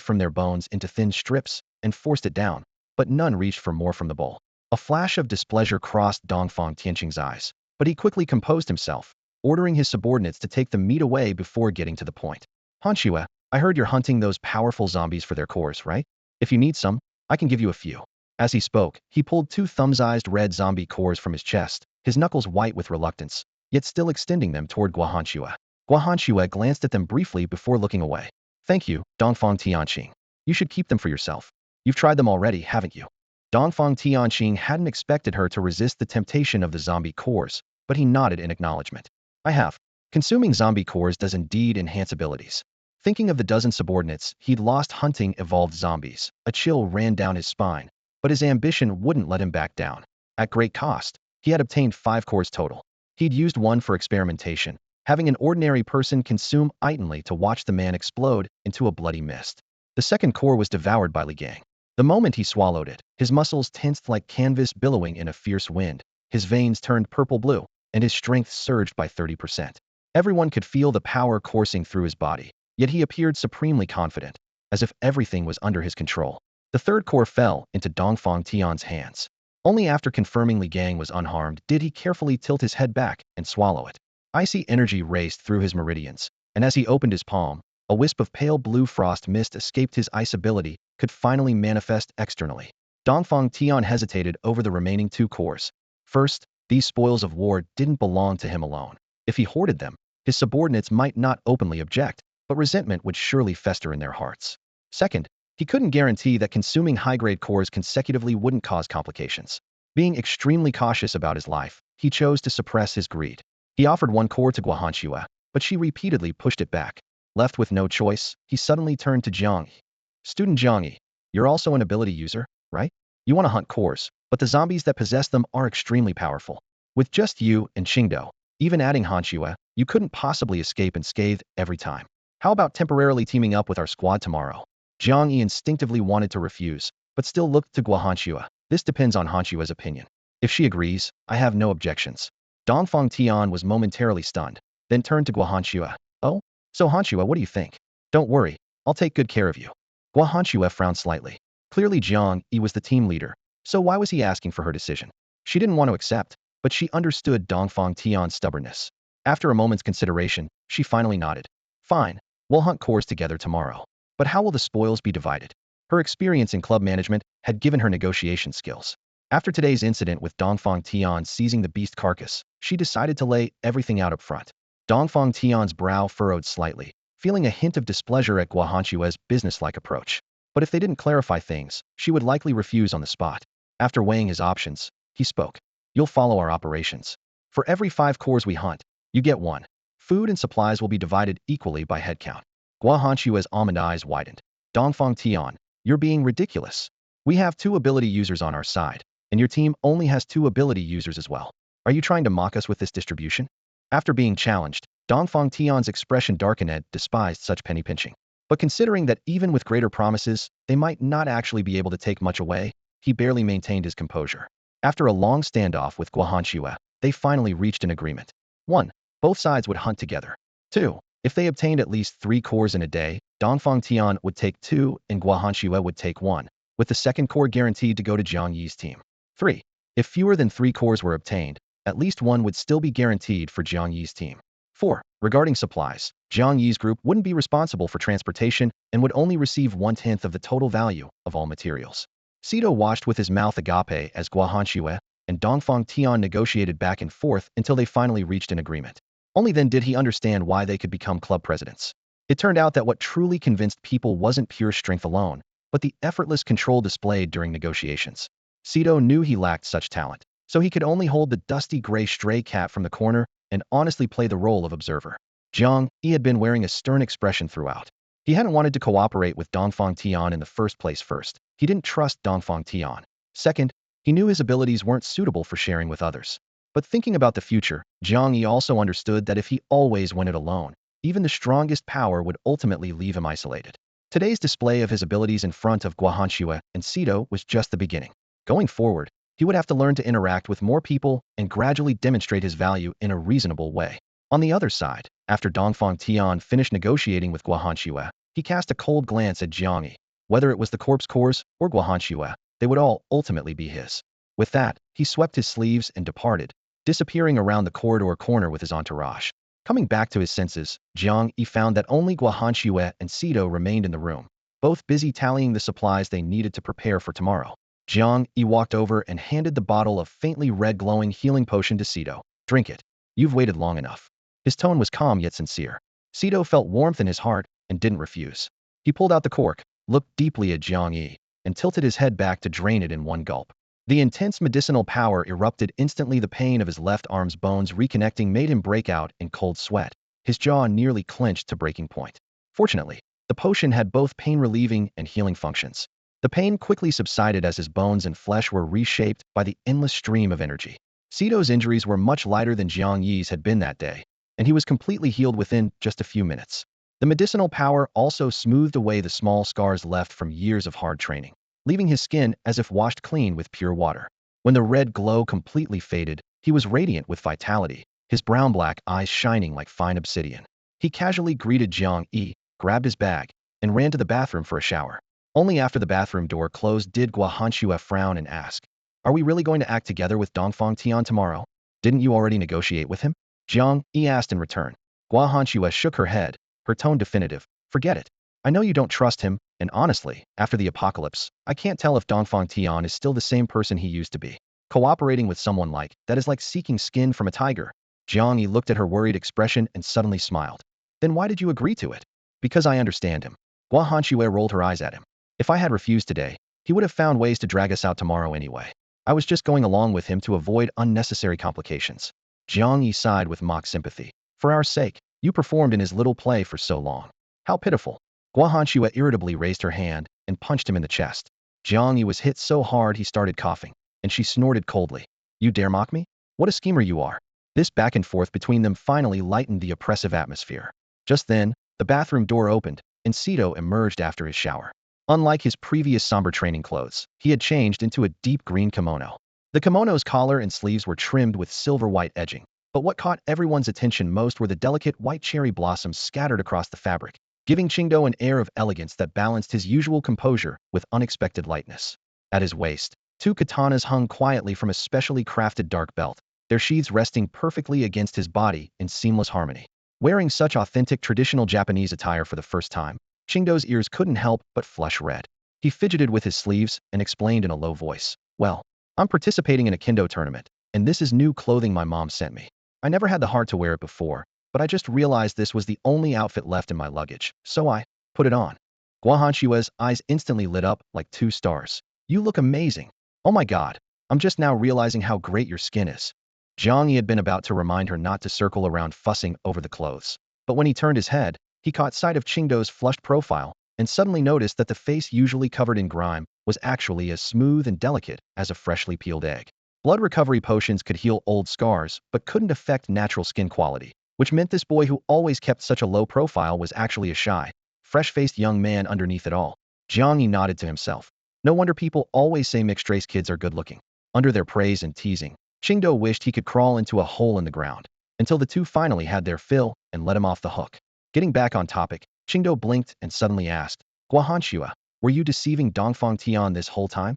from their bones into thin strips and forced it down, but none reached for more from the bowl. A flash of displeasure crossed Dongfang Tianqing's eyes, but he quickly composed himself, ordering his subordinates to take the meat away before getting to the point. "Hanxue, I heard you're hunting those powerful zombies for their cores, right? If you need some, I can give you a few." As he spoke, he pulled two thumb-sized red zombie cores from his chest, his knuckles white with reluctance, yet still extending them toward Guahanxue. Guahanxue glanced at them briefly before looking away. "Thank you, Dongfang Tianqing. You should keep them for yourself. You've tried them already, haven't you?" Dongfang Tianqing hadn't expected her to resist the temptation of the zombie cores, but he nodded in acknowledgement. "I have. Consuming zombie cores does indeed enhance abilities." Thinking of the dozen subordinates he'd lost hunting evolved zombies, a chill ran down his spine, but his ambition wouldn't let him back down. At great cost, he had obtained 5 cores total. He'd used one for experimentation, having an ordinary person consume idly to watch the man explode into a bloody mist. The second core was devoured by Li Gang. The moment he swallowed it, his muscles tensed like canvas billowing in a fierce wind, his veins turned purple-blue, and his strength surged by 30%. Everyone could feel the power coursing through his body, yet he appeared supremely confident, as if everything was under his control. The third core fell into Dongfang Tian's hands. Only after confirming Li Gang was unharmed did he carefully tilt his head back and swallow it. Icy energy raced through his meridians, and as he opened his palm, a wisp of pale blue frost mist escaped his ice ability could finally manifest externally. Dongfang Tian hesitated over the remaining 2 cores. First, these spoils of war didn't belong to him alone. If he hoarded them, his subordinates might not openly object, but resentment would surely fester in their hearts. Second, he couldn't guarantee that consuming high-grade cores consecutively wouldn't cause complications. Being extremely cautious about his life, he chose to suppress his greed. He offered 1 core to Guahanxue, but she repeatedly pushed it back. Left with no choice, he suddenly turned to Jiang Yi. "Student Jiang Yi, you're also an ability user, right? You want to hunt cores, but the zombies that possess them are extremely powerful. With just you and Qingdao, even adding Hanxue, you couldn't possibly escape unscathed every time. How about temporarily teaming up with our squad tomorrow?" Jiang Yi instinctively wanted to refuse, but still looked to Guahanxue. "This depends on Hanxue's opinion. If she agrees, I have no objections." Dongfang Tian was momentarily stunned, then turned to Guahanxue. "Oh? So Hanxue, what do you think?" "Don't worry, I'll take good care of you." Guahanxue frowned slightly. Clearly Jiang Yi was the team leader, so why was he asking for her decision? She didn't want to accept, but she understood Dongfang Tian's stubbornness. After a moment's consideration, she finally nodded. Fine, we'll hunt cores together tomorrow. But how will the spoils be divided? Her experience in club management had given her negotiation skills. After today's incident with Dongfang Tian seizing the beast carcass, she decided to lay everything out up front. Dongfang Tian's brow furrowed slightly, feeling a hint of displeasure at Guohanxue's businesslike approach. But if they didn't clarify things, she would likely refuse on the spot. After weighing his options, he spoke. You'll follow our operations. For every 5 cores we hunt, you get 1. Food and supplies will be divided equally by headcount. Guohanxue's almond eyes widened. Dongfang Tian, you're being ridiculous. We have 2 ability users on our side, and your team only has 2 ability users as well. Are you trying to mock us with this distribution? After being challenged, Dongfang Tian's expression darkened and despised such penny pinching. But considering that even with greater promises, they might not actually be able to take much away, he barely maintained his composure. After a long standoff with Guohanxue, they finally reached an agreement. 1. Both sides would hunt together. 2. If they obtained at least 3 cores in a day, Dongfang Tian would take 2 and Guohanxue would take 1, with the second core guaranteed to go to Jiang Yi's team. 3. If fewer than 3 cores were obtained, at least 1 would still be guaranteed for Jiang Yi's team. 4. Regarding supplies, Jiang Yi's group wouldn't be responsible for transportation and would only receive 1/10 of the total value of all materials. Sito watched with his mouth agape as Guohanxue and Dongfang Tian negotiated back and forth until they finally reached an agreement. Only then did he understand why they could become club presidents. It turned out that what truly convinced people wasn't pure strength alone, but the effortless control displayed during negotiations. Sito knew he lacked such talent, so he could only hold the dusty gray stray cat from the corner and honestly play the role of observer. Jiang Yi had been wearing a stern expression throughout. He hadn't wanted to cooperate with Dongfang Tian in the first place. First, he didn't trust Dongfang Tian. Second, he knew his abilities weren't suitable for sharing with others. But thinking about the future, Jiang Yi also understood that if he always went it alone, even the strongest power would ultimately leave him isolated. Today's display of his abilities in front of Guohanxue and Sito was just the beginning. Going forward, he would have to learn to interact with more people and gradually demonstrate his value in a reasonable way. On the other side, after Dongfang Tian finished negotiating with Guohanxue, he cast a cold glance at Jiang Yi. Whether it was the corpse cores or Guohanxue, they would all ultimately be his. With that, he swept his sleeves and departed, disappearing around the corridor corner with his entourage. Coming back to his senses, Jiang Yi found that only Guohanxue and Sito remained in the room, both busy tallying the supplies they needed to prepare for tomorrow. Jiang Yi walked over and handed the bottle of faintly red glowing healing potion to Sito. Drink it. You've waited long enough. His tone was calm yet sincere. Sito felt warmth in his heart and didn't refuse. He pulled out the cork, looked deeply at Jiang Yi, and tilted his head back to drain it in one gulp. The intense medicinal power erupted instantly. The pain of his left arm's bones reconnecting made him break out in cold sweat. His jaw nearly clenched to breaking point. Fortunately, the potion had both pain-relieving and healing functions. The pain quickly subsided as his bones and flesh were reshaped by the endless stream of energy. Sito's injuries were much lighter than Jiang Yi's had been that day, and he was completely healed within just a few minutes. The medicinal power also smoothed away the small scars left from years of hard training, leaving his skin as if washed clean with pure water. When the red glow completely faded, he was radiant with vitality, his brown-black eyes shining like fine obsidian. He casually greeted Jiang Yi, grabbed his bag, and ran to the bathroom for a shower. Only after the bathroom door closed did Guohanxue frown and ask, "Are we really going to act together with Dongfang Tian tomorrow? Didn't you already negotiate with him?" Jiang Yi asked in return. Guohanxue shook her head, her tone definitive. "Forget it. I know you don't trust him, and honestly, after the apocalypse, I can't tell if Dongfang Tian is still the same person he used to be. Cooperating with someone like that is like seeking skin from a tiger." Jiang Yi looked at her worried expression and suddenly smiled. "Then why did you agree to it?" "Because I understand him." Guohanxue rolled her eyes at him. "If I had refused today, he would have found ways to drag us out tomorrow anyway. I was just going along with him to avoid unnecessary complications." Jiang Yi sighed with mock sympathy. "For our sake, you performed in his little play for so long. How pitiful." Guohanxue irritably raised her hand and punched him in the chest. Jiang Yi was hit so hard he started coughing, and she snorted coldly. "You dare mock me? What a schemer you are." This back and forth between them finally lightened the oppressive atmosphere. Just then, the bathroom door opened, and Sito emerged after his shower. Unlike his previous somber training clothes, he had changed into a deep green kimono. The kimono's collar and sleeves were trimmed with silver-white edging, but what caught everyone's attention most were the delicate white cherry blossoms scattered across the fabric, giving Qingdo an air of elegance that balanced his usual composure with unexpected lightness. At his waist, 2 katanas hung quietly from a specially crafted dark belt, their sheaths resting perfectly against his body in seamless harmony. Wearing such authentic traditional Japanese attire for the first time, Chingdo's ears couldn't help but flush red. He fidgeted with his sleeves and explained in a low voice, "Well, I'm participating in a kendo tournament, and this is new clothing my mom sent me. I never had the heart to wear it before, but I just realized this was the only outfit left in my luggage, so I put it on." Guahanshua's eyes instantly lit up like two stars. "You look amazing. Oh my god, I'm just now realizing how great your skin is." Jiang Yi had been about to remind her not to circle around fussing over the clothes. But when he turned his head, he caught sight of Chingdo's flushed profile and suddenly noticed that the face usually covered in grime was actually as smooth and delicate as a freshly peeled egg. Blood recovery potions could heal old scars, but couldn't affect natural skin quality, which meant this boy who always kept such a low profile was actually a shy, fresh-faced young man underneath it all. Jiang Yi nodded to himself. No wonder people always say mixed-race kids are good-looking. Under their praise and teasing, Chingdo wished he could crawl into a hole in the ground, until the two finally had their fill and let him off the hook. Getting back on topic, Chingdo blinked and suddenly asked, "Guahanshua, were you deceiving Dongfang Tian this whole time?"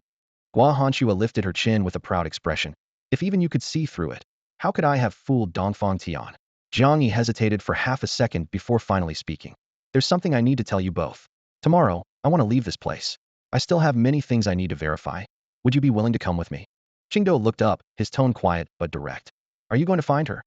Guahanshua lifted her chin with a proud expression. "If even you could see through it, how could I have fooled Dongfang Tian?" Jiang Yi hesitated for half a second before finally speaking. "There's something I need to tell you both. Tomorrow, I want to leave this place. I still have many things I need to verify. Would you be willing to come with me?" Chingdo looked up, his tone quiet but direct. "Are you going to find her?"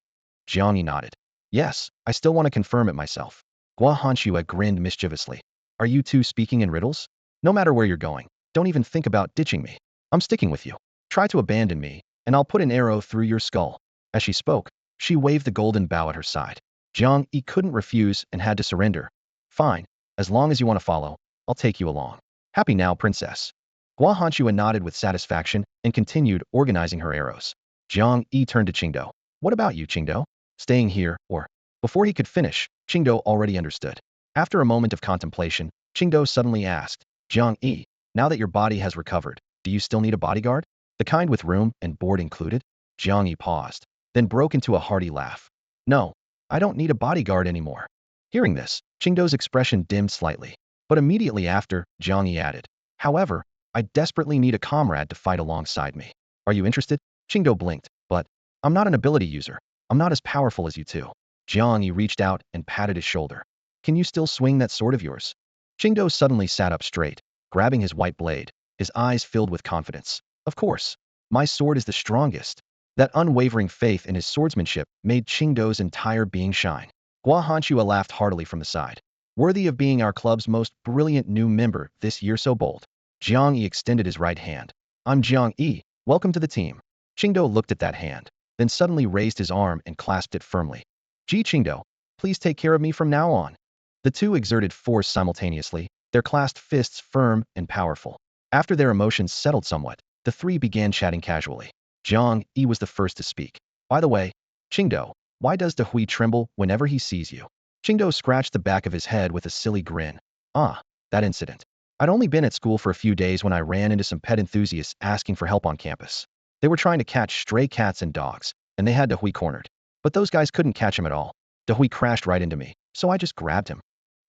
Jiang Yi nodded. "Yes, I still want to confirm it myself." Guahanshua grinned mischievously. "Are you two speaking in riddles? No matter where you're going, don't even think about ditching me. I'm sticking with you. Try to abandon me, and I'll put an arrow through your skull." As she spoke, she waved the golden bow at her side. Jiang Yi couldn't refuse and had to surrender. "Fine, as long as you want to follow, I'll take you along. Happy now, princess." Guahanshua nodded with satisfaction and continued organizing her arrows. Jiang Yi turned to Chingdo. "What about you, Chingdo? Staying here, or—" Before he could finish, Chingdo already understood. After a moment of contemplation, Chingdo suddenly asked, "Jiang Yi, now that your body has recovered, do you still need a bodyguard? The kind with room and board included?" Jiang Yi paused, then broke into a hearty laugh. "No, I don't need a bodyguard anymore." Hearing this, Chingdo's expression dimmed slightly. But immediately after, Jiang Yi added, "However, I desperately need a comrade to fight alongside me. Are you interested?" Chingdo blinked, "But I'm not an ability user. I'm not as powerful as you two." Jiang Yi reached out and patted his shoulder. "Can you still swing that sword of yours?" Chingdo suddenly sat up straight, grabbing his white blade, his eyes filled with confidence. "Of course. My sword is the strongest." That unwavering faith in his swordsmanship made Chingdo's entire being shine. Guahanshua laughed heartily from the side. "Worthy of being our club's most brilliant new member this year, so bold." Jiang Yi extended his right hand. "I'm Jiang Yi. Welcome to the team." Chingdo looked at that hand, then suddenly raised his arm and clasped it firmly. "Ji Chingdo, please take care of me from now on." The two exerted force simultaneously, their clasped fists firm and powerful. After their emotions settled somewhat, the three began chatting casually. Jiang Yi was the first to speak. "By the way, Chingdo, why does Dehui tremble whenever he sees you?" Chingdo scratched the back of his head with a silly grin. "Ah, that incident. I'd only been at school for a few days when I ran into some pet enthusiasts asking for help on campus. They were trying to catch stray cats and dogs, and they had Dehui cornered. But those guys couldn't catch him at all. Dehui crashed right into me, so I just grabbed him."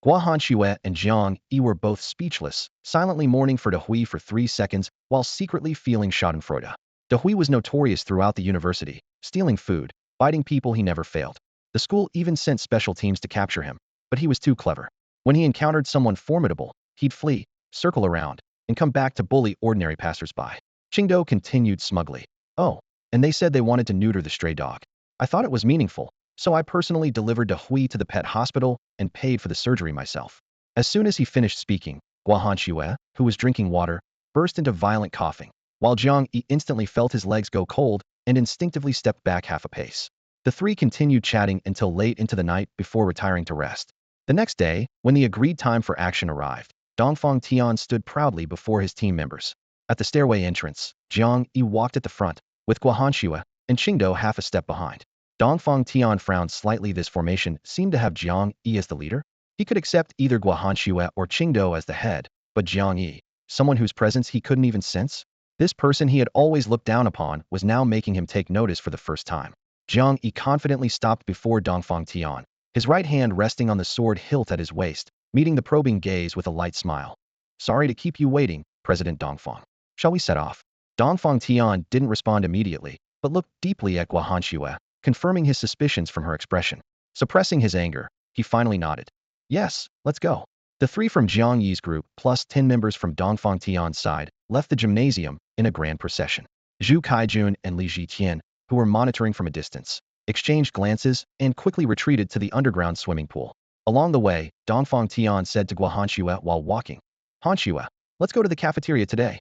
Guahanshua and Jiang Yi were both speechless, silently mourning for Dehui for 3 seconds while secretly feeling schadenfreude. Dehui was notorious throughout the university, stealing food, biting people. He never failed. The school even sent special teams to capture him, but he was too clever. When he encountered someone formidable, he'd flee, circle around, and come back to bully ordinary passersby. Chingdo continued smugly. "Oh, and they said they wanted to neuter the stray dog. I thought it was meaningful, so I personally delivered Dehui to the pet hospital and paid for the surgery myself." As soon as he finished speaking, Guahanshua, who was drinking water, burst into violent coughing, while Jiang Yi instantly felt his legs go cold and instinctively stepped back half a pace. The three continued chatting until late into the night before retiring to rest. The next day, when the agreed time for action arrived, Dongfang Tian stood proudly before his team members. At the stairway entrance, Jiang Yi walked at the front, with Guahanshua and Chingdo half a step behind. Dongfang Tian frowned slightly. This formation seemed to have Jiang Yi as the leader. He could accept either Guahanshua or Chingdo as the head, but Jiang Yi, someone whose presence he couldn't even sense? This person he had always looked down upon was now making him take notice for the first time. Jiang Yi confidently stopped before Dongfang Tian, his right hand resting on the sword hilt at his waist, meeting the probing gaze with a light smile. "Sorry to keep you waiting, President Dongfang. Shall we set off?" Dongfang Tian didn't respond immediately, but looked deeply at Guahanxue, confirming his suspicions from her expression. Suppressing his anger, he finally nodded. Yes, let's go. The three from Jiang Yi's group, plus 10 members from Dongfang Tian's side, left the gymnasium in a grand procession. Zhu Kaijun and Li Zhiqian, who were monitoring from a distance, exchanged glances and quickly retreated to the underground swimming pool. Along the way, Dongfang Tian said to Guahanxue while walking, Hanxue, let's go to the cafeteria today.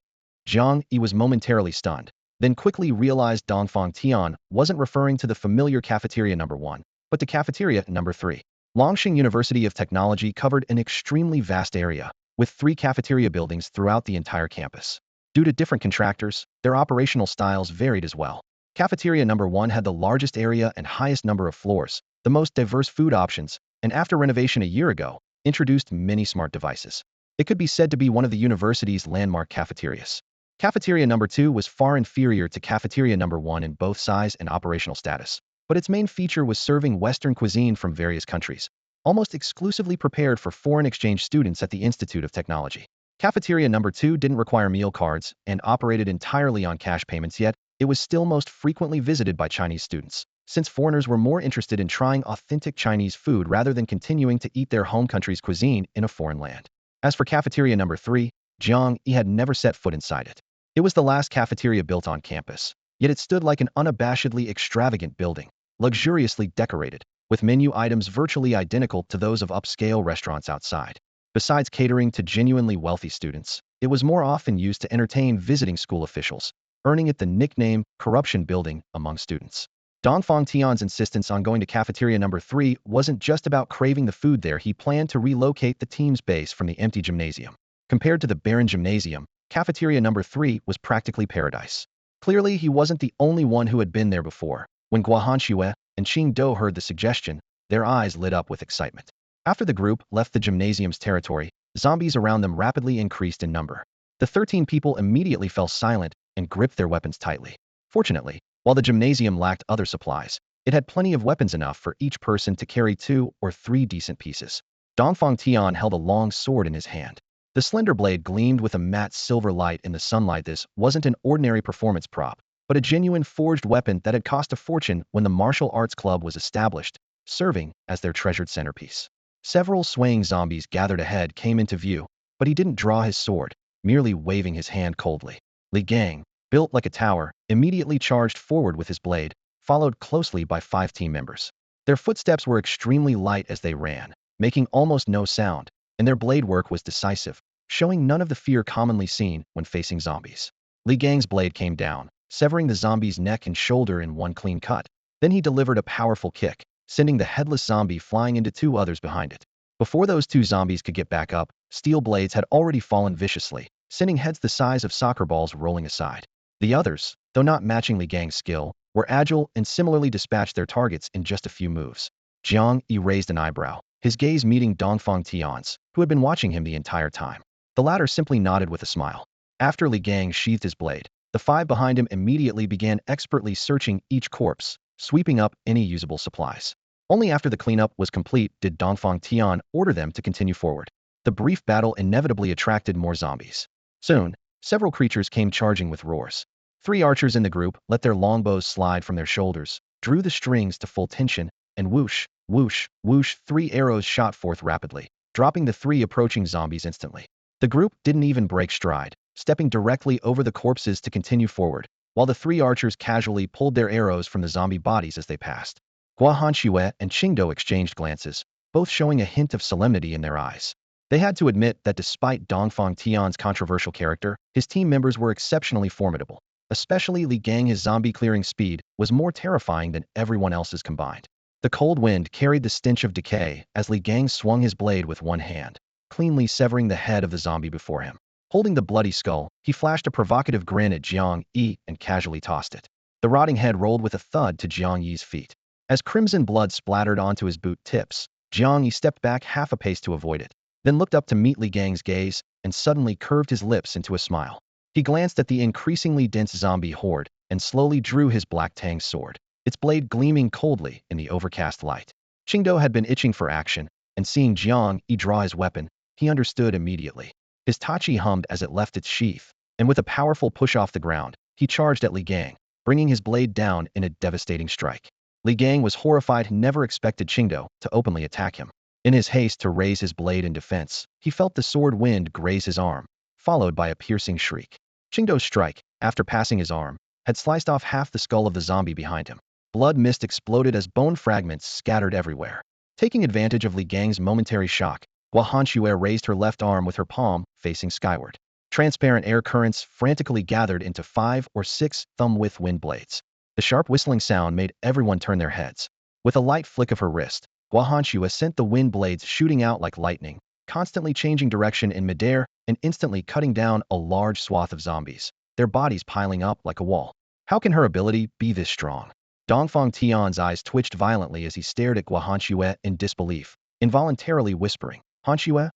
Jiang Yi was momentarily stunned, then quickly realized Dongfang Tian wasn't referring to the familiar cafeteria number 1, but to cafeteria number 3. Longxing University of Technology covered an extremely vast area, with 3 cafeteria buildings throughout the entire campus. Due to different contractors, their operational styles varied as well. Cafeteria number 1 had the largest area and highest number of floors, the most diverse food options, and after renovation a year ago, introduced many smart devices. It could be said to be one of the university's landmark cafeterias. Cafeteria number 2 was far inferior to cafeteria number 1 in both size and operational status, but its main feature was serving Western cuisine from various countries, almost exclusively prepared for foreign exchange students at the Institute of Technology. Cafeteria number 2 didn't require meal cards and operated entirely on cash payments, yet it was still most frequently visited by Chinese students, since foreigners were more interested in trying authentic Chinese food rather than continuing to eat their home country's cuisine in a foreign land. As for cafeteria number 3, Jiang Yi had never set foot inside it. It was the last cafeteria built on campus, yet it stood like an unabashedly extravagant building, luxuriously decorated, with menu items virtually identical to those of upscale restaurants outside. Besides catering to genuinely wealthy students, it was more often used to entertain visiting school officials, earning it the nickname Corruption Building among students. Dongfang Tian's insistence on going to cafeteria number 3 wasn't just about craving the food there. He planned to relocate the team's base from the empty gymnasium. Compared to the barren gymnasium, cafeteria number 3 was practically paradise. Clearly, he wasn't the only one who had been there before. When Guahanxue and Qingdou heard the suggestion, their eyes lit up with excitement. After the group left the gymnasium's territory, zombies around them rapidly increased in number. The 13 people immediately fell silent and gripped their weapons tightly. Fortunately, while the gymnasium lacked other supplies, it had plenty of weapons, enough for each person to carry 2 or 3 decent pieces. Dongfang Tian held a long sword in his hand. The slender blade gleamed with a matte silver light in the sunlight. This wasn't an ordinary performance prop, but a genuine forged weapon that had cost a fortune when the martial arts club was established, serving as their treasured centerpiece. Several swaying zombies gathered ahead came into view, but he didn't draw his sword, merely waving his hand coldly. Li Gang, built like a tower, immediately charged forward with his blade, followed closely by 5 team members. Their footsteps were extremely light as they ran, making almost no sound, and their blade work was decisive, showing none of the fear commonly seen when facing zombies. Li Gang's blade came down, severing the zombie's neck and shoulder in one clean cut. Then he delivered a powerful kick, sending the headless zombie flying into 2 others behind it. Before those 2 zombies could get back up, steel blades had already fallen viciously, sending heads the size of soccer balls rolling aside. The others, though not matching Li Gang's skill, were agile and similarly dispatched their targets in just a few moves. Jiang Yi raised an eyebrow, his gaze meeting Dongfang Tian's, who had been watching him the entire time. The latter simply nodded with a smile. After Li Gang sheathed his blade, the 5 behind him immediately began expertly searching each corpse, sweeping up any usable supplies. Only after the cleanup was complete did Dongfang Tian order them to continue forward. The brief battle inevitably attracted more zombies. Soon, several creatures came charging with roars. 3 archers in the group let their longbows slide from their shoulders, drew the strings to full tension, and whoosh, whoosh, whoosh, 3 arrows shot forth rapidly, dropping the 3 approaching zombies instantly. The group didn't even break stride, stepping directly over the corpses to continue forward, while the 3 archers casually pulled their arrows from the zombie bodies as they passed. Guahanxue and Qingdou exchanged glances, both showing a hint of solemnity in their eyes. They had to admit that despite Dongfang Tian's controversial character, his team members were exceptionally formidable. Especially Li Gang. His zombie clearing speed was more terrifying than everyone else's combined. The cold wind carried the stench of decay as Li Gang swung his blade with one hand, cleanly severing the head of the zombie before him. Holding the bloody skull, he flashed a provocative grin at Jiang Yi and casually tossed it. The rotting head rolled with a thud to Jiang Yi's feet. As crimson blood splattered onto his boot tips, Jiang Yi stepped back half a pace to avoid it, then looked up to meet Li Gang's gaze and suddenly curved his lips into a smile. He glanced at the increasingly dense zombie horde and slowly drew his black tang sword, its blade gleaming coldly in the overcast light. Qingdou had been itching for action, and seeing Jiang Yi draw his weapon, he understood immediately. His tachi hummed as it left its sheath, and with a powerful push off the ground, he charged at Li Gang. bringing his blade down in a devastating strike. Li Gang was horrified and never expected Qingdao to openly attack him. In his haste to raise his blade in defense, he felt the sword wind graze his arm, followed by a piercing shriek. Qingdao's strike, after passing his arm, had sliced off half the skull of the zombie behind him. Blood mist exploded as bone fragments scattered everywhere. Taking advantage of Li Gang's momentary shock, Guahanxue raised her left arm with her palm facing skyward. Transparent air currents frantically gathered into 5 or 6 thumb-width wind blades. The sharp whistling sound made everyone turn their heads. With a light flick of her wrist, Guahanxue sent the wind blades shooting out like lightning, constantly changing direction in midair and instantly cutting down a large swath of zombies, their bodies piling up like a wall. How can her ability be this strong? Dongfang Tian's eyes twitched violently as he stared at Guahanxue in disbelief, involuntarily whispering, "Hanxue?"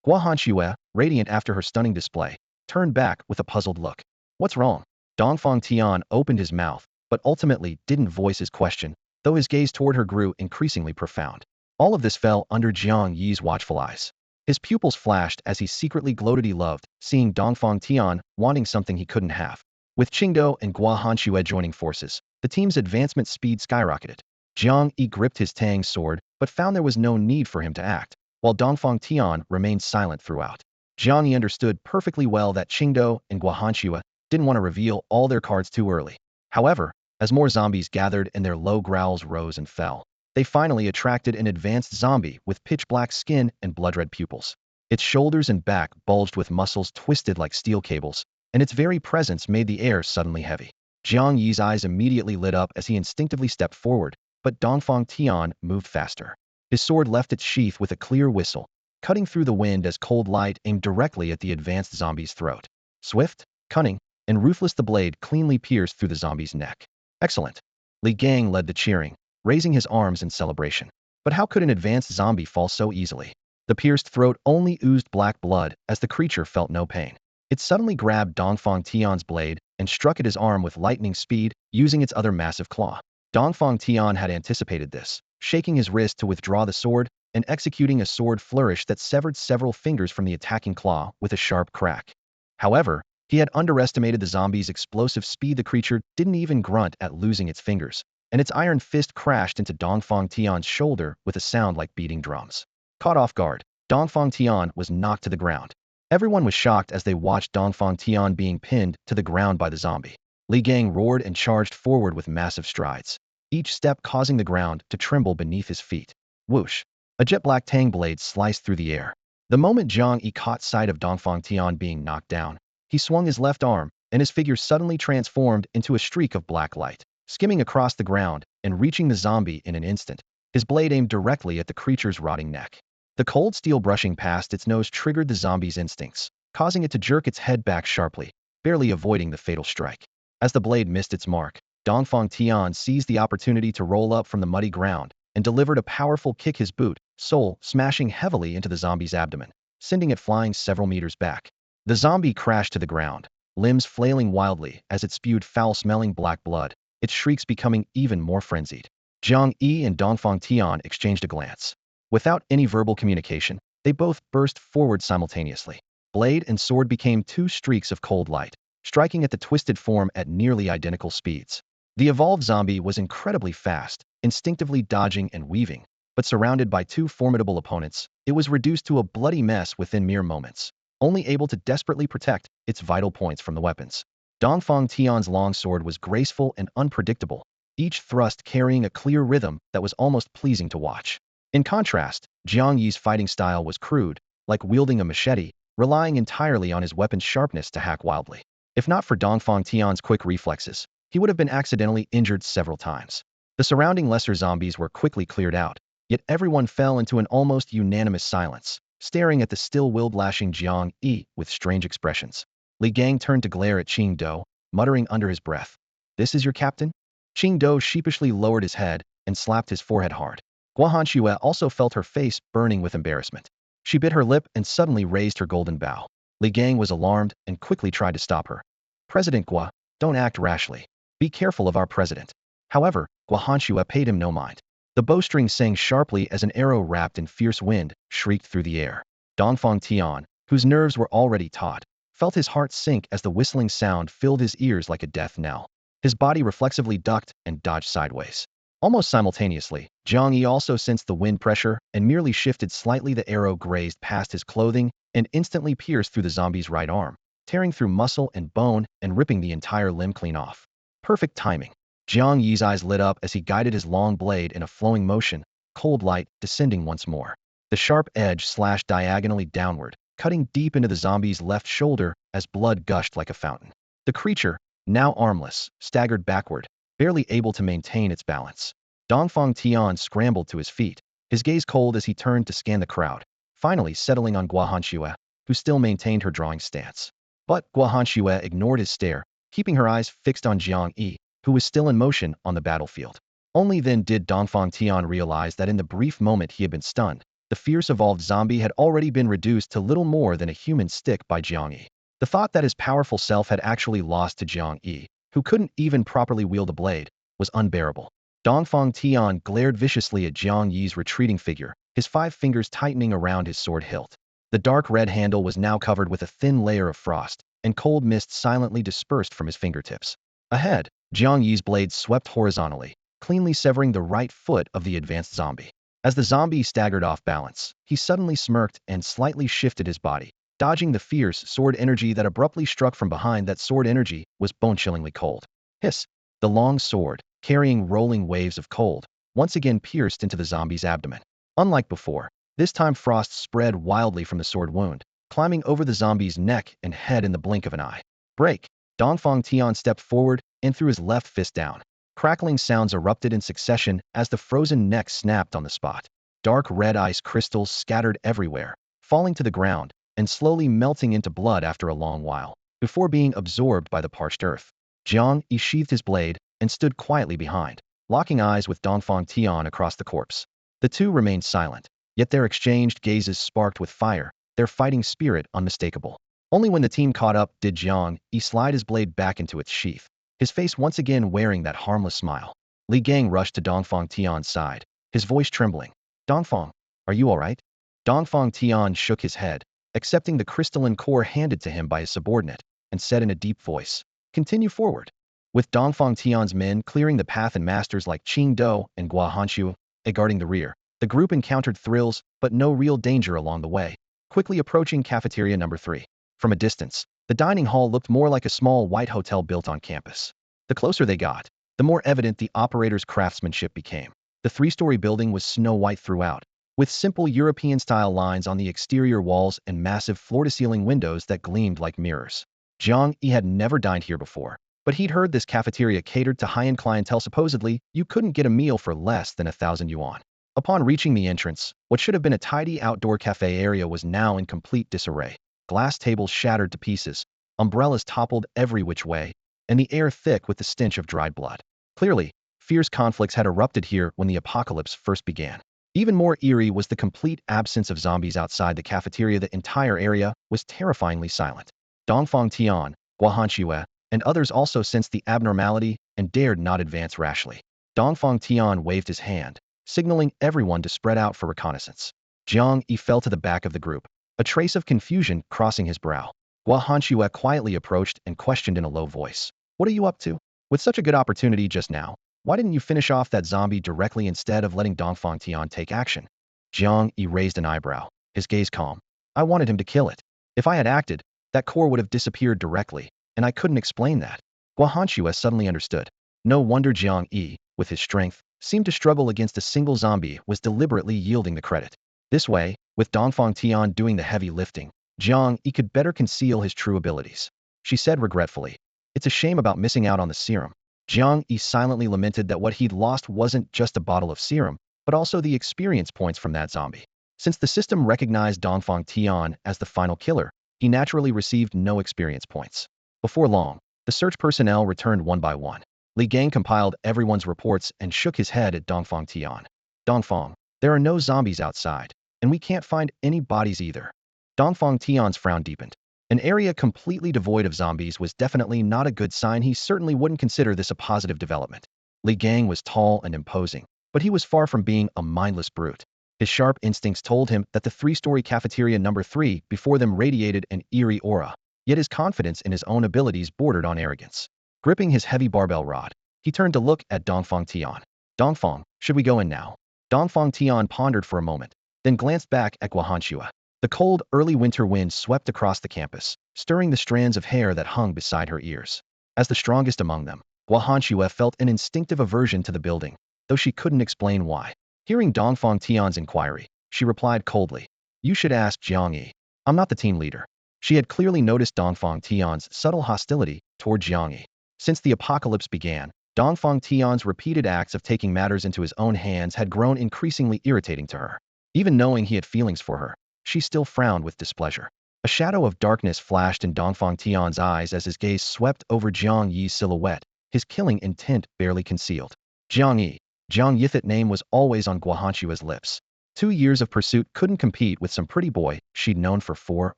Guahanxue, radiant after her stunning display, turned back with a puzzled look. "What's wrong?" Dongfang Tian opened his mouth, but ultimately didn't voice his question, though his gaze toward her grew increasingly profound. All of this fell under Jiang Yi's watchful eyes. His pupils flashed as he secretly gloated he loved, seeing Dongfang Tian wanting something he couldn't have. With Qingdao and Guahanxue joining forces, the team's advancement speed skyrocketed. Jiang Yi gripped his Tang sword, but found there was no need for him to act, while Dongfang Tian remained silent throughout. Jiang Yi understood perfectly well that Qingdao and Guahanxue didn't want to reveal all their cards too early. However, as more zombies gathered and their low growls rose and fell, they finally attracted an advanced zombie with pitch-black skin and blood-red pupils. Its shoulders and back bulged with muscles twisted like steel cables, and its very presence made the air suddenly heavy. Jiang Yi's eyes immediately lit up as he instinctively stepped forward, but Dongfang Tian moved faster. His sword left its sheath with a clear whistle, cutting through the wind as cold light aimed directly at the advanced zombie's throat. Swift, cunning, and ruthless, the blade cleanly pierced through the zombie's neck. Excellent. Li Gang led the cheering, raising his arms in celebration. But how could an advanced zombie fall so easily? The pierced throat only oozed black blood as the creature felt no pain. It suddenly grabbed Dongfang Tian's blade and struck at his arm with lightning speed, using its other massive claw. Dongfang Tian had anticipated this, shaking his wrist to withdraw the sword and executing a sword flourish that severed several fingers from the attacking claw with a sharp crack. However, he had underestimated the zombie's explosive speed. The creature didn't even grunt at losing its fingers, and its iron fist crashed into Dongfang Tian's shoulder with a sound like beating drums. Caught off guard, Dongfang Tian was knocked to the ground. Everyone was shocked as they watched Dongfang Tian being pinned to the ground by the zombie. Li Gang roared and charged forward with massive strides, each step causing the ground to tremble beneath his feet. Whoosh! A jet-black tang blade sliced through the air. The moment Jiang Yi caught sight of Dongfang Tian being knocked down, he swung his left arm, and his figure suddenly transformed into a streak of black light, skimming across the ground and reaching the zombie in an instant. His blade aimed directly at the creature's rotting neck. The cold steel brushing past its nose triggered the zombie's instincts, causing it to jerk its head back sharply, barely avoiding the fatal strike. As the blade missed its mark, Dongfang Tian seized the opportunity to roll up from the muddy ground and delivered a powerful kick, his boot sole smashing heavily into the zombie's abdomen, sending it flying several meters back. The zombie crashed to the ground, limbs flailing wildly as it spewed foul-smelling black blood, its shrieks becoming even more frenzied. Jiang Yi and Dongfang Tian exchanged a glance. Without any verbal communication, they both burst forward simultaneously. Blade and sword became two streaks of cold light, striking at the twisted form at nearly identical speeds. The evolved zombie was incredibly fast, instinctively dodging and weaving, but surrounded by two formidable opponents, it was reduced to a bloody mess within mere moments, only able to desperately protect its vital points from the weapons. Dongfang Tian's longsword was graceful and unpredictable, each thrust carrying a clear rhythm that was almost pleasing to watch. In contrast, Jiang Yi's fighting style was crude, like wielding a machete, relying entirely on his weapon's sharpness to hack wildly. If not for Dongfang Tian's quick reflexes, he would have been accidentally injured several times. The surrounding lesser zombies were quickly cleared out, yet everyone fell into an almost unanimous silence, staring at the still-willed lashing Jiang Yi with strange expressions. Li Gang turned to glare at Qingdao, muttering under his breath, "This is your captain?" Qingdao sheepishly lowered his head and slapped his forehead hard. Guahanxue also felt her face burning with embarrassment. She bit her lip and suddenly raised her golden bow. Li Gang was alarmed and quickly tried to stop her. "President Gua, don't act rashly. Be careful of our president." However, Guahanxue paid him no mind. The bowstring sang sharply as an arrow wrapped in fierce wind shrieked through the air. Dongfang Tian, whose nerves were already taut, felt his heart sink as the whistling sound filled his ears like a death knell. His body reflexively ducked and dodged sideways. Almost simultaneously, Jiang Yi also sensed the wind pressure and merely shifted slightly. The arrow grazed past his clothing and instantly pierced through the zombie's right arm, tearing through muscle and bone and ripping the entire limb clean off. Perfect timing. Jiang Yi's eyes lit up as he guided his long blade in a flowing motion, cold light descending once more. The sharp edge slashed diagonally downward, cutting deep into the zombie's left shoulder as blood gushed like a fountain. The creature, now armless, staggered backward, barely able to maintain its balance. Dongfang Tian scrambled to his feet, his gaze cold as he turned to scan the crowd, finally settling on Guahanxue, who still maintained her drawing stance. But Guahanxue ignored his stare, keeping her eyes fixed on Jiang Yi, who was still in motion on the battlefield. Only then did Dongfang Tian realize that in the brief moment he had been stunned, the fierce evolved zombie had already been reduced to little more than a human stick by Jiang Yi. The thought that his powerful self had actually lost to Jiang Yi, who couldn't even properly wield a blade, was unbearable. Dongfang Tian glared viciously at Jiang Yi's retreating figure, his 5 fingers tightening around his sword hilt. The dark red handle was now covered with a thin layer of frost, and cold mist silently dispersed from his fingertips. Ahead, Jiang Yi's blade swept horizontally, cleanly severing the right foot of the advanced zombie. As the zombie staggered off balance, he suddenly smirked and slightly shifted his body, dodging the fierce sword energy that abruptly struck from behind. That sword energy was bone-chillingly cold. Hiss! The long sword, carrying rolling waves of cold, once again pierced into the zombie's abdomen. Unlike before, this time frost spread wildly from the sword wound, climbing over the zombie's neck and head in the blink of an eye. Break! Dongfang Tian stepped forward and threw his left fist down. Crackling sounds erupted in succession as the frozen neck snapped on the spot. Dark red ice crystals scattered everywhere, falling to the ground and slowly melting into blood after a long while, before being absorbed by the parched earth. Jiang Yi sheathed his blade and stood quietly behind, locking eyes with Dongfang Tian across the corpse. The two remained silent, yet their exchanged gazes sparked with fire, their fighting spirit unmistakable. Only when the team caught up did Jiang Yi slide his blade back into its sheath, his face once again wearing that harmless smile. Li Gang rushed to Dongfang Tian's side, his voice trembling. "Dongfang, are you all right?" Dongfang Tian shook his head, accepting the crystalline core handed to him by his subordinate, and said in a deep voice, "Continue forward." With Dongfang Tian's men clearing the path and masters like Qing Do and Guahanxue guarding the rear, the group encountered thrills but no real danger along the way, quickly approaching cafeteria number 3. From a distance, the dining hall looked more like a small white hotel built on campus. The closer they got, the more evident the operator's craftsmanship became. The 3-story building was snow white throughout, with simple European-style lines on the exterior walls and massive floor-to-ceiling windows that gleamed like mirrors. Jiang Yi had never dined here before, but he'd heard this cafeteria catered to high-end clientele. Supposedly, you couldn't get a meal for less than 1,000 yuan. Upon reaching the entrance, what should have been a tidy outdoor cafe area was now in complete disarray. Glass tables shattered to pieces, umbrellas toppled every which way, and the air thick with the stench of dried blood. Clearly, fierce conflicts had erupted here when the apocalypse first began. Even more eerie was the complete absence of zombies outside the cafeteria. The entire area was terrifyingly silent. Dongfang Tian, Guahanxue, and others also sensed the abnormality and dared not advance rashly. Dongfang Tian waved his hand, signaling everyone to spread out for reconnaissance. Jiang Yi fell to the back of the group, a trace of confusion crossing his brow. Guahanxue quietly approached and questioned in a low voice, "What are you up to? With such a good opportunity just now, why didn't you finish off that zombie directly instead of letting Dongfang Tian take action?" Jiang Yi raised an eyebrow, his gaze calm. "I wanted him to kill it. If I had acted, that core would have disappeared directly, and I couldn't explain that." Guahanxue suddenly understood. No wonder Jiang Yi, with his strength, seemed to struggle against a single zombie, was deliberately yielding the credit. This way, with Dongfang Tian doing the heavy lifting, Jiang Yi could better conceal his true abilities. She said regretfully, "It's a shame about missing out on the serum." Jiang Yi silently lamented that what he'd lost wasn't just a bottle of serum, but also the experience points from that zombie. Since the system recognized Dongfang Tian as the final killer, he naturally received no experience points. Before long, the search personnel returned one by one. Li Gang compiled everyone's reports and shook his head at Dongfang Tian. "Dongfang, there are no zombies outside, and we can't find any bodies either." Dongfang Tian's frown deepened. An area completely devoid of zombies was definitely not a good sign. He certainly wouldn't consider this a positive development. Li Gang was tall and imposing, but he was far from being a mindless brute. His sharp instincts told him that the 3-story cafeteria number 3 before them radiated an eerie aura, yet his confidence in his own abilities bordered on arrogance. gripping his heavy barbell rod. He turned to look at Dongfang Tian. Dongfang, should we go in now? Dongfang Tian pondered for a moment, then glanced back at Guahanxue. The cold, early winter wind swept across the campus, stirring the strands of hair that hung beside her ears. As the strongest among them, Guahanxue felt an instinctive aversion to the building, though she couldn't explain why. Hearing Dongfang Tian's inquiry, she replied coldly, "You should ask Jiang Yi. I'm not the team leader." She had clearly noticed Dongfang Tian's subtle hostility toward Jiang Yi. Since the apocalypse began, Dongfang Tian's repeated acts of taking matters into his own hands had grown increasingly irritating to her. Even knowing he had feelings for her, she still frowned with displeasure. A shadow of darkness flashed in Dongfang Tian's eyes as his gaze swept over Jiang Yi's silhouette, his killing intent barely concealed. Jiang Yi. Jiang Yi's name was always on Guahanxue's lips. 2 years of pursuit couldn't compete with some pretty boy she'd known for 4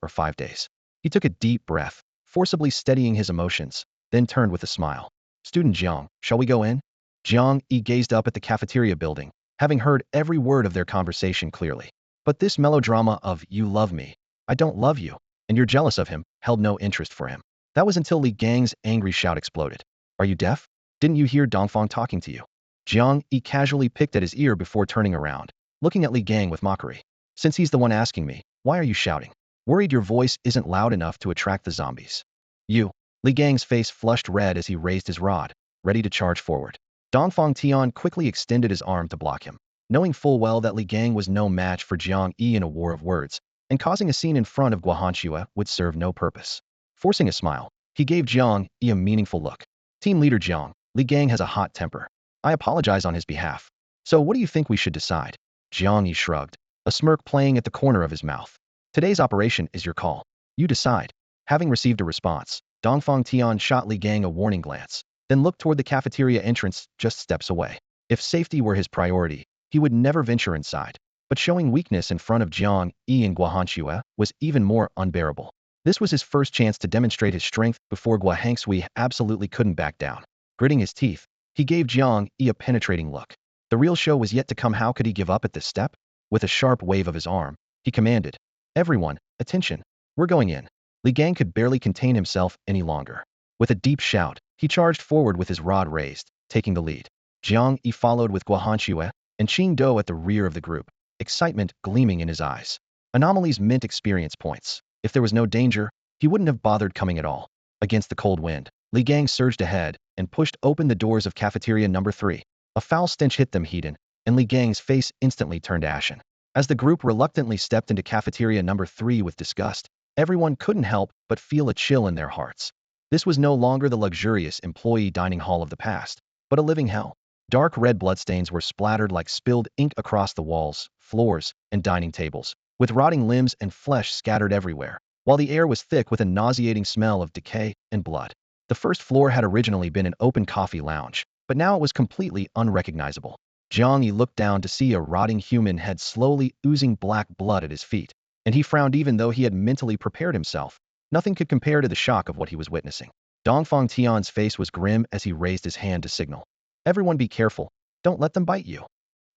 or 5 days. He took a deep breath, forcibly steadying his emotions, then turned with a smile. "Student Jiang, shall we go in?" Jiang Yi gazed up at the cafeteria building, having heard every word of their conversation clearly. But this melodrama of "you love me, I don't love you, and you're jealous of him" held no interest for him. That was until Li Gang's angry shout exploded. "Are you deaf? Didn't you hear Dongfang talking to you?" Jiang Yi casually picked at his ear before turning around, looking at Li Gang with mockery. "Since he's the one asking me, why are you shouting? Worried your voice isn't loud enough to attract the zombies?" "You." Li Gang's face flushed red as he raised his rod, ready to charge forward. Dongfang Tian quickly extended his arm to block him, knowing full well that Li Gang was no match for Jiang Yi in a war of words, and causing a scene in front of Guahanxue would serve no purpose. Forcing a smile, he gave Jiang Yi a meaningful look. "Team leader Jiang, Li Gang has a hot temper. I apologize on his behalf. So what do you think we should decide?" Jiang Yi shrugged, a smirk playing at the corner of his mouth. "Today's operation is your call. You decide." Having received a response, Dongfang Tian shot Li Gang a warning glance, then looked toward the cafeteria entrance just steps away. If safety were his priority, he would never venture inside. But showing weakness in front of Jiang Yi and Guahanxue was even more unbearable. This was his first chance to demonstrate his strength before Guahanxue absolutely couldn't back down. Gritting his teeth, he gave Jiang Yi a penetrating look. The real show was yet to come. How could he give up at this step? With a sharp wave of his arm, he commanded, "Everyone, attention. We're going in." Li Gang could barely contain himself any longer. With a deep shout, he charged forward with his rod raised, taking the lead. Jiang Yi followed with Guahanxue and Qing Do at the rear of the group, excitement gleaming in his eyes. Anomalies meant experience points. If there was no danger, he wouldn't have bothered coming at all. Against the cold wind, Li Gang surged ahead and pushed open the doors of cafeteria number 3. A foul stench hit them heated, and Li Gang's face instantly turned ashen. As the group reluctantly stepped into cafeteria number 3 with disgust, everyone couldn't help but feel a chill in their hearts. This was no longer the luxurious employee dining hall of the past, but a living hell. Dark red bloodstains were splattered like spilled ink across the walls, floors, and dining tables, with rotting limbs and flesh scattered everywhere, while the air was thick with a nauseating smell of decay and blood. The first floor had originally been an open coffee lounge, but now it was completely unrecognizable. Jiang Yi looked down to see a rotting human head slowly oozing black blood at his feet, and he frowned even though he had mentally prepared himself. Nothing could compare to the shock of what he was witnessing. Dongfang Tian's face was grim as he raised his hand to signal. "Everyone be careful. Don't let them bite you."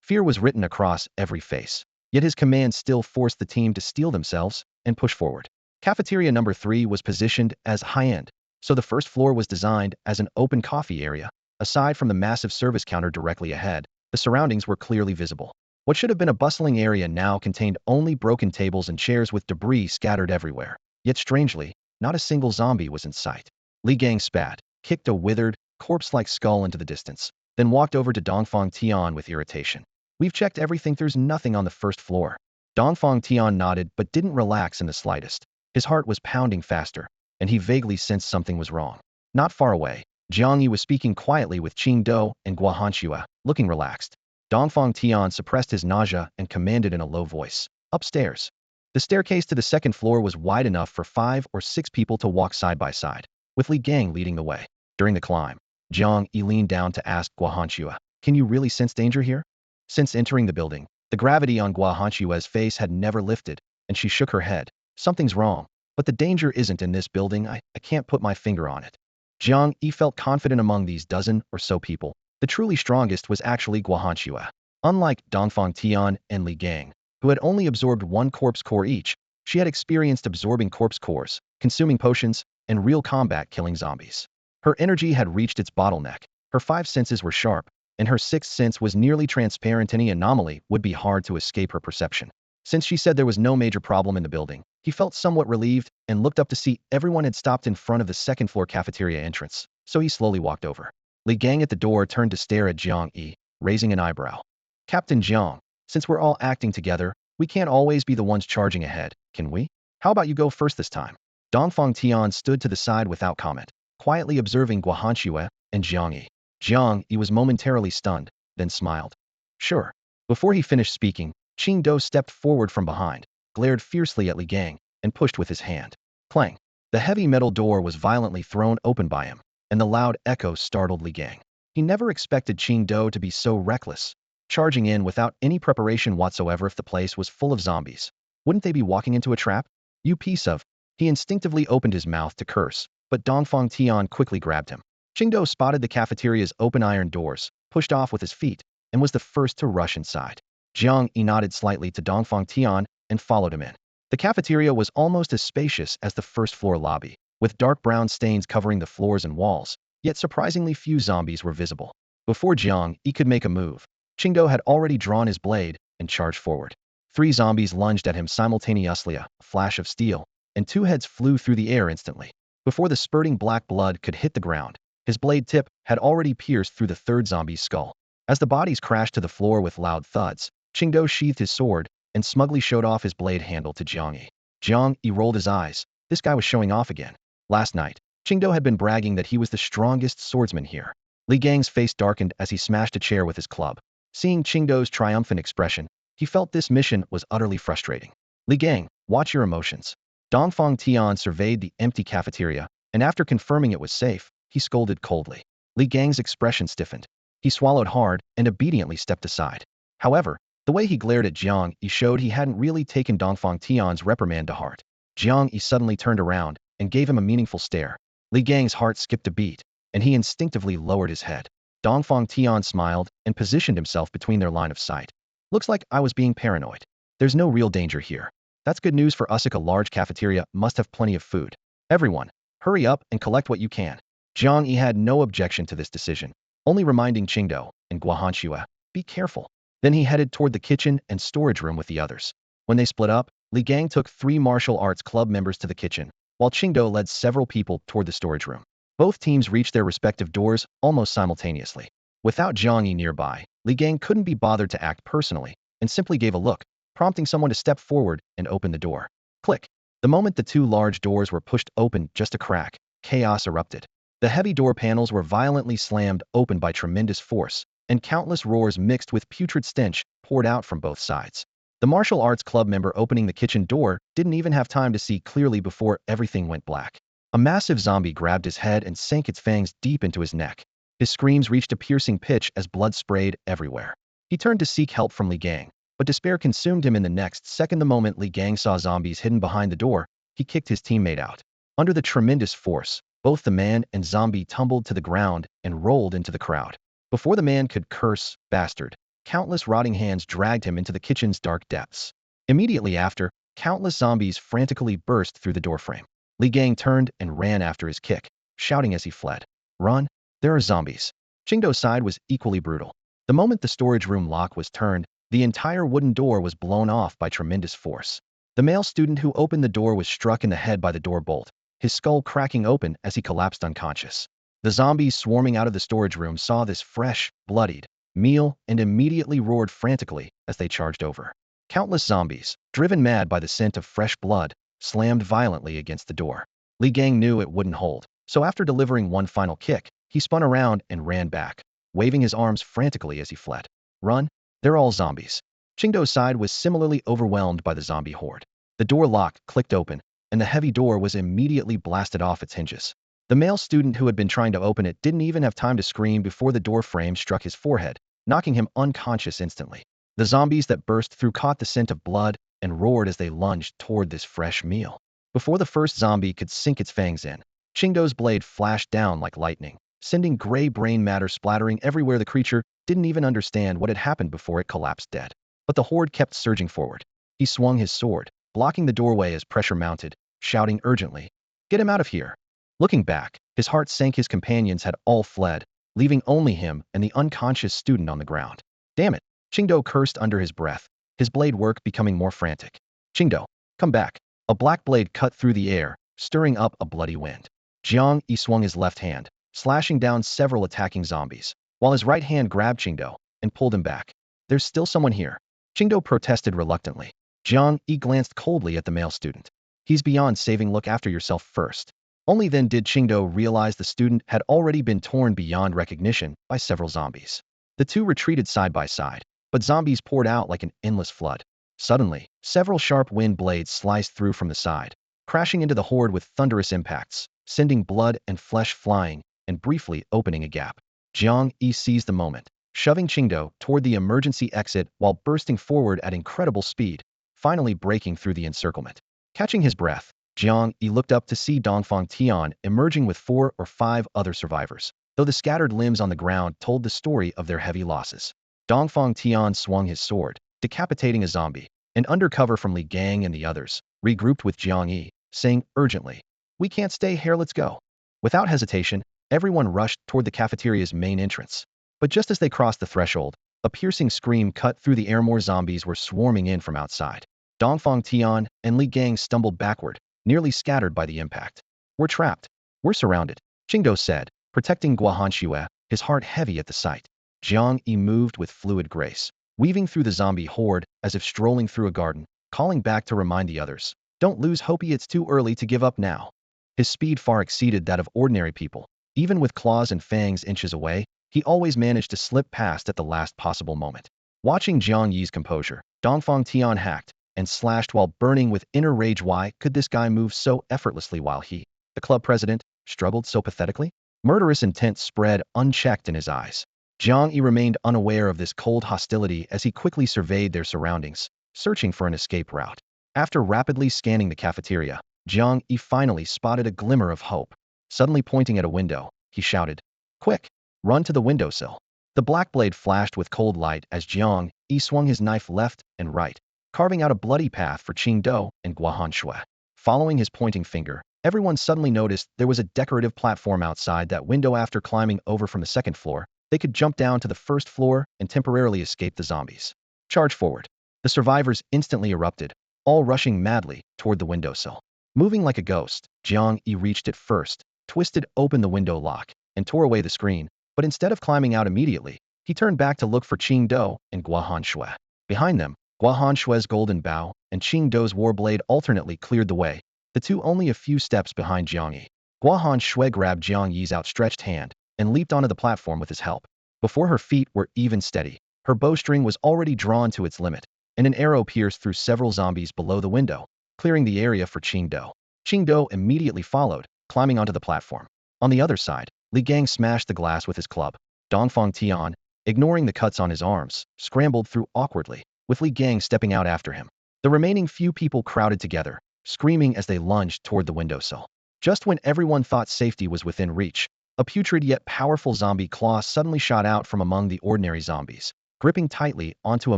Fear was written across every face, yet his command still forced the team to steel themselves and push forward. Cafeteria number 3 was positioned as high-end, so the first floor was designed as an open coffee area. Aside from the massive service counter directly ahead, the surroundings were clearly visible. What should have been a bustling area now contained only broken tables and chairs with debris scattered everywhere. Yet strangely, not a single zombie was in sight. Li Gang spat, kicked a withered, corpse-like skull into the distance, then walked over to Dongfang Tian with irritation. "We've checked everything. There's nothing on the first floor." Dongfang Tian nodded but didn't relax in the slightest. His heart was pounding faster, and he vaguely sensed something was wrong. Not far away, Jiang Yi was speaking quietly with Qing Do and Guahanxue, looking relaxed. Dongfang Tian suppressed his nausea and commanded in a low voice, "Upstairs." The staircase to the second floor was wide enough for 5 or 6 people to walk side by side, with Li Gang leading the way. During the climb, Jiang Yi leaned down to ask Guahanxue, "Can you really sense danger here?" Since entering the building, the gravity on Guahanxue's face had never lifted, and she shook her head. "Something's wrong, but the danger isn't in this building. I can't put my finger on it." Jiang Yi felt confident among these dozen or so people. The truly strongest was actually Guahanxue. Unlike Dongfang Tian and Li Gang, who had only absorbed 1 corpse core each, she had experienced absorbing corpse cores, consuming potions, and real combat killing zombies. Her energy had reached its bottleneck. Her five senses were sharp, and her sixth sense was nearly transparent. Any anomaly would be hard to escape her perception. Since she said there was no major problem in the building, he felt somewhat relieved and looked up to see everyone had stopped in front of the second-floor cafeteria entrance, so he slowly walked over. Li Gang at the door turned to stare at Jiang Yi, raising an eyebrow. Captain Jiang, since we're all acting together, we can't always be the ones charging ahead, can we? How about you go first this time? Dongfang Tian stood to the side without comment, quietly observing Guohanxue and Jiang Yi. Jiang Yi was momentarily stunned, then smiled. Sure. Before he finished speaking, Qing Do stepped forward from behind, glared fiercely at Li Gang, and pushed with his hand. Clang! The heavy metal door was violently thrown open by him, and the loud echo startled Li Gang. He never expected Qing Do to be so reckless, charging in without any preparation whatsoever. If the place was full of zombies, wouldn't they be walking into a trap? You piece of... He instinctively opened his mouth to curse, but Dongfang Tian quickly grabbed him. Qing Do spotted the cafeteria's open iron doors, pushed off with his feet, and was the first to rush inside. Jiang Yi nodded slightly to Dongfang Tian and followed him in. The cafeteria was almost as spacious as the first-floor lobby, with dark brown stains covering the floors and walls, yet surprisingly few zombies were visible. Before Jiang Yi could make a move, Qing Do had already drawn his blade and charged forward. 3 zombies lunged at him simultaneously, a flash of steel, and 2 heads flew through the air instantly. Before the spurting black blood could hit the ground, his blade tip had already pierced through the 3rd zombie's skull. As the bodies crashed to the floor with loud thuds, Qing Do sheathed his sword and smugly showed off his blade handle to Jiang Yi. Jiang Yi rolled his eyes. This guy was showing off again. Last night, Qing Do had been bragging that he was the strongest swordsman here. Li Gang's face darkened as he smashed a chair with his club. Seeing Qing Do's triumphant expression, he felt this mission was utterly frustrating. Li Gang, watch your emotions. Dongfang Tian surveyed the empty cafeteria, and after confirming it was safe, he scolded coldly. Li Gang's expression stiffened. He swallowed hard and obediently stepped aside. However, the way he glared at Jiang Yi showed he hadn't really taken Dongfang Tian's reprimand to heart. Jiang Yi suddenly turned around and gave him a meaningful stare. Li Gang's heart skipped a beat, and he instinctively lowered his head. Dongfang Tian smiled and positioned himself between their line of sight. Looks like I was being paranoid. There's no real danger here. That's good news for us. A large cafeteria must have plenty of food. Everyone, hurry up and collect what you can. Jiang Yi had no objection to this decision, only reminding Qing Do and Guohanxue, be careful. Then he headed toward the kitchen and storage room with the others. When they split up, Li Gang took 3 martial arts club members to the kitchen, while Qing Do led several people toward the storage room. Both teams reached their respective doors almost simultaneously. Without Jiang Yi nearby, Li Gang couldn't be bothered to act personally, and simply gave a look, prompting someone to step forward and open the door. Click. The moment the 2 large doors were pushed open just a crack, chaos erupted. The heavy door panels were violently slammed open by tremendous force, and countless roars mixed with putrid stench poured out from both sides. The martial arts club member opening the kitchen door didn't even have time to see clearly before everything went black. A massive zombie grabbed his head and sank its fangs deep into his neck. His screams reached a piercing pitch as blood sprayed everywhere. He turned to seek help from Li Gang, but despair consumed him in the next second. The moment Li Gang saw zombies hidden behind the door, he kicked his teammate out. Under the tremendous force, both the man and zombie tumbled to the ground and rolled into the crowd. Before the man could curse, bastard, countless rotting hands dragged him into the kitchen's dark depths. Immediately after, countless zombies frantically burst through the doorframe. Li Gang turned and ran after his kick, shouting as he fled. Run! There are zombies. Qing Do's side was equally brutal. The moment the storage room lock was turned, the entire wooden door was blown off by tremendous force. The male student who opened the door was struck in the head by the door bolt, his skull cracking open as he collapsed unconscious. The zombies swarming out of the storage room saw this fresh, bloodied meal and immediately roared frantically as they charged over. Countless zombies, driven mad by the scent of fresh blood, slammed violently against the door. Li Gang knew it wouldn't hold, so after delivering one final kick, he spun around and ran back, waving his arms frantically as he fled. Run! They're all zombies. Qing Do's side was similarly overwhelmed by the zombie horde. The door lock clicked open, and the heavy door was immediately blasted off its hinges. The male student who had been trying to open it didn't even have time to scream before the door frame struck his forehead, knocking him unconscious instantly. The zombies that burst through caught the scent of blood and roared as they lunged toward this fresh meal. Before the first zombie could sink its fangs in, Qing Do's blade flashed down like lightning, sending gray brain matter splattering everywhere. The creature didn't even understand what had happened before it collapsed dead. But the horde kept surging forward. He swung his sword, blocking the doorway as pressure mounted, shouting urgently, "Get him out of here!" Looking back, his heart sank. His companions had all fled, leaving only him and the unconscious student on the ground. Damn it! Qingdao cursed under his breath, his blade work becoming more frantic. Qingdao, come back. A black blade cut through the air, stirring up a bloody wind. Jiang Yi swung his left hand, slashing down several attacking zombies, while his right hand grabbed Qingdao and pulled him back. There's still someone here. Qingdao protested reluctantly. Jiang Yi glanced coldly at the male student. He's beyond saving. Look after yourself first. Only then did Qingdao realize the student had already been torn beyond recognition by several zombies. The two retreated side by side, but zombies poured out like an endless flood. Suddenly, several sharp wind blades sliced through from the side, crashing into the horde with thunderous impacts, sending blood and flesh flying, and briefly opening a gap. Jiang Yi seized the moment, shoving Qingdao toward the emergency exit while bursting forward at incredible speed, finally breaking through the encirclement. Catching his breath, Jiang Yi looked up to see Dongfang Tian emerging with 4 or 5 other survivors, though the scattered limbs on the ground told the story of their heavy losses. Dongfang Tian swung his sword, decapitating a zombie, and under cover from Li Gang and the others, regrouped with Jiang Yi, saying urgently, "We can't stay here, let's go." Without hesitation, everyone rushed toward the cafeteria's main entrance. But just as they crossed the threshold, a piercing scream cut through the air. More zombies were swarming in from outside. Dongfang Tian and Li Gang stumbled backward, nearly scattered by the impact. "We're trapped. We're surrounded," Qingdao said, protecting Guahanxue, his heart heavy at the sight. Jiang Yi moved with fluid grace, weaving through the zombie horde as if strolling through a garden, calling back to remind the others, "Don't lose hope, it's too early to give up now." His speed far exceeded that of ordinary people. Even with claws and fangs inches away, he always managed to slip past at the last possible moment. Watching Jiang Yi's composure, Dongfang Tian hacked and slashed while burning with inner rage. Why could this guy move so effortlessly while he, the club president, struggled so pathetically? Murderous intent spread unchecked in his eyes. Jiang Yi remained unaware of this cold hostility as he quickly surveyed their surroundings, searching for an escape route. After rapidly scanning the cafeteria, Jiang Yi finally spotted a glimmer of hope. Suddenly pointing at a window, he shouted, "Quick, run to the windowsill." The black blade flashed with cold light as Jiang Yi swung his knife left and right, carving out a bloody path for Qingdao and Guahanxue. Following his pointing finger, everyone suddenly noticed there was a decorative platform outside that window. After climbing over from the second floor, they could jump down to the first floor and temporarily escape the zombies. Charge forward. The survivors instantly erupted, all rushing madly toward the windowsill. Moving like a ghost, Jiang Yi reached it first, twisted open the window lock, and tore away the screen, but instead of climbing out immediately, he turned back to look for Qingdao and Guahanxue. Behind them, Guahanxue's golden bow and Qingdao's warblade alternately cleared the way, the two only a few steps behind Jiang Yi. Guahanxue grabbed Jiang Yi's outstretched hand and leaped onto the platform with his help. Before her feet were even steady, her bowstring was already drawn to its limit, and an arrow pierced through several zombies below the window, clearing the area for Qingdao. Qingdao immediately followed, climbing onto the platform. On the other side, Li Gang smashed the glass with his club. Dongfang Tian, ignoring the cuts on his arms, scrambled through awkwardly, with Li Gang stepping out after him. The remaining few people crowded together, screaming as they lunged toward the windowsill. Just when everyone thought safety was within reach, a putrid yet powerful zombie claw suddenly shot out from among the ordinary zombies, gripping tightly onto a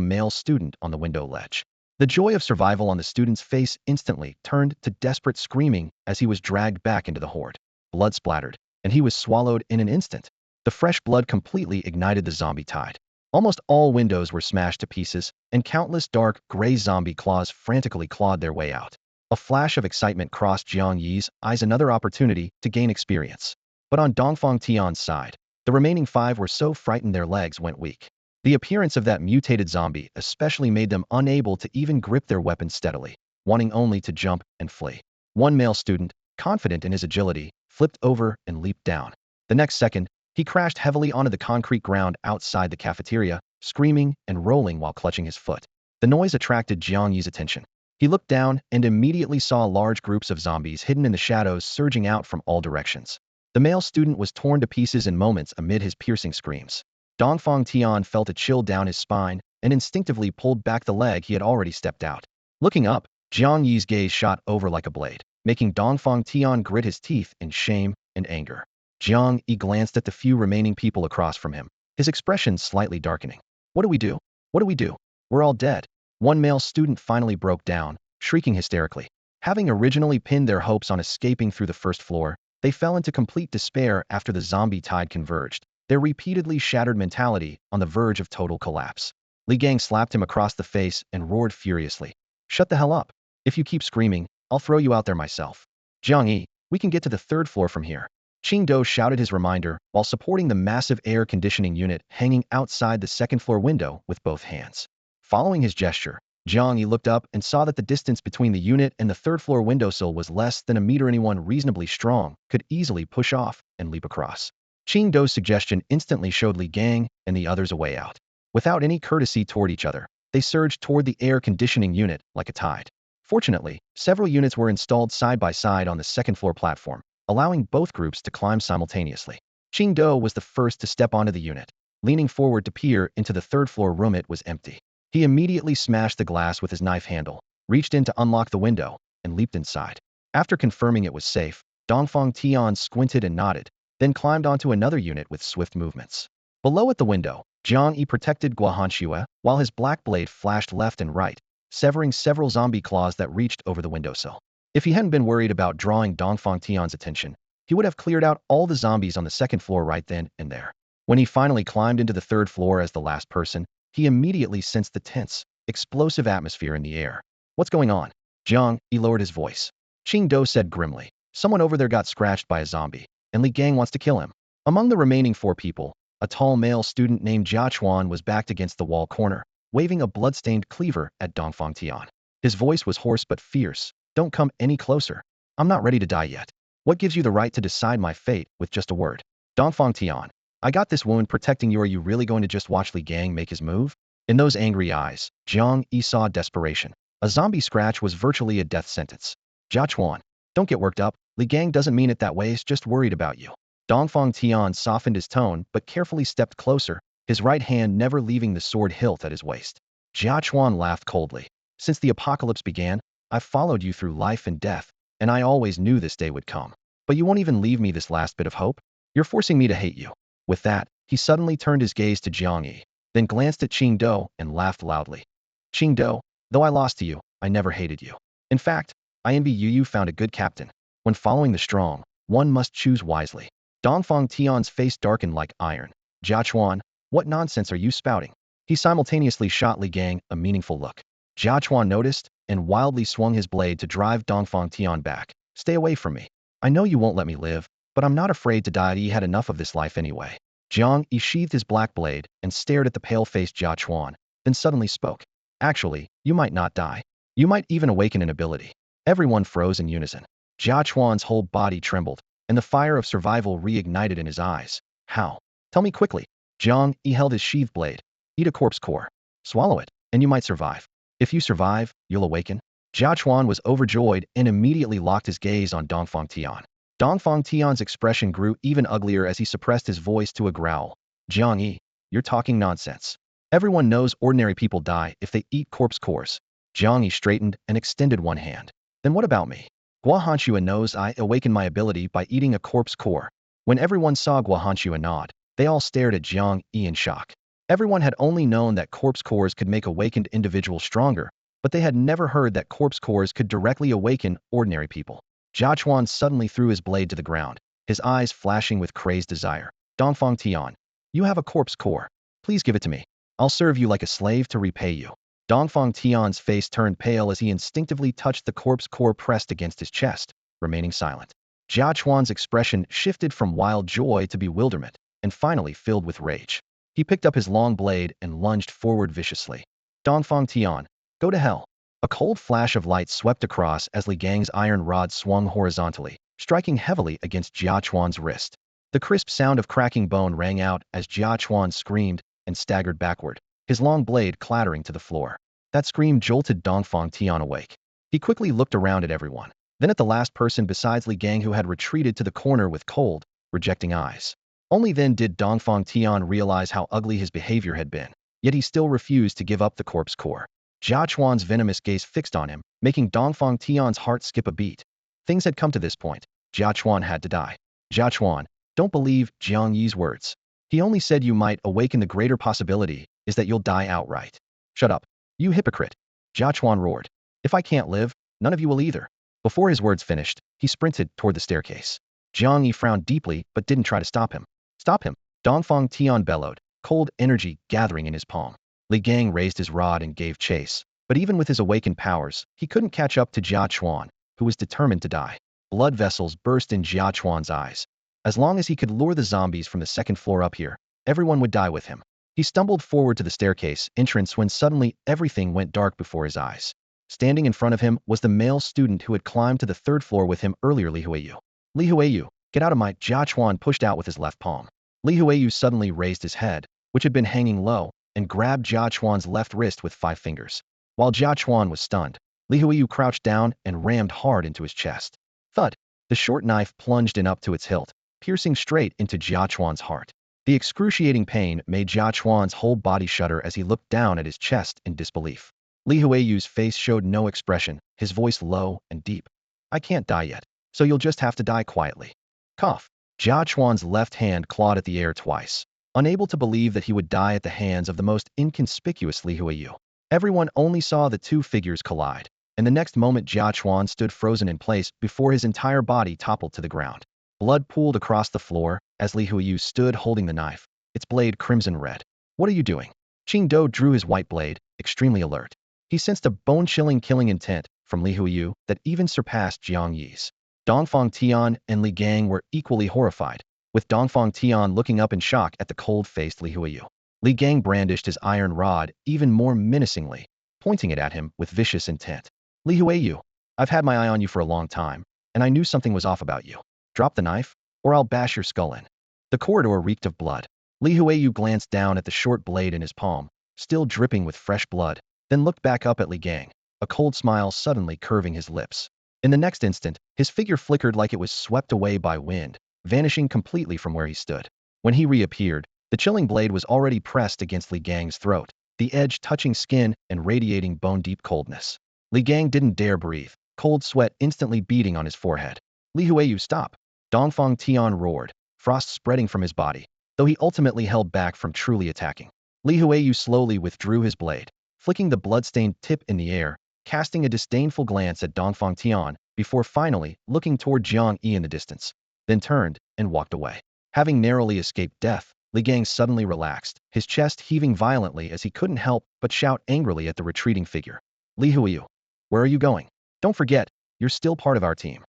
male student on the window ledge. The joy of survival on the student's face instantly turned to desperate screaming as he was dragged back into the horde. Blood splattered, and he was swallowed in an instant. The fresh blood completely ignited the zombie tide. Almost all windows were smashed to pieces, and countless dark, gray zombie claws frantically clawed their way out. A flash of excitement crossed Jiang Yi's eyes, another opportunity to gain experience. But on Dongfang Tian's side, the remaining 5 were so frightened their legs went weak. The appearance of that mutated zombie especially made them unable to even grip their weapons steadily, wanting only to jump and flee. One male student, confident in his agility, flipped over and leaped down. The next second, he crashed heavily onto the concrete ground outside the cafeteria, screaming and rolling while clutching his foot. The noise attracted Jiang Yi's attention. He looked down and immediately saw large groups of zombies hidden in the shadows surging out from all directions. The male student was torn to pieces in moments amid his piercing screams. Dongfang Tian felt a chill down his spine and instinctively pulled back the leg he had already stepped out. Looking up, Jiang Yi's gaze shot over like a blade, making Dongfang Tian grit his teeth in shame and anger. Jiang Yi glanced at the few remaining people across from him, his expression slightly darkening. "What do we do? What do we do? We're all dead." One male student finally broke down, shrieking hysterically. Having originally pinned their hopes on escaping through the first floor, They fell into complete despair after the zombie tide converged, their repeatedly shattered mentality on the verge of total collapse. Li Gang slapped him across the face and roared furiously. Shut the hell up. If you keep screaming, I'll throw you out there myself. Jiang Yi, we can get to the third floor from here. Qing Do shouted his reminder while supporting the massive air conditioning unit hanging outside the second-floor window with both hands. Following his gesture, Jiang Yi looked up and saw that the distance between the unit and the third-floor windowsill was less than a meter. Anyone reasonably strong could easily push off and leap across. Qing Do's suggestion instantly showed Li Gang and the others a way out. Without any courtesy toward each other, they surged toward the air conditioning unit like a tide. Fortunately, several units were installed side by side on the second-floor platform, allowing both groups to climb simultaneously. Qing Do was the first to step onto the unit. Leaning forward to peer into the third-floor room, it was empty. He immediately smashed the glass with his knife handle, reached in to unlock the window, and leaped inside. After confirming it was safe, Dongfang Tian squinted and nodded, then climbed onto another unit with swift movements. Below at the window, Jiang Yi protected Guahanxue while his black blade flashed left and right, severing several zombie claws that reached over the windowsill. If he hadn't been worried about drawing Dongfang Tian's attention, he would have cleared out all the zombies on the second floor right then and there. When he finally climbed into the third floor as the last person, he immediately sensed the tense, explosive atmosphere in the air. What's going on? Jiang Yi lowered his voice. Qing Do said grimly, someone over there got scratched by a zombie, and Li Gang wants to kill him. Among the remaining 4 people, a tall male student named Jia Chuan was backed against the wall corner, waving a blood-stained cleaver at Dongfang Tian. His voice was hoarse but fierce. Don't come any closer. I'm not ready to die yet. What gives you the right to decide my fate with just a word? Dongfang Tian, I got this wound protecting you. Are you really going to just watch Li Gang make his move? In those angry eyes, Jiang Yi saw desperation. A zombie scratch was virtually a death sentence. Jia Chuan, don't get worked up. Li Gang doesn't mean it that way. He's just worried about you. Dongfang Tian softened his tone but carefully stepped closer, his right hand never leaving the sword hilt at his waist. Jia Chuan laughed coldly. Since the apocalypse began, I've followed you through life and death, and I always knew this day would come. But you won't even leave me this last bit of hope? You're forcing me to hate you. With that, he suddenly turned his gaze to Jiang Yi, then glanced at Qing Do and laughed loudly. Qing Do, though I lost to you, I never hated you. In fact, I envy you. You found a good captain. When following the strong, one must choose wisely. Dongfang Tian's face darkened like iron. Jia Chuan, what nonsense are you spouting? He simultaneously shot Li Gang a meaningful look. Jia Chuan noticed and wildly swung his blade to drive Dongfang Tian back. Stay away from me. I know you won't let me live, but I'm not afraid to die. He had enough of this life anyway. Jiang Yi sheathed his black blade and stared at the pale-faced Jia Chuan, then suddenly spoke. Actually, you might not die. You might even awaken an ability. Everyone froze in unison. Jia Chuan's whole body trembled, and the fire of survival reignited in his eyes. How? Tell me quickly. Jiang Yi held his sheathed blade. Eat a corpse core. Swallow it, and you might survive. If you survive, you'll awaken. Jia Chuan was overjoyed and immediately locked his gaze on Dongfang Tian. Dongfang Tian's expression grew even uglier as he suppressed his voice to a growl. Jiang Yi, you're talking nonsense. Everyone knows ordinary people die if they eat corpse cores. Jiang Yi straightened and extended one hand. Then what about me? Guahanxue knows I awakened my ability by eating a corpse core. When everyone saw Guahanxue nod, they all stared at Jiang Yi in shock. Everyone had only known that corpse cores could make awakened individuals stronger, but they had never heard that corpse cores could directly awaken ordinary people. Jia Chuan suddenly threw his blade to the ground, his eyes flashing with crazed desire. Dongfang Tian, you have a corpse core. Please give it to me. I'll serve you like a slave to repay you. Dongfang Tian's face turned pale as he instinctively touched the corpse core pressed against his chest, remaining silent. Jia Chuan's expression shifted from wild joy to bewilderment, and finally filled with rage. He picked up his long blade and lunged forward viciously. Dongfang Tian, go to hell. A cold flash of light swept across as Li Gang's iron rod swung horizontally, striking heavily against Jia Chuan's wrist. The crisp sound of cracking bone rang out as Jia Chuan screamed and staggered backward, his long blade clattering to the floor. That scream jolted Dongfang Tian awake. He quickly looked around at everyone, then at the last person besides Li Gang who had retreated to the corner with cold, rejecting eyes. Only then did Dongfang Tian realize how ugly his behavior had been, yet he still refused to give up the corpse core. Jia Chuan's venomous gaze fixed on him, making Dongfang Tian's heart skip a beat. Things had come to this point. Jia Chuan had to die. Jia Chuan, don't believe Jiang Yi's words. He only said you might awaken. The greater possibility is that you'll die outright. Shut up. You hypocrite. Jia Chuan roared. If I can't live, none of you will either. Before his words finished, he sprinted toward the staircase. Jiang Yi frowned deeply but didn't try to stop him. Stop him! Dongfang Tian bellowed, cold energy gathering in his palm. Li Gang raised his rod and gave chase. But even with his awakened powers, he couldn't catch up to Jia Chuan, who was determined to die. Blood vessels burst in Jia Chuan's eyes. As long as he could lure the zombies from the second floor up here, everyone would die with him. He stumbled forward to the staircase entrance when suddenly everything went dark before his eyes. Standing in front of him was the male student who had climbed to the third floor with him earlier, Li Huiyu. Li Huiyu, get out of my… Jia Chuan pushed out with his left palm. Li Huiyu suddenly raised his head, which had been hanging low, and grabbed Jia Chuan's left wrist with 5 fingers. While Jia Chuan was stunned, Li Huiyu crouched down and rammed hard into his chest. Thud! The short knife plunged in up to its hilt, piercing straight into Jia Chuan's heart. The excruciating pain made Jia Chuan's whole body shudder as he looked down at his chest in disbelief. Li Huiyu's face showed no expression, his voice low and deep. I can't die yet, so you'll just have to die quietly. Cough. Jia Chuan's left hand clawed at the air twice, unable to believe that he would die at the hands of the most inconspicuous Li Huiyu. Everyone only saw the two figures collide, and the next moment Jia Chuan stood frozen in place before his entire body toppled to the ground. Blood pooled across the floor as Li Huiyu stood holding the knife, its blade crimson red. What are you doing? Qing Do drew his white blade, extremely alert. He sensed a bone-chilling killing intent from Li Huiyu that even surpassed Jiang Yi's. Dongfang Tian and Li Gang were equally horrified, with Dongfang Tian looking up in shock at the cold-faced Li Huiyu. Li Gang brandished his iron rod even more menacingly, pointing it at him with vicious intent. Li Huiyu, I've had my eye on you for a long time, and I knew something was off about you. Drop the knife, or I'll bash your skull in. The corridor reeked of blood. Li Huiyu glanced down at the short blade in his palm, still dripping with fresh blood, then looked back up at Li Gang, a cold smile suddenly curving his lips. In the next instant, his figure flickered like it was swept away by wind, vanishing completely from where he stood. When he reappeared, the chilling blade was already pressed against Li Gang's throat, the edge touching skin and radiating bone-deep coldness. Li Gang didn't dare breathe, cold sweat instantly beading on his forehead. Li Huiyu, stop! Dongfang Tian roared, frost spreading from his body, though he ultimately held back from truly attacking. Li Huiyu slowly withdrew his blade, flicking the blood-stained tip in the air, casting a disdainful glance at Dongfang Tian, before finally looking toward Jiang Yi in the distance, then turned and walked away. Having narrowly escaped death, Li Gang suddenly relaxed, his chest heaving violently as he couldn't help but shout angrily at the retreating figure. Li Huiyu, where are you going? Don't forget, you're still part of our team.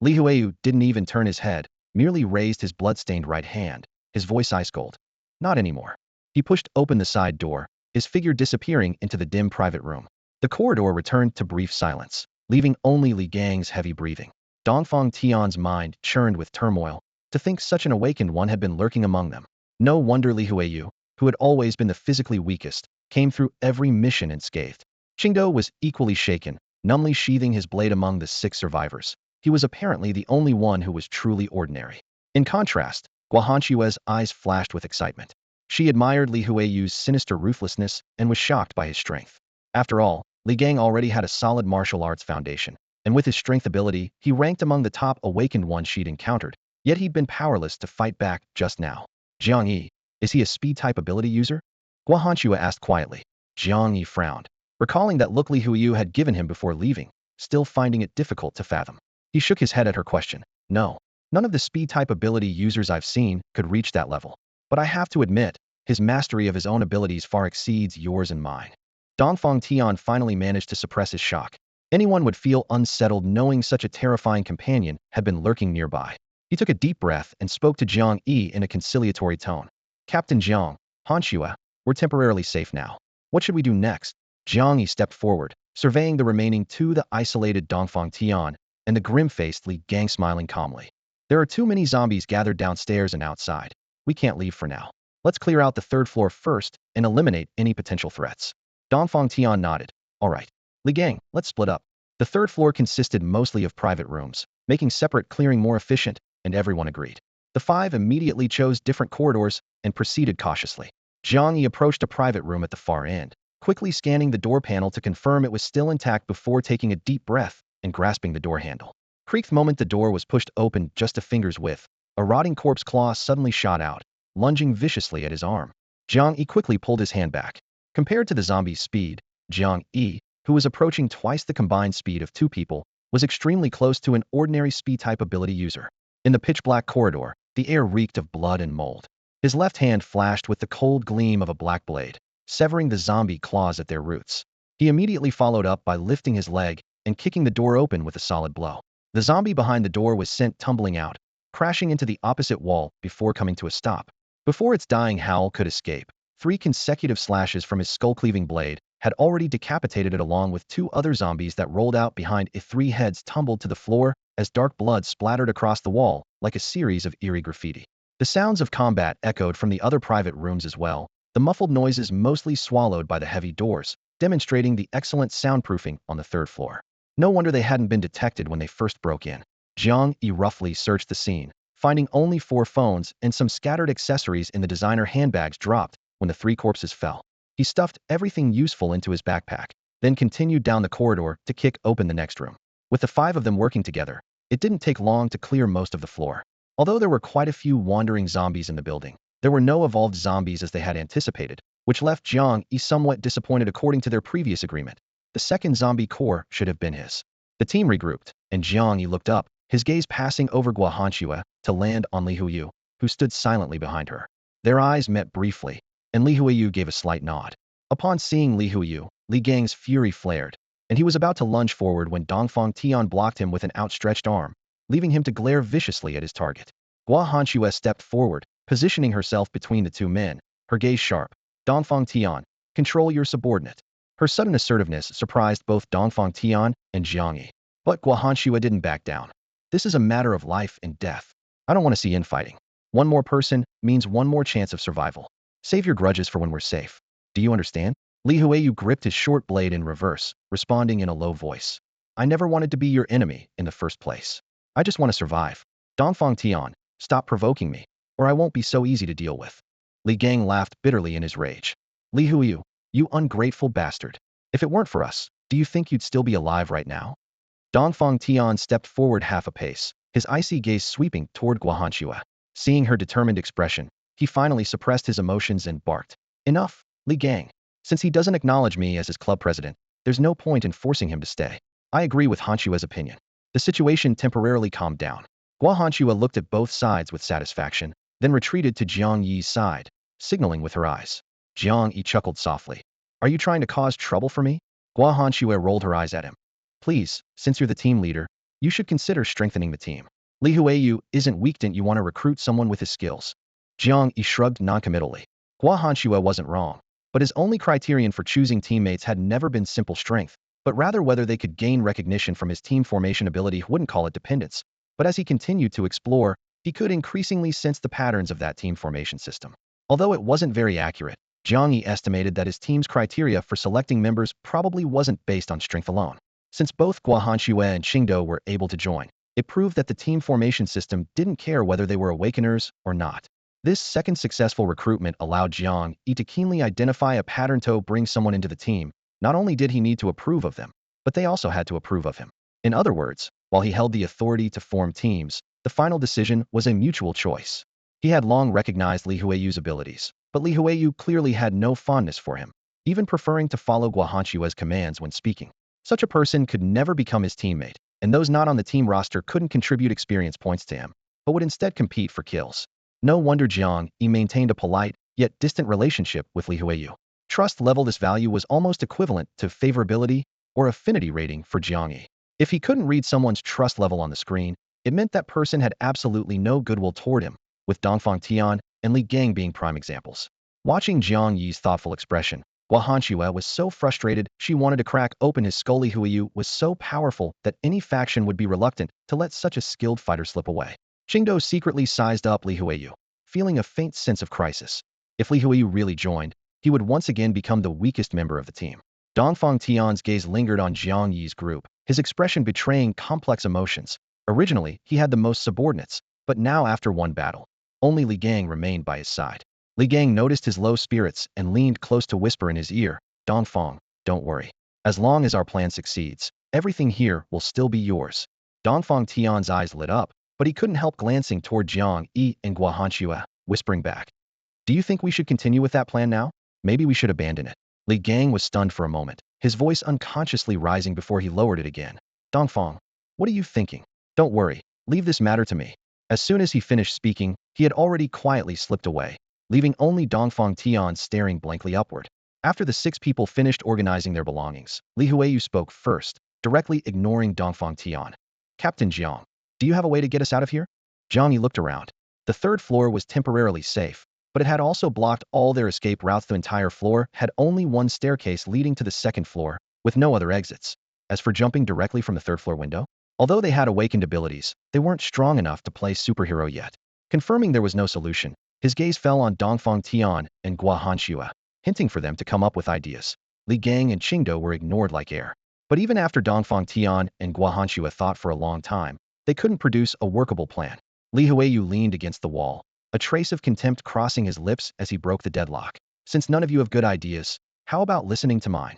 Li Huiyu didn't even turn his head, merely raised his blood-stained right hand, his voice ice-cold. Not anymore. He pushed open the side door, his figure disappearing into the dim private room. The corridor returned to brief silence, leaving only Li Gang's heavy breathing. Dongfang Tian's mind churned with turmoil, to think such an awakened one had been lurking among them. No wonder Li Huiyu, who had always been the physically weakest, came through every mission unscathed. Qingdo was equally shaken, numbly sheathing his blade among the 6 survivors. He was apparently the only one who was truly ordinary. In contrast, Guahanshue's eyes flashed with excitement. She admired Li Huiyu's sinister ruthlessness and was shocked by his strength. After all, Li Gang already had a solid martial arts foundation, and with his strength ability, he ranked among the top awakened ones she'd encountered, yet he'd been powerless to fight back just now. Jiang Yi, is he a speed-type ability user? Guahanshue asked quietly. Jiang Yi frowned, recalling that look Li Huiyu had given him before leaving, still finding it difficult to fathom. He shook his head at her question. No, none of the speed-type ability users I've seen could reach that level. But I have to admit, his mastery of his own abilities far exceeds yours and mine. Dongfang Tian finally managed to suppress his shock. Anyone would feel unsettled knowing such a terrifying companion had been lurking nearby. He took a deep breath and spoke to Jiang Yi in a conciliatory tone. Captain Jiang, Hanshue, we're temporarily safe now. What should we do next? Jiang Yi stepped forward, surveying the remaining 2, the isolated Dongfang Tian and the grim-faced Li Gang smiling calmly. There are too many zombies gathered downstairs and outside. We can't leave for now. Let's clear out the 3rd floor first and eliminate any potential threats. Dongfang Tian nodded. All right. Li Gang, let's split up. The 3rd floor consisted mostly of private rooms, making separate clearing more efficient, and everyone agreed. The 5 immediately chose different corridors and proceeded cautiously. Jiang Yi approached a private room at the far end, quickly scanning the door panel to confirm it was still intact before taking a deep breath and grasping the door handle. Creaked moment the door was pushed open just a finger's width. A rotting corpse claw suddenly shot out, lunging viciously at his arm. Jiang Yi quickly pulled his hand back. Compared to the zombie's speed, Jiang Yi, who was approaching twice the combined speed of 2 people, was extremely close to an ordinary speed-type ability user. In the pitch-black corridor, the air reeked of blood and mold. His left hand flashed with the cold gleam of a black blade, severing the zombie claws at their roots. He immediately followed up by lifting his leg and kicking the door open with a solid blow. The zombie behind the door was sent tumbling out, crashing into the opposite wall before coming to a stop. Before its dying howl could escape, 3 consecutive slashes from his skull-cleaving blade had already decapitated it, along with 2 other zombies that rolled out behind it. 3 heads tumbled to the floor as dark blood splattered across the wall like a series of eerie graffiti. The sounds of combat echoed from the other private rooms as well, the muffled noises mostly swallowed by the heavy doors, demonstrating the excellent soundproofing on the 3rd floor. No wonder they hadn't been detected when they first broke in. Jiang Yi roughly searched the scene, finding only 4 phones and some scattered accessories in the designer handbags dropped when the 3 corpses fell. He stuffed everything useful into his backpack, then continued down the corridor to kick open the next room. With the 5 of them working together, it didn't take long to clear most of the floor. Although there were quite a few wandering zombies in the building, there were no evolved zombies as they had anticipated, which left Jiang Yi somewhat disappointed. According to their previous agreement, the 2nd zombie core should have been his. The team regrouped, and Jiang Yi looked up, his gaze passing over Gua Hanxue to land on Li Huiyu, who stood silently behind her. Their eyes met briefly, and Li Huiyu gave a slight nod. Upon seeing Li Huiyu, Li Gang's fury flared, and he was about to lunge forward when Dongfang Tian blocked him with an outstretched arm, leaving him to glare viciously at his target. Gua Hanxue stepped forward, positioning herself between the 2 men, her gaze sharp. Dongfang Tian, control your subordinate. Her sudden assertiveness surprised both Dongfang Tian and Jiang Yi. But Gua Hanxue didn't back down. This is a matter of life and death. I don't want to see infighting. One more person means one more chance of survival. Save your grudges for when we're safe. Do you understand? Li Huiyu gripped his short blade in reverse, responding in a low voice. I never wanted to be your enemy in the first place. I just want to survive. Dongfang Tian, stop provoking me, or I won't be so easy to deal with. Li Gang laughed bitterly in his rage. Li Huiyu, you ungrateful bastard. If it weren't for us, do you think you'd still be alive right now? Dongfang Tian stepped forward half a pace, his icy gaze sweeping toward Gua Hanxue. Seeing her determined expression, he finally suppressed his emotions and barked. Enough, Li Gang. Since he doesn't acknowledge me as his club president, there's no point in forcing him to stay. I agree with Hanxue's opinion. The situation temporarily calmed down. Gua Hanxue looked at both sides with satisfaction, then retreated to Jiang Yi's side, signaling with her eyes. Jiang Yi chuckled softly. Are you trying to cause trouble for me? Gua Hanxue rolled her eyes at him. Please, since you're the team leader, you should consider strengthening the team. Li Huiyu isn't weak, didn't you want to recruit someone with his skills? Jiang Yi shrugged noncommittally. Gua Hanxue wasn't wrong, but his only criterion for choosing teammates had never been simple strength, but rather whether they could gain recognition from his team formation ability. He wouldn't call it dependence, but as he continued to explore, he could increasingly sense the patterns of that team formation system. Although it wasn't very accurate, Jiang Yi estimated that his team's criteria for selecting members probably wasn't based on strength alone. Since both Gua Hanxue and Qingdou were able to join, it proved that the team formation system didn't care whether they were awakeners or not. This second successful recruitment allowed Jiang Yi to keenly identify a pattern to bring someone into the team. Not only did he need to approve of them, but they also had to approve of him. In other words, while he held the authority to form teams, the final decision was a mutual choice. He had long recognized Li Huiyu's abilities, but Li Huiyu clearly had no fondness for him, even preferring to follow Gua Hanxue's commands when speaking. Such a person could never become his teammate, and those not on the team roster couldn't contribute experience points to him, but would instead compete for kills. No wonder Jiang Yi maintained a polite, yet distant relationship with Li Huiyu. Trust level. This value was almost equivalent to favorability or affinity rating for Jiang Yi. If he couldn't read someone's trust level on the screen, it meant that person had absolutely no goodwill toward him, with Dongfang Tian and Li Gang being prime examples. Watching Jiang Yi's thoughtful expression, Gua Hanxue was so frustrated she wanted to crack open his skull. Li Huiyu was so powerful that any faction would be reluctant to let such a skilled fighter slip away. Qingdou secretly sized up Li Huiyu, feeling a faint sense of crisis. If Li Huiyu really joined, he would once again become the weakest member of the team. Dongfang Tian's gaze lingered on Jiang Yi's group, his expression betraying complex emotions. Originally, he had the most subordinates, but now after one battle, only Li Gang remained by his side. Li Gang noticed his low spirits and leaned close to whisper in his ear, Dongfang, don't worry. As long as our plan succeeds, everything here will still be yours. Dongfang Tian's eyes lit up, but he couldn't help glancing toward Jiang Yi and Gua Hanxue, whispering back. Do you think we should continue with that plan now? Maybe we should abandon it. Li Gang was stunned for a moment, his voice unconsciously rising before he lowered it again. Dongfang, what are you thinking? Don't worry, leave this matter to me. As soon as he finished speaking, he had already quietly slipped away, leaving only Dongfang Tian staring blankly upward. After the 6 people finished organizing their belongings, Li Huiyu spoke first, directly ignoring Dongfang Tian. Captain Jiang, do you have a way to get us out of here? Jiang Yi looked around. The 3rd floor was temporarily safe, but it had also blocked all their escape routes. The entire floor had only one staircase leading to the 2nd floor, with no other exits. As for jumping directly from the 3rd floor window, although they had awakened abilities, they weren't strong enough to play superhero yet. Confirming there was no solution, his gaze fell on Dongfang Tian and Gua Hanxue, hinting for them to come up with ideas. Li Gang and Qingdou were ignored like air. But even after Dongfang Tian and Gua Hanxue thought for a long time, they couldn't produce a workable plan. Li Huiyu leaned against the wall, a trace of contempt crossing his lips as he broke the deadlock. Since none of you have good ideas, how about listening to mine?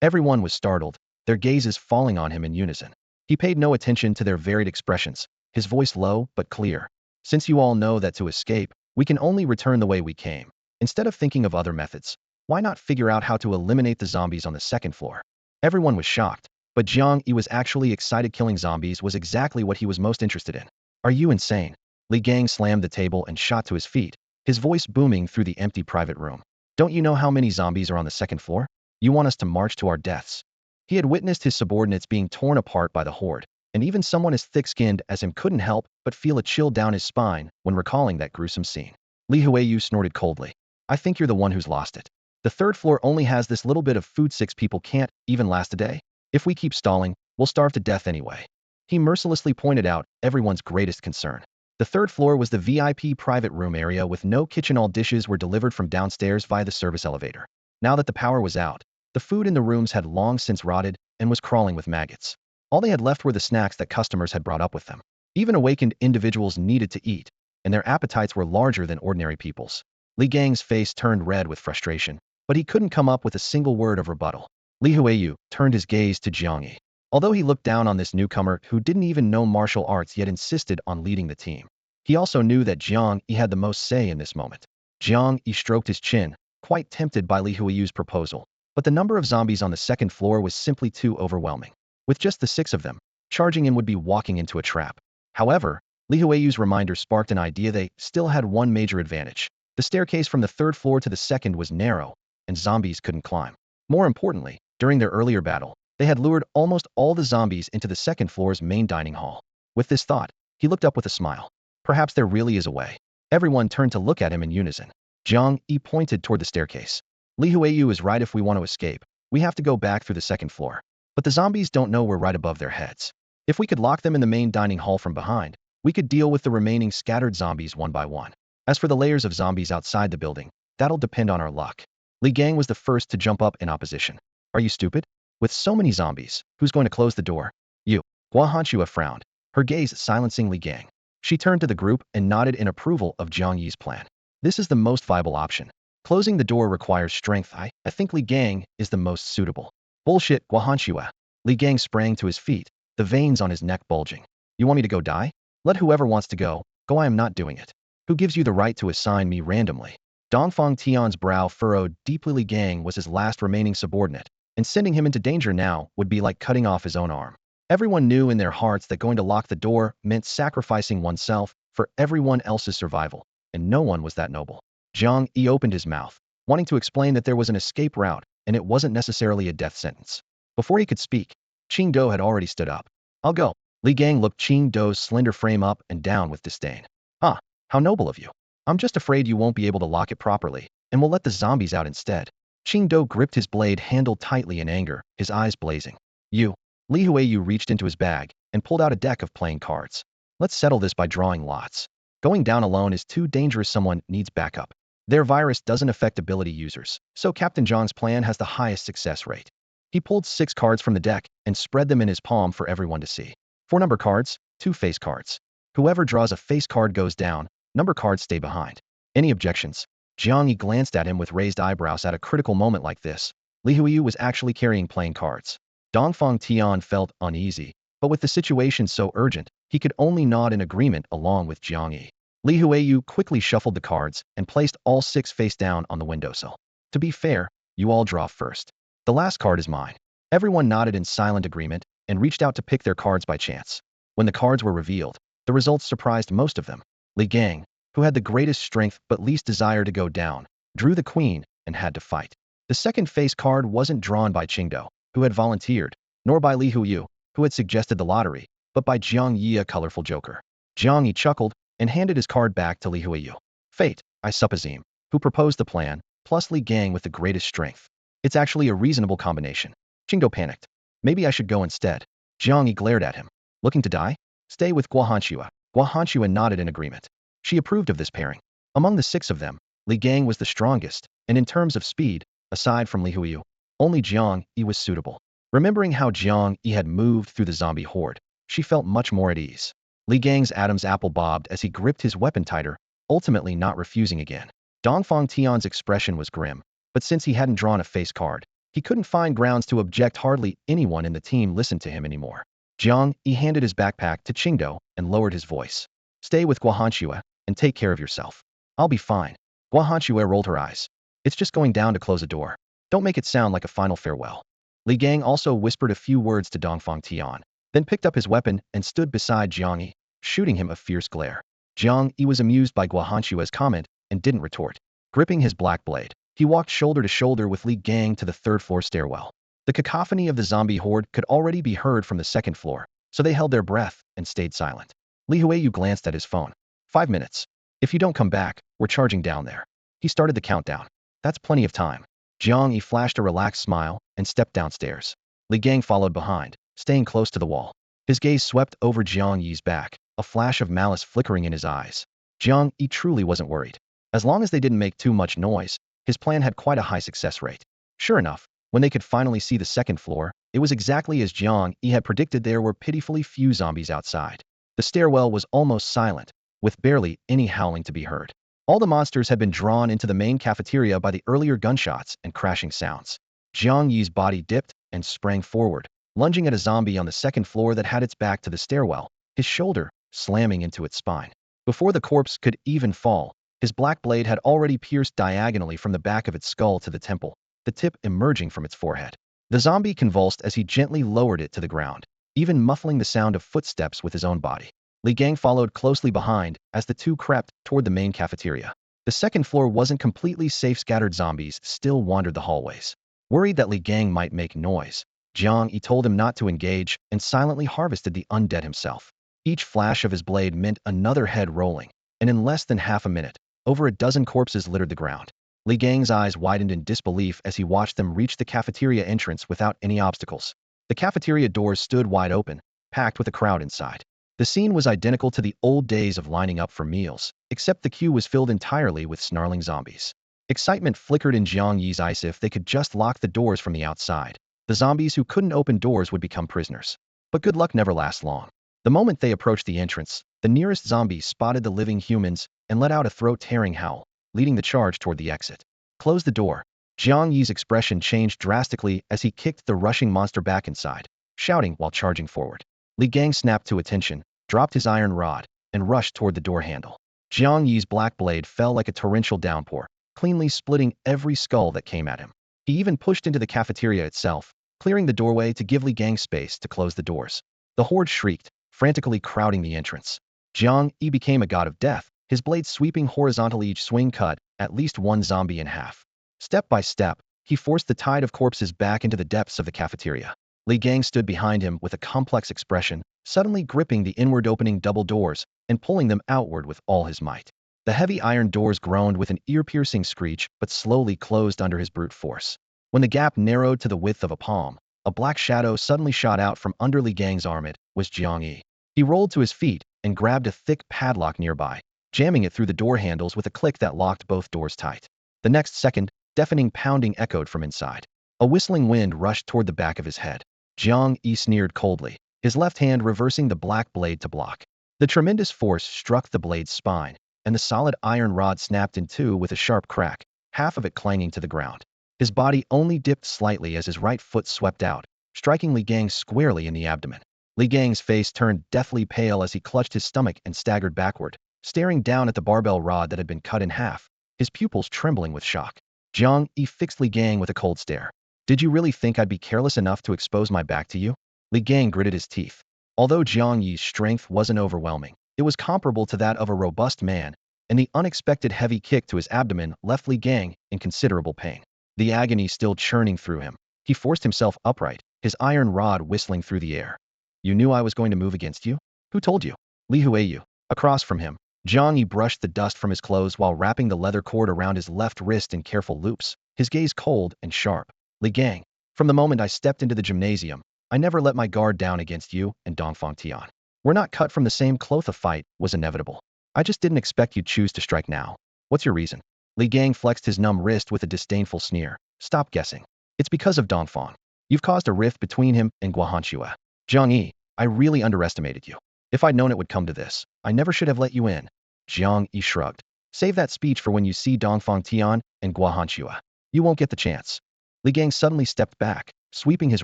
Everyone was startled, their gazes falling on him in unison. He paid no attention to their varied expressions, his voice low but clear. Since you all know that to escape, we can only return the way we came. Instead of thinking of other methods, why not figure out how to eliminate the zombies on the 2nd floor? Everyone was shocked, but Jiang Yi was actually excited. Killing zombies was exactly what he was most interested in. Are you insane? Li Gang slammed the table and shot to his feet, his voice booming through the empty private room. Don't you know how many zombies are on the 2nd floor? You want us to march to our deaths? He had witnessed his subordinates being torn apart by the horde, and even someone as thick-skinned as him couldn't help but feel a chill down his spine when recalling that gruesome scene. Li Huiyu snorted coldly. I think you're the one who's lost it. The 3rd floor only has this little bit of food. 6 people can't even last a day. If we keep stalling, we'll starve to death anyway. He mercilessly pointed out everyone's greatest concern. The 3rd floor was the VIP private room area with no kitchen. All dishes were delivered from downstairs via the service elevator. Now that the power was out, the food in the rooms had long since rotted and was crawling with maggots. All they had left were the snacks that customers had brought up with them. Even awakened individuals needed to eat, and their appetites were larger than ordinary people's. Li Gang's face turned red with frustration, but he couldn't come up with a single word of rebuttal. Li Huiyu turned his gaze to Jiang Yi. Although he looked down on this newcomer who didn't even know martial arts yet insisted on leading the team, he also knew that Jiang Yi had the most say in this moment. Jiang Yi stroked his chin, quite tempted by Li Huiyu's proposal, but the number of zombies on the 2nd floor was simply too overwhelming. With just the 6 of them, charging in would be walking into a trap. However, Li Huiyu's reminder sparked an idea. They still had one major advantage. The staircase from the 3rd floor to the 2nd was narrow, and zombies couldn't climb. More importantly, during their earlier battle, they had lured almost all the zombies into the 2nd floor's main dining hall. With this thought, he looked up with a smile. Perhaps there really is a way. Everyone turned to look at him in unison. Jiang Yi pointed toward the staircase. Li Huiyu is right. If we want to escape, we have to go back through the 2nd floor. But the zombies don't know we're right above their heads. If we could lock them in the main dining hall from behind, we could deal with the remaining scattered zombies one by one. As for the layers of zombies outside the building, that'll depend on our luck. Li Gang was the first to jump up in opposition. Are you stupid? With so many zombies, who's going to close the door? You. Gua Hanxue frowned, her gaze silencing Li Gang. She turned to the group and nodded in approval of Jiang Yi's plan. This is the most viable option. Closing the door requires strength. I think Li Gang is the most suitable. Bullshit, Gua Hanxue. Li Gang sprang to his feet, the veins on his neck bulging. You want me to go die? Let whoever wants to go, go. I am not doing it. Who gives you the right to assign me randomly? Dongfang Tian's brow furrowed deeply. Li Gang was his last remaining subordinate, and sending him into danger now would be like cutting off his own arm. Everyone knew in their hearts that going to lock the door meant sacrificing oneself for everyone else's survival, and no one was that noble. Jiang Yi opened his mouth, wanting to explain that there was an escape route, and it wasn't necessarily a death sentence. Before he could speak, Qingdou had already stood up. I'll go. Li Gang looked Qingdou's slender frame up and down with disdain. Ah, how noble of you. I'm just afraid you won't be able to lock it properly, and we'll let the zombies out instead. Qingdou gripped his blade handle tightly in anger, his eyes blazing. You. Li Huiyu reached into his bag and pulled out a deck of playing cards. Let's settle this by drawing lots. Going down alone is too dangerous. Someone needs backup. Their virus doesn't affect ability users, so Captain Zhang's plan has the highest success rate. He pulled 6 cards from the deck and spread them in his palm for everyone to see. 4 number cards, 2 face cards. Whoever draws a face card goes down, number cards stay behind. Any objections? Jiang Yi glanced at him with raised eyebrows. At a critical moment like this, Li Huiyu was actually carrying playing cards. Dongfang Tian felt uneasy, but with the situation so urgent, he could only nod in agreement along with Jiang Yi. Li Huiyu quickly shuffled the cards and placed all 6 face down on the windowsill. To be fair, you all draw first. The last card is mine. Everyone nodded in silent agreement and reached out to pick their cards by chance. When the cards were revealed, The results surprised most of them. Li Gang, who had the greatest strength but least desire to go down, drew the queen and had to fight. The second face card wasn't drawn by Qingdao, who had volunteered, nor by Li Huyu, who had suggested the lottery, but by Jiang Yi, a colorful joker. Jiang Yi chuckled and handed his card back to Li Huyu. Fate, I suppose, who proposed the plan, plus Li Gang with the greatest strength. It's actually a reasonable combination. Qingdao panicked. Maybe I should go instead. Jiang Yi glared at him. Looking to die? Stay with Guahanxue. Guahanxue nodded in agreement. She approved of this pairing. Among the 6 of them, Li Gang was the strongest, and in terms of speed, aside from Li Huyu, only Jiang Yi was suitable. Remembering how Jiang Yi had moved through the zombie horde, she felt much more at ease. Li Gang's Adam's apple bobbed as he gripped his weapon tighter, ultimately not refusing again. Dongfang Tian's expression was grim, but since he hadn't drawn a face card, he couldn't find grounds to object. Hardly anyone in the team listened to him anymore. Jiang Yi handed his backpack to Qingdao and lowered his voice. Stay with Guahanxue and take care of yourself. I'll be fine. Guahanxue rolled her eyes. It's just going down to close a door. Don't make it sound like a final farewell. Li Gang also whispered a few words to Dongfang Tian, then picked up his weapon and stood beside Jiang Yi, shooting him a fierce glare. Jiang Yi was amused by Guahanxue's comment and didn't retort. Gripping his black blade, he walked shoulder to shoulder with Li Gang to the 3rd-floor stairwell. The cacophony of the zombie horde could already be heard from the 2nd floor, so they held their breath and stayed silent. Li Huyu glanced at his phone. 5 minutes. If you don't come back, we're charging down there. He started the countdown. That's plenty of time. Jiang Yi flashed a relaxed smile and stepped downstairs. Li Gang followed behind, staying close to the wall. His gaze swept over Jiang Yi's back, a flash of malice flickering in his eyes. Jiang Yi truly wasn't worried. As long as they didn't make too much noise, his plan had quite a high success rate. Sure enough, when they could finally see the 2nd floor, it was exactly as Jiang Yi had predicted. There were pitifully few zombies outside. The stairwell was almost silent, with barely any howling to be heard. All the monsters had been drawn into the main cafeteria by the earlier gunshots and crashing sounds. Jiang Yi's body dipped and sprang forward, lunging at a zombie on the 2nd floor that had its back to the stairwell, his shoulder slamming into its spine. Before the corpse could even fall, his black blade had already pierced diagonally from the back of its skull to the temple, the tip emerging from its forehead. The zombie convulsed as he gently lowered it to the ground, even muffling the sound of footsteps with his own body. Li Gang followed closely behind as the two crept toward the main cafeteria. The 2nd floor wasn't completely safe. Scattered zombies still wandered the hallways. Worried that Li Gang might make noise, Jiang Yi told him not to engage and silently harvested the undead himself. Each flash of his blade meant another head rolling, and in less than half a minute, over a dozen corpses littered the ground. Li Gang's eyes widened in disbelief as he watched them reach the cafeteria entrance without any obstacles. The cafeteria doors stood wide open, packed with a crowd inside. The scene was identical to the old days of lining up for meals, except the queue was filled entirely with snarling zombies. Excitement flickered in Jiang Yi's eyes. If they could just lock the doors from the outside, the zombies who couldn't open doors would become prisoners. But good luck never lasts long. The moment they approached the entrance, the nearest zombie spotted the living humans and let out a throat-tearing howl, leading the charge toward the exit. Close the door. Jiang Yi's expression changed drastically as he kicked the rushing monster back inside, shouting while charging forward. Li Gang snapped to attention, dropped his iron rod, and rushed toward the door handle. Jiang Yi's black blade fell like a torrential downpour, cleanly splitting every skull that came at him. He even pushed into the cafeteria itself, clearing the doorway to give Li Gang space to close the doors. The horde shrieked, frantically crowding the entrance. Jiang Yi became a god of death, his blade sweeping horizontally. Each swing cut at least one zombie in half. Step by step, he forced the tide of corpses back into the depths of the cafeteria. Li Gang stood behind him with a complex expression, suddenly gripping the inward opening double doors and pulling them outward with all his might. The heavy iron doors groaned with an ear-piercing screech but slowly closed under his brute force. When the gap narrowed to the width of a palm, a black shadow suddenly shot out from under Li Gang's arm. It was Jiang Yi. He rolled to his feet and grabbed a thick padlock nearby, jamming it through the door handles with a click that locked both doors tight. The next second, deafening pounding echoed from inside. A whistling wind rushed toward the back of his head. Jiang Yi sneered coldly, his left hand reversing the black blade to block. The tremendous force struck the blade's spine, and the solid iron rod snapped in two with a sharp crack, half of it clanging to the ground. His body only dipped slightly as his right foot swept out, striking Li Gang squarely in the abdomen. Li Gang's face turned deathly pale as he clutched his stomach and staggered backward, staring down at the barbell rod that had been cut in half, his pupils trembling with shock. Jiang Yi fixed Li Gang with a cold stare. Did you really think I'd be careless enough to expose my back to you? Li Gang gritted his teeth. Although Jiang Yi's strength wasn't overwhelming, It was comparable to that of a robust man, and the unexpected heavy kick to his abdomen left Li Gang in considerable pain. The agony still churning through him, he forced himself upright, his iron rod whistling through the air. You knew I was going to move against you? Who told you? Li Huiyu. Across from him, Jiang Yi brushed the dust from his clothes while wrapping the leather cord around his left wrist in careful loops, his gaze cold and sharp. Li Gang, from the moment I stepped into the gymnasium, I never let my guard down against you and Dongfang Tian. We're not cut from the same cloth. A fight was inevitable. I just didn't expect you'd choose to strike now. What's your reason? Li Gang flexed his numb wrist with a disdainful sneer. Stop guessing. It's because of Dongfang. You've caused a rift between him and Guohanxue. Jiang Yi, I really underestimated you. If I'd known it would come to this, I never should have let you in. Jiang Yi shrugged. Save that speech for when you see Dongfang Tian and Guohanxue. You won't get the chance. Li Gang suddenly stepped back, sweeping his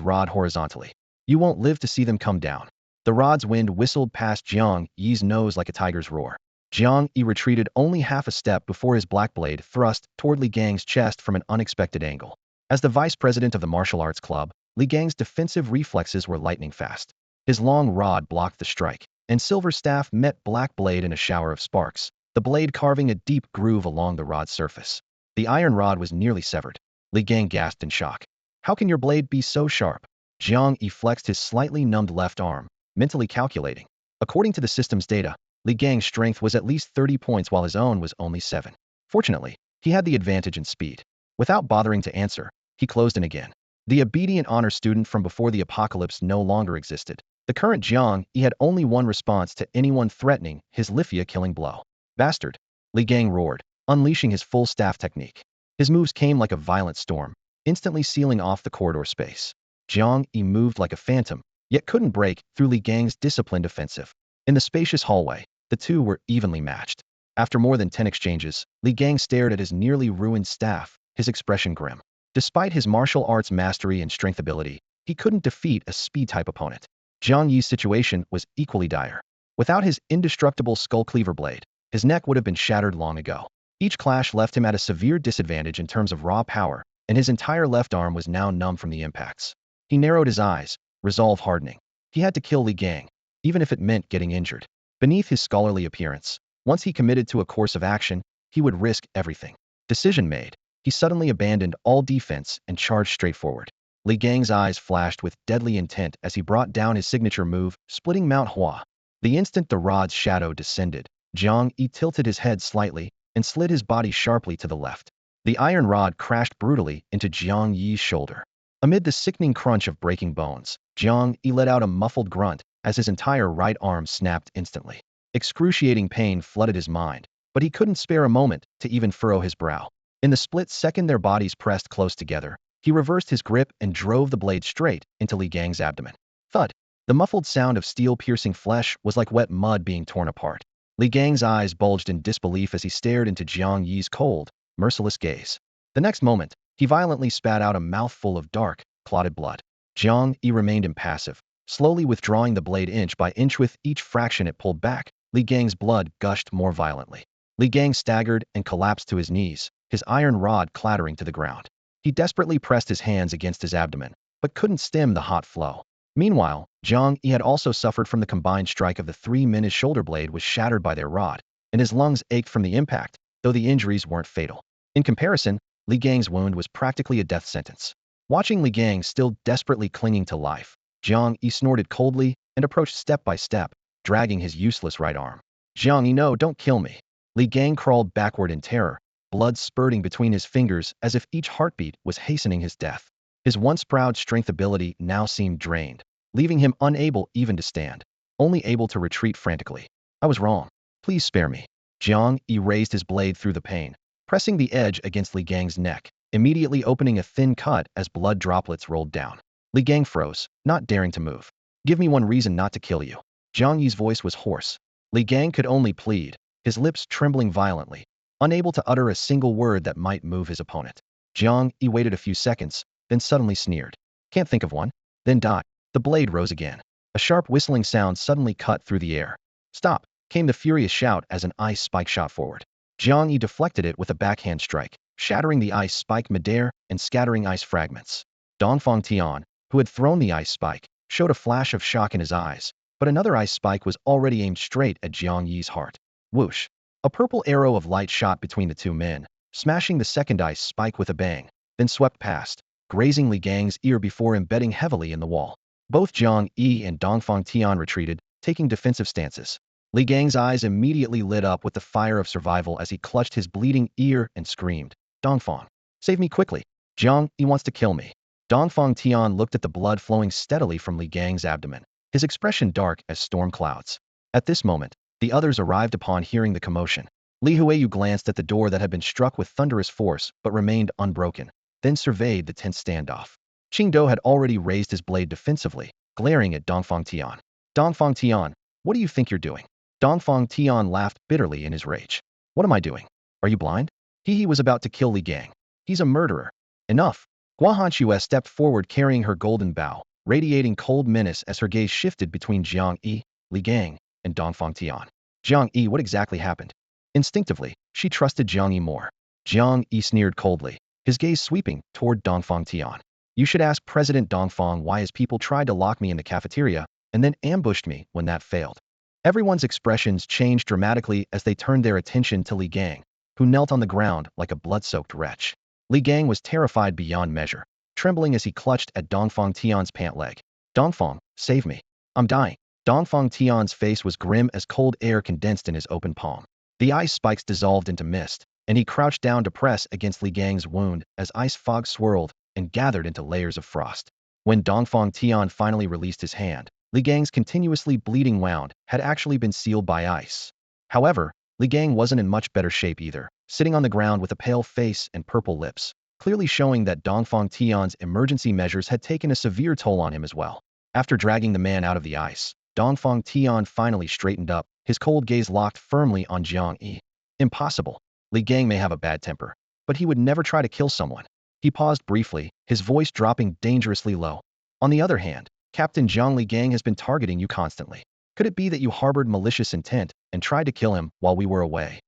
rod horizontally. You won't live to see them come down. The rod's wind whistled past Jiang Yi's nose like a tiger's roar. Jiang Yi retreated only half a step before his black blade thrust toward Li Gang's chest from an unexpected angle. As the vice president of the martial arts club, Li Gang's defensive reflexes were lightning fast. His long rod blocked the strike, and silver staff met black blade in a shower of sparks, the blade carving a deep groove along the rod's surface. The iron rod was nearly severed. Li Gang gasped in shock. How can your blade be so sharp? Jiang Yi flexed his slightly numbed left arm, mentally calculating. According to the system's data, Li Gang's strength was at least 30 points while his own was only 7. Fortunately, he had the advantage in speed. Without bothering to answer, he closed in again. The obedient honor student from before the apocalypse no longer existed. The current Jiang Yi had only one response to anyone threatening his Lifia-killing blow. Bastard! Li Gang roared, unleashing his full staff technique. His moves came like a violent storm, instantly sealing off the corridor space. Jiang Yi moved like a phantom, yet couldn't break through Li Gang's disciplined offensive. In the spacious hallway, the two were evenly matched. After more than 10 exchanges, Li Gang stared at his nearly ruined staff, his expression grim. Despite his martial arts mastery and strength ability, he couldn't defeat a speed-type opponent. Jiang Yi's situation was equally dire. Without his indestructible skull cleaver blade, his neck would have been shattered long ago. Each clash left him at a severe disadvantage in terms of raw power, and his entire left arm was now numb from the impacts. He narrowed his eyes, resolve hardening. He had to kill Li Gang, even if it meant getting injured. Beneath his scholarly appearance, once he committed to a course of action, he would risk everything. Decision made, he suddenly abandoned all defense and charged straight forward. Li Gang's eyes flashed with deadly intent as he brought down his signature move, splitting Mount Hua. The instant the rod's shadow descended, Jiang Yi tilted his head slightly and slid his body sharply to the left. The iron rod crashed brutally into Jiang Yi's shoulder. Amid the sickening crunch of breaking bones, Jiang Yi let out a muffled grunt as his entire right arm snapped instantly. Excruciating pain flooded his mind, but he couldn't spare a moment to even furrow his brow. In the split second their bodies pressed close together, he reversed his grip and drove the blade straight into Li Gang's abdomen. Thud! The muffled sound of steel-piercing flesh was like wet mud being torn apart. Li Gang's eyes bulged in disbelief as he stared into Jiang Yi's cold, merciless gaze. The next moment, he violently spat out a mouthful of dark, clotted blood. Jiang Yi remained impassive, slowly withdrawing the blade inch by inch. With each fraction it pulled back, Li Gang's blood gushed more violently. Li Gang staggered and collapsed to his knees, his iron rod clattering to the ground. He desperately pressed his hands against his abdomen, but couldn't stem the hot flow. Meanwhile, Jiang Yi had also suffered from the combined strike of the 3 men. His shoulder blade was shattered by their rod, and his lungs ached from the impact, though the injuries weren't fatal. In comparison, Li Gang's wound was practically a death sentence. Watching Li Gang still desperately clinging to life, Jiang Yi snorted coldly and approached step by step, dragging his useless right arm. Jiang Yi, no, don't kill me. Li Gang crawled backward in terror, blood spurting between his fingers as if each heartbeat was hastening his death. His once proud strength ability now seemed drained, leaving him unable even to stand, only able to retreat frantically. I was wrong. Please spare me. Jiang Yi raised his blade through the pain, pressing the edge against Li Gang's neck, immediately opening a thin cut as blood droplets rolled down. Li Gang froze, not daring to move. Give me one reason not to kill you. Jiang Yi's voice was hoarse. Li Gang could only plead, his lips trembling violently, unable to utter a single word that might move his opponent. Jiang Yi waited a few seconds, then suddenly sneered. Can't think of one? Then die. The blade rose again. A sharp whistling sound suddenly cut through the air. Stop! Came the furious shout as an ice spike shot forward. Jiang Yi deflected it with a backhand strike, shattering the ice spike midair and scattering ice fragments. Dongfang Tian, who had thrown the ice spike, showed a flash of shock in his eyes, but another ice spike was already aimed straight at Jiang Yi's heart. Whoosh! A purple arrow of light shot between the two men, smashing the second ice spike with a bang, then swept past, grazing Li Gang's ear before embedding heavily in the wall. Both Jiang Yi and Dongfang Tian retreated, taking defensive stances. Li Gang's eyes immediately lit up with the fire of survival as he clutched his bleeding ear and screamed, "Dongfang, save me quickly! Jiang Yi wants to kill me." Dongfang Tian looked at the blood flowing steadily from Li Gang's abdomen, his expression dark as storm clouds. At this moment, the others arrived upon hearing the commotion. Li Huiyu glanced at the door that had been struck with thunderous force but remained unbroken, then surveyed the tense standoff. Qingdou had already raised his blade defensively, glaring at Dongfang Tian. "Dongfang Tian, what do you think you're doing?" Dongfang Tian laughed bitterly in his rage. "What am I doing? Are you blind?" He was about to kill Li Gang. "He's a murderer." "Enough." Guahanxue stepped forward carrying her golden bow, radiating cold menace as her gaze shifted between Jiang Yi, Li Gang, and Dongfang Tian. "Jiang Yi, what exactly happened?" Instinctively, she trusted Jiang Yi more. Jiang Yi sneered coldly, his gaze sweeping toward Dongfang Tian. "You should ask President Dongfang why his people tried to lock me in the cafeteria and then ambushed me when that failed." Everyone's expressions changed dramatically as they turned their attention to Li Gang, who knelt on the ground like a blood-soaked wretch. Li Gang was terrified beyond measure, trembling as he clutched at Dongfang Tian's pant leg. "Dongfang, save me. I'm dying." Dongfang Tian's face was grim as cold air condensed in his open palm. The ice spikes dissolved into mist, and he crouched down to press against Li Gang's wound as ice fog swirled and gathered into layers of frost. When Dongfang Tian finally released his hand, Li Gang's continuously bleeding wound had actually been sealed by ice. However, Li Gang wasn't in much better shape either, sitting on the ground with a pale face and purple lips, clearly showing that Dongfang Tian's emergency measures had taken a severe toll on him as well. After dragging the man out of the ice, Dongfang Tian finally straightened up, his cold gaze locked firmly on Jiang Yi. "Impossible. Li Gang may have a bad temper, but he would never try to kill someone." He paused briefly, his voice dropping dangerously low. "On the other hand, Captain Jiang Li Gang has been targeting you constantly. Could it be that you harbored malicious intent and tried to kill him while we were away?"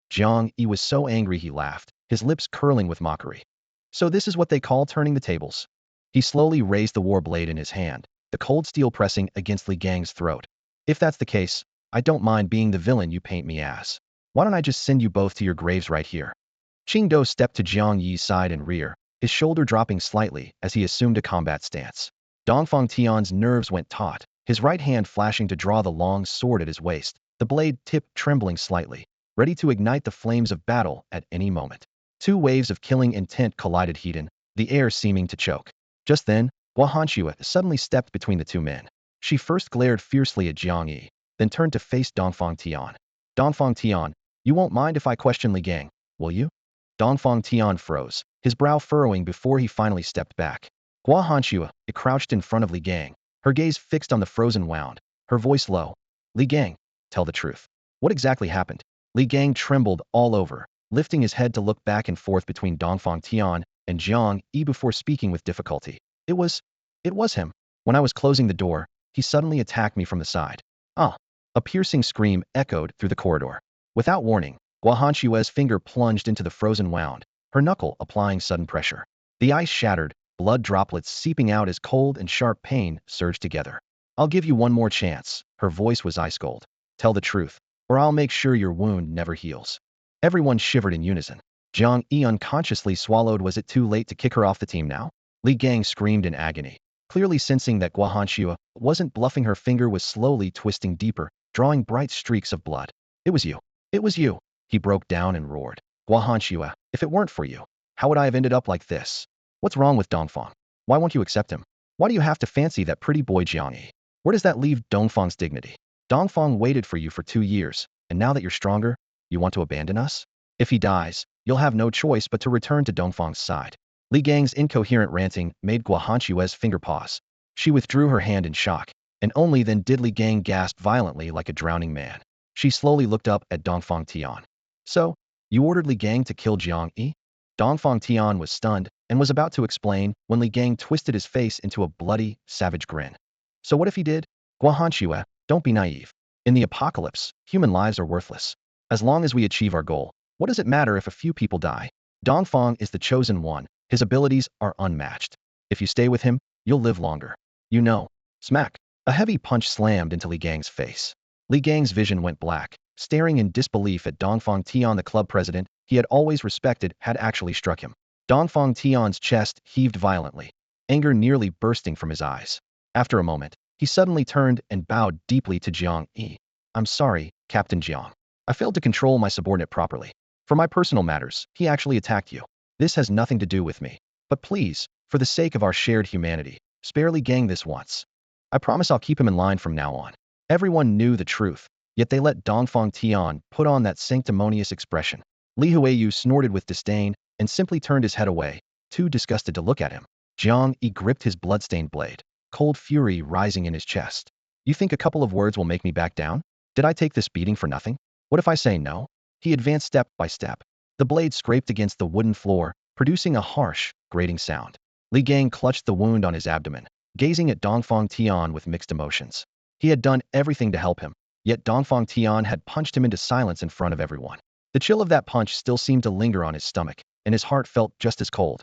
Jiang Yi was so angry he laughed, his lips curling with mockery. "So this is what they call turning the tables." He slowly raised the war blade in his hand, the cold steel pressing against Li Gang's throat. "If that's the case, I don't mind being the villain you paint me as. Why don't I just send you both to your graves right here?" Qingdou stepped to Jiang Yi's side and rear, his shoulder dropping slightly as he assumed a combat stance. Dongfang Tian's nerves went taut, his right hand flashing to draw the long sword at his waist, the blade tip trembling slightly, ready to ignite the flames of battle at any moment. Two waves of killing intent collided heat-in, the air seeming to choke. Just then, Guahanxue suddenly stepped between the two men. She first glared fiercely at Jiang Yi, then turned to face Dongfang Tian. "Dongfang Tian, you won't mind if I question Li Gang, will you?" Dongfang Tian froze, his brow furrowing before he finally stepped back. Guahanxue crouched in front of Li Gang, her gaze fixed on the frozen wound, her voice low. "Li Gang, tell the truth. What exactly happened?" Li Gang trembled all over, lifting his head to look back and forth between Dongfang Tian and Jiang Yi before speaking with difficulty. It was him. When I was closing the door, he suddenly attacked me from the side." "Ah!" A piercing scream echoed through the corridor. Without warning, Guahanxue's finger plunged into the frozen wound, her knuckle applying sudden pressure. The ice shattered, blood droplets seeping out as cold and sharp pain surged together. "I'll give you one more chance." Her voice was ice cold. "Tell the truth, or I'll make sure your wound never heals." Everyone shivered in unison. Jiang Yi unconsciously swallowed. Was it too late to kick her off the team now? Li Gang screamed in agony, clearly sensing that Guahanxue wasn't bluffing. Her finger was slowly twisting deeper, drawing bright streaks of blood. "It was you. It was you." He broke down and roared. "Guahanxue, if it weren't for you, how would I have ended up like this? What's wrong with Dongfang? Why won't you accept him? Why do you have to fancy that pretty boy Jiang Yi? Where does that leave Dongfang's dignity? Dongfang waited for you for 2 years, and now that you're stronger, you want to abandon us? If he dies, you'll have no choice but to return to Dongfang's side." Li Gang's incoherent ranting made Guahanxue's finger pause. She withdrew her hand in shock, and only then did Li Gang gasp violently like a drowning man. She slowly looked up at Dongfang Tian. "So, you ordered Li Gang to kill Jiang Yi?" Dongfang Tian was stunned and was about to explain when Li Gang twisted his face into a bloody, savage grin. "So what if he did? Guahanxue, don't be naive. In the apocalypse, human lives are worthless. As long as we achieve our goal, what does it matter if a few people die? Dongfang is the chosen one. His abilities are unmatched. If you stay with him, you'll live longer. You know." Smack. A heavy punch slammed into Li Gang's face. Li Gang's vision went black, staring in disbelief at Dongfang Tian. The club president he had always respected had actually struck him. Dongfang Tian's chest heaved violently, anger nearly bursting from his eyes. After a moment, he suddenly turned and bowed deeply to Jiang Yi. I'm sorry, Captain Jiang. I failed to control my subordinate properly. For my personal matters, he actually attacked you. This has nothing to do with me. But please, for the sake of our shared humanity, spare Li Gang this once. I promise I'll keep him in line from now on. Everyone knew the truth, yet they let Dongfang Tian put on that sanctimonious expression. Li Huiyu snorted with disdain and simply turned his head away, too disgusted to look at him. Jiang Yi gripped his bloodstained blade, cold fury rising in his chest. You think a couple of words will make me back down? Did I take this beating for nothing? What if I say no? He advanced step by step. The blade scraped against the wooden floor, producing a harsh, grating sound. Li Gang clutched the wound on his abdomen, gazing at Dongfang Tian with mixed emotions. He had done everything to help him, yet Dongfang Tian had punched him into silence in front of everyone. The chill of that punch still seemed to linger on his stomach, and his heart felt just as cold.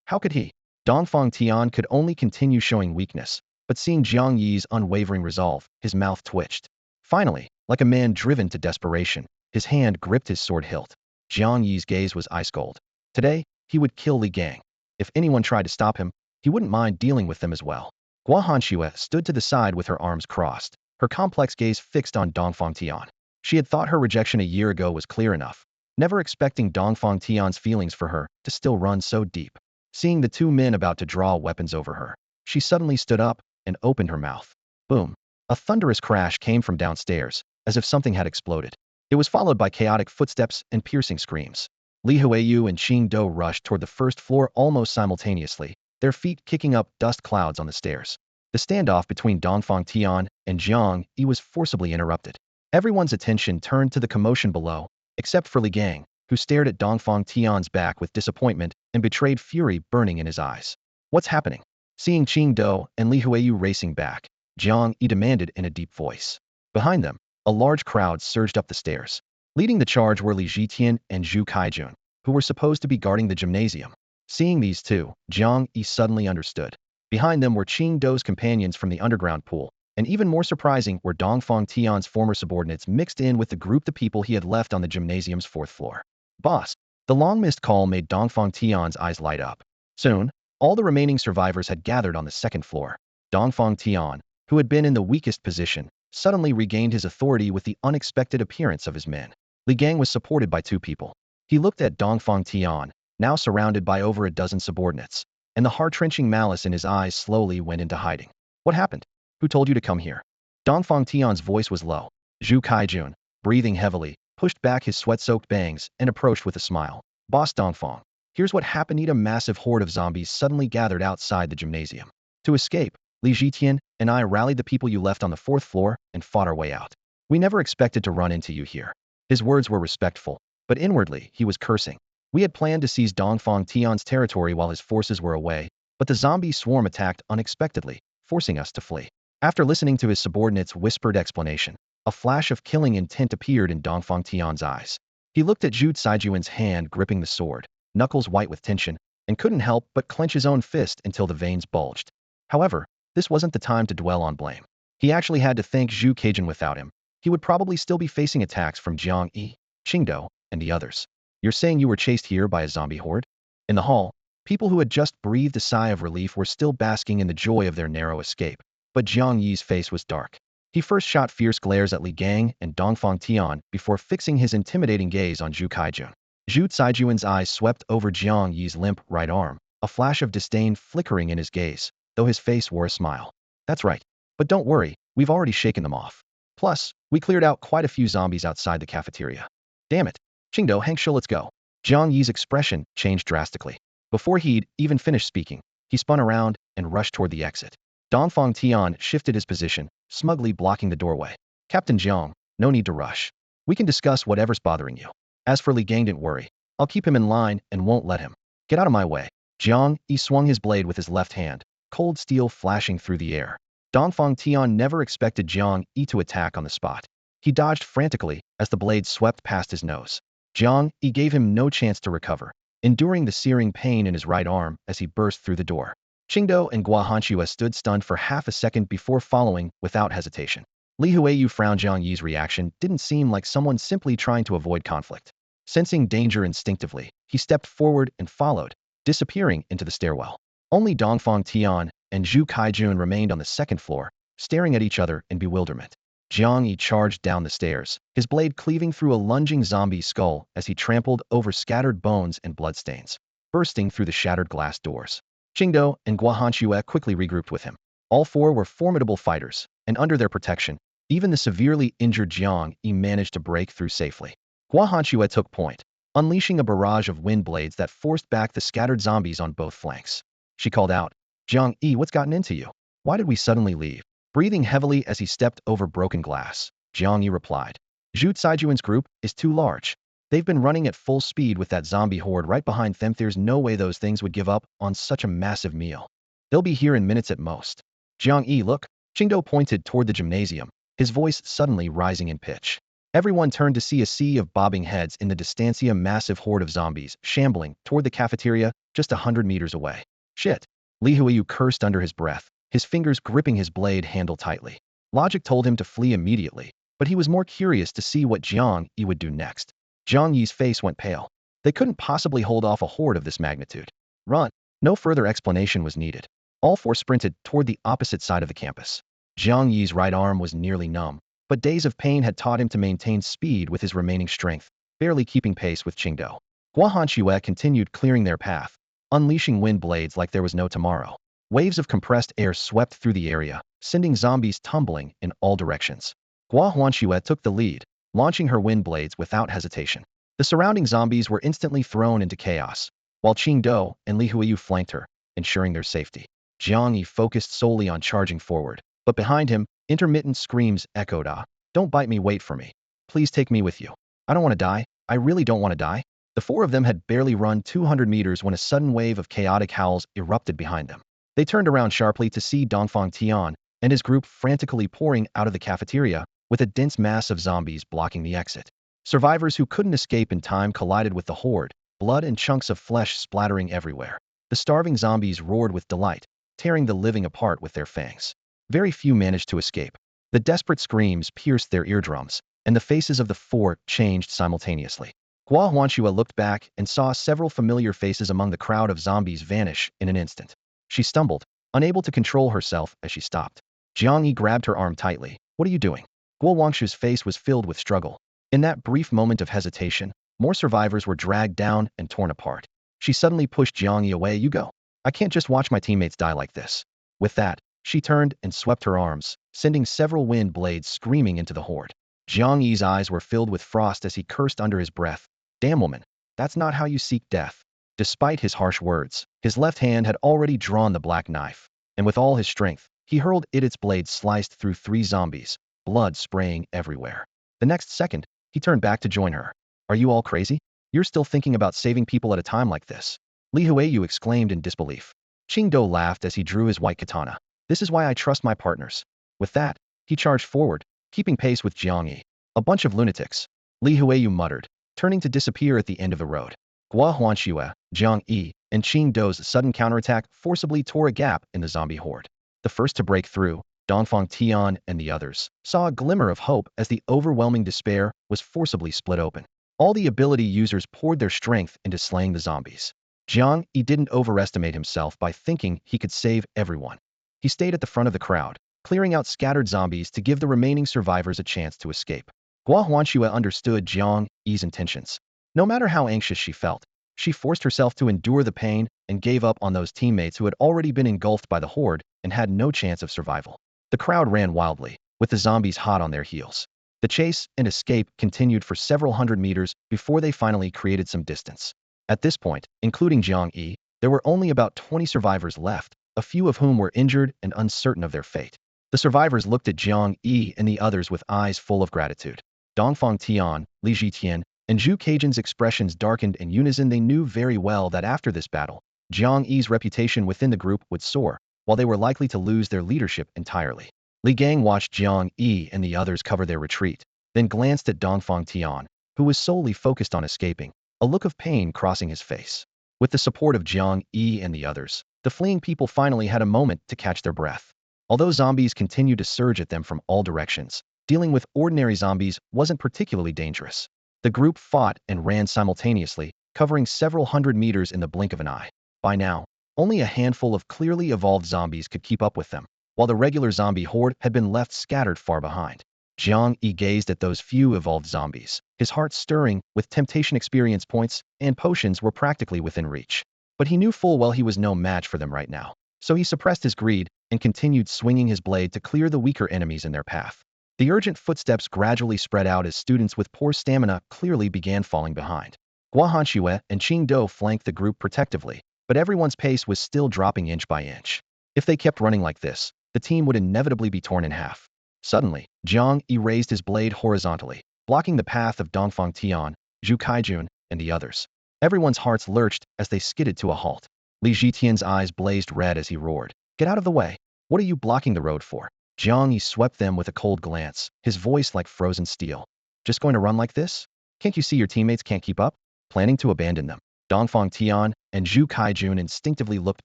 How could he? Dongfang Tian could only continue showing weakness, but seeing Jiang Yi's unwavering resolve, his mouth twitched. Finally, like a man driven to desperation, his hand gripped his sword hilt. Jiang Yi's gaze was ice cold. Today, he would kill Li Gang. If anyone tried to stop him, he wouldn't mind dealing with them as well. Gua Hanxue stood to the side with her arms crossed, her complex gaze fixed on Dongfang Tian. She had thought her rejection a year ago was clear enough, never expecting Dongfang Tian's feelings for her to still run so deep. Seeing the two men about to draw weapons over her, she suddenly stood up and opened her mouth. Boom! A thunderous crash came from downstairs, as if something had exploded. It was followed by chaotic footsteps and piercing screams. Li Huiyu and Qing Do rushed toward the first floor almost simultaneously, their feet kicking up dust clouds on the stairs. The standoff between Dongfang Tian and Jiang Yi was forcibly interrupted. Everyone's attention turned to the commotion below, except for Li Gang, who stared at Dongfang Tian's back with disappointment and betrayed fury burning in his eyes. What's happening? Seeing Qing Do and Li Huiyu racing back, Jiang Yi demanded in a deep voice. Behind them, a large crowd surged up the stairs. Leading the charge were Li Zhitian and Zhu Kaijun, who were supposed to be guarding the gymnasium. Seeing these two, Jiang Yi suddenly understood. Behind them were Qing Do's companions from the underground pool, and even more surprising were Dongfang Tian's former subordinates mixed in with the group the people he had left on the gymnasium's fourth floor. Boss! The long-missed call made Dongfang Tian's eyes light up. Soon, all the remaining survivors had gathered on the second floor. Dongfang Tian, who had been in the weakest position, suddenly regained his authority with the unexpected appearance of his men. Li Gang was supported by two people. He looked at Dongfang Tian, now surrounded by over a dozen subordinates, and the heart-wrenching malice in his eyes slowly went into hiding. What happened? Who told you to come here? Dongfang Tian's voice was low. Zhu Kaijun, breathing heavily, pushed back his sweat-soaked bangs and approached with a smile. Boss Dongfang, here's what happened. A massive horde of zombies suddenly gathered outside the gymnasium. To escape, Li Zhitian and I rallied the people you left on the fourth floor and fought our way out. We never expected to run into you here. His words were respectful, but inwardly he was cursing. We had planned to seize Dongfang Tian's territory while his forces were away, but the zombie swarm attacked unexpectedly, forcing us to flee. After listening to his subordinate's whispered explanation, a flash of killing intent appeared in Dongfang Tian's eyes. He looked at Zhu Saijuan's hand gripping the sword, knuckles white with tension, and couldn't help but clench his own fist until the veins bulged. However, this wasn't the time to dwell on blame. He actually had to thank Zhu Kaijun. Without him, he would probably still be facing attacks from Jiang Yi, Qing Do, and the others. You're saying you were chased here by a zombie horde? In the hall, people who had just breathed a sigh of relief were still basking in the joy of their narrow escape, but Jiang Yi's face was dark. He first shot fierce glares at Li Gang and Dongfang Tian before fixing his intimidating gaze on Zhu Kaijun. Zhu Saijuan's eyes swept over Jiang Yi's limp right arm, a flash of disdain flickering in his gaze, though his face wore a smile. That's right. But don't worry, we've already shaken them off. Plus, we cleared out quite a few zombies outside the cafeteria. Damn it. Qingdo, Hangshu, let's go. Jiang Yi's expression changed drastically. Before he'd even finished speaking, he spun around and rushed toward the exit. Dongfang Tian shifted his position, smugly blocking the doorway. Captain Jiang, no need to rush. We can discuss whatever's bothering you. As for Li Gang, don't worry. I'll keep him in line and won't let him get out of my way. Jiang Yi swung his blade with his left hand, cold steel flashing through the air. Dongfang Tian never expected Jiang Yi to attack on the spot. He dodged frantically as the blade swept past his nose. Jiang Yi gave him no chance to recover, enduring the searing pain in his right arm as he burst through the door. Qingdao and Guahanxue stood stunned for half a second before following without hesitation. Li Huiyu frowned. Jiang Yi's reaction didn't seem like someone simply trying to avoid conflict. Sensing danger instinctively, he stepped forward and followed, disappearing into the stairwell. Only Dongfang Tian and Zhu Kaijun remained on the second floor, staring at each other in bewilderment. Jiang Yi charged down the stairs, his blade cleaving through a lunging zombie's skull as he trampled over scattered bones and bloodstains, bursting through the shattered glass doors. Qingdao and Guahanxue quickly regrouped with him. All four were formidable fighters, and under their protection, even the severely injured Jiang Yi managed to break through safely. Guahanxue took point, unleashing a barrage of wind blades that forced back the scattered zombies on both flanks. She called out, "Jiang Yi, what's gotten into you? Why did we suddenly leave?" Breathing heavily as he stepped over broken glass, Jiang Yi replied, "Zhu Caijuan's group is too large. They've been running at full speed with that zombie horde right behind them. There's no way those things would give up on such a massive meal. They'll be here in minutes at most." "Jiang Yi, look." Qingdao pointed toward the gymnasium, his voice suddenly rising in pitch. Everyone turned to see a sea of bobbing heads in the distancia, massive horde of zombies shambling toward the cafeteria just 100 meters away. "Shit." Li Huiyu cursed under his breath, his fingers gripping his blade handle tightly. Logic told him to flee immediately, but he was more curious to see what Jiang Yi would do next. Jiang Yi's face went pale. They couldn't possibly hold off a horde of this magnitude. Run. No further explanation was needed. All four sprinted toward the opposite side of the campus. Jiang Yi's right arm was nearly numb, but days of pain had taught him to maintain speed with his remaining strength, barely keeping pace with Qingdao. Guahanxue continued clearing their path, unleashing wind blades like there was no tomorrow. Waves of compressed air swept through the area, sending zombies tumbling in all directions. Guahanxue took the lead, launching her wind blades without hesitation. The surrounding zombies were instantly thrown into chaos, while Qingdao and Li Huiyu flanked her, ensuring their safety. Jiang Yi focused solely on charging forward, but behind him, intermittent screams echoed, "Ah, don't bite me, wait for me. Please take me with you. I don't want to die. I really don't want to die." The four of them had barely run 200 meters when a sudden wave of chaotic howls erupted behind them. They turned around sharply to see Dongfang Tian and his group frantically pouring out of the cafeteria, with a dense mass of zombies blocking the exit. Survivors who couldn't escape in time collided with the horde, blood and chunks of flesh splattering everywhere. The starving zombies roared with delight, tearing the living apart with their fangs. Very few managed to escape. The desperate screams pierced their eardrums, and the faces of the four changed simultaneously. Guahanxue looked back and saw several familiar faces among the crowd of zombies vanish in an instant. She stumbled, unable to control herself as she stopped. Jiang Yi grabbed her arm tightly. "What are you doing?" Guahanxue's face was filled with struggle. In that brief moment of hesitation, more survivors were dragged down and torn apart. She suddenly pushed Jiang Yi away. "You go. I can't just watch my teammates die like this." With that, she turned and swept her arms, sending several wind blades screaming into the horde. Jiang Yi's eyes were filled with frost as he cursed under his breath. "Damn woman, that's not how you seek death." Despite his harsh words, his left hand had already drawn the black knife, and with all his strength, he hurled it. Its blade sliced through 3 zombies, blood spraying everywhere. The next second, he turned back to join her. "Are you all crazy? You're still thinking about saving people at a time like this?" Li Huiyu exclaimed in disbelief. Qingdao laughed as he drew his white katana. "This is why I trust my partners." With that, he charged forward, keeping pace with Jiang Yi. "A bunch of lunatics," Li Huiyu muttered, turning to disappear at the end of the road. Guahanxue, Jiang Yi, and Qingdao's sudden counterattack forcibly tore a gap in the zombie horde. The first to break through, Dongfang Tian and the others, saw a glimmer of hope as the overwhelming despair was forcibly split open. All the ability users poured their strength into slaying the zombies. Jiang Yi didn't overestimate himself by thinking he could save everyone. He stayed at the front of the crowd, clearing out scattered zombies to give the remaining survivors a chance to escape. Guahanxue understood Jiang Yi's intentions. No matter how anxious she felt, she forced herself to endure the pain and gave up on those teammates who had already been engulfed by the horde and had no chance of survival. The crowd ran wildly, with the zombies hot on their heels. The chase and escape continued for several hundred meters before they finally created some distance. At this point, including Jiang Yi, there were only about 20 survivors left, a few of whom were injured and uncertain of their fate. The survivors looked at Jiang Yi and the others with eyes full of gratitude. Dongfang Tian, Li Zhitian, and Zhu Caijun's expressions darkened in unison. They knew very well that after this battle, Jiang Yi's reputation within the group would soar, while they were likely to lose their leadership entirely. Li Gang watched Jiang Yi and the others cover their retreat, then glanced at Dongfang Tian, who was solely focused on escaping, a look of pain crossing his face. With the support of Jiang Yi and the others, the fleeing people finally had a moment to catch their breath. Although zombies continued to surge at them from all directions, dealing with ordinary zombies wasn't particularly dangerous. The group fought and ran simultaneously, covering several hundred meters in the blink of an eye. By now, only a handful of clearly evolved zombies could keep up with them, while the regular zombie horde had been left scattered far behind. Jiang Yi gazed at those few evolved zombies, his heart stirring with temptation. Experience points and potions were practically within reach. But he knew full well he was no match for them right now, so he suppressed his greed and continued swinging his blade to clear the weaker enemies in their path. The urgent footsteps gradually spread out as students with poor stamina clearly began falling behind. Guahanxue and Qingdou flanked the group protectively, but everyone's pace was still dropping inch by inch. If they kept running like this, the team would inevitably be torn in half. Suddenly, Jiang Yi raised his blade horizontally, blocking the path of Dongfang Tian, Zhu Kaijun, and the others. Everyone's hearts lurched as they skidded to a halt. Li Zhitian's eyes blazed red as he roared, "Get out of the way! What are you blocking the road for?" Jiang Yi swept them with a cold glance, his voice like frozen steel. "Just going to run like this? Can't you see your teammates can't keep up? Planning to abandon them?" Dongfang Tian and Zhu Kaijun instinctively looked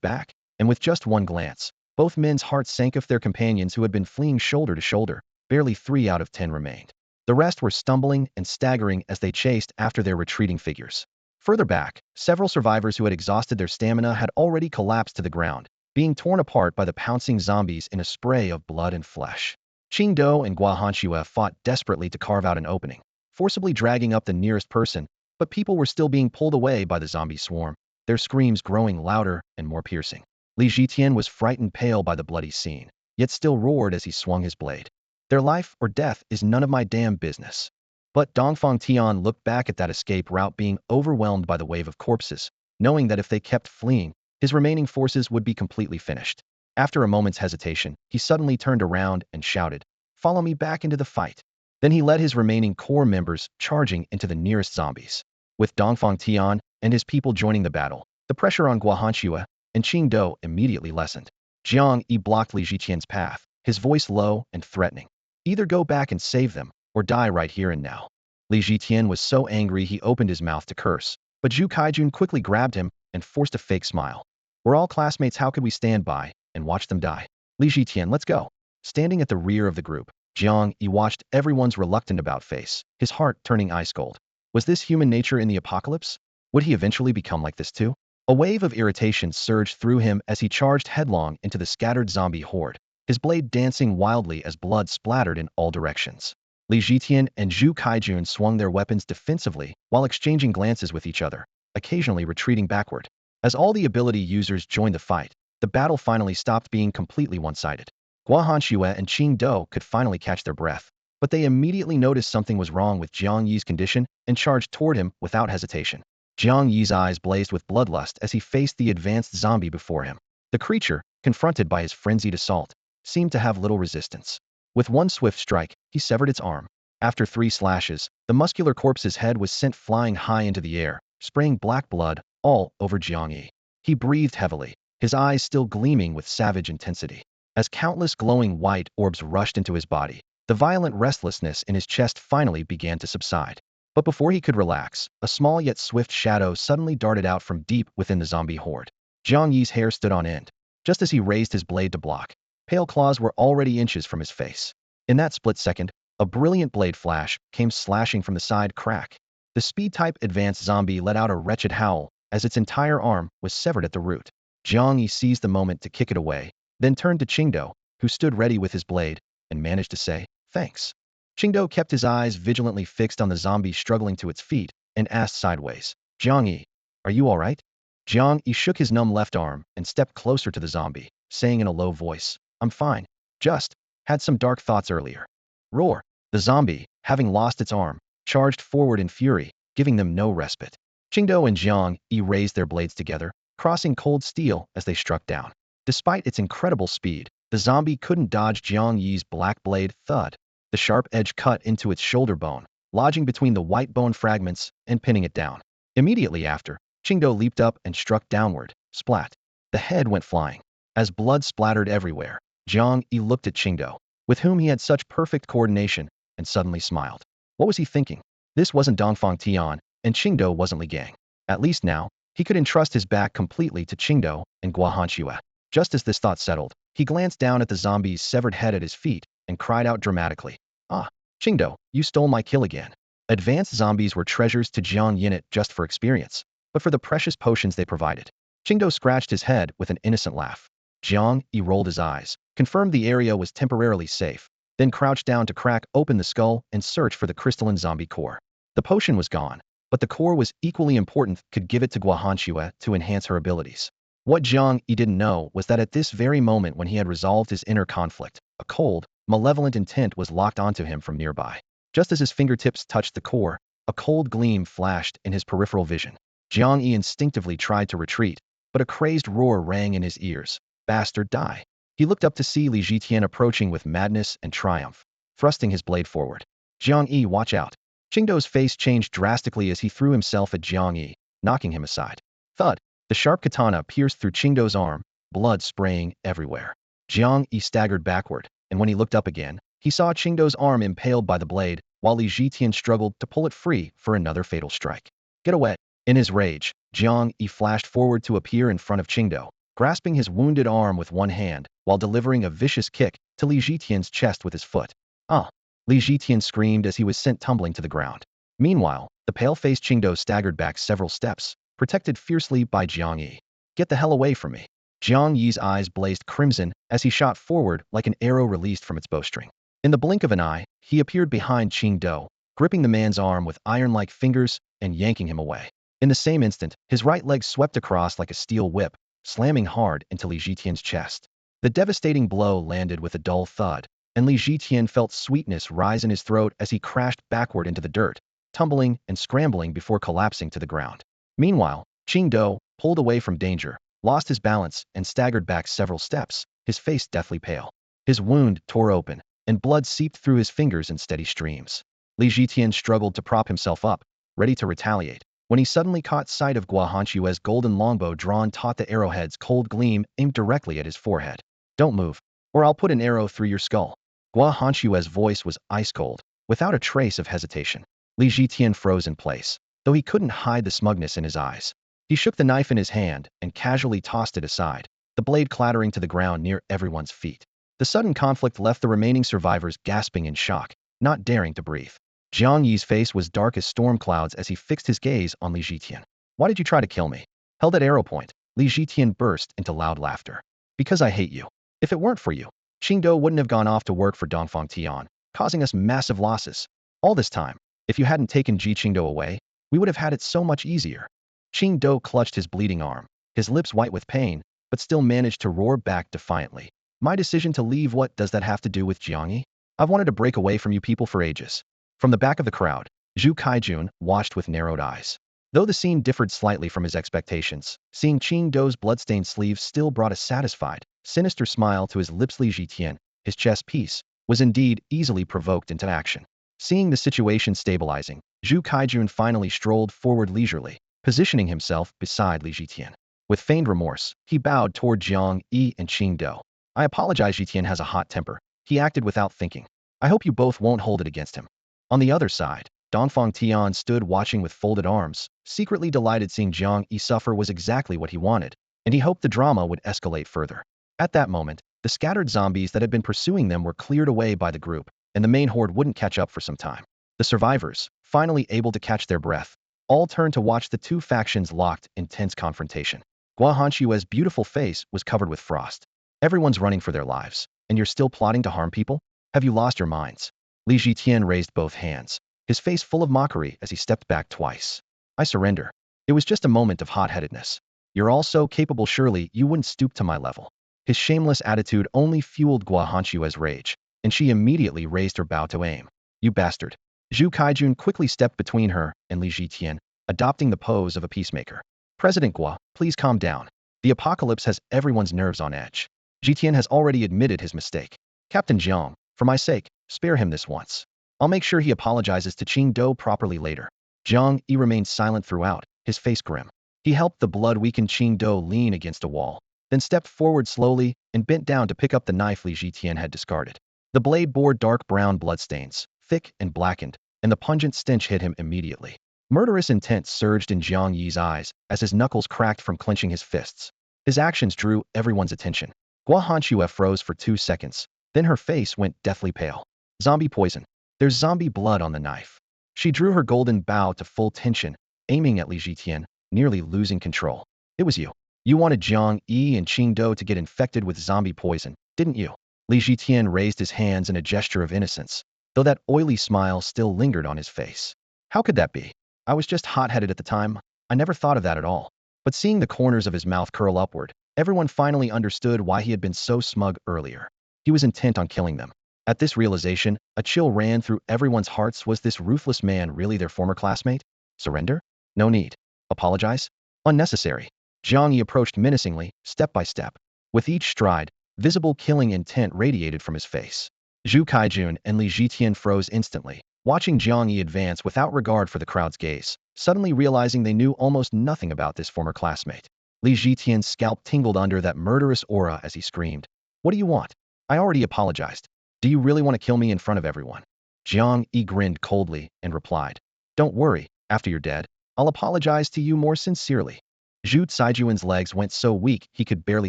back, and with just one glance, both men's hearts sank of their companions who had been fleeing shoulder to shoulder. Barely 3 out of 10 remained. The rest were stumbling and staggering as they chased after their retreating figures. Further back, several survivors who had exhausted their stamina had already collapsed to the ground, being torn apart by the pouncing zombies in a spray of blood and flesh. Qingdou and Guahanxue fought desperately to carve out an opening, forcibly dragging up the nearest person, but people were still being pulled away by the zombie swarm, their screams growing louder and more piercing. Li Zhitian was frightened pale by the bloody scene, yet still roared as he swung his blade. "Their life or death is none of my damn business." But Dongfang Tian looked back at that escape route being overwhelmed by the wave of corpses, knowing that if they kept fleeing, his remaining forces would be completely finished. After a moment's hesitation, he suddenly turned around and shouted, "Follow me back into the fight." Then he led his remaining core members charging into the nearest zombies. With Dongfang Tian and his people joining the battle, the pressure on Guahanxue and Qingdou immediately lessened. Jiang Yi blocked Li Zhitian's path, his voice low and threatening. "Either go back and save them, or die right here and now." Li Zhitian was so angry he opened his mouth to curse, but Zhu Kaijun quickly grabbed him and forced a fake smile. "We're all classmates, how could we stand by and watch them die? Li Zhitian, let's go." Standing at the rear of the group, Jiang Yi watched everyone's reluctant about face, his heart turning ice cold. Was this human nature in the apocalypse? Would he eventually become like this too? A wave of irritation surged through him as he charged headlong into the scattered zombie horde, his blade dancing wildly as blood splattered in all directions. Li Zhitian and Zhu Kaijun swung their weapons defensively while exchanging glances with each other, occasionally retreating backward. As all the ability users joined the fight, the battle finally stopped being completely one-sided. Guahanxue and Qingdou could finally catch their breath, but they immediately noticed something was wrong with Jiang Yi's condition and charged toward him without hesitation. Jiang Yi's eyes blazed with bloodlust as he faced the advanced zombie before him. The creature, confronted by his frenzied assault, seemed to have little resistance. With one swift strike, he severed its arm. After 3 slashes, the muscular corpse's head was sent flying high into the air, spraying black blood all over Jiang Yi. He breathed heavily, his eyes still gleaming with savage intensity. As countless glowing white orbs rushed into his body, the violent restlessness in his chest finally began to subside. But before he could relax, a small yet swift shadow suddenly darted out from deep within the zombie horde. Jiang Yi's hair stood on end, just as he raised his blade to block. Pale claws were already inches from his face. In that split second, a brilliant blade flash came slashing from the side crack. The speed-type advanced zombie let out a wretched howl as its entire arm was severed at the root. Jiang Yi seized the moment to kick it away, then turned to Qingdou, who stood ready with his blade, and managed to say, "Thanks." Qingdou kept his eyes vigilantly fixed on the zombie struggling to its feet and asked sideways, "Jiang Yi, are you all right?" Jiang Yi shook his numb left arm and stepped closer to the zombie, saying in a low voice, "I'm fine. Just had some dark thoughts earlier." Roar! The zombie, having lost its arm, charged forward in fury, giving them no respite. Qingdou and Jiang Yi raised their blades together, crossing cold steel as they struck down. Despite its incredible speed, the zombie couldn't dodge Jiang Yi's black blade. Thud! The sharp edge cut into its shoulder bone, lodging between the white bone fragments and pinning it down. Immediately after, Qingdou leaped up and struck downward. Splat! The head went flying. As blood splattered everywhere, Jiang Yi looked at Qingdou, with whom he had such perfect coordination, and suddenly smiled. What was he thinking? This wasn't Dongfang Tian, and Qingdou wasn't Li Gang. At least now, He could entrust his back completely to Qingdao and Guahanxue. Just as this thought settled, he glanced down at the zombie's severed head at his feet and cried out dramatically, "Ah, Qingdao, you stole my kill again." Advanced zombies were treasures to Jiang Yi just for experience, but for the precious potions they provided. Qingdao scratched his head with an innocent laugh. Jiang Yi rolled his eyes, confirmed the area was temporarily safe, then crouched down to crack open the skull and search for the crystalline zombie core. The potion was gone, but the core was equally important, could give it to Guahanxue to enhance her abilities. What Jiang Yi didn't know was that at this very moment when he had resolved his inner conflict, a cold, malevolent intent was locked onto him from nearby. Just as his fingertips touched the core, a cold gleam flashed in his peripheral vision. Jiang Yi instinctively tried to retreat, but a crazed roar rang in his ears. "Bastard, die!" He looked up to see Li Jitian approaching with madness and triumph, thrusting his blade forward. "Jiang Yi, watch out!" Qingdao's face changed drastically as he threw himself at Jiang Yi, knocking him aside. Thud! The sharp katana pierced through Qingdao's arm, blood spraying everywhere. Jiang Yi staggered backward, and when he looked up again, he saw Qingdao's arm impaled by the blade, while Li Jitian struggled to pull it free for another fatal strike. "Get away!" In his rage, Jiang Yi flashed forward to appear in front of Qingdao, grasping his wounded arm with one hand, while delivering a vicious kick to Li Jitian's chest with his foot. "Ah!" Li Jitian screamed as he was sent tumbling to the ground. Meanwhile, the pale-faced Qingdao staggered back several steps, protected fiercely by Jiang Yi. "Get the hell away from me!" Jiang Yi's eyes blazed crimson as he shot forward like an arrow released from its bowstring. In the blink of an eye, he appeared behind Qingdao, gripping the man's arm with iron-like fingers and yanking him away. In the same instant, his right leg swept across like a steel whip, slamming hard into Li Jitian's chest. The devastating blow landed with a dull thud, and Li Jitian felt sweetness rise in his throat as he crashed backward into the dirt, tumbling and scrambling before collapsing to the ground. Meanwhile, Qingdao, pulled away from danger, lost his balance and staggered back several steps, his face deathly pale. His wound tore open, and blood seeped through his fingers in steady streams. Li Jitian struggled to prop himself up, ready to retaliate, when he suddenly caught sight of Guahanxue's golden longbow drawn taut, the arrowhead's cold gleam aimed directly at his forehead. "Don't move, or I'll put an arrow through your skull." Guahanxue's voice was ice-cold, without a trace of hesitation. Li Jitian froze in place, though he couldn't hide the smugness in his eyes. He shook the knife in his hand and casually tossed it aside, the blade clattering to the ground near everyone's feet. The sudden conflict left the remaining survivors gasping in shock, not daring to breathe. Jiang Yi's face was dark as storm clouds as he fixed his gaze on Li Jitian. "Why did you try to kill me?" Held at arrow point, Li Jitian burst into loud laughter. "Because I hate you. If it weren't for you, Qingdao wouldn't have gone off to work for Dongfang Tian, causing us massive losses. All this time, if you hadn't taken Ji Qingdao away, we would have had it so much easier." Qingdao clutched his bleeding arm, his lips white with pain, but still managed to roar back defiantly. "My decision to leave, what does that have to do with Jiang Yi? I've wanted to break away from you people for ages." From the back of the crowd, Zhu Kaijun watched with narrowed eyes. Though the scene differed slightly from his expectations, seeing Qingdao's bloodstained sleeve still brought a satisfied, sinister smile to his lips. Li Jitian, his chess piece, was indeed easily provoked into action. Seeing the situation stabilizing, Zhu Kaijun finally strolled forward leisurely, positioning himself beside Li Jitian. With feigned remorse, he bowed toward Jiang Yi and Qingdao. "I apologize, Jitian has a hot temper. He acted without thinking. I hope you both won't hold it against him." On the other side, Dongfang Tian stood watching with folded arms, secretly delighted. Seeing Jiang Yi suffer was exactly what he wanted, and he hoped the drama would escalate further. At that moment, the scattered zombies that had been pursuing them were cleared away by the group, and the main horde wouldn't catch up for some time. The survivors, finally able to catch their breath, all turned to watch the two factions locked in tense confrontation. Guahanxue's beautiful face was covered with frost. "Everyone's running for their lives, and you're still plotting to harm people? Have you lost your minds?" Li Jitian raised both hands, his face full of mockery as he stepped back twice. "I surrender. It was just a moment of hot-headedness. You're all so capable, surely you wouldn't stoop to my level." His shameless attitude only fueled Guahanxue's rage, and she immediately raised her bow to aim. "You bastard." Zhu Kaijun quickly stepped between her and Li Jitian, adopting the pose of a peacemaker. "President Gua, please calm down. The apocalypse has everyone's nerves on edge. Jitian has already admitted his mistake. Captain Jiang, for my sake, spare him this once. I'll make sure he apologizes to Qingdao properly later." Jiang Yi remained silent throughout, his face grim. He helped the blood-weakened Qingdao lean against a wall, then stepped forward slowly and bent down to pick up the knife Li Jitian had discarded. The blade bore dark brown bloodstains, thick and blackened, and the pungent stench hit him immediately. Murderous intent surged in Jiang Yi's eyes as his knuckles cracked from clenching his fists. His actions drew everyone's attention. Gua Hanxue froze for 2 seconds, then her face went deathly pale. Zombie poison. There's zombie blood on the knife. She drew her golden bow to full tension, aiming at Li Jitian, nearly losing control. It was you. You wanted Jiang Yi and Qingdou to get infected with zombie poison, didn't you? Li Jitian raised his hands in a gesture of innocence, though that oily smile still lingered on his face. How could that be? I was just hot-headed at the time. I never thought of that at all. But seeing the corners of his mouth curl upward, everyone finally understood why he had been so smug earlier. He was intent on killing them. At this realization, a chill ran through everyone's hearts. Was this ruthless man really their former classmate? Surrender? No need. Apologize? Unnecessary. Jiang Yi approached menacingly, step by step. With each stride, visible killing intent radiated from his face. Zhu Kaijun and Li Jitian froze instantly, watching Jiang Yi advance without regard for the crowd's gaze, suddenly realizing they knew almost nothing about this former classmate. Li Jitian's scalp tingled under that murderous aura as he screamed, "What do you want? I already apologized. Do you really want to kill me in front of everyone?" Jiang Yi grinned coldly and replied, "Don't worry, after you're dead, I'll apologize to you more sincerely." Zhu Saijuan's legs went so weak he could barely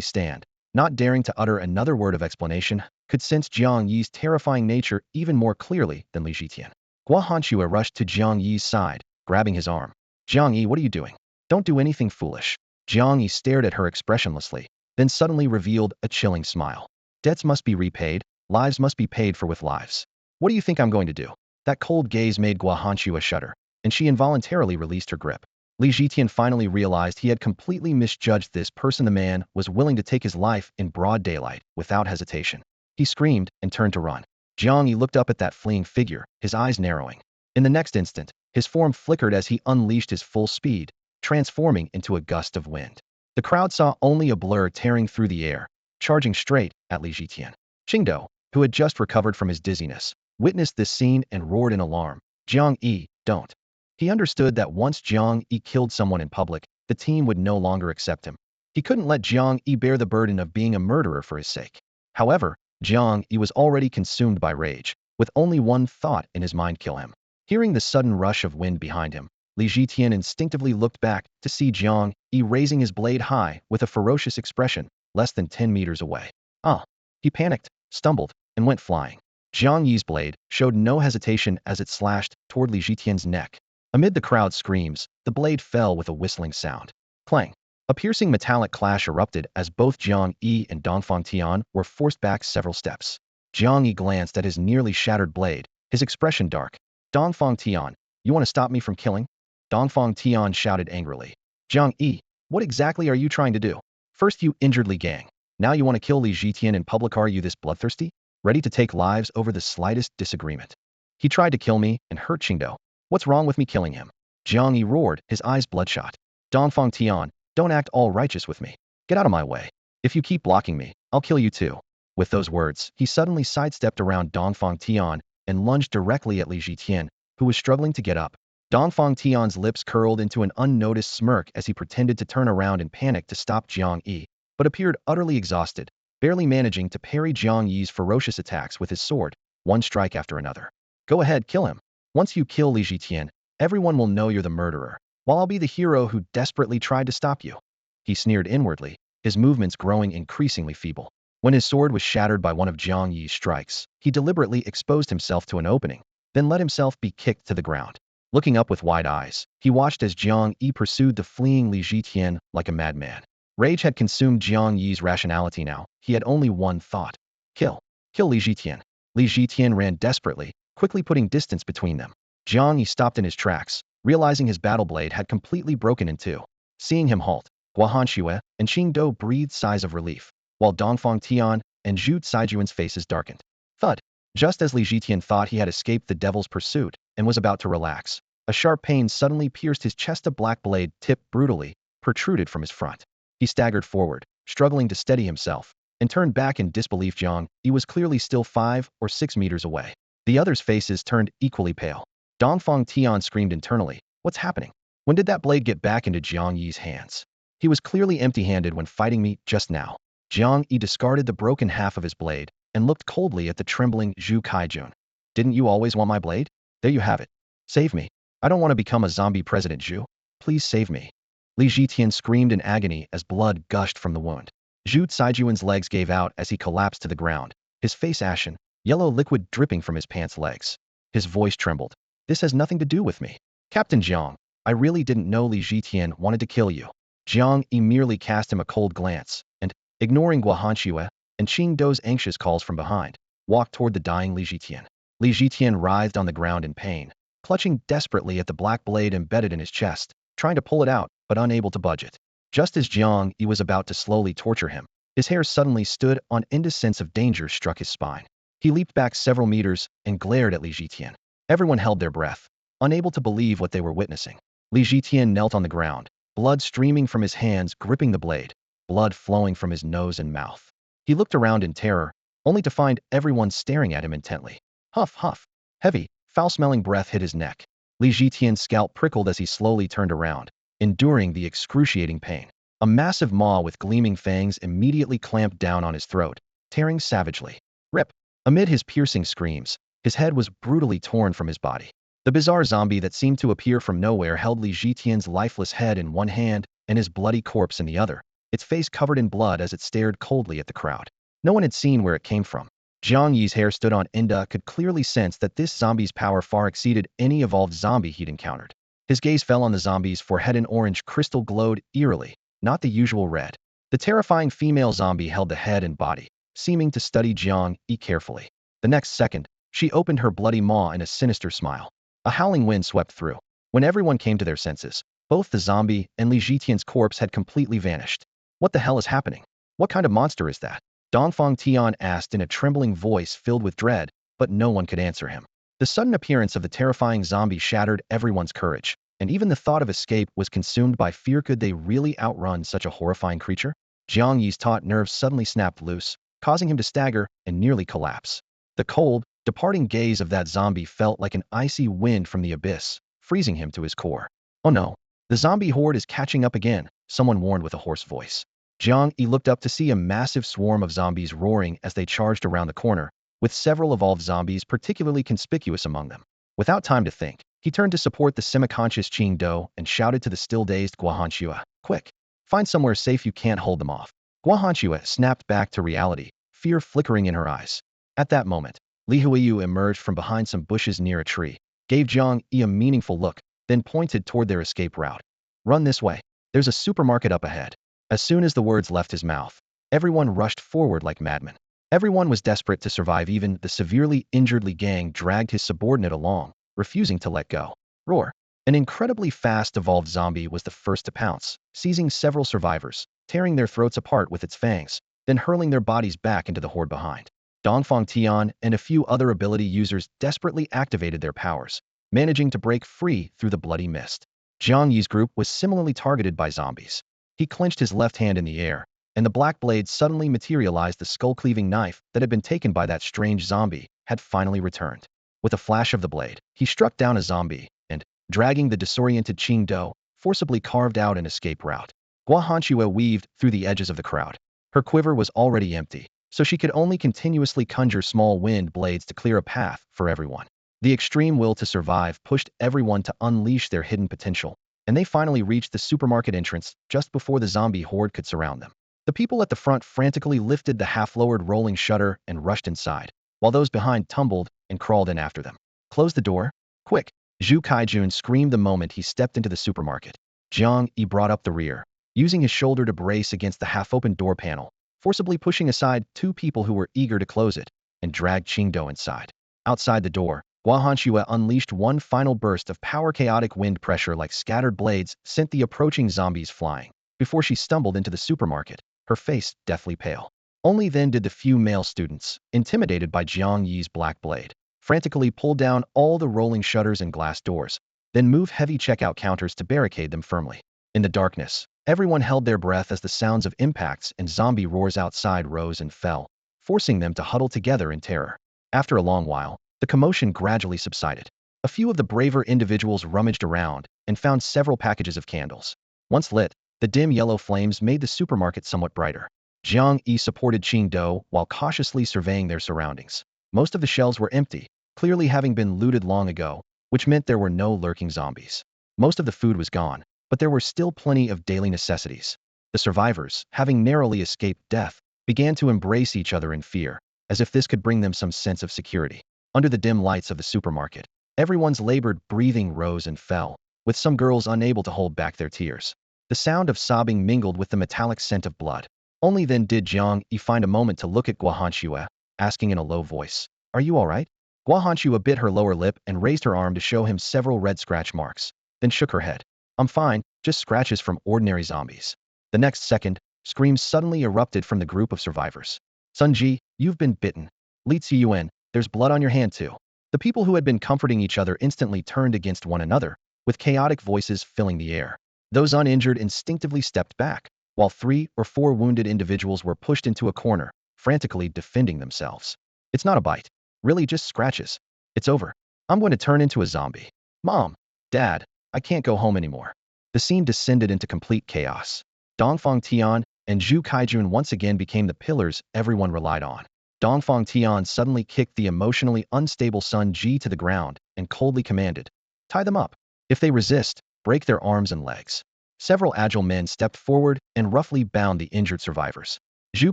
stand, not daring to utter another word of explanation, could sense Jiang Yi's terrifying nature even more clearly than Li Jitian. Gua Hanxue rushed to Jiang Yi's side, grabbing his arm. "Jiang Yi, what are you doing? Don't do anything foolish." Jiang Yi stared at her expressionlessly, then suddenly revealed a chilling smile. "Debts must be repaid, lives must be paid for with lives. What do you think I'm going to do?" That cold gaze made Gua Hanxue shudder, and she involuntarily released her grip. Li Jitian finally realized he had completely misjudged this person. The man was willing to take his life in broad daylight, without hesitation. He screamed and turned to run. Jiang Yi looked up at that fleeing figure, his eyes narrowing. In the next instant, his form flickered as he unleashed his full speed, transforming into a gust of wind. The crowd saw only a blur tearing through the air, charging straight at Li Jitian. Qingdou, who had just recovered from his dizziness, witnessed this scene and roared in alarm. "Jiang Yi, don't." He understood that once Jiang Yi killed someone in public, the team would no longer accept him. He couldn't let Jiang Yi bear the burden of being a murderer for his sake. However, Jiang Yi was already consumed by rage, with only one thought in his mind: kill him. Hearing the sudden rush of wind behind him, Li Jitian instinctively looked back to see Jiang Yi raising his blade high with a ferocious expression, less than 10 meters away. Ah! He panicked, stumbled, and went flying. Jiang Yi's blade showed no hesitation as it slashed toward Li Jitian's neck. Amid the crowd's screams, the blade fell with a whistling sound. Clang! A piercing metallic clash erupted as both Jiang Yi and Dongfang Tian were forced back several steps. Jiang Yi glanced at his nearly shattered blade, his expression dark. "Dongfang Tian, you want to stop me from killing?" Dongfang Tian shouted angrily. "Jiang Yi, what exactly are you trying to do? First you injured Li Gang. Now you want to kill Li Jitian in public. Are you this bloodthirsty? Ready to take lives over the slightest disagreement? He tried to kill me and hurt Qingdou. What's wrong with me killing him?" Jiang Yi roared, his eyes bloodshot. "Dongfang Tian, don't act all righteous with me. Get out of my way. If you keep blocking me, I'll kill you too." With those words, he suddenly sidestepped around Dongfang Tian and lunged directly at Li Jitian, who was struggling to get up. Dongfang Tian's lips curled into an unnoticed smirk as he pretended to turn around in panic to stop Jiang Yi, but appeared utterly exhausted, barely managing to parry Jiang Yi's ferocious attacks with his sword, one strike after another. "Go ahead, kill him. Once you kill Li Jitian, everyone will know you're the murderer, while I'll be the hero who desperately tried to stop you." He sneered inwardly, his movements growing increasingly feeble. When his sword was shattered by one of Jiang Yi's strikes, he deliberately exposed himself to an opening, then let himself be kicked to the ground. Looking up with wide eyes, he watched as Jiang Yi pursued the fleeing Li Jitian like a madman. Rage had consumed Jiang Yi's rationality now. He had only one thought: kill. Kill Li Jitian. Li Jitian ran desperately, quickly putting distance between them. Jiang Yi stopped in his tracks, realizing his battle blade had completely broken in two. Seeing him halt, Gua Hanxue and Qingdou breathed sighs of relief, while Dongfang Tian and Zhu Saijuan's faces darkened. Thud! Just as Li Jitian thought he had escaped the devil's pursuit and was about to relax, a sharp pain suddenly pierced his chest. A black blade, tipped brutally, protruded from his front. He staggered forward, struggling to steady himself, and turned back in disbelief. Jiang Yi was clearly still 5 or 6 meters away. The others' faces turned equally pale. Dongfang Tian screamed internally, "What's happening? When did that blade get back into Jiang Yi's hands? He was clearly empty-handed when fighting me just now." Jiang Yi discarded the broken half of his blade and looked coldly at the trembling Zhu Kaijun. "Didn't you always want my blade? There you have it. Save me." I don't want to become a zombie President Zhu. Please save me. Li Jitian screamed in agony as blood gushed from the wound. Zhu Caijuan's legs gave out as he collapsed to the ground, his face ashen, yellow liquid dripping from his pants legs. His voice trembled. This has nothing to do with me. Captain Jiang, I really didn't know Li Jitian wanted to kill you. Jiang Yi merely cast him a cold glance, and, ignoring Guahanxue and Qing Dou's anxious calls from behind, walked toward the dying Li Jitian. Li Jitian writhed on the ground in pain, clutching desperately at the black blade embedded in his chest, trying to pull it out, but unable to budge it. Just as Jiang Yi was about to slowly torture him, his hair suddenly stood on end. A sense of danger struck his spine. He leaped back several meters and glared at Li Jitian. Everyone held their breath, unable to believe what they were witnessing. Li Jitian knelt on the ground, blood streaming from his hands gripping the blade, blood flowing from his nose and mouth. He looked around in terror, only to find everyone staring at him intently. Huff, huff. Heavy, foul-smelling breath hit his neck. Li Jitian's scalp prickled as he slowly turned around, enduring the excruciating pain. A massive maw with gleaming fangs immediately clamped down on his throat, tearing savagely. Rip! Amid his piercing screams, his head was brutally torn from his body. The bizarre zombie that seemed to appear from nowhere held Li Jitian's lifeless head in one hand and his bloody corpse in the other, its face covered in blood as it stared coldly at the crowd. No one had seen where it came from. Jiang Yi's hair stood on end. Could clearly sense that this zombie's power far exceeded any evolved zombie he'd encountered. His gaze fell on the zombie's forehead. An orange crystal glowed eerily, not the usual red. The terrifying female zombie held the head and body, seeming to study Jiang Yi carefully. The next second, she opened her bloody maw in a sinister smile. A howling wind swept through. When everyone came to their senses, both the zombie and Li Jitian's corpse had completely vanished. What the hell is happening? What kind of monster is that? Dongfang Tian asked in a trembling voice filled with dread, but no one could answer him. The sudden appearance of the terrifying zombie shattered everyone's courage, and even the thought of escape was consumed by fear. Could they really outrun such a horrifying creature? Jiang Yi's taut nerves suddenly snapped loose, causing him to stagger and nearly collapse. The cold, departing gaze of that zombie felt like an icy wind from the abyss, freezing him to his core. Oh no, the zombie horde is catching up again, someone warned with a hoarse voice. Jiang Yi looked up to see a massive swarm of zombies roaring as they charged around the corner, with several evolved zombies particularly conspicuous among them. Without time to think, he turned to support the semi-conscious Qing Dou and shouted to the still-dazed Guahanxue, "Quick! Find somewhere safe, you can't hold them off." Guahanxue snapped back to reality, fear flickering in her eyes. At that moment, Li Huiyu emerged from behind some bushes near a tree, gave Jiang Yi a meaningful look, then pointed toward their escape route. "Run this way. There's a supermarket up ahead." As soon as the words left his mouth, everyone rushed forward like madmen. Everyone was desperate to survive. Even the severely injured Li Gang dragged his subordinate along, refusing to let go. Roar! An incredibly fast evolved zombie was the first to pounce, seizing several survivors, tearing their throats apart with its fangs, then hurling their bodies back into the horde behind. Dongfang Tian and a few other ability users desperately activated their powers, managing to break free through the bloody mist. Jiang Yi's group was similarly targeted by zombies. He clenched his left hand in the air, and the black blade suddenly materialized. The skull-cleaving knife that had been taken by that strange zombie had finally returned. With a flash of the blade, he struck down a zombie and, dragging the disoriented Qing Dou, forcibly carved out an escape route. Guahanxue weaved through the edges of the crowd. Her quiver was already empty, so she could only continuously conjure small wind blades to clear a path for everyone. The extreme will to survive pushed everyone to unleash their hidden potential, and they finally reached the supermarket entrance just before the zombie horde could surround them. The people at the front frantically lifted the half-lowered rolling shutter and rushed inside, while those behind tumbled and crawled in after them. "Close the door? Quick!" Zhu Kaijun screamed the moment he stepped into the supermarket. Jiang Yi brought up the rear, using his shoulder to brace against the half-open door panel, forcibly pushing aside two people who were eager to close it, and dragged Qing Dou inside. Outside the door, Guahanxue unleashed one final burst of power. Chaotic wind pressure like scattered blades sent the approaching zombies flying, before she stumbled into the supermarket, her face deathly pale. Only then did the few male students, intimidated by Jiang Yi's black blade, frantically pull down all the rolling shutters and glass doors, then move heavy checkout counters to barricade them firmly. In the darkness, everyone held their breath as the sounds of impacts and zombie roars outside rose and fell, forcing them to huddle together in terror. After a long while, the commotion gradually subsided. A few of the braver individuals rummaged around and found several packages of candles. Once lit, the dim yellow flames made the supermarket somewhat brighter. Jiang Yi supported Qing Dou while cautiously surveying their surroundings. Most of the shelves were empty, clearly having been looted long ago, which meant there were no lurking zombies. Most of the food was gone, but there were still plenty of daily necessities. The survivors, having narrowly escaped death, began to embrace each other in fear, as if this could bring them some sense of security. Under the dim lights of the supermarket, everyone's labored breathing rose and fell, with some girls unable to hold back their tears. The sound of sobbing mingled with the metallic scent of blood. Only then did Jiang Yi find a moment to look at Guahanxue, asking in a low voice, "Are you all right?" Guahanxue bit her lower lip and raised her arm to show him several red scratch marks, then shook her head. "I'm fine, just scratches from ordinary zombies." The next second, screams suddenly erupted from the group of survivors. "Sunji, you've been bitten. Li Ziyuan, there's blood on your hand too." The people who had been comforting each other instantly turned against one another, with chaotic voices filling the air. Those uninjured instinctively stepped back, while 3 or 4 wounded individuals were pushed into a corner, frantically defending themselves. "It's not a bite. Really just scratches. It's over. I'm going to turn into a zombie. Mom, Dad, I can't go home anymore." The scene descended into complete chaos. Dongfang Tian and Zhu Kaijun once again became the pillars everyone relied on. Dongfang Tian suddenly kicked the emotionally unstable Sun Ji to the ground and coldly commanded, "Tie them up. If they resist, break their arms and legs." Several agile men stepped forward and roughly bound the injured survivors. Zhu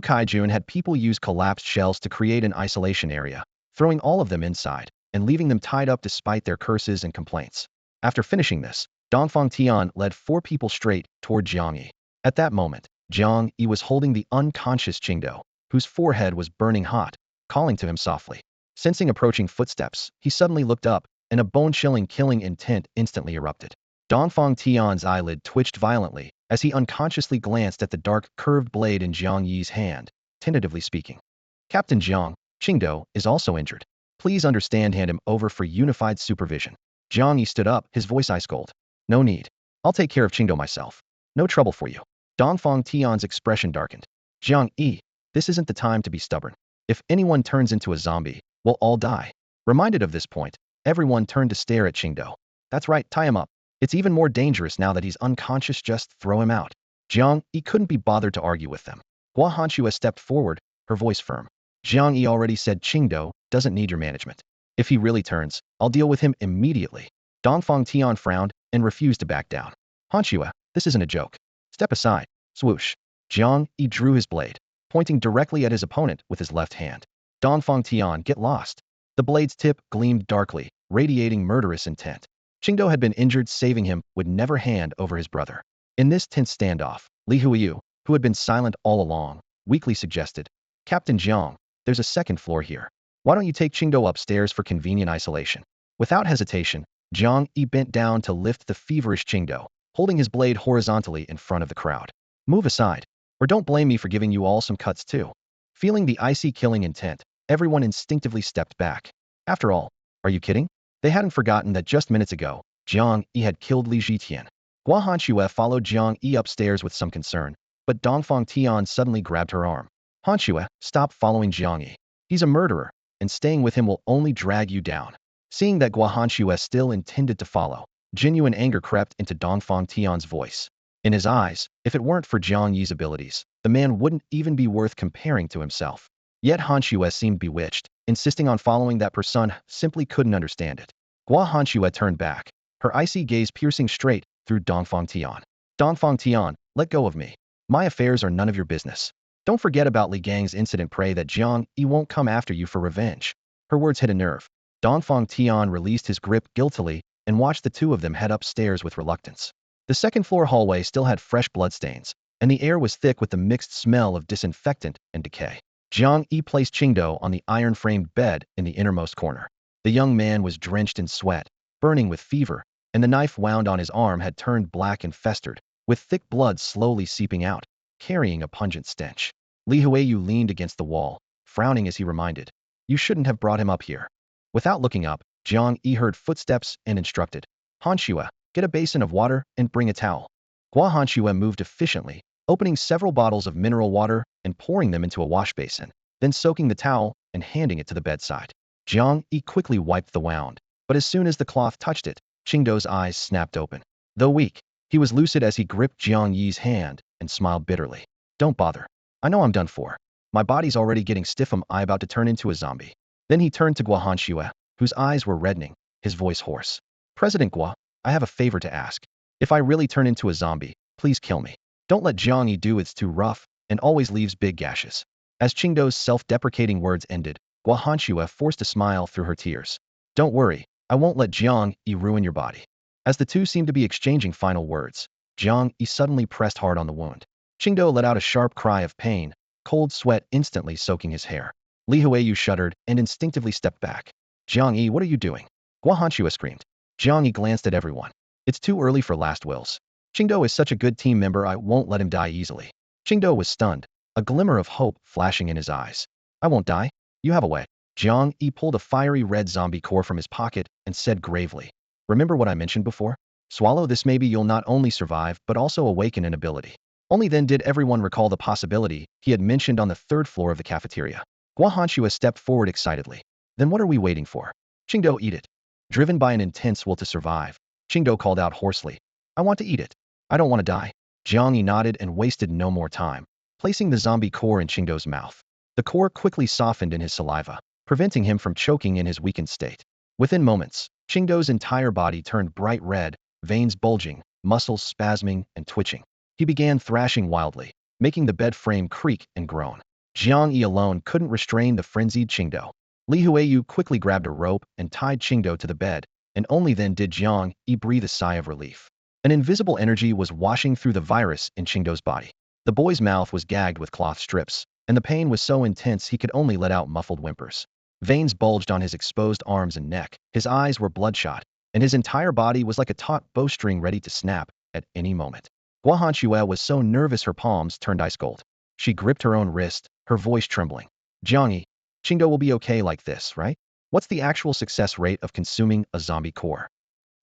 Kaijun had people use collapsed shells to create an isolation area, throwing all of them inside and leaving them tied up despite their curses and complaints. After finishing this, Dongfang Tian led 4 people straight toward Jiang Yi. At that moment, Jiang Yi was holding the unconscious Qingdao, whose forehead was burning hot, calling to him softly. Sensing approaching footsteps, he suddenly looked up, and a bone-chilling killing intent instantly erupted. Dongfang Tian's eyelid twitched violently as he unconsciously glanced at the dark, curved blade in Jiang Yi's hand, tentatively speaking. "Captain Jiang, Qingdao is also injured. Please understand, hand him over for unified supervision." Jiang Yi stood up, his voice ice cold. "No need. I'll take care of Qingdao myself. No trouble for you." Dongfang Tian's expression darkened. "Jiang Yi, this isn't the time to be stubborn. If anyone turns into a zombie, we'll all die." Reminded of this point, everyone turned to stare at Qingdao. "That's right, tie him up. It's even more dangerous now that he's unconscious, just throw him out." Jiang Yi couldn't be bothered to argue with them. Guahanxue stepped forward, her voice firm. "Jiang Yi already said Qingdao doesn't need your management. If he really turns, I'll deal with him immediately." Dongfang Tian frowned and refused to back down. "Hanxue, this isn't a joke. Step aside." Swoosh. Jiang Yi drew his blade, pointing directly at his opponent with his left hand. Dongfang Tian, get lost. The blade's tip gleamed darkly, radiating murderous intent. Qingdao had been injured, saving him would never hand over his brother. In this tense standoff, Li Huiyu, who had been silent all along, weakly suggested, "Captain Jiang, there's a second floor here. Why don't you take Qingdao upstairs for convenient isolation?" Without hesitation, Jiang Yi bent down to lift the feverish Qingdao, holding his blade horizontally in front of the crowd. "Move aside, or don't blame me for giving you all some cuts too." Feeling the icy killing intent, everyone instinctively stepped back. After all, are you kidding? They hadn't forgotten that just minutes ago, Jiang Yi had killed Li Zhitian. Guahanxue followed Jiang Yi upstairs with some concern, but Dongfang Tian suddenly grabbed her arm. "Hanxue, stop following Jiang Yi. He's a murderer, and staying with him will only drag you down." Seeing that Guahanxue still intended to follow, genuine anger crept into Dongfang Tian's voice. In his eyes, if it weren't for Jiang Yi's abilities, the man wouldn't even be worth comparing to himself. Yet Hanxue seemed bewitched, insisting on following that person simply couldn't understand it. Guahanxue turned back, her icy gaze piercing straight through Dongfang Tian. "Dongfang Tian, let go of me. My affairs are none of your business. Don't forget about Li Gang's incident. Pray that Jiang Yi won't come after you for revenge." Her words hit a nerve. Dongfang Tian released his grip guiltily and watched the two of them head upstairs with reluctance. The second-floor hallway still had fresh bloodstains, and the air was thick with the mixed smell of disinfectant and decay. Jiang Yi placed Qingdao on the iron-framed bed in the innermost corner. The young man was drenched in sweat, burning with fever, and the knife wound on his arm had turned black and festered, with thick blood slowly seeping out, carrying a pungent stench. Li Huiyu leaned against the wall, frowning as he reminded, "You shouldn't have brought him up here." Without looking up, Jiang Yi heard footsteps and instructed, "Hanxue, get a basin of water and bring a towel." Guahanxue moved efficiently, opening several bottles of mineral water and pouring them into a wash basin, then soaking the towel and handing it to the bedside. Jiang Yi quickly wiped the wound, but as soon as the cloth touched it, Qingdao's eyes snapped open. Though weak, he was lucid as he gripped Jiang Yi's hand and smiled bitterly. "Don't bother. I know I'm done for. My body's already getting stiff. Am I about to turn into a zombie?" Then he turned to Guahanxue, whose eyes were reddening, his voice hoarse. President Gua, I have a favor to ask. If I really turn into a zombie, please kill me. Don't let Jiang Yi do it's too rough, and always leaves big gashes. As Qingdo's self-deprecating words ended, Gua Hanxue forced a smile through her tears. Don't worry, I won't let Jiang Yi ruin your body. As the two seemed to be exchanging final words, Jiang Yi suddenly pressed hard on the wound. Qingdo let out a sharp cry of pain, cold sweat instantly soaking his hair. Li Huiyu shuddered and instinctively stepped back. Jiang Yi, what are you doing? Gua Hanxue screamed. Jiang Yi glanced at everyone. It's too early for last wills. Qingdo is such a good team member, I won't let him die easily. Qingdo was stunned, a glimmer of hope flashing in his eyes. I won't die. You have a way. Jiang Yi pulled a fiery red zombie core from his pocket and said gravely. Remember what I mentioned before? Swallow this, maybe you'll not only survive but also awaken an ability. Only then did everyone recall the possibility he had mentioned on the third floor of the cafeteria. Gua Hanxue stepped forward excitedly. Then what are we waiting for? Qingdo, eat it. Driven by an intense will to survive, Qingdo called out hoarsely. I want to eat it. I don't want to die. Jiang Yi nodded and wasted no more time, placing the zombie core in Qingdo's mouth. The core quickly softened in his saliva, preventing him from choking in his weakened state. Within moments, Qingdo's entire body turned bright red, veins bulging, muscles spasming and twitching. He began thrashing wildly, making the bed frame creak and groan. Jiang Yi alone couldn't restrain the frenzied Qingdo. Li Huiyu quickly grabbed a rope and tied Qingdo to the bed, and only then did Jiang Yi breathe a sigh of relief. An invisible energy was washing through the virus in Qingdo's body. The boy's mouth was gagged with cloth strips, and the pain was so intense he could only let out muffled whimpers. Veins bulged on his exposed arms and neck, his eyes were bloodshot, and his entire body was like a taut bowstring ready to snap at any moment. Gua Hanxue was so nervous her palms turned ice cold. She gripped her own wrist, her voice trembling. Jiang Yi, Qingdo will be okay like this, right? What's the actual success rate of consuming a zombie core?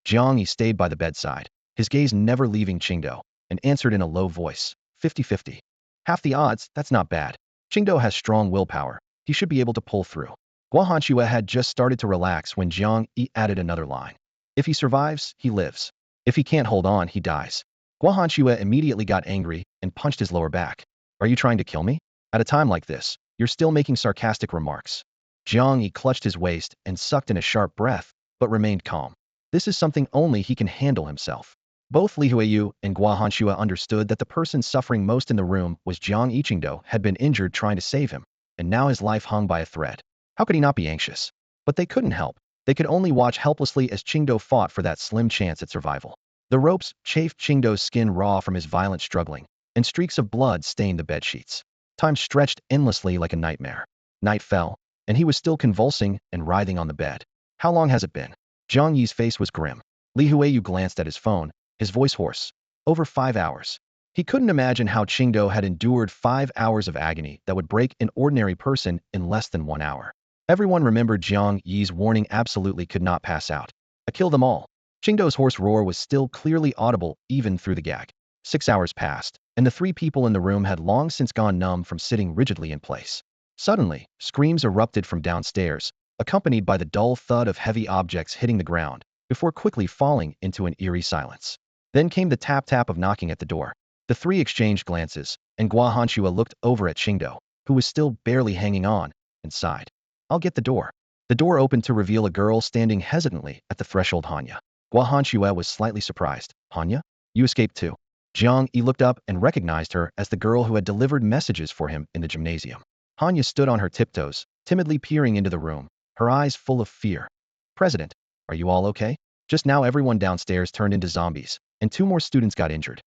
Jiang Yi stayed by the bedside, his gaze never leaving Qingdo, and answered in a low voice, 50-50. Half the odds, that's not bad. Qingdo has strong willpower. He should be able to pull through. Gua Hanxue had just started to relax when Jiang Yi added another line. If he survives, he lives. If he can't hold on, he dies. Gua Hanxue immediately got angry and punched his lower back. Are you trying to kill me? At a time like this, you're still making sarcastic remarks. Jiang Yi clutched his waist and sucked in a sharp breath, but remained calm. This is something only he can handle himself. Both Li Huiyu and Gua Hanxue understood that the person suffering most in the room was Jiang Yi. Qingdo had been injured trying to save him, and now his life hung by a thread. How could he not be anxious? But they couldn't help. They could only watch helplessly as Qingdo fought for that slim chance at survival. The ropes chafed Qingdo's skin raw from his violent struggling, and streaks of blood stained the bedsheets. Time stretched endlessly like a nightmare. Night fell, and he was still convulsing and writhing on the bed. How long has it been? Jiang Yi's face was grim. Li Huiyu glanced at his phone, his voice hoarse. Over 5 hours. He couldn't imagine how Qingdo had endured 5 hours of agony that would break an ordinary person in less than 1 hour. Everyone remembered Jiang Yi's warning absolutely could not pass out. I kill them all. Qingdo's hoarse roar was still clearly audible even through the gag. 6 hours passed, and the 3 people in the room had long since gone numb from sitting rigidly in place. Suddenly, screams erupted from downstairs, accompanied by the dull thud of heavy objects hitting the ground, before quickly falling into an eerie silence. Then came the tap-tap of knocking at the door. The 3 exchanged glances, and Gua Hanxue looked over at Qingdo, who was still barely hanging on, and sighed. I'll get the door. The door opened to reveal a girl standing hesitantly at the threshold. Hanya. Gua Hanxue was slightly surprised. Hanya? You escaped too. Jiang Yi looked up and recognized her as the girl who had delivered messages for him in the gymnasium. Hanya stood on her tiptoes, timidly peering into the room, her eyes full of fear. President, are you all okay? Just now everyone downstairs turned into zombies, and 2 more students got injured.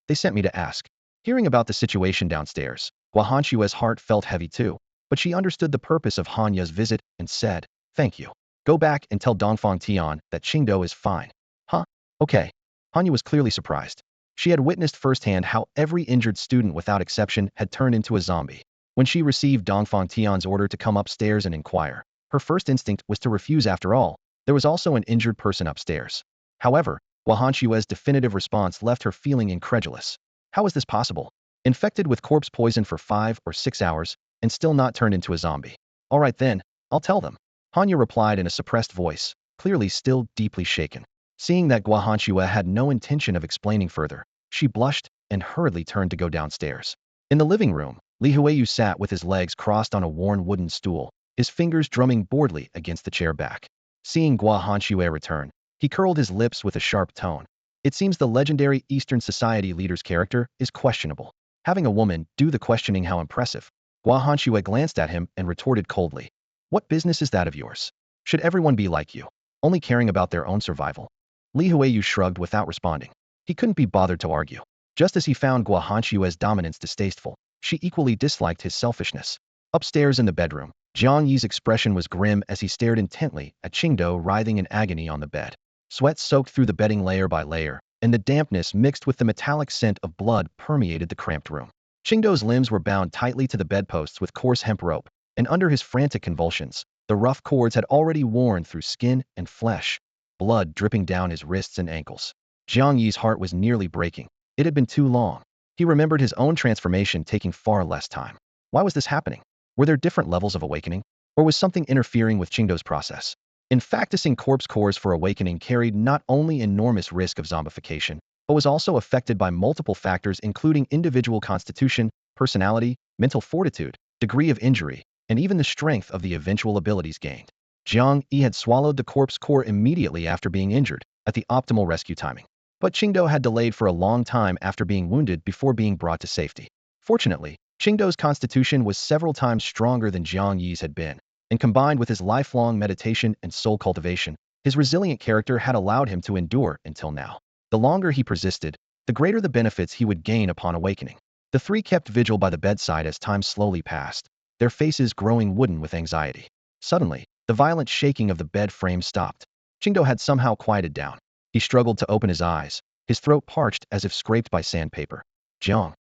They sent me to ask. Hearing about the situation downstairs, Gua Hanxue's heart felt heavy too, but she understood the purpose of Hanya's visit and said, thank you. Go back and tell Dongfang Tian that Qingdo is fine. Huh? Okay. Hanya was clearly surprised. She had witnessed firsthand how every injured student without exception had turned into a zombie. When she received Dongfang Tian's order to come upstairs and inquire, her first instinct was to refuse. After all, there was also an injured person upstairs. However, Gua Hanxue's definitive response left her feeling incredulous. How is this possible? Infected with corpse poison for 5 or 6 hours, and still not turned into a zombie. All right then, I'll tell them. Hanya replied in a suppressed voice, clearly still deeply shaken. Seeing that Gua Hanxue had no intention of explaining further, she blushed and hurriedly turned to go downstairs. In the living room, Li Huiyu sat with his legs crossed on a worn wooden stool, his fingers drumming boredly against the chair back. Seeing Gua Hanxue return, He curled his lips with a sharp tone. It seems the legendary Eastern Society leader's character is questionable. Having a woman do the questioning, how impressive. Guahanshue glanced at him and retorted coldly. What business is that of yours? Should everyone be like you, only caring about their own survival? Li Huiyu shrugged without responding. He couldn't be bothered to argue. Just as he found Guahanshue's dominance distasteful, she equally disliked his selfishness. Upstairs in the bedroom, Jiang Yi's expression was grim as he stared intently at Qingdao writhing in agony on the bed. Sweat soaked through the bedding layer by layer, and the dampness mixed with the metallic scent of blood permeated the cramped room. Qingdao's limbs were bound tightly to the bedposts with coarse hemp rope, and under his frantic convulsions, the rough cords had already worn through skin and flesh, blood dripping down his wrists and ankles. Jiang Yi's heart was nearly breaking. It had been too long. He remembered his own transformation taking far less time. Why was this happening? Were there different levels of awakening? Or was something interfering with Qingdao's process? In practicing corpse cores for awakening carried not only enormous risk of zombification, but was also affected by multiple factors including individual constitution, personality, mental fortitude, degree of injury, and even the strength of the eventual abilities gained. Jiang Yi had swallowed the corpse core immediately after being injured, at the optimal rescue timing. But Qingdao had delayed for a long time after being wounded before being brought to safety. Fortunately, Qingdao's constitution was several times stronger than Jiang Yi's had been, and combined with his lifelong meditation and soul cultivation, his resilient character had allowed him to endure until now. The longer he persisted, the greater the benefits he would gain upon awakening. The three kept vigil by the bedside as time slowly passed, their faces growing wooden with anxiety. Suddenly, the violent shaking of the bed frame stopped. Qingdao had somehow quieted down. He struggled to open his eyes, his throat parched as if scraped by sandpaper. Jiang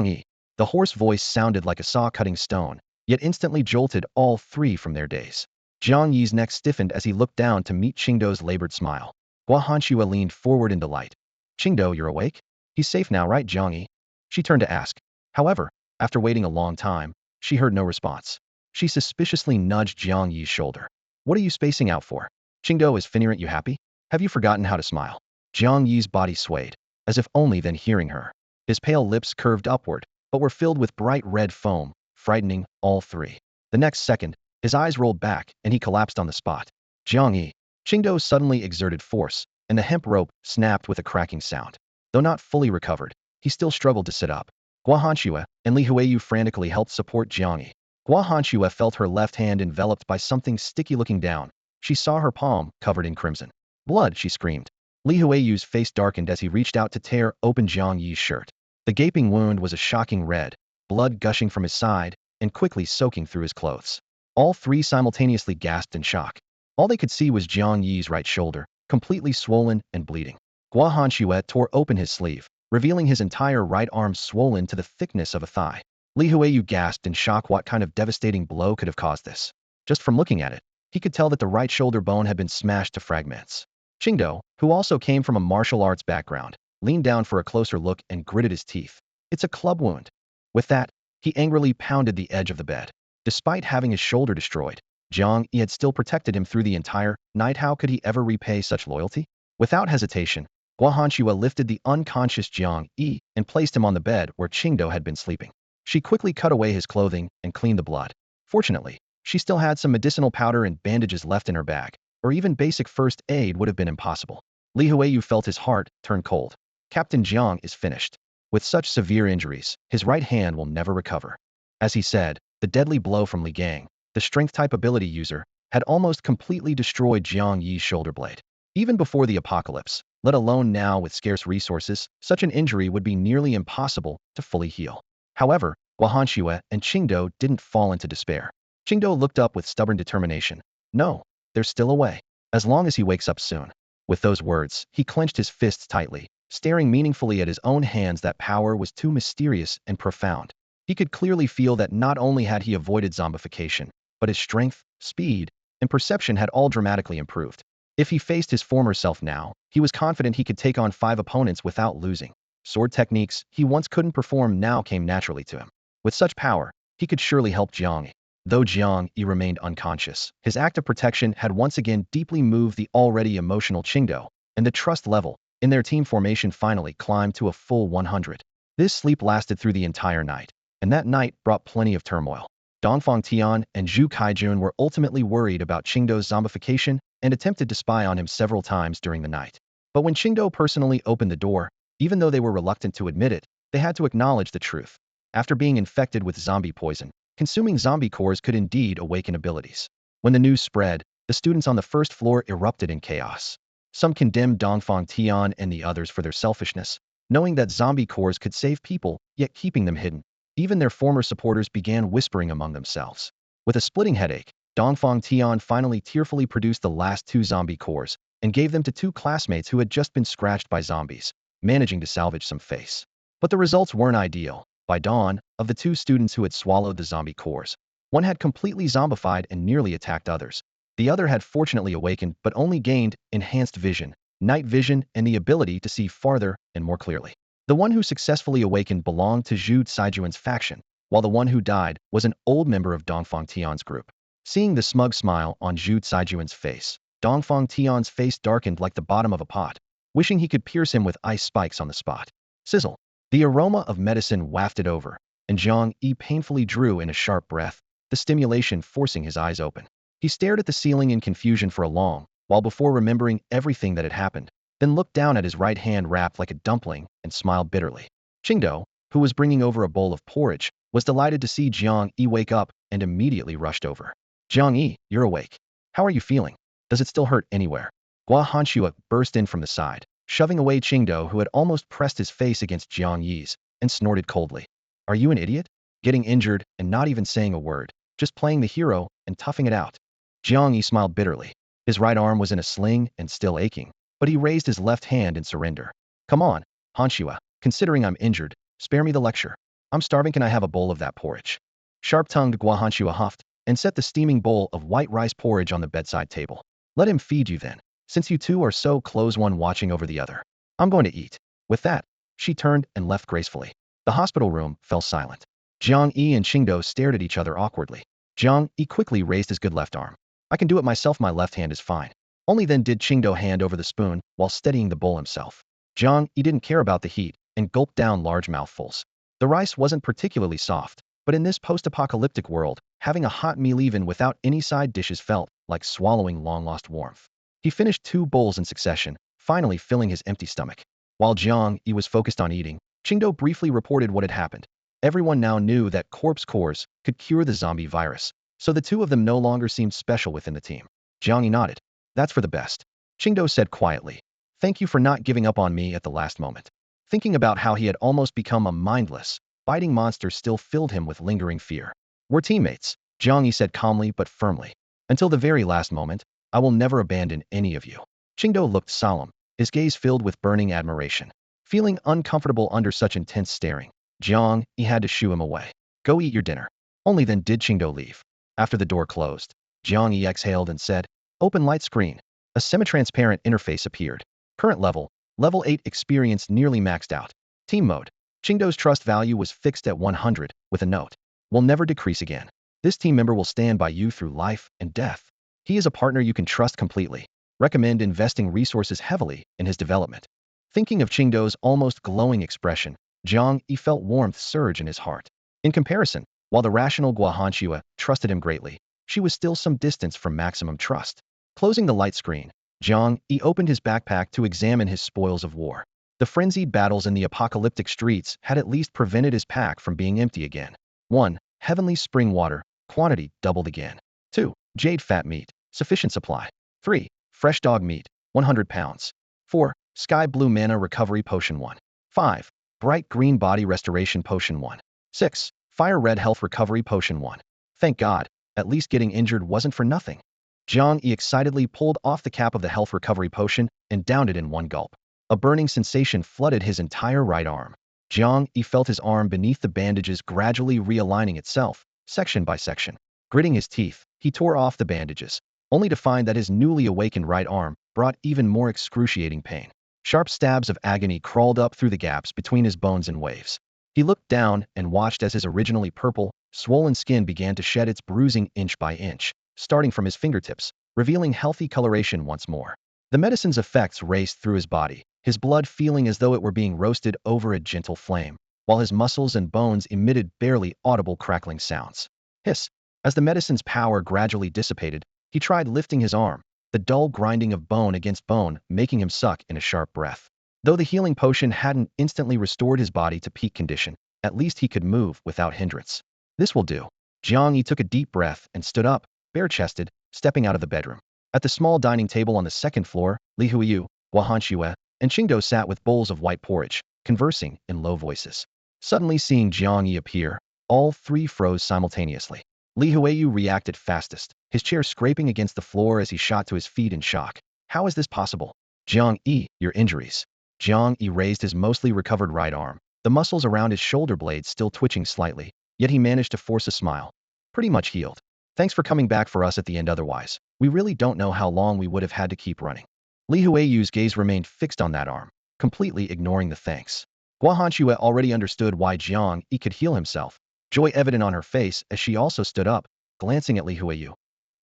Yi. The hoarse voice sounded like a saw-cutting stone, yet instantly jolted all three from their daze. Jiang Yi's neck stiffened as he looked down to meet Qingdao's labored smile. Guahanshue leaned forward in delight. Qingdao, you're awake? He's safe now, right, Jiang Yi? She turned to ask. However, after waiting a long time, she heard no response. She suspiciously nudged Jiang Yi's shoulder. What are you spacing out for? Qingdao, is Finirant you happy? Have you forgotten how to smile? Jiang Yi's body swayed, as if only then hearing her. His pale lips curved upward, but were filled with bright red foam, frightening all three. The next second, his eyes rolled back and he collapsed on the spot. Jiang Yi. Qingdao suddenly exerted force, and the hemp rope snapped with a cracking sound. Though not fully recovered, he still struggled to sit up. Guahanshue and Li Huiyu frantically helped support Jiang Yi. Guahanshue felt her left hand enveloped by something sticky. Looking down, she saw her palm covered in crimson. Blood, she screamed. Li Huiyu's face darkened as he reached out to tear open Jiang Yi's shirt. The gaping wound was a shocking red, blood gushing from his side and quickly soaking through his clothes. All three simultaneously gasped in shock. All they could see was Jiang Yi's right shoulder, completely swollen and bleeding. Guahanshue tore open his sleeve, revealing his entire right arm swollen to the thickness of a thigh. Li Huiyu gasped in shock. What kind of devastating blow could have caused this? Just from looking at it, he could tell that the right shoulder bone had been smashed to fragments. Qingdao, who also came from a martial arts background, leaned down for a closer look and gritted his teeth. It's a club wound. With that, he angrily pounded the edge of the bed. Despite having his shoulder destroyed, Jiang Yi had still protected him through the entire night. How could he ever repay such loyalty? Without hesitation, Guahanshue lifted the unconscious Jiang Yi and placed him on the bed where Qingdao had been sleeping. She quickly cut away his clothing and cleaned the blood. Fortunately, she still had some medicinal powder and bandages left in her bag, or even basic first aid would have been impossible. Li Huiyu felt his heart turn cold. Captain Jiang is finished. With such severe injuries, his right hand will never recover. As he said, the deadly blow from Li Gang, the strength-type ability user, had almost completely destroyed Jiang Yi's shoulder blade. Even before the apocalypse, let alone now with scarce resources, such an injury would be nearly impossible to fully heal. However, Guahanshue and Qingdao didn't fall into despair. Qingdao looked up with stubborn determination. No, there's still a way. As long as he wakes up soon. With those words, he clenched his fists tightly, staring meaningfully at his own hands. That power was too mysterious and profound. He could clearly feel that not only had he avoided zombification, but his strength, speed, and perception had all dramatically improved. If he faced his former self now, he was confident he could take on 5 opponents without losing. Sword techniques he once couldn't perform now came naturally to him. With such power, he could surely help Jiang Yi. Though Jiang Yi remained unconscious, his act of protection had once again deeply moved the already emotional Qingdao, and the trust level in their team formation finally climbed to a full 100. This sleep lasted through the entire night, and that night brought plenty of turmoil. Dongfang Tian and Zhu Kaijun were ultimately worried about Qingdao's zombification and attempted to spy on him several times during the night. But when Qingdao personally opened the door, even though they were reluctant to admit it, they had to acknowledge the truth. After being infected with zombie poison, consuming zombie cores could indeed awaken abilities. When the news spread, the students on the first floor erupted in chaos. Some condemned Dongfang Tian and the others for their selfishness, knowing that zombie cores could save people, yet keeping them hidden. Even their former supporters began whispering among themselves. With a splitting headache, Dongfang Tian finally tearfully produced the last 2 zombie cores and gave them to 2 classmates who had just been scratched by zombies, managing to salvage some face. But the results weren't ideal. By dawn, of the 2 students who had swallowed the zombie cores, one had completely zombified and nearly attacked others. The other had fortunately awakened but only gained enhanced vision, night vision, and the ability to see farther and more clearly. The one who successfully awakened belonged to Zhu Saijuan's faction, while the one who died was an old member of Dongfang Tian's group. Seeing the smug smile on Zhu Saijuan's face, Dongfang Tian's face darkened like the bottom of a pot, wishing he could pierce him with ice spikes on the spot. Sizzle. The aroma of medicine wafted over, and Jiang Yi painfully drew in a sharp breath, the stimulation forcing his eyes open. He stared at the ceiling in confusion for a long while before remembering everything that had happened, then looked down at his right hand wrapped like a dumpling and smiled bitterly. Qingdao, who was bringing over a bowl of porridge, was delighted to see Jiang Yi wake up and immediately rushed over. Jiang Yi, you're awake. How are you feeling? Does it still hurt anywhere? Gua Hanxue burst in from the side, shoving away Qingdao, who had almost pressed his face against Jiang Yi's, and snorted coldly. Are you an idiot? Getting injured and not even saying a word, just playing the hero and toughing it out. Jiang Yi smiled bitterly. His right arm was in a sling and still aching, but he raised his left hand in surrender. Come on, Hanxue, considering I'm injured, spare me the lecture. I'm starving, can I have a bowl of that porridge? Sharp-tongued Gua Hanxue huffed and set the steaming bowl of white rice porridge on the bedside table. Let him feed you then, since you two are so close, one watching over the other. I'm going to eat. With that, she turned and left gracefully. The hospital room fell silent. Jiang Yi and Qingdao stared at each other awkwardly. Jiang Yi quickly raised his good left arm. I can do it myself, my left hand is fine. Only then did Qingdao hand over the spoon while steadying the bowl himself. Jiang Yi didn't care about the heat and gulped down large mouthfuls. The rice wasn't particularly soft, but in this post-apocalyptic world, having a hot meal even without any side dishes felt like swallowing long-lost warmth. He finished 2 bowls in succession, finally filling his empty stomach. While Jiang Yi was focused on eating, Qingdao briefly reported what had happened. Everyone now knew that corpse cores could cure the zombie virus, so the 2 of them no longer seemed special within the team. Jiang Yi nodded. That's for the best. Qingdao said quietly. Thank you for not giving up on me at the last moment. Thinking about how he had almost become a mindless, biting monster still filled him with lingering fear. We're teammates, Jiang Yi said calmly but firmly. Until the very last moment, I will never abandon any of you. Qingdao looked solemn, his gaze filled with burning admiration. Feeling uncomfortable under such intense staring, Jiang Yi had to shoo him away. Go eat your dinner. Only then did Qingdao leave. After the door closed, Jiang Yi exhaled and said, Open light screen. A semi-transparent interface appeared. Current level, level 8 experience nearly maxed out. Team mode. Qingdao's trust value was fixed at 100, with a note. Will never decrease again. This team member will stand by you through life and death. He is a partner you can trust completely. Recommend investing resources heavily in his development. Thinking of Qingdao's almost glowing expression, Jiang Yi felt warmth surge in his heart. In comparison, while the rational Gua Hanxue trusted him greatly, she was still some distance from maximum trust. Closing the light screen, Jiang Yi opened his backpack to examine his spoils of war. The frenzied battles in the apocalyptic streets had at least prevented his pack from being empty again. 1. Heavenly spring water, quantity doubled again. 2. Jade fat meat, sufficient supply. 3. Fresh dog meat, 100 pounds. 4. Sky blue mana recovery potion 1. 5. Bright green body restoration potion 1. 6. Fire red health recovery potion 1. Thank God, at least getting injured wasn't for nothing. Jiang Yi excitedly pulled off the cap of the health recovery potion and downed it in one gulp. A burning sensation flooded his entire right arm. Jiang Yi felt his arm beneath the bandages gradually realigning itself, section by section. Gritting his teeth, he tore off the bandages, only to find that his newly awakened right arm brought even more excruciating pain. Sharp stabs of agony crawled up through the gaps between his bones in waves. He looked down and watched as his originally purple, swollen skin began to shed its bruising inch by inch, starting from his fingertips, revealing healthy coloration once more. The medicine's effects raced through his body, his blood feeling as though it were being roasted over a gentle flame, while his muscles and bones emitted barely audible crackling sounds. Hiss! As the medicine's power gradually dissipated, he tried lifting his arm, the dull grinding of bone against bone making him suck in a sharp breath. Though the healing potion hadn't instantly restored his body to peak condition, at least he could move without hindrance. This will do. Jiang Yi took a deep breath and stood up, bare-chested, stepping out of the bedroom. At the small dining table on the second floor, Li Huiyu, Guahanxue, and Qingdou sat with bowls of white porridge, conversing in low voices. Suddenly seeing Jiang Yi appear, all three froze simultaneously. Li Huiyu reacted fastest, his chair scraping against the floor as he shot to his feet in shock. How is this possible? Jiang Yi, your injuries. Jiang Yi raised his mostly recovered right arm, the muscles around his shoulder blades still twitching slightly, yet he managed to force a smile. Pretty much healed. Thanks for coming back for us at the end otherwise. We really don't know how long we would have had to keep running. Li Huiyu's gaze remained fixed on that arm, completely ignoring the thanks. Guahanxue already understood why Jiang Yi could heal himself, joy evident on her face as she also stood up, glancing at Li Huiyu.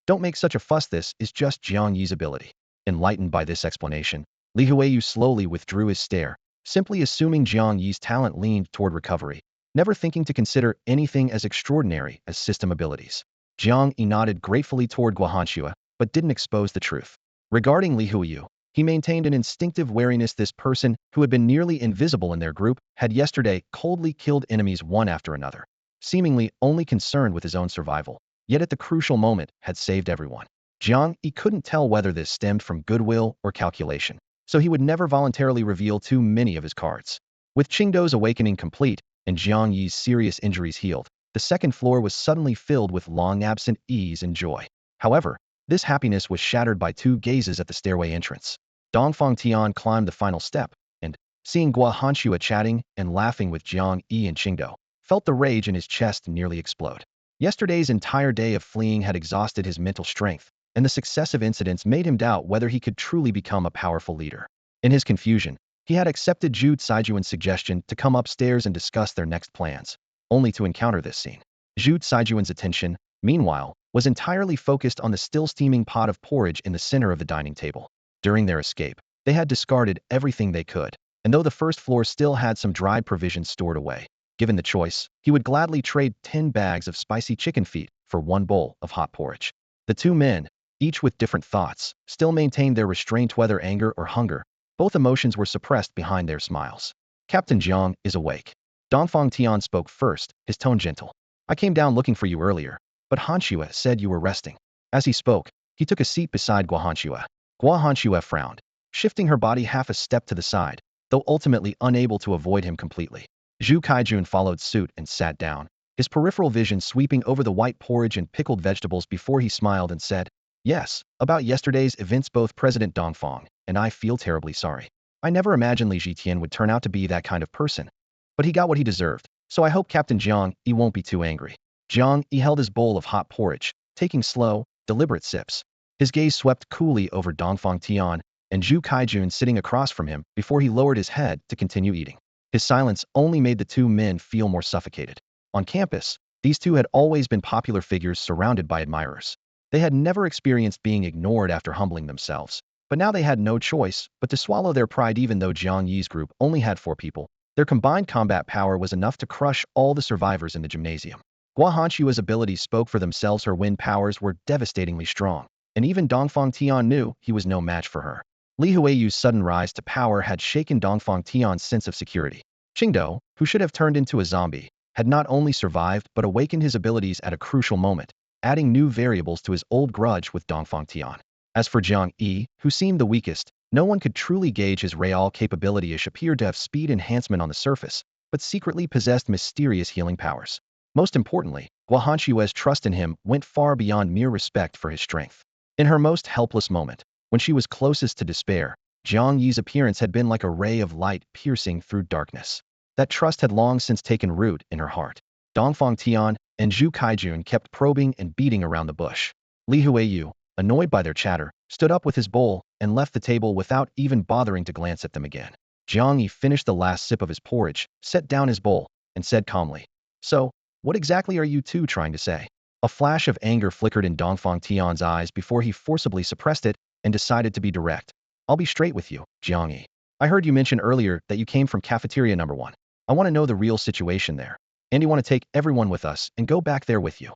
Don't make such a fuss, this is just Jiang Yi's ability. Enlightened by this explanation, Li Huiyu slowly withdrew his stare, simply assuming Jiang Yi's talent leaned toward recovery, never thinking to consider anything as extraordinary as system abilities. Jiang Yi nodded gratefully toward Guahanxue, but didn't expose the truth. Regarding Li Huiyu, he maintained an instinctive wariness. This person, who had been nearly invisible in their group, had yesterday coldly killed enemies one after another, seemingly only concerned with his own survival, yet at the crucial moment had saved everyone. Jiang Yi couldn't tell whether this stemmed from goodwill or calculation, so he would never voluntarily reveal too many of his cards. With Qingdou's awakening complete and Jiang Yi's serious injuries healed, the second floor was suddenly filled with long-absent ease and joy. However, this happiness was shattered by two gazes at the stairway entrance. Dongfang Tian climbed the final step, and, seeing Guahanxue chatting and laughing with Jiang Yi and Qingdou, felt the rage in his chest nearly explode. Yesterday's entire day of fleeing had exhausted his mental strength, and the successive incidents made him doubt whether he could truly become a powerful leader. In his confusion, he had accepted Zhu Caijuan's suggestion to come upstairs and discuss their next plans, only to encounter this scene. Zhu Caijuan's attention, meanwhile, was entirely focused on the still steaming pot of porridge in the center of the dining table. During their escape, they had discarded everything they could, and though the first floor still had some dried provisions stored away, given the choice, he would gladly trade 10 bags of spicy chicken feet for one bowl of hot porridge. The two men, each with different thoughts, still maintained their restraint whether anger or hunger. Both emotions were suppressed behind their smiles. Captain Jiang is awake. Dongfang Tian spoke first, his tone gentle. I came down looking for you earlier, but Hanxue said you were resting. As he spoke, he took a seat beside Guahanxue. Guahanxue frowned, shifting her body half a step to the side, though ultimately unable to avoid him completely. Zhu Caijun followed suit and sat down, his peripheral vision sweeping over the white porridge and pickled vegetables before he smiled and said, Yes, about yesterday's events both President Dongfang and I feel terribly sorry. I never imagined Li Zhitian would turn out to be that kind of person. But he got what he deserved, so I hope Captain Jiang Yi won't be too angry. Jiang Yi held his bowl of hot porridge, taking slow, deliberate sips. His gaze swept coolly over Dongfang Tian and Zhu Caijun sitting across from him before he lowered his head to continue eating. His silence only made the two men feel more suffocated. On campus, these two had always been popular figures surrounded by admirers. They had never experienced being ignored after humbling themselves, but now they had no choice but to swallow their pride. Even though Jiang Yi's group only had 4 people, their combined combat power was enough to crush all the survivors in the gymnasium. Guahanxue's abilities spoke for themselves. Her wind powers were devastatingly strong, and even Dongfang Tian knew he was no match for her. Li Huiyu's sudden rise to power had shaken Dongfang Tian's sense of security. Qingdou, who should have turned into a zombie, had not only survived but awakened his abilities at a crucial moment, adding new variables to his old grudge with Dongfang Tian. As for Jiang Yi, who seemed the weakest, no one could truly gauge his real capability. Ish appeared to have speed enhancement on the surface, but secretly possessed mysterious healing powers. Most importantly, Guahanxue's trust in him went far beyond mere respect for his strength. In her most helpless moment, when she was closest to despair, Jiang Yi's appearance had been like a ray of light piercing through darkness. That trust had long since taken root in her heart. Dongfang Tian and Zhu Caijun kept probing and beating around the bush. Li Huiyu, annoyed by their chatter, stood up with his bowl and left the table without even bothering to glance at them again. Jiang Yi finished the last sip of his porridge, set down his bowl, and said calmly, So, what exactly are you two trying to say? A flash of anger flickered in Dongfang Tian's eyes before he forcibly suppressed it and decided to be direct. I'll be straight with you, Jiang Yi. I heard you mention earlier that you came from cafeteria number 1. I want to know the real situation there. And you want to take everyone with us and go back there with you.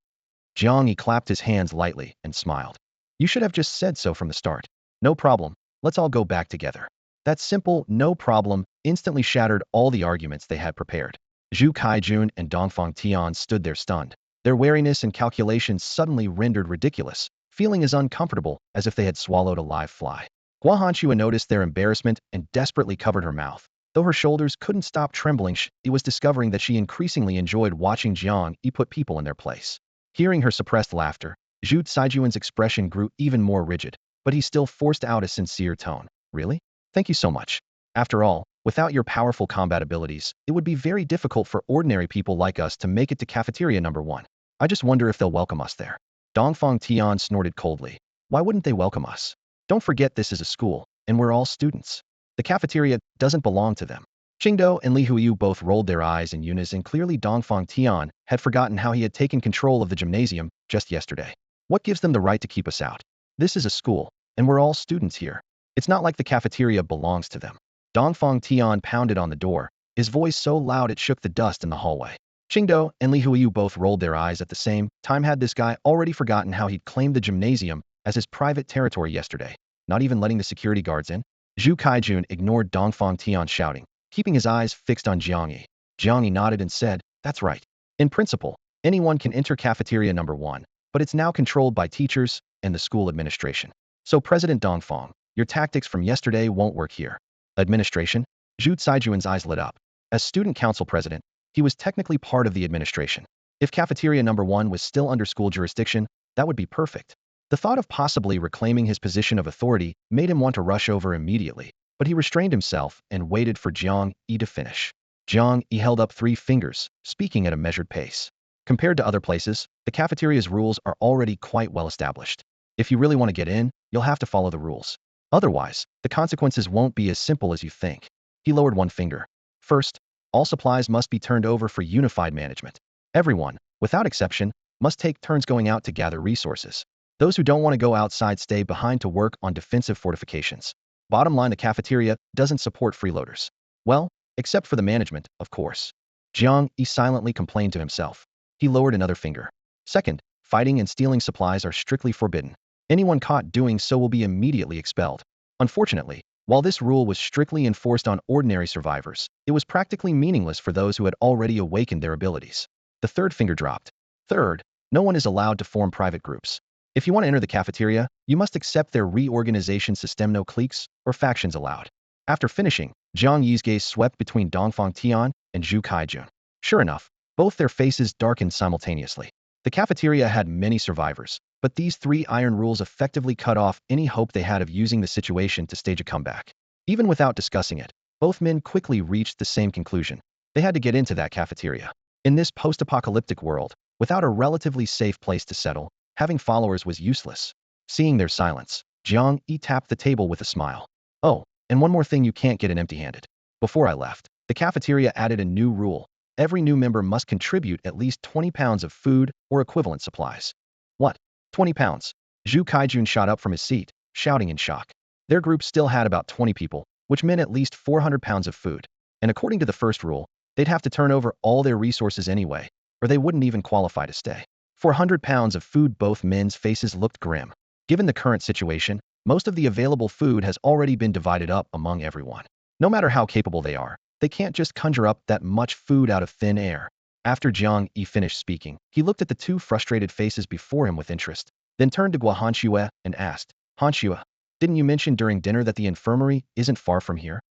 Jiang Yi clapped his hands lightly and smiled. You should have just said so from the start. No problem. Let's all go back together. That simple "no problem" instantly shattered all the arguments they had prepared. Zhu Kaijun and Dongfang Tian stood there stunned. Their wariness and calculations suddenly rendered ridiculous, feeling as uncomfortable as if they had swallowed a live fly. Gua Hanshua noticed their embarrassment and desperately covered her mouth. Though her shoulders couldn't stop trembling, she was discovering that she increasingly enjoyed watching Jiang Yi put people in their place. Hearing her suppressed laughter, Zhu Saijuan's expression grew even more rigid, but he still forced out a sincere tone. Really? Thank you so much. After all, without your powerful combat abilities, it would be very difficult for ordinary people like us to make it to cafeteria number 1. I just wonder if they'll welcome us there. Dongfang Tian snorted coldly. Why wouldn't they welcome us? Don't forget this is a school, and we're all students. The cafeteria doesn't belong to them. Qingdou and Li Huiyu both rolled their eyes in unison. Clearly Dongfang Tian had forgotten how he had taken control of the gymnasium just yesterday. What gives them the right to keep us out? This is a school, and we're all students here. It's not like the cafeteria belongs to them. Dongfang Tian pounded on the door, his voice so loud it shook the dust in the hallway. Qingdou and Li Huiyu both rolled their eyes at the same time. Had this guy already forgotten how he'd claimed the gymnasium as his private territory yesterday, not even letting the security guards in? Zhu Kaijun ignored Dongfang Tian's shouting, keeping his eyes fixed on Jiang Yi. Jiang Yi nodded and said, that's right. In principle, anyone can enter cafeteria number 1, but it's now controlled by teachers and the school administration. So President Dongfang, your tactics from yesterday won't work here. Administration? Zhu Saijuan's eyes lit up. As student council president, he was technically part of the administration. If cafeteria number 1 was still under school jurisdiction, that would be perfect. The thought of possibly reclaiming his position of authority made him want to rush over immediately, but he restrained himself and waited for Jiang Yi to finish. Jiang Yi held up 3 fingers, speaking at a measured pace. Compared to other places, the cafeteria's rules are already quite well established. If you really want to get in, you'll have to follow the rules. Otherwise, the consequences won't be as simple as you think. He lowered 1 finger. First, all supplies must be turned over for unified management. Everyone, without exception, must take turns going out to gather resources. Those who don't want to go outside stay behind to work on defensive fortifications. Bottom line, the cafeteria doesn't support freeloaders. Well, except for the management, of course. Jiang Yi silently complained to himself. He lowered another finger. Second, fighting and stealing supplies are strictly forbidden. Anyone caught doing so will be immediately expelled. Unfortunately, while this rule was strictly enforced on ordinary survivors, it was practically meaningless for those who had already awakened their abilities. The third finger dropped. Third, no one is allowed to form private groups. If you want to enter the cafeteria, you must accept their reorganization system. No cliques or factions allowed. After finishing, Jiang Yi's gaze swept between Dongfang Tian and Zhu Kaijun. Sure enough, both their faces darkened simultaneously. The cafeteria had many survivors, but these 3 iron rules effectively cut off any hope they had of using the situation to stage a comeback. Even without discussing it, both men quickly reached the same conclusion. They had to get into that cafeteria. In this post-apocalyptic world, without a relatively safe place to settle, having followers was useless. Seeing their silence, Jiang Yi tapped the table with a smile. Oh, and one more thing, you can't get in empty-handed. Before I left, the cafeteria added a new rule. Every new member must contribute at least 20 pounds of food or equivalent supplies. What? 20 pounds? Zhu Kaijun shot up from his seat, shouting in shock. Their group still had about 20 people, which meant at least 400 pounds of food. And according to the first rule, they'd have to turn over all their resources anyway, or they wouldn't even qualify to stay. 400 pounds of food. Both men's faces looked grim. Given the current situation, most of the available food has already been divided up among everyone. No matter how capable they are, they can't just conjure up that much food out of thin air. After Jiang Yi finished speaking, he looked at the 2 frustrated faces before him with interest, then turned to Gua Hanshua and asked, Hanshua, didn't you mention during dinner that the infirmary isn't far from here?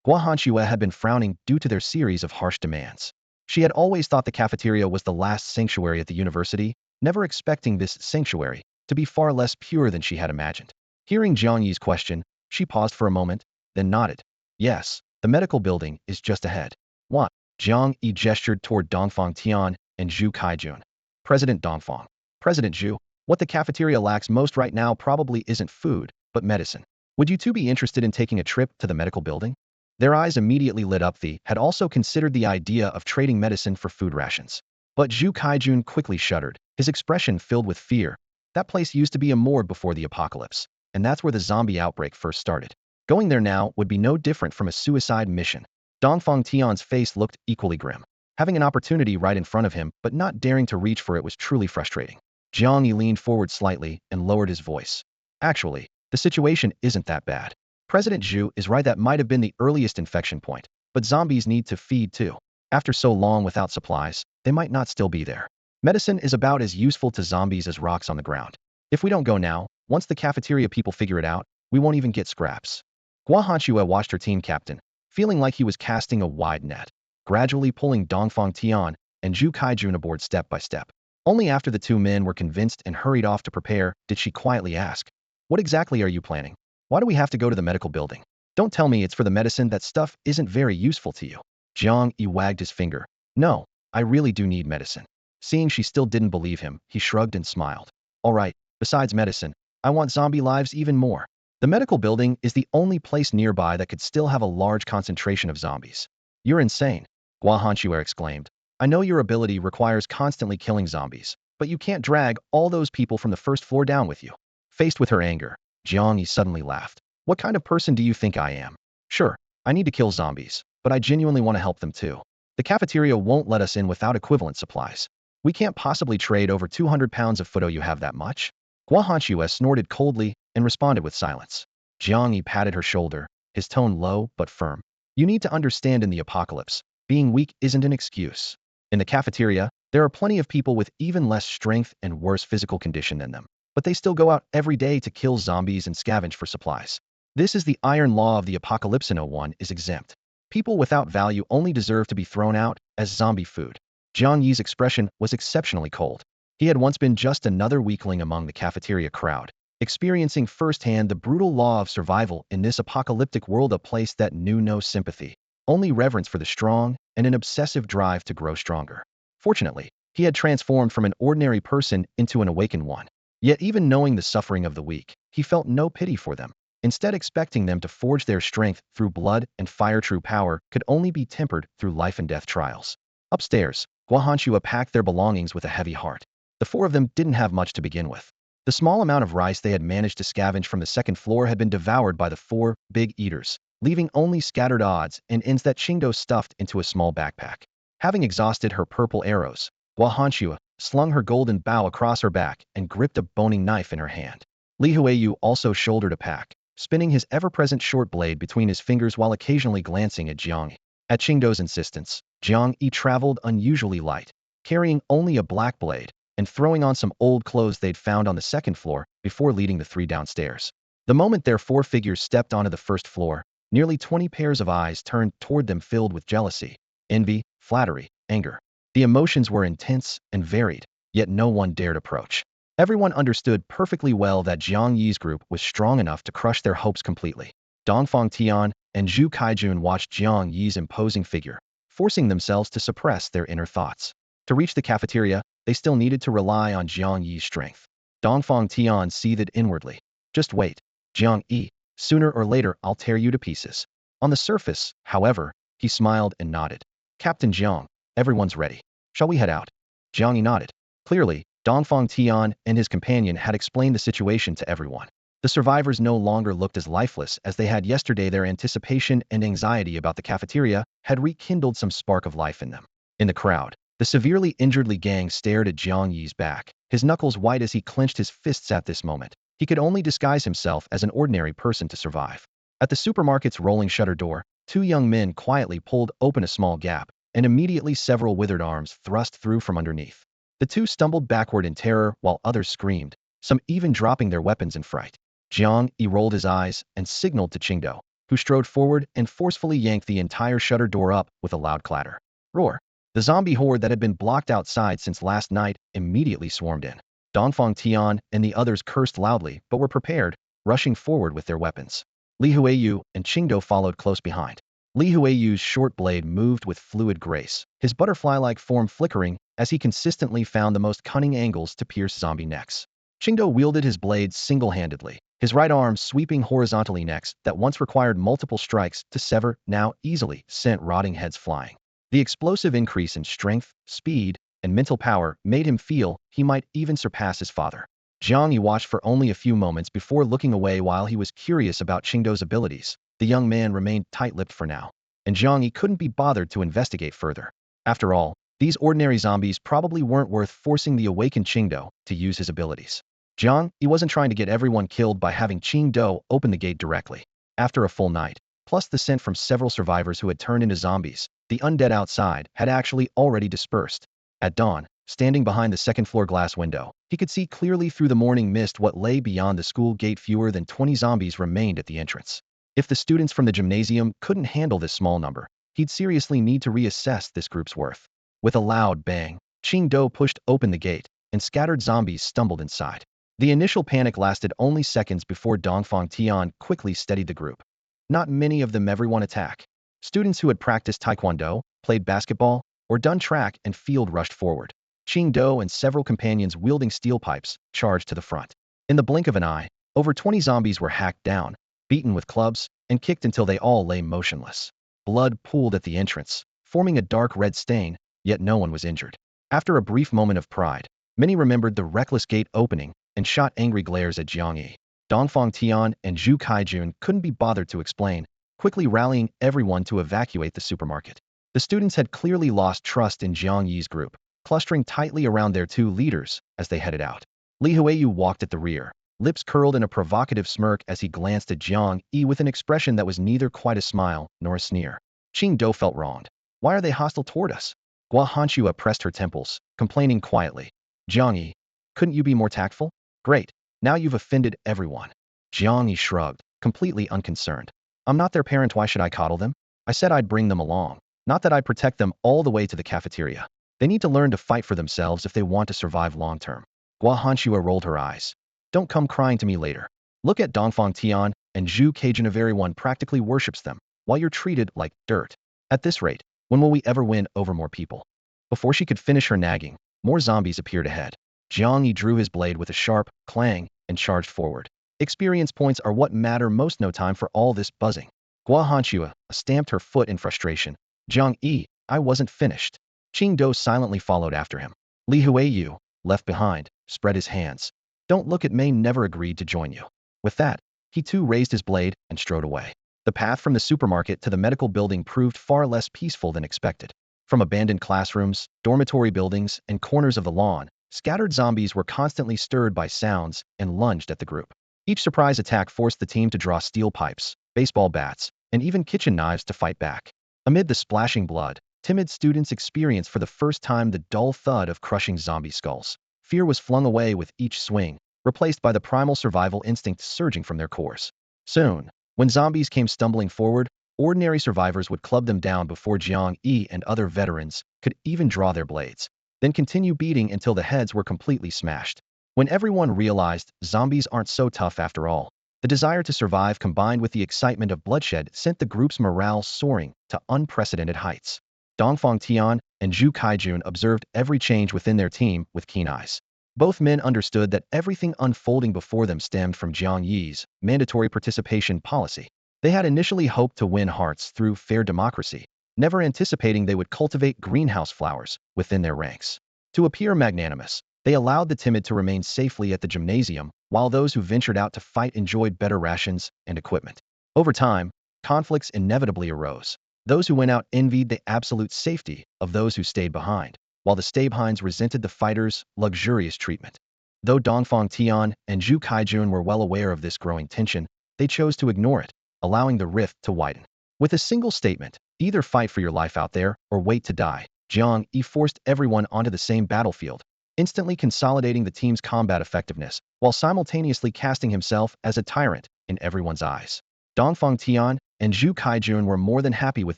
Gua Hanshua had been frowning due to their series of harsh demands. She had always thought the cafeteria was the last sanctuary at the university, never expecting this sanctuary to be far less pure than she had imagined. Hearing Jiang Yi's question, she paused for a moment, then nodded. Yes, the medical building is just ahead. What? Jiang Yi gestured toward Dongfang Tian and Zhu Kaijun. President Dongfang. President Zhu, what the cafeteria lacks most right now probably isn't food, but medicine. Would you 2 be interested in taking a trip to the medical building? Their eyes immediately lit up. They had also considered the idea of trading medicine for food rations. But Zhu Kaijun quickly shuddered, his expression filled with fear. That place used to be a morgue before the apocalypse, and that's where the zombie outbreak first started. Going there now would be no different from a suicide mission. Dongfang Tian's face looked equally grim. Having an opportunity right in front of him, but not daring to reach for it was truly frustrating. Jiang Yi leaned forward slightly and lowered his voice. Actually, the situation isn't that bad. President Zhu is right, that might have been the earliest infection point, but zombies need to feed too. After so long without supplies, they might not still be there. Medicine is about as useful to zombies as rocks on the ground. If we don't go now, once the cafeteria people figure it out, we won't even get scraps. Gua Hanxue watched her team captain, feeling like he was casting a wide net, gradually pulling Dongfang Tian and Zhu Kaijun aboard step by step. Only after the two men were convinced and hurried off to prepare did she quietly ask, "What exactly are you planning? Why do we have to go to the medical building? Don't tell me it's for the medicine. That stuff isn't very useful to you." Jiang Yi wagged his finger. "No, I really do need medicine." Seeing she still didn't believe him, he shrugged and smiled. "All right, besides medicine, I want zombie lives even more. The medical building is the only place nearby that could still have a large concentration of zombies." "You're insane," Gua Hanxue exclaimed. "I know your ability requires constantly killing zombies, but you can't drag all those people from the first floor down with you." Faced with her anger, Jiang Yi suddenly laughed. "What kind of person do you think I am? Sure, I need to kill zombies, but I genuinely want to help them too. The cafeteria won't let us in without equivalent supplies. We can't possibly trade over 200 pounds of photo. You have that much?" Gua Hanxue snorted coldly and responded with silence. Jiang Yi patted her shoulder, his tone low but firm. "You need to understand, in the apocalypse, being weak isn't an excuse. In the cafeteria, there are plenty of people with even less strength and worse physical condition than them, but they still go out every day to kill zombies and scavenge for supplies. This is the iron law of the apocalypse. No one is exempt. People without value only deserve to be thrown out as zombie food." Jiang Yi's expression was exceptionally cold. He had once been just another weakling among the cafeteria crowd, experiencing firsthand the brutal law of survival in this apocalyptic world, a place that knew no sympathy, only reverence for the strong and an obsessive drive to grow stronger. Fortunately, he had transformed from an ordinary person into an awakened one. Yet even knowing the suffering of the weak, he felt no pity for them. Instead, expecting them to forge their strength through blood and fire, true power could only be tempered through life and death trials. Upstairs, Gua Hanxue packed their belongings with a heavy heart. The four of them didn't have much to begin with. The small amount of rice they had managed to scavenge from the second floor had been devoured by the four big eaters, leaving only scattered odds and ends that Qingdo stuffed into a small backpack. Having exhausted her purple arrows, Gua Hanxue slung her golden bow across her back and gripped a boning knife in her hand. Li Huiyu also shouldered a pack, spinning his ever-present short blade between his fingers while occasionally glancing at Jiang Yi. At Qingdo's insistence, Jiang Yi traveled unusually light, carrying only a black blade and throwing on some old clothes they'd found on the second floor before leading the three downstairs. The moment their four figures stepped onto the first floor, nearly 20 pairs of eyes turned toward them, filled with jealousy, envy, flattery, anger. The emotions were intense and varied, yet no one dared approach. Everyone understood perfectly well that Jiang Yi's group was strong enough to crush their hopes completely. Dongfang Tian and Zhu Kaijun watched Jiang Yi's imposing figure, forcing themselves to suppress their inner thoughts. To reach the cafeteria, they still needed to rely on Jiang Yi's strength. Dongfang Tian seethed inwardly. "Just wait, Jiang Yi. Sooner or later, I'll tear you to pieces." On the surface, however, he smiled and nodded. "Captain Jiang, everyone's ready. Shall we head out?" Jiang Yi nodded. Clearly, Dongfang Tian and his companion had explained the situation to everyone. The survivors no longer looked as lifeless as they had yesterday. Their anticipation and anxiety about the cafeteria had rekindled some spark of life in them. In the crowd, the severely injured Li Gang stared at Jiang Yi's back, his knuckles white as he clenched his fists at this moment. He could only disguise himself as an ordinary person to survive. At the supermarket's rolling shutter door, two young men quietly pulled open a small gap, and immediately several withered arms thrust through from underneath. The two stumbled backward in terror while others screamed, some even dropping their weapons in fright. Jiang Yi rolled his eyes and signaled to Qingdo, who strode forward and forcefully yanked the entire shutter door up with a loud clatter. Roar! The zombie horde that had been blocked outside since last night immediately swarmed in. Dongfang Tian and the others cursed loudly but were prepared, rushing forward with their weapons. Li Huiyu and Qingdo followed close behind. Li Huiyu's short blade moved with fluid grace, his butterfly-like form flickering as he consistently found the most cunning angles to pierce zombie necks. Qingdo wielded his blade single-handedly, his right arm sweeping horizontally. Necks that once required multiple strikes to sever now easily sent rotting heads flying. The explosive increase in strength, speed, and mental power made him feel he might even surpass his father. Jiang Yi watched for only a few moments before looking away. While he was curious about Qingdo's abilities, the young man remained tight-lipped for now, and Jiang Yi couldn't be bothered to investigate further. After all, these ordinary zombies probably weren't worth forcing the awakened Qingdo to use his abilities. Jiang Yi wasn't trying to get everyone killed by having Qing Do open the gate directly. After a full night, plus the scent from several survivors who had turned into zombies, the undead outside had actually already dispersed. At dawn, standing behind the second-floor glass window, he could see clearly through the morning mist what lay beyond the school gate. Fewer than 20 zombies remained at the entrance. If the students from the gymnasium couldn't handle this small number, he'd seriously need to reassess this group's worth. With a loud bang, Qing Do pushed open the gate, and scattered zombies stumbled inside. The initial panic lasted only seconds before Dongfang Tian quickly steadied the group. Not many of them everyone attack. Students who had practiced taekwondo, played basketball, or done track and field rushed forward. Qing Do and several companions wielding steel pipes charged to the front. In the blink of an eye, over 20 zombies were hacked down, beaten with clubs, and kicked until they all lay motionless. Blood pooled at the entrance, forming a dark red stain, yet no one was injured. After a brief moment of pride, many remembered the reckless gate opening and shot angry glares at Jiang Yi. Dongfang Tian and Zhu Kaijun couldn't be bothered to explain, quickly rallying everyone to evacuate the supermarket. The students had clearly lost trust in Jiang Yi's group, clustering tightly around their two leaders as they headed out. Li Huiyu walked at the rear, lips curled in a provocative smirk as he glanced at Jiang Yi with an expression that was neither quite a smile nor a sneer. Qing Do felt wronged. Why are they hostile toward us? Gua Hanshua pressed her temples, complaining quietly. Jiang Yi, couldn't you be more tactful? Great, now you've offended everyone. Jiang Yi shrugged, completely unconcerned. I'm not their parent, why should I coddle them? I said I'd bring them along, not that I'd protect them all the way to the cafeteria. They need to learn to fight for themselves if they want to survive long term. Gua Hanshua rolled her eyes. Don't come crying to me later. Look at Dongfang Tian and Zhu Kaijun. Everyone practically worships them, while you're treated like dirt. At this rate, when will we ever win over more people? Before she could finish her nagging, more zombies appeared ahead. Jiang Yi drew his blade with a sharp clang and charged forward. Experience points are what matter most. No time for all this buzzing. Gua Hanshua stamped her foot in frustration. Jiang Yi, I wasn't finished. Qing Do silently followed after him. Li Huiyu, left behind, spread his hands. Don't look at Mei, never agreed to join you. With that, he too raised his blade and strode away. The path from the supermarket to the medical building proved far less peaceful than expected. From abandoned classrooms, dormitory buildings, and corners of the lawn, scattered zombies were constantly stirred by sounds and lunged at the group. Each surprise attack forced the team to draw steel pipes, baseball bats, and even kitchen knives to fight back. Amid the splashing blood, timid students experienced for the first time the dull thud of crushing zombie skulls. Fear was flung away with each swing, replaced by the primal survival instinct surging from their cores. Soon, when zombies came stumbling forward, ordinary survivors would club them down before Jiang Yi and other veterans could even draw their blades, then continue beating until the heads were completely smashed. When everyone realized zombies aren't so tough after all, the desire to survive combined with the excitement of bloodshed sent the group's morale soaring to unprecedented heights. Dongfang Tian and Zhu Kaijun observed every change within their team with keen eyes. Both men understood that everything unfolding before them stemmed from Jiang Yi's mandatory participation policy. They had initially hoped to win hearts through fair democracy, never anticipating they would cultivate greenhouse flowers within their ranks. To appear magnanimous, they allowed the timid to remain safely at the gymnasium, while those who ventured out to fight enjoyed better rations and equipment. Over time, conflicts inevitably arose. Those who went out envied the absolute safety of those who stayed behind, while the stay-behinds resented the fighters' luxurious treatment. Though Dongfang Tian and Zhu Kaijun were well aware of this growing tension, they chose to ignore it, allowing the rift to widen. With a single statement, either fight for your life out there or wait to die, Jiang Yi forced everyone onto the same battlefield, instantly consolidating the team's combat effectiveness, while simultaneously casting himself as a tyrant in everyone's eyes. Dongfang Tian and Zhu Kaijun were more than happy with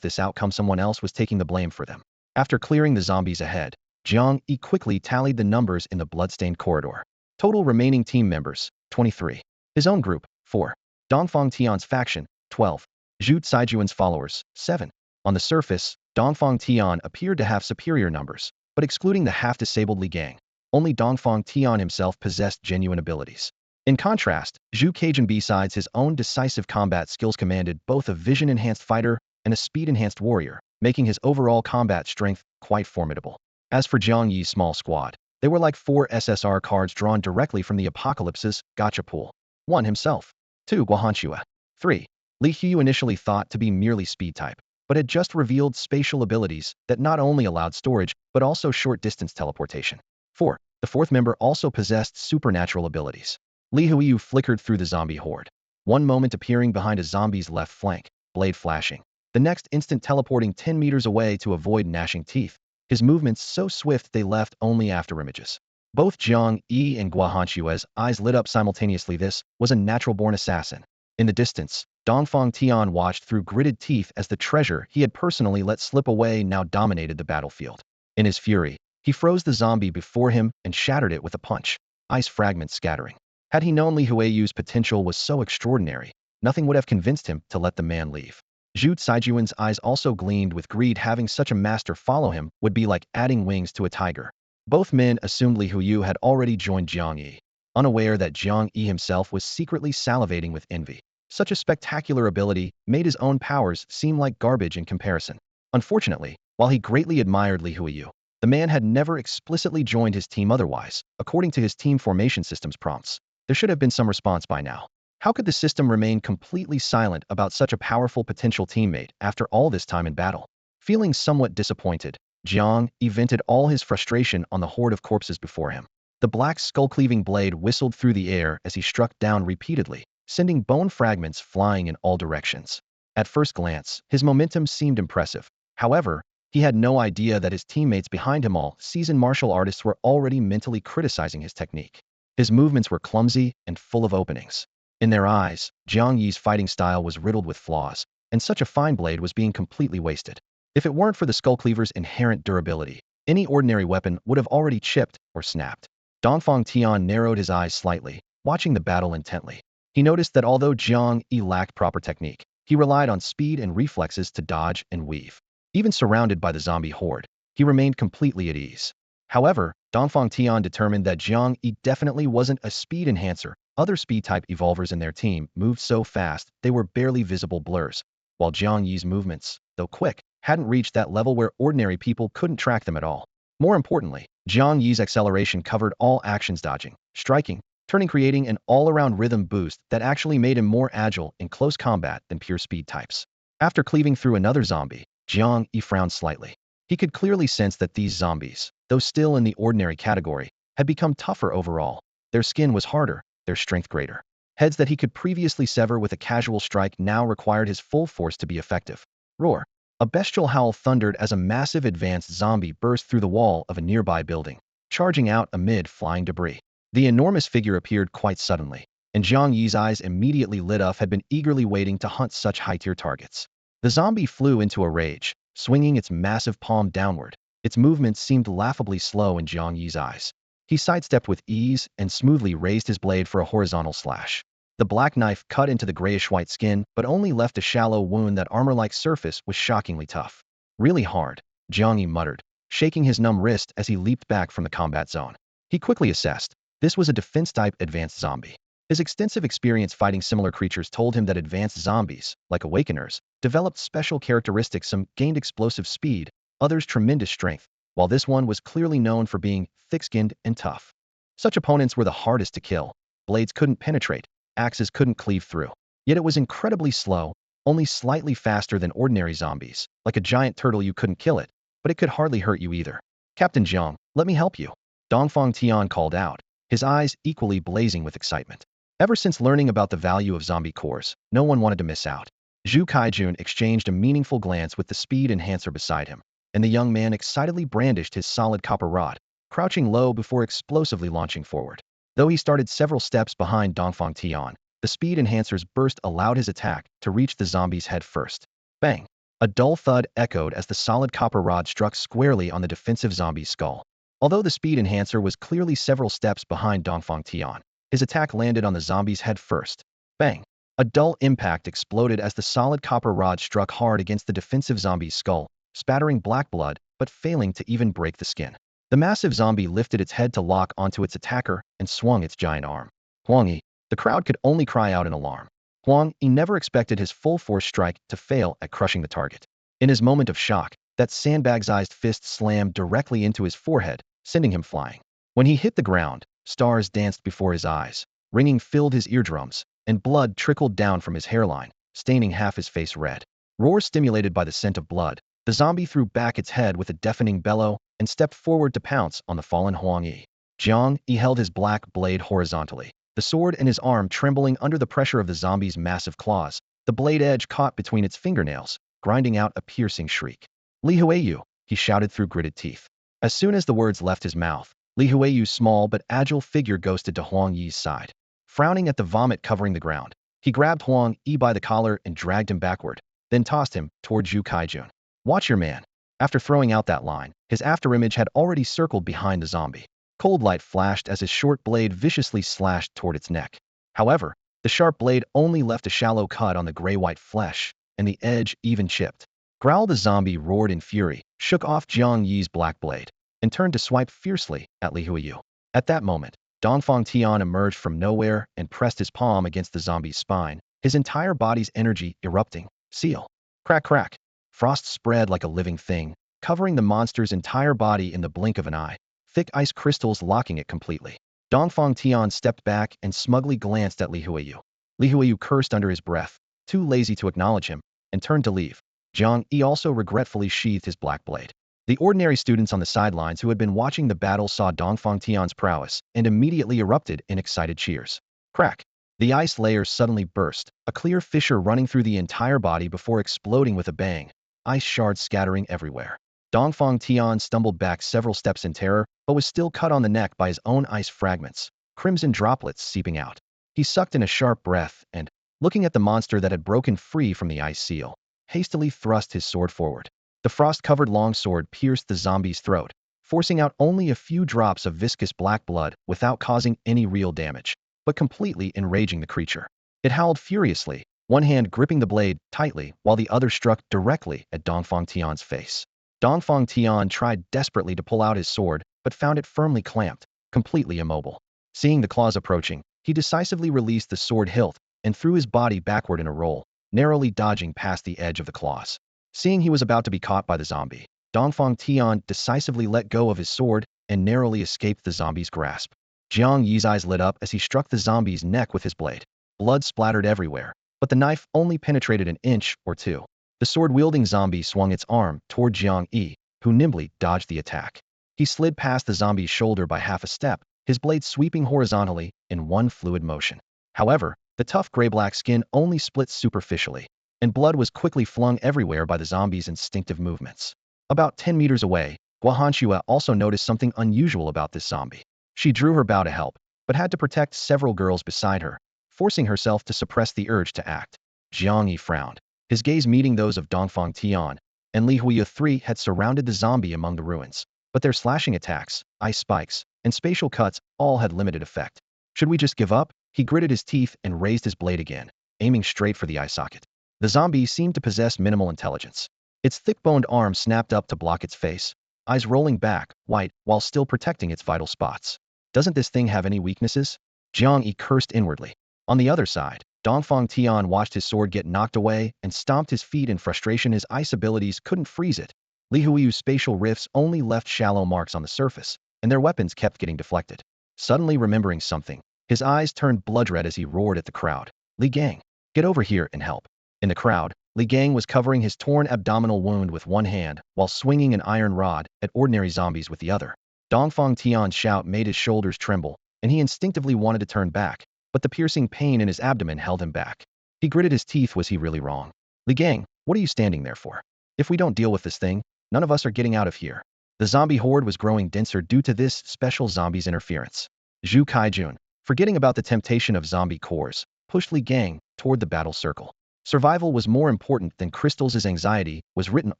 this outcome. Someone else was taking the blame for them. After clearing the zombies ahead, Jiang Yi quickly tallied the numbers in the bloodstained corridor. Total remaining team members, 23. His own group, 4. Dongfang Tian's faction, 12. Zhu Caijuan's followers, 7. On the surface, Dongfang Tian appeared to have superior numbers, but excluding the half-disabled Li Gang, only Dongfang Tian himself possessed genuine abilities. In contrast, Zhu Kaijun, besides his own decisive combat skills, commanded both a vision-enhanced fighter and a speed-enhanced warrior, making his overall combat strength quite formidable. As for Jiang Yi's small squad, they were like 4 SSR cards drawn directly from the Apocalypse's gacha pool. 1. Himself. 2. Guahanshua. 3. Li Huiyu, initially thought to be merely speed type, but had just revealed spatial abilities that not only allowed storage, but also short-distance teleportation. 4. The fourth member also possessed supernatural abilities. Li Huiyu flickered through the zombie horde. One moment appearing behind a zombie's left flank, blade flashing. The next instant teleporting 10 meters away to avoid gnashing teeth. His movements so swift they left only afterimages. Both Jiang Yi and Guahanshue's eyes lit up simultaneously. This was a natural-born assassin. In the distance, Dongfang Tian watched through gritted teeth as the treasure he had personally let slip away now dominated the battlefield. In his fury, he froze the zombie before him and shattered it with a punch, ice fragments scattering. Had he known Li Huiyu's potential was so extraordinary, nothing would have convinced him to let the man leave. Zhu Caijuan's eyes also gleamed with greed. Having such a master follow him would be like adding wings to a tiger. Both men assumed Li Huiyu had already joined Jiang Yi, unaware that Jiang Yi himself was secretly salivating with envy. Such a spectacular ability made his own powers seem like garbage in comparison. Unfortunately, while he greatly admired Li Huiyu, the man had never explicitly joined his team otherwise. According to his team formation system's prompts, there should have been some response by now. How could the system remain completely silent about such a powerful potential teammate after all this time in battle? Feeling somewhat disappointed, Jiang Yi vented all his frustration on the horde of corpses before him. The black skull-cleaving blade whistled through the air as he struck down repeatedly, sending bone fragments flying in all directions. At first glance, his momentum seemed impressive. However, he had no idea that his teammates behind him, all seasoned martial artists, were already mentally criticizing his technique. His movements were clumsy and full of openings. In their eyes, Jiang Yi's fighting style was riddled with flaws, and such a fine blade was being completely wasted. If it weren't for the skull cleaver's inherent durability, any ordinary weapon would have already chipped or snapped. Dongfang Tian narrowed his eyes slightly, watching the battle intently. He noticed that although Jiang Yi lacked proper technique, he relied on speed and reflexes to dodge and weave. Even surrounded by the zombie horde, he remained completely at ease. However, Dongfang Tian determined that Jiang Yi definitely wasn't a speed enhancer. Other speed-type evolvers in their team moved so fast they were barely visible blurs, while Jiang Yi's movements, though quick, hadn't reached that level where ordinary people couldn't track them at all. More importantly, Jiang Yi's acceleration covered all actions, dodging, striking, turning, creating an all-around rhythm boost that actually made him more agile in close combat than pure speed types. After cleaving through another zombie, Jiang Yi frowned slightly. He could clearly sense that these zombies, though still in the ordinary category, had become tougher overall. Their skin was harder, their strength greater. Heads that he could previously sever with a casual strike now required his full force to be effective. Roar! A bestial howl thundered as a massive advanced zombie burst through the wall of a nearby building, charging out amid flying debris. The enormous figure appeared quite suddenly, and Jiang Yi's eyes immediately lit up. Had been eagerly waiting to hunt such high-tier targets. The zombie flew into a rage, swinging its massive palm downward. Its movements seemed laughably slow in Jiang Yi's eyes. He sidestepped with ease and smoothly raised his blade for a horizontal slash. The black knife cut into the grayish-white skin, but only left a shallow wound. That armor-like surface was shockingly tough. Really hard, Jiang Yi muttered, shaking his numb wrist as he leaped back from the combat zone. He quickly assessed. This was a defense-type advanced zombie. His extensive experience fighting similar creatures told him that advanced zombies, like awakeners, developed special characteristics. Some gained explosive speed, others tremendous strength, while this one was clearly known for being thick-skinned and tough. Such opponents were the hardest to kill. Blades couldn't penetrate, axes couldn't cleave through. Yet it was incredibly slow, only slightly faster than ordinary zombies. Like a giant turtle, you couldn't kill it, but it could hardly hurt you either. Captain Jiang, let me help you. Dongfang Tian called out, his eyes equally blazing with excitement. Ever since learning about the value of zombie cores, no one wanted to miss out. Zhu Kaijun exchanged a meaningful glance with the speed enhancer beside him, and the young man excitedly brandished his solid copper rod, crouching low before explosively launching forward. Though he started several steps behind Dongfang Tian, the speed enhancer's burst allowed his attack to reach the zombie's head first. Bang! A dull thud echoed as the solid copper rod struck squarely on the defensive zombie's skull. Although the speed enhancer was clearly several steps behind Dongfang Tian, his attack landed on the zombie's head first. Bang! A dull impact exploded as the solid copper rod struck hard against the defensive zombie's skull, spattering black blood, but failing to even break the skin. The massive zombie lifted its head to lock onto its attacker and swung its giant arm. Huang Yi. The crowd could only cry out in alarm. Huang Yi never expected his full-force strike to fail at crushing the target. In his moment of shock, that sandbag-sized fist slammed directly into his forehead, sending him flying. When he hit the ground, stars danced before his eyes, ringing filled his eardrums, and blood trickled down from his hairline, staining half his face red. Roar stimulated by the scent of blood, the zombie threw back its head with a deafening bellow and stepped forward to pounce on the fallen Huang Yi. Jiang Yi held his black blade horizontally, the sword in his arm trembling under the pressure of the zombie's massive claws, the blade edge caught between its fingernails, grinding out a piercing shriek. Li Huiyu, he shouted through gritted teeth. As soon as the words left his mouth, Li Huiyu's small but agile figure ghosted to Huang Yi's side. Frowning at the vomit covering the ground, he grabbed Huang Yi by the collar and dragged him backward, then tossed him toward Zhu Kaijun. Watch your man. After throwing out that line, his afterimage had already circled behind the zombie. Cold light flashed as his short blade viciously slashed toward its neck. However, the sharp blade only left a shallow cut on the gray-white flesh, and the edge even chipped. Growl the zombie roared in fury, shook off Jiang Yi's black blade, and turned to swipe fiercely at Li Huiyu. At that moment, Dongfang Tian emerged from nowhere and pressed his palm against the zombie's spine, his entire body's energy erupting. Seal. Crack crack. Frost spread like a living thing, covering the monster's entire body in the blink of an eye, thick ice crystals locking it completely. Dongfang Tian stepped back and smugly glanced at Li Huiyu. Li Huiyu cursed under his breath, too lazy to acknowledge him, and turned to leave. Jiang Yi also regretfully sheathed his black blade. The ordinary students on the sidelines who had been watching the battle saw Dongfang Tian's prowess and immediately erupted in excited cheers. Crack! The ice layer suddenly burst, a clear fissure running through the entire body before exploding with a bang, ice shards scattering everywhere. Dongfang Tian stumbled back several steps in terror, but was still cut on the neck by his own ice fragments, crimson droplets seeping out. He sucked in a sharp breath and, looking at the monster that had broken free from the ice seal, hastily thrust his sword forward. The frost-covered longsword pierced the zombie's throat, forcing out only a few drops of viscous black blood without causing any real damage, but completely enraging the creature. It howled furiously, one hand gripping the blade tightly while the other struck directly at Dongfang Tian's face. Dongfang Tian tried desperately to pull out his sword, but found it firmly clamped, completely immobile. Seeing the claws approaching, he decisively released the sword hilt and threw his body backward in a roll, narrowly dodging past the edge of the claws. Seeing he was about to be caught by the zombie, Dongfang Tian decisively let go of his sword and narrowly escaped the zombie's grasp. Jiang Yi's eyes lit up as he struck the zombie's neck with his blade. Blood splattered everywhere, but the knife only penetrated an inch or two. The sword-wielding zombie swung its arm toward Jiang Yi, who nimbly dodged the attack. He slid past the zombie's shoulder by half a step, his blade sweeping horizontally in one fluid motion. However, the tough gray-black skin only split superficially, and blood was quickly flung everywhere by the zombie's instinctive movements. About 10 meters away, Guahanxue also noticed something unusual about this zombie. She drew her bow to help, but had to protect several girls beside her, forcing herself to suppress the urge to act. Jiang Yi frowned, his gaze meeting those of Dongfang Tian, and Li Huiyu. III had surrounded the zombie among the ruins, but their slashing attacks, ice spikes, and spatial cuts all had limited effect. Should we just give up? He gritted his teeth and raised his blade again, aiming straight for the eye socket. The zombie seemed to possess minimal intelligence. Its thick-boned arm snapped up to block its face, eyes rolling back, white, while still protecting its vital spots. Doesn't this thing have any weaknesses? Jiang Yi cursed inwardly. On the other side, Dongfang Tian watched his sword get knocked away and stomped his feet in frustration. His ice abilities couldn't freeze it. Li Huiyu's spatial rifts only left shallow marks on the surface, and their weapons kept getting deflected. Suddenly remembering something, his eyes turned blood-red as he roared at the crowd. Li Gang, get over here and help. In the crowd, Li Gang was covering his torn abdominal wound with one hand while swinging an iron rod at ordinary zombies with the other. Dongfang Tian's shout made his shoulders tremble, and he instinctively wanted to turn back, but the piercing pain in his abdomen held him back. He gritted his teeth. Was he really wrong? Li Gang, what are you standing there for? If we don't deal with this thing, none of us are getting out of here. The zombie horde was growing denser due to this special zombie's interference. Zhu Kaijun, forgetting about the temptation of zombie cores, pushed Li Gang toward the battle circle. Survival was more important than crystals. His anxiety was written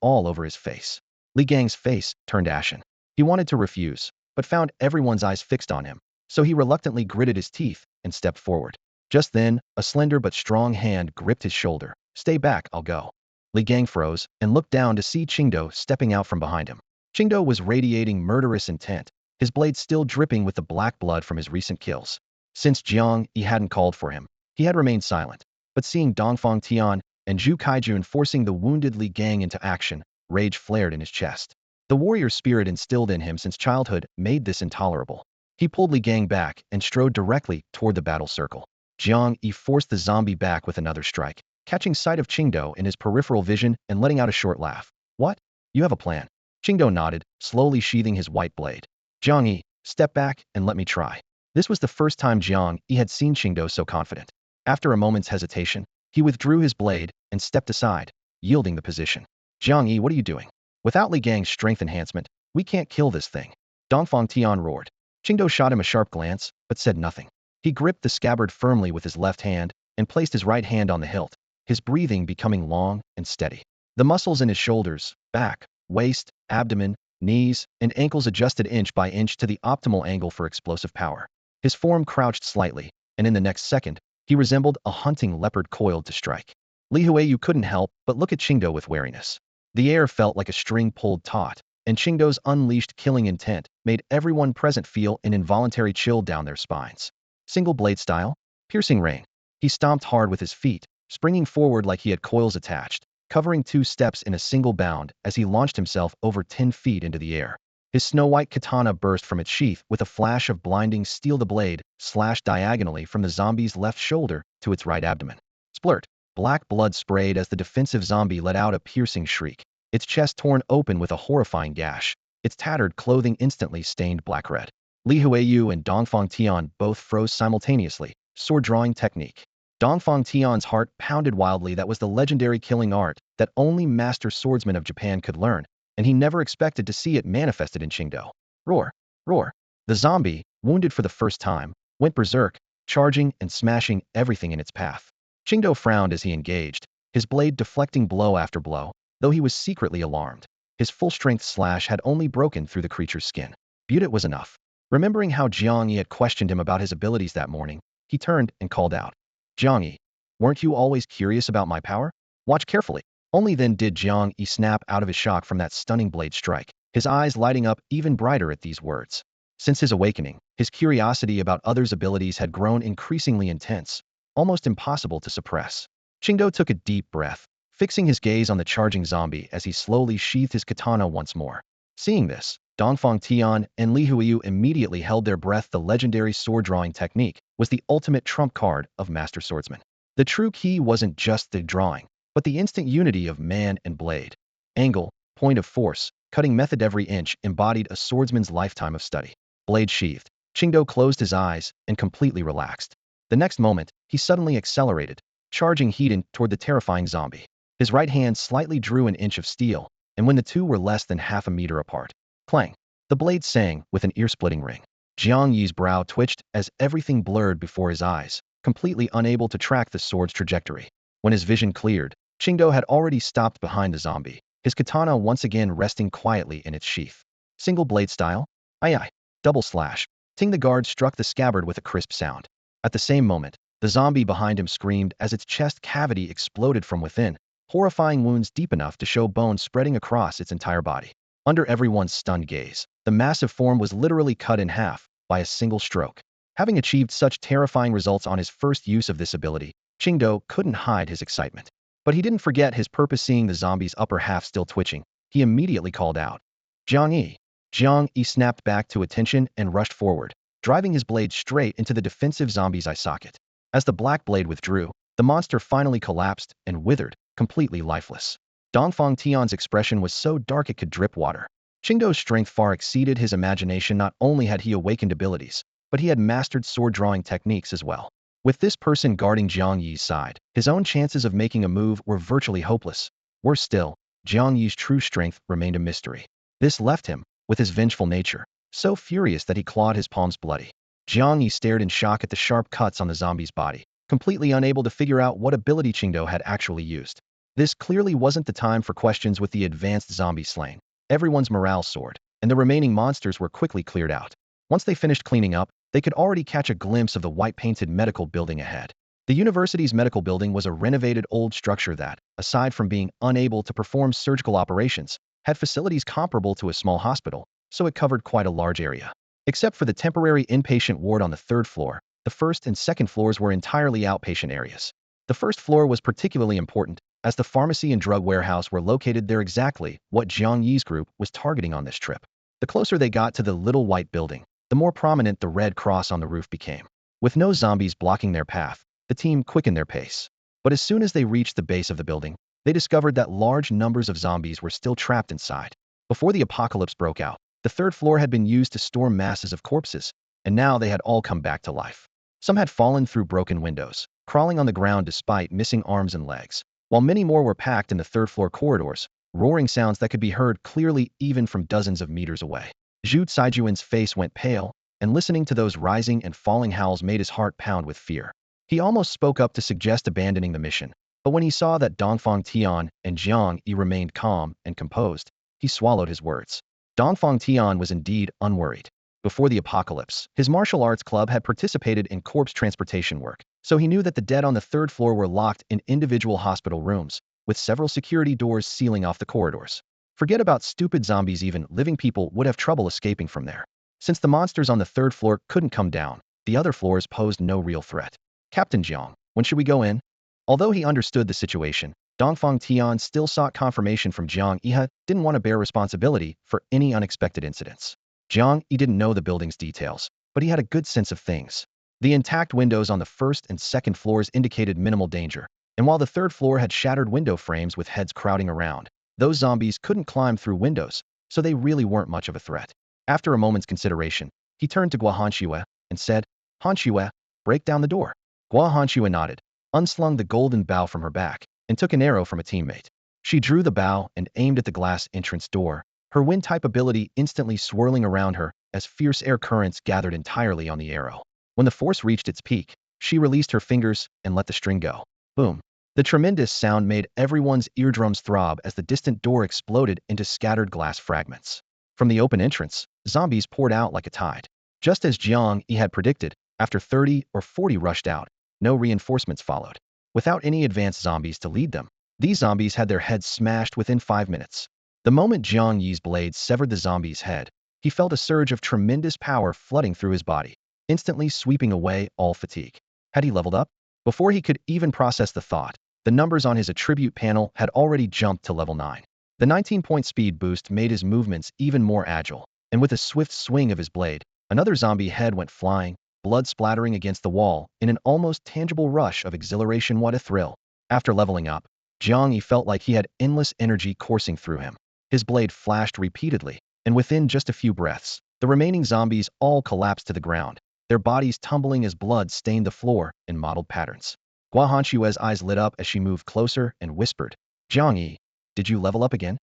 all over his face. Li Gang's face turned ashen. He wanted to refuse, but found everyone's eyes fixed on him, so he reluctantly gritted his teeth and stepped forward. Just then, a slender but strong hand gripped his shoulder. Stay back, I'll go. Li Gang froze and looked down to see Qingdou stepping out from behind him. Qingdou was radiating murderous intent, his blade still dripping with the black blood from his recent kills. Since Jiang Yi hadn't called for him, he had remained silent, but seeing Dongfang Tian and Zhu Kaijun forcing the wounded Li Gang into action, rage flared in his chest. The warrior spirit instilled in him since childhood made this intolerable. He pulled Li Gang back and strode directly toward the battle circle. Jiang Yi forced the zombie back with another strike, catching sight of Qingdou in his peripheral vision and letting out a short laugh. What? You have a plan? Qingdou nodded, slowly sheathing his white blade. Jiang Yi, Step back and let me try. This was the first time Jiang Yi had seen Qingdao so confident. After a moment's hesitation, he withdrew his blade and stepped aside, yielding the position. Jiang Yi, what are you doing? Without Li Gang's strength enhancement, we can't kill this thing. Dongfang Tian roared. Qingdao shot him a sharp glance, but said nothing. He gripped the scabbard firmly with his left hand and placed his right hand on the hilt, his breathing becoming long and steady. The muscles in his shoulders, back, waist, abdomen, knees, and ankles adjusted inch by inch to the optimal angle for explosive power. His form crouched slightly, and in the next second, he resembled a hunting leopard coiled to strike. Li Huiyu couldn't help but look at Qingdao with wariness. The air felt like a string pulled taut, and Qingdao's unleashed killing intent made everyone present feel an involuntary chill down their spines. Single blade style? Piercing rain. He stomped hard with his feet, springing forward like he had coils attached, covering 2 steps in a single bound as he launched himself over 10 feet into the air. His snow-white katana burst from its sheath with a flash of blinding steel. The blade slashed diagonally from the zombie's left shoulder to its right abdomen. Splurt. Black blood sprayed as the defensive zombie let out a piercing shriek, its chest torn open with a horrifying gash, its tattered clothing instantly stained black-red. Li Huiyu and Dongfang Tian both froze simultaneously, sword-drawing technique. Dongfang Tian's heart pounded wildly. That was the legendary killing art that only master swordsmen of Japan could learn, and he never expected to see it manifested in Qingdao. Roar! Roar! The zombie, wounded for the first time, went berserk, charging and smashing everything in its path. Qingdao frowned as he engaged, his blade deflecting blow after blow, though he was secretly alarmed. His full-strength slash had only broken through the creature's skin. Beauty was enough. Remembering how Jiang Yi had questioned him about his abilities that morning, he turned and called out, Jiang Yi, weren't you always curious about my power? Watch carefully. Only then did Jiang Yi snap out of his shock from that stunning blade strike, his eyes lighting up even brighter at these words. Since his awakening, his curiosity about others' abilities had grown increasingly intense, almost impossible to suppress. Qingdao took a deep breath, fixing his gaze on the charging zombie as he slowly sheathed his katana once more. Seeing this, Dongfang Tian and Li Huiyu immediately held their breath. The legendary sword-drawing technique was the ultimate trump card of master swordsmen. The true key wasn't just the drawing, but the instant unity of man and blade. Angle, point of force, cutting method, every inch embodied a swordsman's lifetime of study. Blade sheathed, Qingdao closed his eyes and completely relaxed. The next moment, he suddenly accelerated, charging heat toward the terrifying zombie. His right hand slightly drew an inch of steel, and when the two were less than half a meter apart, clang! The blade sang with an ear-splitting ring. Jiang Yi's brow twitched as everything blurred before his eyes, completely unable to track the sword's trajectory. When his vision cleared, Qingdao had already stopped behind the zombie, his katana once again resting quietly in its sheath. Single blade style? Aye aye. Double slash. Ting. The guard struck the scabbard with a crisp sound. At the same moment, the zombie behind him screamed as its chest cavity exploded from within, horrifying wounds deep enough to show bone spreading across its entire body. Under everyone's stunned gaze, the massive form was literally cut in half by a single stroke. Having achieved such terrifying results on his first use of this ability, Qingdao couldn't hide his excitement. But he didn't forget his purpose. Seeing the zombie's upper half still twitching, he immediately called out, Jiang Yi. Jiang Yi snapped back to attention and rushed forward, driving his blade straight into the defensive zombie's eye socket. As the black blade withdrew, the monster finally collapsed and withered, completely lifeless. Dongfang Tian's expression was so dark it could drip water. Qingdao's strength far exceeded his imagination. Not only had he awakened abilities, but he had mastered sword-drawing techniques as well. With this person guarding Jiang Yi's side, his own chances of making a move were virtually hopeless. Worse still, Jiang Yi's true strength remained a mystery. This left him, with his vengeful nature, so furious that he clawed his palms bloody. Jiang Yi stared in shock at the sharp cuts on the zombie's body, completely unable to figure out what ability Qingdao had actually used. This clearly wasn't the time for questions. With the advanced zombie slain, everyone's morale soared, and the remaining monsters were quickly cleared out. Once they finished cleaning up, they could already catch a glimpse of the white-painted medical building ahead. The university's medical building was a renovated old structure that, aside from being unable to perform surgical operations, had facilities comparable to a small hospital, so it covered quite a large area. Except for the temporary inpatient ward on the 3rd floor, the 1st and 2nd floors were entirely outpatient areas. The 1st floor was particularly important, as the pharmacy and drug warehouse were located there, exactly what Jiang Yi's group was targeting on this trip. The closer they got to the little white building, the more prominent the red cross on the roof became. With no zombies blocking their path, the team quickened their pace. But as soon as they reached the base of the building, they discovered that large numbers of zombies were still trapped inside. Before the apocalypse broke out, The third floor had been used to store masses of corpses, and now they had all come back to life. Some had fallen through broken windows, crawling on the ground despite missing arms and legs, while many more were packed in the third-floor corridors, roaring sounds that could be heard clearly even from dozens of meters away. Zhu Caijuan's face went pale, and listening to those rising and falling howls made his heart pound with fear. He almost spoke up to suggest abandoning the mission, but when he saw that Dongfang Tian and Jiang Yi remained calm and composed, he swallowed his words. Dongfang Tian was indeed unworried. Before the apocalypse, his martial arts club had participated in corpse transportation work, so he knew that the dead on the third floor were locked in individual hospital rooms, with several security doors sealing off the corridors. Forget about stupid zombies, even living people would have trouble escaping from there. Since the monsters on the third floor couldn't come down, the other floors posed no real threat. Captain Jiang, when should we go in? Although he understood the situation, Dongfang Tian still sought confirmation from Jiang Yi, didn't want to bear responsibility for any unexpected incidents. Jiang Yi didn't know the building's details, but he had a good sense of things. The intact windows on the first and second floors indicated minimal danger, and while the third floor had shattered window frames with heads crowding around, those zombies couldn't climb through windows, so they really weren't much of a threat. After a moment's consideration, he turned to Gua Hanxue and said, "Hanxue, break down the door." Gua Hanxue nodded, unslung the golden bow from her back, and took an arrow from a teammate. She drew the bow and aimed at the glass entrance door, her wind-type ability instantly swirling around her as fierce air currents gathered entirely on the arrow. When the force reached its peak, she released her fingers and let the string go. Boom. The tremendous sound made everyone's eardrums throb as the distant door exploded into scattered glass fragments. From the open entrance, zombies poured out like a tide. Just as Jiang Yi had predicted, after 30 or 40 rushed out, no reinforcements followed. Without any advanced zombies to lead them, these zombies had their heads smashed within 5 minutes. The moment Jiang Yi's blade severed the zombie's head, he felt a surge of tremendous power flooding through his body, instantly sweeping away all fatigue. Had he leveled up? Before he could even process the thought, the numbers on his attribute panel had already jumped to level 9. The 19-point speed boost made his movements even more agile, and with a swift swing of his blade, another zombie head went flying, blood splattering against the wall in an almost tangible rush of exhilaration. What a thrill! After leveling up, Jiang Yi felt like he had endless energy coursing through him. His blade flashed repeatedly, and within just a few breaths, the remaining zombies all collapsed to the ground, their bodies tumbling as blood stained the floor in mottled patterns. Gua Hanxue's eyes lit up as she moved closer and whispered, "Jiang Yi, did you level up again?"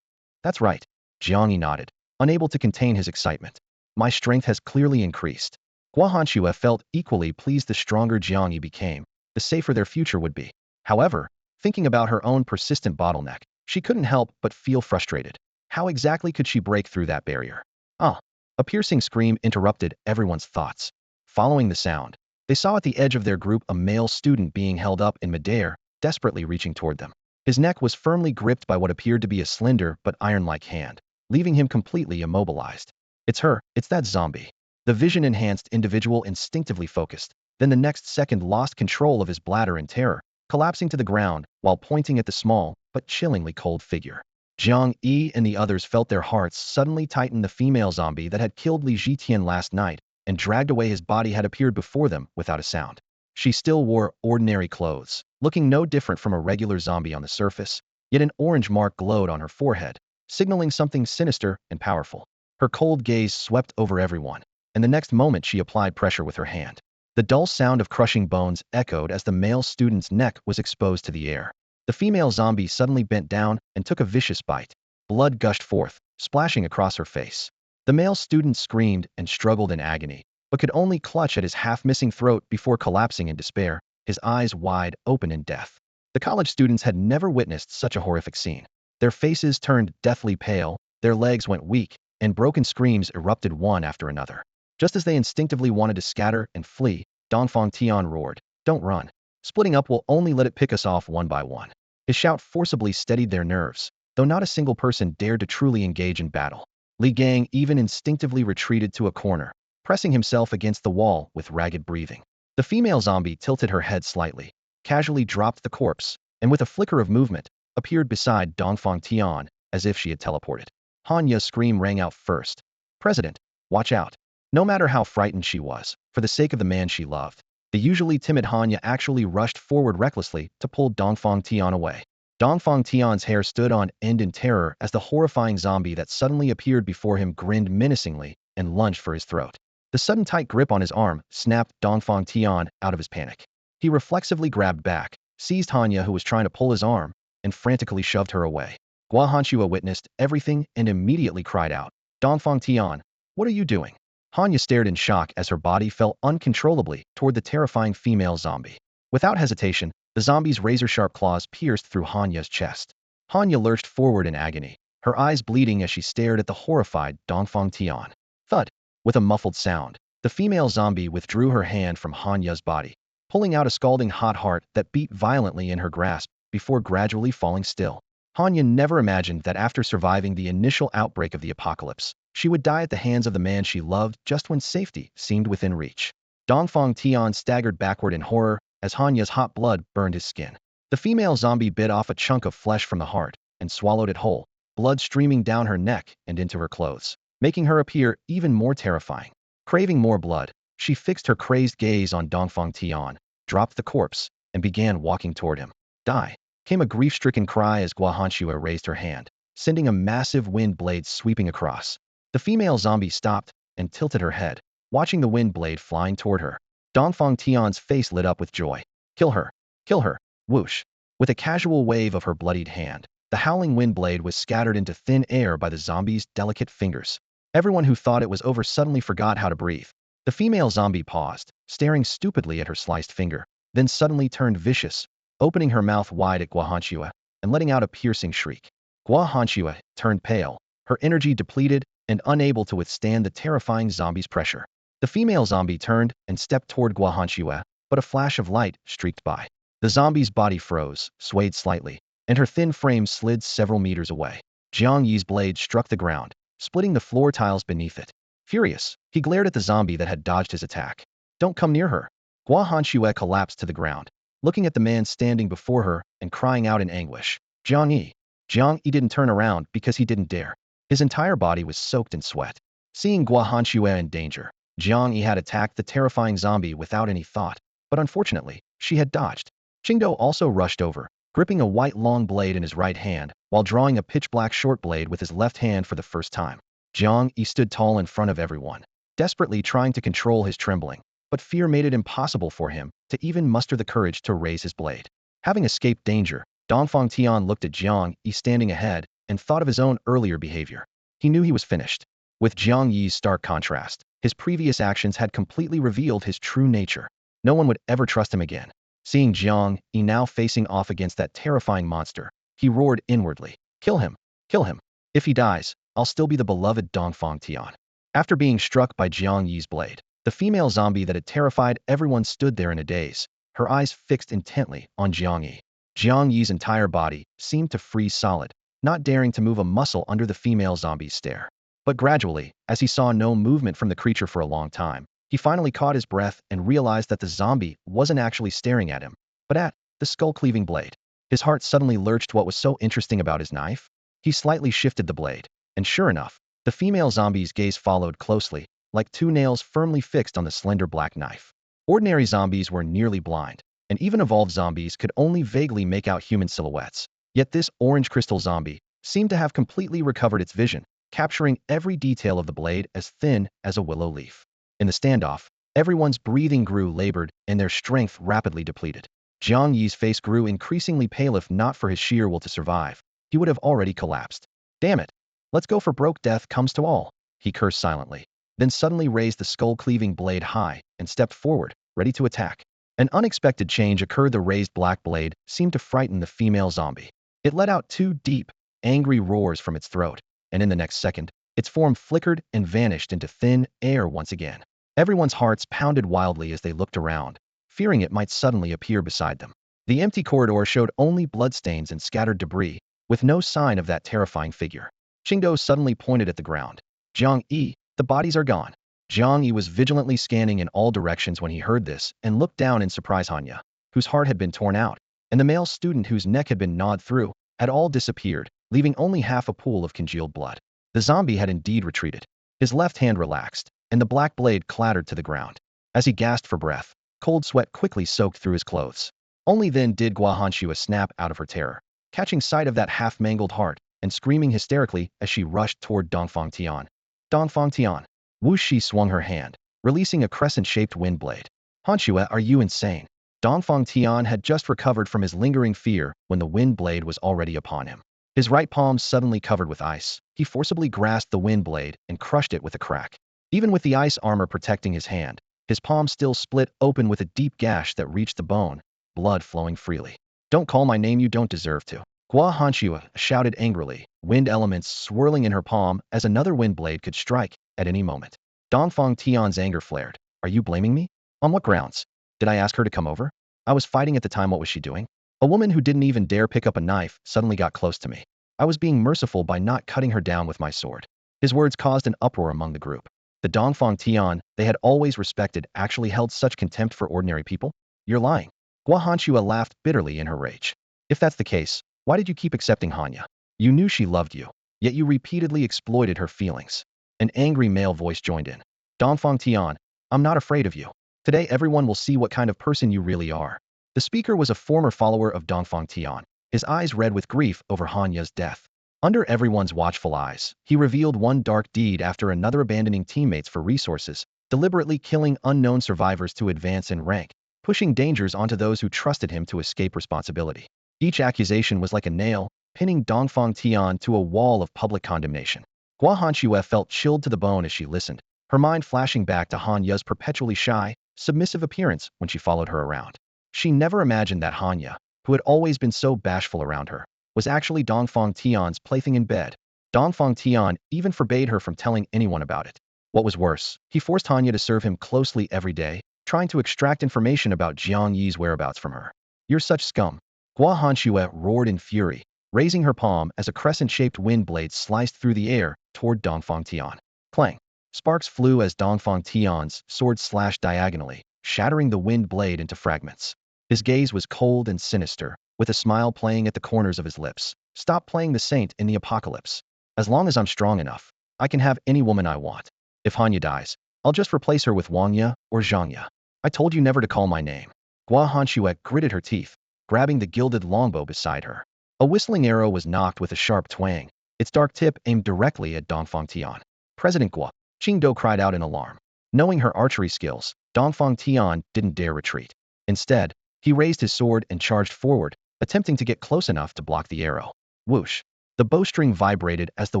"That's right." Jiang Yi nodded, unable to contain his excitement. "My strength has clearly increased." Gua Hanxue felt equally pleased. The stronger Jiang Yi became, the safer their future would be. However, thinking about her own persistent bottleneck, she couldn't help but feel frustrated. How exactly could she break through that barrier? Ah! A piercing scream interrupted everyone's thoughts. Following the sound, they saw at the edge of their group a male student being held up in midair, desperately reaching toward them. His neck was firmly gripped by what appeared to be a slender but iron-like hand, leaving him completely immobilized. "It's her, it's that zombie." The vision-enhanced individual instinctively focused, then the next second lost control of his bladder in terror, collapsing to the ground while pointing at the small but chillingly cold figure. Jiang Yi and the others felt their hearts suddenly tighten. The female zombie that had killed Li Zhitian last night and dragged away his body had appeared before them without a sound. She still wore ordinary clothes, looking no different from a regular zombie on the surface, yet an orange mark glowed on her forehead, signaling something sinister and powerful. Her cold gaze swept over everyone, and the next moment she applied pressure with her hand. The dull sound of crushing bones echoed as the male student's neck was exposed to the air. The female zombie suddenly bent down and took a vicious bite. Blood gushed forth, splashing across her face. The male student screamed and struggled in agony, but could only clutch at his half-missing throat before collapsing in despair, his eyes wide open in death. The college students had never witnessed such a horrific scene. Their faces turned deathly pale, their legs went weak, and broken screams erupted one after another. Just as they instinctively wanted to scatter and flee, Dongfang Tian roared, "Don't run. Splitting up will only let it pick us off one by one." His shout forcibly steadied their nerves, though not a single person dared to truly engage in battle. Li Gang even instinctively retreated to a corner, pressing himself against the wall with ragged breathing. The female zombie tilted her head slightly, casually dropped the corpse, and with a flicker of movement, appeared beside Dongfang Tian, as if she had teleported. Hanya's scream rang out first. "President, watch out." No matter how frightened she was, for the sake of the man she loved, the usually timid Hanya actually rushed forward recklessly to pull Dongfang Tian away. Dongfang Tian's hair stood on end in terror as the horrifying zombie that suddenly appeared before him grinned menacingly and lunged for his throat. The sudden tight grip on his arm snapped Dongfang Tian out of his panic. He reflexively grabbed back, seized Hanya who was trying to pull his arm, and frantically shoved her away. Guahanshua witnessed everything and immediately cried out, "Dongfang Tian, what are you doing?" Hanya stared in shock as her body fell uncontrollably toward the terrifying female zombie. Without hesitation, the zombie's razor-sharp claws pierced through Hanya's chest. Hanya lurched forward in agony, her eyes bleeding as she stared at the horrified Dongfang Tian. Thud! With a muffled sound, the female zombie withdrew her hand from Hanya's body, pulling out a scalding hot heart that beat violently in her grasp before gradually falling still. Hanya never imagined that after surviving the initial outbreak of the apocalypse, she would die at the hands of the man she loved just when safety seemed within reach. Dongfang Tian staggered backward in horror as Hanya's hot blood burned his skin. The female zombie bit off a chunk of flesh from the heart and swallowed it whole, blood streaming down her neck and into her clothes, making her appear even more terrifying. Craving more blood, she fixed her crazed gaze on Dongfang Tian, dropped the corpse, and began walking toward him. Die! Came a grief-stricken cry as Guahanshua raised her hand, sending a massive wind blade sweeping across. The female zombie stopped and tilted her head, watching the wind blade flying toward her. Dongfang Tian's face lit up with joy. Kill her! Kill her! Whoosh! With a casual wave of her bloodied hand, the howling wind blade was scattered into thin air by the zombie's delicate fingers. Everyone who thought it was over suddenly forgot how to breathe. The female zombie paused, staring stupidly at her sliced finger, then suddenly turned vicious, opening her mouth wide at Guahanshua and letting out a piercing shriek. Guahanshua turned pale, her energy depleted and unable to withstand the terrifying zombie's pressure. The female zombie turned and stepped toward Guahanshua, but a flash of light streaked by. The zombie's body froze, swayed slightly, and her thin frame slid several meters away. Jiang Yi's blade struck the ground, splitting the floor tiles beneath it. Furious, he glared at the zombie that had dodged his attack. "Don't come near her." Guahanshua collapsed to the ground, looking at the man standing before her and crying out in anguish. Jiang Yi. Jiang Yi didn't turn around because he didn't dare. His entire body was soaked in sweat. Seeing Guahanshua in danger, Jiang Yi had attacked the terrifying zombie without any thought, but unfortunately, she had dodged. Qingdou also rushed over, gripping a white long blade in his right hand, while drawing a pitch-black short blade with his left hand for the first time. Jiang Yi stood tall in front of everyone, desperately trying to control his trembling, but fear made it impossible for him to even muster the courage to raise his blade. Having escaped danger, Dongfang Tian looked at Jiang Yi standing ahead and thought of his own earlier behavior. He knew he was finished. With Jiang Yi's stark contrast, his previous actions had completely revealed his true nature. No one would ever trust him again. Seeing Jiang Yi now facing off against that terrifying monster, he roared inwardly, "Kill him! Kill him! If he dies, I'll still be the beloved Dongfang Tian." After being struck by Jiang Yi's blade, the female zombie that had terrified everyone stood there in a daze, her eyes fixed intently on Jiang Yi. Jiang Yi's entire body seemed to freeze solid, not daring to move a muscle under the female zombie's stare. But gradually, as he saw no movement from the creature for a long time, he finally caught his breath and realized that the zombie wasn't actually staring at him, but at the skull-cleaving blade. His heart suddenly lurched. What was so interesting about his knife? He slightly shifted the blade, and sure enough, the female zombie's gaze followed closely, like two nails firmly fixed on the slender black knife. Ordinary zombies were nearly blind, and even evolved zombies could only vaguely make out human silhouettes. Yet this orange crystal zombie seemed to have completely recovered its vision, capturing every detail of the blade as thin as a willow leaf. In the standoff, everyone's breathing grew labored and their strength rapidly depleted. Jiang Yi's face grew increasingly pale. If not for his sheer will to survive, he would have already collapsed. "Damn it! Let's go for broke. Death comes to all," he cursed silently, then suddenly raised the skull-cleaving blade high and stepped forward, ready to attack. An unexpected change occurred. The raised black blade seemed to frighten the female zombie. It let out two deep, angry roars from its throat, and in the next second, its form flickered and vanished into thin air once again. Everyone's hearts pounded wildly as they looked around, fearing it might suddenly appear beside them. The empty corridor showed only bloodstains and scattered debris, with no sign of that terrifying figure. Qingdou suddenly pointed at the ground. "Jiang Yi, the bodies are gone." Jiang Yi was vigilantly scanning in all directions when he heard this and looked down in surprise. Hanya, whose heart had been torn out, and the male student whose neck had been gnawed through, had all disappeared, leaving only half a pool of congealed blood. The zombie had indeed retreated. His left hand relaxed, and the black blade clattered to the ground. As he gasped for breath, cold sweat quickly soaked through his clothes. Only then did Guahanshua snap out of her terror. catching sight of that half-mangled heart and screaming hysterically as she rushed toward Dongfang Tian. Dongfang Tian. Whoosh, she swung her hand, releasing a crescent-shaped wind blade. Hanshue, are you insane? Dongfang Tian had just recovered from his lingering fear when the wind blade was already upon him. His right palm suddenly covered with ice. He forcibly grasped the wind blade and crushed it with a crack. Even with the ice armor protecting his hand, his palm still split open with a deep gash that reached the bone, blood flowing freely. Don't call my name, you don't deserve to. Gua Hanshue shouted angrily, wind elements swirling in her palm as another wind blade could strike at any moment. Dongfang Tian's anger flared. Are you blaming me? On what grounds? Did I ask her to come over? I was fighting at the time, what was she doing? A woman who didn't even dare pick up a knife suddenly got close to me. I was being merciful by not cutting her down with my sword. His words caused an uproar among the group. The Dongfang Tian they had always respected actually held such contempt for ordinary people? You're lying. Gua Hanshue laughed bitterly in her rage. If that's the case, why did you keep accepting Hanya? You knew she loved you, yet you repeatedly exploited her feelings. An angry male voice joined in. Dongfang Tian, I'm not afraid of you. Today everyone will see what kind of person you really are. The speaker was a former follower of Dongfang Tian, his eyes red with grief over Hanya's death. Under everyone's watchful eyes, he revealed one dark deed after another, abandoning teammates for resources, deliberately killing unknown survivors to advance in rank, pushing dangers onto those who trusted him to escape responsibility. Each accusation was like a nail, pinning Dongfang Tian to a wall of public condemnation. Gua Hanshue felt chilled to the bone as she listened, her mind flashing back to Hanya's perpetually shy, submissive appearance when she followed her around. She never imagined that Hanya, who had always been so bashful around her, was actually Dongfang Tian's plaything in bed. Dongfang Tian even forbade her from telling anyone about it. What was worse, he forced Hanya to serve him closely every day, trying to extract information about Jiang Yi's whereabouts from her. You're such scum. Gua Hanshue roared in fury, raising her palm as a crescent-shaped wind blade sliced through the air toward Dongfang Tian. Clang! Sparks flew as Dongfang Tian's sword slashed diagonally, shattering the wind blade into fragments. His gaze was cold and sinister, with a smile playing at the corners of his lips. Stop playing the saint in the apocalypse. As long as I'm strong enough, I can have any woman I want. If Hanya dies, I'll just replace her with Wangya or Zhangya. I told you never to call my name. Gua Hanshue gritted her teeth, grabbing the gilded longbow beside her. A whistling arrow was knocked with a sharp twang, its dark tip aimed directly at Dongfang Tian. President Gua, Qingdou cried out in alarm. Knowing her archery skills, Dongfang Tian didn't dare retreat. Instead, he raised his sword and charged forward, attempting to get close enough to block the arrow. Whoosh! The bowstring vibrated as the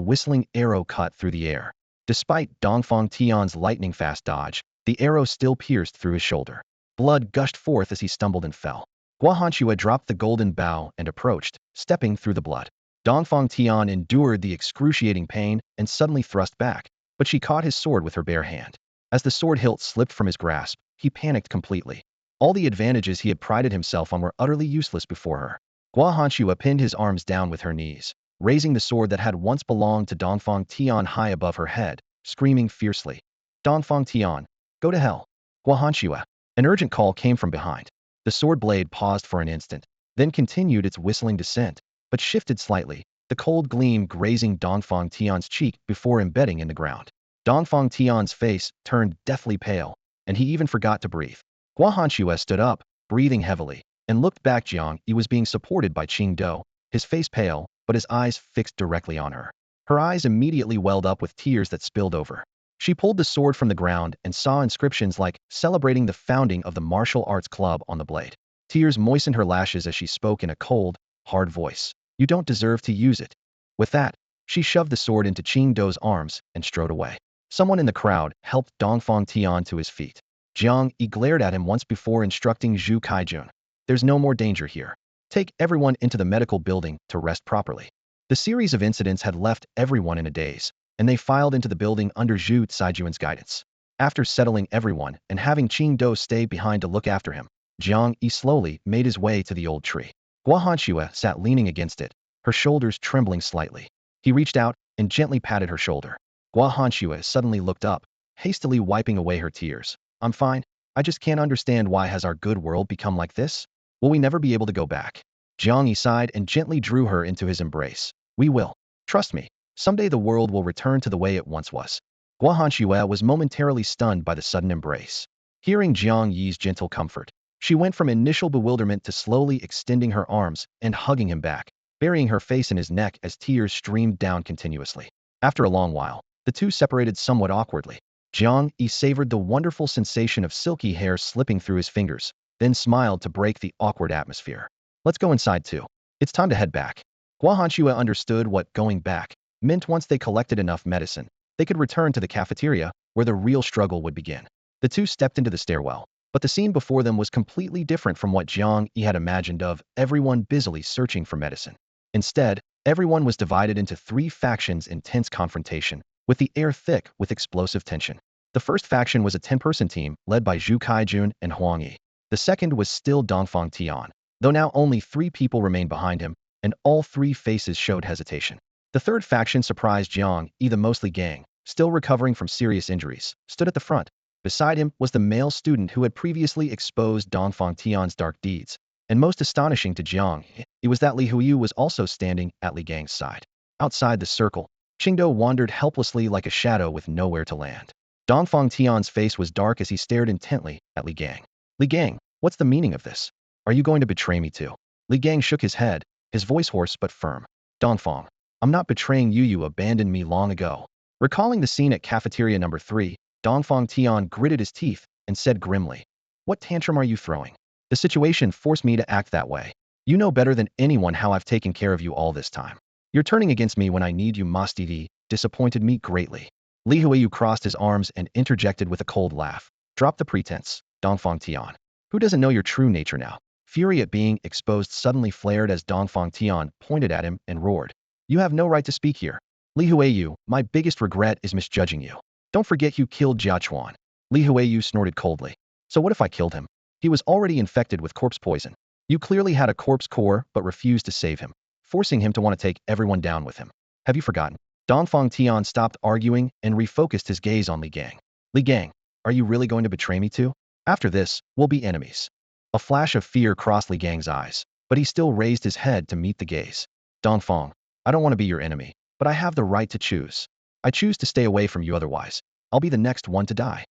whistling arrow cut through the air. Despite Dongfang Tian's lightning-fast dodge, the arrow still pierced through his shoulder. Blood gushed forth as he stumbled and fell. Gua Hanshue dropped the golden bow and approached, stepping through the blood. Dongfang Tian endured the excruciating pain and suddenly thrust back, but she caught his sword with her bare hand. As the sword hilt slipped from his grasp, he panicked completely. All the advantages he had prided himself on were utterly useless before her. Gua Hanshue pinned his arms down with her knees, raising the sword that had once belonged to Dongfang Tian high above her head, screaming fiercely. Dongfang Tian, go to hell. Gua Hanshue. An urgent call came from behind. The sword blade paused for an instant, then continued its whistling descent, but shifted slightly, the cold gleam grazing Dongfang Tian's cheek before embedding in the ground. Dongfang Tian's face turned deathly pale, and he even forgot to breathe. Gua Hanshue stood up, breathing heavily, and looked back. Jiang Yi was being supported by Qingdou, his face pale, but his eyes fixed directly on her. Her eyes immediately welled up with tears that spilled over. She pulled the sword from the ground and saw inscriptions like, celebrating the founding of the martial arts club on the blade. Tears moistened her lashes as she spoke in a cold, hard voice. You don't deserve to use it. With that, she shoved the sword into Qingdou's arms and strode away. Someone in the crowd helped Dongfang Tian to his feet. Jiang Yi glared at him once before instructing Zhu Kaijun. There's no more danger here. Take everyone into the medical building to rest properly. The series of incidents had left everyone in a daze, and they filed into the building under Zhu Kaijun's guidance. After settling everyone and having Qingdou stay behind to look after him, Jiang Yi slowly made his way to the old tree. Gua Hanshue sat leaning against it, her shoulders trembling slightly. He reached out and gently patted her shoulder. Gua Hanshue suddenly looked up, hastily wiping away her tears. I'm fine. I just can't understand why has our good world become like this? Will we never be able to go back? Jiang Yi sighed and gently drew her into his embrace. We will. Trust me. Someday the world will return to the way it once was. Gua Hanshue was momentarily stunned by the sudden embrace. Hearing Jiang Yi's gentle comfort, she went from initial bewilderment to slowly extending her arms and hugging him back. burying her face in his neck as tears streamed down continuously. After a long while, the two separated somewhat awkwardly. Jiang Yi savored the wonderful sensation of silky hair slipping through his fingers, then smiled to break the awkward atmosphere. Let's go inside too. It's time to head back. Guahanxue understood what going back meant. Once they collected enough medicine, they could return to the cafeteria, where the real struggle would begin. The two stepped into the stairwell, but the scene before them was completely different from what Jiang Yi had imagined of everyone busily searching for medicine. Instead, everyone was divided into three factions in tense confrontation, with the air thick with explosive tension. The first faction was a 10-person team led by Zhu Kaijun and Huang Yi. The second was still Dongfang Tian, though now only 3 people remained behind him, and all 3 faces showed hesitation. The third faction surprised Jiang Yi. The mostly gang, still recovering from serious injuries, stood at the front. Beside him was the male student who had previously exposed Dongfang Tian's dark deeds. And most astonishing to Jiang Yi was that Li Huiyu was also standing at Li Gang's side. Outside the circle, Qingdou wandered helplessly like a shadow with nowhere to land. Dongfang Tian's face was dark as he stared intently at Li Gang. Li Gang, what's the meaning of this? Are you going to betray me too? Li Gang shook his head, his voice hoarse but firm. Dongfang, I'm not betraying you. You abandoned me long ago. Recalling the scene at cafeteria number 3, Dongfang Tian gritted his teeth and said grimly, "What tantrum are you throwing? The situation forced me to act that way. You know better than anyone how I've taken care of you all this time. You're turning against me when I need you. Mastidi disappointed me greatly." Li Huiyu crossed his arms and interjected with a cold laugh. "Drop the pretense, Dongfang Tian. Who doesn't know your true nature now?" Fury at being exposed suddenly flared as Dongfang Tian pointed at him and roared, "You have no right to speak here. Li Huiyu, my biggest regret is misjudging you. Don't forget you killed Jia Chuan." Li Huiyu snorted coldly. "So what if I killed him? He was already infected with corpse poison. You clearly had a corpse core but refused to save him, forcing him to want to take everyone down with him. Have you forgotten?" Dongfang Tian stopped arguing and refocused his gaze on Li Gang. "Li Gang, are you really going to betray me too? After this, we'll be enemies." A flash of fear crossed Li Gang's eyes, but he still raised his head to meet the gaze. "Dongfang, I don't want to be your enemy, but I have the right to choose. I choose to stay away from you, otherwise I'll be the next one to die."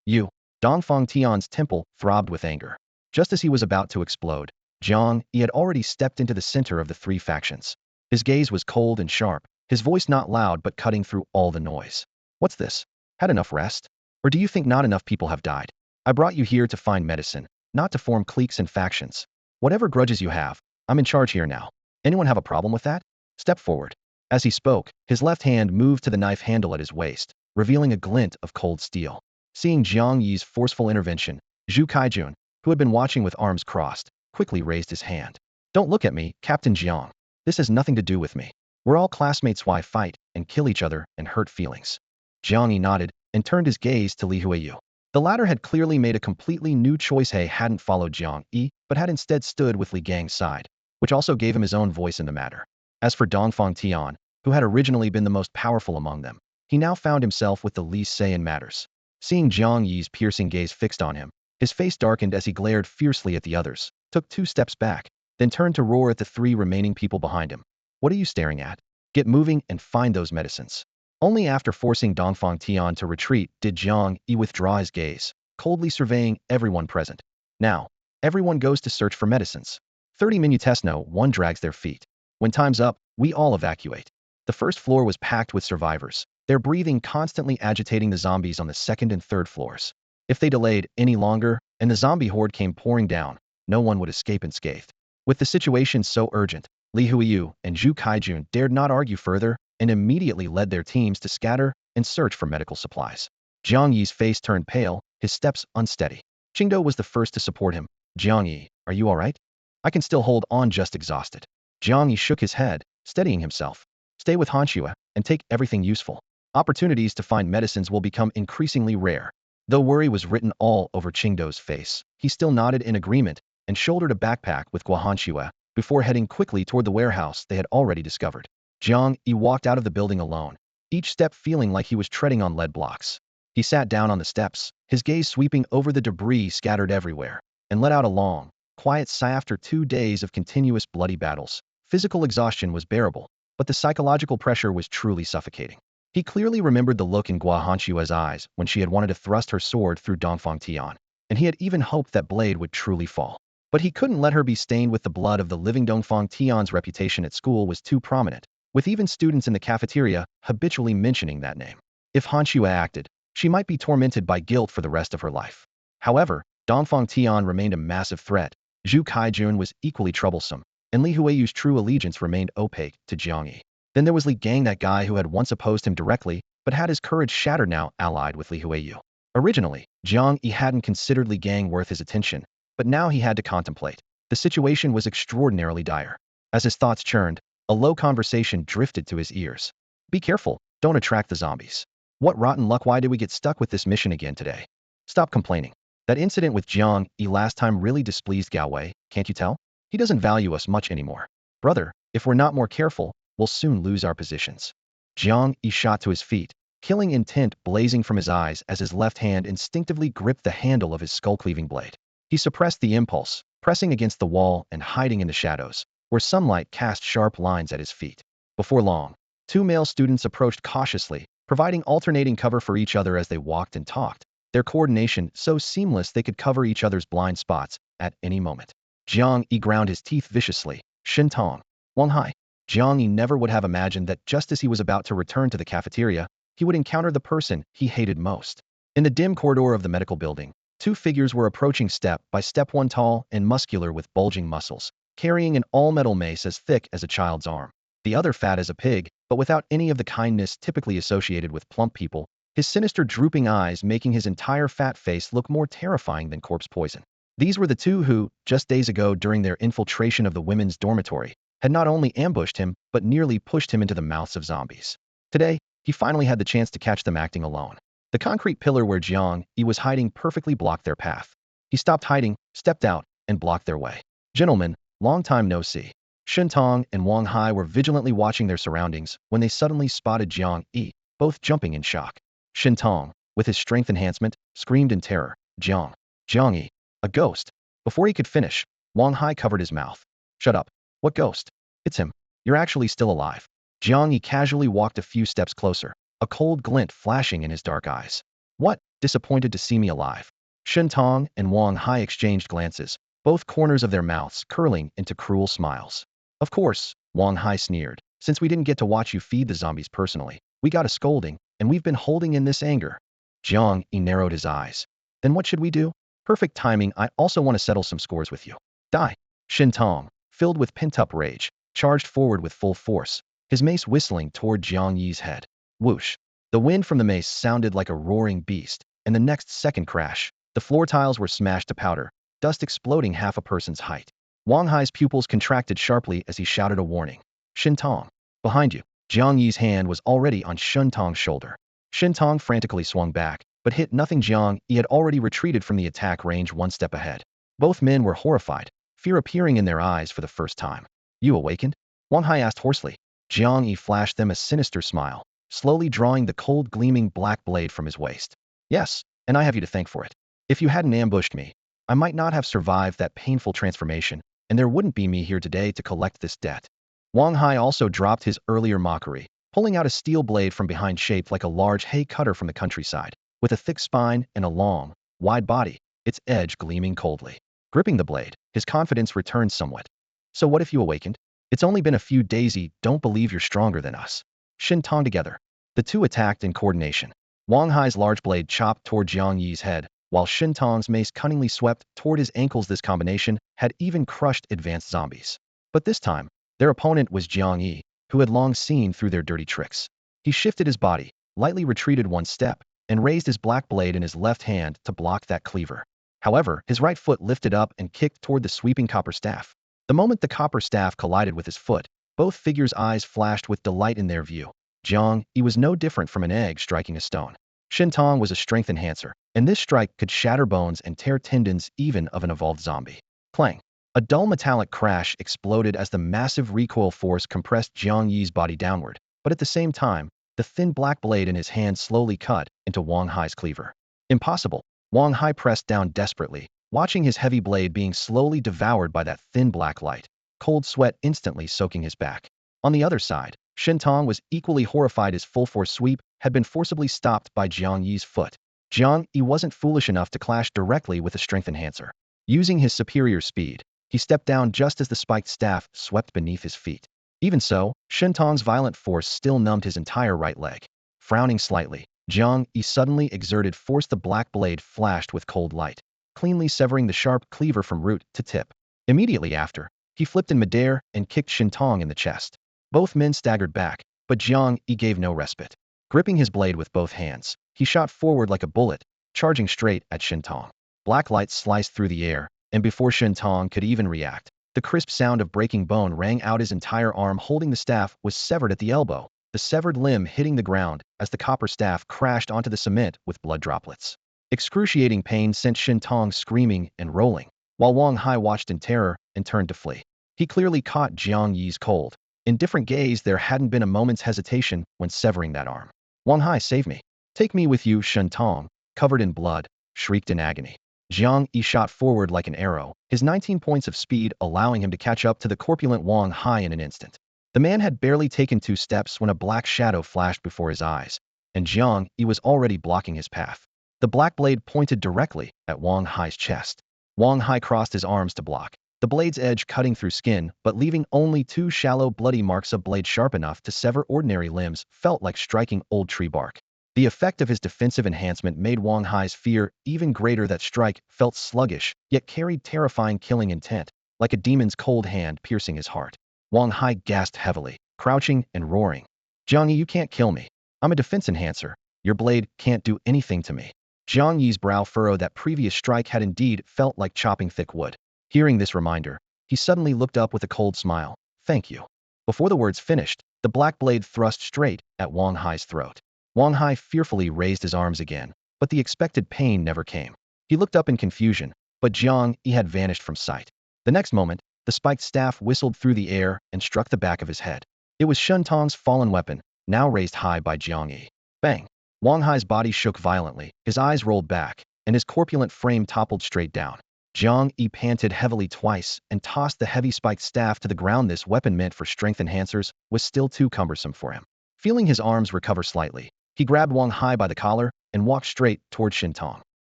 "You." Dongfang Tian's temple throbbed with anger. Just as he was about to explode, Jiang Yi had already stepped into the center of the 3 factions. His gaze was cold and sharp, his voice not loud but cutting through all the noise. "What's this? Had enough rest? Or do you think not enough people have died? I brought you here to find medicine, not to form cliques and factions. Whatever grudges you have, I'm in charge here now. Anyone have a problem with that? Step forward." As he spoke, his left hand moved to the knife handle at his waist, revealing a glint of cold steel. Seeing Jiang Yi's forceful intervention, Zhu Kaijun, who had been watching with arms crossed, quickly raised his hand. "Don't look at me, Captain Jiang. This has nothing to do with me. We're all classmates. Why fight and kill each other and hurt feelings?" Jiang Yi nodded and turned his gaze to Li Huiyu. The latter had clearly made a completely new choice. He hadn't followed Jiang Yi, but had instead stood with Li Gang's side, which also gave him his own voice in the matter. As for Dongfang Tian, who had originally been the most powerful among them, he now found himself with the least say in matters. Seeing Jiang Yi's piercing gaze fixed on him, his face darkened as he glared fiercely at the others, took 2 steps back, then turned to roar at the 3 remaining people behind him. "What are you staring at? Get moving and find those medicines." Only after forcing Dongfang Tian to retreat did Jiang Yi withdraw his gaze, coldly surveying everyone present. "Now, everyone goes to search for medicines. 30 minutes no one drags their feet. When time's up, we all evacuate." The first floor was packed with survivors, their breathing constantly agitating the zombies on the 2nd and 3rd floors. If they delayed any longer, and the zombie horde came pouring down, no one would escape unscathed. With the situation so urgent, Li Huiyu and Zhu Kaijun dared not argue further and immediately led their teams to scatter and search for medical supplies. Jiang Yi's face turned pale, his steps unsteady. Qingdou was the first to support him. "Jiang Yi, are you all right?" "I can still hold on, just exhausted." Jiang Yi shook his head, steadying himself. "Stay with Hanxue and take everything useful. Opportunities to find medicines will become increasingly rare." Though worry was written all over Qingdou's face, he still nodded in agreement and shouldered a backpack with Guahanxue before heading quickly toward the warehouse they had already discovered. Jiang Yi walked out of the building alone, each step feeling like he was treading on lead blocks. He sat down on the steps, his gaze sweeping over the debris scattered everywhere, and let out a long, quiet sigh. After 2 days of continuous bloody battles, physical exhaustion was bearable, but the psychological pressure was truly suffocating. He clearly remembered the look in Guahanxue's eyes when she had wanted to thrust her sword through Dongfang Tian, and he had even hoped that blade would truly fall. But he couldn't let her be stained with the blood of the living. Dongfang Tian's reputation at school was too prominent, with even students in the cafeteria habitually mentioning that name. If Han Xue acted, she might be tormented by guilt for the rest of her life. However, Dongfang Tian remained a massive threat. Zhu Kaijun was equally troublesome, and Li Huiyu's true allegiance remained opaque to Jiang Yi. Then there was Li Gang, that guy who had once opposed him directly, but had his courage shattered, now allied with Li Huiyu. Originally, Jiang Yi hadn't considered Li Gang worth his attention, but now he had to contemplate. The situation was extraordinarily dire. As his thoughts churned, a low conversation drifted to his ears. Be careful, don't attract the zombies. What rotten luck, why did we get stuck with this mission again today? Stop complaining. That incident with Jiang Yi last time really displeased Gao Wei, can't you tell? He doesn't value us much anymore. Brother, if we're not more careful, we'll soon lose our positions. Jiang Yi shot to his feet, killing intent blazing from his eyes as his left hand instinctively gripped the handle of his skull-cleaving blade. He suppressed the impulse, pressing against the wall and hiding in the shadows, where sunlight cast sharp lines at his feet. Before long, two male students approached cautiously, providing alternating cover for each other as they walked and talked, their coordination so seamless they could cover each other's blind spots at any moment. Jiang Yi ground his teeth viciously. Shen Tong. Wang Hai. Jiang Yi never would have imagined that just as he was about to return to the cafeteria, he would encounter the person he hated most. In the dim corridor of the medical building, two figures were approaching step by step, one tall and muscular with bulging muscles, carrying an all-metal mace as thick as a child's arm. The other fat as a pig, but without any of the kindness typically associated with plump people, his sinister drooping eyes making his entire fat face look more terrifying than corpse poison. These were the two who, just days ago during their infiltration of the women's dormitory, had not only ambushed him, but nearly pushed him into the mouths of zombies. Today, he finally had the chance to catch them acting alone. The concrete pillar where Jiang Yi was hiding perfectly blocked their path. He stopped hiding, stepped out, and blocked their way. Gentlemen, long time no see. Shen Tong and Wang Hai were vigilantly watching their surroundings when they suddenly spotted Jiang Yi, both jumping in shock. Shen Tong, with his strength enhancement, screamed in terror. Jiang Yi, a ghost. Before he could finish, Wang Hai covered his mouth. Shut up. What ghost? It's him. You're actually still alive. Jiang Yi casually walked a few steps closer, a cold glint flashing in his dark eyes. What? Disappointed to see me alive? Shen Tong and Wang Hai exchanged glances, both corners of their mouths curling into cruel smiles. Of course, Wang Hai sneered. Since we didn't get to watch you feed the zombies personally, we got a scolding, and we've been holding in this anger. Jiang Yi narrowed his eyes. Then what should we do? Perfect timing, I also want to settle some scores with you. Die. Shen Tong, filled with pent-up rage, charged forward with full force, his mace whistling toward Jiang Yi's head. Whoosh. The wind from the mace sounded like a roaring beast, and the next second crash, the floor tiles were smashed to powder, dust exploding half a person's height. Wang Hai's pupils contracted sharply as he shouted a warning. Shen Tong. Behind you. Jiang Yi's hand was already on Shen Tong's shoulder. Shen Tong frantically swung back, but hit nothing. Jiang Yi had already retreated from the attack range one step ahead. Both men were horrified, fear appearing in their eyes for the first time. You awakened? Wang Hai asked hoarsely. Jiang Yi flashed them a sinister smile, slowly drawing the cold gleaming black blade from his waist. Yes, and I have you to thank for it. If you hadn't ambushed me, I might not have survived that painful transformation, and there wouldn't be me here today to collect this debt. Wang Hai also dropped his earlier mockery, pulling out a steel blade from behind shaped like a large hay cutter from the countryside, with a thick spine and a long, wide body, its edge gleaming coldly. Gripping the blade, his confidence returned somewhat. So what if you awakened? It's only been a few days. Don't believe you're stronger than us. Shen Tong together. The two attacked in coordination. Wang Hai's large blade chopped toward Jiang Yi's head, while Shen Tong's mace cunningly swept toward his ankles. This combination had even crushed advanced zombies. But this time, their opponent was Jiang Yi, who had long seen through their dirty tricks. He shifted his body, lightly retreated one step, and raised his black blade in his left hand to block that cleaver. However, his right foot lifted up and kicked toward the sweeping copper staff. The moment the copper staff collided with his foot, both figures' eyes flashed with delight in their view. Jiang Yi was no different from an egg striking a stone. Shen Tong was a strength enhancer, and this strike could shatter bones and tear tendons even of an evolved zombie. Clang. A dull metallic crash exploded as the massive recoil force compressed Jiang Yi's body downward, but at the same time, the thin black blade in his hand slowly cut into Wang Hai's cleaver. Impossible. Wang Hai pressed down desperately, watching his heavy blade being slowly devoured by that thin black light, cold sweat instantly soaking his back. On the other side, Shen Tong was equally horrified. His full-force sweep had been forcibly stopped by Jiang Yi's foot. Jiang Yi wasn't foolish enough to clash directly with a strength enhancer. Using his superior speed, he stepped down just as the spiked staff swept beneath his feet. Even so, Shentong's violent force still numbed his entire right leg. Frowning slightly, Jiang Yi suddenly exerted force. The black blade flashed with cold light, cleanly severing the sharp cleaver from root to tip. Immediately after, he flipped in midair and kicked Shentong in the chest. Both men staggered back, but Jiang Yi gave no respite. Gripping his blade with both hands, he shot forward like a bullet, charging straight at Shentong. Black light sliced through the air, and before Shentong could even react, the crisp sound of breaking bone rang out. His entire arm holding the staff was severed at the elbow, the severed limb hitting the ground as the copper staff crashed onto the cement with blood droplets. Excruciating pain sent Shentong screaming and rolling, while Wang Hai watched in terror and turned to flee. He clearly caught Jiang Yi's cold, indifferent gaze. There hadn't been a moment's hesitation when severing that arm. Wang Hai, save me. Take me with you. Shentong, covered in blood, shrieked in agony. Jiang Yi shot forward like an arrow, his 19 points of speed allowing him to catch up to the corpulent Wang Hai in an instant. The man had barely taken 2 steps when a black shadow flashed before his eyes, and Jiang Yi was already blocking his path. The black blade pointed directly at Wang Hai's chest. Wang Hai crossed his arms to block, the blade's edge cutting through skin but leaving only 2 shallow bloody marks. A blade sharp enough to sever ordinary limbs felt like striking old tree bark. The effect of his defensive enhancement made Wang Hai's fear even greater. That strike felt sluggish, yet carried terrifying killing intent, like a demon's cold hand piercing his heart. Wang Hai gasped heavily, crouching and roaring. Jiang Yi, you can't kill me. I'm a defense enhancer. Your blade can't do anything to me. Jiang Yi's brow furrowed. That previous strike had indeed felt like chopping thick wood. Hearing this reminder, he suddenly looked up with a cold smile. Thank you. Before the words finished, the black blade thrust straight at Wang Hai's throat. Wang Hai fearfully raised his arms again, but the expected pain never came. He looked up in confusion, but Jiang Yi had vanished from sight. The next moment, the spiked staff whistled through the air and struck the back of his head. It was Shentong's fallen weapon, now raised high by Jiang Yi. Bang! Wang Hai's body shook violently, his eyes rolled back, and his corpulent frame toppled straight down. Jiang Yi panted heavily twice and tossed the heavy spiked staff to the ground. This weapon meant for strength enhancers was still too cumbersome for him. Feeling his arms recover slightly, he grabbed Wang Hai by the collar and walked straight toward Shentong.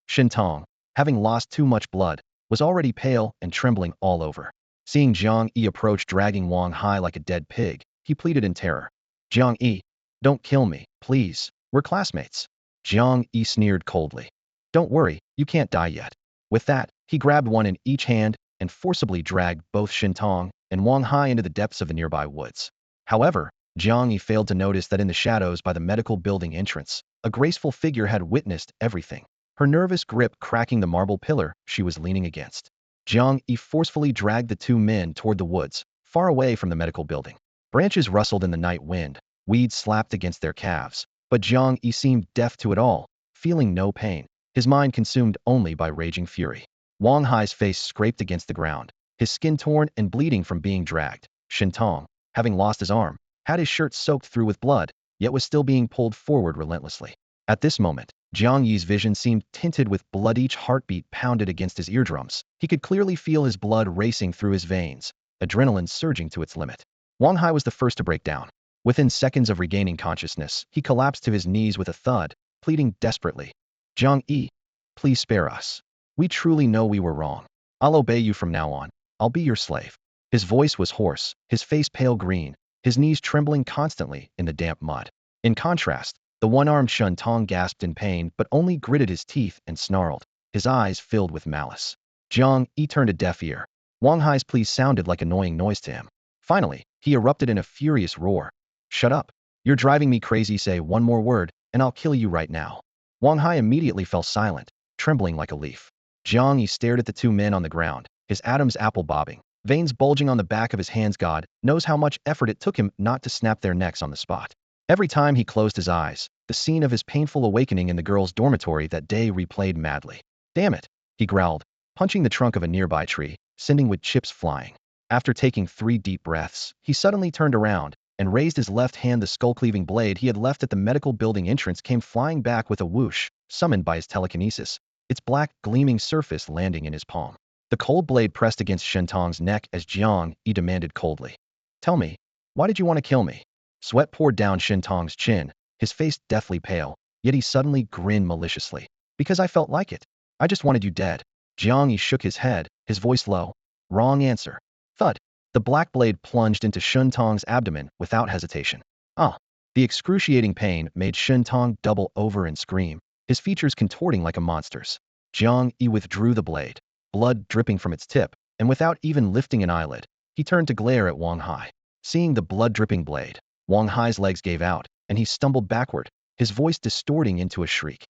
Shentong, having lost too much blood, was already pale and trembling all over. Seeing Jiang Yi approach dragging Wang Hai like a dead pig, he pleaded in terror. Jiang Yi, don't kill me, please. We're classmates. Jiang Yi sneered coldly. Don't worry, you can't die yet. With that, he grabbed one in each hand and forcibly dragged both Shentong and Wang Hai into the depths of the nearby woods. However, Jiang Yi failed to notice that in the shadows by the medical building entrance, a graceful figure had witnessed everything, her nervous grip cracking the marble pillar she was leaning against. Jiang Yi forcefully dragged the 2 men toward the woods, far away from the medical building. Branches rustled in the night wind, weeds slapped against their calves, but Jiang Yi seemed deaf to it all, feeling no pain, his mind consumed only by raging fury. Wang Hai's face scraped against the ground, his skin torn and bleeding from being dragged. Shentong, having lost his arm, had his shirt soaked through with blood, yet was still being pulled forward relentlessly. At this moment, Jiang Yi's vision seemed tinted with blood. Each heartbeat pounded against his eardrums. He could clearly feel his blood racing through his veins, adrenaline surging to its limit. Wang Hai was the first to break down. Within seconds of regaining consciousness, he collapsed to his knees with a thud, pleading desperately. Jiang Yi, please spare us. We truly know we were wrong. I'll obey you from now on. I'll be your slave. His voice was hoarse, his face pale green, his knees trembling constantly in the damp mud. In contrast, the one-armed Shentong gasped in pain but only gritted his teeth and snarled, his eyes filled with malice. Jiang Yi turned a deaf ear. Wang Hai's pleas sounded like annoying noise to him. Finally, he erupted in a furious roar. Shut up. You're driving me crazy. Say one more word, and I'll kill you right now. Wang Hai immediately fell silent, trembling like a leaf. Jiang Yi stared at the 2 men on the ground, his Adam's apple bobbing, veins bulging on the back of his hands. God knows how much effort it took him not to snap their necks on the spot. Every time he closed his eyes, the scene of his painful awakening in the girls' dormitory that day replayed madly. Damn it, he growled, punching the trunk of a nearby tree, sending wood chips flying. After taking 3 deep breaths, he suddenly turned around and raised his left hand. The skull-cleaving blade he had left at the medical building entrance came flying back with a whoosh, summoned by his telekinesis, its black, gleaming surface landing in his palm. The cold blade pressed against Shentong's neck as Jiang Yi demanded coldly. Tell me, why did you want to kill me? Sweat poured down Shentong's chin, his face deathly pale, yet he suddenly grinned maliciously. Because I felt like it. I just wanted you dead. Jiang Yi shook his head, his voice low. Wrong answer. Thud. The black blade plunged into Shun Tong's abdomen without hesitation. Ah! The excruciating pain made Shun Tong double over and scream, his features contorting like a monster's. Jiang Yi withdrew the blade, blood dripping from its tip, and without even lifting an eyelid, he turned to glare at Wang Hai. Seeing the blood-dripping blade, Wang Hai's legs gave out, and he stumbled backward, his voice distorting into a shriek.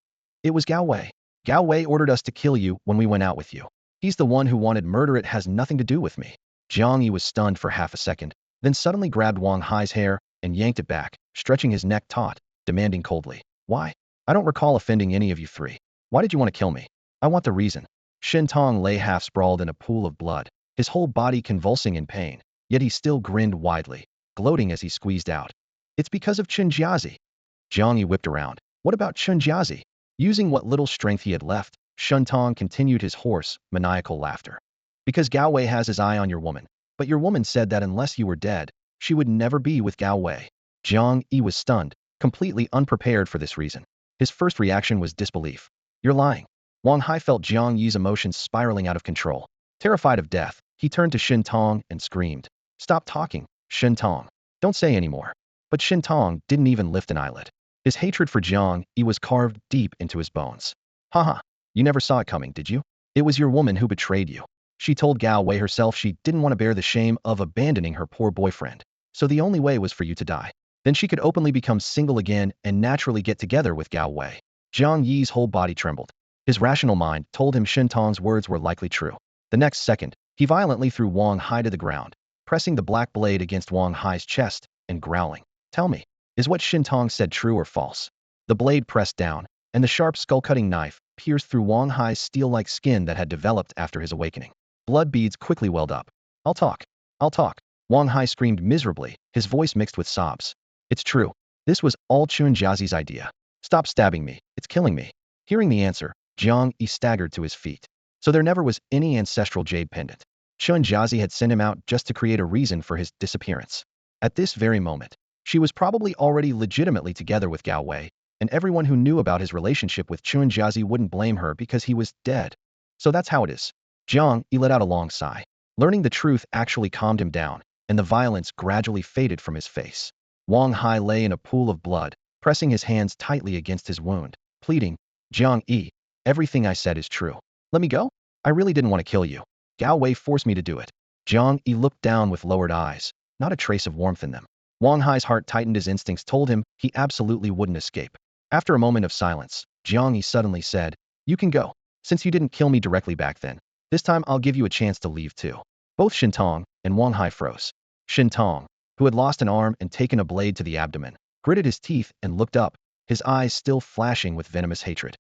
It was Gao Wei. Gao Wei ordered us to kill you when we went out with you. He's the one who wanted murder. It has nothing to do with me. Jiang Yi was stunned for half a second, then suddenly grabbed Wang Hai's hair and yanked it back, stretching his neck taut, demanding coldly, "Why? I don't recall offending any of you three. Why did you want to kill me? I want the reason." Shin Tong lay half-sprawled in a pool of blood, his whole body convulsing in pain, yet he still grinned widely, gloating as he squeezed out. "It's because of Chen Jiazi." Jiang Yi whipped around. "What about Chen Jiazi?" Using what little strength he had left, Shun Tong continued his hoarse, maniacal laughter. "Because Gao Wei has his eye on your woman. But your woman said that unless you were dead, she would never be with Gao Wei." Jiang Yi was stunned, completely unprepared for this reason. His first reaction was disbelief. "You're lying." Wang Hai felt Jiang Yi's emotions spiraling out of control. Terrified of death, he turned to Shin Tong and screamed, "Stop talking, Shin Tong. Don't say any more." But Shin Tong didn't even lift an eyelid. His hatred for Jiang Yi was carved deep into his bones. "Haha, you never saw it coming, did you? It was your woman who betrayed you. She told Gao Wei herself she didn't want to bear the shame of abandoning her poor boyfriend, so the only way was for you to die. Then she could openly become single again and naturally get together with Gao Wei." Jiang Yi's whole body trembled. His rational mind told him Shin Tong's words were likely true. The next second, he violently threw Wang Hai to the ground, pressing the black blade against Wang Hai's chest and growling, "Tell me, is what Shin Tong said true or false?" The blade pressed down, and the sharp skull-cutting knife pierced through Wang Hai's steel-like skin that had developed after his awakening. Blood beads quickly welled up. "I'll talk. I'll talk." Wang Hai screamed miserably, his voice mixed with sobs. "It's true. This was all Chun Jiazi's idea. Stop stabbing me. It's killing me." Hearing the answer, Jiang Yi staggered to his feet. So there never was any ancestral jade pendant. Chun Jiazi had sent him out just to create a reason for his disappearance. At this very moment, she was probably already legitimately together with Gao Wei, and everyone who knew about his relationship with Chun Jiazi wouldn't blame her because he was dead. So that's how it is. Jiang Yi let out a long sigh. Learning the truth actually calmed him down, and the violence gradually faded from his face. Wang Hai lay in a pool of blood, pressing his hands tightly against his wound, pleading, "Jiang Yi, everything I said is true. Let me go? I really didn't want to kill you. Gao Wei forced me to do it." Jiang Yi looked down with lowered eyes, not a trace of warmth in them. Wang Hai's heart tightened. His instincts told him he absolutely wouldn't escape. After a moment of silence, Jiang Yi suddenly said, "You can go. Since you didn't kill me directly back then, this time I'll give you a chance to leave too." Both Shin Tong and Wang Hai froze. Shin Tong, who had lost an arm and taken a blade to the abdomen, gritted his teeth and looked up, his eyes still flashing with venomous hatred.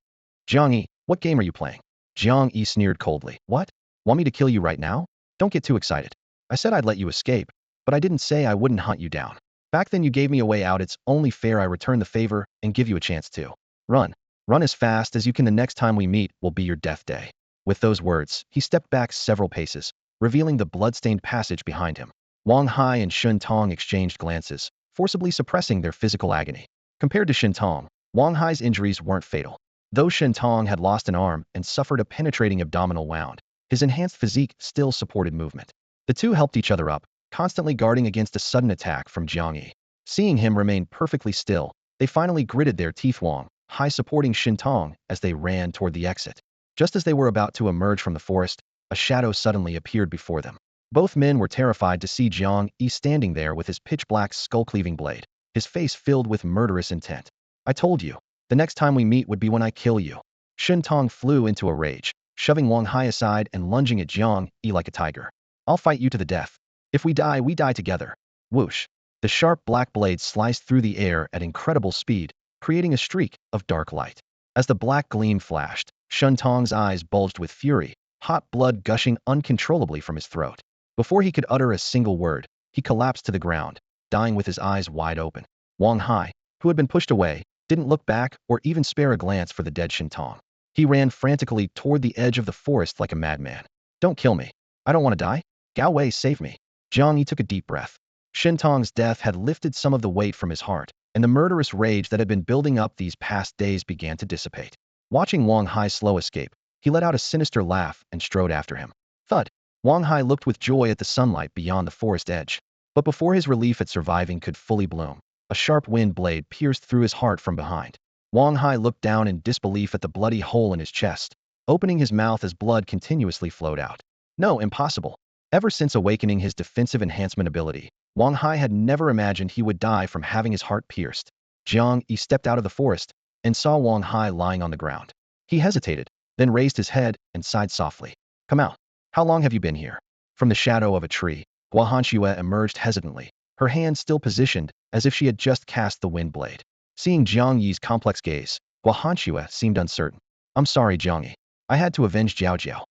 "Jiang Yi, what game are you playing?" Jiang Yi sneered coldly. "What? Want me to kill you right now? Don't get too excited. I said I'd let you escape, but I didn't say I wouldn't hunt you down. Back then you gave me a way out. It's only fair I return the favor and give you a chance to. Run. Run as fast as you can. The next time we meet will be your death day." With those words, he stepped back several paces, revealing the blood-stained passage behind him. Wang Hai and Shun Tong exchanged glances, forcibly suppressing their physical agony. Compared to Shin Tong, Wang Hai's injuries weren't fatal. Though Shin Tong had lost an arm and suffered a penetrating abdominal wound, his enhanced physique still supported movement. The two helped each other up, constantly guarding against a sudden attack from Jiang Yi. Seeing him remain perfectly still, they finally gritted their teeth. Wang Hai supporting Shin Tong as they ran toward the exit. Just as they were about to emerge from the forest, a shadow suddenly appeared before them. Both men were terrified to see Jiang Yi standing there with his pitch-black skull-cleaving blade, his face filled with murderous intent. "I told you, the next time we meet would be when I kill you." Shin Tong flew into a rage, shoving Wang Hai aside and lunging at Jiang Yi like a tiger. "I'll fight you to the death. If we die together." Whoosh! The sharp black blade sliced through the air at incredible speed, creating a streak of dark light. As the black gleam flashed, Shun Tong's eyes bulged with fury, hot blood gushing uncontrollably from his throat. Before he could utter a single word, he collapsed to the ground, dying with his eyes wide open. Wang Hai, who had been pushed away, didn't look back or even spare a glance for the dead Shin Tong. He ran frantically toward the edge of the forest like a madman. "Don't kill me. I don't want to die. Gao Wei, save me." Jiang Yi took a deep breath. Shin Tong's death had lifted some of the weight from his heart, and the murderous rage that had been building up these past days began to dissipate. Watching Wang Hai's slow escape, He let out a sinister laugh and strode after him. Thud! Wang Hai looked with joy at the sunlight beyond the forest edge. But before his relief at surviving could fully bloom, a sharp wind blade pierced through his heart from behind. Wang Hai looked down in disbelief at the bloody hole in his chest, opening his mouth as blood continuously flowed out. No, impossible. Ever since awakening his defensive enhancement ability, Wang Hai had never imagined he would die from having his heart pierced. Jiang Yi stepped out of the forest and saw Wang Hai lying on the ground. He hesitated, then raised his head and sighed softly. Come out. How long have you been here? From the shadow of a tree, Guahanxue emerged hesitantly, her hand still positioned as if she had just cast the wind blade. Seeing Jiang Yi's complex gaze, Guahanxue seemed uncertain. I'm sorry, Jiang Yi. I had to avenge Jiao Jiao.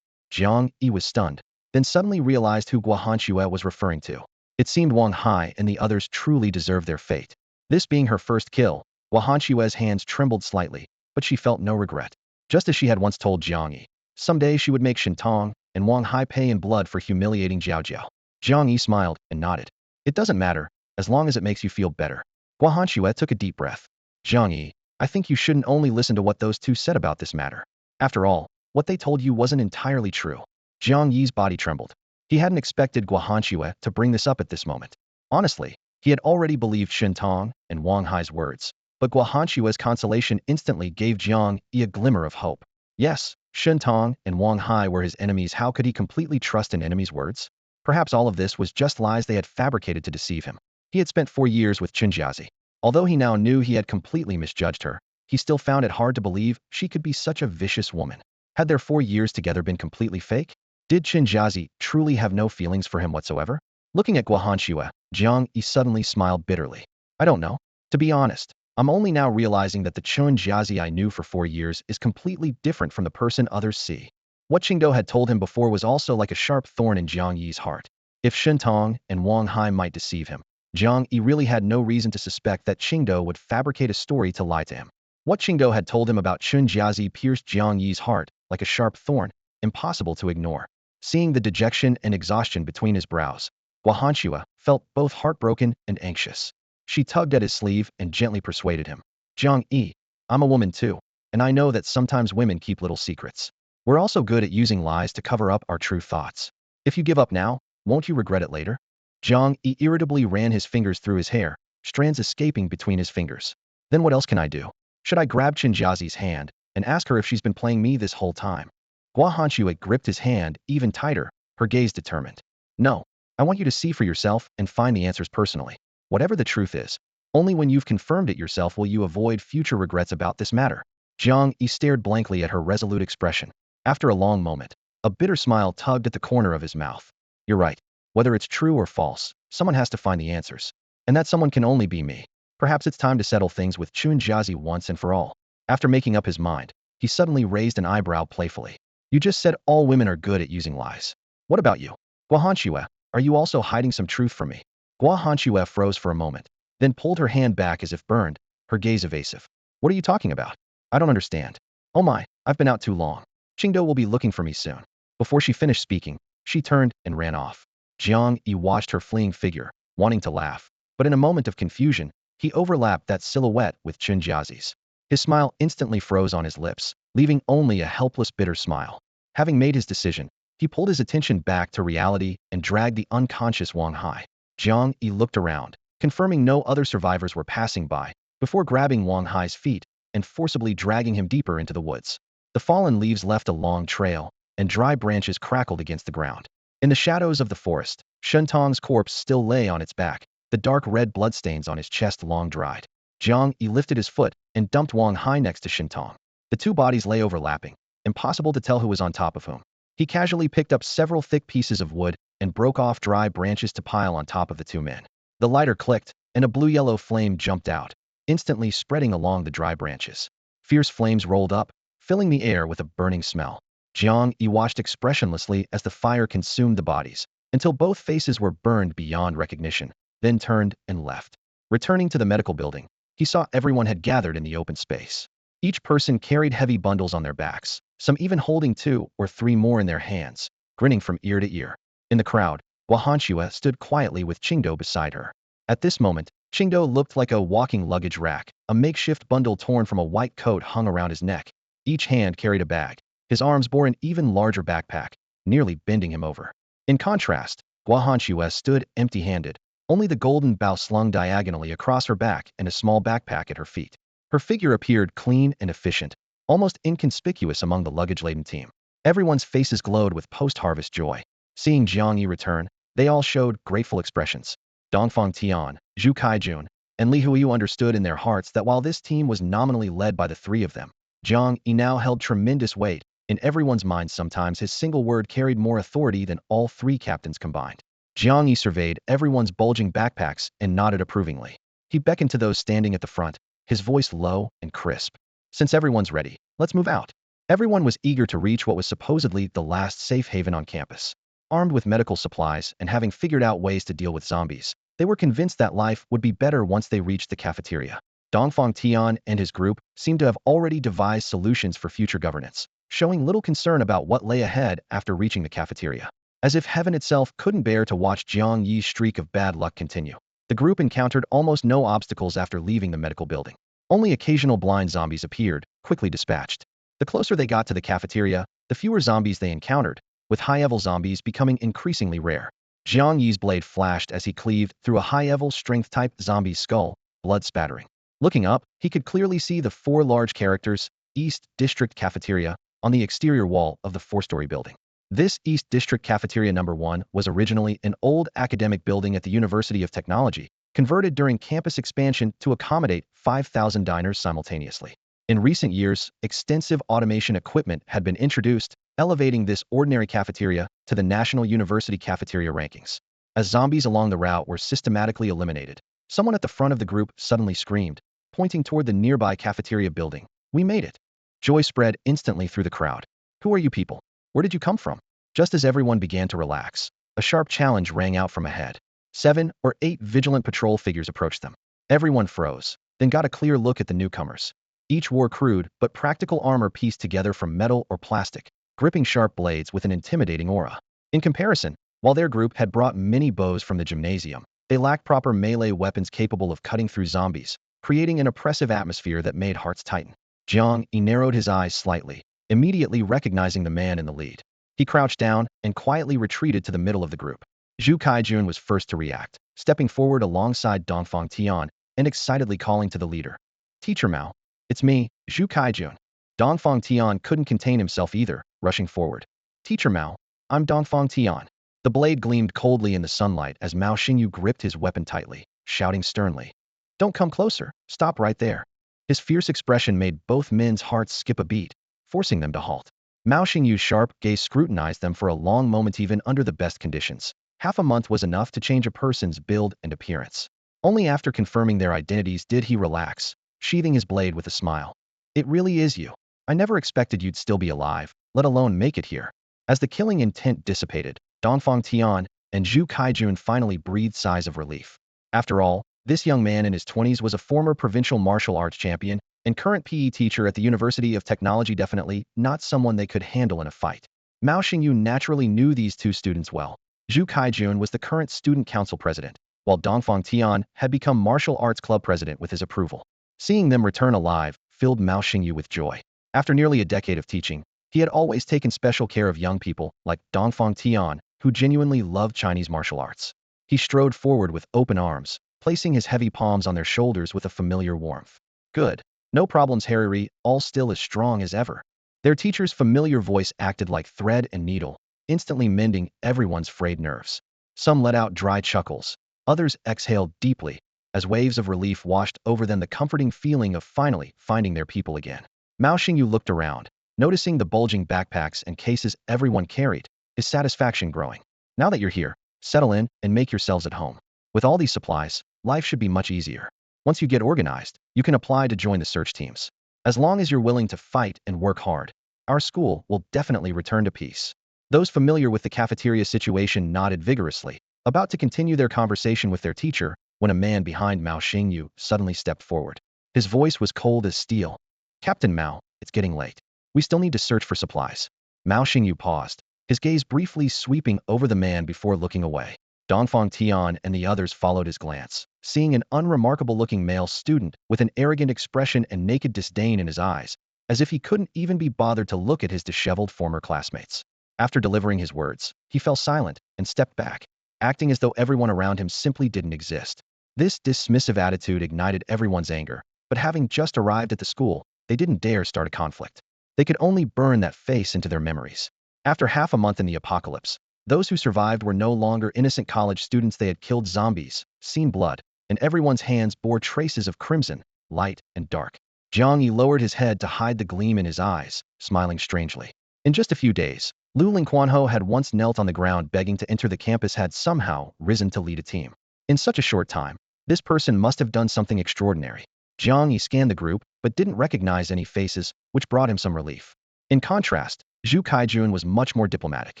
Jiang Yi was stunned, then suddenly realized who Guahanxue was referring to. It seemed Wang Hai and the others truly deserved their fate. This being her first kill, Guahanxue's hands trembled slightly, but she felt no regret. Just as she had once told Jiang Yi, someday she would make Shintong and Wang Hai pay in blood for humiliating Jiao Jiao. Jiang Yi smiled and nodded. It doesn't matter, as long as it makes you feel better. Guahanxue took a deep breath. Jiang Yi, I think you shouldn't only listen to what those two said about this matter. After all, what they told you wasn't entirely true. Jiang Yi's body trembled. He hadn't expected Guahanxue to bring this up at this moment. Honestly, he had already believed Shintong and Wang Hai's words, but Guahanxue's consolation instantly gave Jiang Yi a glimmer of hope. Yes, Shintong and Wang Hai were his enemies. How could he completely trust an enemy's words? Perhaps all of this was just lies they had fabricated to deceive him. He had spent 4 years with Qinjiazi. Although he now knew he had completely misjudged her, he still found it hard to believe she could be such a vicious woman. Had their 4 years together been completely fake? Did Qinjiazi truly have no feelings for him whatsoever? Looking at Guahanxue, Jiang Yi suddenly smiled bitterly. I don't know. To be honest, I'm only now realizing that the Qinjiazi I knew for 4 years is completely different from the person others see. What Qingdou had told him before was also like a sharp thorn in Jiang Yi's heart. If Shintong and Wang Hai might deceive him, Jiang Yi really had no reason to suspect that Qingdou would fabricate a story to lie to him. What Qingdou had told him about Qinjiazi pierced Jiang Yi's heart like a sharp thorn, impossible to ignore. Seeing the dejection and exhaustion between his brows, Guahanxue felt both heartbroken and anxious. She tugged at his sleeve and gently persuaded him. Jiang Yi, I'm a woman too, and I know that sometimes women keep little secrets. We're also good at using lies to cover up our true thoughts. If you give up now, won't you regret it later? Jiang Yi irritably ran his fingers through his hair, strands escaping between his fingers. Then what else can I do? Should I grab Qinjiazi's hand and ask her if she's been playing me this whole time? Guahanxue gripped his hand even tighter, her gaze determined. No, I want you to see for yourself and find the answers personally. Whatever the truth is, only when you've confirmed it yourself will you avoid future regrets about this matter. Jiang Yi stared blankly at her resolute expression. After a long moment, a bitter smile tugged at the corner of his mouth. You're right. Whether it's true or false, someone has to find the answers. And that someone can only be me. Perhaps it's time to settle things with Qinjiazi once and for all. After making up his mind, he suddenly raised an eyebrow playfully. You just said all women are good at using lies. What about you? Guahanxue, are you also hiding some truth from me? Guahanxue froze for a moment, then pulled her hand back as if burned, her gaze evasive. What are you talking about? I don't understand. Oh my, I've been out too long. Qingdou will be looking for me soon. Before she finished speaking, she turned and ran off. Jiang Yi watched her fleeing figure, wanting to laugh, but in a moment of confusion, he overlapped that silhouette with Qinjiazi's. His smile instantly froze on his lips, leaving only a helpless bitter smile. Having made his decision, he pulled his attention back to reality and dragged the unconscious Wang Hai. Jiang Yi looked around, confirming no other survivors were passing by, before grabbing Wang Hai's feet and forcibly dragging him deeper into the woods. The fallen leaves left a long trail, and dry branches crackled against the ground. In the shadows of the forest, Shentong's corpse still lay on its back, the dark red bloodstains on his chest long dried. Jiang Yi lifted his foot and dumped Wang Hai next to Shintong. The two bodies lay overlapping, impossible to tell who was on top of whom. He casually picked up several thick pieces of wood and broke off dry branches to pile on top of the two men. The lighter clicked, and a blue-yellow flame jumped out, instantly spreading along the dry branches. Fierce flames rolled up, filling the air with a burning smell. Jiang Yi watched expressionlessly as the fire consumed the bodies, until both faces were burned beyond recognition, then turned and left. Returning to the medical building, he saw everyone had gathered in the open space. Each person carried heavy bundles on their backs, some even holding 2 or 3 more in their hands, grinning from ear to ear. In the crowd, Guahanxue stood quietly with Qingdou beside her. At this moment, Qingdou looked like a walking luggage rack, a makeshift bundle torn from a white coat hung around his neck. Each hand carried a bag. His arms bore an even larger backpack, nearly bending him over. In contrast, Guahanchues stood empty-handed, only the golden bow slung diagonally across her back and a small backpack at her feet. Her figure appeared clean and efficient, almost inconspicuous among the luggage-laden team. Everyone's faces glowed with post-harvest joy. Seeing Jiang Yi return, they all showed grateful expressions. Dongfang Tian, Zhu Kaijun, and Li Huiyu understood in their hearts that while this team was nominally led by the three of them, Jiang Yi now held tremendous weight. In everyone's mind sometimes his single word carried more authority than all three captains combined. Jiang Yi surveyed everyone's bulging backpacks and nodded approvingly. He beckoned to those standing at the front, his voice low and crisp. Since everyone's ready, let's move out. Everyone was eager to reach what was supposedly the last safe haven on campus. Armed with medical supplies and having figured out ways to deal with zombies, they were convinced that life would be better once they reached the cafeteria. Dongfang Tian and his group seemed to have already devised solutions for future governance, showing little concern about what lay ahead after reaching the cafeteria. As if heaven itself couldn't bear to watch Jiang Yi's streak of bad luck continue, the group encountered almost no obstacles after leaving the medical building. Only occasional blind zombies appeared, quickly dispatched. The closer they got to the cafeteria, the fewer zombies they encountered, with high-level zombies becoming increasingly rare. Jiang Yi's blade flashed as he cleaved through a high-level strength-type zombie's skull, blood spattering. Looking up, he could clearly see the four large characters, East District Cafeteria, on the exterior wall of the four-story building. This East District Cafeteria number 1 was originally an old academic building at the University of Technology, converted during campus expansion to accommodate 5,000 diners simultaneously. In recent years, extensive automation equipment had been introduced, elevating this ordinary cafeteria to the National University Cafeteria rankings. As zombies along the route were systematically eliminated, someone at the front of the group suddenly screamed, pointing toward the nearby cafeteria building. "We made it!" Joy spread instantly through the crowd. "Who are you people? Where did you come from?" Just as everyone began to relax, a sharp challenge rang out from ahead. 7 or 8 vigilant patrol figures approached them. Everyone froze, then got a clear look at the newcomers. Each wore crude but practical armor pieced together from metal or plastic, gripping sharp blades with an intimidating aura. In comparison, while their group had brought many bows from the gymnasium, they lacked proper melee weapons capable of cutting through zombies, creating an oppressive atmosphere that made hearts tighten. Jiang Yi narrowed his eyes slightly, immediately recognizing the man in the lead. He crouched down and quietly retreated to the middle of the group. Zhu Kaijun was first to react, stepping forward alongside Dongfang Tian and excitedly calling to the leader. "Teacher Mao, it's me, Zhu Kaijun." Dongfang Tian couldn't contain himself either, rushing forward. "Teacher Mao, I'm Dongfang Tian." The blade gleamed coldly in the sunlight as Mao Xingyu gripped his weapon tightly, shouting sternly, "Don't come closer, stop right there." His fierce expression made both men's hearts skip a beat, forcing them to halt. Mao Xingyu's sharp gaze scrutinized them for a long moment even under the best conditions. Half a month was enough to change a person's build and appearance. Only after confirming their identities did he relax, sheathing his blade with a smile. "It really is you. I never expected you'd still be alive, let alone make it here." As the killing intent dissipated, Dongfang Tian and Zhu Kaijun finally breathed sighs of relief. After all, this young man in his 20s was a former provincial martial arts champion and current PE teacher at the University of Technology, definitely not someone they could handle in a fight. Mao Xingyu naturally knew these two students well. Zhu Kaijun was the current student council president, while Dongfang Tian had become martial arts club president with his approval. Seeing them return alive filled Mao Xingyu with joy. After nearly a decade of teaching, he had always taken special care of young people like Dongfang Tian, who genuinely loved Chinese martial arts. He strode forward with open arms, placing his heavy palms on their shoulders with a familiar warmth. "Good. No problems, Hariri, all still as strong as ever." Their teacher's familiar voice acted like thread and needle, instantly mending everyone's frayed nerves. Some let out dry chuckles, others exhaled deeply, as waves of relief washed over them, the comforting feeling of finally finding their people again. Mao Xingyu looked around, noticing the bulging backpacks and cases everyone carried, his satisfaction growing. "Now that you're here, settle in and make yourselves at home. With all these supplies, life should be much easier. Once you get organized, you can apply to join the search teams. As long as you're willing to fight and work hard, our school will definitely return to peace." Those familiar with the cafeteria situation nodded vigorously, about to continue their conversation with their teacher, when a man behind Mao Xingyu suddenly stepped forward. His voice was cold as steel. "Captain Mao, it's getting late. We still need to search for supplies." Mao Xingyu paused, his gaze briefly sweeping over the man before looking away. Dongfang Tian and the others followed his glance, seeing an unremarkable-looking male student with an arrogant expression and naked disdain in his eyes. as if he couldn't even be bothered to look at his disheveled former classmates. After delivering his words, he fell silent and stepped back, acting as though everyone around him simply didn't exist. This dismissive attitude ignited everyone's anger, but having just arrived at the school, they didn't dare start a conflict. They could only burn that face into their memories. After half a month in the apocalypse, those who survived were no longer innocent college students. They had killed zombies, seen blood, and everyone's hands bore traces of crimson, light, and dark. Jiang Yi lowered his head to hide the gleam in his eyes, smiling strangely. In just a few days, Lu Lingquanho had once knelt on the ground begging to enter the campus had somehow risen to lead a team. In such a short time, this person must have done something extraordinary. Jiang Yi scanned the group, but didn't recognize any faces, which brought him some relief. In contrast, Zhu Kaijun was much more diplomatic.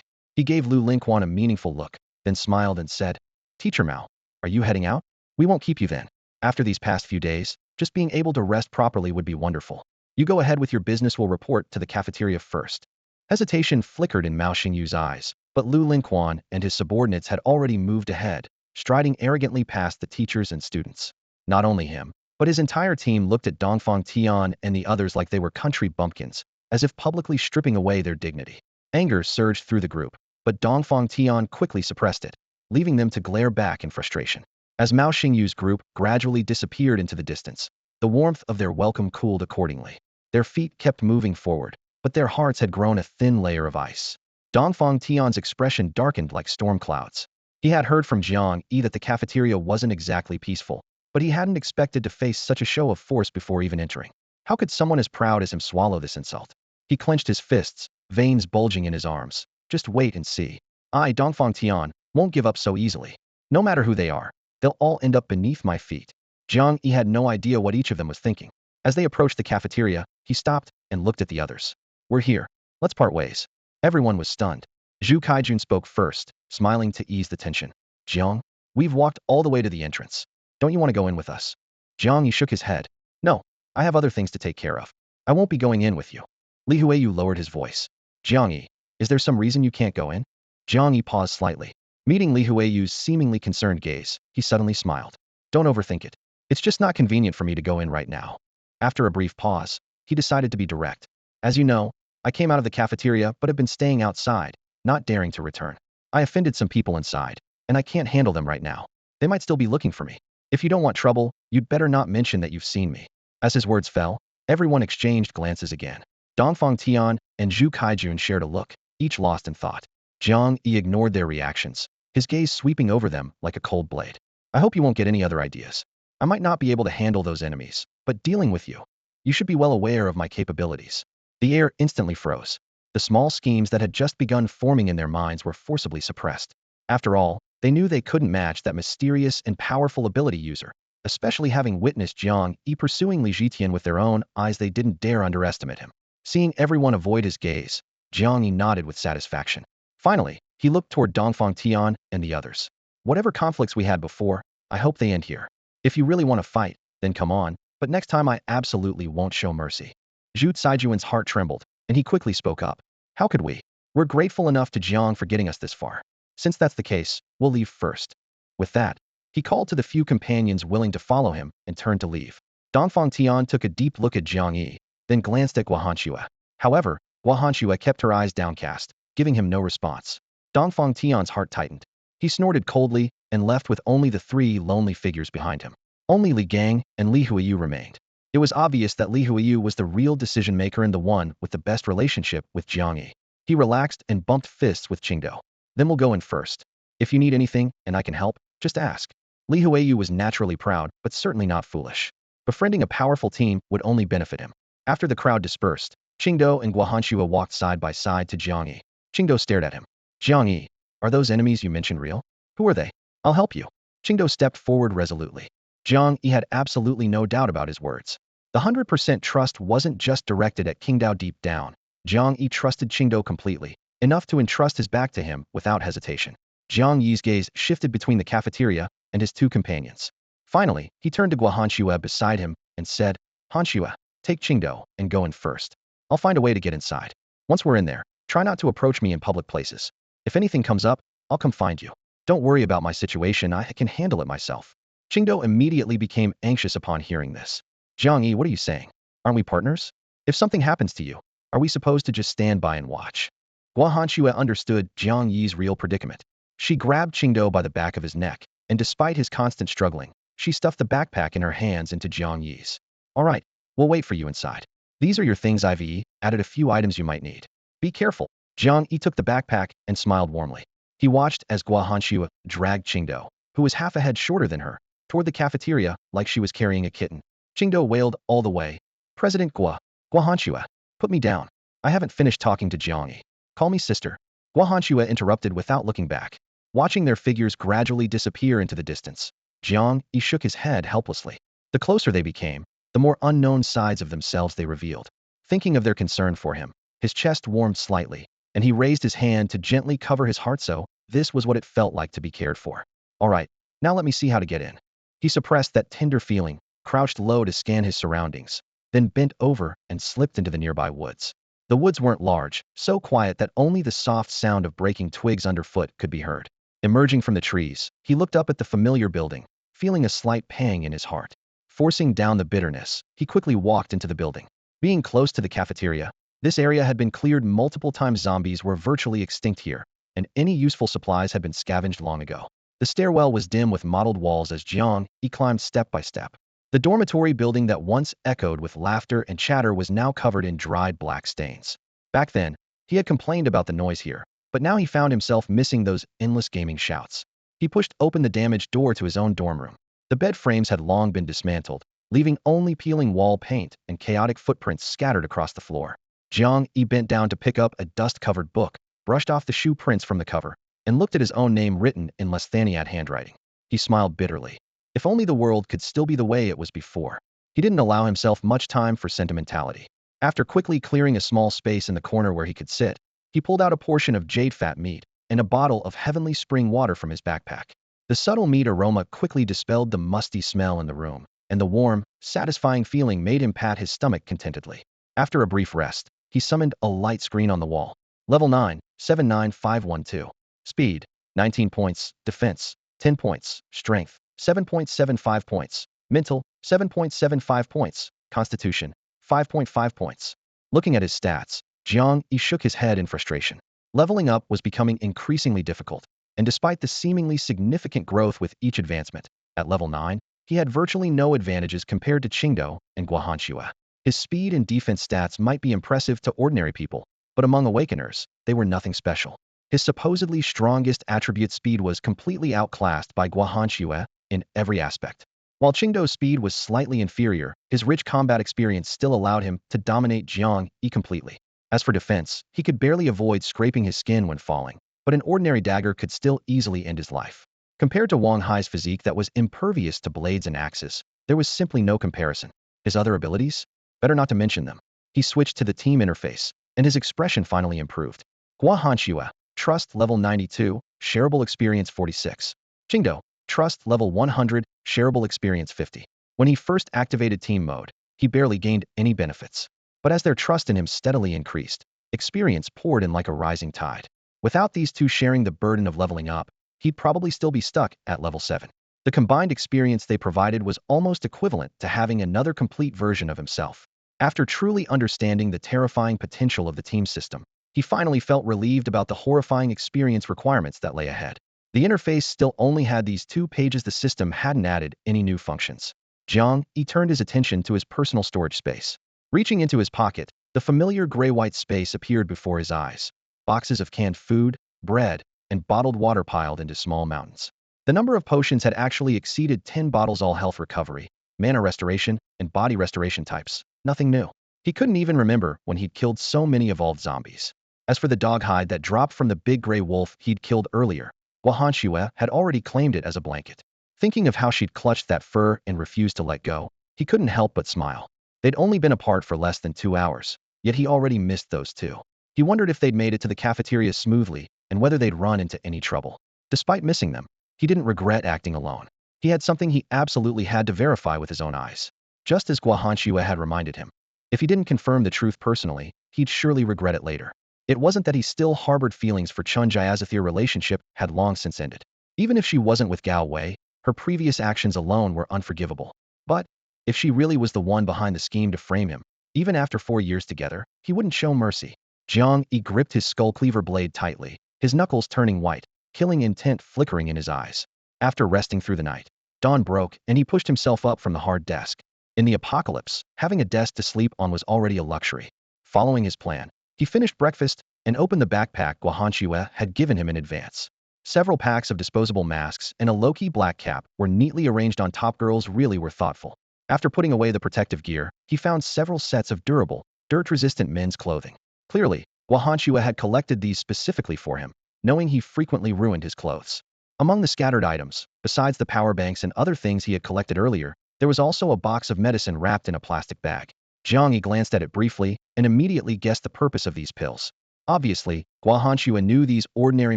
He gave Lu Lingquan a meaningful look, then smiled and said, "Teacher Mao, are you heading out? We won't keep you then. After these past few days, just being able to rest properly would be wonderful. You go ahead with your business. We'll report to the cafeteria first." Hesitation flickered in Mao Xingyu's eyes, but Lu Lingquan and his subordinates had already moved ahead, striding arrogantly past the teachers and students. Not only him, but his entire team looked at Dongfang Tian and the others like they were country bumpkins, as if publicly stripping away their dignity. Anger surged through the group, but Dongfang Tian quickly suppressed it, leaving them to glare back in frustration. As Mao Xingyu's group gradually disappeared into the distance, the warmth of their welcome cooled accordingly. Their feet kept moving forward, but their hearts had grown a thin layer of ice. Dongfang Tian's expression darkened like storm clouds. He had heard from Jiang Yi that the cafeteria wasn't exactly peaceful, but he hadn't expected to face such a show of force before even entering. How could someone as proud as him swallow this insult? He clenched his fists, veins bulging in his arms. Just wait and see. I, Dongfang Tian, won't give up so easily. No matter who they are, they'll all end up beneath my feet. Jiang Yi had no idea what each of them was thinking. As they approached the cafeteria, he stopped and looked at the others. "We're here. Let's part ways." Everyone was stunned. Zhu Kaijun spoke first, smiling to ease the tension. "Jiang, we've walked all the way to the entrance. Don't you want to go in with us?" Jiang Yi shook his head. "No, I have other things to take care of. I won't be going in with you." Li Huiyu lowered his voice. "Jiang Yi, is there some reason you can't go in?" Jiang Yi paused slightly. Meeting Li Huiyu's seemingly concerned gaze, he suddenly smiled. "Don't overthink it. It's just not convenient for me to go in right now." After a brief pause, he decided to be direct. "As you know, I came out of the cafeteria but have been staying outside, not daring to return. I offended some people inside, and I can't handle them right now. They might still be looking for me. If you don't want trouble, you'd better not mention that you've seen me." As his words fell, everyone exchanged glances again. Dongfang Tian and Zhu Kaijun shared a look, each lost in thought. Jiang Yi ignored their reactions, his gaze sweeping over them like a cold blade. "I hope you won't get any other ideas. I might not be able to handle those enemies, but dealing with you, you should be well aware of my capabilities." The air instantly froze. The small schemes that had just begun forming in their minds were forcibly suppressed. After all, they knew they couldn't match that mysterious and powerful ability user, especially having witnessed Jiang Yi pursuing Li Zhitian with their own eyes. They didn't dare underestimate him. Seeing everyone avoid his gaze, Jiang Yi nodded with satisfaction. Finally, he looked toward Dongfang Tian and the others. "Whatever conflicts we had before, I hope they end here. If you really want to fight, then come on, but next time I absolutely won't show mercy." Zhu Caijuan's heart trembled, and he quickly spoke up. "How could we? We're grateful enough to Jiang for getting us this far. Since that's the case, we'll leave first." With that, he called to the few companions willing to follow him and turned to leave. Dongfang Tian took a deep look at Jiang Yi, then glanced at Guohanxue. However, Guohanxue kept her eyes downcast, giving him no response. Dongfang Tian's heart tightened. He snorted coldly and left with only the three lonely figures behind him. Only Li Gang and Li Huiyu remained. It was obvious that Li Huiyu was the real decision-maker and the one with the best relationship with Jiang Yi. He relaxed and bumped fists with Qingdao. "Then we'll go in first. If you need anything, and I can help, just ask." Li Huiyu was naturally proud, but certainly not foolish. Befriending a powerful team would only benefit him. After the crowd dispersed, Qingdao and Guohanxue walked side by side to Jiang Yi. Qingdao stared at him. "Jiang Yi, are those enemies you mentioned real? Who are they? I'll help you." Qingdao stepped forward resolutely. Jiang Yi had absolutely no doubt about his words. The 100% trust wasn't just directed at Qingdao deep down. Jiang Yi trusted Qingdao completely, enough to entrust his back to him without hesitation. Jiang Yi's gaze shifted between the cafeteria and his two companions. Finally, he turned to Guohanxue beside him and said, "Hanxue, take Qingdao and go in first. I'll find a way to get inside. Once we're in there, try not to approach me in public places. If anything comes up, I'll come find you. Don't worry about my situation, I can handle it myself." Qingdao immediately became anxious upon hearing this. "Jiang Yi, what are you saying? Aren't we partners?" If something happens to you, are we supposed to just stand by and watch? Guahanxue understood Jiang Yi's real predicament. She grabbed Qingdao by the back of his neck, and despite his constant struggling, she stuffed the backpack in her hands into Jiang Yi's. All right, we'll wait for you inside. These are your things. I've added a few items you might need. Be careful. Jiang Yi took the backpack and smiled warmly. He watched as Guahanxue dragged Qingdao, who was half a head shorter than her, toward the cafeteria like she was carrying a kitten. Qingdao wailed all the way. President Guahanxue, put me down. I haven't finished talking to Jiang Yi. Call me sister. Guahanxue interrupted without looking back. Watching their figures gradually disappear into the distance, Jiang Yi shook his head helplessly. The closer they became, the more unknown sides of themselves they revealed. Thinking of their concern for him, his chest warmed slightly, and he raised his hand to gently cover his heart. So, this was what it felt like to be cared for. All right, now let me see how to get in. He suppressed that tender feeling, crouched low to scan his surroundings, then bent over and slipped into the nearby woods. The woods weren't large, so quiet that only the soft sound of breaking twigs underfoot could be heard. Emerging from the trees, he looked up at the familiar building, feeling a slight pang in his heart. Forcing down the bitterness, he quickly walked into the building. Being close to the cafeteria, this area had been cleared multiple times. Zombies were virtually extinct here, and any useful supplies had been scavenged long ago. The stairwell was dim with mottled walls as Jiang Yi climbed step by step. The dormitory building that once echoed with laughter and chatter was now covered in dried black stains. Back then, he had complained about the noise here, but now he found himself missing those endless gaming shouts. He pushed open the damaged door to his own dorm room. The bed frames had long been dismantled, leaving only peeling wall paint and chaotic footprints scattered across the floor. Jiang Yi bent down to pick up a dust-covered book, brushed off the shoe prints from the cover, and looked at his own name written in Lesthaniad handwriting. He smiled bitterly. If only the world could still be the way it was before. He didn't allow himself much time for sentimentality. After quickly clearing a small space in the corner where he could sit, he pulled out a portion of jade fat meat and a bottle of heavenly spring water from his backpack. The subtle meat aroma quickly dispelled the musty smell in the room, and the warm, satisfying feeling made him pat his stomach contentedly. After a brief rest, he summoned a light screen on the wall. Level 9, 79512. Speed, 19 points. Defense, 10 points. Strength, 7.75 points. Mental, 7.75 points. Constitution, 5.5 points. Looking at his stats, Jiang Yi shook his head in frustration. Leveling up was becoming increasingly difficult, and despite the seemingly significant growth with each advancement, at level 9, he had virtually no advantages compared to Qingdao and Guahanxue. His speed and defense stats might be impressive to ordinary people, but among awakeners, they were nothing special. His supposedly strongest attribute, speed, was completely outclassed by Guahanxue in every aspect. While Qingdao's speed was slightly inferior, his rich combat experience still allowed him to dominate Jiang Yi completely. As for defense, he could barely avoid scraping his skin when falling, but an ordinary dagger could still easily end his life. Compared to Wang Hai's physique that was impervious to blades and axes, there was simply no comparison. His other abilities? Better not to mention them. He switched to the team interface, and his expression finally improved. Guahanxue, Trust level 92, shareable experience 46. Qingdao, Trust level 100, shareable experience 50. When he first activated team mode, he barely gained any benefits. But as their trust in him steadily increased, experience poured in like a rising tide. Without these two sharing the burden of leveling up, he'd probably still be stuck at level 7. The combined experience they provided was almost equivalent to having another complete version of himself. After truly understanding the terrifying potential of the team system, he finally felt relieved about the horrifying experience requirements that lay ahead. The interface still only had these 2 pages. The system hadn't added any new functions. Jiang Yi turned his attention to his personal storage space. Reaching into his pocket, the familiar gray-white space appeared before his eyes. Boxes of canned food, bread, and bottled water piled into small mountains. The number of potions had actually exceeded 10 bottles, all health recovery, mana restoration, and body restoration types. Nothing new. He couldn't even remember when he'd killed so many evolved zombies. As for the dog hide that dropped from the big gray wolf he'd killed earlier, Guahanxue had already claimed it as a blanket. Thinking of how she'd clutched that fur and refused to let go, he couldn't help but smile. They'd only been apart for less than 2 hours, yet he already missed those 2. He wondered if they'd made it to the cafeteria smoothly and whether they'd run into any trouble. Despite missing them, he didn't regret acting alone. He had something he absolutely had to verify with his own eyes. Just as Guahanxue had reminded him. If he didn't confirm the truth personally, he'd surely regret it later. It wasn't that he still harbored feelings for Chun Jia's. Their relationship had long since ended. Even if she wasn't with Gao Wei, her previous actions alone were unforgivable. But if she really was the one behind the scheme to frame him, Even after 4 years together, he wouldn't show mercy. Jiang Yi gripped his skull cleaver blade tightly, his knuckles turning white, killing intent flickering in his eyes. After resting through the night, dawn broke and he pushed himself up from the hard desk. In the apocalypse, having a desk to sleep on was already a luxury. Following his plan, he finished breakfast and opened the backpack Guahanxue had given him in advance. Several packs of disposable masks and a low-key black cap were neatly arranged on top. Girls really were thoughtful. After putting away the protective gear, he found several sets of durable, dirt-resistant men's clothing. Clearly, Guahanxue had collected these specifically for him, knowing he frequently ruined his clothes. Among the scattered items, besides the power banks and other things he had collected earlier, there was also a box of medicine wrapped in a plastic bag. Jiang Yi glanced at it briefly and immediately guessed the purpose of these pills. Obviously, Guahanxue knew these ordinary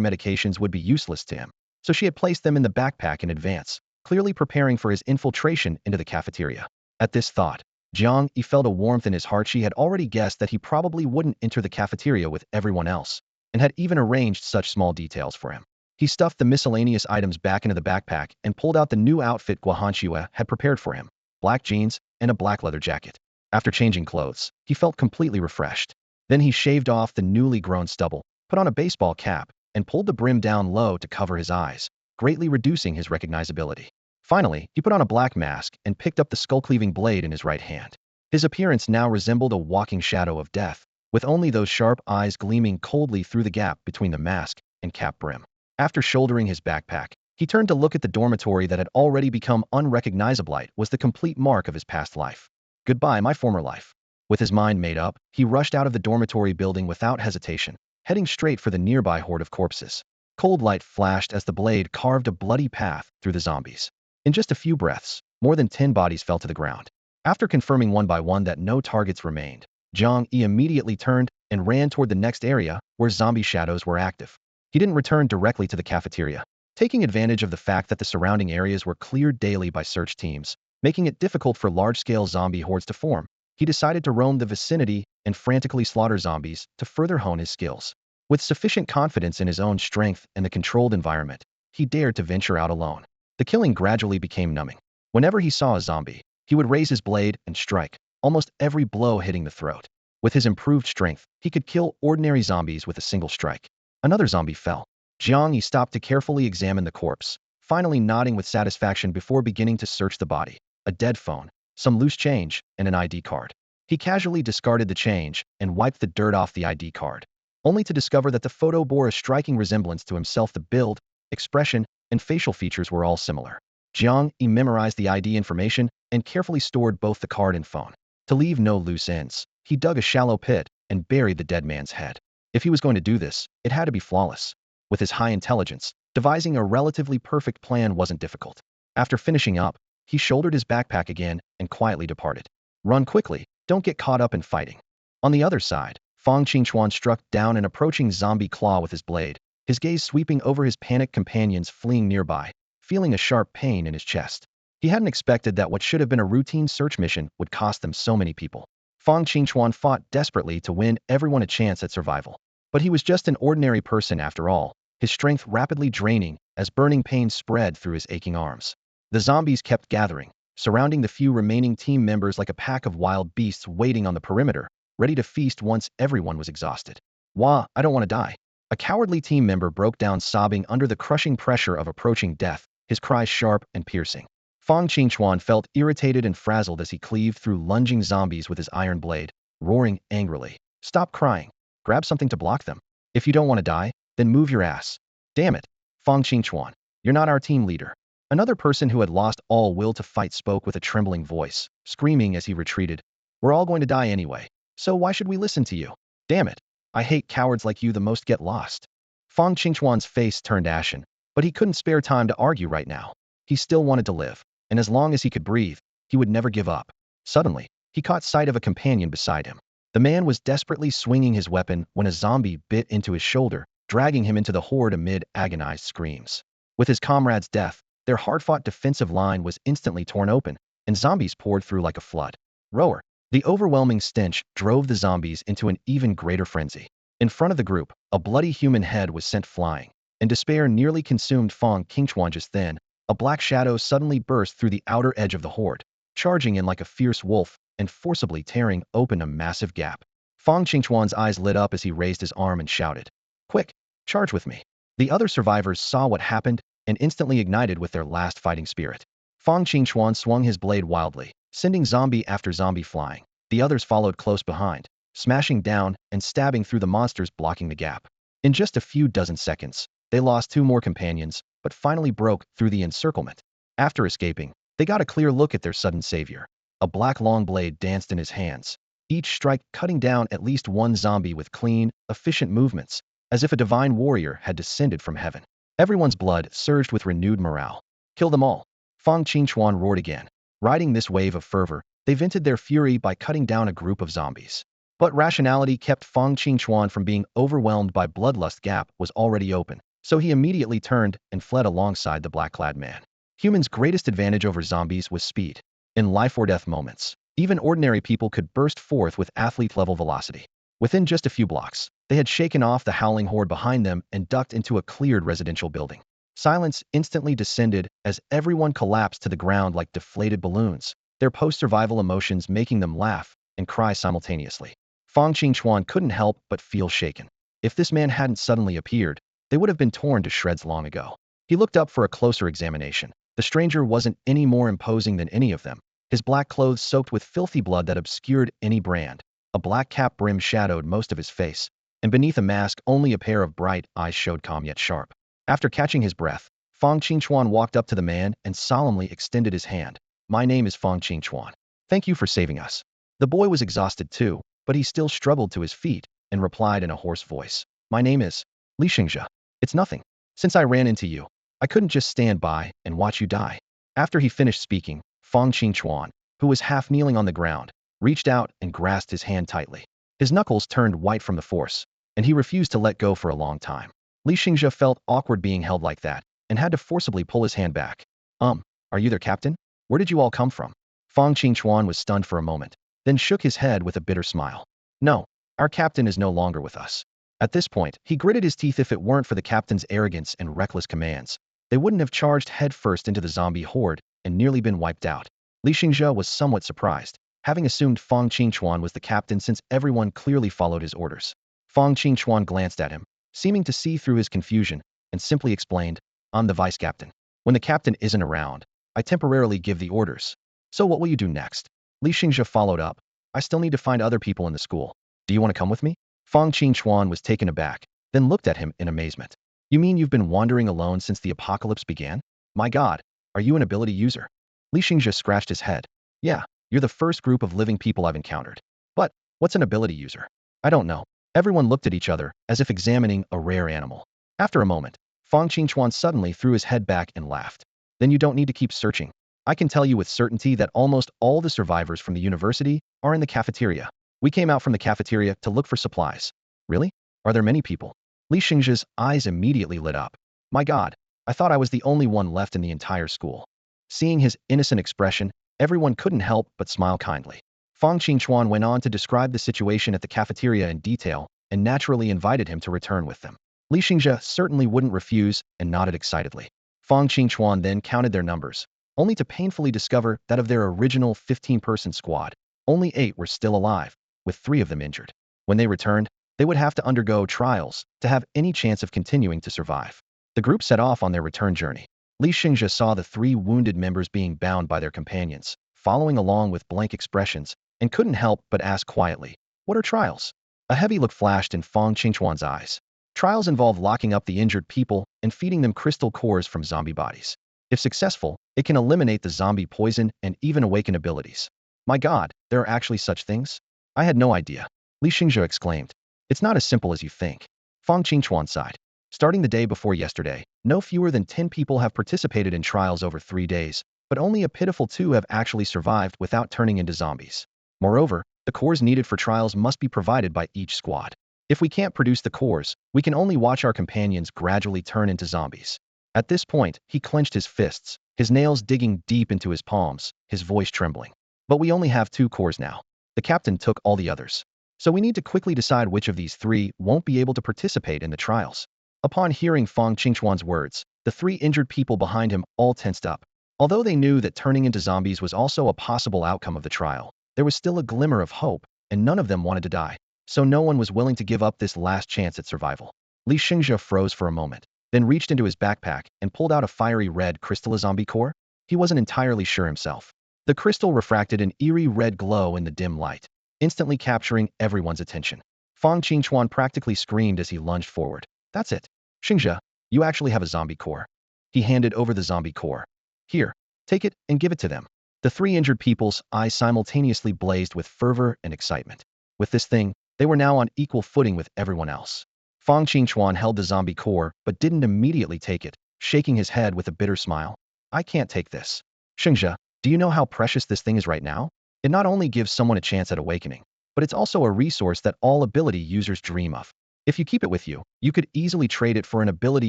medications would be useless to him, so she had placed them in the backpack in advance, clearly preparing for his infiltration into the cafeteria. At this thought, Jiang Yi felt a warmth in his heart. She had already guessed that he probably wouldn't enter the cafeteria with everyone else, and had even arranged such small details for him. He stuffed the miscellaneous items back into the backpack and pulled out the new outfit Guahanxue had prepared for him, black jeans and a black leather jacket. After changing clothes, he felt completely refreshed. Then he shaved off the newly grown stubble, put on a baseball cap, and pulled the brim down low to cover his eyes, greatly reducing his recognizability. Finally, he put on a black mask and picked up the skull-cleaving blade in his right hand. His appearance now resembled a walking shadow of death, with only those sharp eyes gleaming coldly through the gap between the mask and cap brim. After shouldering his backpack, he turned to look at the dormitory that had already become unrecognizable. It was the complete mark of his past life. Goodbye, my former life. With his mind made up, he rushed out of the dormitory building without hesitation, heading straight for the nearby horde of corpses. Cold light flashed as the blade carved a bloody path through the zombies. In just a few breaths, more than 10 bodies fell to the ground. After confirming one by one that no targets remained, Jiang Yi immediately turned and ran toward the next area where zombie shadows were active. He didn't return directly to the cafeteria, taking advantage of the fact that the surrounding areas were cleared daily by search teams, making it difficult for large-scale zombie hordes to form. He decided to roam the vicinity and frantically slaughter zombies to further hone his skills. With sufficient confidence in his own strength and the controlled environment, he dared to venture out alone. The killing gradually became numbing. Whenever he saw a zombie, he would raise his blade and strike, almost every blow hitting the throat. With his improved strength, he could kill ordinary zombies with a single strike. Another zombie fell. Jiang Yi stopped to carefully examine the corpse, finally nodding with satisfaction before beginning to search the body. A dead phone, some loose change, and an ID card. He casually discarded the change and wiped the dirt off the ID card, only to discover that the photo bore a striking resemblance to himself. The build, expression, and facial features were all similar. Jiang Yi memorized the ID information and carefully stored both the card and phone. To leave no loose ends, he dug a shallow pit and buried the dead man's head. If he was going to do this, it had to be flawless. With his high intelligence, devising a relatively perfect plan wasn't difficult. After finishing up, he shouldered his backpack again and quietly departed. Run quickly, don't get caught up in fighting. On the other side, Fang Qingchuan struck down an approaching zombie claw with his blade, his gaze sweeping over his panicked companions fleeing nearby, feeling a sharp pain in his chest. He hadn't expected that what should have been a routine search mission would cost them so many people. Fang Qingchuan fought desperately to win everyone a chance at survival. But he was just an ordinary person after all, his strength rapidly draining as burning pain spread through his aching arms. The zombies kept gathering, surrounding the few remaining team members like a pack of wild beasts waiting on the perimeter, ready to feast once everyone was exhausted. Wah, I don't want to die. A cowardly team member broke down sobbing under the crushing pressure of approaching death, his cries sharp and piercing. Fang Qingchuan felt irritated and frazzled as he cleaved through lunging zombies with his iron blade, roaring angrily. Stop crying. Grab something to block them. If you don't want to die, then move your ass. Damn it, Fang Qingchuan, you're not our team leader. Another person who had lost all will to fight spoke with a trembling voice, screaming as he retreated. We're all going to die anyway, so why should we listen to you? Damn it, I hate cowards like you the most. Get lost. Fang Qingchuan's face turned ashen, but he couldn't spare time to argue right now. He still wanted to live, and as long as he could breathe, he would never give up. Suddenly, he caught sight of a companion beside him. The man was desperately swinging his weapon when a zombie bit into his shoulder, dragging him into the horde amid agonized screams. With his comrade's death, their hard-fought defensive line was instantly torn open, and zombies poured through like a flood. Roar! The overwhelming stench drove the zombies into an even greater frenzy. In front of the group, a bloody human head was sent flying, and despair nearly consumed Fang Qingchuan. Just then, a black shadow suddenly burst through the outer edge of the horde, charging in like a fierce wolf, and forcibly tearing open a massive gap. Fang Qingchuan's eyes lit up as he raised his arm and shouted, "Quick, charge with me." The other survivors saw what happened and instantly ignited with their last fighting spirit. Fang Qingchuan swung his blade wildly, sending zombie after zombie flying. The others followed close behind, smashing down and stabbing through the monsters blocking the gap. In just a few dozen seconds, they lost 2 more companions, but finally broke through the encirclement. After escaping, they got a clear look at their sudden savior. A black long blade danced in his hands, each strike cutting down at least 1 zombie with clean, efficient movements, as if a divine warrior had descended from heaven. Everyone's blood surged with renewed morale. "Kill them all!" Fang Qingchuan roared again. Riding this wave of fervor, they vented their fury by cutting down a group of zombies. But rationality kept Fang Qingchuan from being overwhelmed by bloodlust. Gap was already open, so he immediately turned and fled alongside the black-clad man. Humans' greatest advantage over zombies was speed. In life-or-death moments, even ordinary people could burst forth with athlete-level velocity. Within just a few blocks, they had shaken off the howling horde behind them and ducked into a cleared residential building. Silence instantly descended as everyone collapsed to the ground like deflated balloons, their post-survival emotions making them laugh and cry simultaneously. Fang Qingchuan couldn't help but feel shaken. If this man hadn't suddenly appeared, they would have been torn to shreds long ago. He looked up for a closer examination. The stranger wasn't any more imposing than any of them. His black clothes soaked with filthy blood that obscured any brand. A black cap brim shadowed most of his face, and beneath a mask only a pair of bright eyes showed calm yet sharp. After catching his breath, Fang Qingchuan walked up to the man and solemnly extended his hand. "My name is Fang Qingchuan. Thank you for saving us." The boy was exhausted too, but he still struggled to his feet and replied in a hoarse voice, "My name is Li Xingzhe. It's nothing. Since I ran into you, I couldn't just stand by and watch you die." After he finished speaking, Fang Qingchuan, who was half kneeling on the ground, reached out and grasped his hand tightly. His knuckles turned white from the force, and he refused to let go for a long time. Li Xingzhe felt awkward being held like that, and had to forcibly pull his hand back. Are you their captain? Where did you all come from?" Fang Qingchuan was stunned for a moment, then shook his head with a bitter smile. "No, our captain is no longer with us." At this point, he gritted his teeth. If it weren't for the captain's arrogance and reckless commands, they wouldn't have charged headfirst into the zombie horde and nearly been wiped out. Li Xingzhe was somewhat surprised, having assumed Fang Qingchuan was the captain since everyone clearly followed his orders. Fang Qingchuan glanced at him, seeming to see through his confusion, and simply explained, "I'm the vice captain. When the captain isn't around, I temporarily give the orders. So what will you do next?" Li Xingzhe followed up, "I still need to find other people in the school. Do you want to come with me?" Fang Qingchuan was taken aback, then looked at him in amazement. "You mean you've been wandering alone since the apocalypse began? My God, are you an ability user?" Li Xingzhe scratched his head. "Yeah, you're the first group of living people I've encountered. But what's an ability user?" "I don't know." Everyone looked at each other, as if examining a rare animal. After a moment, Fang Qingchuan suddenly threw his head back and laughed. "Then you don't need to keep searching. I can tell you with certainty that almost all the survivors from the university are in the cafeteria. We came out from the cafeteria to look for supplies." "Really? Are there many people?" Li Xingzhe's eyes immediately lit up. "My God, I thought I was the only one left in the entire school." Seeing his innocent expression, everyone couldn't help but smile kindly. Fang Qingchuan went on to describe the situation at the cafeteria in detail and naturally invited him to return with them. Li Xingzhe certainly wouldn't refuse and nodded excitedly. Fang Qingchuan then counted their numbers, only to painfully discover that of their original 15-person squad, only 8 were still alive, with 3 of them injured. When they returned, they would have to undergo trials to have any chance of continuing to survive. The group set off on their return journey. Li Xingzhe saw the 3 wounded members being bound by their companions, following along with blank expressions, and couldn't help but ask quietly, "What are trials?" A heavy look flashed in Fang Qingchuan's eyes. Trials involve locking up the injured people and feeding them crystal cores from zombie bodies. If successful, it can eliminate the zombie poison and even awaken abilities. "My God, there are actually such things? I had no idea," Li Xingzhe exclaimed. "It's not as simple as you think." Fang Qingchuan sighed. "Starting the day before yesterday, no fewer than 10 people have participated in trials over 3 days, but only a pitiful 2 have actually survived without turning into zombies. Moreover, the cores needed for trials must be provided by each squad. If we can't produce the cores, we can only watch our companions gradually turn into zombies." At this point, he clenched his fists, his nails digging deep into his palms, his voice trembling. "But we only have 2 cores now. The captain took all the others. So we need to quickly decide which of these 3 won't be able to participate in the trials." Upon hearing Fang Qingchuan's words, the 3 injured people behind him all tensed up. Although they knew that turning into zombies was also a possible outcome of the trial, there was still a glimmer of hope, and none of them wanted to die, so no one was willing to give up this last chance at survival. Li Xingzhe froze for a moment, then reached into his backpack and pulled out a fiery red crystal zombie core. He wasn't entirely sure himself. The crystal refracted an eerie red glow in the dim light, instantly capturing everyone's attention. Fang Qingchuan practically screamed as he lunged forward. That's it. Xingzhe, you actually have a zombie core. He handed over the zombie core. Here, take it and give it to them. The three injured people's eyes simultaneously blazed with fervor and excitement. With this thing, they were now on equal footing with everyone else. Fang Qingchuan held the zombie core but didn't immediately take it, shaking his head with a bitter smile. I can't take this. Xingzhe, do you know how precious this thing is right now? It not only gives someone a chance at awakening, but it's also a resource that all ability users dream of. If you keep it with you, you could easily trade it for an ability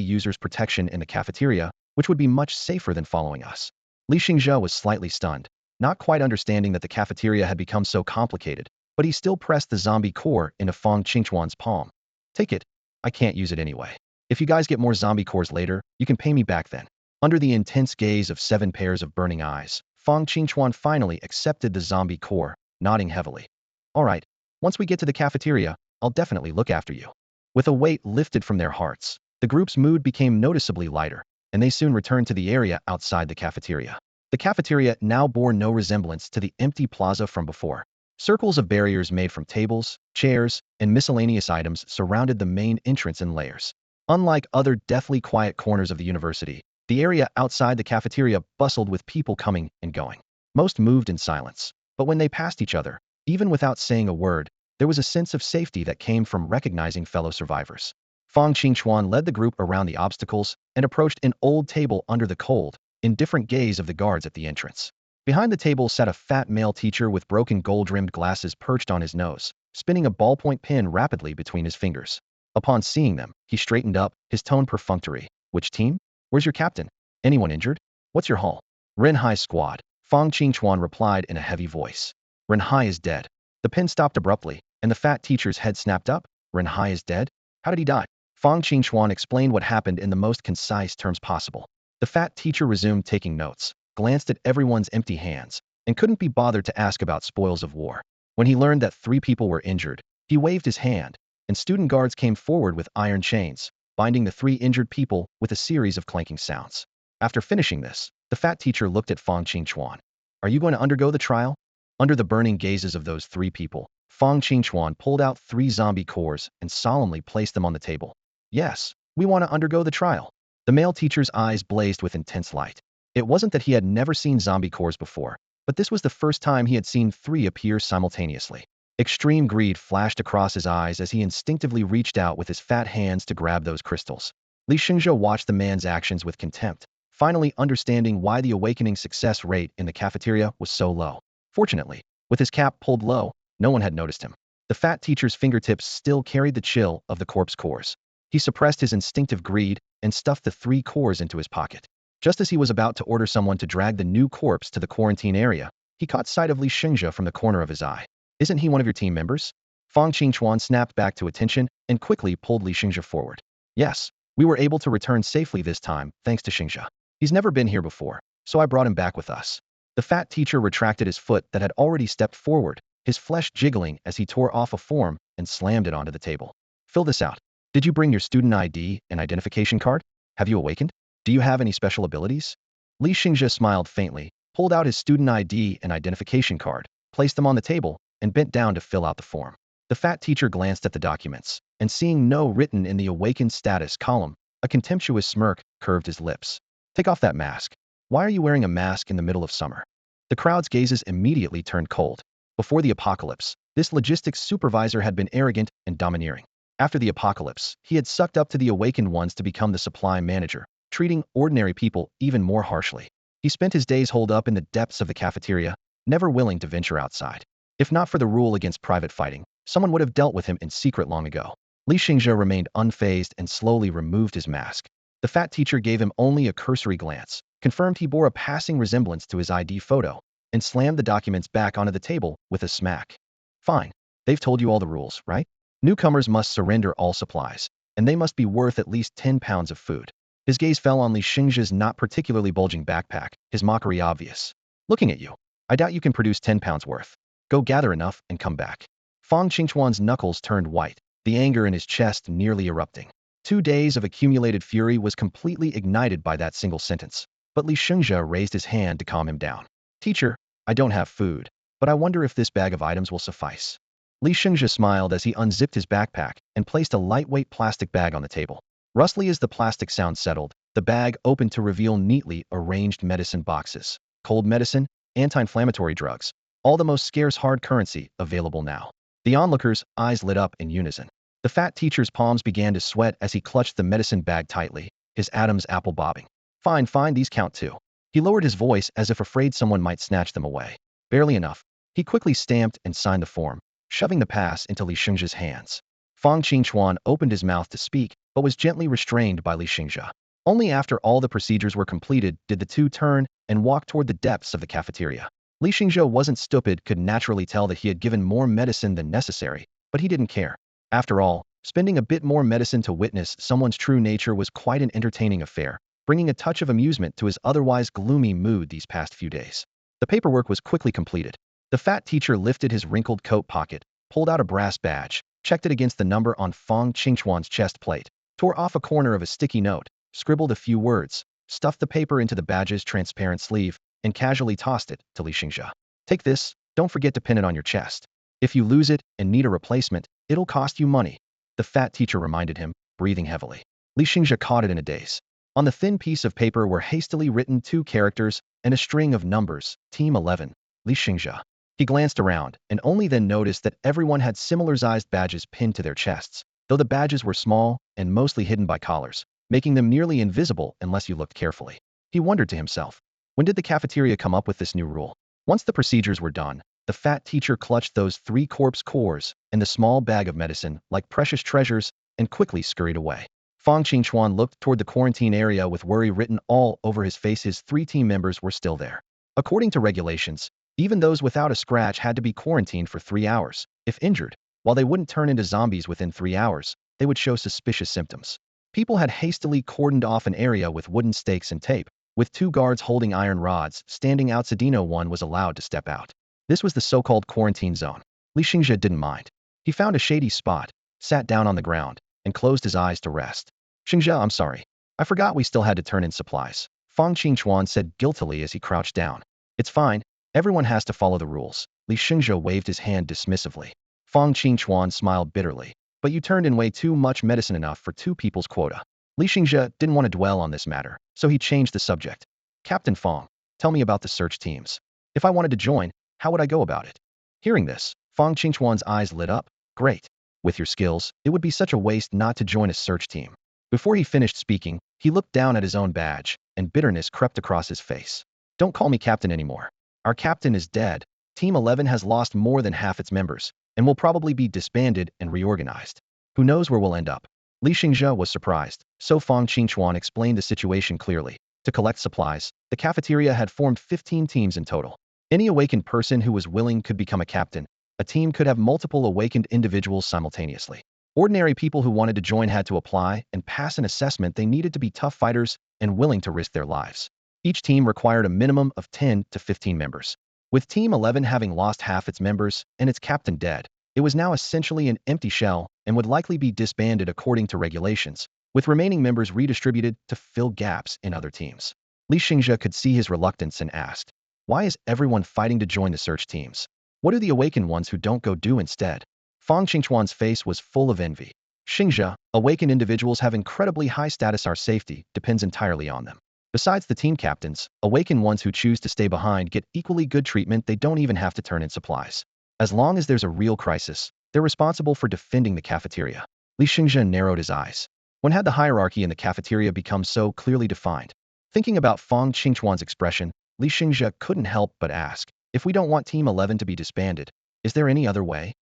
user's protection in the cafeteria, which would be much safer than following us. Li Xingzhe was slightly stunned, not quite understanding that the cafeteria had become so complicated, but he still pressed the zombie core into Fang Qingchuan's palm. Take it. I can't use it anyway. If you guys get more zombie cores later, you can pay me back then. Under the intense gaze of 7 pairs of burning eyes, Fang Qingchuan finally accepted the zombie core, nodding heavily. All right, once we get to the cafeteria, I'll definitely look after you. With a weight lifted from their hearts, the group's mood became noticeably lighter, and they soon returned to the area outside the cafeteria. The cafeteria now bore no resemblance to the empty plaza from before. Circles of barriers made from tables, chairs, and miscellaneous items surrounded the main entrance in layers. Unlike other deathly quiet corners of the university, the area outside the cafeteria bustled with people coming and going. Most moved in silence, but when they passed each other, even without saying a word, there was a sense of safety that came from recognizing fellow survivors. Fang Qingchuan led the group around the obstacles and approached an old table under the cold, indifferent gaze of the guards at the entrance. Behind the table sat a fat male teacher with broken gold-rimmed glasses perched on his nose, spinning a ballpoint pen rapidly between his fingers. Upon seeing them, he straightened up, his tone perfunctory. Which team? Where's your captain? Anyone injured? What's your haul? Renhai's squad, Fang Qingchuan replied in a heavy voice. Renhai is dead. The pen stopped abruptly, and the fat teacher's head snapped up. Renhai is dead? How did he die? Fang Qingchuan explained what happened in the most concise terms possible. The fat teacher resumed taking notes, glanced at everyone's empty hands, and couldn't be bothered to ask about spoils of war. When he learned that 3 people were injured, he waved his hand, and student guards came forward with iron chains, binding the 3 injured people with a series of clanking sounds. After finishing this, the fat teacher looked at Fang Qingchuan. Are you going to undergo the trial? Under the burning gazes of those 3 people, Fang Qingchuan pulled out 3 zombie cores and solemnly placed them on the table. Yes, we want to undergo the trial. The male teacher's eyes blazed with intense light. It wasn't that he had never seen zombie cores before, but this was the first time he had seen 3 appear simultaneously. Extreme greed flashed across his eyes as he instinctively reached out with his fat hands to grab those crystals. Li Xingzhe watched the man's actions with contempt, finally understanding why the awakening success rate in the cafeteria was so low. Fortunately, with his cap pulled low, no one had noticed him. The fat teacher's fingertips still carried the chill of the corpse cores. He suppressed his instinctive greed and stuffed the 3 cores into his pocket. Just as he was about to order someone to drag the new corpse to the quarantine area, he caught sight of Li Xingzhe from the corner of his eye. Isn't he one of your team members? Fang Qingchuan snapped back to attention and quickly pulled Li Xingzhe forward. Yes, we were able to return safely this time, thanks to Xingzhe. He's never been here before, so I brought him back with us. The fat teacher retracted his foot that had already stepped forward, his flesh jiggling as he tore off a form and slammed it onto the table. Fill this out. Did you bring your student ID and identification card? Have you awakened? Do you have any special abilities? Li Xingzhe smiled faintly, pulled out his student ID and identification card, placed them on the table, and bent down to fill out the form. The fat teacher glanced at the documents, and seeing no written in the awakened status column, a contemptuous smirk curved his lips. Take off that mask. Why are you wearing a mask in the middle of summer? The crowd's gazes immediately turned cold. Before the apocalypse, this logistics supervisor had been arrogant and domineering. After the apocalypse, he had sucked up to the awakened ones to become the supply manager, treating ordinary people even more harshly. He spent his days holed up in the depths of the cafeteria, never willing to venture outside. If not for the rule against private fighting, someone would have dealt with him in secret long ago. Li Xingzhe remained unfazed and slowly removed his mask. The fat teacher gave him only a cursory glance, confirmed he bore a passing resemblance to his ID photo, and slammed the documents back onto the table with a smack. Fine. They've told you all the rules, right? Newcomers must surrender all supplies, and they must be worth at least 10 pounds of food. His gaze fell on Li Xingzhe's not particularly bulging backpack, his mockery obvious. Looking at you, I doubt you can produce 10 pounds worth. Go gather enough and come back. Fang Qingchuan's knuckles turned white, the anger in his chest nearly erupting. 2 days of accumulated fury was completely ignited by that single sentence. But Li Shengzhe raised his hand to calm him down. Teacher, I don't have food, but I wonder if this bag of items will suffice. Li Shengzhe smiled as he unzipped his backpack and placed a lightweight plastic bag on the table. Rustly as the plastic sound settled, the bag opened to reveal neatly arranged medicine boxes. Cold medicine, anti-inflammatory drugs, all the most scarce hard currency available now. The onlookers' eyes lit up in unison. The fat teacher's palms began to sweat as he clutched the medicine bag tightly, his Adam's apple bobbing. Fine, fine, these count too. He lowered his voice as if afraid someone might snatch them away. Barely enough. He quickly stamped and signed the form, shoving the pass into Li Shengzhe's hands. Fang Qingchuan opened his mouth to speak, but was gently restrained by Li Shengzhe. Only after all the procedures were completed did the two turn and walk toward the depths of the cafeteria. Li Shengzhe wasn't stupid, could naturally tell that he had given more medicine than necessary, but he didn't care. After all, spending a bit more medicine to witness someone's true nature was quite an entertaining affair, bringing a touch of amusement to his otherwise gloomy mood these past few days. The paperwork was quickly completed. The fat teacher lifted his wrinkled coat pocket, pulled out a brass badge, checked it against the number on Fang Qingchuan's chest plate, tore off a corner of a sticky note, scribbled a few words, stuffed the paper into the badge's transparent sleeve, and casually tossed it to Li Shengzhe. Take this, don't forget to pin it on your chest. If you lose it and need a replacement, it'll cost you money. The fat teacher reminded him, breathing heavily. Li Shengzhe caught it in a daze. On the thin piece of paper were hastily written 2 characters and a string of numbers, Team 11, Li Shengzhe. He glanced around, and only then noticed that everyone had similar-sized badges pinned to their chests, though the badges were small and mostly hidden by collars, making them nearly invisible unless you looked carefully. He wondered to himself, when did the cafeteria come up with this new rule? Once the procedures were done, the fat teacher clutched those 3 corpse cores and the small bag of medicine like precious treasures and quickly scurried away. Fang Qingchuan looked toward the quarantine area with worry written all over his face. His 3 team members were still there. According to regulations, even those without a scratch had to be quarantined for 3 hours. If injured, while they wouldn't turn into zombies within 3 hours, they would show suspicious symptoms. People had hastily cordoned off an area with wooden stakes and tape, with 2 guards holding iron rods standing outside. No one was allowed to step out. This was the so-called quarantine zone. Li Shengzhe didn't mind. He found a shady spot, sat down on the ground, and closed his eyes to rest. Shengzhe, I'm sorry. I forgot we still had to turn in supplies. Fang Qingchuan said guiltily as he crouched down. It's fine. Everyone has to follow the rules. Li Shengzhe waved his hand dismissively. Fang Qingchuan smiled bitterly. But you turned in way too much medicine, enough for 2 people's quota. Li Shengzhe didn't want to dwell on this matter, so he changed the subject. Captain Fang, tell me about the search teams. If I wanted to join, how would I go about it? Hearing this, Fang Qingchuan's eyes lit up. Great. With your skills, it would be such a waste not to join a search team. Before he finished speaking, he looked down at his own badge, and bitterness crept across his face. Don't call me captain anymore. Our captain is dead. Team 11 has lost more than half its members, and will probably be disbanded and reorganized. Who knows where we'll end up? Li Shengzhe was surprised, so Fang Qingchuan explained the situation clearly. To collect supplies, the cafeteria had formed 15 teams in total. Any awakened person who was willing could become a captain. A team could have multiple awakened individuals simultaneously. Ordinary people who wanted to join had to apply and pass an assessment. They needed to be tough fighters and willing to risk their lives. Each team required a minimum of 10 to 15 members. With Team 11 having lost half its members and its captain dead, it was now essentially an empty shell and would likely be disbanded according to regulations, with remaining members redistributed to fill gaps in other teams. Li Shengzhe could see his reluctance and asked, why is everyone fighting to join the search teams? What do the awakened ones who don't go do instead? Fang Qingchuan's face was full of envy. Shengzhe, awakened individuals have incredibly high status. Our safety depends entirely on them. Besides the team captains, awakened ones who choose to stay behind get equally good treatment. They don't even have to turn in supplies. As long as there's a real crisis, they're responsible for defending the cafeteria. Li Shengzhe narrowed his eyes. When had the hierarchy in the cafeteria become so clearly defined? Thinking about Fang Qingchuan's expression, Li Shengzhe couldn't help but ask, if we don't want Team 11 to be disbanded, is there any other way?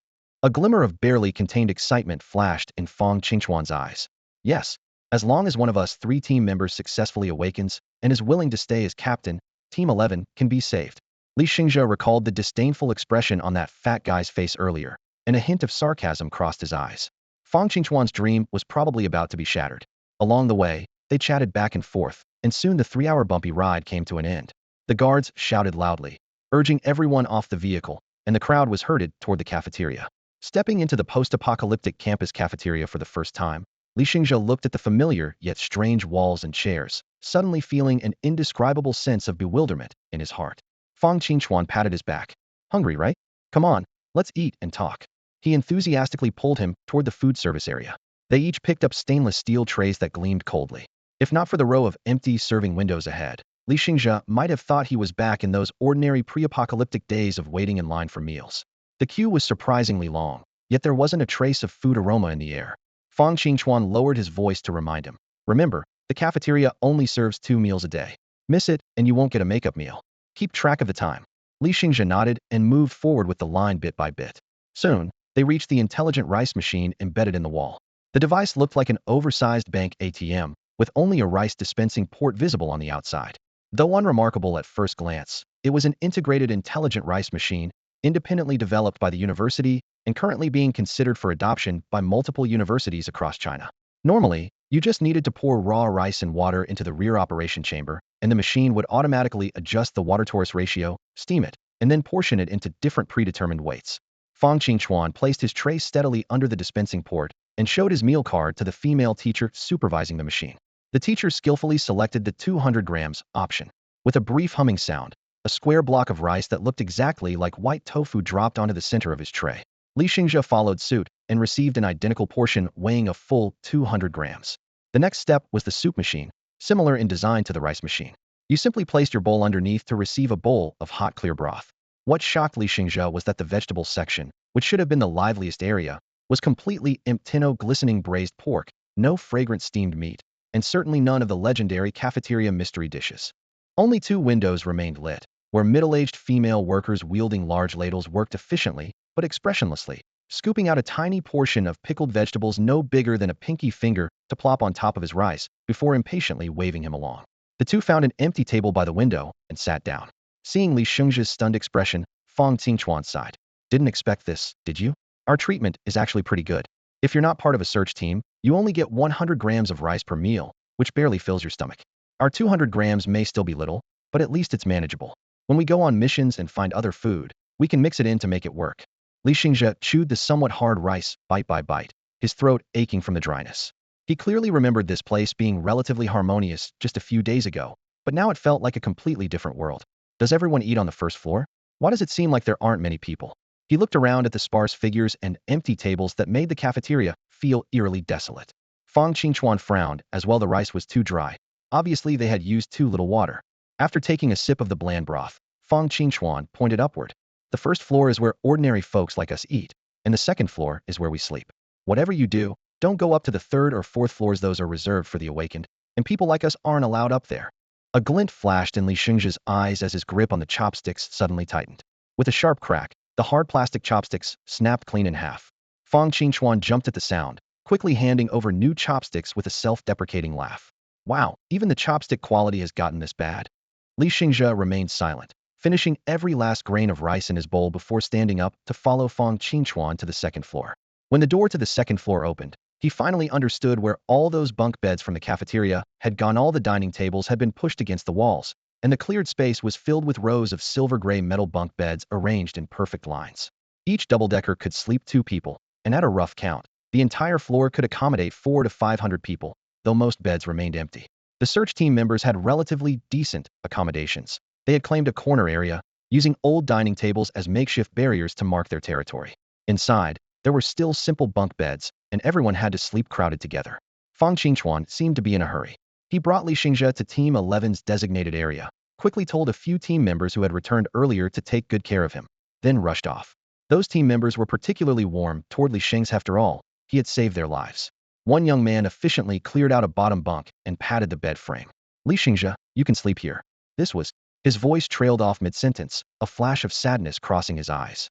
A glimmer of barely contained excitement flashed in Fang Qingchuan's eyes. Yes, as long as one of us 3 team members successfully awakens and is willing to stay as captain, Team 11 can be saved. Li Shengzhe recalled the disdainful expression on that fat guy's face earlier, and a hint of sarcasm crossed his eyes. Fang Qingchuan's dream was probably about to be shattered. Along the way, they chatted back and forth, and soon the 3-hour bumpy ride came to an end. The guards shouted loudly, urging everyone off the vehicle, and the crowd was herded toward the cafeteria. Stepping into the post-apocalyptic campus cafeteria for the first time, Li Xingzhe looked at the familiar yet strange walls and chairs, suddenly feeling an indescribable sense of bewilderment in his heart. Fang Qingchuan patted his back. Hungry, right? Come on, let's eat and talk. He enthusiastically pulled him toward the food service area. They each picked up stainless steel trays that gleamed coldly. If not for the row of empty serving windows ahead, Li Xingzhe might have thought he was back in those ordinary pre-apocalyptic days of waiting in line for meals. The queue was surprisingly long, yet there wasn't a trace of food aroma in the air. Fang Qingchuan lowered his voice to remind him. Remember, the cafeteria only serves 2 meals a day. Miss it, and you won't get a makeup meal. Keep track of the time. Li Xingzhe nodded and moved forward with the line bit by bit. Soon, they reached the intelligent rice machine embedded in the wall. The device looked like an oversized bank ATM, with only a rice dispensing port visible on the outside. Though unremarkable at first glance, it was an integrated intelligent rice machine, independently developed by the university and currently being considered for adoption by multiple universities across China. Normally, you just needed to pour raw rice and water into the rear operation chamber, and the machine would automatically adjust the water-torus ratio, steam it, and then portion it into different predetermined weights. Fang Qingchuan placed his tray steadily under the dispensing port and showed his meal card to the female teacher supervising the machine. The teacher skillfully selected the 200 grams option. With a brief humming sound, a square block of rice that looked exactly like white tofu dropped onto the center of his tray. Li Xingzhe followed suit and received an identical portion weighing a full 200 grams. The next step was the soup machine, similar in design to the rice machine. You simply placed your bowl underneath to receive a bowl of hot clear broth. What shocked Li Xingzhe was that the vegetable section, which should have been the liveliest area, was completely empty. No glistening braised pork, no fragrant steamed meat, and certainly none of the legendary cafeteria mystery dishes. Only 2 windows remained lit, where middle-aged female workers wielding large ladles worked efficiently, but expressionlessly, scooping out a tiny portion of pickled vegetables no bigger than a pinky finger to plop on top of his rice, before impatiently waving him along. The two found an empty table by the window and sat down. Seeing Li Xingzhe's stunned expression, Fang Qingchuan sighed. Didn't expect this, did you? Our treatment is actually pretty good. If you're not part of a search team, you only get 100 grams of rice per meal, which barely fills your stomach. Our 200 grams may still be little, but at least it's manageable. When we go on missions and find other food, we can mix it in to make it work. Li Xingzhe chewed the somewhat hard rice, bite by bite, his throat aching from the dryness. He clearly remembered this place being relatively harmonious just a few days ago, but now it felt like a completely different world. Does everyone eat on the first floor? Why does it seem like there aren't many people? He looked around at the sparse figures and empty tables that made the cafeteria feel eerily desolate. Fang Qingchuan frowned, as well the rice was too dry. Obviously they had used too little water. After taking a sip of the bland broth, Fang Qingchuan pointed upward. The first floor is where ordinary folks like us eat, and the second floor is where we sleep. Whatever you do, don't go up to the 3rd or 4th floors. Those are reserved for the awakened, and people like us aren't allowed up there. A glint flashed in Li Xingzhe's eyes as his grip on the chopsticks suddenly tightened. With a sharp crack, the hard plastic chopsticks snapped clean in half. Fang Qingchuan jumped at the sound, quickly handing over new chopsticks with a self-deprecating laugh. Wow, even the chopstick quality has gotten this bad. Li Xingzhe remained silent, finishing every last grain of rice in his bowl before standing up to follow Fang Qingchuan to the 2nd floor. When the door to the 2nd floor opened, he finally understood where all those bunk beds from the cafeteria had gone. All the dining tables had been pushed against the walls, and the cleared space was filled with rows of silver-gray metal bunk beds arranged in perfect lines. Each double-decker could sleep 2 people, and at a rough count, the entire floor could accommodate 400 to 500 people, though most beds remained empty. The search team members had relatively decent accommodations. They had claimed a corner area, using old dining tables as makeshift barriers to mark their territory. Inside, there were still simple bunk beds, and everyone had to sleep crowded together. Fang Qingchuan seemed to be in a hurry. He brought Li Xingzhe to Team 11's designated area, quickly told a few team members who had returned earlier to take good care of him, then rushed off. Those team members were particularly warm toward Li Xingzhe. After all, he had saved their lives. One young man efficiently cleared out a bottom bunk and patted the bed frame. Li Xingzhe, you can sleep here. This was... His voice trailed off mid-sentence, a flash of sadness crossing his eyes.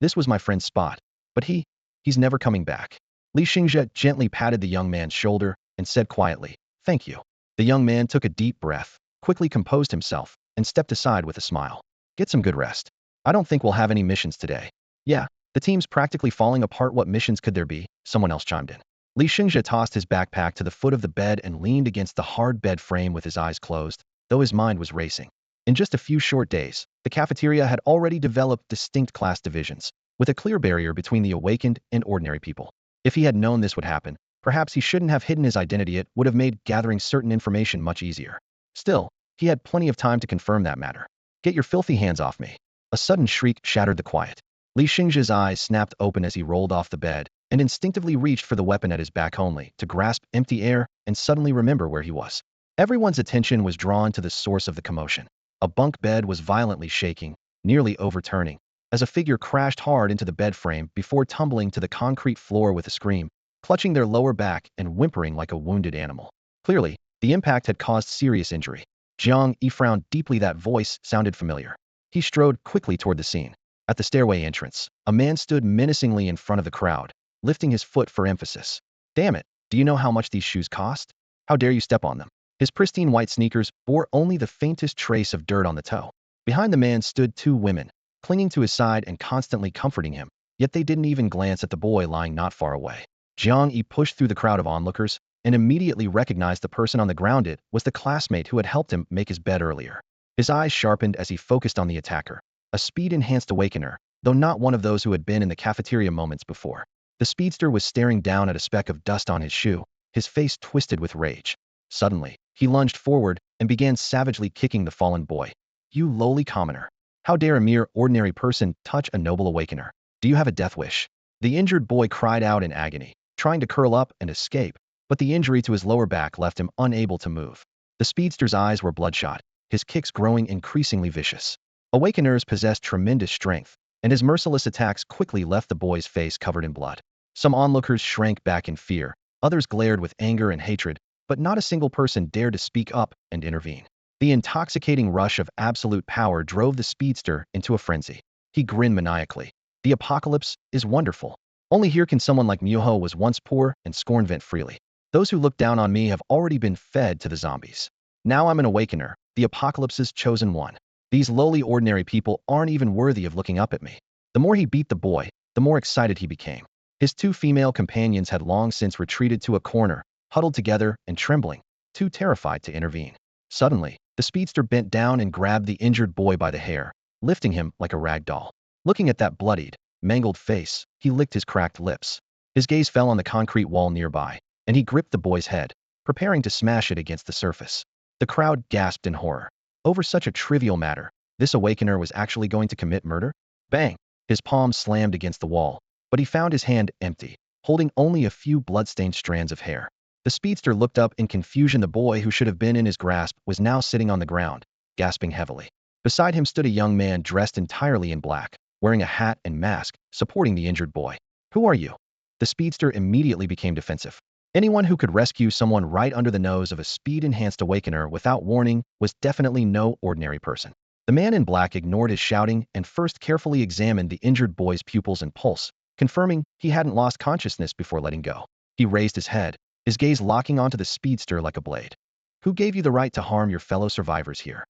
This was my friend's spot, but he's never coming back. Li Xingzhe gently patted the young man's shoulder and said quietly, thank you. The young man took a deep breath, quickly composed himself, and stepped aside with a smile. Get some good rest. I don't think we'll have any missions today. Yeah, the team's practically falling apart. What missions could there be? Someone else chimed in. Li Xingzhe tossed his backpack to the foot of the bed and leaned against the hard bed frame with his eyes closed, though his mind was racing. In just a few short days, the cafeteria had already developed distinct class divisions, with a clear barrier between the awakened and ordinary people. If he had known this would happen, perhaps he shouldn't have hidden his identity. It would have made gathering certain information much easier. Still, he had plenty of time to confirm that matter. Get your filthy hands off me. A sudden shriek shattered the quiet. Li Xingzhe's eyes snapped open as he rolled off the bed and instinctively reached for the weapon at his back only to grasp empty air and suddenly remember where he was. Everyone's attention was drawn to the source of the commotion. A bunk bed was violently shaking, nearly overturning, as a figure crashed hard into the bed frame before tumbling to the concrete floor with a scream, clutching their lower back and whimpering like a wounded animal. Clearly, the impact had caused serious injury. Jiang Yi frowned deeply. That voice sounded familiar. He strode quickly toward the scene. At the stairway entrance, a man stood menacingly in front of the crowd, lifting his foot for emphasis. Damn it, do you know how much these shoes cost? How dare you step on them? His pristine white sneakers bore only the faintest trace of dirt on the toe. Behind the man stood two women, clinging to his side and constantly comforting him, yet they didn't even glance at the boy lying not far away. Jiang Yi pushed through the crowd of onlookers and immediately recognized the person on the ground. It was the classmate who had helped him make his bed earlier. His eyes sharpened as he focused on the attacker, a speed-enhanced awakener, though not one of those who had been in the cafeteria moments before. The speedster was staring down at a speck of dust on his shoe, his face twisted with rage. Suddenly, he lunged forward and began savagely kicking the fallen boy. You lowly commoner. How dare a mere ordinary person touch a noble awakener? Do you have a death wish? The injured boy cried out in agony, trying to curl up and escape, but the injury to his lower back left him unable to move. The speedster's eyes were bloodshot, his kicks growing increasingly vicious. Awakeners possessed tremendous strength, and his merciless attacks quickly left the boy's face covered in blood. Some onlookers shrank back in fear, others glared with anger and hatred, but not a single person dared to speak up and intervene. The intoxicating rush of absolute power drove the speedster into a frenzy. He grinned maniacally. The apocalypse is wonderful. Only here can someone like Myoho was once poor and scorn vent freely. Those who look down on me have already been fed to the zombies. Now I'm an awakener, the apocalypse's chosen one. These lowly ordinary people aren't even worthy of looking up at me. The more he beat the boy, the more excited he became. His two female companions had long since retreated to a corner, huddled together and trembling, too terrified to intervene. Suddenly, the speedster bent down and grabbed the injured boy by the hair, lifting him like a rag doll. Looking at that bloodied, mangled face, he licked his cracked lips. His gaze fell on the concrete wall nearby, and he gripped the boy's head, preparing to smash it against the surface. The crowd gasped in horror. Over such a trivial matter, this awakener was actually going to commit murder? Bang! His palm slammed against the wall, but he found his hand empty, holding only a few blood-stained strands of hair. The speedster looked up in confusion. The boy who should have been in his grasp was now sitting on the ground, gasping heavily. Beside him stood a young man dressed entirely in black, wearing a hat and mask, supporting the injured boy. Who are you? The speedster immediately became defensive. Anyone who could rescue someone right under the nose of a speed-enhanced awakener without warning was definitely no ordinary person. The man in black ignored his shouting and first carefully examined the injured boy's pupils and pulse, confirming he hadn't lost consciousness before letting go. He raised his head, his gaze locking onto the speedster like a blade. Who gave you the right to harm your fellow survivors here?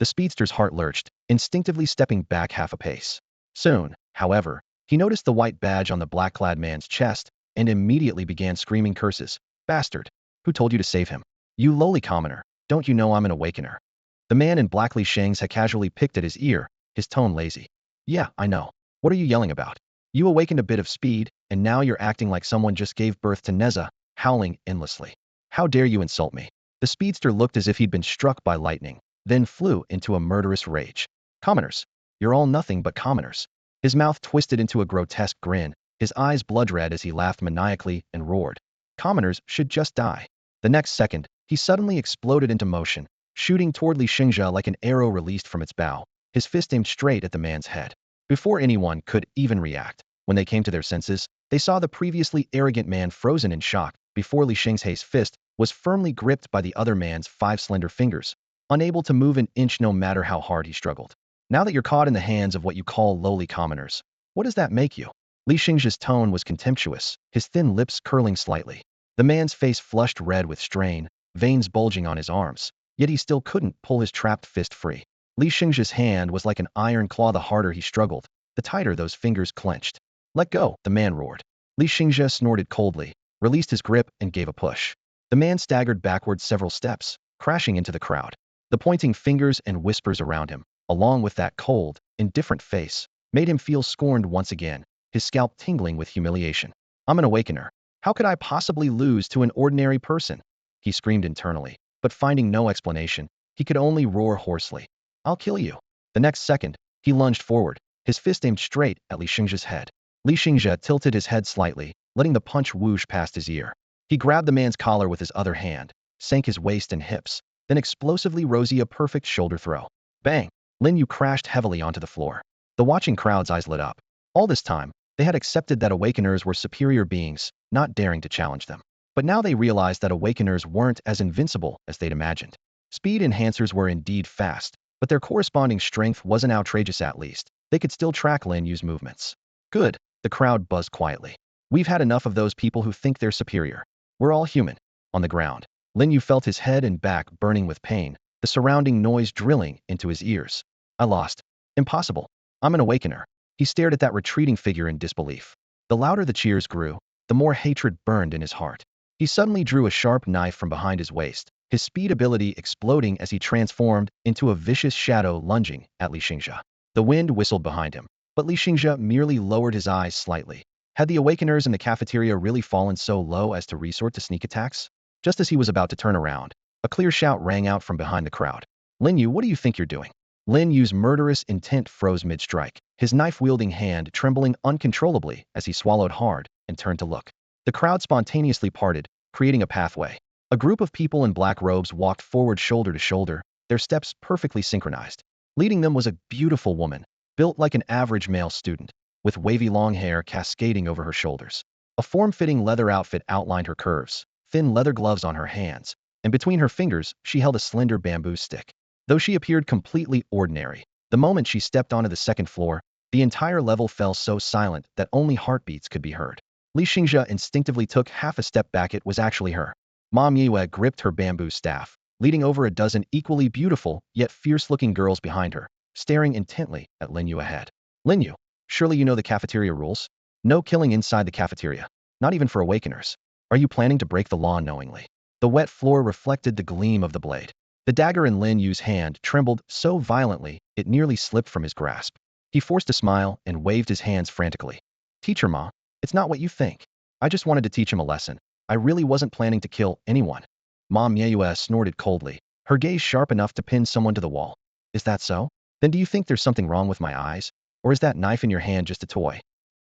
The speedster's heart lurched, instinctively stepping back half a pace. Soon, however, he noticed the white badge on the black-clad man's chest and immediately began screaming curses. Bastard! Who told you to save him? You lowly commoner, don't you know I'm an awakener? The man in black Li Sheng's had casually picked at his ear, his tone lazy. Yeah, I know. What are you yelling about? You awakened a bit of speed, and now you're acting like someone just gave birth to Neza, howling endlessly. How dare you insult me? The speedster looked as if he'd been struck by lightning, then flew into a murderous rage. Commoners! You're all nothing but commoners. His mouth twisted into a grotesque grin, his eyes blood-red as he laughed maniacally and roared. Commoners should just die. The next second, he suddenly exploded into motion, shooting toward Li Xingzhe like an arrow released from its bow, his fist aimed straight at the man's head. Before anyone could even react, when they came to their senses, they saw the previously arrogant man frozen in shock before Li Sheng's fist was firmly gripped by the other man's 5 slender fingers, unable to move an inch no matter how hard he struggled. Now that you're caught in the hands of what you call lowly commoners, what does that make you? Li Xingzhe's tone was contemptuous, his thin lips curling slightly. The man's face flushed red with strain, veins bulging on his arms, yet he still couldn't pull his trapped fist free. Li Xingzhe's hand was like an iron claw. The harder he struggled, the tighter those fingers clenched. Let go, the man roared. Li Xingzhe snorted coldly, released his grip, and gave a push. The man staggered backward several steps, crashing into the crowd. The pointing fingers and whispers around him, along with that cold, indifferent face, made him feel scorned once again, his scalp tingling with humiliation. I'm an awakener. How could I possibly lose to an ordinary person? He screamed internally, but finding no explanation, he could only roar hoarsely. I'll kill you. The next second, he lunged forward, his fist aimed straight at Li Xingzhe's head. Li Xingzhe tilted his head slightly, letting the punch whoosh past his ear. He grabbed the man's collar with his other hand, sank his waist and hips, then explosively rosy a perfect shoulder throw. Bang! Lin Yu crashed heavily onto the floor. The watching crowd's eyes lit up. All this time, they had accepted that awakeners were superior beings, not daring to challenge them. But now they realized that awakeners weren't as invincible as they'd imagined. Speed enhancers were indeed fast, but their corresponding strength wasn't outrageous at least. They could still track Lin Yu's movements. Good, the crowd buzzed quietly. We've had enough of those people who think they're superior. We're all human. On the ground, Lin Yu felt his head and back burning with pain, the surrounding noise drilling into his ears. I lost. Impossible. I'm an awakener. He stared at that retreating figure in disbelief. The louder the cheers grew, the more hatred burned in his heart. He suddenly drew a sharp knife from behind his waist, his speed ability exploding as he transformed into a vicious shadow lunging at Li Xingzhe. The wind whistled behind him, but Li Xingzhe merely lowered his eyes slightly. Had the awakeners in the cafeteria really fallen so low as to resort to sneak attacks? Just as he was about to turn around, a clear shout rang out from behind the crowd. Lin Yu, what do you think you're doing? Lin Yu's murderous intent froze mid-strike, his knife-wielding hand trembling uncontrollably as he swallowed hard and turned to look. The crowd spontaneously parted, creating a pathway. A group of people in black robes walked forward shoulder to shoulder, their steps perfectly synchronized. Leading them was a beautiful woman, built like an average male student, with wavy long hair cascading over her shoulders. A form-fitting leather outfit outlined her curves, thin leather gloves on her hands, and between her fingers she held a slender bamboo stick. Though she appeared completely ordinary, the moment she stepped onto the second floor, the entire level fell so silent that only heartbeats could be heard. Li Xingzhe instinctively took half a step back. It was actually her. Ma Yue gripped her bamboo staff, leading over a dozen equally beautiful yet fierce-looking girls behind her, staring intently at Lin Yu ahead. Lin Yu, surely you know the cafeteria rules? No killing inside the cafeteria, not even for awakeners. Are you planning to break the law knowingly? The wet floor reflected the gleam of the blade. The dagger in Lin Yu's hand trembled so violently it nearly slipped from his grasp. He forced a smile and waved his hands frantically. Teacher Ma, it's not what you think. I just wanted to teach him a lesson. I really wasn't planning to kill anyone. Ma Yue snorted coldly, her gaze sharp enough to pin someone to the wall. Is that so? Then do you think there's something wrong with my eyes? Or is that knife in your hand just a toy?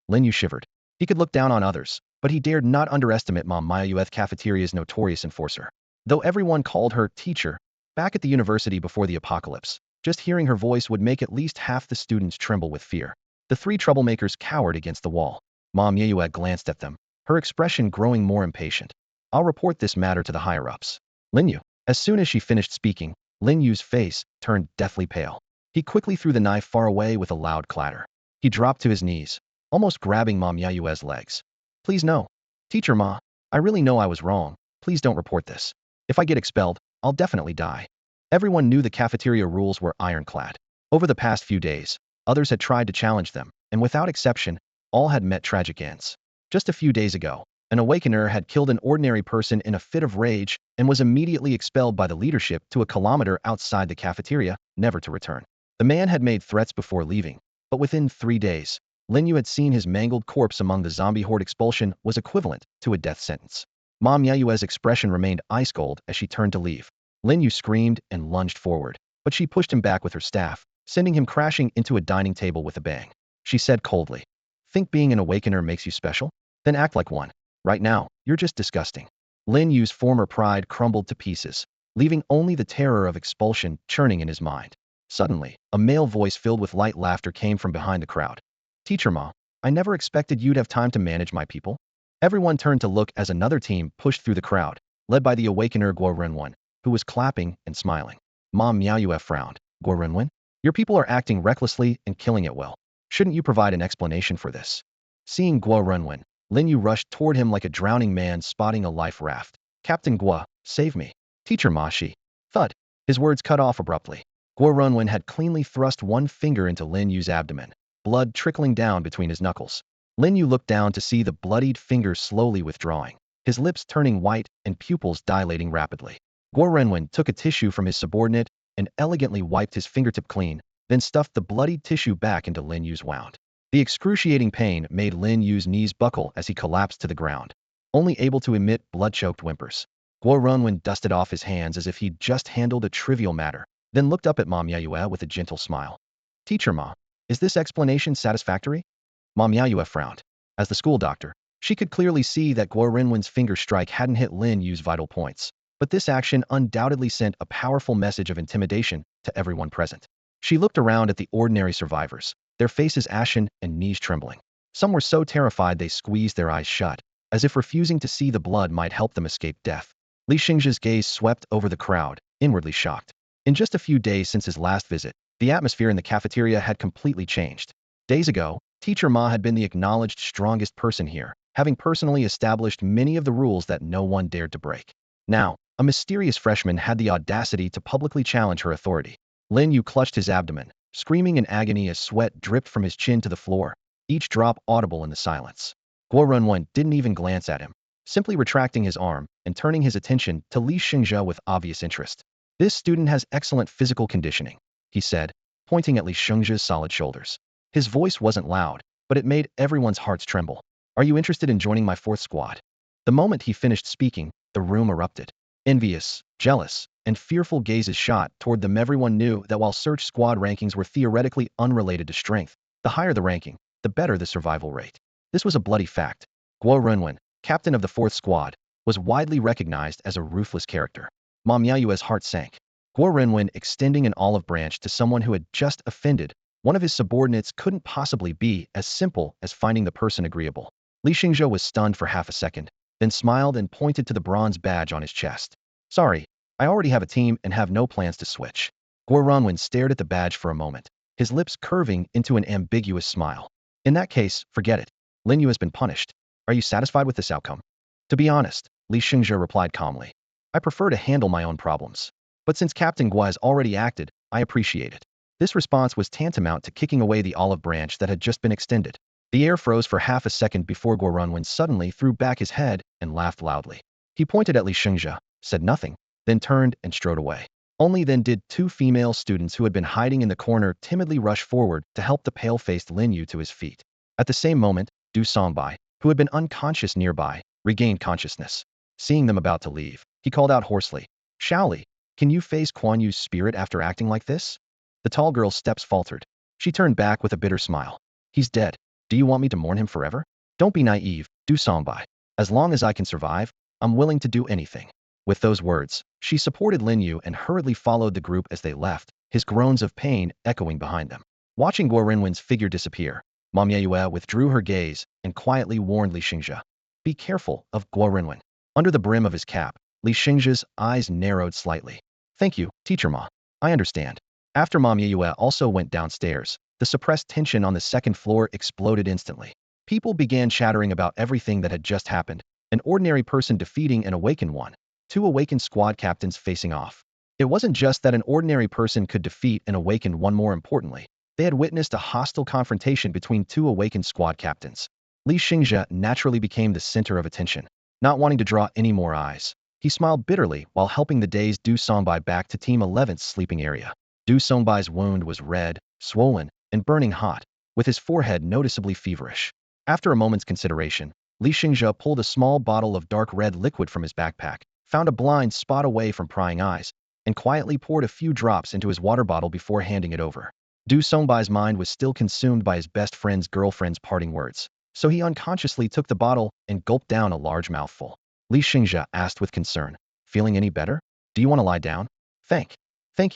Lin Yu shivered. He could look down on others, but he dared not underestimate Ma Yue's cafeteria's notorious enforcer. Though everyone called her teacher, back at the university before the apocalypse, just hearing her voice would make at least half the students tremble with fear. The three troublemakers cowered against the wall. Ma Yue glanced at them, her expression growing more impatient. I'll report this matter to the higher-ups. Lin Yu. As soon as she finished speaking, Lin Yu's face turned deathly pale. He quickly threw the knife far away with a loud clatter. He dropped to his knees, almost grabbing Ma Yue's legs. Please no. Teacher Ma, I really know I was wrong. Please don't report this. If I get expelled, I'll definitely die. Everyone knew the cafeteria rules were ironclad. Over the past few days, others had tried to challenge them, and without exception, all had met tragic ends. Just a few days ago, an awakener had killed an ordinary person in a fit of rage and was immediately expelled by the leadership to a kilometer outside the cafeteria, never to return. The man had made threats before leaving, but within 3 days, Lin Yu had seen his mangled corpse among the zombie horde. Expulsion was equivalent to a death sentence. Ma Yue's expression remained ice cold as she turned to leave. Lin Yu screamed and lunged forward, but she pushed him back with her staff, sending him crashing into a dining table with a bang. She said coldly, "Think being an awakener makes you special? Then act like one. Right now, you're just disgusting." Lin Yu's former pride crumbled to pieces, leaving only the terror of expulsion churning in his mind. Suddenly, a male voice filled with light laughter came from behind the crowd. Teacher Ma, I never expected you'd have time to manage my people. Everyone turned to look as another team pushed through the crowd, led by the awakener Guo Renwen, who was clapping and smiling. Ma Yue frowned. Guo Renwen? Your people are acting recklessly and killing it well. Shouldn't you provide an explanation for this? Seeing Guo Renwen, Lin Yu rushed toward him like a drowning man spotting a life raft. Captain Guo, save me. Teacher Ma she. Thud. His words cut off abruptly. Guo Renwen had cleanly thrust one finger into Lin Yu's abdomen, blood trickling down between his knuckles. Lin Yu looked down to see the bloodied fingers slowly withdrawing, his lips turning white and pupils dilating rapidly. Guo Renwen took a tissue from his subordinate and elegantly wiped his fingertip clean, then stuffed the bloodied tissue back into Lin Yu's wound. The excruciating pain made Lin Yu's knees buckle as he collapsed to the ground, only able to emit blood-choked whimpers. Guo Runwen dusted off his hands as if he'd just handled a trivial matter, then looked up at Ma Miaoyue with a gentle smile. Teacher Ma, is this explanation satisfactory? Ma Miaoyue frowned. As the school doctor, she could clearly see that Guo Renwen's finger strike hadn't hit Lin Yu's vital points, but this action undoubtedly sent a powerful message of intimidation to everyone present. She looked around at the ordinary survivors, their faces ashen and knees trembling. Some were so terrified they squeezed their eyes shut, as if refusing to see the blood might help them escape death. Li Xingzhe's gaze swept over the crowd, inwardly shocked. In just a few days since his last visit, the atmosphere in the cafeteria had completely changed. Days ago, Teacher Ma had been the acknowledged strongest person here, having personally established many of the rules that no one dared to break. Now, a mysterious freshman had the audacity to publicly challenge her authority. Lin Yu clutched his abdomen, screaming in agony as sweat dripped from his chin to the floor, each drop audible in the silence. Guo Runwen didn't even glance at him, simply retracting his arm and turning his attention to Li Xingzhe with obvious interest. This student has excellent physical conditioning, he said, pointing at Li Xingzhe's solid shoulders. His voice wasn't loud, but it made everyone's hearts tremble. Are you interested in joining my 4th squad? The moment he finished speaking, the room erupted. Envious, jealous, and fearful gazes shot toward them. Everyone knew that while search squad rankings were theoretically unrelated to strength, the higher the ranking, the better the survival rate. This was a bloody fact. Guo Renwen, captain of the 4th squad, was widely recognized as a ruthless character. Ma Miaoyue's heart sank. Guo Renwen extending an olive branch to someone who had just offended one of his subordinates couldn't possibly be as simple as finding the person agreeable. Li Xingzhe was stunned for half a second, then smiled and pointed to the bronze badge on his chest. Sorry, I already have a team and have no plans to switch. Guo Renwen stared at the badge for a moment, his lips curving into an ambiguous smile. In that case, forget it. Lin Yu has been punished. Are you satisfied with this outcome? To be honest, Li Xingzhe replied calmly. I prefer to handle my own problems. But since Captain Guo has already acted, I appreciate it. This response was tantamount to kicking away the olive branch that had just been extended. The air froze for half a second before Guo Renwen suddenly threw back his head and laughed loudly. He pointed at Li Xingzhe, said nothing, then turned and strode away. Only then did 2 female students who had been hiding in the corner timidly rush forward to help the pale-faced Lin Yu to his feet. At the same moment, Du Songbai, who had been unconscious nearby, regained consciousness. Seeing them about to leave, he called out hoarsely, Shaoli, can you face Kuan Yu's spirit after acting like this? The tall girl's steps faltered. She turned back with a bitter smile. He's dead. Do you want me to mourn him forever? Don't be naive, Du Songbai. As long as I can survive, I'm willing to do anything. With those words, she supported Lin Yu and hurriedly followed the group as they left, his groans of pain echoing behind them. Watching Guo Renwen's figure disappear, Ma Miaoyue withdrew her gaze and quietly warned Li Xingzhe. Be careful of Guo Renwen. Under the brim of his cap, Li Xingzhe's eyes narrowed slightly. Thank you, Teacher Ma. I understand. After Ma Miaoyue also went downstairs, the suppressed tension on the 2nd floor exploded instantly. People began chattering about everything that had just happened, an ordinary person defeating an awakened one, 2 awakened squad captains facing off. It wasn't just that an ordinary person could defeat an awakened one. More importantly, they had witnessed a hostile confrontation between 2 awakened squad captains. Li Xingzhe naturally became the center of attention, not wanting to draw any more eyes. He smiled bitterly while helping the dazed Du Songbai back to Team 11's sleeping area. Du Songbai's wound was red, swollen, and burning hot, with his forehead noticeably feverish. After a moment's consideration, Li Xingzhe pulled a small bottle of dark red liquid from his backpack, found a blind spot away from prying eyes, and quietly poured a few drops into his water bottle before handing it over. Du Songbai's mind was still consumed by his best friend's girlfriend's parting words, so he unconsciously took the bottle and gulped down a large mouthful. Li Xingzhe asked with concern, feeling any better? Do you want to lie down? Thank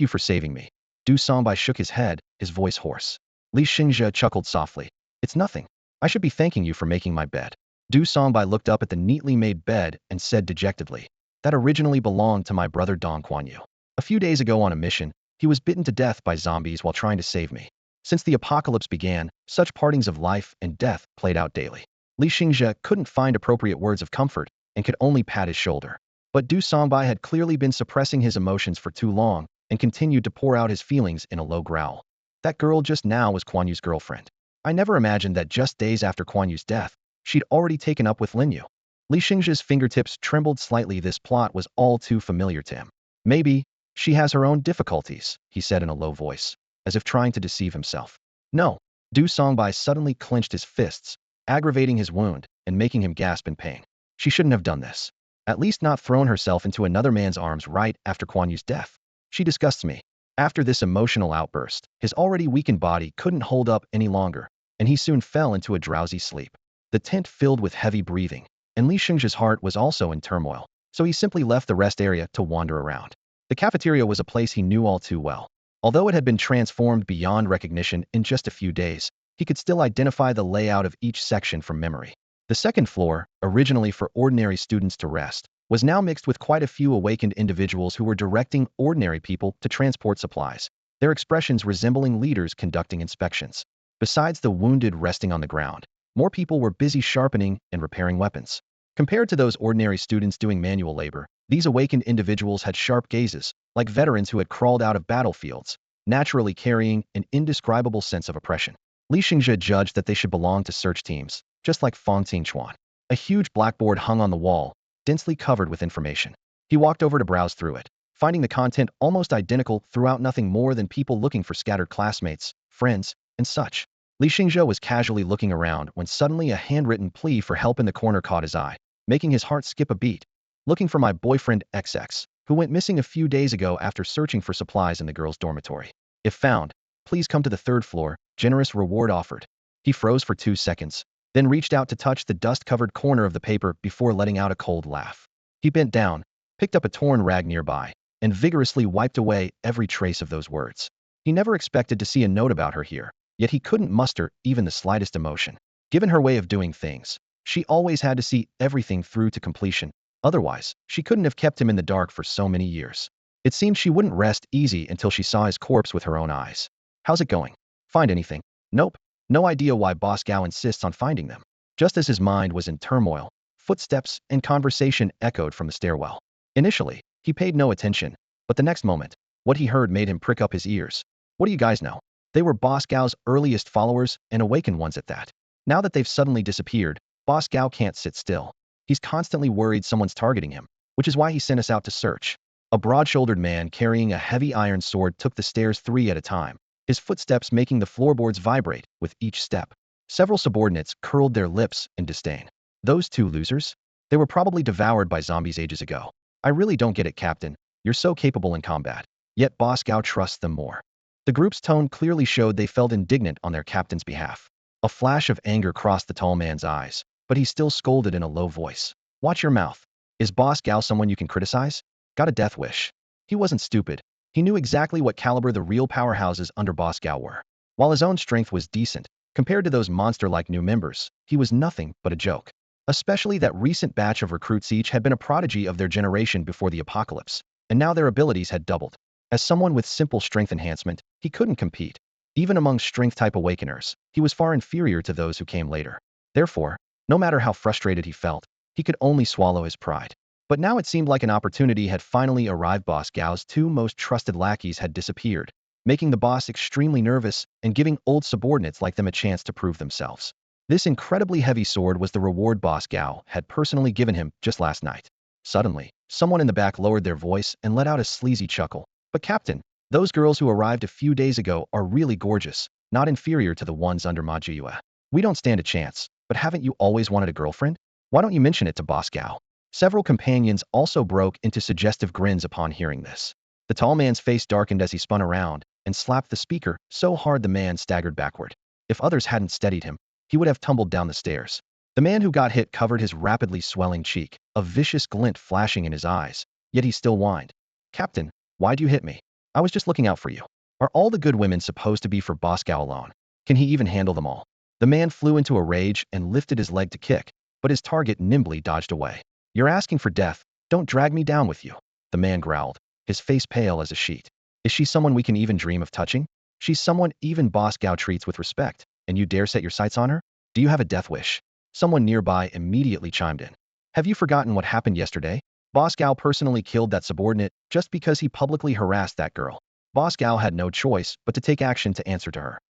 you for saving me. Du Songbai shook his head, his voice hoarse. Li Xingzhe chuckled softly. It's nothing. I should be thanking you for making my bed. Du Songbai looked up at the neatly made bed and said dejectedly, that originally belonged to my brother Dong Kuan-Yu. A few days ago on a mission, he was bitten to death by zombies while trying to save me. Since the apocalypse began, such partings of life and death played out daily. Li Xingzhe couldn't find appropriate words of comfort and could only pat his shoulder. But Du Songbai had clearly been suppressing his emotions for too long and continued to pour out his feelings in a low growl. That girl just now was Kuan Yu's girlfriend. I never imagined that just days after Kuan Yu's death, she'd already taken up with Lin Yu. Li Xingzhe's fingertips trembled slightly. This plot was all too familiar to him. Maybe She has her own difficulties, he said in a low voice, as if trying to deceive himself. No. Du Songbai suddenly clenched his fists, aggravating his wound and making him gasp in pain. She shouldn't have done this. At least not thrown herself into another man's arms right after Kuan Yu's death. She disgusts me. After this emotional outburst, his already weakened body couldn't hold up any longer, and he soon fell into a drowsy sleep. The tent filled with heavy breathing, and Li Xingzhe's heart was also in turmoil, so he simply left the rest area to wander around. The cafeteria was a place he knew all too well. Although it had been transformed beyond recognition in just a few days, he could still identify the layout of each section from memory. The second floor, originally for ordinary students to rest, was now mixed with quite a few awakened individuals who were directing ordinary people to transport supplies, their expressions resembling leaders conducting inspections. Besides the wounded resting on the ground, more people were busy sharpening and repairing weapons. Compared to those ordinary students doing manual labor, these awakened individuals had sharp gazes, like veterans who had crawled out of battlefields, naturally carrying an indescribable sense of oppression. Li Xingzhe judged that they should belong to search teams, just like Fang Tingchuan. A huge blackboard hung on the wall, densely covered with information. He walked over to browse through it, finding the content almost identical throughout, nothing more than people looking for scattered classmates, friends, and such. Li Xingzhe was casually looking around when suddenly a handwritten plea for help in the corner caught his eye, making his heart skip a beat. Looking for my boyfriend XX, who went missing a few days ago after searching for supplies in the girls' dormitory. If found, please come to the third floor, generous reward offered. He froze for 2 seconds, then reached out to touch the dust-covered corner of the paper before letting out a cold laugh. He bent down, picked up a torn rag nearby, and vigorously wiped away every trace of those words. He never expected to see a note about her here, yet he couldn't muster even the slightest emotion. Given her way of doing things, she always had to see everything through to completion. Otherwise, she couldn't have kept him in the dark for so many years. It seemed she wouldn't rest easy until she saw his corpse with her own eyes. How's it going? Find anything? Nope. No idea why Boss Gao insists on finding them. Just as his mind was in turmoil, footsteps and conversation echoed from the stairwell. Initially, he paid no attention, but the next moment, what he heard made him prick up his ears. What do you guys know? They were Boss Gao's earliest followers and awakened ones at that. Now that they've suddenly disappeared, Boss Gao can't sit still. He's constantly worried someone's targeting him, which is why he sent us out to search. A broad-shouldered man carrying a heavy iron sword took the stairs 3 at a time, his footsteps making the floorboards vibrate with each step. Several subordinates curled their lips in disdain. Those 2 losers? They were probably devoured by zombies ages ago. I really don't get it, Captain. You're so capable in combat. Yet Boss Gao trusts them more. The group's tone clearly showed they felt indignant on their captain's behalf. A flash of anger crossed the tall man's eyes, but he still scolded in a low voice. Watch your mouth. Is Boss Gao someone you can criticize? Got a death wish. He wasn't stupid. He knew exactly what caliber the real powerhouses under Boss Gao were. While his own strength was decent, compared to those monster-like new members, he was nothing but a joke. Especially that recent batch of recruits, each had been a prodigy of their generation before the apocalypse, and now their abilities had doubled. As someone with simple strength enhancement, he couldn't compete. Even among strength-type awakeners, he was far inferior to those who came later. Therefore, no matter how frustrated he felt, he could only swallow his pride. But now it seemed like an opportunity had finally arrived. Boss Gao's 2 most trusted lackeys had disappeared, making the boss extremely nervous and giving old subordinates like them a chance to prove themselves. This incredibly heavy sword was the reward Boss Gao had personally given him just last night. Suddenly, someone in the back lowered their voice and let out a sleazy chuckle. But Captain, those girls who arrived a few days ago are really gorgeous, not inferior to the ones under Ma Jiyue. We don't stand a chance, but haven't you always wanted a girlfriend? Why don't you mention it to Boss Gao? Several companions also broke into suggestive grins upon hearing this. The tall man's face darkened as he spun around and slapped the speaker so hard the man staggered backward. If others hadn't steadied him, he would have tumbled down the stairs. The man who got hit covered his rapidly swelling cheek, a vicious glint flashing in his eyes, yet he still whined. Captain, why'd you hit me? I was just looking out for you. Are all the good women supposed to be for Boss Gao alone? Can he even handle them all? The man flew into a rage and lifted his leg to kick, but his target nimbly dodged away. You're asking for death. Don't drag me down with you. The man growled, his face pale as a sheet. Is she someone we can even dream of touching? She's someone even Boss Gao treats with respect, and you dare set your sights on her? Do you have a death wish? Someone nearby immediately chimed in. Have you forgotten what happened yesterday? Boss Gao personally killed that subordinate just because he publicly harassed that girl. Boss Gao had no choice but to take action to answer to her.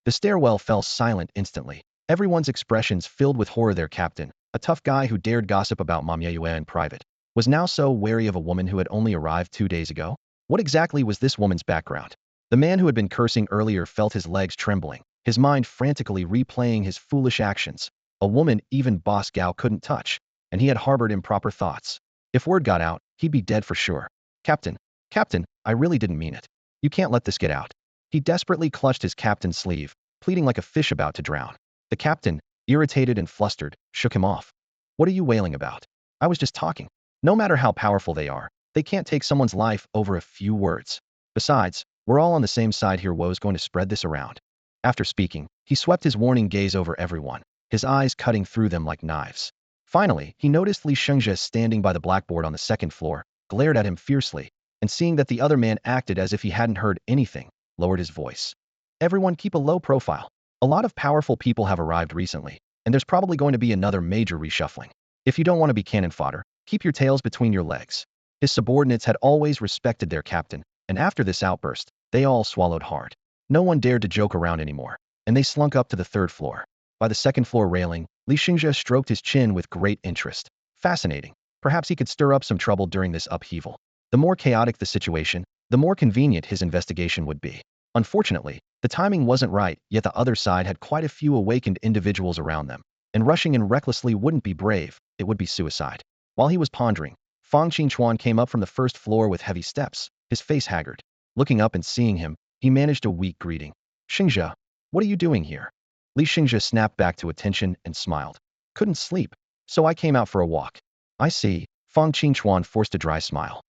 The stairwell fell silent instantly, everyone's expressions filled with horror. Their captain, a tough guy who dared gossip about Ma Jiyue in private, was now so wary of a woman who had only arrived 2 days ago. What exactly was this woman's background? The man who had been cursing earlier felt his legs trembling, his mind frantically replaying his foolish actions. A woman even Boss Gao couldn't touch, and he had harbored improper thoughts. If word got out, he'd be dead for sure. Captain, I really didn't mean it. You can't let this get out. He desperately clutched his captain's sleeve, pleading like a fish about to drown. The captain, irritated and flustered, shook him off. What are you wailing about? I was just talking. No matter how powerful they can't take someone's life over a few words. Besides, we're all on the same side here. Woe's going to spread this around. After speaking, he swept his warning gaze over everyone, his eyes cutting through them like knives. Finally, he noticed Li Shengzhe standing by the blackboard on the second floor, glared at him fiercely, and seeing that the other man acted as if he hadn't heard anything, lowered his voice. Everyone keep a low profile. A lot of powerful people have arrived recently, and there's probably going to be another major reshuffling. If you don't want to be cannon fodder, keep your tails between your legs. His subordinates had always respected their captain, and after this outburst, they all swallowed hard. No one dared to joke around anymore, and they slunk up to the third floor. By the second floor railing, Li Xingzhe stroked his chin with great interest. Fascinating. Perhaps he could stir up some trouble during this upheaval. The more chaotic the situation, the more convenient his investigation would be. Unfortunately, the timing wasn't right, yet the other side had quite a few awakened individuals around them, and rushing in recklessly wouldn't be brave, it would be suicide. While he was pondering, Fang Qingchuan came up from the first floor with heavy steps, his face haggard. Looking up and seeing him, he managed a weak greeting. Xingzhe, what are you doing here? Li Xingzhe snapped back to attention and smiled. Couldn't sleep, so I came out for a walk. I see, Fang Qingchuan forced a dry smile.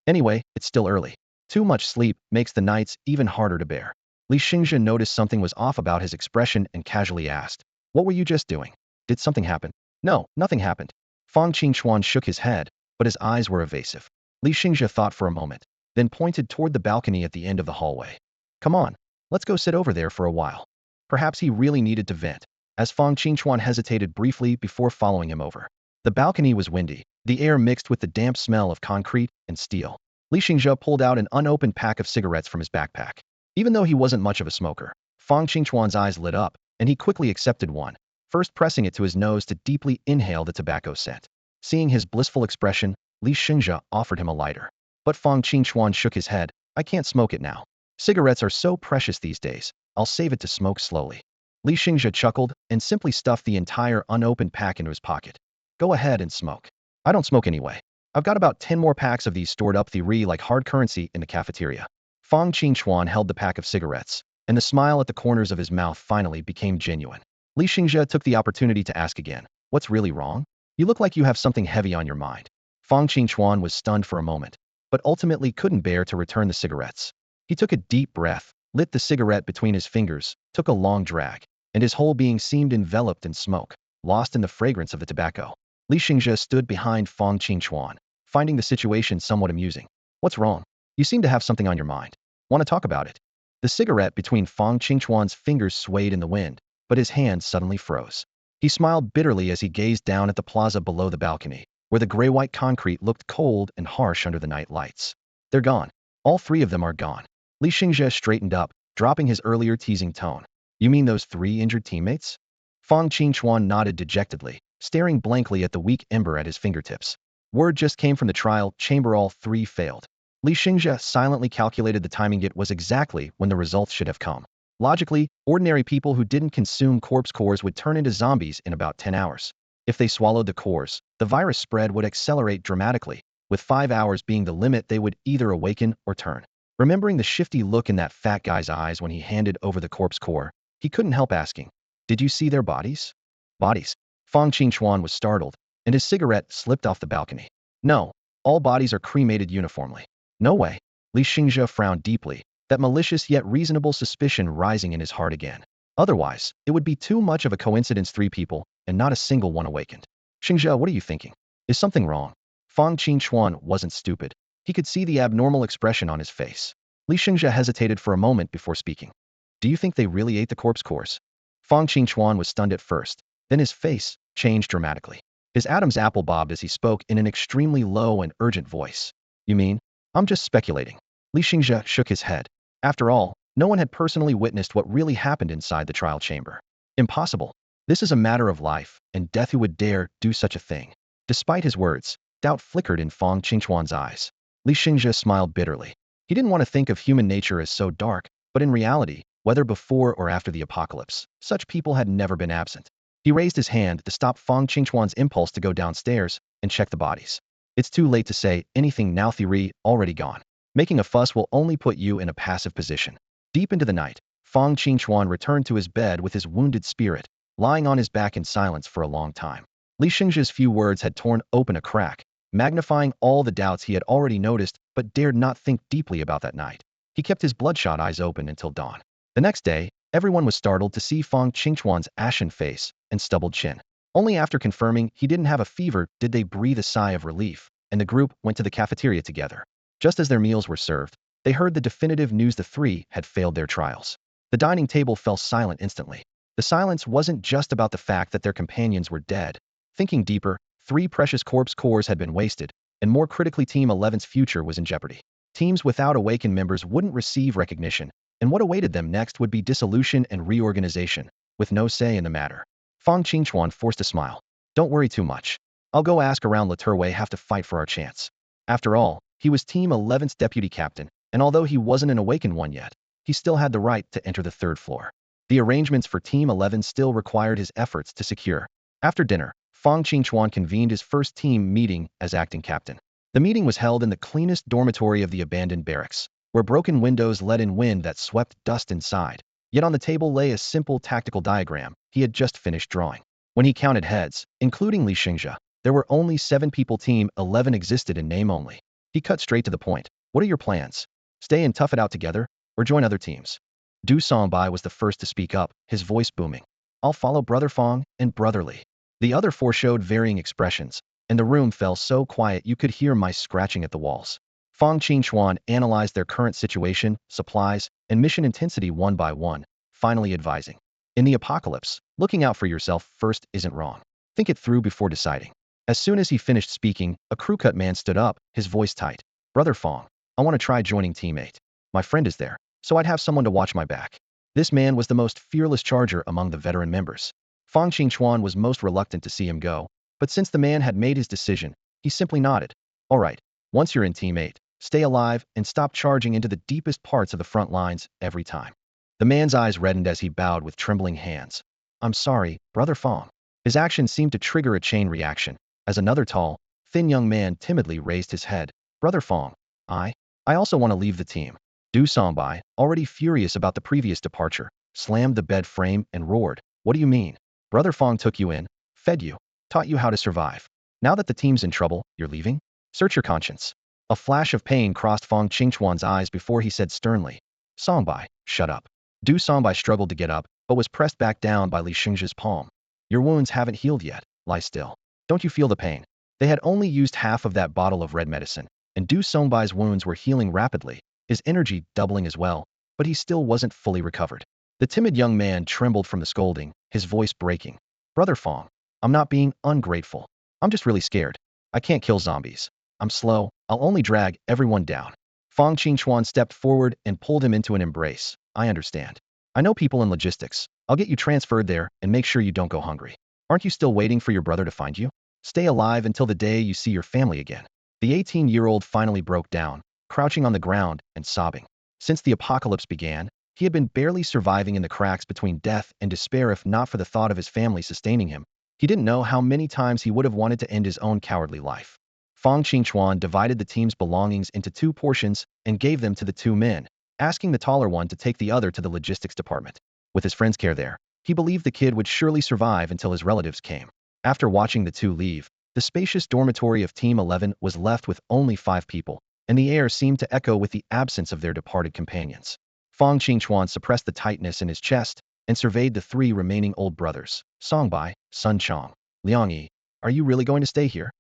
Anyway, it's still early. Too much sleep makes the nights even harder to bear. Li Xingzhe noticed something was off about his expression and casually asked, what were you just doing? Did something happen? No, nothing happened. Fang Qingchuan shook his head, but his eyes were evasive. Li Xingzhe thought for a moment, then pointed toward the balcony at the end of the hallway. Come on, let's go sit over there for a while. Perhaps he really needed to vent, as Fang Qingchuan hesitated briefly before following him over. The balcony was windy, the air mixed with the damp smell of concrete and steel. Li Xingzhe pulled out an unopened pack of cigarettes from his backpack. Even though he wasn't much of a smoker, Fang Qingchuan's eyes lit up, and he quickly accepted one, first pressing it to his nose to deeply inhale the tobacco scent. Seeing his blissful expression, Li Xingzhe offered him a lighter. But Fang Qingchuan shook his head. I can't smoke it now. Cigarettes are so precious these days, I'll save it to smoke slowly. Li Xingzhe chuckled and simply stuffed the entire unopened pack into his pocket. Go ahead and smoke. I don't smoke anyway. I've got about 10 more packs of these stored up like hard currency in the cafeteria. Fang Qingchuan held the pack of cigarettes, and the smile at the corners of his mouth finally became genuine. Li Xingzhe took the opportunity to ask again, what's really wrong? You look like you have something heavy on your mind. Fang Qingchuan was stunned for a moment, but ultimately couldn't bear to return the cigarettes. He took a deep breath, lit the cigarette between his fingers, took a long drag, and his whole being seemed enveloped in smoke, lost in the fragrance of the tobacco. Li Xingzhe stood behind Fang Qingchuan, finding the situation somewhat amusing. What's wrong? You seem to have something on your mind. Want to talk about it? The cigarette between Fang Qingchuan's fingers swayed in the wind, but his hand suddenly froze. He smiled bitterly as he gazed down at the plaza below the balcony, where the gray-white concrete looked cold and harsh under the night lights. They're gone. All three of them are gone. Li Xingzhe straightened up, dropping his earlier teasing tone. You mean those 3 injured teammates? Fang Qingchuan nodded dejectedly, staring blankly at the weak ember at his fingertips. Word just came from the trial chamber, all 3 failed. Li Xingzhe silently calculated the timing. It was exactly when the results should have come. Logically, ordinary people who didn't consume corpse cores would turn into zombies in about 10 hours. If they swallowed the cores, the virus spread would accelerate dramatically. With 5 hours being the limit, they would either awaken or turn. Remembering the shifty look in that fat guy's eyes when he handed over the corpse core, he couldn't help asking, did you see their bodies? Bodies? Fang Qingchuan was startled, and his cigarette slipped off the balcony. No, all bodies are cremated uniformly. No way. Li Xingzhe frowned deeply, that malicious yet reasonable suspicion rising in his heart again. Otherwise, it would be too much of a coincidence, 3 people, and not a single one awakened. Xingzhe, what are you thinking? Is something wrong? Fang Qingchuan wasn't stupid. He could see the abnormal expression on his face. Li Xingzhe hesitated for a moment before speaking. Do you think they really ate the corpse cores? Fang Qingchuan was stunned at first, then his face changed dramatically. His Adam's apple bobbed as he spoke in an extremely low and urgent voice. You mean? I'm just speculating. Li Xingzhe shook his head. After all, no one had personally witnessed what really happened inside the trial chamber. Impossible. This is a matter of life and death. Who would dare do such a thing? Despite his words, doubt flickered in Fang Qingchuan's eyes. Li Xingzhe smiled bitterly. He didn't want to think of human nature as so dark, but in reality, whether before or after the apocalypse, such people had never been absent. He raised his hand to stop Fang Qingchuan's impulse to go downstairs and check the bodies. It's too late to say anything now. Theory already gone. Making a fuss will only put you in a passive position. Deep into the night, Fang Qingchuan returned to his bed with his wounded spirit, lying on his back in silence for a long time. Li Xingzhe's few words had torn open a crack, magnifying all the doubts he had already noticed but dared not think deeply about that night. He kept his bloodshot eyes open until dawn. The next day, everyone was startled to see Fang Qingchuan's ashen face and stubbled chin. Only after confirming he didn't have a fever did they breathe a sigh of relief, and the group went to the cafeteria together. Just as their meals were served, they heard the definitive news: the three had failed their trials. The dining table fell silent instantly. The silence wasn't just about the fact that their companions were dead. Thinking deeper, 3 precious corpse cores had been wasted, and more critically, Team 11's future was in jeopardy. Teams without awakened members wouldn't receive recognition, and what awaited them next would be dissolution and reorganization, with no say in the matter. Fang Qingchuan forced a smile. Don't worry too much. I'll go ask around. Laturway have to fight for our chance. After all, he was Team 11's deputy captain, and although he wasn't an awakened one yet, he still had the right to enter the 3rd floor. The arrangements for Team 11 still required his efforts to secure. After dinner, Fang Qingchuan convened his first team meeting as acting captain. The meeting was held in the cleanest dormitory of the abandoned barracks, where broken windows let in wind that swept dust inside. Yet on the table lay a simple tactical diagram he had just finished drawing. When he counted heads, including Li Xingzhe, there were only 7 people. Team 11 existed in name only. He cut straight to the point. What are your plans? Stay and tough it out together, or join other teams? Du Songbai was the first to speak up, his voice booming. I'll follow Brother Fang and Brother Li. The other 4 showed varying expressions, and the room fell so quiet you could hear mice scratching at the walls. Fang Qingchuan analyzed their current situation, supplies, and mission intensity one by one, finally advising. In the apocalypse, looking out for yourself first isn't wrong. Think it through before deciding. As soon as he finished speaking, a crew-cut man stood up, his voice tight. Brother Fang, I want to try joining Team 8. My friend is there, so I'd have someone to watch my back. This man was the most fearless charger among the veteran members. Fang Qingchuan was most reluctant to see him go, but since the man had made his decision, he simply nodded. All right, once you're in Team 8, stay alive and stop charging into the deepest parts of the front lines every time. The man's eyes reddened as he bowed with trembling hands. I'm sorry, Brother Fang. His action seemed to trigger a chain reaction, as another tall, thin young man timidly raised his head. Brother Fang, I also want to leave the team. Du Songbai, already furious about the previous departure, slammed the bed frame and roared. What do you mean? Brother Fang took you in, fed you, taught you how to survive. Now that the team's in trouble, you're leaving? Search your conscience. A flash of pain crossed Fang Qingchuan's eyes before he said sternly. Songbai, shut up. Du Songbai struggled to get up, but was pressed back down by Li Xingzhe's palm. Your wounds haven't healed yet, lie still. Don't you feel the pain? They had only used half of that bottle of red medicine, and Du Songbai's wounds were healing rapidly, his energy doubling as well, but he still wasn't fully recovered. The timid young man trembled from the scolding, his voice breaking. Brother Fang, I'm not being ungrateful. I'm just really scared. I can't kill zombies. I'm slow, I'll only drag everyone down. Fang Qingchuan stepped forward and pulled him into an embrace. I understand. I know people in logistics. I'll get you transferred there and make sure you don't go hungry. Aren't you still waiting for your brother to find you? Stay alive until the day you see your family again. The 18-year-old finally broke down, crouching on the ground and sobbing. Since the apocalypse began, he had been barely surviving in the cracks between death and despair. If not for the thought of his family sustaining him, he didn't know how many times he would have wanted to end his own cowardly life. Fang Qingchuan divided the team's belongings into 2 portions and gave them to the 2 men, asking the taller one to take the other to the logistics department. With his friend's care there, he believed the kid would surely survive until his relatives came. After watching the 2 leave, the spacious dormitory of Team 11 was left with only 5 people, and the air seemed to echo with the absence of their departed companions. Fang Qingchuan suppressed the tightness in his chest and surveyed the 3 remaining old brothers. Songbai, Sun Chong, Jiang Yi, are you really going to stay here?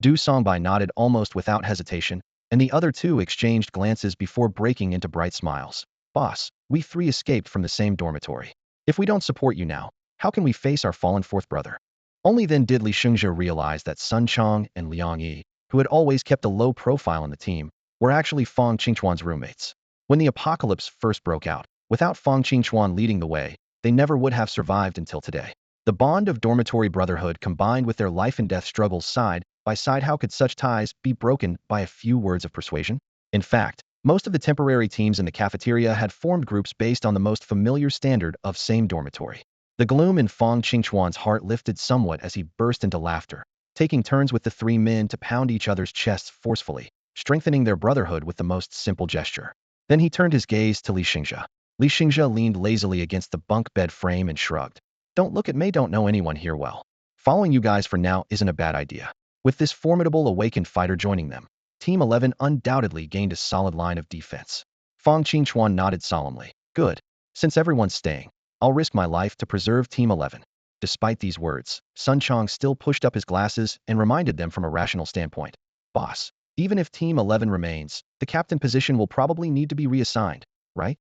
Du Songbai nodded almost without hesitation, and the other 2 exchanged glances before breaking into bright smiles. Boss, we 3 escaped from the same dormitory. If we don't support you now, how can we face our fallen 4th brother? Only then did Li Xingzhe realize that Sun Chong and Jiang Yi, who had always kept a low profile in the team, were actually Fang Qingchuan's roommates. When the apocalypse first broke out, without Fang Qingchuan leading the way, they never would have survived until today. The bond of dormitory brotherhood combined with their life and death struggles side by side. How could such ties be broken by a few words of persuasion? In fact, Most of the temporary teams in the cafeteria had formed groups based on the most familiar standard of same dormitory. The gloom in Fang Qingchuan's heart lifted somewhat as he burst into laughter, taking turns with the three men to pound each other's chests forcefully, strengthening their brotherhood with the most simple gesture. Then he turned his gaze to Li Xingzhe. Li Xingzhe leaned lazily against the bunk bed frame and shrugged. Don't look at me, don't know anyone here well. Following you guys for now isn't a bad idea. With this formidable awakened fighter joining them, Team 11 undoubtedly gained a solid line of defense. Fang Qingchuan nodded solemnly. Good. Since everyone's staying, I'll risk my life to preserve Team 11. Despite these words, Sun Chong still pushed up his glasses and reminded them from a rational standpoint. Boss, even if Team 11 remains, the captain position will probably need to be reassigned, right?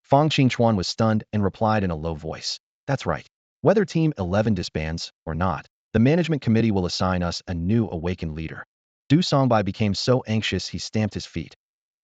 Fang Qingchuan was stunned and replied in a low voice. That's right. Whether Team 11 disbands or not, the management committee will assign us a new awakened leader. Du Songbai became so anxious he stamped his feet.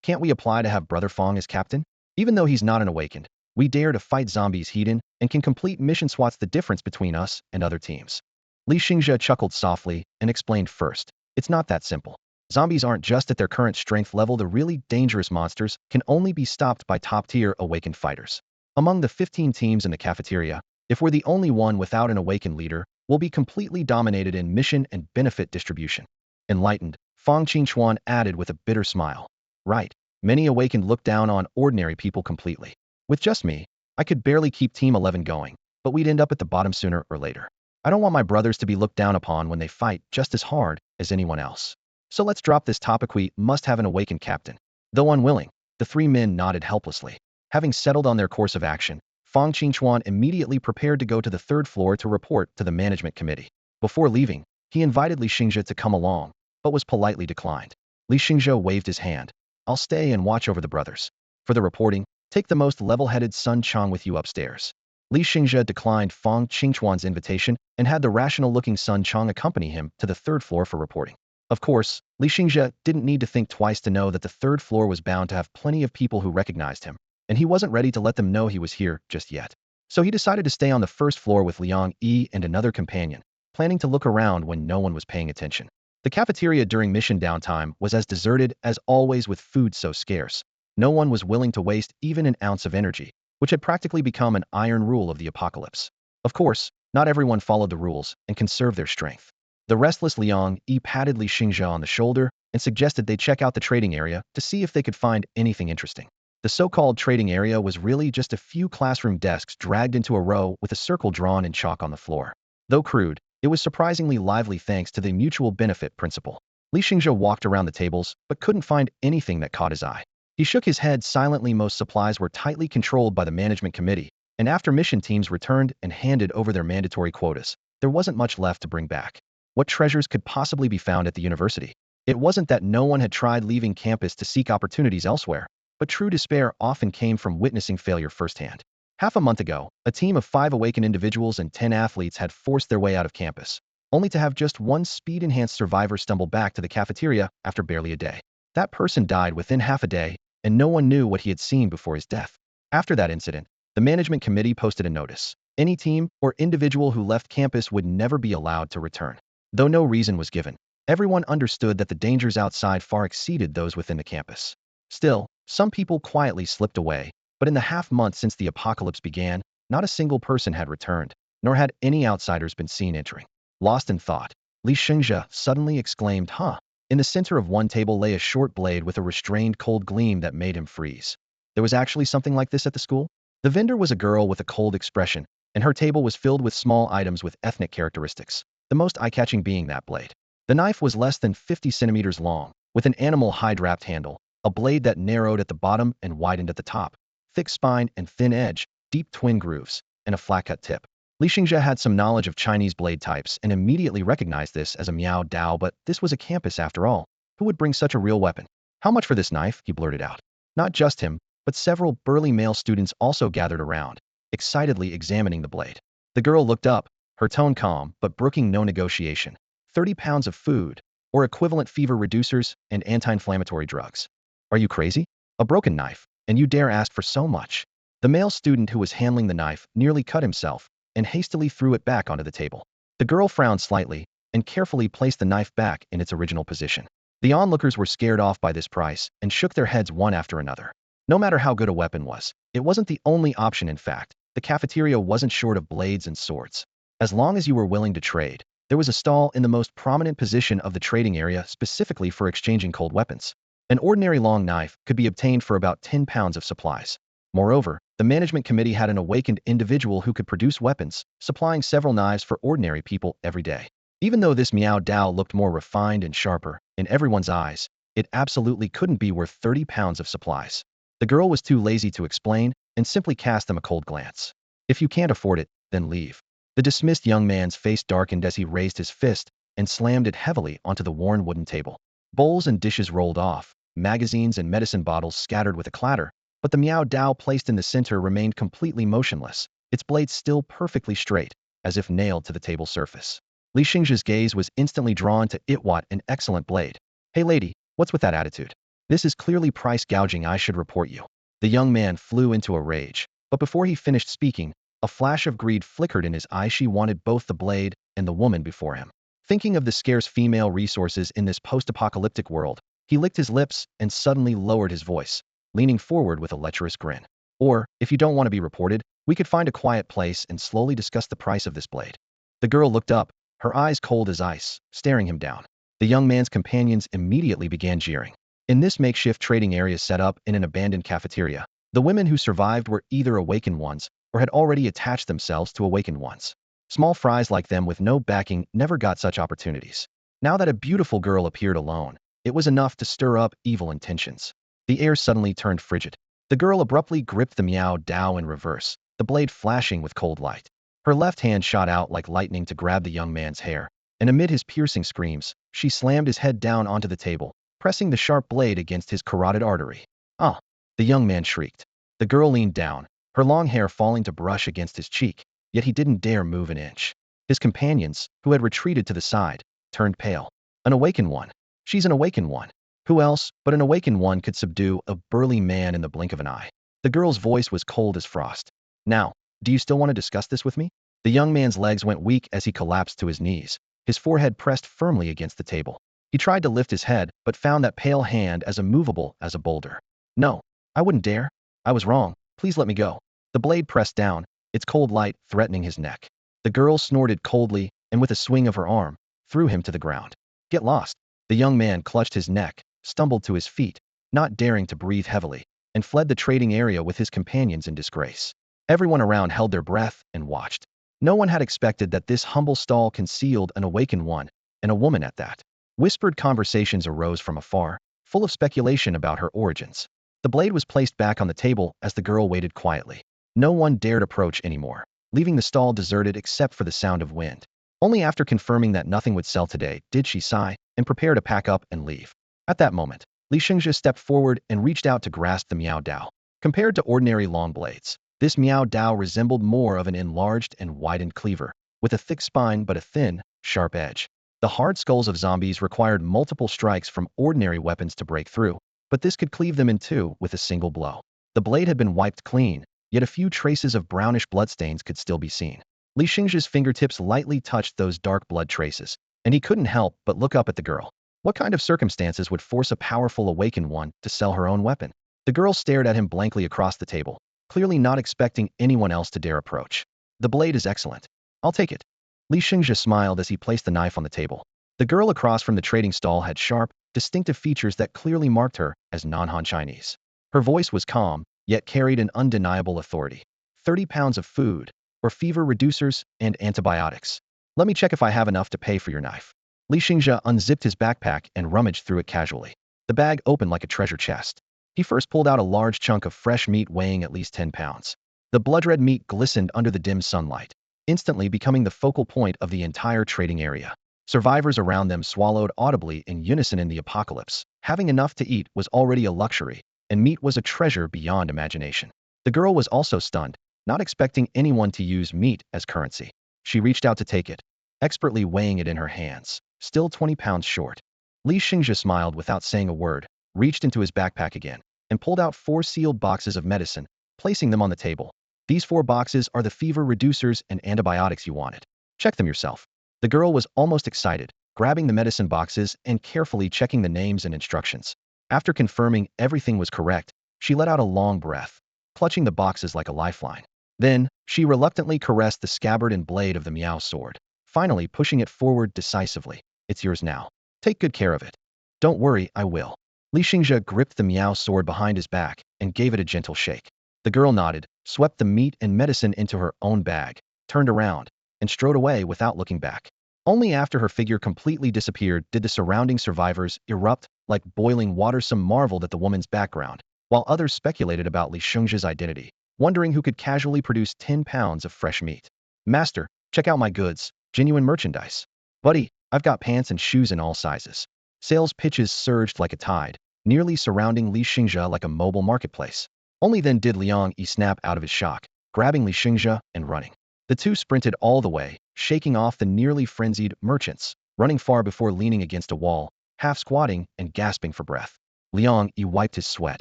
Can't we apply to have Brother Fang as captain? Even though he's not an awakened, we dare to fight zombies hidden and can complete mission. What's the difference between us and other teams? Li Xingzhe chuckled softly and explained first. It's not that simple. Zombies aren't just at their current strength level. The really dangerous monsters can only be stopped by top-tier awakened fighters. Among the 15 teams in the cafeteria, if we're the only one without an awakened leader, we'll be completely dominated in mission and benefit distribution. Enlightened, Fang Qingchuan added with a bitter smile. Right, many awakened look down on ordinary people completely. With just me, I could barely keep Team 11 going, but we'd end up at the bottom sooner or later. I don't want my brothers to be looked down upon when they fight just as hard as anyone else. So let's drop this topic. We must have an awakened captain. Though unwilling, the three men nodded helplessly. Having settled on their course of action, Fang Qingchuan immediately prepared to go to the third floor to report to the management committee. Before leaving, he invited Li Xingzhe to come along, but was politely declined. Li Xingzhe waved his hand. I'll stay and watch over the brothers. For the reporting, take the most level-headed Sun Chong with you upstairs. Li Xingzhe declined Fang Qingchuan's invitation and had the rational-looking Sun Chong accompany him to the third floor for reporting. Of course, Li Xingzhe didn't need to think twice to know that the third floor was bound to have plenty of people who recognized him, and he wasn't ready to let them know he was here just yet. So he decided to stay on the first floor with Jiang Yi and another companion, planning to look around when no one was paying attention. The cafeteria during mission downtime was as deserted as always, with food so scarce. No one was willing to waste even an ounce of energy, which had practically become an iron rule of the apocalypse. Of course, not everyone followed the rules and conserved their strength. The restless Jiang Yi patted Li Xingzhe on the shoulder and suggested they check out the trading area to see if they could find anything interesting. The so-called trading area was really just a few classroom desks dragged into a row with a circle drawn in chalk on the floor. Though crude, it was surprisingly lively thanks to the mutual benefit principle. Li Xingzhe walked around the tables but couldn't find anything that caught his eye. He shook his head silently. Most supplies were tightly controlled by the management committee, and after mission teams returned and handed over their mandatory quotas, there wasn't much left to bring back. What treasures could possibly be found at the university? It wasn't that no one had tried leaving campus to seek opportunities elsewhere, but true despair often came from witnessing failure firsthand. Half a month ago, a team of 5 awakened individuals and 10 athletes had forced their way out of campus, only to have just one speed-enhanced survivor stumble back to the cafeteria after barely a day. That person died within half a day, and no one knew what he had seen before his death. After that incident, the management committee posted a notice. Any team or individual who left campus would never be allowed to return. Though no reason was given, everyone understood that the dangers outside far exceeded those within the campus. Still, some people quietly slipped away, but in the half-month since the apocalypse began, not a single person had returned, nor had any outsiders been seen entering. Lost in thought, Li Xingzhe suddenly exclaimed, "Huh!" In the center of one table lay a short blade with a restrained cold gleam that made him freeze. There was actually something like this at the school? The vendor was a girl with a cold expression, and her table was filled with small items with ethnic characteristics, the most eye-catching being that blade. The knife was less than 50 centimeters long, with an animal hide-wrapped handle, a blade that narrowed at the bottom and widened at the top, thick spine and thin edge, deep twin grooves, and a flat-cut tip. Li Xingzhe had some knowledge of Chinese blade types and immediately recognized this as a Miao Dao, but this was a campus after all. Who would bring such a real weapon? How much for this knife? He blurted out. Not just him, but several burly male students also gathered around, excitedly examining the blade. The girl looked up, her tone calm but brooking no negotiation. 30 pounds of food, or equivalent fever reducers and anti-inflammatory drugs. Are you crazy? A broken knife, and you dare ask for so much? The male student who was handling the knife nearly cut himself and hastily threw it back onto the table. The girl frowned slightly and carefully placed the knife back in its original position. The onlookers were scared off by this price and shook their heads one after another. No matter how good a weapon was, it wasn't the only option. In fact, the cafeteria wasn't short of blades and swords. As long as you were willing to trade, there was a stall in the most prominent position of the trading area specifically for exchanging cold weapons. An ordinary long knife could be obtained for about 10 pounds of supplies. Moreover, the management committee had an awakened individual who could produce weapons, supplying several knives for ordinary people every day. Even though this Miao Dao looked more refined and sharper in everyone's eyes, it absolutely couldn't be worth 30 pounds of supplies. The girl was too lazy to explain and simply cast them a cold glance. If you can't afford it, then leave. The dismissed young man's face darkened as he raised his fist and slammed it heavily onto the worn wooden table. Bowls and dishes rolled off, magazines and medicine bottles scattered with a clatter, but the Miao Dao placed in the center remained completely motionless, its blade still perfectly straight, as if nailed to the table surface. Li Xingzhi's gaze was instantly drawn to it. What an excellent blade. Hey lady, what's with that attitude? This is clearly price gouging. I should report you. The young man flew into a rage, but before he finished speaking, a flash of greed flickered in his eye. She wanted both the blade and the woman before him. Thinking of the scarce female resources in this post-apocalyptic world, he licked his lips and suddenly lowered his voice, leaning forward with a lecherous grin. Or, if you don't want to be reported, we could find a quiet place and slowly discuss the price of this blade. The girl looked up, her eyes cold as ice, staring him down. The young man's companions immediately began jeering. In this makeshift trading area set up in an abandoned cafeteria, the women who survived were either awakened ones or had already attached themselves to awakened ones. Small fries like them with no backing never got such opportunities. Now that a beautiful girl appeared alone, it was enough to stir up evil intentions. The air suddenly turned frigid. The girl abruptly gripped the Miao Dao in reverse, the blade flashing with cold light. Her left hand shot out like lightning to grab the young man's hair, and amid his piercing screams, she slammed his head down onto the table, pressing the sharp blade against his carotid artery. Ah! The young man shrieked. The girl leaned down, her long hair falling to brush against his cheek, yet he didn't dare move an inch. His companions, who had retreated to the side, turned pale. An awakened one. She's an awakened one. Who else but an awakened one could subdue a burly man in the blink of an eye? The girl's voice was cold as frost. Now, do you still want to discuss this with me? The young man's legs went weak as he collapsed to his knees, his forehead pressed firmly against the table. He tried to lift his head, but found that pale hand as immovable as a boulder. No, I wouldn't dare. I was wrong. Please let me go. The blade pressed down, its cold light threatening his neck. The girl snorted coldly and with a swing of her arm, threw him to the ground. Get lost. The young man clutched his neck, stumbled to his feet, not daring to breathe heavily, and fled the trading area with his companions in disgrace. Everyone around held their breath and watched. No one had expected that this humble stall concealed an awakened one, and a woman at that. Whispered conversations arose from afar, full of speculation about her origins. The blade was placed back on the table as the girl waited quietly. No one dared approach anymore, leaving the stall deserted except for the sound of wind. Only after confirming that nothing would sell today did she sigh and prepare to pack up and leave. At that moment, Li Xingzhi stepped forward and reached out to grasp the Miao Dao. Compared to ordinary long blades, this Miao Dao resembled more of an enlarged and widened cleaver, with a thick spine but a thin, sharp edge. The hard skulls of zombies required multiple strikes from ordinary weapons to break through, but this could cleave them in two with a single blow. The blade had been wiped clean, yet a few traces of brownish bloodstains could still be seen. Li Xingzhi's fingertips lightly touched those dark blood traces, and he couldn't help but look up at the girl. What kind of circumstances would force a powerful awakened one to sell her own weapon? The girl stared at him blankly across the table, clearly not expecting anyone else to dare approach. The blade is excellent. I'll take it. Li Xingzhi smiled as he placed the knife on the table. The girl across from the trading stall had sharp, distinctive features that clearly marked her as non-Han Chinese. Her voice was calm, yet carried an undeniable authority. 30 pounds of food, or fever reducers and antibiotics. Let me check if I have enough to pay for your knife. Li Xingzhi unzipped his backpack and rummaged through it casually. The bag opened like a treasure chest. He first pulled out a large chunk of fresh meat weighing at least 10 pounds. The blood-red meat glistened under the dim sunlight, instantly becoming the focal point of the entire trading area. Survivors around them swallowed audibly in unison in the apocalypse. Having enough to eat was already a luxury, and meat was a treasure beyond imagination. The girl was also stunned, not expecting anyone to use meat as currency. She reached out to take it, expertly weighing it in her hands, still 20 pounds short. Li Xingzhi smiled without saying a word, reached into his backpack again, and pulled out 4 sealed boxes of medicine, placing them on the table. These 4 boxes are the fever reducers and antibiotics you wanted. Check them yourself. The girl was almost excited, grabbing the medicine boxes and carefully checking the names and instructions. After confirming everything was correct, she let out a long breath, clutching the boxes like a lifeline. Then, she reluctantly caressed the scabbard and blade of the Miao sword, finally pushing it forward decisively. It's yours now. Take good care of it. Don't worry, I will. Li Xingzhe gripped the Miao sword behind his back and gave it a gentle shake. The girl nodded, swept the meat and medicine into her own bag, turned around, and strode away without looking back. Only after her figure completely disappeared did the surrounding survivors erupt like boiling water. Some marveled at the woman's background, while others speculated about Li Xingzhe's identity, wondering who could casually produce 10 pounds of fresh meat. Master, check out my goods, genuine merchandise. Buddy, I've got pants and shoes in all sizes. Sales pitches surged like a tide, nearly surrounding Li Xingzhe like a mobile marketplace. Only then did Jiang Yi snap out of his shock, grabbing Li Xingzhe and running. The two sprinted all the way, shaking off the nearly frenzied merchants, running far before leaning against a wall, half squatting and gasping for breath. Jiang Yi wiped his sweat.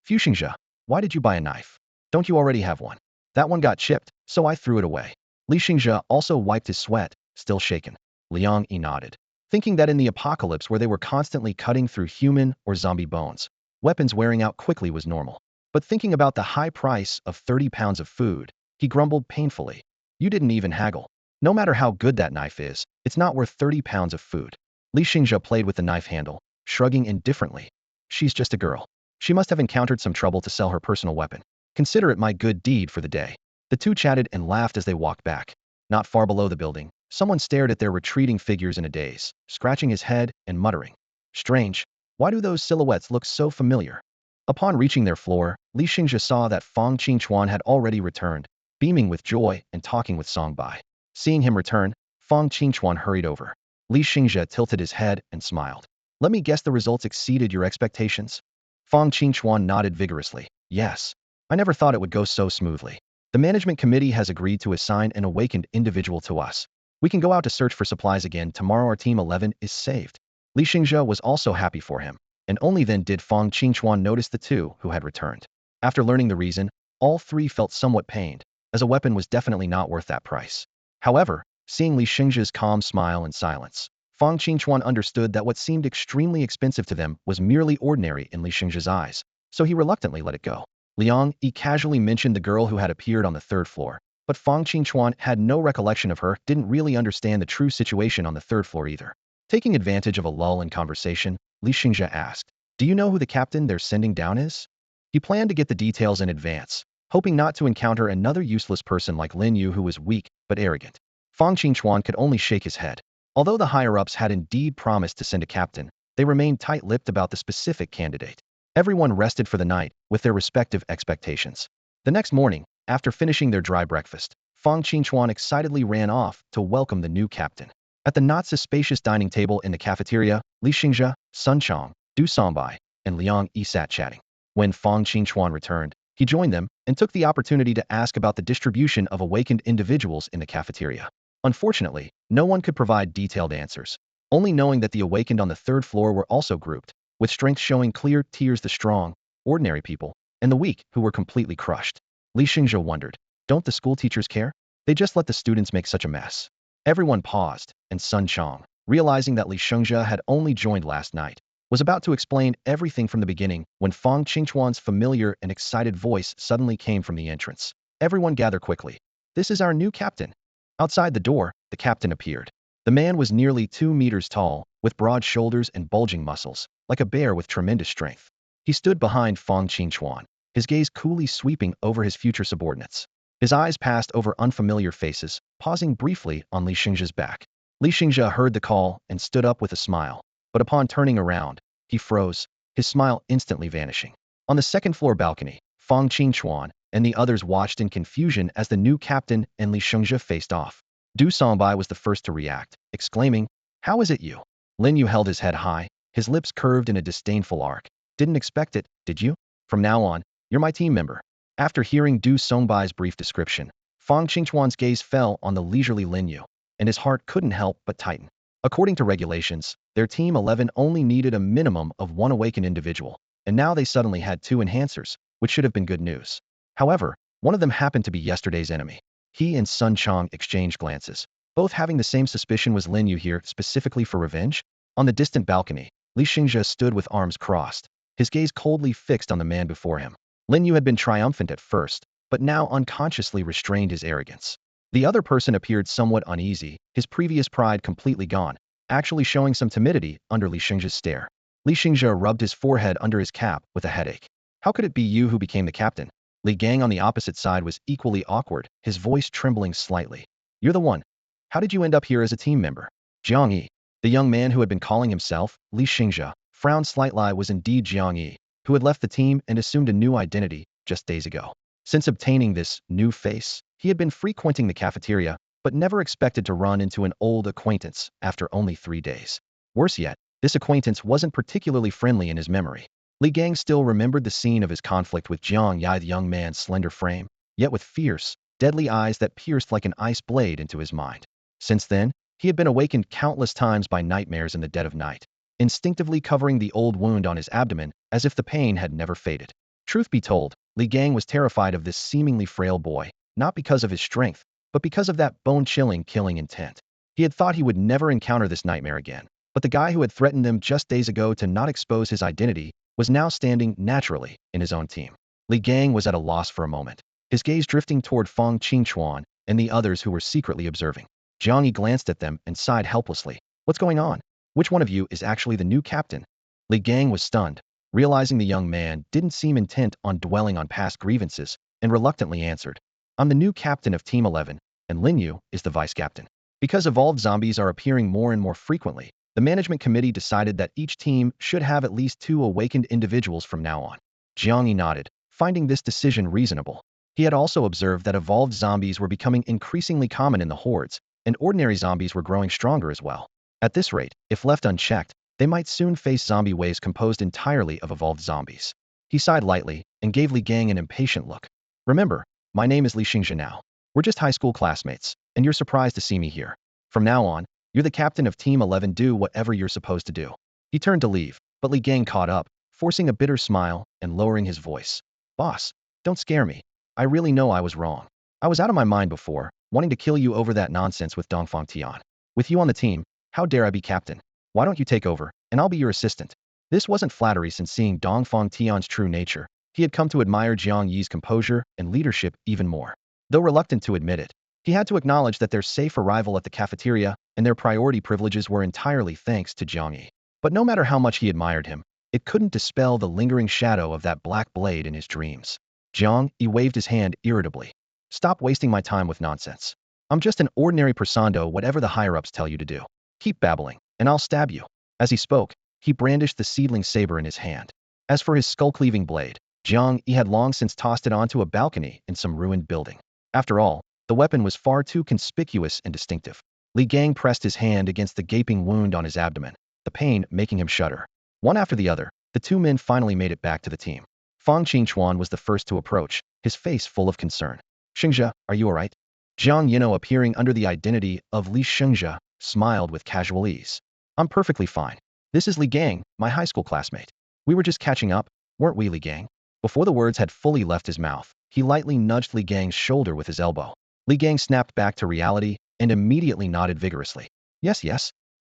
Fu Xingzhe, why did you buy a knife? Don't you already have one? That one got chipped, so I threw it away. Li Xingzhe also wiped his sweat, still shaken. Jiang Yi nodded, thinking that in the apocalypse where they were constantly cutting through human or zombie bones, weapons wearing out quickly was normal. But thinking about the high price of 30 pounds of food, he grumbled painfully. You didn't even haggle. No matter how good that knife is, it's not worth 30 pounds of food. Li Xingzhe played with the knife handle, shrugging indifferently. She's just a girl. She must have encountered some trouble to sell her personal weapon. Consider it my good deed for the day. The two chatted and laughed as they walked back. Not far below the building, someone stared at their retreating figures in a daze, scratching his head and muttering. Strange. Why do those silhouettes look so familiar? Upon reaching their floor, Li Xingzhe saw that Fang Qingchuan had already returned, beaming with joy and talking with Songbai. Seeing him return, Fang Qingchuan hurried over. Li Xingzhe tilted his head and smiled. Let me guess the results exceeded your expectations? Fang Qingchuan nodded vigorously. Yes. I never thought it would go so smoothly. The management committee has agreed to assign an awakened individual to us. We can go out to search for supplies again. Tomorrow our team 11 is saved. Li Xingzhe was also happy for him, and only then did Fang Qingchuan notice the two who had returned. After learning the reason, all three felt somewhat pained, as a weapon was definitely not worth that price. However, seeing Li Xingzhe's calm smile and silence, Fang Qingchuan understood that what seemed extremely expensive to them was merely ordinary in Li Xingzhe's eyes, so he reluctantly let it go. Jiang Yi casually mentioned the girl who had appeared on the third floor, but Fang Qingchuan had no recollection of her, didn't really understand the true situation on the third floor either. Taking advantage of a lull in conversation, Li Xingzhe asked, do you know who the captain they're sending down is? He planned to get the details in advance, hoping not to encounter another useless person like Lin Yu who was weak but arrogant. Fang Qingchuan could only shake his head. Although the higher-ups had indeed promised to send a captain, they remained tight-lipped about the specific candidate. Everyone rested for the night, with their respective expectations. The next morning, after finishing their dry breakfast, Fang Qingchuan excitedly ran off to welcome the new captain. At the not-so-spacious dining table in the cafeteria, Li Xingzhe, Sun Chong, Du Songbai, and Jiang Yi sat chatting. When Fang Qingchuan returned, he joined them and took the opportunity to ask about the distribution of awakened individuals in the cafeteria. Unfortunately, no one could provide detailed answers, only knowing that the awakened on the third floor were also grouped, with strength showing clear tiers: the strong, ordinary people, and the weak, who were completely crushed. Li Xingzhe wondered, don't the school teachers care? They just let the students make such a mess. Everyone paused, and Sun Chong, realizing that Li Xingzhe had only joined last night, was about to explain everything from the beginning when Fang Qingchuan's familiar and excited voice suddenly came from the entrance. Everyone gather quickly. This is our new captain. Outside the door, the captain appeared. The man was nearly 2 meters tall, with broad shoulders and bulging muscles, like a bear with tremendous strength. He stood behind Fang Qingchuan, his gaze coolly sweeping over his future subordinates. His eyes passed over unfamiliar faces, pausing briefly on Li Xingzhe's back. Li Xingzhe heard the call and stood up with a smile, but upon turning around, he froze, his smile instantly vanishing. On the second-floor balcony, Fang Qingchuan and the others watched in confusion as the new captain and Li Xingzhe faced off. Du Songbai was the first to react, exclaiming, how is it you? Lin Yu held his head high, his lips curved in a disdainful arc. Didn't expect it, did you? From now on, you're my team member. After hearing Du Songbai's brief description, Fang Qingchuan's gaze fell on the leisurely Lin Yu, and his heart couldn't help but tighten. According to regulations, their team 11 only needed a minimum of 1 awakened individual, and now they suddenly had 2 enhancers, which should have been good news. However, one of them happened to be yesterday's enemy. He and Sun Chong exchanged glances. Both having the same suspicion. Was Lin Yu here specifically for revenge? On the distant balcony, Li Xingzhe stood with arms crossed, his gaze coldly fixed on the man before him. Lin Yu had been triumphant at first, but now unconsciously restrained his arrogance. The other person appeared somewhat uneasy, his previous pride completely gone, actually showing some timidity under Li Xingzhe's stare. Li Xingzhe rubbed his forehead under his cap with a headache. How could it be you who became the captain? Li Gang on the opposite side was equally awkward, his voice trembling slightly. You're the one. How did you end up here as a team member? Jiang Yi, the young man who had been calling himself Li Xingzhe, frowned slightly. Was indeed Jiang Yi, who had left the team and assumed a new identity just days ago. Since obtaining this new face, he had been frequenting the cafeteria, but never expected to run into an old acquaintance after only 3 days. Worse yet, this acquaintance wasn't particularly friendly in his memory. Li Gang still remembered the scene of his conflict with Jiang Yi, the young man's slender frame, yet with fierce, deadly eyes that pierced like an ice blade into his mind. Since then, he had been awakened countless times by nightmares in the dead of night, instinctively covering the old wound on his abdomen as if the pain had never faded. Truth be told, Li Gang was terrified of this seemingly frail boy, not because of his strength, but because of that bone-chilling killing intent. He had thought he would never encounter this nightmare again, but the guy who had threatened them just days ago to not expose his identity was now standing naturally in his own team. Li Gang was at a loss for a moment, his gaze drifting toward Feng Qingchuan and the others who were secretly observing. Jiang Yi glanced at them and sighed helplessly. What's going on? Which one of you is actually the new captain? Li Gang was stunned, realizing the young man didn't seem intent on dwelling on past grievances, and reluctantly answered. I'm the new captain of Team 11, and Lin Yu is the vice captain. Because evolved zombies are appearing more and more frequently, the management committee decided that each team should have at least 2 awakened individuals from now on. Jiang Yi nodded, finding this decision reasonable. He had also observed that evolved zombies were becoming increasingly common in the hordes, and ordinary zombies were growing stronger as well. At this rate, if left unchecked, they might soon face zombie waves composed entirely of evolved zombies. He sighed lightly and gave Li Gang an impatient look. Remember, my name is Li Xingzhe now. We're just high school classmates, and you're surprised to see me here. From now on, you're the captain of Team 11. Do whatever you're supposed to do. He turned to leave, but Li Gang caught up, forcing a bitter smile and lowering his voice. Boss, don't scare me. I really know I was wrong. I was out of my mind before, wanting to kill you over that nonsense with Dongfang Tian. With you on the team, how dare I be captain? Why don't you take over, and I'll be your assistant? This wasn't flattery, since seeing Dongfang Tian's true nature, he had come to admire Jiang Yi's composure and leadership even more. Though reluctant to admit it, he had to acknowledge that their safe arrival at the cafeteria and their priority privileges were entirely thanks to Jiang Yi. But no matter how much he admired him, it couldn't dispel the lingering shadow of that black blade in his dreams. Jiang Yi waved his hand irritably. Stop wasting my time with nonsense. I'm just an ordinary persona, whatever the higher-ups tell you to do. Keep babbling, and I'll stab you. As he spoke, he brandished the seedling saber in his hand. As for his skull-cleaving blade, Jiang Yi had long since tossed it onto a balcony in some ruined building. After all, the weapon was far too conspicuous and distinctive. Li Gang pressed his hand against the gaping wound on his abdomen, the pain making him shudder. One after the other, the 2 men finally made it back to the team. Feng Qingchuan was the first to approach, his face full of concern. Xingzhe, are you alright? Jiang Yi, appearing under the identity of Li Xingzhe, smiled with casual ease. I'm perfectly fine. This is Li Gang, my high school classmate. We were just catching up, weren't we, Li Gang? Before the words had fully left his mouth, he lightly nudged Li Gang's shoulder with his elbow. Li Gang snapped back to reality and immediately nodded vigorously. Yes,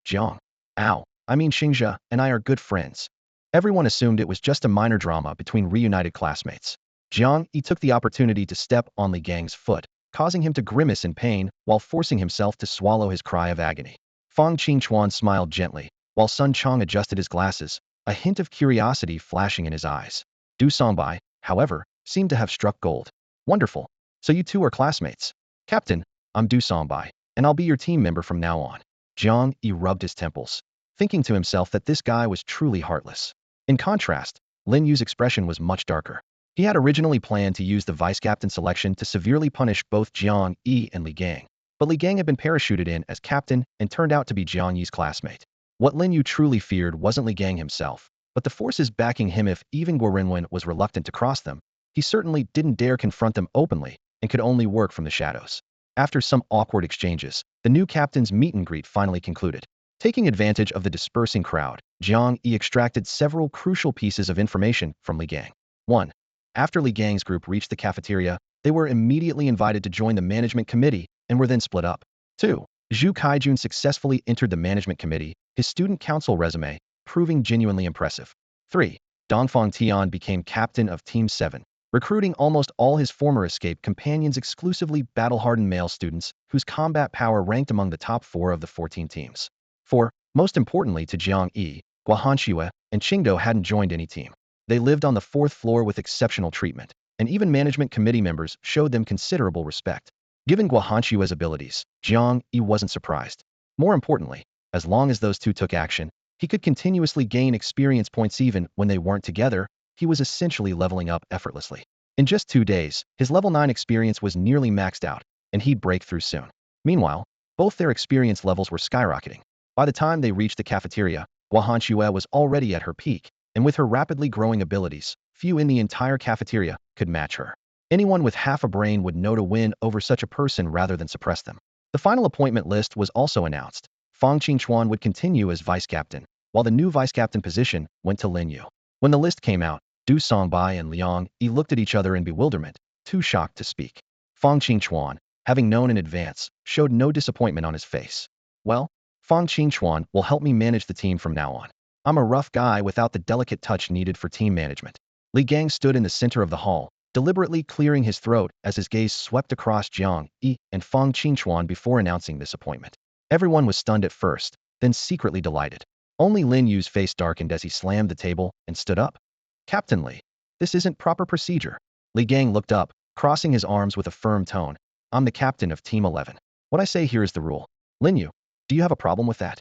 Jiang. Ow, I mean Xingzhe and I are good friends. Everyone assumed it was just a minor drama between reunited classmates. Jiang Yi took the opportunity to step on Li Gang's foot, causing him to grimace in pain while forcing himself to swallow his cry of agony. Feng Qingchuan smiled gently, while Sun Chong adjusted his glasses, a hint of curiosity flashing in his eyes. Du Songbai, however, seemed to have struck gold. Wonderful. So you two are classmates. Captain, I'm Du Songbai, and I'll be your team member from now on. Jiang Yi rubbed his temples, thinking to himself that this guy was truly heartless. In contrast, Lin Yu's expression was much darker. He had originally planned to use the vice-captain selection to severely punish both Jiang Yi and Li Gang, but Li Gang had been parachuted in as captain and turned out to be Jiang Yi's classmate. What Lin Yu truly feared wasn't Li Gang himself, but the forces backing him. If even Guo Renwen was reluctant to cross them, he certainly didn't dare confront them openly and could only work from the shadows. After some awkward exchanges, the new captain's meet and greet finally concluded. Taking advantage of the dispersing crowd, Jiang Yi extracted several crucial pieces of information from Li Gang. 1. After Li Gang's group reached the cafeteria, they were immediately invited to join the management committee and were then split up. 2. Zhu Kaijun successfully entered the management committee, his student council resume proving genuinely impressive. 3. Dongfang Tian became captain of Team 7, recruiting almost all his former escape companions, exclusively battle-hardened male students whose combat power ranked among the top 4 of the 14 teams. 4. Most importantly to Jiang Yi, Guahanxue, and Qingdou hadn't joined any team. They lived on the 4th floor with exceptional treatment, and even management committee members showed them considerable respect. Given Guahanxue's abilities, Jiang Yi wasn't surprised. More importantly, as long as those two took action, he could continuously gain experience points even when they weren't together. He was essentially leveling up effortlessly. In just 2 days, his level 9 experience was nearly maxed out, and he'd break through soon. Meanwhile, both their experience levels were skyrocketing. By the time they reached the cafeteria, Guahanxue was already at her peak, and with her rapidly growing abilities, few in the entire cafeteria could match her. Anyone with half a brain would know to win over such a person rather than suppress them. The final appointment list was also announced. Fang Qingchuan would continue as vice captain, while the new vice captain position went to Lin Yu. When the list came out, Du Songbai and Liang Yi looked at each other in bewilderment, too shocked to speak. Fang Qingchuan, having known in advance, showed no disappointment on his face. Well, Fang Qingchuan will help me manage the team from now on. I'm a rough guy without the delicate touch needed for team management. Li Gang stood in the center of the hall, deliberately clearing his throat as his gaze swept across Jiang Yi and Fang Qingchuan before announcing this appointment. Everyone was stunned at first, then secretly delighted. Only Lin Yu's face darkened as he slammed the table and stood up. Captain Li, this isn't proper procedure. Li Gang looked up, crossing his arms with a firm tone. I'm the captain of Team 11. What I say here is the rule. Lin Yu, do you have a problem with that?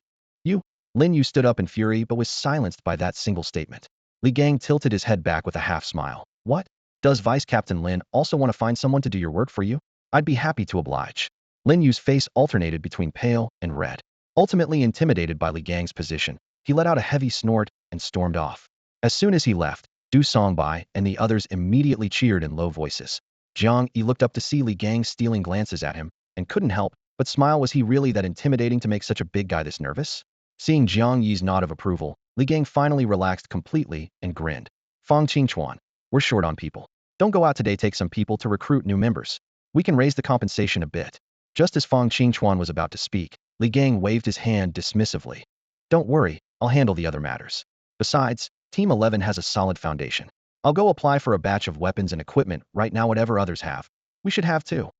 Lin Yu stood up in fury but was silenced by that single statement. Li Gang tilted his head back with a half smile. What? Does Vice Captain Lin also want to find someone to do your work for you? I'd be happy to oblige. Lin Yu's face alternated between pale and red. Ultimately intimidated by Li Gang's position, he let out a heavy snort and stormed off. As soon as he left, Du Songbai and the others immediately cheered in low voices. Jiang Yi looked up to see Li Gang stealing glances at him and couldn't help but smile. Was he really that intimidating to make such a big guy this nervous? Seeing Jiang Yi's nod of approval, Li Gang finally relaxed completely and grinned. Fang Qingchuan, we're short on people. Don't go out today, take some people to recruit new members. We can raise the compensation a bit. Just as Fang Qingchuan was about to speak, Li Gang waved his hand dismissively. Don't worry, I'll handle the other matters. Besides, Team 11 has a solid foundation. I'll go apply for a batch of weapons and equipment right now. Whatever others have, we should have too.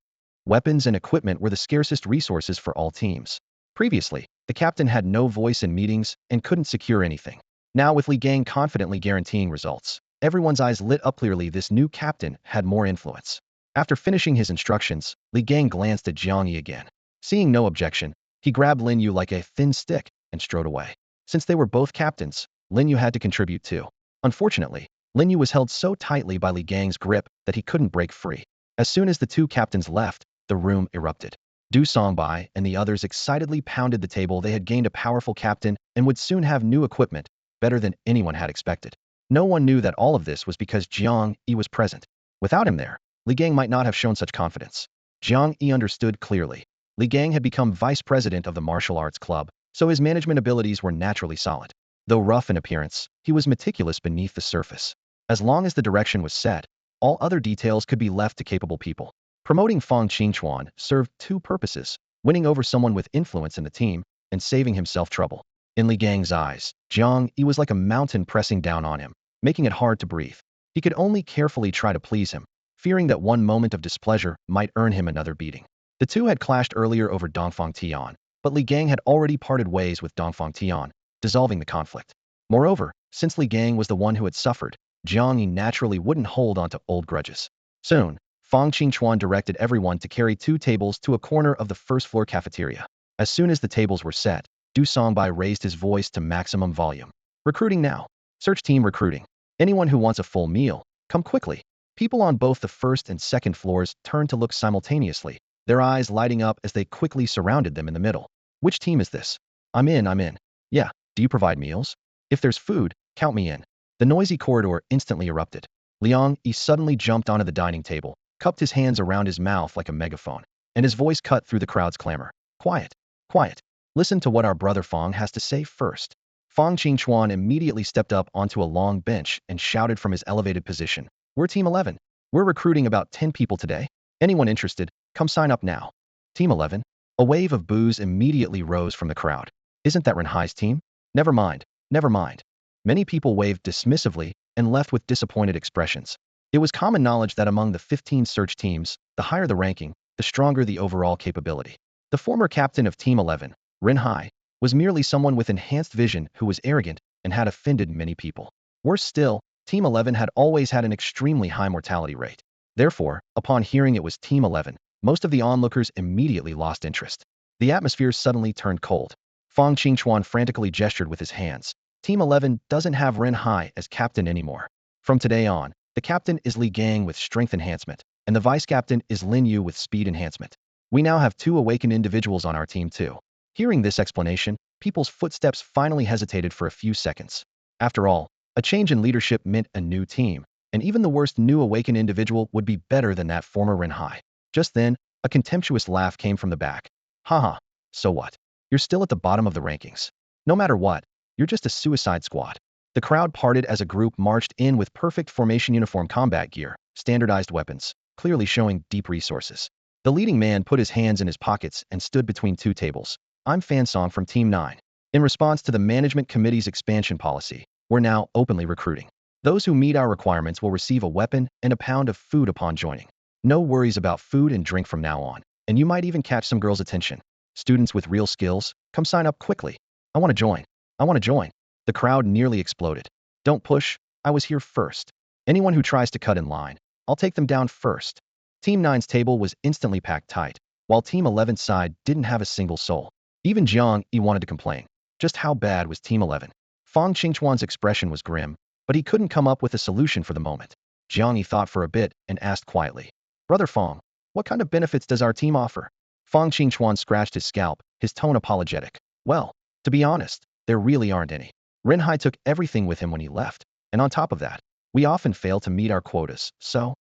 Weapons and equipment were the scarcest resources for all teams. Previously, the captain had no voice in meetings and couldn't secure anything. Now with Li Gang confidently guaranteeing results, everyone's eyes lit up. Clearly this new captain had more influence. After finishing his instructions, Li Gang glanced at Jiang Yi again. Seeing no objection, he grabbed Lin Yu like a thin stick and strode away. Since they were both captains, Lin Yu had to contribute too. Unfortunately, Lin Yu was held so tightly by Li Gang's grip that he couldn't break free. As soon as the two captains left, the room erupted. Du Songbai and the others excitedly pounded the table. They had gained a powerful captain and would soon have new equipment, better than anyone had expected. No one knew that all of this was because Jiang Yi was present. Without him there, Li Gang might not have shown such confidence. Jiang Yi understood clearly. Li Gang had become vice president of the martial arts club, so his management abilities were naturally solid. Though rough in appearance, he was meticulous beneath the surface. As long as the direction was set, all other details could be left to capable people. Promoting Fang Qingchuan served two purposes: winning over someone with influence in the team and saving himself trouble. In Li Gang's eyes, Jiang Yi was like a mountain pressing down on him, making it hard to breathe. He could only carefully try to please him, fearing that one moment of displeasure might earn him another beating. The two had clashed earlier over Dongfang Tian, but Li Gang had already parted ways with Dongfang Tian, dissolving the conflict. Moreover, since Li Gang was the one who had suffered, Jiang Yi naturally wouldn't hold on to old grudges. Soon, Fang Qingchuan directed everyone to carry 2 tables to a corner of the first-floor cafeteria. As soon as the tables were set, Du Songbai raised his voice to maximum volume. Recruiting now. Search team recruiting. Anyone who wants a full meal, come quickly. People on both the first and second floors turned to look simultaneously, their eyes lighting up as they quickly surrounded them in the middle. Which team is this? I'm in. Yeah, do you provide meals? If there's food, count me in. The noisy corridor instantly erupted. Liang Yi suddenly jumped onto the dining table, cupped his hands around his mouth like a megaphone, and his voice cut through the crowd's clamor. Quiet. Quiet. Listen to what our brother Fang has to say first. Fang Qingchuan immediately stepped up onto a long bench and shouted from his elevated position. We're Team 11. We're recruiting about 10 people today. Anyone interested, come sign up now. Team 11? A wave of boos immediately rose from the crowd. Isn't that Renhai's team? Never mind, never mind. Many people waved dismissively and left with disappointed expressions. It was common knowledge that among the 15 search teams, the higher the ranking, the stronger the overall capability. The former captain of Team 11, Renhai, was merely someone with enhanced vision who was arrogant and had offended many people. Worse still, Team 11 had always had an extremely high mortality rate. Therefore, upon hearing it was Team 11, most of the onlookers immediately lost interest. The atmosphere suddenly turned cold. Fang Qingchuan frantically gestured with his hands. Team 11 doesn't have Ren Hai as captain anymore. From today on, the captain is Li Gang with strength enhancement, and the vice captain is Lin Yu with speed enhancement. We now have 2 awakened individuals on our team too. Hearing this explanation, people's footsteps finally hesitated for a few seconds. After all, a change in leadership meant a new team, and even the worst new awakened individual would be better than that former Ren Hai. Just then, a contemptuous laugh came from the back. Haha, so what? You're still at the bottom of the rankings. No matter what, you're just a suicide squad. The crowd parted as a group marched in with perfect formation uniform combat gear, standardized weapons, clearly showing deep resources. The leading man put his hands in his pockets and stood between 2 tables. I'm Fansong from Team 9. In response to the management committee's expansion policy, we're now openly recruiting. Those who meet our requirements will receive a weapon and a pound of food upon joining. No worries about food and drink from now on, and you might even catch some girls' attention. Students with real skills, come sign up quickly. I want to join. I want to join. The crowd nearly exploded. Don't push, I was here first. Anyone who tries to cut in line, I'll take them down first. Team 9's table was instantly packed tight, while Team 11's side didn't have a single soul. Even Jiang Yi wanted to complain. Just how bad was Team 11? Fang Qingchuan's expression was grim, but he couldn't come up with a solution for the moment. Jiang Yi thought for a bit and asked quietly, Brother Fang, what kind of benefits does our team offer? Fang Qingchuan scratched his scalp, his tone apologetic. Well, to be honest, there really aren't any. Renhai took everything with him when he left, and on top of that, we often fail to meet our quotas, so…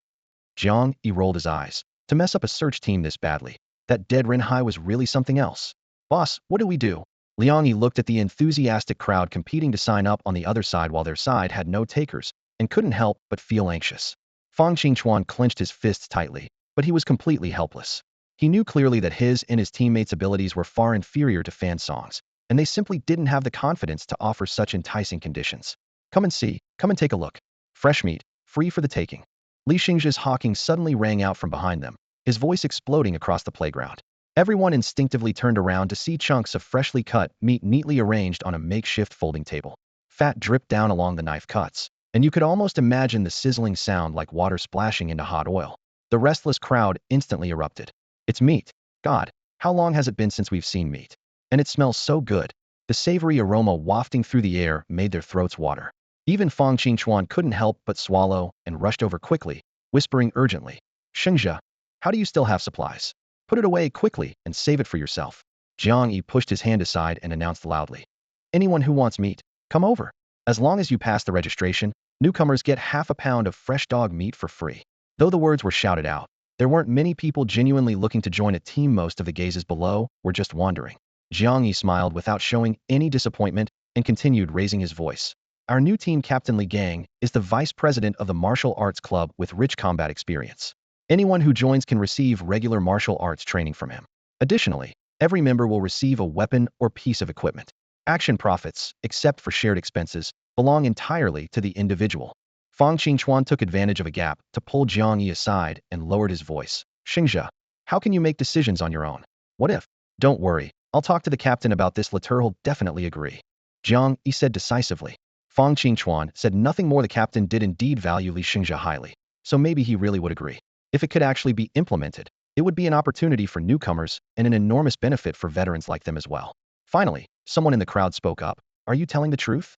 Jiang Yi rolled his eyes. To mess up a search team this badly, that dead Renhai was really something else. Boss, what do we do? Liang Yi looked at the enthusiastic crowd competing to sign up on the other side while their side had no takers, and couldn't help but feel anxious. Fang Qingchuan clenched his fists tightly, but he was completely helpless. He knew clearly that his and his teammates' abilities were far inferior to Fansong's, and they simply didn't have the confidence to offer such enticing conditions. Come and see, come and take a look. Fresh meat, free for the taking. Li Xingzhi's hawking suddenly rang out from behind them, his voice exploding across the playground. Everyone instinctively turned around to see chunks of freshly cut meat neatly arranged on a makeshift folding table. Fat dripped down along the knife cuts, and you could almost imagine the sizzling sound like water splashing into hot oil. The restless crowd instantly erupted. It's meat. God, how long has it been since we've seen meat? And it smells so good. The savory aroma wafting through the air made their throats water. Even Fang Qingchuan couldn't help but swallow and rushed over quickly, whispering urgently, Shengzhe, how do you still have supplies? Put it away quickly and save it for yourself. Jiang Yi pushed his hand aside and announced loudly, anyone who wants meat, come over. As long as you pass the registration, newcomers get half a pound of fresh dog meat for free. Though the words were shouted out, there weren't many people genuinely looking to join a team. Most of the gazes below were just wandering. Jiang Yi smiled without showing any disappointment and continued raising his voice. Our new team captain Li Gang is the vice president of the martial arts club with rich combat experience. Anyone who joins can receive regular martial arts training from him. Additionally, every member will receive a weapon or piece of equipment. Action profits, except for shared expenses, belong entirely to the individual. Fang Qingchuan took advantage of a gap to pull Jiang Yi aside and lowered his voice. Xingzhe, how can you make decisions on your own? What if? Don't worry, I'll talk to the captain about this. Later'll definitely agree. Jiang Yi said decisively. Fang Qingchuan said nothing more. The captain did indeed value Li Xingzhe highly, so maybe he really would agree. If it could actually be implemented, it would be an opportunity for newcomers and an enormous benefit for veterans like them as well. Finally, someone in the crowd spoke up. Are you telling the truth?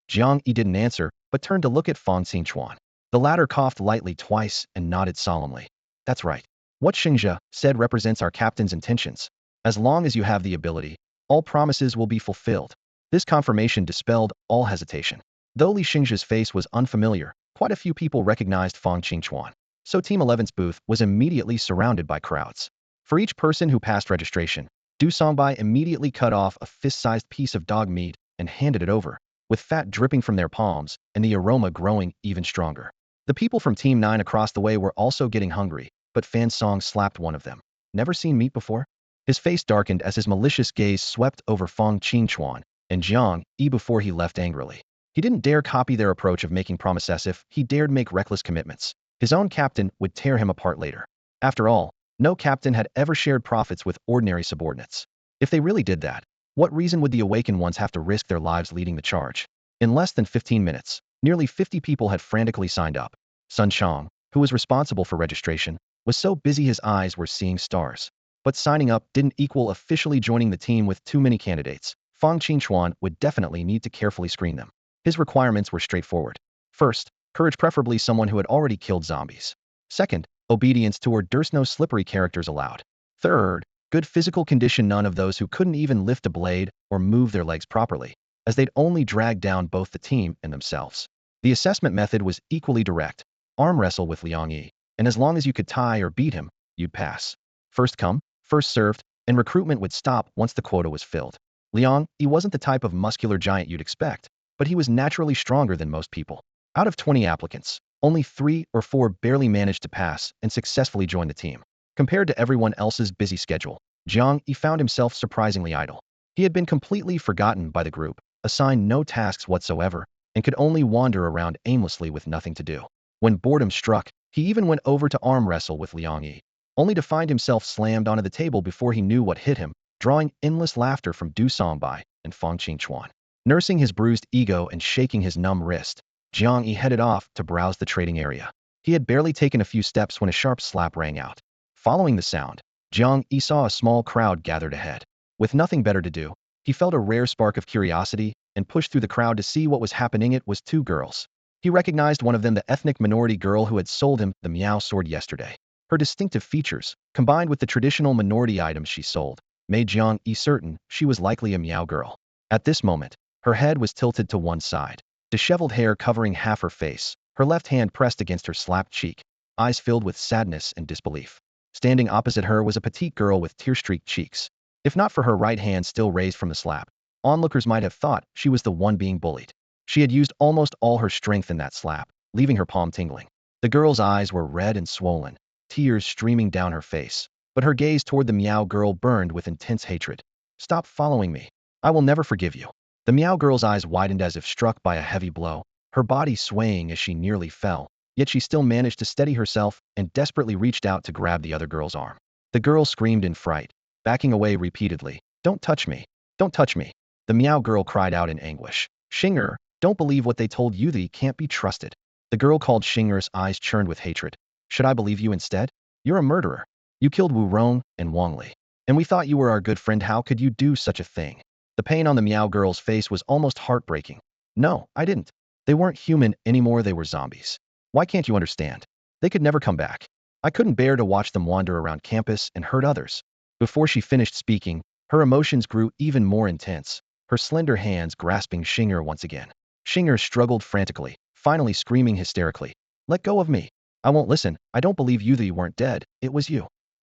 Jiang Yi didn't answer, but turned to look at Fang Qingchuan. The latter coughed lightly twice and nodded solemnly. That's right. What Xingzhe said represents our captain's intentions. As long as you have the ability, all promises will be fulfilled. This confirmation dispelled all hesitation. Though Li Xingzhe's face was unfamiliar, quite a few people recognized Fang Qingchuan. So Team 11's booth was immediately surrounded by crowds. For each person who passed registration, Du Songbai immediately cut off a fist-sized piece of dog meat and handed it over, with fat dripping from their palms and the aroma growing even stronger. The people from Team 9 across the way were also getting hungry, but Fan Song slapped one of them. Never seen meat before? His face darkened as his malicious gaze swept over Fang Qingchuan and Jiang Yi before he left angrily. He didn't dare copy their approach of making promises if he dared make reckless commitments. His own captain would tear him apart later. After all, no captain had ever shared profits with ordinary subordinates. If they really did that, what reason would the awakened ones have to risk their lives leading the charge? In less than 15 minutes, nearly 50 people had frantically signed up. Sun Chang, who was responsible for registration, was so busy his eyes were seeing stars. But signing up didn't equal officially joining the team with too many candidates. Fang Qingchuan would definitely need to carefully screen them. His requirements were straightforward. First, courage, preferably someone who had already killed zombies. Second, obedience toward there's no slippery characters allowed. Third, good physical condition, none of those who couldn't even lift a blade or move their legs properly, as they'd only drag down both the team and themselves. The assessment method was equally direct. Arm wrestle with Jiang Yi, and as long as you could tie or beat him, you'd pass. First come, first served, and recruitment would stop once the quota was filled. Jiang Yi wasn't the type of muscular giant you'd expect, but he was naturally stronger than most people. Out of 20 applicants, only 3 or 4 barely managed to pass and successfully join the team. Compared to everyone else's busy schedule, Jiang Yi found himself surprisingly idle. He had been completely forgotten by the group, assigned no tasks whatsoever, and could only wander around aimlessly with nothing to do. When boredom struck, he even went over to arm wrestle with Jiang Yi, only to find himself slammed onto the table before he knew what hit him, drawing endless laughter from Du Songbai and Fang Qingchuan. Nursing his bruised ego and shaking his numb wrist, Jiang Yi headed off to browse the trading area. He had barely taken a few steps when a sharp slap rang out. Following the sound, Jiang Yi saw a small crowd gathered ahead. With nothing better to do, he felt a rare spark of curiosity and pushed through the crowd to see what was happening. It was 2 girls. He recognized one of them, the ethnic minority girl who had sold him the Miao sword yesterday. Her distinctive features, combined with the traditional minority items she sold, made Jiang Yi certain she was likely a Miao girl. At this moment, her head was tilted to one side, disheveled hair covering half her face, her left hand pressed against her slapped cheek, eyes filled with sadness and disbelief. Standing opposite her was a petite girl with tear-streaked cheeks. If not for her right hand still raised from the slap, onlookers might have thought she was the one being bullied. She had used almost all her strength in that slap, leaving her palm tingling. The girl's eyes were red and swollen, tears streaming down her face, but her gaze toward the Miao girl burned with intense hatred. "Stop following me. I will never forgive you." The Miao girl's eyes widened as if struck by a heavy blow, her body swaying as she nearly fell, yet she still managed to steady herself and desperately reached out to grab the other girl's arm. The girl screamed in fright, backing away repeatedly. "Don't touch me. Don't touch me." The Miao girl cried out in anguish. "Xing'er, don't believe what they told you, that he can't be trusted." The girl called Xing'er's eyes churned with hatred. "Should I believe you instead? You're a murderer. You killed Wu Rong and Wang Li. And we thought you were our good friend. How could you do such a thing?" The pain on the Miao girl's face was almost heartbreaking. "No, I didn't. They weren't human anymore, they were zombies. Why can't you understand? They could never come back. I couldn't bear to watch them wander around campus and hurt others." Before she finished speaking, her emotions grew even more intense, her slender hands grasping Xing'er once again. Xing'er struggled frantically, finally screaming hysterically. "Let go of me. I won't listen. I don't believe you that you weren't dead. It was you.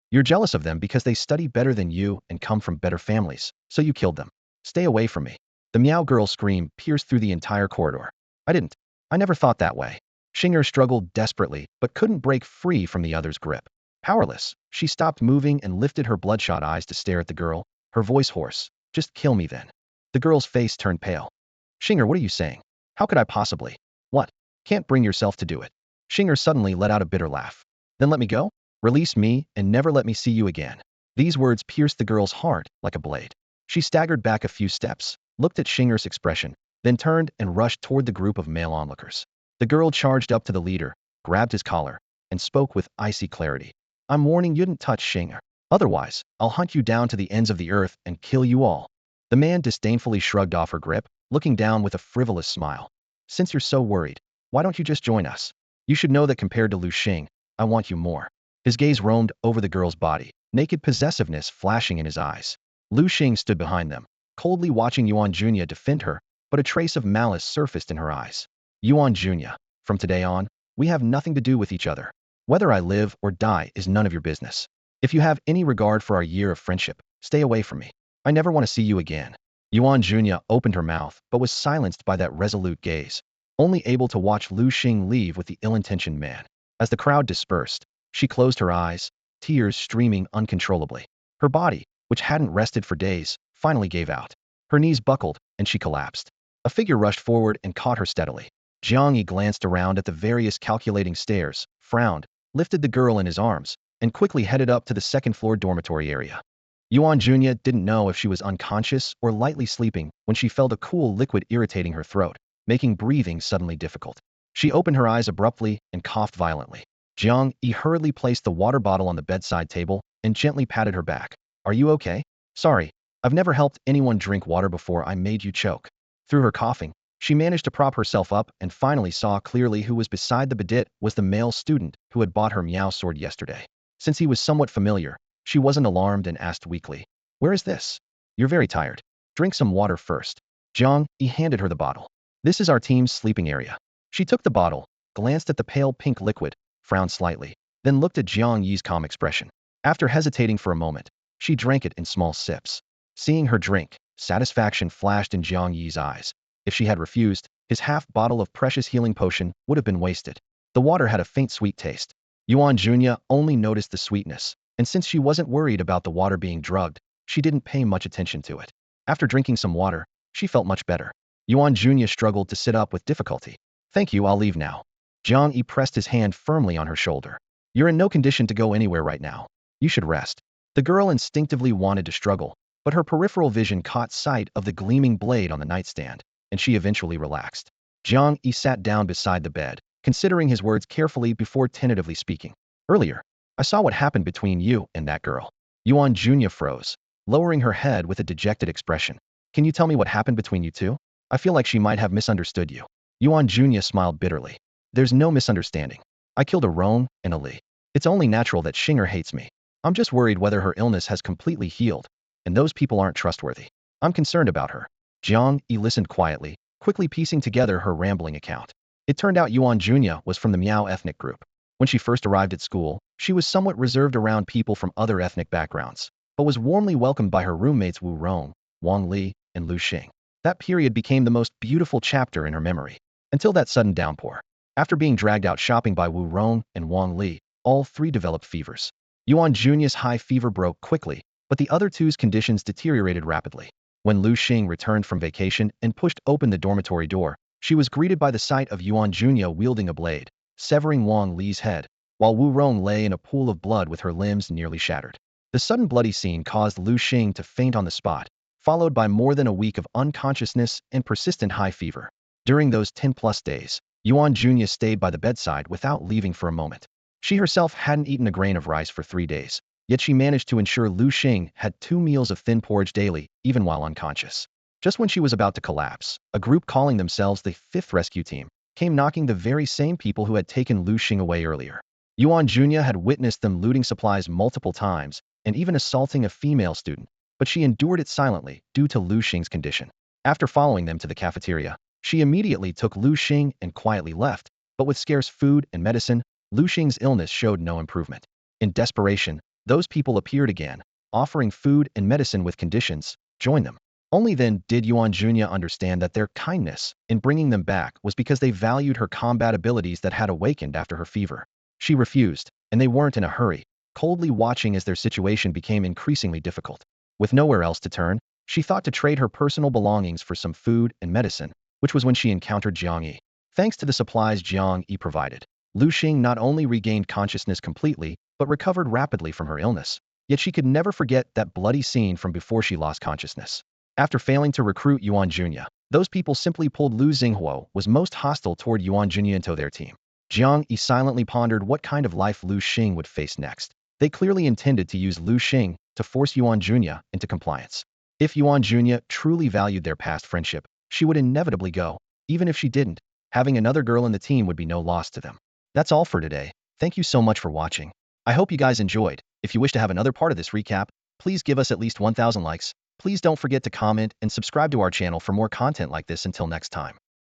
You're jealous of them because they study better than you and come from better families, so you killed them. Stay away from me." The Miao girl's scream pierced through the entire corridor. "I didn't. I never thought that way." Xing'er struggled desperately, but couldn't break free from the other's grip. Powerless, she stopped moving and lifted her bloodshot eyes to stare at the girl, her voice hoarse. "Just kill me then." The girl's face turned pale. "Xing'er, what are you saying? How could I possibly?" "What? Can't bring yourself to do it." Xing'er suddenly let out a bitter laugh. "Then let me go? Release me and never let me see you again." These words pierced the girl's heart like a blade. She staggered back a few steps, looked at Xing'er's expression, then turned and rushed toward the group of male onlookers. The girl charged up to the leader, grabbed his collar, and spoke with icy clarity. "I'm warning you, don't touch Xing'er. Otherwise, I'll hunt you down to the ends of the earth and kill you all." The man disdainfully shrugged off her grip, looking down with a frivolous smile. "Since you're so worried, why don't you just join us? You should know that compared to Lu Xing, I want you more." His gaze roamed over the girl's body, naked possessiveness flashing in his eyes. Lu Xing stood behind them, coldly watching Yuan Junya defend her, but a trace of malice surfaced in her eyes. "Yuan Junya, from today on, we have nothing to do with each other. Whether I live or die is none of your business. If you have any regard for our year of friendship, stay away from me. I never want to see you again." Yuan Junya opened her mouth, but was silenced by that resolute gaze, only able to watch Lu Xing leave with the ill-intentioned man. As the crowd dispersed, she closed her eyes, tears streaming uncontrollably. Her body, which hadn't rested for days, finally gave out. Her knees buckled, and she collapsed. A figure rushed forward and caught her steadily. Jiang Yi glanced around at the various calculating stares, frowned, lifted the girl in his arms, and quickly headed up to the second-floor dormitory area. Yuan Junya didn't know if she was unconscious or lightly sleeping when she felt a cool liquid irritating her throat, making breathing suddenly difficult. She opened her eyes abruptly and coughed violently. Jiang Yi hurriedly placed the water bottle on the bedside table and gently patted her back. "Are you okay?" "Sorry, I've never helped anyone drink water before I made you choke." Through her coughing, she managed to prop herself up and finally saw clearly who was beside the bidet was the male student who had bought her Miao sword yesterday. Since he was somewhat familiar, she wasn't alarmed and asked weakly, "Where is this?" "You're very tired. Drink some water first." Jiang Yi handed her the bottle. "This is our team's sleeping area." She took the bottle, glanced at the pale pink liquid, frowned slightly, then looked at Jiang Yi's calm expression. After hesitating for a moment, she drank it in small sips. Seeing her drink, satisfaction flashed in Jiang Yi's eyes. If she had refused, his half bottle of precious healing potion would have been wasted. The water had a faint sweet taste. Yuan Junya only noticed the sweetness, and since she wasn't worried about the water being drugged, she didn't pay much attention to it. After drinking some water, she felt much better. Yuan Junya struggled to sit up with difficulty. "Thank you, I'll leave now." Jiang Yi pressed his hand firmly on her shoulder. "You're in no condition to go anywhere right now. You should rest." The girl instinctively wanted to struggle, but her peripheral vision caught sight of the gleaming blade on the nightstand, and she eventually relaxed. Jiang Yi sat down beside the bed, considering his words carefully before tentatively speaking. "Earlier, I saw what happened between you and that girl." Yuan Junya froze, lowering her head with a dejected expression. "Can you tell me what happened between you two? I feel like she might have misunderstood you." Yuan Junya smiled bitterly. "There's no misunderstanding. I killed a Rong and a Li. It's only natural that Xinger hates me. I'm just worried whether her illness has completely healed, and those people aren't trustworthy. I'm concerned about her." Jiang Yi listened quietly, quickly piecing together her rambling account. It turned out Yuan Junya was from the Miao ethnic group. When she first arrived at school, she was somewhat reserved around people from other ethnic backgrounds, but was warmly welcomed by her roommates Wu Rong, Wang Li, and Lu Xing. That period became the most beautiful chapter in her memory, until that sudden downpour. After being dragged out shopping by Wu Rong and Wang Li, all three developed fevers. Yuan Junya's high fever broke quickly, but the other two's conditions deteriorated rapidly. When Lu Xing returned from vacation and pushed open the dormitory door, she was greeted by the sight of Yuan Junya wielding a blade, severing Wang Li's head, while Wu Rong lay in a pool of blood with her limbs nearly shattered. The sudden bloody scene caused Lu Xing to faint on the spot, followed by more than a week of unconsciousness and persistent high fever. During those 10-plus days, Yuan Junya stayed by the bedside without leaving for a moment. She herself hadn't eaten a grain of rice for 3 days, yet she managed to ensure Lu Xing had 2 meals of thin porridge daily, even while unconscious. Just when she was about to collapse, a group calling themselves the 5th Rescue Team came knocking the very same people who had taken Lu Xing away earlier. Yuan Junya had witnessed them looting supplies multiple times and even assaulting a female student, but she endured it silently due to Lu Xing's condition. After following them to the cafeteria, she immediately took Lu Xing and quietly left, but with scarce food and medicine, Lu Xing's illness showed no improvement. In desperation, those people appeared again, offering food and medicine with conditions. Join them. Only then did Yuan Junya understand that their kindness in bringing them back was because they valued her combat abilities that had awakened after her fever. She refused, and they weren't in a hurry, coldly watching as their situation became increasingly difficult. With nowhere else to turn, she thought to trade her personal belongings for some food and medicine, which was when she encountered Jiang Yi. Thanks to the supplies Jiang Yi provided, Lu Xing not only regained consciousness completely, but recovered rapidly from her illness. Yet she could never forget that bloody scene from before she lost consciousness. After failing to recruit Yuan Junya, those people simply pulled Lu Xinghuo was most hostile toward Yuan Junya into their team. Jiang Yi silently pondered what kind of life Lu Xing would face next. They clearly intended to use Lu Xing to force Yuan Junya into compliance. If Yuan Junya truly valued their past friendship, she would inevitably go. Even if she didn't, having another girl in the team would be no loss to them. That's all for today. Thank you so much for watching. I hope you guys enjoyed. If you wish to have another part of this recap, please give us at least 1,000 likes. Please don't forget to comment and subscribe to our channel for more content like this. Until next time.